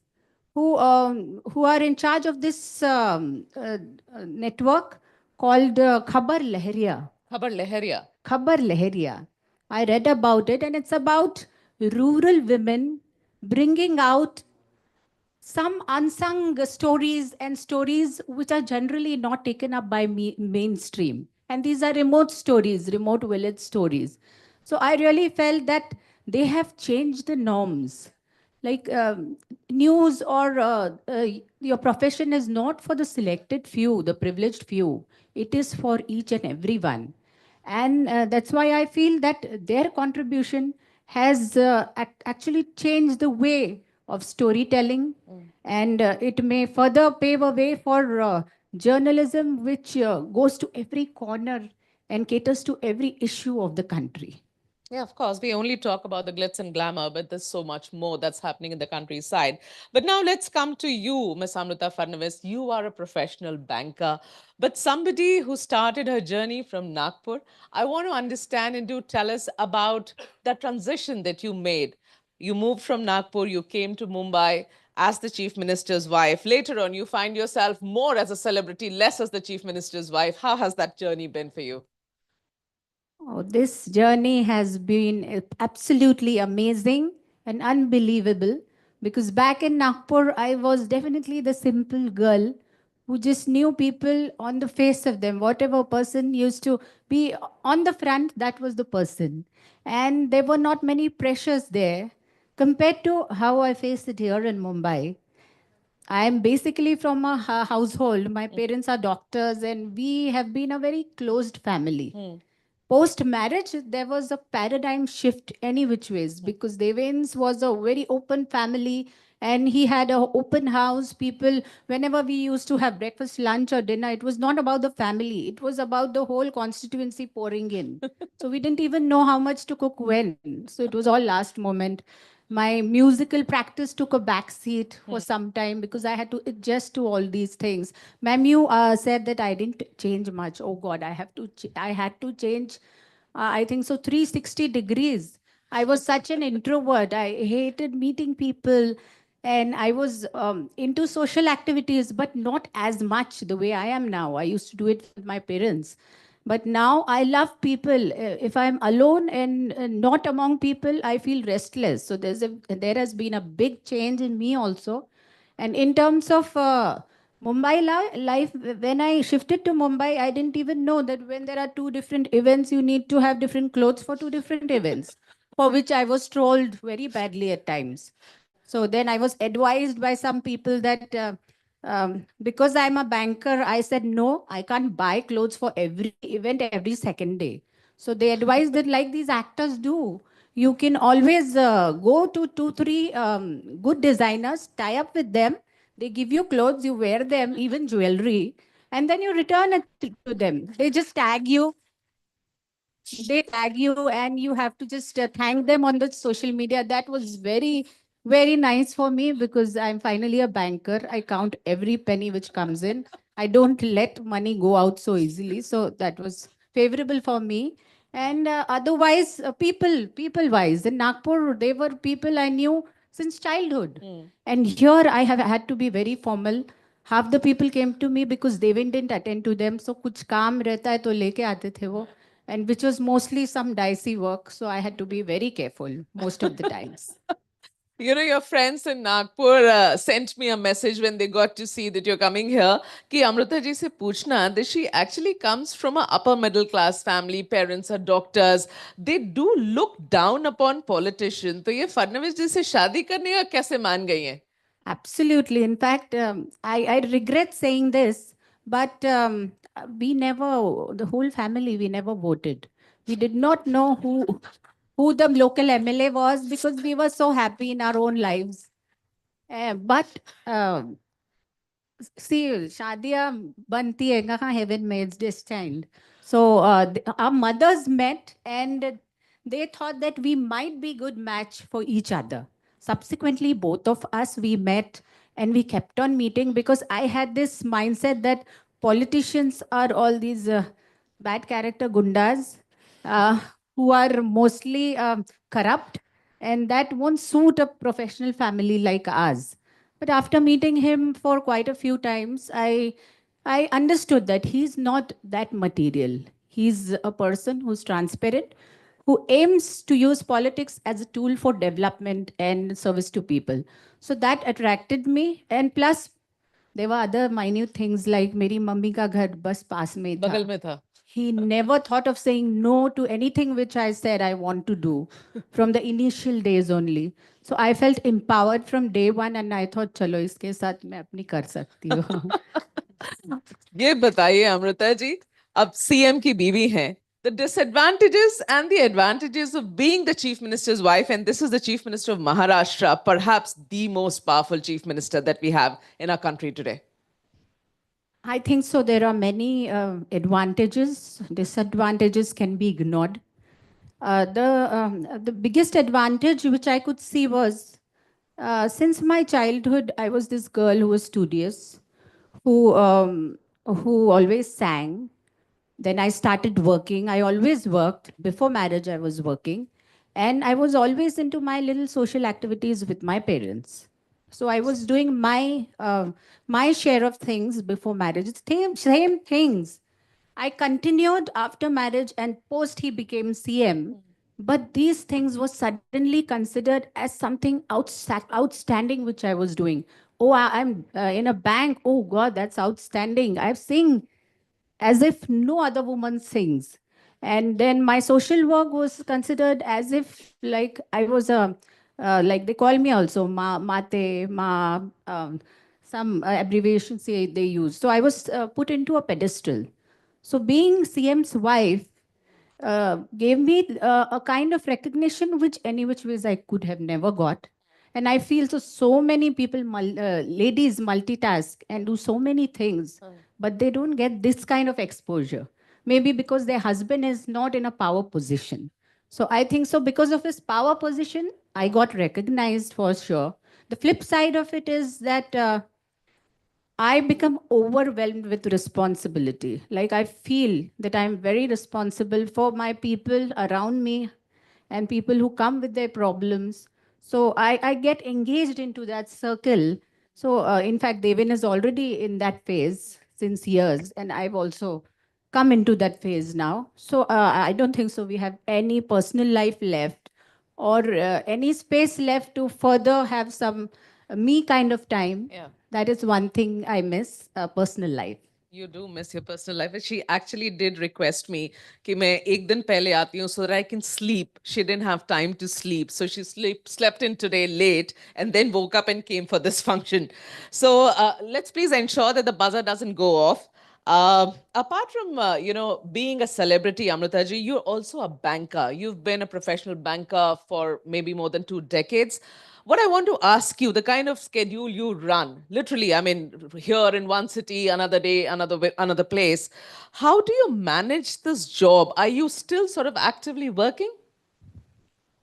Speaker 9: who are in charge of this network called Khabar Lehriya.
Speaker 3: Khabar Lehriya.
Speaker 9: Khabar Lehriya. I read about it, and it's about rural women bringing out some unsung stories and stories which are generally not taken up by mainstream. And these are remote stories, remote village stories. So I really felt that they have changed the norms. Like news or your profession is not for the selected few, the privileged few. It is for each and everyone. And that's why I feel that their contribution has actually changed the way of storytelling. And it may further pave a way for journalism, which goes to every corner and caters to every issue of the country.
Speaker 3: Yeah, of course. We only talk about the glitz and glamour, but there's so much more that's happening in the countryside. But now let's come to you, Ms. Amrita Fadnavis. You are a professional banker, but somebody who started her journey from Nagpur. I want to understand and do tell us about the transition that you made. You moved from Nagpur, you came to Mumbai as the chief minister's wife. Later on, you find yourself more as a celebrity, less as the chief minister's wife. How has that journey been for you?
Speaker 9: Oh, this journey has been absolutely amazing and unbelievable because back in Nagpur, I was definitely the simple girl who just knew people on the face of them. Whatever person used to be on the front, that was the person. And there were not many pressures there compared to how I faced it here in Mumbai. I am basically from a household. My parents are doctors, and we have been a very closed family. Post marriage, there was a paradigm shift any which ways because Devens was a very open family and he had an open house. People, whenever we used to have breakfast, lunch, or dinner, it was not about the family, it was about the whole constituency pouring in. So we didn't even know how much to cook when. So it was all last moment. My musical practice took a back seat for some time because I had to adjust to all these things. Ma'am, you said that I didn't change much. Oh God, I had to change. I think so 360 degrees. I was such an introvert. I hated meeting people, and I was into social activities, but not as much the way I am now. I used to do it with my parents. But now I love people. If I'm alone and not among people, I feel restless. So there has been a big change in me also. And in terms of Mumbai life, when I shifted to Mumbai, I didn't even know that when there are two different events, you need to have different clothes for two different events, for which I was trolled very badly at times. So then I was advised by some people that because I'm a banker, I said, no, I can't buy clothes for every event every second day. So they advised that, like these actors do, you can always go to 2, 3 good designers, tie up with them. They give you clothes, you wear them, even jewelry, and then you return it to them. They just tag you, and you have to just thank them on the social media. That was very, very nice for me because I'm finally a banker. I count every penny which comes in. I don't let money go out so easily. So that was favorable for me. And otherwise, people wise, in Nagpur, they were people I knew since childhood. And here I have had to be very formal. Half the people came to me because they didn't attend to them. So kuch kaam rehta hai to leke aate the wo, and which was mostly some dicey work. So I had to be very careful most of the times.
Speaker 3: You know, your friends in Nagpur sent me a message when they got to see that you're coming here. Ki Amrita ji se पूछना that she actually comes from a upper middle class family. Parents are doctors. They do look down upon politicians. तो ये फडणवीस जी से शादी करने का कैसे मान गई हैं?
Speaker 9: Absolutely. In fact, I regret saying this, but we never, the whole family, we never voted. We did not know who the local MLA was because we were so happy in our own lives. But see, शादियाँ बनती है कहाँ heaven made destined. So our mothers met and they thought that we might be good match for each other. Subsequently, both of us, we met and we kept on meeting because I had this mindset that politicians are all these bad character gundas uh, who are mostly corrupt, and that won't suit a professional family like ours. But after meeting him for quite a few times, I understood that he's not that material. He's a person who's transparent, who aims to use politics as a tool for development and service to people. So that attracted me. And plus, there were other minute things like मेरी mummy का घर बस पास में था.
Speaker 3: बगल में था.
Speaker 9: He never thought of saying no to anything which I said I want to do from the initial days only. So I felt empowered from day one and I thought, चलो इसके साथ मैं अपनी कर सकती हूँ.
Speaker 3: ये बताइए अमृता जी, अब सीएम की बीवी हैं. The disadvantages and the advantages of being the chief minister's wife, and this is the chief minister of Maharashtra, perhaps the most powerful chief minister that we have in our country today.
Speaker 9: I think so. There are many advantages. Disadvantages can be ignored. The biggest advantage which I could see was since my childhood, I was this girl who was studious, who always sang. Then I started working. I always worked. Before marriage, I was working. And I was always into my little social activities with my parents. So I was doing my share of things before marriage. It's same things. I continued after marriage and post he became CM. But these things were suddenly considered as something outstanding which I was doing. Oh, I'm in a bank. Oh God, that's outstanding. I've sing as if no other woman sings. And then my social work was considered as if like I was a, like they call me also, mate, some abbreviations they use. So I was put into a pedestal. So being CM's wife gave me a kind of recognition which any which ways I could have never got. And I feel so many people, ladies multitask and do so many things, but they don't get this kind of exposure. Maybe because their husband is not in a power position. So I think so because of his power position, I got recognized for sure. The flip side of it is that I become overwhelmed with responsibility. Like I feel that I'm very responsible for my people around me and people who come with their problems. So I get engaged into that circle. So in fact, Devin is already in that phase since years. And I've also come into that phase now. So I don't think so we have any personal life left or any space left to further have some me kind of time.
Speaker 3: Yeah.
Speaker 9: That is one thing I miss, personal life.
Speaker 3: You do miss your personal life. And she actually did request me कि मैं एक दिन पहले आती हूँ so that I can sleep. She didn't have time to sleep. So she slept in today late and then woke up and came for this function. So let's please ensure that the buzzer doesn't go off. Apart from, being a celebrity, Amritaji, you're also a banker. You've been a professional banker for maybe more than 2 decades. What I want to ask you, the kind of schedule you run, literally, I mean, here in one city, another day, another place. How do you manage this job? Are you still sort of actively working?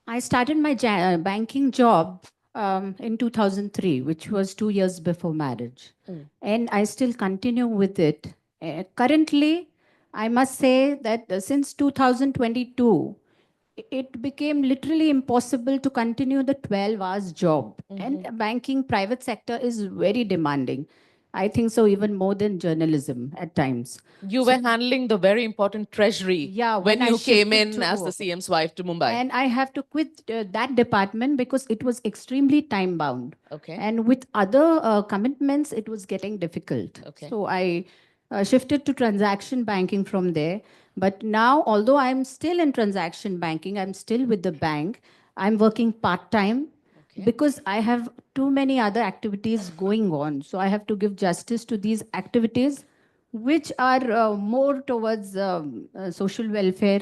Speaker 9: I started my banking job in 2003, which was 2 years before marriage. And I still continue with it. Currently, I must say that since 2022, it became literally impossible to continue the 12 hours job. And banking private sector is very demanding. I think so even more than journalism at times.
Speaker 3: You were handling the very important treasury when
Speaker 9: I
Speaker 3: you came
Speaker 9: shifted
Speaker 3: in as the CM's wife to Mumbai.
Speaker 9: And I have to quit that department because it was extremely time bound.
Speaker 3: Okay.
Speaker 9: And with other commitments, it was getting difficult.
Speaker 3: Okay.
Speaker 9: So I shifted to transaction banking from there. But now, although I'm still in transaction banking, I'm still with the bank, I'm working part time because I have too many other activities going on. So I have to give justice to these activities, which are more towards social welfare.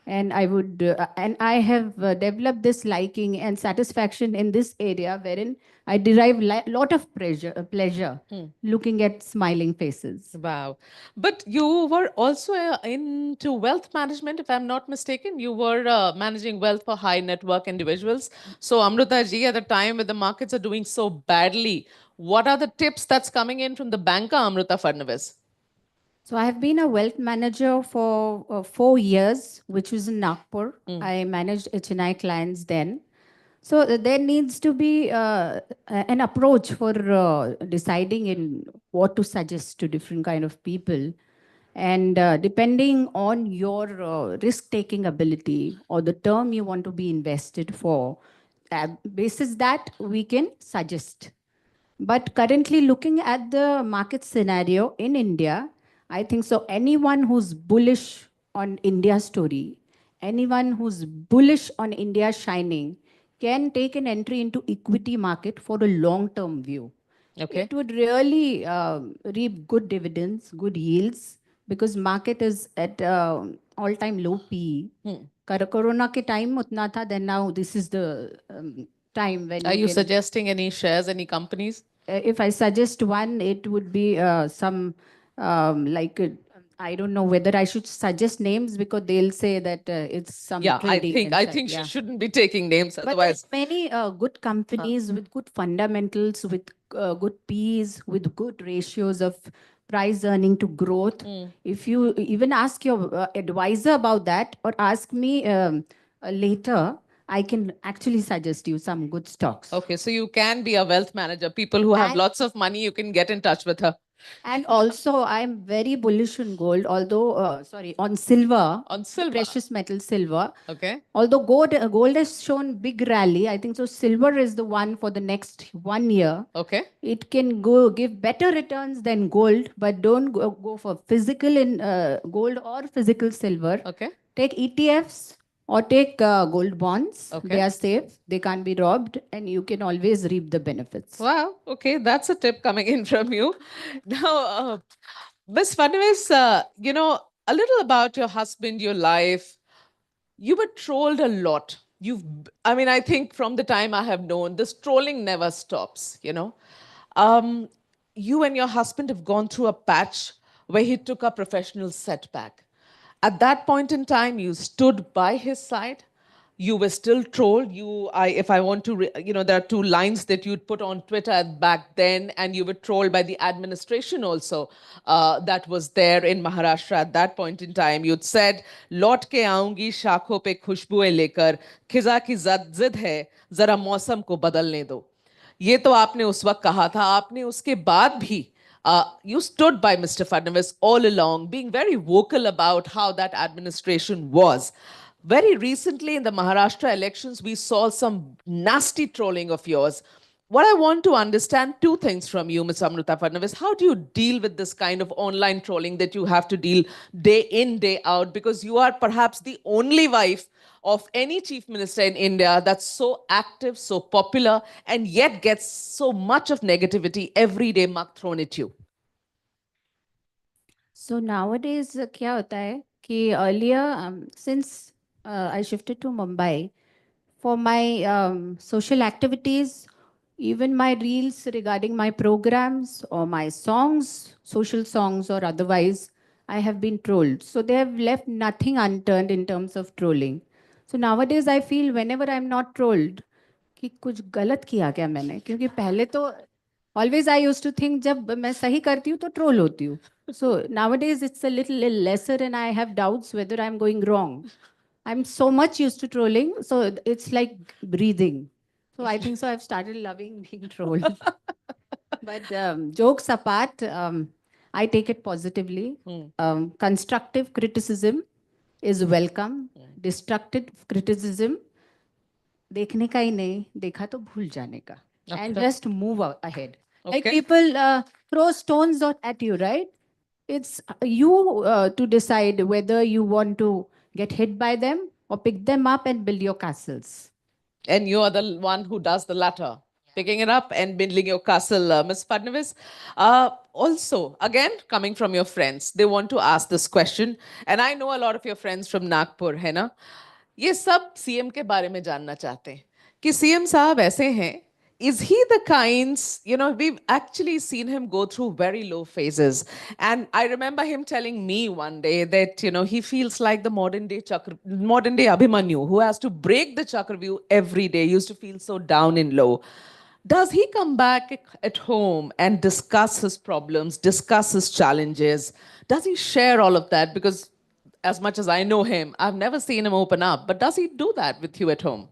Speaker 9: And I have developed this liking and satisfaction in this area wherein I derive lot of pleasure looking at smiling faces.
Speaker 3: Wow. But you were also into wealth management, if I'm not mistaken. You were managing wealth for high net worth individuals. So Amrita ji, at the time when the markets are doing so badly, what are the tips that's coming in from the banker, Amrita Fadnavis?
Speaker 9: So I have been a wealth manager for 4 years, which was in Nagpur. I managed HNI clients then. So there needs to be an approach for deciding in what to suggest to different kind of people. And depending on your risk-taking ability or the term you want to be invested for, basis that we can suggest. But currently looking at the market scenario in India, I think so anyone who's bullish on India's story, anyone who's bullish on India shining can take an entry into equity market for a long-term view.
Speaker 3: Okay.
Speaker 9: It would really reap good dividends, good yields, because market is at all-time low PE. Corona ke time utna tha, then now this is the time when
Speaker 3: Are you
Speaker 9: can,
Speaker 3: suggesting any shares, any companies?
Speaker 9: if I suggest one, it would be some I don't know whether I should suggest names because they'll say that it's some trading.
Speaker 3: I think she shouldn't be taking names,
Speaker 9: But
Speaker 3: otherwise.
Speaker 9: there's many good companies with good fundamentals, with good Ps, with good ratios of price earning to growth. If you even ask your advisor about that or ask me later, I can actually suggest you some good stocks.
Speaker 3: Okay, so you can be a wealth manager. People who have lots of money, you can get in touch with her.
Speaker 9: And also, I'm very bullish on gold, although, on silver.
Speaker 3: On silver.
Speaker 9: Precious metal silver.
Speaker 3: Okay.
Speaker 9: Although gold has shown big rally, I think so silver is the one for the next 1 year.
Speaker 3: Okay.
Speaker 9: It can give better returns than gold, but don't go for physical in gold or physical silver.
Speaker 3: Okay.
Speaker 9: Take ETFs or take gold bonds.
Speaker 3: Okay.
Speaker 9: They are safe. They can't be robbed, and you can always reap the benefits.
Speaker 3: Wow. Okay, that's a tip coming in from you. Now, Ms. Fadnavis, a little about your husband, your life. You were trolled a lot. I think from the time I have known, this trolling never stops, You and your husband have gone through a patch where he took a professional setback. At that point in time, you stood by his side. You were still trolled. If I want to, there are 2 lines that you'd put on Twitter back then, and you were trolled by the administration also that was there in Maharashtra at that point in time. You'd said, "Lौट के आऊंगी शाखों पे खुशबुएं लेकर, खिजा की जिद है, जरा मौसम को बदलने दो." ये तो आपने उस वक्त कहा था. आपने उसके बाद भी You stood by Mr. Fadnavis all along, being very vocal about how that administration was. Very recently in the Maharashtra elections, we saw some nasty trolling of yours. What I want to understand, two things from you, Ms. Amrita Fadnavis. How do you deal with this kind of online trolling that you have to deal day in, day out? Because you are perhaps the only wife of any chief minister in India that's so active, so popular, and yet gets so much of negativity every day muck thrown at you.
Speaker 9: So nowadays, क्या होता है कि earlier, since I shifted to Mumbai, for my social activities, even my reels regarding my programs or my songs, social songs or otherwise, I have been trolled. So they have left nothing unturned in terms of trolling. So nowadays I feel whenever I'm not trolled, कि कुछ गलत किया क्या मैंने, क्योंकि पहले तो always I used to think जब मैं सही करती हूँ तो troll होती हूँ. So nowadays it's a little lesser and I have doubts whether I'm going wrong. I'm so much used to trolling, so it's like breathing. So I think so I've started loving being trolled. But jokes apart, I take it positively. Constructive criticism is welcome. Destructive criticism, देखने का ही नहीं, देखा तो भूल जाने का. And just move ahead. Like people throw stones at you, right? It's you to decide whether you want to get hit by them or pick them up and build your castles.
Speaker 3: And you are the one who does the latter, picking it up and building your castle, Ms. Fadnavis. Also, again, coming from your friends, they want to ask this question. And I know a lot of your friends from Nagpur, है ना? ये सब CM के बारे में जानना चाहते हैं कि CM साहब ऐसे हैं. Is he the kinds, we've actually seen him go through very low phases. And I remember him telling me one day that, he feels like the modern day Abhimanyu, who has to break the Chakravyuh every day. He used to feel so down and low. Does he come back at home and discuss his problems, discuss his challenges? Does he share all of that? Because as much as I know him, I've never seen him open up. But does he do that with you at home?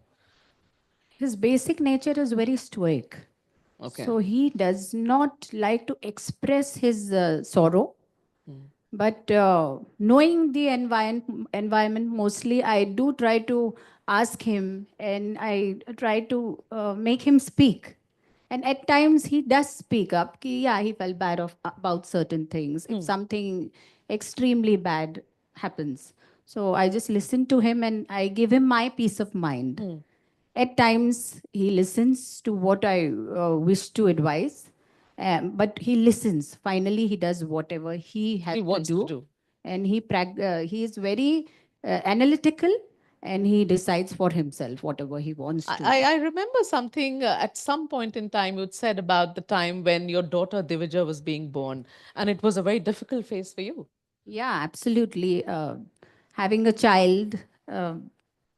Speaker 9: His basic nature is very stoic.
Speaker 3: Okay.
Speaker 9: So he does not like to express his sorrow. But knowing the environment mostly, I do try to ask him and I try to make him speak. And at times he does speak up. Ki, yeah, he felt bad about certain things. If something extremely bad happens. So I just listen to him and I give him my peace of mind. At times, he listens to what I wish to advise, but he listens. Finally, he does whatever he has to do. And he is very analytical, and he decides for himself whatever he wants to.
Speaker 3: I remember something at some point in time you'd said about the time when your daughter Divija was being born, and it was a very difficult phase for you.
Speaker 9: Yeah, absolutely. Having a child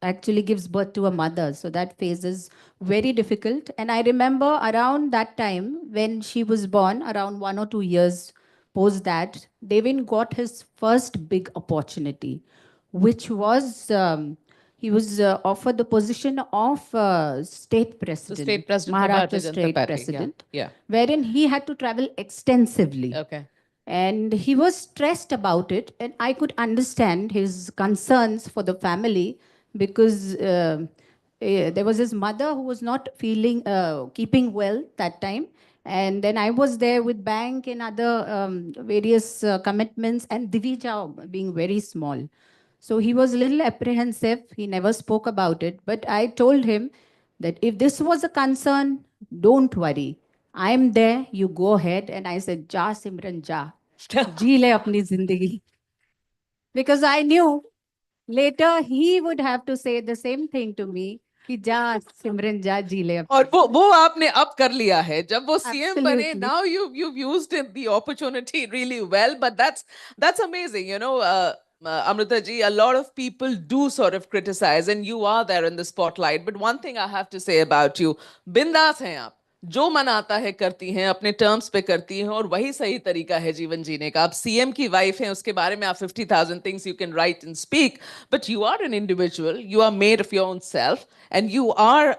Speaker 9: actually gives birth to a mother. So that phase is very difficult. And I remember around that time when she was born, around 1 or 2 years post that, Devin got his first big opportunity, which was he was offered the position of state president,
Speaker 3: The state president,
Speaker 9: Maharashtra
Speaker 3: Janata
Speaker 9: state
Speaker 3: Party,
Speaker 9: president,
Speaker 3: yeah.
Speaker 9: wherein he had to travel extensively.
Speaker 3: Okay.
Speaker 9: And he was stressed about it. And I could understand his concerns for the family because there was his mother who was not keeping well that time. And then I was there with bank and other various commitments and Divija being very small. So he was a little apprehensive. He never spoke about it. But I told him that if this was a concern, don't worry. I'm there, you go ahead. And I said, Ja Simran Ja. जी ले अपनी जिंदगी. Because I knew later he would have to say the same thing to me कि जा सिमरन जा जी ले.
Speaker 3: और वो आपने अब कर लिया है जब वो CM बने. Now you've used the opportunity really well, but that's amazing. Amrita ji, a lot of people do sort of criticize, and you are there in the spotlight. But one thing I have to say about you, बिंदास हैं आप. जो मन आता है करती हैं, अपने टर्म्स पे करती हैं, और वही सही तरीका है जीवन जीने का. आप CM की वाइफ हैं, उसके बारे में आप 50,000 things you can write and speak, but you are an individual, you are made of your own self, and you are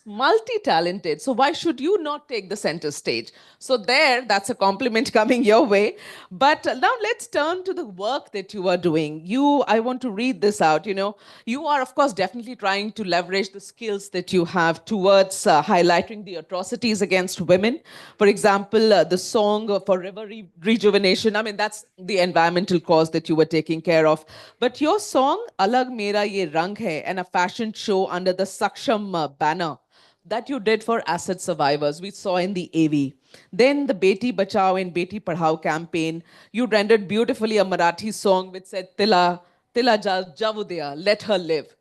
Speaker 3: multi-talented. So why should you not take the center stage? So that's a compliment coming your way. But now let's turn to the work that you are doing. I want to read this out. You are, of course, definitely trying to leverage the skills that you have towards highlighting the atrocities against women. For example, the song for river rejuvenation. I mean, that's the environmental cause that you were taking care of. But your song, Alag Mera Ye Rang Hai, and a fashion show under the Saksham banner that you did for acid survivors, we saw in the AV. Then the Beti Bachao and Beti Padhao campaign, you rendered beautifully a Marathi song which said, Tila Javudaya, let her live.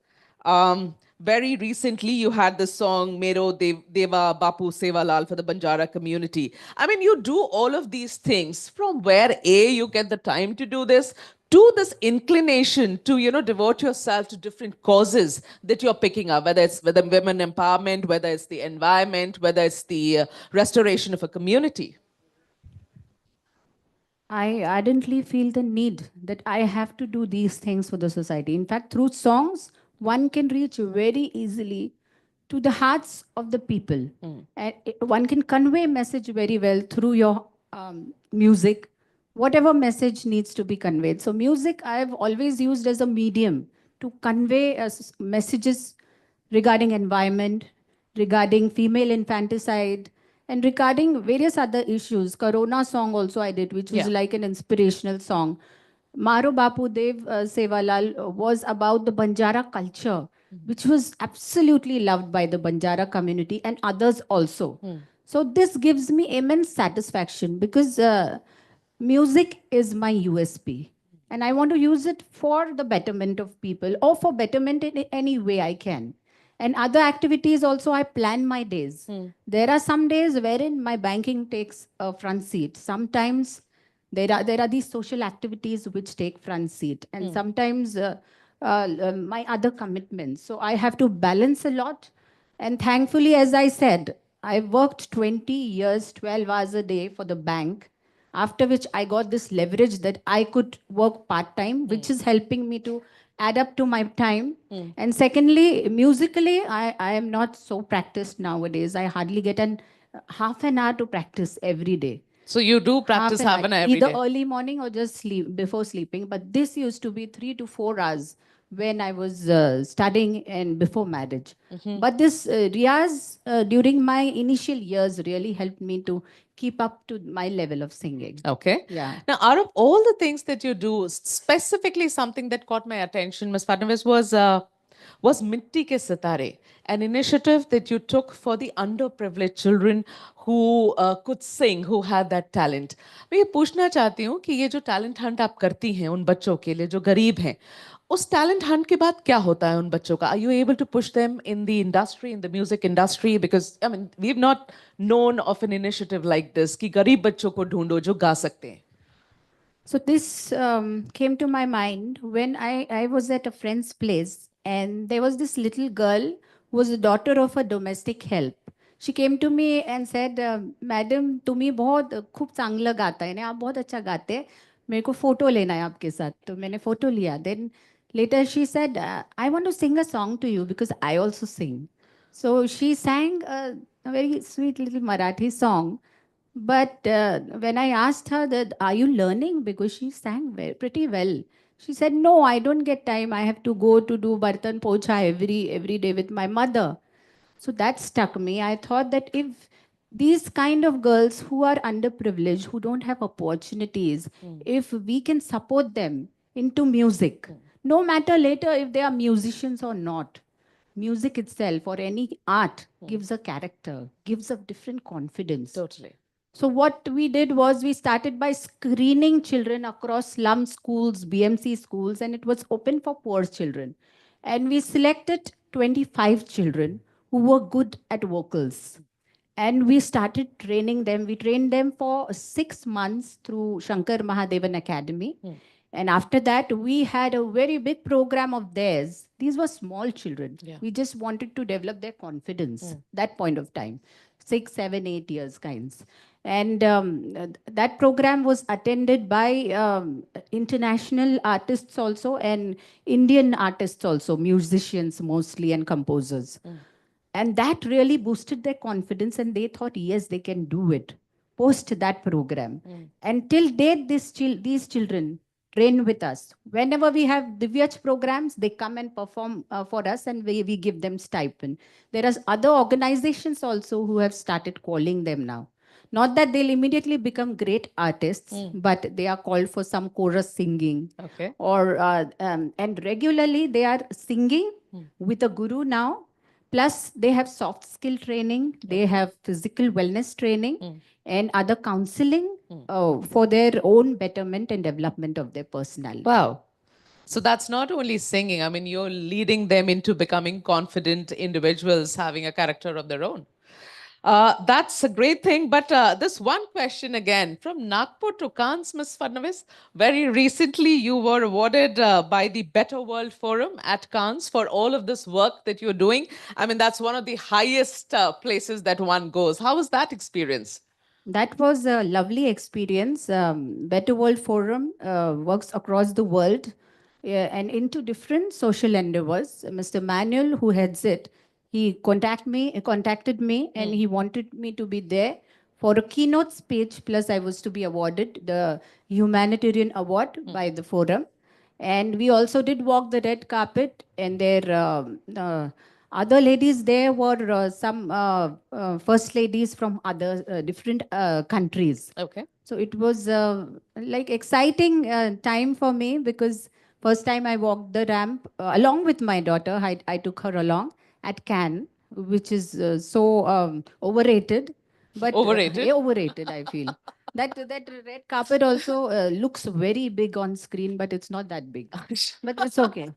Speaker 3: Very recently, you had the song Mero Deva Bapu Seva Lal for the Banjara community. I mean, you do all of these things from where you get the time to do this, to this inclination to devote yourself to different causes that you're picking up, whether it's women empowerment, whether it's the environment, whether it's the restoration of a community.
Speaker 9: I ardently feel the need that I have to do these things for the society. In fact, through songs, one can reach very easily to the hearts of the people. And one can convey message very well through your music, whatever message needs to be conveyed. So music I've always used as a medium to convey messages regarding environment, regarding female infanticide, and regarding various other issues. Corona song also I did, which was like an inspirational song. Maro Bapu Dev Sevalal was about the Banjara culture, which was absolutely loved by the Banjara community and others also. So this gives me immense satisfaction because music is my USP. And I want to use it for the betterment of people or for betterment in any way I can. And other activities also, I plan my days. There are some days wherein my banking takes a front seat. Sometimes there are these social activities which take front seat. And sometimes my other commitments. So I have to balance a lot. And thankfully, as I said, I worked 20 years, 12 hours a day for the bank, after which I got this leverage that I could work part-time, which is helping me to add up to my time. And secondly, musically, I am not so practiced nowadays. I hardly get half an hour to practice every day.
Speaker 3: So you do practice half an hour every
Speaker 9: Either
Speaker 3: day?
Speaker 9: early morning or just before sleeping. But this used to be 3 to 4 hours when I was studying and before marriage. But this riyaz during my initial years really helped me to keep up to my level of singing.
Speaker 3: Okay.
Speaker 9: Yeah.
Speaker 3: Now, out of all the things that you do, specifically something that caught my attention, Ms. Fadnavis, was Mitti Ke Sitare, an initiative that you took for the underprivileged children who could sing, who had that talent. मैं ये पूछना चाहती हूँ कि ये जो talent hunt आप करती हैं उन बच्चों के लिए जो गरीब हैं, उस talent hunt के बाद क्या होता है उन बच्चों का? Are you able to push them in the industry, in the music industry? Because I mean, we've not known of an initiative like this कि गरीब बच्चों को ढूंढो जो गा सकते हैं.
Speaker 9: So this came to my mind when I was at a friend's place, and there was this little girl who was the daughter of a domestic help. She came to me and said, "Madam, तुम्ही बहुत खूब चांगलं गाता है ना, आप बहुत अच्छा गाते हैं. मेरे को फोटो लेना है आपके साथ." तो मैंने फोटो लिया. Then later she said, "I want to sing a song to you because I also sing." So she sang a very sweet little Marathi song. But when I asked her that, "Are you learning?" Because she sang pretty well. She said, "No, I don't get time. I have to go to do Bartan Pocha every day with my mother." So that stuck me. I thought that if these kind of girls who are underprivileged, who don't have opportunities, if we can support them into music, no matter later if they are musicians or not, music itself or any art gives a character, gives a different confidence.
Speaker 3: Totally.
Speaker 9: So what we did was we started by screening children across slum schools, BMC schools, and it was open for poor children. And we selected 25 children who were good at vocals. And we started training them. We trained them for 6 months through Shankar Mahadevan Academy. And after that, we had a very big program of theirs. These were small children. We just wanted to develop their confidence that point of time. 6, 7, 8 years kinds. And that program was attended by international artists also and Indian artists also, musicians mostly and composers. And that really boosted their confidence, and they thought, yes, they can do it post that program. And till date, these children train with us. Whenever we have Divyaj programs, they come and perform for us, and we give them stipend. There are other organizations also who have started calling them now. Not that they'll immediately become great artists, but they are called for some chorus singing.
Speaker 3: Okay.
Speaker 9: Or and regularly they are singing with a guru now. Plus, they have soft skill training, they have physical wellness training, and other counseling for their own betterment and development of their personality.
Speaker 3: Wow. So that's not only singing, I mean, you're leading them into becoming confident individuals, having a character of their own. That's a great thing. But this one question again from Nagpur to Cannes, Ms. Fadnavis. Very recently, you were awarded by the Better World Forum at Cannes for all of this work that you're doing. I mean, that's one of the highest places that one goes. How was that experience?
Speaker 9: That was a lovely experience. Better World Forum works across the world and into different social endeavors. Mr. Manuel, who heads it, he contacted me, and he wanted me to be there for a keynote speech. Plus, I was to be awarded the humanitarian award by the forum. And we also did walk the red carpet, and there other ladies there were some first ladies from other different countries.
Speaker 3: Okay.
Speaker 9: So it was like exciting time for me, because first time I walked the ramp along with my daughter. I took her along at Cannes, which is so overrated. But
Speaker 3: Overrated?
Speaker 9: overrated, I feel. That red carpet also looks very big on screen, but it's not that big. But it's okay.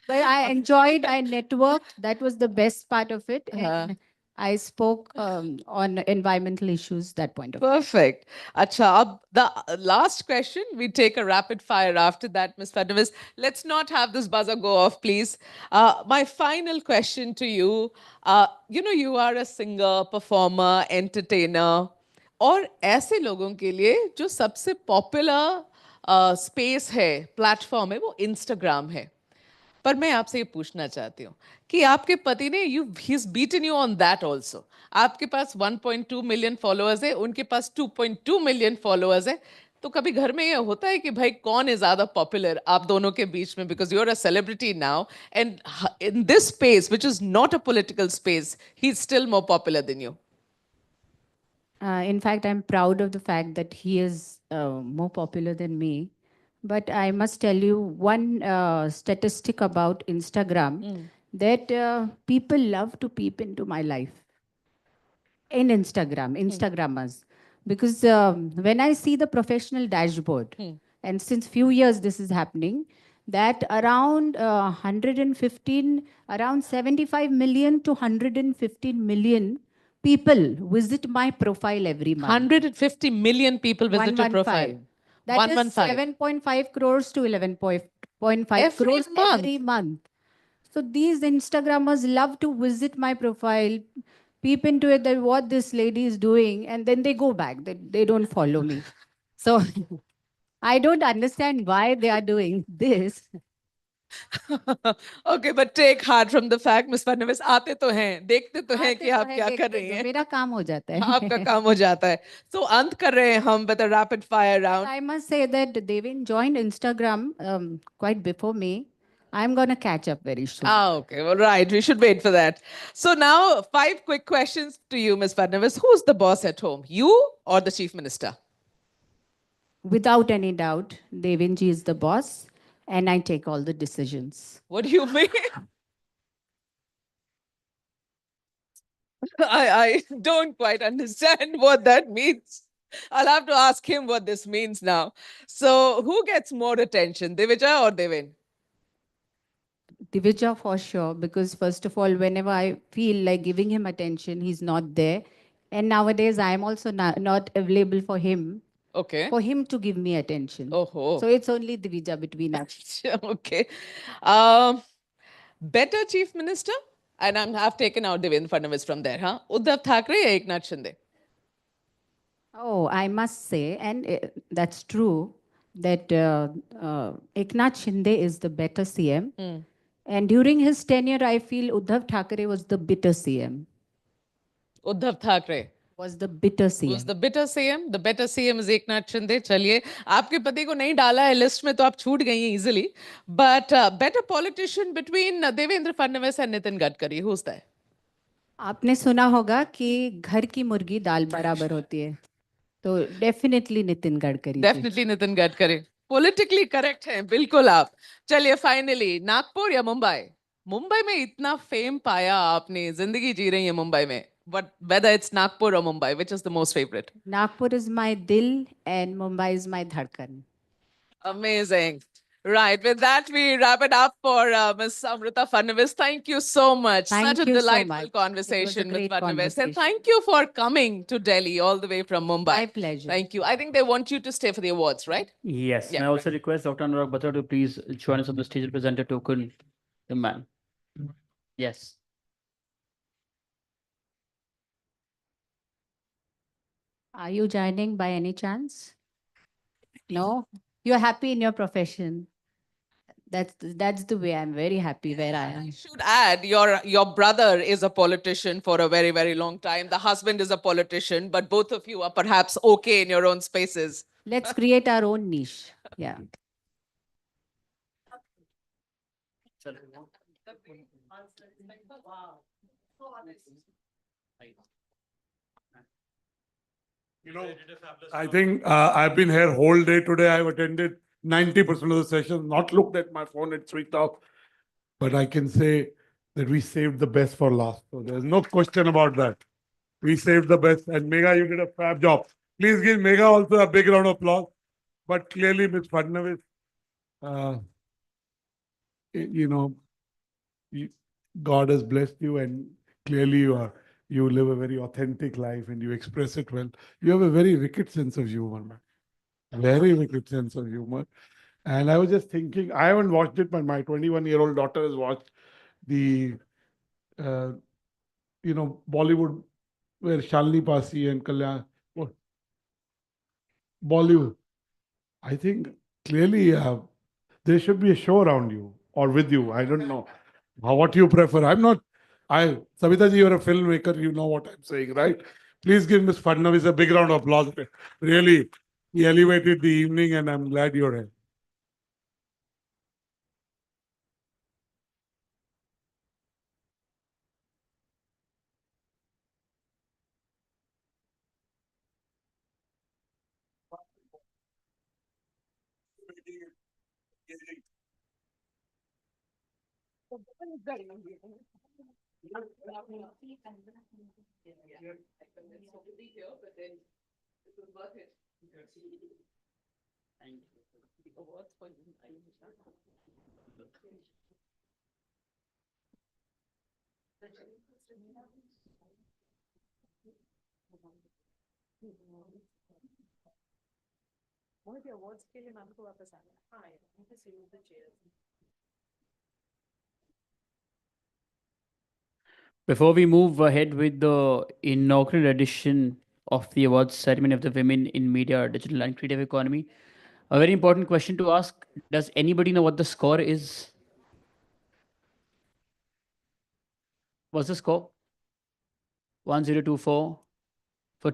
Speaker 9: But I enjoyed, I networked. That was the best part of it. And I spoke on environmental issues that point of
Speaker 3: Perfect. Acha, the last question, we take a rapid fire after that, Ms. Fadnavis. Let's not have this buzzer go off, please. My final question to you, you are a singer, performer, entertainer, और ऐसे लोगों के लिए जो सबसे popular space है, platform है, वो इंस्टाग्राम है. पर मैं आपसे ये पूछना चाहती हूँ कि आपके पति ने he is beaten you on that also. आपके पास 1.2 मिलियन फॉलोअर्स है, उनके पास 2.2 मिलियन फॉलोअर्स है. तो कभी घर में ये होता है कि भाई कौन है ज्यादा पॉपुलर आप दोनों के बीच में, because you are a celebrity now and in this space which is not a political space he is still more popular than you.
Speaker 9: In fact, I'm proud of the fact that he is more popular than me. But I must tell you one statistic about Instagram, that people love to peep into my life in Instagrammers. Because when I see the professional dashboard, and since few years this is happening, that around 115, around 75 million to 115 million people visit my profile every month.
Speaker 3: 150 million people visit your
Speaker 9: 115.
Speaker 3: profile.
Speaker 9: That is 7.5 crores to 11.5 crores every month. So these Instagrammers love to visit my profile, peep into it, that what this lady is doing, and then they go back. They don't follow me. So I don't understand why they are doing this.
Speaker 3: Okay, but take heart from the fact, Ms. Fadnavis, आते तो हैं, देखते तो हैं कि आप क्या कर रही हैं.
Speaker 9: मेरा काम हो जाता है.
Speaker 3: आपका काम हो जाता है. So अंत कर रहे हैं हम with a rapid fire round.
Speaker 9: I must say that Devin joined Instagram quite before me. I'm going to catch up very soon.
Speaker 3: Okay, well, right. We should wait for that. So now, 5 quick questions to you, Ms. Fadnavis. Who's the boss at home, you or the chief minister?
Speaker 9: Without any doubt, Devinji is the boss, and I take all the decisions.
Speaker 3: What do you mean? I don't quite understand what that means. I'll have to ask him what this means now. So who gets more attention, Divija or Devin?
Speaker 9: Divija for sure, because first of all, whenever I feel like giving him attention, he's not there. And nowadays, I'm also not available for him.
Speaker 3: Okay.
Speaker 9: For him to give me attention.
Speaker 3: Oh.
Speaker 9: So it's only Divija between us.
Speaker 3: Okay. Better chief minister? And I've taken out Devendra Fadnavis from there, huh? Uddhav Thackeray or Eknath Shinde?
Speaker 9: Oh, I must say, and that's true, that Eknath Shinde is the better CM. And during his tenure, I feel Uddhav Thackeray was the bitter CM.
Speaker 3: Uddhav Thackeray
Speaker 9: Was the bitter CM.
Speaker 3: was the bitter CM. The better CM is Eknath Shinde. चलिए, आपके पति को नहीं डाला है list में तो आप छूट गई हैं easily. But better politician between Devendra Fadnavis and Nitin Gadkari. Who's that?
Speaker 9: आपने सुना होगा कि घर की मुर्गी दाल बराबर होती है, तो definitely Nitin Gadkari ji.
Speaker 3: Definitely Nitin Gadkari. Politically correct हैं, बिल्कुल आप. चलिए finally, नागपुर या मुंबई? मुंबई में इतना फेम पाया आपने, जिंदगी जी रही है मुंबई में. But whether it's Nagpur or Mumbai, which is the most favorite?
Speaker 9: Nagpur is my दिल and Mumbai is my धड़कन.
Speaker 3: Amazing. Right. With that, we wrap it up for Ms. Amrita Fadnavis. Thank you so much.
Speaker 9: Thank
Speaker 3: Such a
Speaker 9: you so
Speaker 3: delightful
Speaker 9: much.
Speaker 3: conversation
Speaker 9: It was a
Speaker 3: with
Speaker 9: great
Speaker 3: Fadnavis. And
Speaker 9: conversation.
Speaker 3: thank you for coming to Delhi all the way from Mumbai.
Speaker 9: My pleasure.
Speaker 3: Thank you. I think they want you to stay for the awards, right?
Speaker 6: Yes.
Speaker 3: Yeah.
Speaker 6: May I also request Dr. Anurag Batra to please join us on the stage and present a token, the man. Yes.
Speaker 9: Are you joining by any chance? No? You're happy in your profession. That's the way. I'm very happy where I am.
Speaker 3: Should add, your brother is a politician for a very, very long time. The husband is a politician, but both of you are perhaps okay in your own spaces.
Speaker 9: Let's create our own niche. Yeah.
Speaker 14: You know, I think I've been here whole day today. I've attended 90% of the sessions, not looked at my phone, it's switched off. But I can say that we saved the best for last. So there's no question about that. We saved the best. And Megha, you did a fab job. Please give Megha also a big round of applause. But clearly, Ms. Fadnavis, you know, God has blessed you, and clearly you live a very authentic life and you express it well. You have a very wicked sense of humor, man. Very wicked sense of humor. And I was just thinking, I haven't watched it, but my 21-year-old daughter has watched the, Bollywood, where Shalini Pasi and Kalyan, Bollywood. I think clearly there should be a show around you or with you. I don't know what you prefer. Savita ji, you're a filmmaker. You know what I'm saying, right? Please give Ms. Fadnavis a big round of applause. Really, he elevated the evening, and I'm glad you're here.
Speaker 6: Before we move ahead with the inaugural edition of the awards ceremony of the Women in Media, Digital and Creative Economy, a very important question to ask. Does anybody know what the score is? What's the score? 1024 for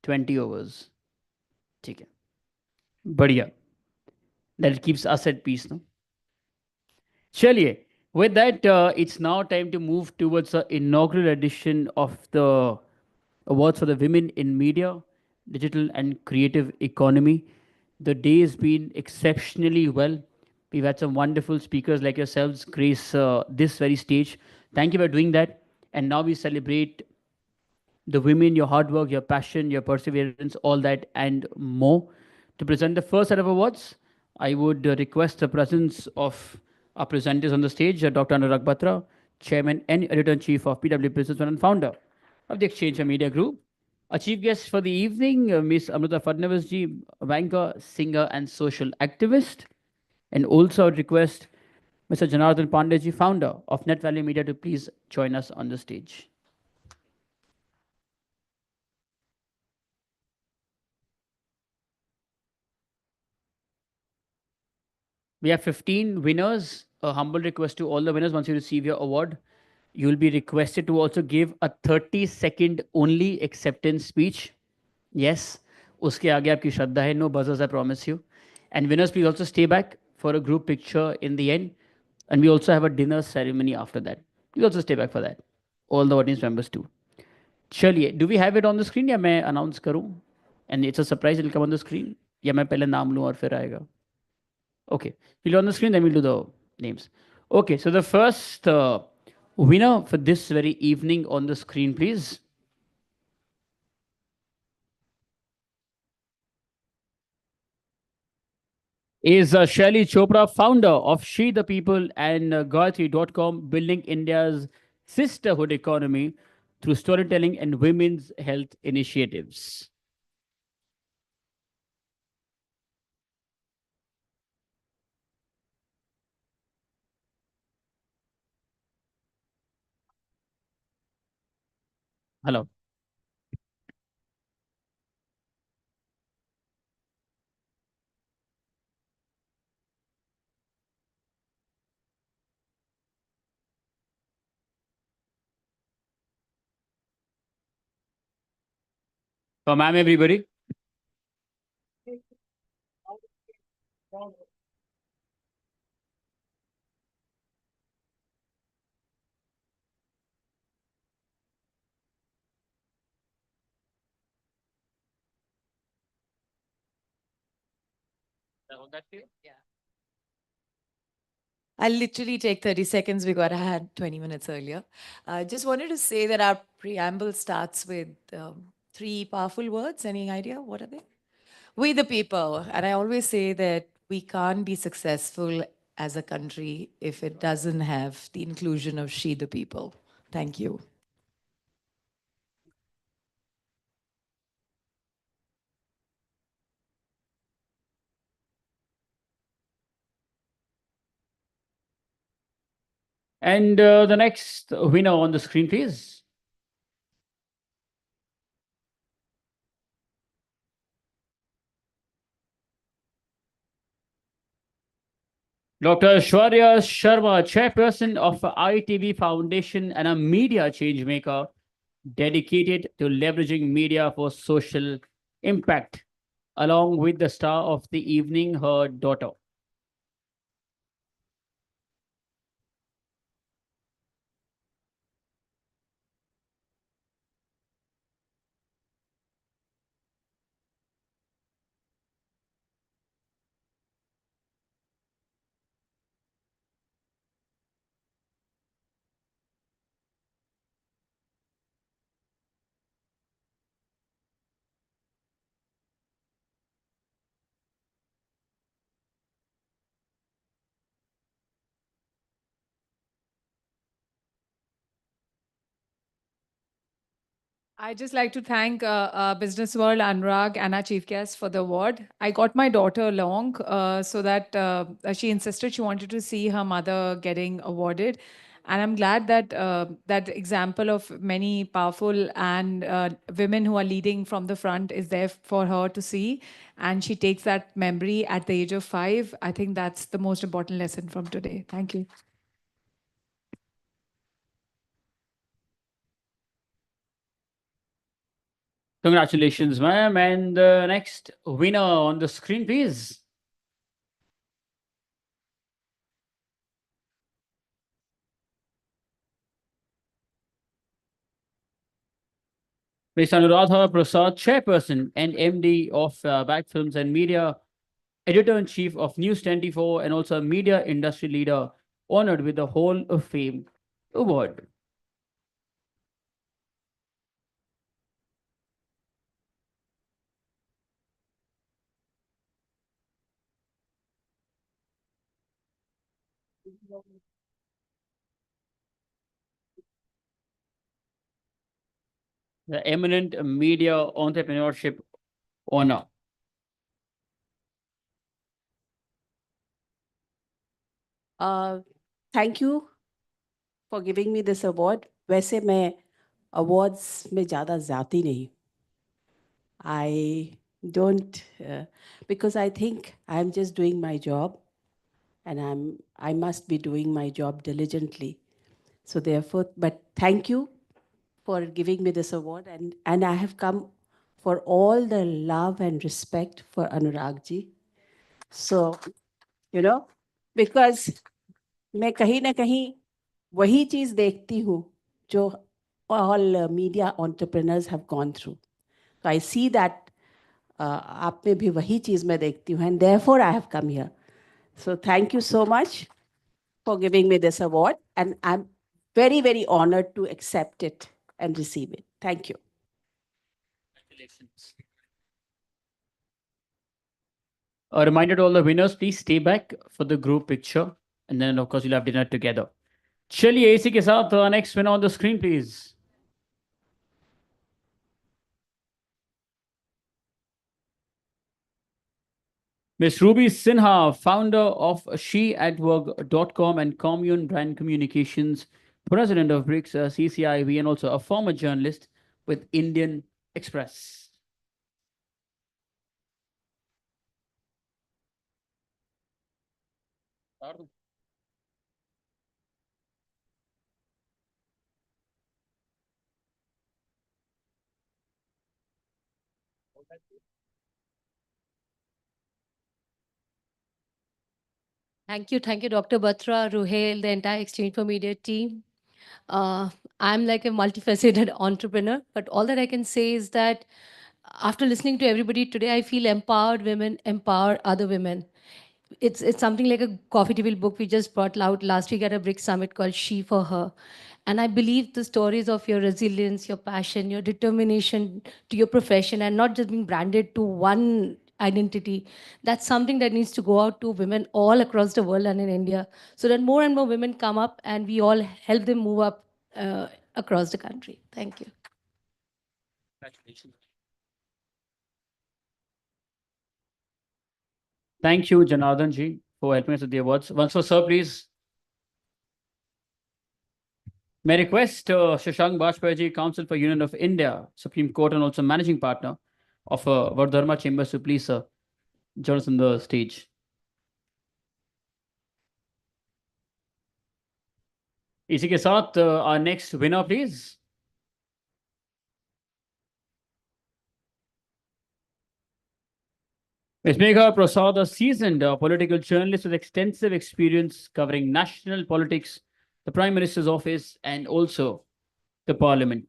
Speaker 6: 20 overs. ठीक है. बढ़िया. That keeps us at peace, no? Chaliye. With that, it's now time to move towards the inaugural edition of the awards for the Women in Media, Digital and Creative Economy. The day has been exceptionally well. We've had some wonderful speakers like yourselves grace this very stage. Thank you for doing that. And now we celebrate the women, your hard work, your passion, your perseverance, all that and more. To present the first set of awards, I would request the presence of our presenters on the stage, Dr. Anurag Batra, Chairman and Editor-in-Chief of PW Businessman and founder of the Exchange and Media Group. Our chief guest for the evening, Ms. Amrita Fadnavis ji, banker, singer, and social activist. And also I would request Mr. Janardhan Pandey ji, founder of Net Value Media, to please join us on the stage. We have 15 winners a humble request to all the winners. Once you receive your award, you'll be requested to also give a 30-second only acceptance speech. Yes, uske aage aapki shraddha hai, no buzzers, I promise you. And winners, please also stay back for a group picture in the end. And we also have a dinner ceremony after that. You also stay back for that. All the audience members too. चलिए, do we have it on the screen या मैं announce करूं? And it's a surprise, it'll come on the screen. या मैं पहले नाम लूं और फिर आएगा? Okay, we'll on the screen, then we'll do the names. Okay, so the first winner for this very evening on the screen, please. Is Shaili Chopra, founder of She the People and Gayatri.com, building India's sisterhood economy through storytelling and women's health initiatives. Hello. So, ma'am, everybody.
Speaker 3: Yeah. I'll literally take 30 seconds because I had 20 minutes earlier. I just wanted to say that our preamble starts with three powerful words. Any idea? What are they? We the people. And I always say that we can't be successful as a country if it doesn't have the inclusion of she the people. Thank you.
Speaker 6: And the next winner on the screen, please. Dr. Shwarya Sharma, chairperson of ITV Foundation and a media changemaker dedicated to leveraging media for social impact, along with the star of the evening, her daughter.
Speaker 13: I just like to thank Business World, Anurag, and our chief guest for the award. I got my daughter along so that she insisted she wanted to see her mother getting awarded. And I'm glad that that example of many powerful and women who are leading from the front is there for her to see. And she takes that memory at the age of 5. I think that's the most important lesson from today. Thank you.
Speaker 6: Congratulations, ma'am. And the next winner on the screen, please. Ms. Anuradha Prasad, chairperson and MD of Back Films and Media, editor-in-chief of News 24, and also a media industry leader, honored with the Hall of Fame award. The eminent media entrepreneurship honor.
Speaker 15: Thank you for giving me this award. वैसे मैं awards में ज़्यादा जाती नहीं. I don't, because I think I'm just doing my job. and I must be doing my job diligently. So therefore, but thank you for giving me this award, and I have come for all the love and respect for Anurag ji. So, because मैं कहीं ना कहीं वही चीज देखती हूँ जो all media entrepreneurs have gone through. So I see that आप में भी वही चीज मैं देखती हूँ, and therefore I have come here. So thank you so much for giving me this award, and I'm very, very honored to accept it and receive it. Thank you.
Speaker 6: Congratulations. A reminder to all the winners, please stay back for the group picture. And then, of course, you'll have dinner together. चलिए इसी के साथ next winner on the screen, please. Miss Ruby Sinha, founder of sheatwork.com and Commune Brand Communications, president of BRICS CCIV, and also a former journalist with Indian Express.
Speaker 19: Thank you, Dr. Batra, Ruhail, the entire Exchange for Media team. I'm like a multifaceted entrepreneur, but all that I can say is that after listening to everybody today, I feel empowered women empower other women. It's something like a coffee table book we just brought out last week at a BRICS summit called She for Her. And I believe the stories of your resilience, your passion, your determination to your profession, and not just being branded to one identity, that's something that needs to go out to women all across the world and in India, so that more and more women come up and we all help them move up across the country. Thank you.
Speaker 6: Congratulations. Thank you, Janardhan ji, for helping us with the awards. Once more, sir, please. May I request Shashank Bajpayee ji, Council for Union of India, Supreme Court, and also managing partner of Vardharma Chambers, to please, sir, join us on the stage. इसी के साथ our next winner, please. Ms. Megha Prasad, a seasoned political journalist with extensive experience covering national politics, the Prime Minister's office, and also the Parliament.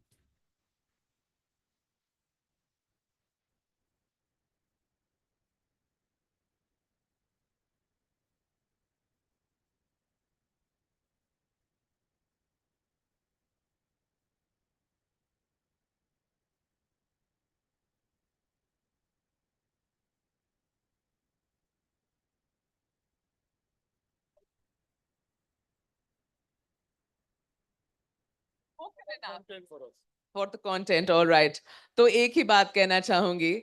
Speaker 3: For the content, all right. तो एक ही बात कहना चाहूंगी,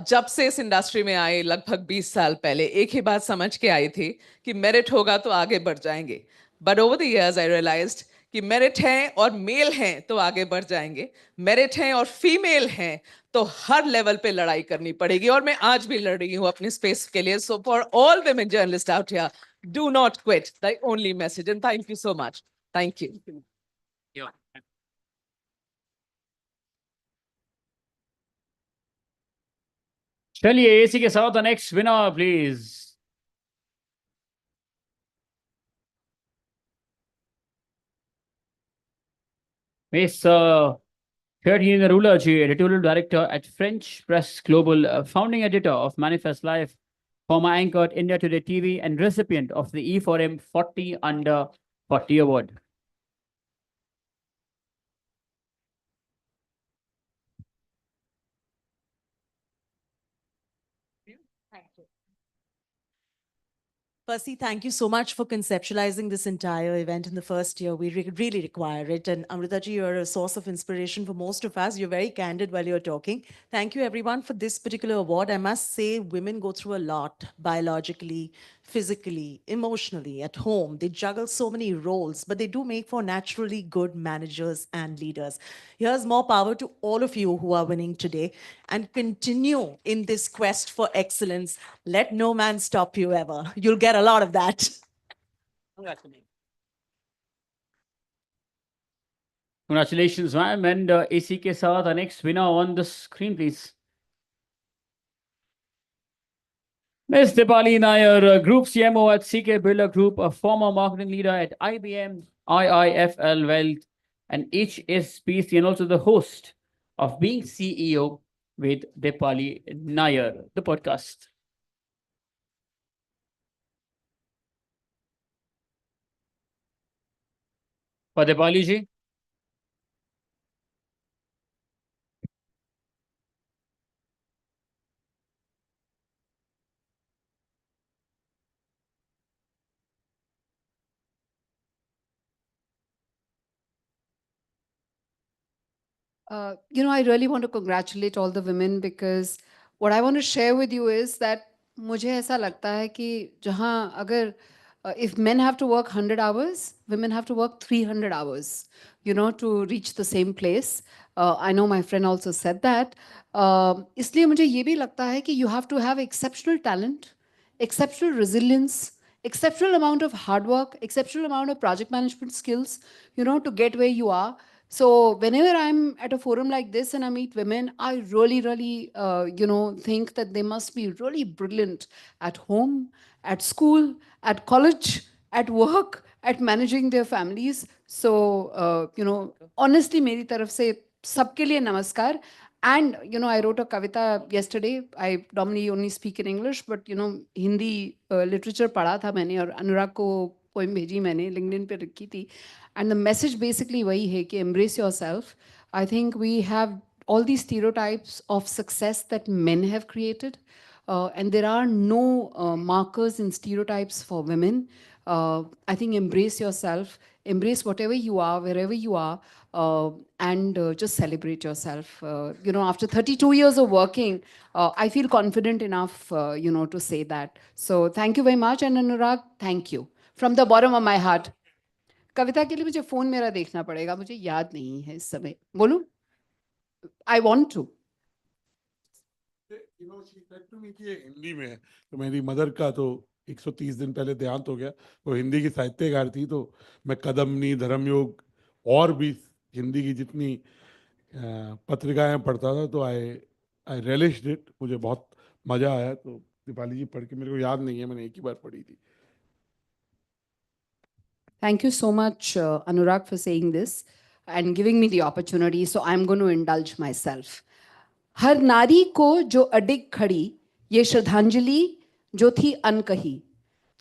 Speaker 3: जब से इस इंडस्ट्री में आई लगभग 20 साल पहले एक ही बात समझ के आई थी कि मेरिट होगा तो आगे बढ़ जाएंगे. But over the years I realised कि मेरिट है और मेल हैं तो आगे बढ़ जाएंगे, मेरिट हैं और फीमेल हैं तो हर लेवल पे लड़ाई करनी पड़ेगी, और मैं आज भी लड़ रही हूँ अपनी स्पेस के लिए. So for all women journalists out here, do not quit, the only message. And thank you so much. Thank you.
Speaker 6: Yeah. चलिए इसी के साथ the next winner, please. Miss Ferdinand Rula ji, editorial director at French Press Global, founding editor of Manifest Life, former anchor at India Today TV, and recipient of the e4m 40 Under 40 award.
Speaker 22: Firstly, thank you so much for conceptualizing this entire event in the first year. We really require it. And Amritaji, you're a source of inspiration for most of us. You're very candid while you're talking. Thank you, everyone, for this particular award. I must say, women go through a lot biologically, physically, emotionally, at home. They juggle so many roles, but they do make for naturally good managers and leaders. Here's more power to all of you who are winning today, and continue in this quest for excellence. Let no man stop you ever. You'll get a lot of that.
Speaker 6: Congratulations, ma'am. And AC के साथ our next winner on the screen, please. Ms. Dipali Nair, Group CMO at CK Birla Group, a former marketing leader at IBM, IIFL Wealth, and HSBC, and also the host of Being CEO with Dipali Nair, the podcast. For Dipali ji.
Speaker 4: I really want to congratulate all the women because what I want to share with you is that मुझे ऐसा लगता है कि जहाँ अगर if men have to work 100 hours, women have to work 300 hours, to reach the same place. I know my friend also said that. इसलिए मुझे ये भी लगता है कि you have to have exceptional talent, exceptional resilience, exceptional amount of hard work, exceptional amount of project management skills, to get where you are. So whenever I'm at a forum like this and I meet women, I really, really, think that they must be really brilliant at home, at school, at college, at work, at managing their families. So, honestly, मेरी तरफ से सबके लिए नमस्कार. And, I wrote a kavita yesterday. I normally only speak in English, but, Hindi literature पढ़ा था मैंने और अनुराग को poem भेजी मैंने, LinkedIn पे रखी थी. And the message basically वही है कि embrace yourself. I think we have all these stereotypes of success that men have created. And there are no markers and stereotypes for women. I think embrace yourself, embrace whatever you are, wherever you are, and just celebrate yourself. After 32 years of working, I feel confident enough, to say that. So thank you very much. And Anurag, thank you from the bottom of my heart. कविता के लिए मुझे phone मेरा देखना पड़ेगा, मुझे याद नहीं है इस समय. बोलूं? I want to.
Speaker 14: She said to me कि ये हिंदी में है, तो मेरी मदर का तो 130 दिन पहले देहांत हो गया. वो हिंदी की साहित्यकार थी, तो मैं कदमनी, धर्मयोग और भी हिंदी की जितनी पत्रिकाएं पढ़ता था, तो आई रेलिश्ड इट. मुझे बहुत मजा आया. तो दीपाली जी पढ़ के मेरे को याद नहीं है, मैंने एक ही बार पढ़ी थी.
Speaker 4: Thank you so much, Anurag, for saying this and giving me the opportunity. So I'm going to indulge myself. हर नारी को जो अडिग खड़ी, ये श्रद्धांजलि जो थी अनकही,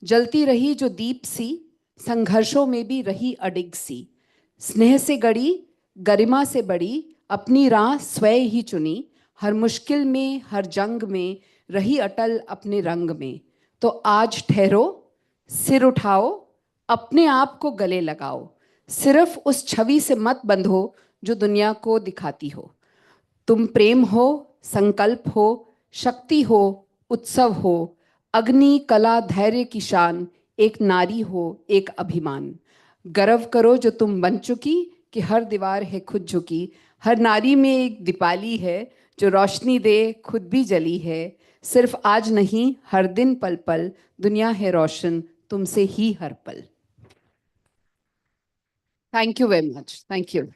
Speaker 4: जलती रही जो दीप सी, संघर्षों में भी रही अडिग सी, स्नेह से गड़ी, गरिमा से बड़ी, अपनी राह स्वयं ही चुनी, हर मुश्किल में, हर जंग में, रही अटल अपने रंग में. तो आज ठहरो, सिर उठाओ, अपने आप को गले लगाओ, सिर्फ उस छवि से मत बंधो जो दुनिया को दिखाती हो. तुम प्रेम हो, संकल्प हो, शक्ति हो, उत्सव हो, अग्नि, कला, धैर्य की शान, एक नारी हो, एक अभिमान. गर्व करो जो तुम बन चुकी, कि हर दीवार है खुद झुकी. हर नारी में एक दीपाली है, जो रोशनी दे, खुद भी जली है. सिर्फ आज नहीं, हर दिन पल पल, दुनिया है रोशन, तुमसे ही हर पल. Thank you very much. Thank you.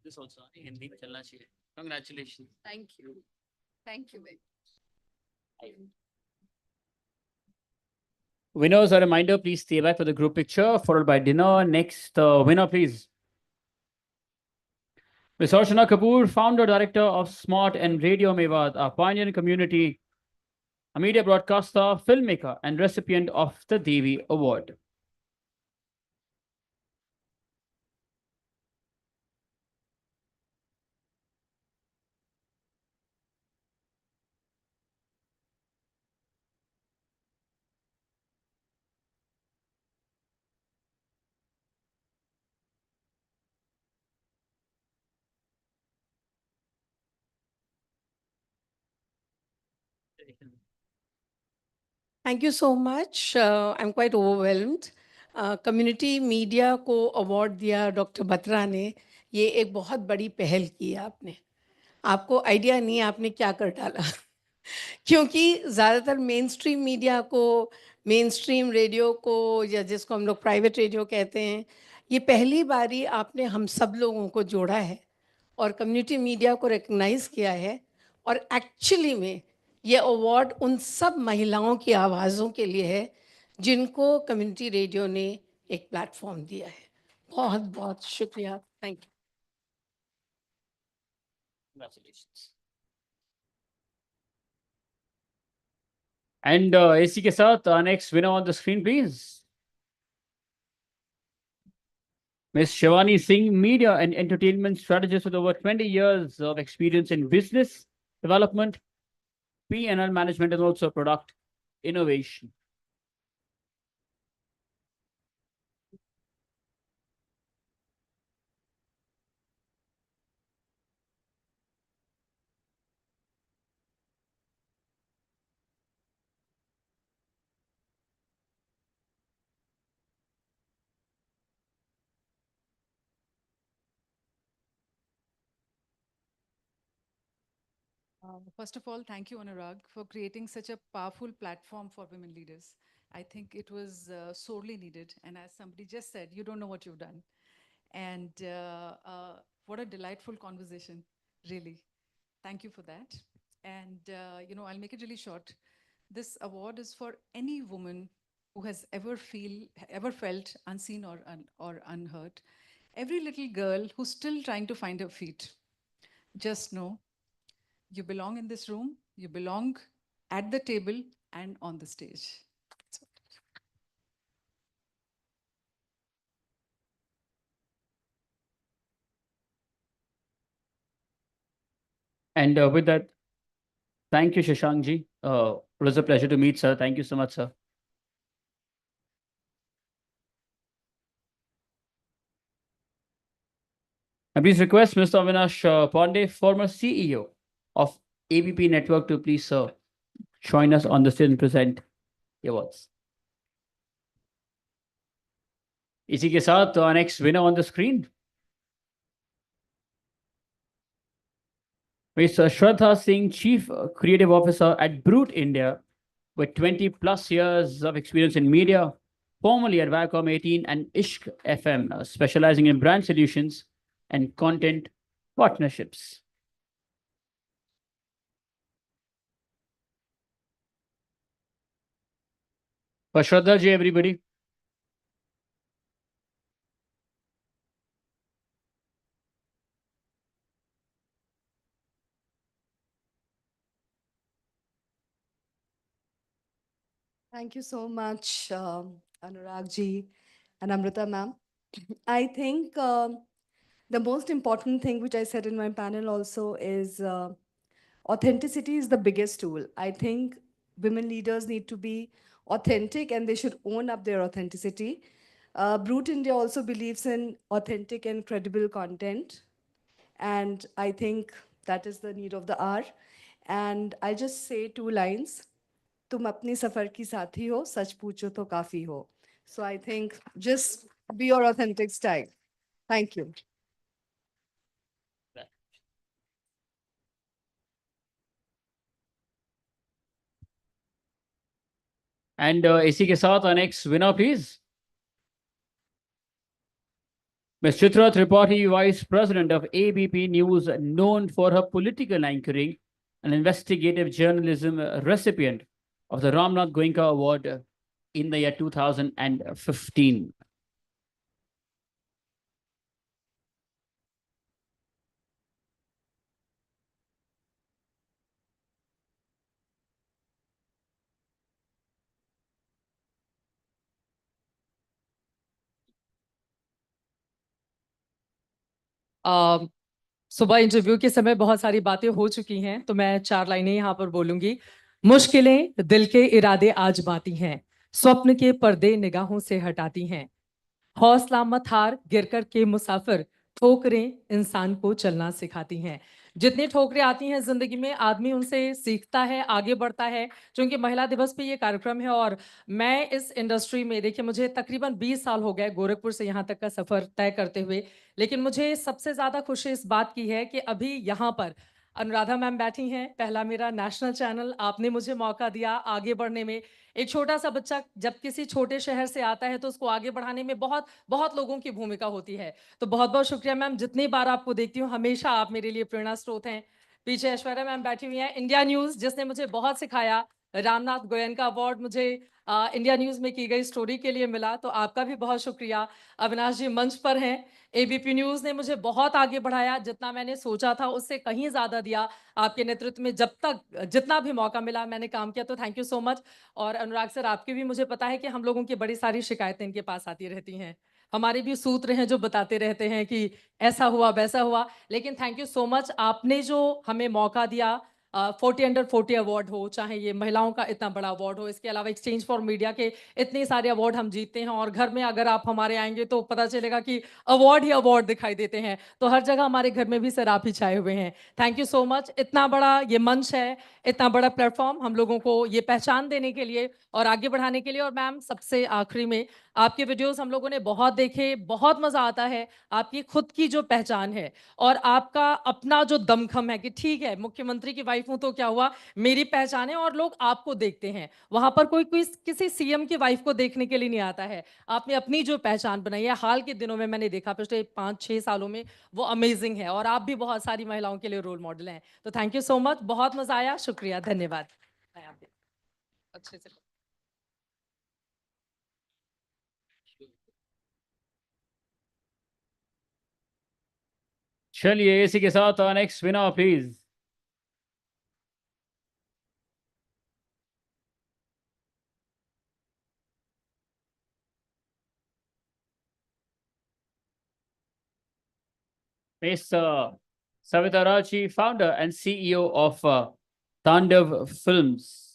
Speaker 6: This also Hindi में चलना चाहिए. Congratulations.
Speaker 4: Thank you. Thank you very much.
Speaker 6: Winners, a reminder, please stay back for the group picture, followed by dinner. Next winner, please. Ms. Archana Kapoor, founder, director of Smart and Radio Mewat, a pioneering community, a media broadcaster, filmmaker, and recipient of the Devi Award.
Speaker 12: Thank you so much. I'm quite overwhelmed. Community media को award दिया doctor Batra ने, ये एक बहुत बड़ी पहल की है आपने। आपको आइडिया नहीं है आपने क्या कर डाला। क्योंकि ज़्यादातर मेन स्ट्रीम मीडिया को, मेन स्ट्रीम रेडियो को, या जिसको हम लोग प्राइवेट रेडियो कहते हैं, ये पहली बारी आपने हम सब लोगों को जोड़ा है और कम्युनिटी मीडिया को रिकग्नाइज़ किया है। और एक्चुअली में ये अवार्ड उन सब महिलाओं की आवाज़ों के लिए है जिनको कम्युनिटी रेडियो ने एक प्लेटफॉर्म दिया है। बहुत बहुत शुक्रिया। Thank you.
Speaker 6: Congratulations. And इसी के साथ our next winner on the screen, please. Ms. Shivani Singh, media and entertainment strategist with over 20 years of experience in business development, P&L management, and also product innovation.
Speaker 10: First of all, thank you, Anurag, for creating such a powerful platform for women leaders. I think it was sorely needed. And as somebody just said, you don't know what you've done. And what a delightful conversation, really. Thank you for that. And, I'll make it really short. This award is for any woman who has ever felt unseen or unheard. Every little girl who's still trying to find her feet. Just know you belong in this room, you belong at the table and on the stage.
Speaker 6: And with that, thank you, Shashank ji. It was a pleasure to meet, sir. Thank you so much, sir. And please request Mr. Avinash Pandey, former CEO of ABP Network, to please, sir, join us on the stage and present the awards. इसी के साथ our next winner on the screen, Ms. Shraddha Singh, Chief Creative Officer at Brute India, with 20 plus years of experience in media, formerly at Viacom 18 and Ishq FM, specializing in brand solutions and content partnerships. For Shraddha ji, everybody.
Speaker 21: Thank you so much, Anurag ji and Amrita ma'am. I think the most important thing which I said in my panel also is authenticity is the biggest tool. I think women leaders need to be authentic and they should own up their authenticity. Brute India also believes in authentic and credible content. And I think that is the need of the hour. And I'll just say 2 lines. तुम अपनी सफर की साथी हो, सच पूछो तो काफी हो. So I think just be your authentic style. Thank you.
Speaker 6: And इसी के साथ our next winner, please. Ms. Chitra Tripathi, Vice President of ABP News, known for her political anchoring and investigative journalism, recipient of the Ramnath Goenka Award in the year 2015.
Speaker 23: सुबह interview के समय बहुत सारी बातें हो चुकी हैं, तो मैं 4 लाइनें यहाँ पर बोलूंगी। मुश्किलें दिल के इरादे आज बाती हैं, स्वप्न के पर्दे निगाहों से हटाती हैं। हौसला मत हार, गिरकर के मुसाफिर, ठोकरें इंसान को चलना सिखाती हैं। जितनी ठोकरें आती हैं जिंदगी में, आदमी उनसे सीखता है, आगे बढ़ता है। क्योंकि महिला दिवस पे ये कार्यक्रम है और मैं इस इंडस्ट्री में, देखिए मुझे तकरीबन 20 साल हो गए गोरखपुर से यहाँ तक का सफर तय करते हुए, लेकिन मुझे सबसे ज्यादा खुशी इस बात की है कि अभी यहाँ पर अनुराधा मैम बैठी हैं। पहला मेरा नेशनल चैनल, आपने मुझे मौका दिया आगे बढ़ने में। एक छोटा सा बच्चा जब किसी छोटे शहर से आता है तो उसको आगे बढ़ाने में बहुत बहुत लोगों की भूमिका होती है। तो बहुत बहुत शुक्रिया मैम, जितनी बार आपको देखती हूँ हमेशा आप मेरे लिए प्रेरणा स्रोत हैं। पीछे ऐश्वर्या मैम बैठी हुई हैं, इंडिया न्यूज जिसने मुझे बहुत सिखाया। रामनाथ गोयनका अवार्ड मुझे इंडिया न्यूज में की गई स्टोरी के लिए मिला, तो आपका भी बहुत शुक्रिया। अविनाश जी मंच पर हैं। एबीपी न्यूज ने मुझे बहुत आगे बढ़ाया, जितना मैंने सोचा था उससे कहीं ज्यादा दिया आपके नेतृत्व में। जब तक जितना भी मौका मिला मैंने काम किया, तो थैंक यू सो मच। और अनुराग सर, आपकी भी मुझे पता है कि हम लोगों की बड़ी सारी शिकायतें इनके पास आती रहती हैं। हमारे भी सूत्र हैं जो बताते रहते हैं कि ऐसा हुआ वैसा हुआ, लेकिन थैंक यू सो मच। आपने जो हमें मौका दिया, 40 अंडर 40 अवार्ड हो, चाहे ये महिलाओं का इतना बड़ा अवार्ड हो, इसके अलावा एक्सचेंज फॉर मीडिया के इतने सारे अवार्ड हम जीतते हैं। और घर में अगर आप हमारे आएंगे तो पता चलेगा कि अवार्ड ही अवार्ड दिखाई देते हैं। तो हर जगह हमारे घर में भी सर आप ही छाए हुए हैं। Thank you so much. इतना बड़ा ये मंच है, इतना बड़ा प्लेटफॉर्म हम लोगों को ये पहचान देने के लिए और आगे बढ़ाने के लिए। और मैम, सबसे आखिरी में, आपके वीडियोस हम लोगों ने बहुत देखे, बहुत मजा आता है। आपकी खुद की जो पहचान है और आपका अपना जो दमखम है कि ठीक है मुख्यमंत्री की वाइफ हूं तो क्या हुआ, मेरी पहचान है और लोग आपको देखते हैं। वहां पर कोई कोई किसी सीएम की वाइफ को देखने के लिए नहीं आता है। आपने अपनी जो पहचान बनाई है हाल के दिनों में, मैंने देखा पिछले 5-6 सालों में, वो अमेजिंग है। और आप भी बहुत सारी महिलाओं के लिए रोल मॉडल हैं। तो थैंक यू सो मच, बहुत मजा आया, शुक्रिया, धन्यवाद। अच्छे से
Speaker 6: चलिए इसी के साथ next winner please. Miss Savita Raji, founder and CEO of Tandav Films.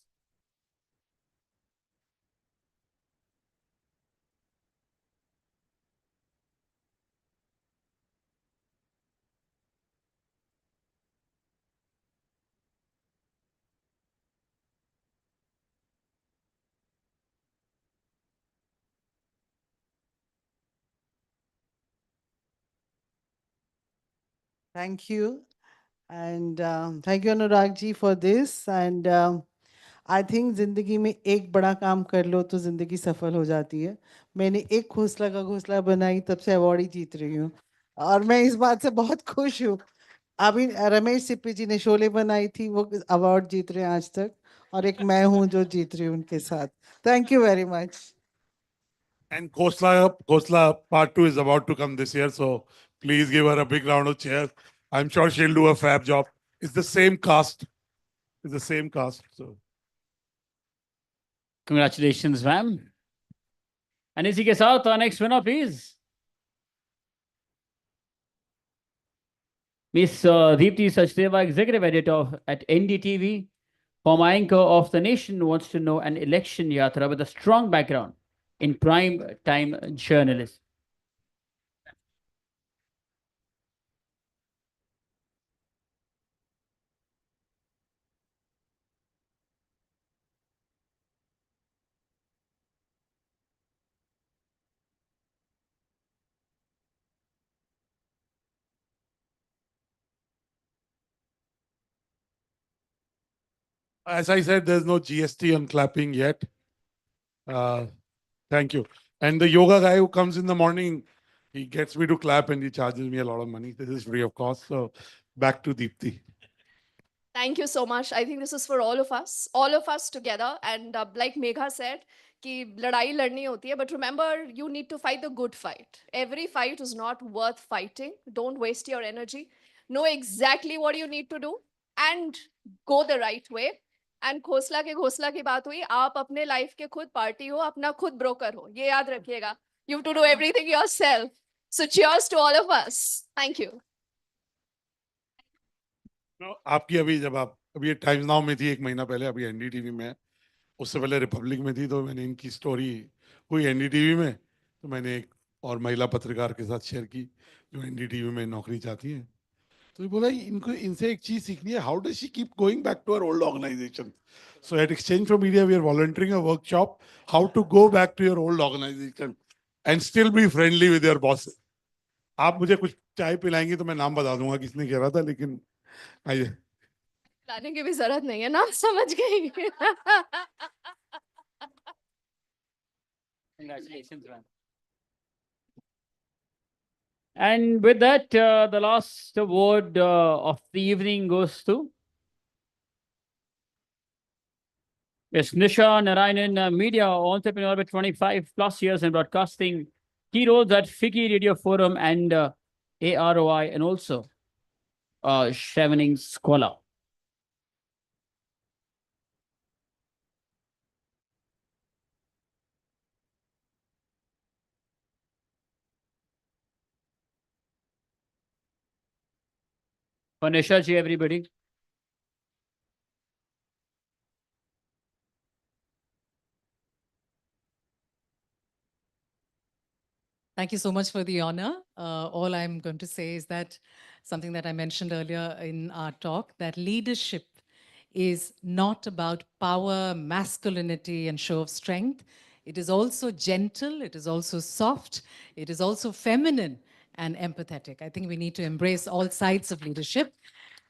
Speaker 2: Thank you. And thank you, Anurag ji, for this. And I think जिंदगी में एक बड़ा काम कर लो तो जिंदगी सफल हो जाती है। मैंने एक घोंसला का घोंसला बनाई, तब से अवार्ड ही जीत रही हूँ और मैं इस बात से बहुत खुश हूँ। अभी रमेश सिप्पी जी ने शोले बनाई थी, वो अवार्ड जीत रहे हैं आज तक, और एक मैं हूँ जो जीत रही हूँ उनके साथ। Thank you very much.
Speaker 14: And Khosla Part 2 is about to come this year, so please give her a big round of cheers. I'm sure she'll do a fab job. It's the same cast. It's the same cast. So
Speaker 6: Congratulations, ma'am. And इसी के साथ next winner, please. Miss Deepti Sachdeva, Executive Editor at NDTV, former anchor of The Nation, wants to know an election yatra with a strong background in prime time journalism.
Speaker 14: as I said, there's no GST on clapping yet. Thank you. And the yoga guy who comes in the morning, he gets me to clap and he charges me a lot of money. This is free of cost. So back to Deepti.
Speaker 11: Thank you so much. I think this is for all of us together. And like Megha said, कि लड़ाई लड़नी होती है, but remember, you need to fight the good fight. Every fight is not worth fighting. Don't waste your energy. Know exactly what you need to do and go the right way. And घोसला की बात हुई, आप अपने life के खुद party हो, अपना खुद ब्रोकर हो, ये याद रखिएगा. You have to do everything yourself. So cheers to all of us. Thank you.
Speaker 14: आपकी अभी जब आप अभी ये टाइम्स नाउ में थी 1 महीना पहले, अभी एनडीटीवी में है, उससे पहले रिपब्लिक में थी, तो मैंने इनकी स्टोरी हुई एनडीटीवी में, तो मैंने एक और महिला पत्रकार के साथ शेयर की जो एनडीटीवी में नौकरी चाहती है। तो बोला इनको इनसे एक चीज सीखनी है, how does she keep going back to our old organisation. So at Exchange for Media, we are volunteering a workshop how to go back to your old organization and still be friendly with your boss. आप मुझे कुछ चाय पिलाएंगे तो मैं नाम बता दूंगा किसने कह रहा था, लेकिन आइए.
Speaker 11: लाने की भी जरूरत नहीं है ना, समझ गई.
Speaker 6: Congratulations, man. And with that, the last award of the evening goes to Ms. Nisha Narayanan, media entrepreneur with 25 plus years in broadcasting, key roles at Fiki Radio Forum and AROI, and also Chevening Scholar. For Nisha ji, everybody.
Speaker 23: Thank you so much for the honor. All I'm going to say is that something that I mentioned earlier in our talk, that leadership is not about power, masculinity, and show of strength. It is also gentle, it is also soft, it is also feminine and empathetic. I think we need to embrace all sides of leadership.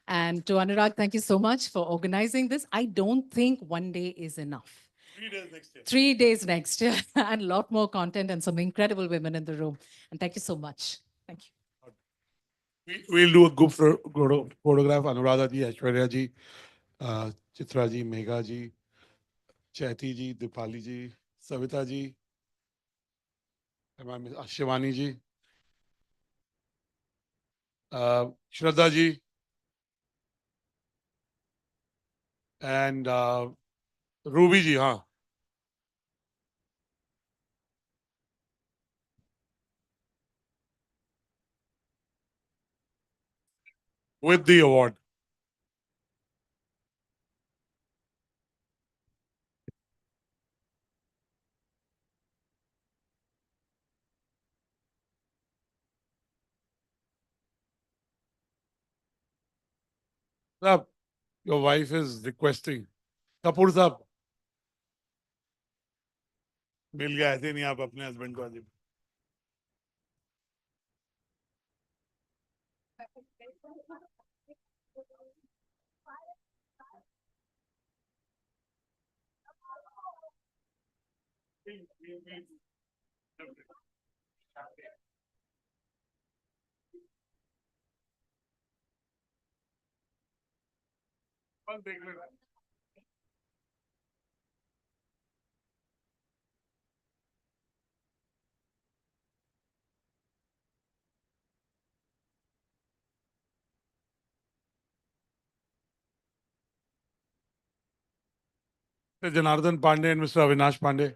Speaker 23: And to Anurag, thank you so much for organizing this. I don't think one day is enough.
Speaker 14: 3 days next year.
Speaker 23: 3 days next year, and a lot more content and some incredible women in the room. And thank you so much. Thank you.
Speaker 14: We'll do a group photograph. Anuradha ji, Aishwarya ji, Chitra ji, Megha ji, Chaiti ji, Dipali ji, Savita ji, Shivani ji, Shraddha ji, and Ruby ji, huh? With the award. Sir, your wife is requesting. Kapoor साहब, मिल गया, ऐसे नहीं आप अपने husband को आज. Mr. Janardhan Pandey and Mr. Avinash Pandey.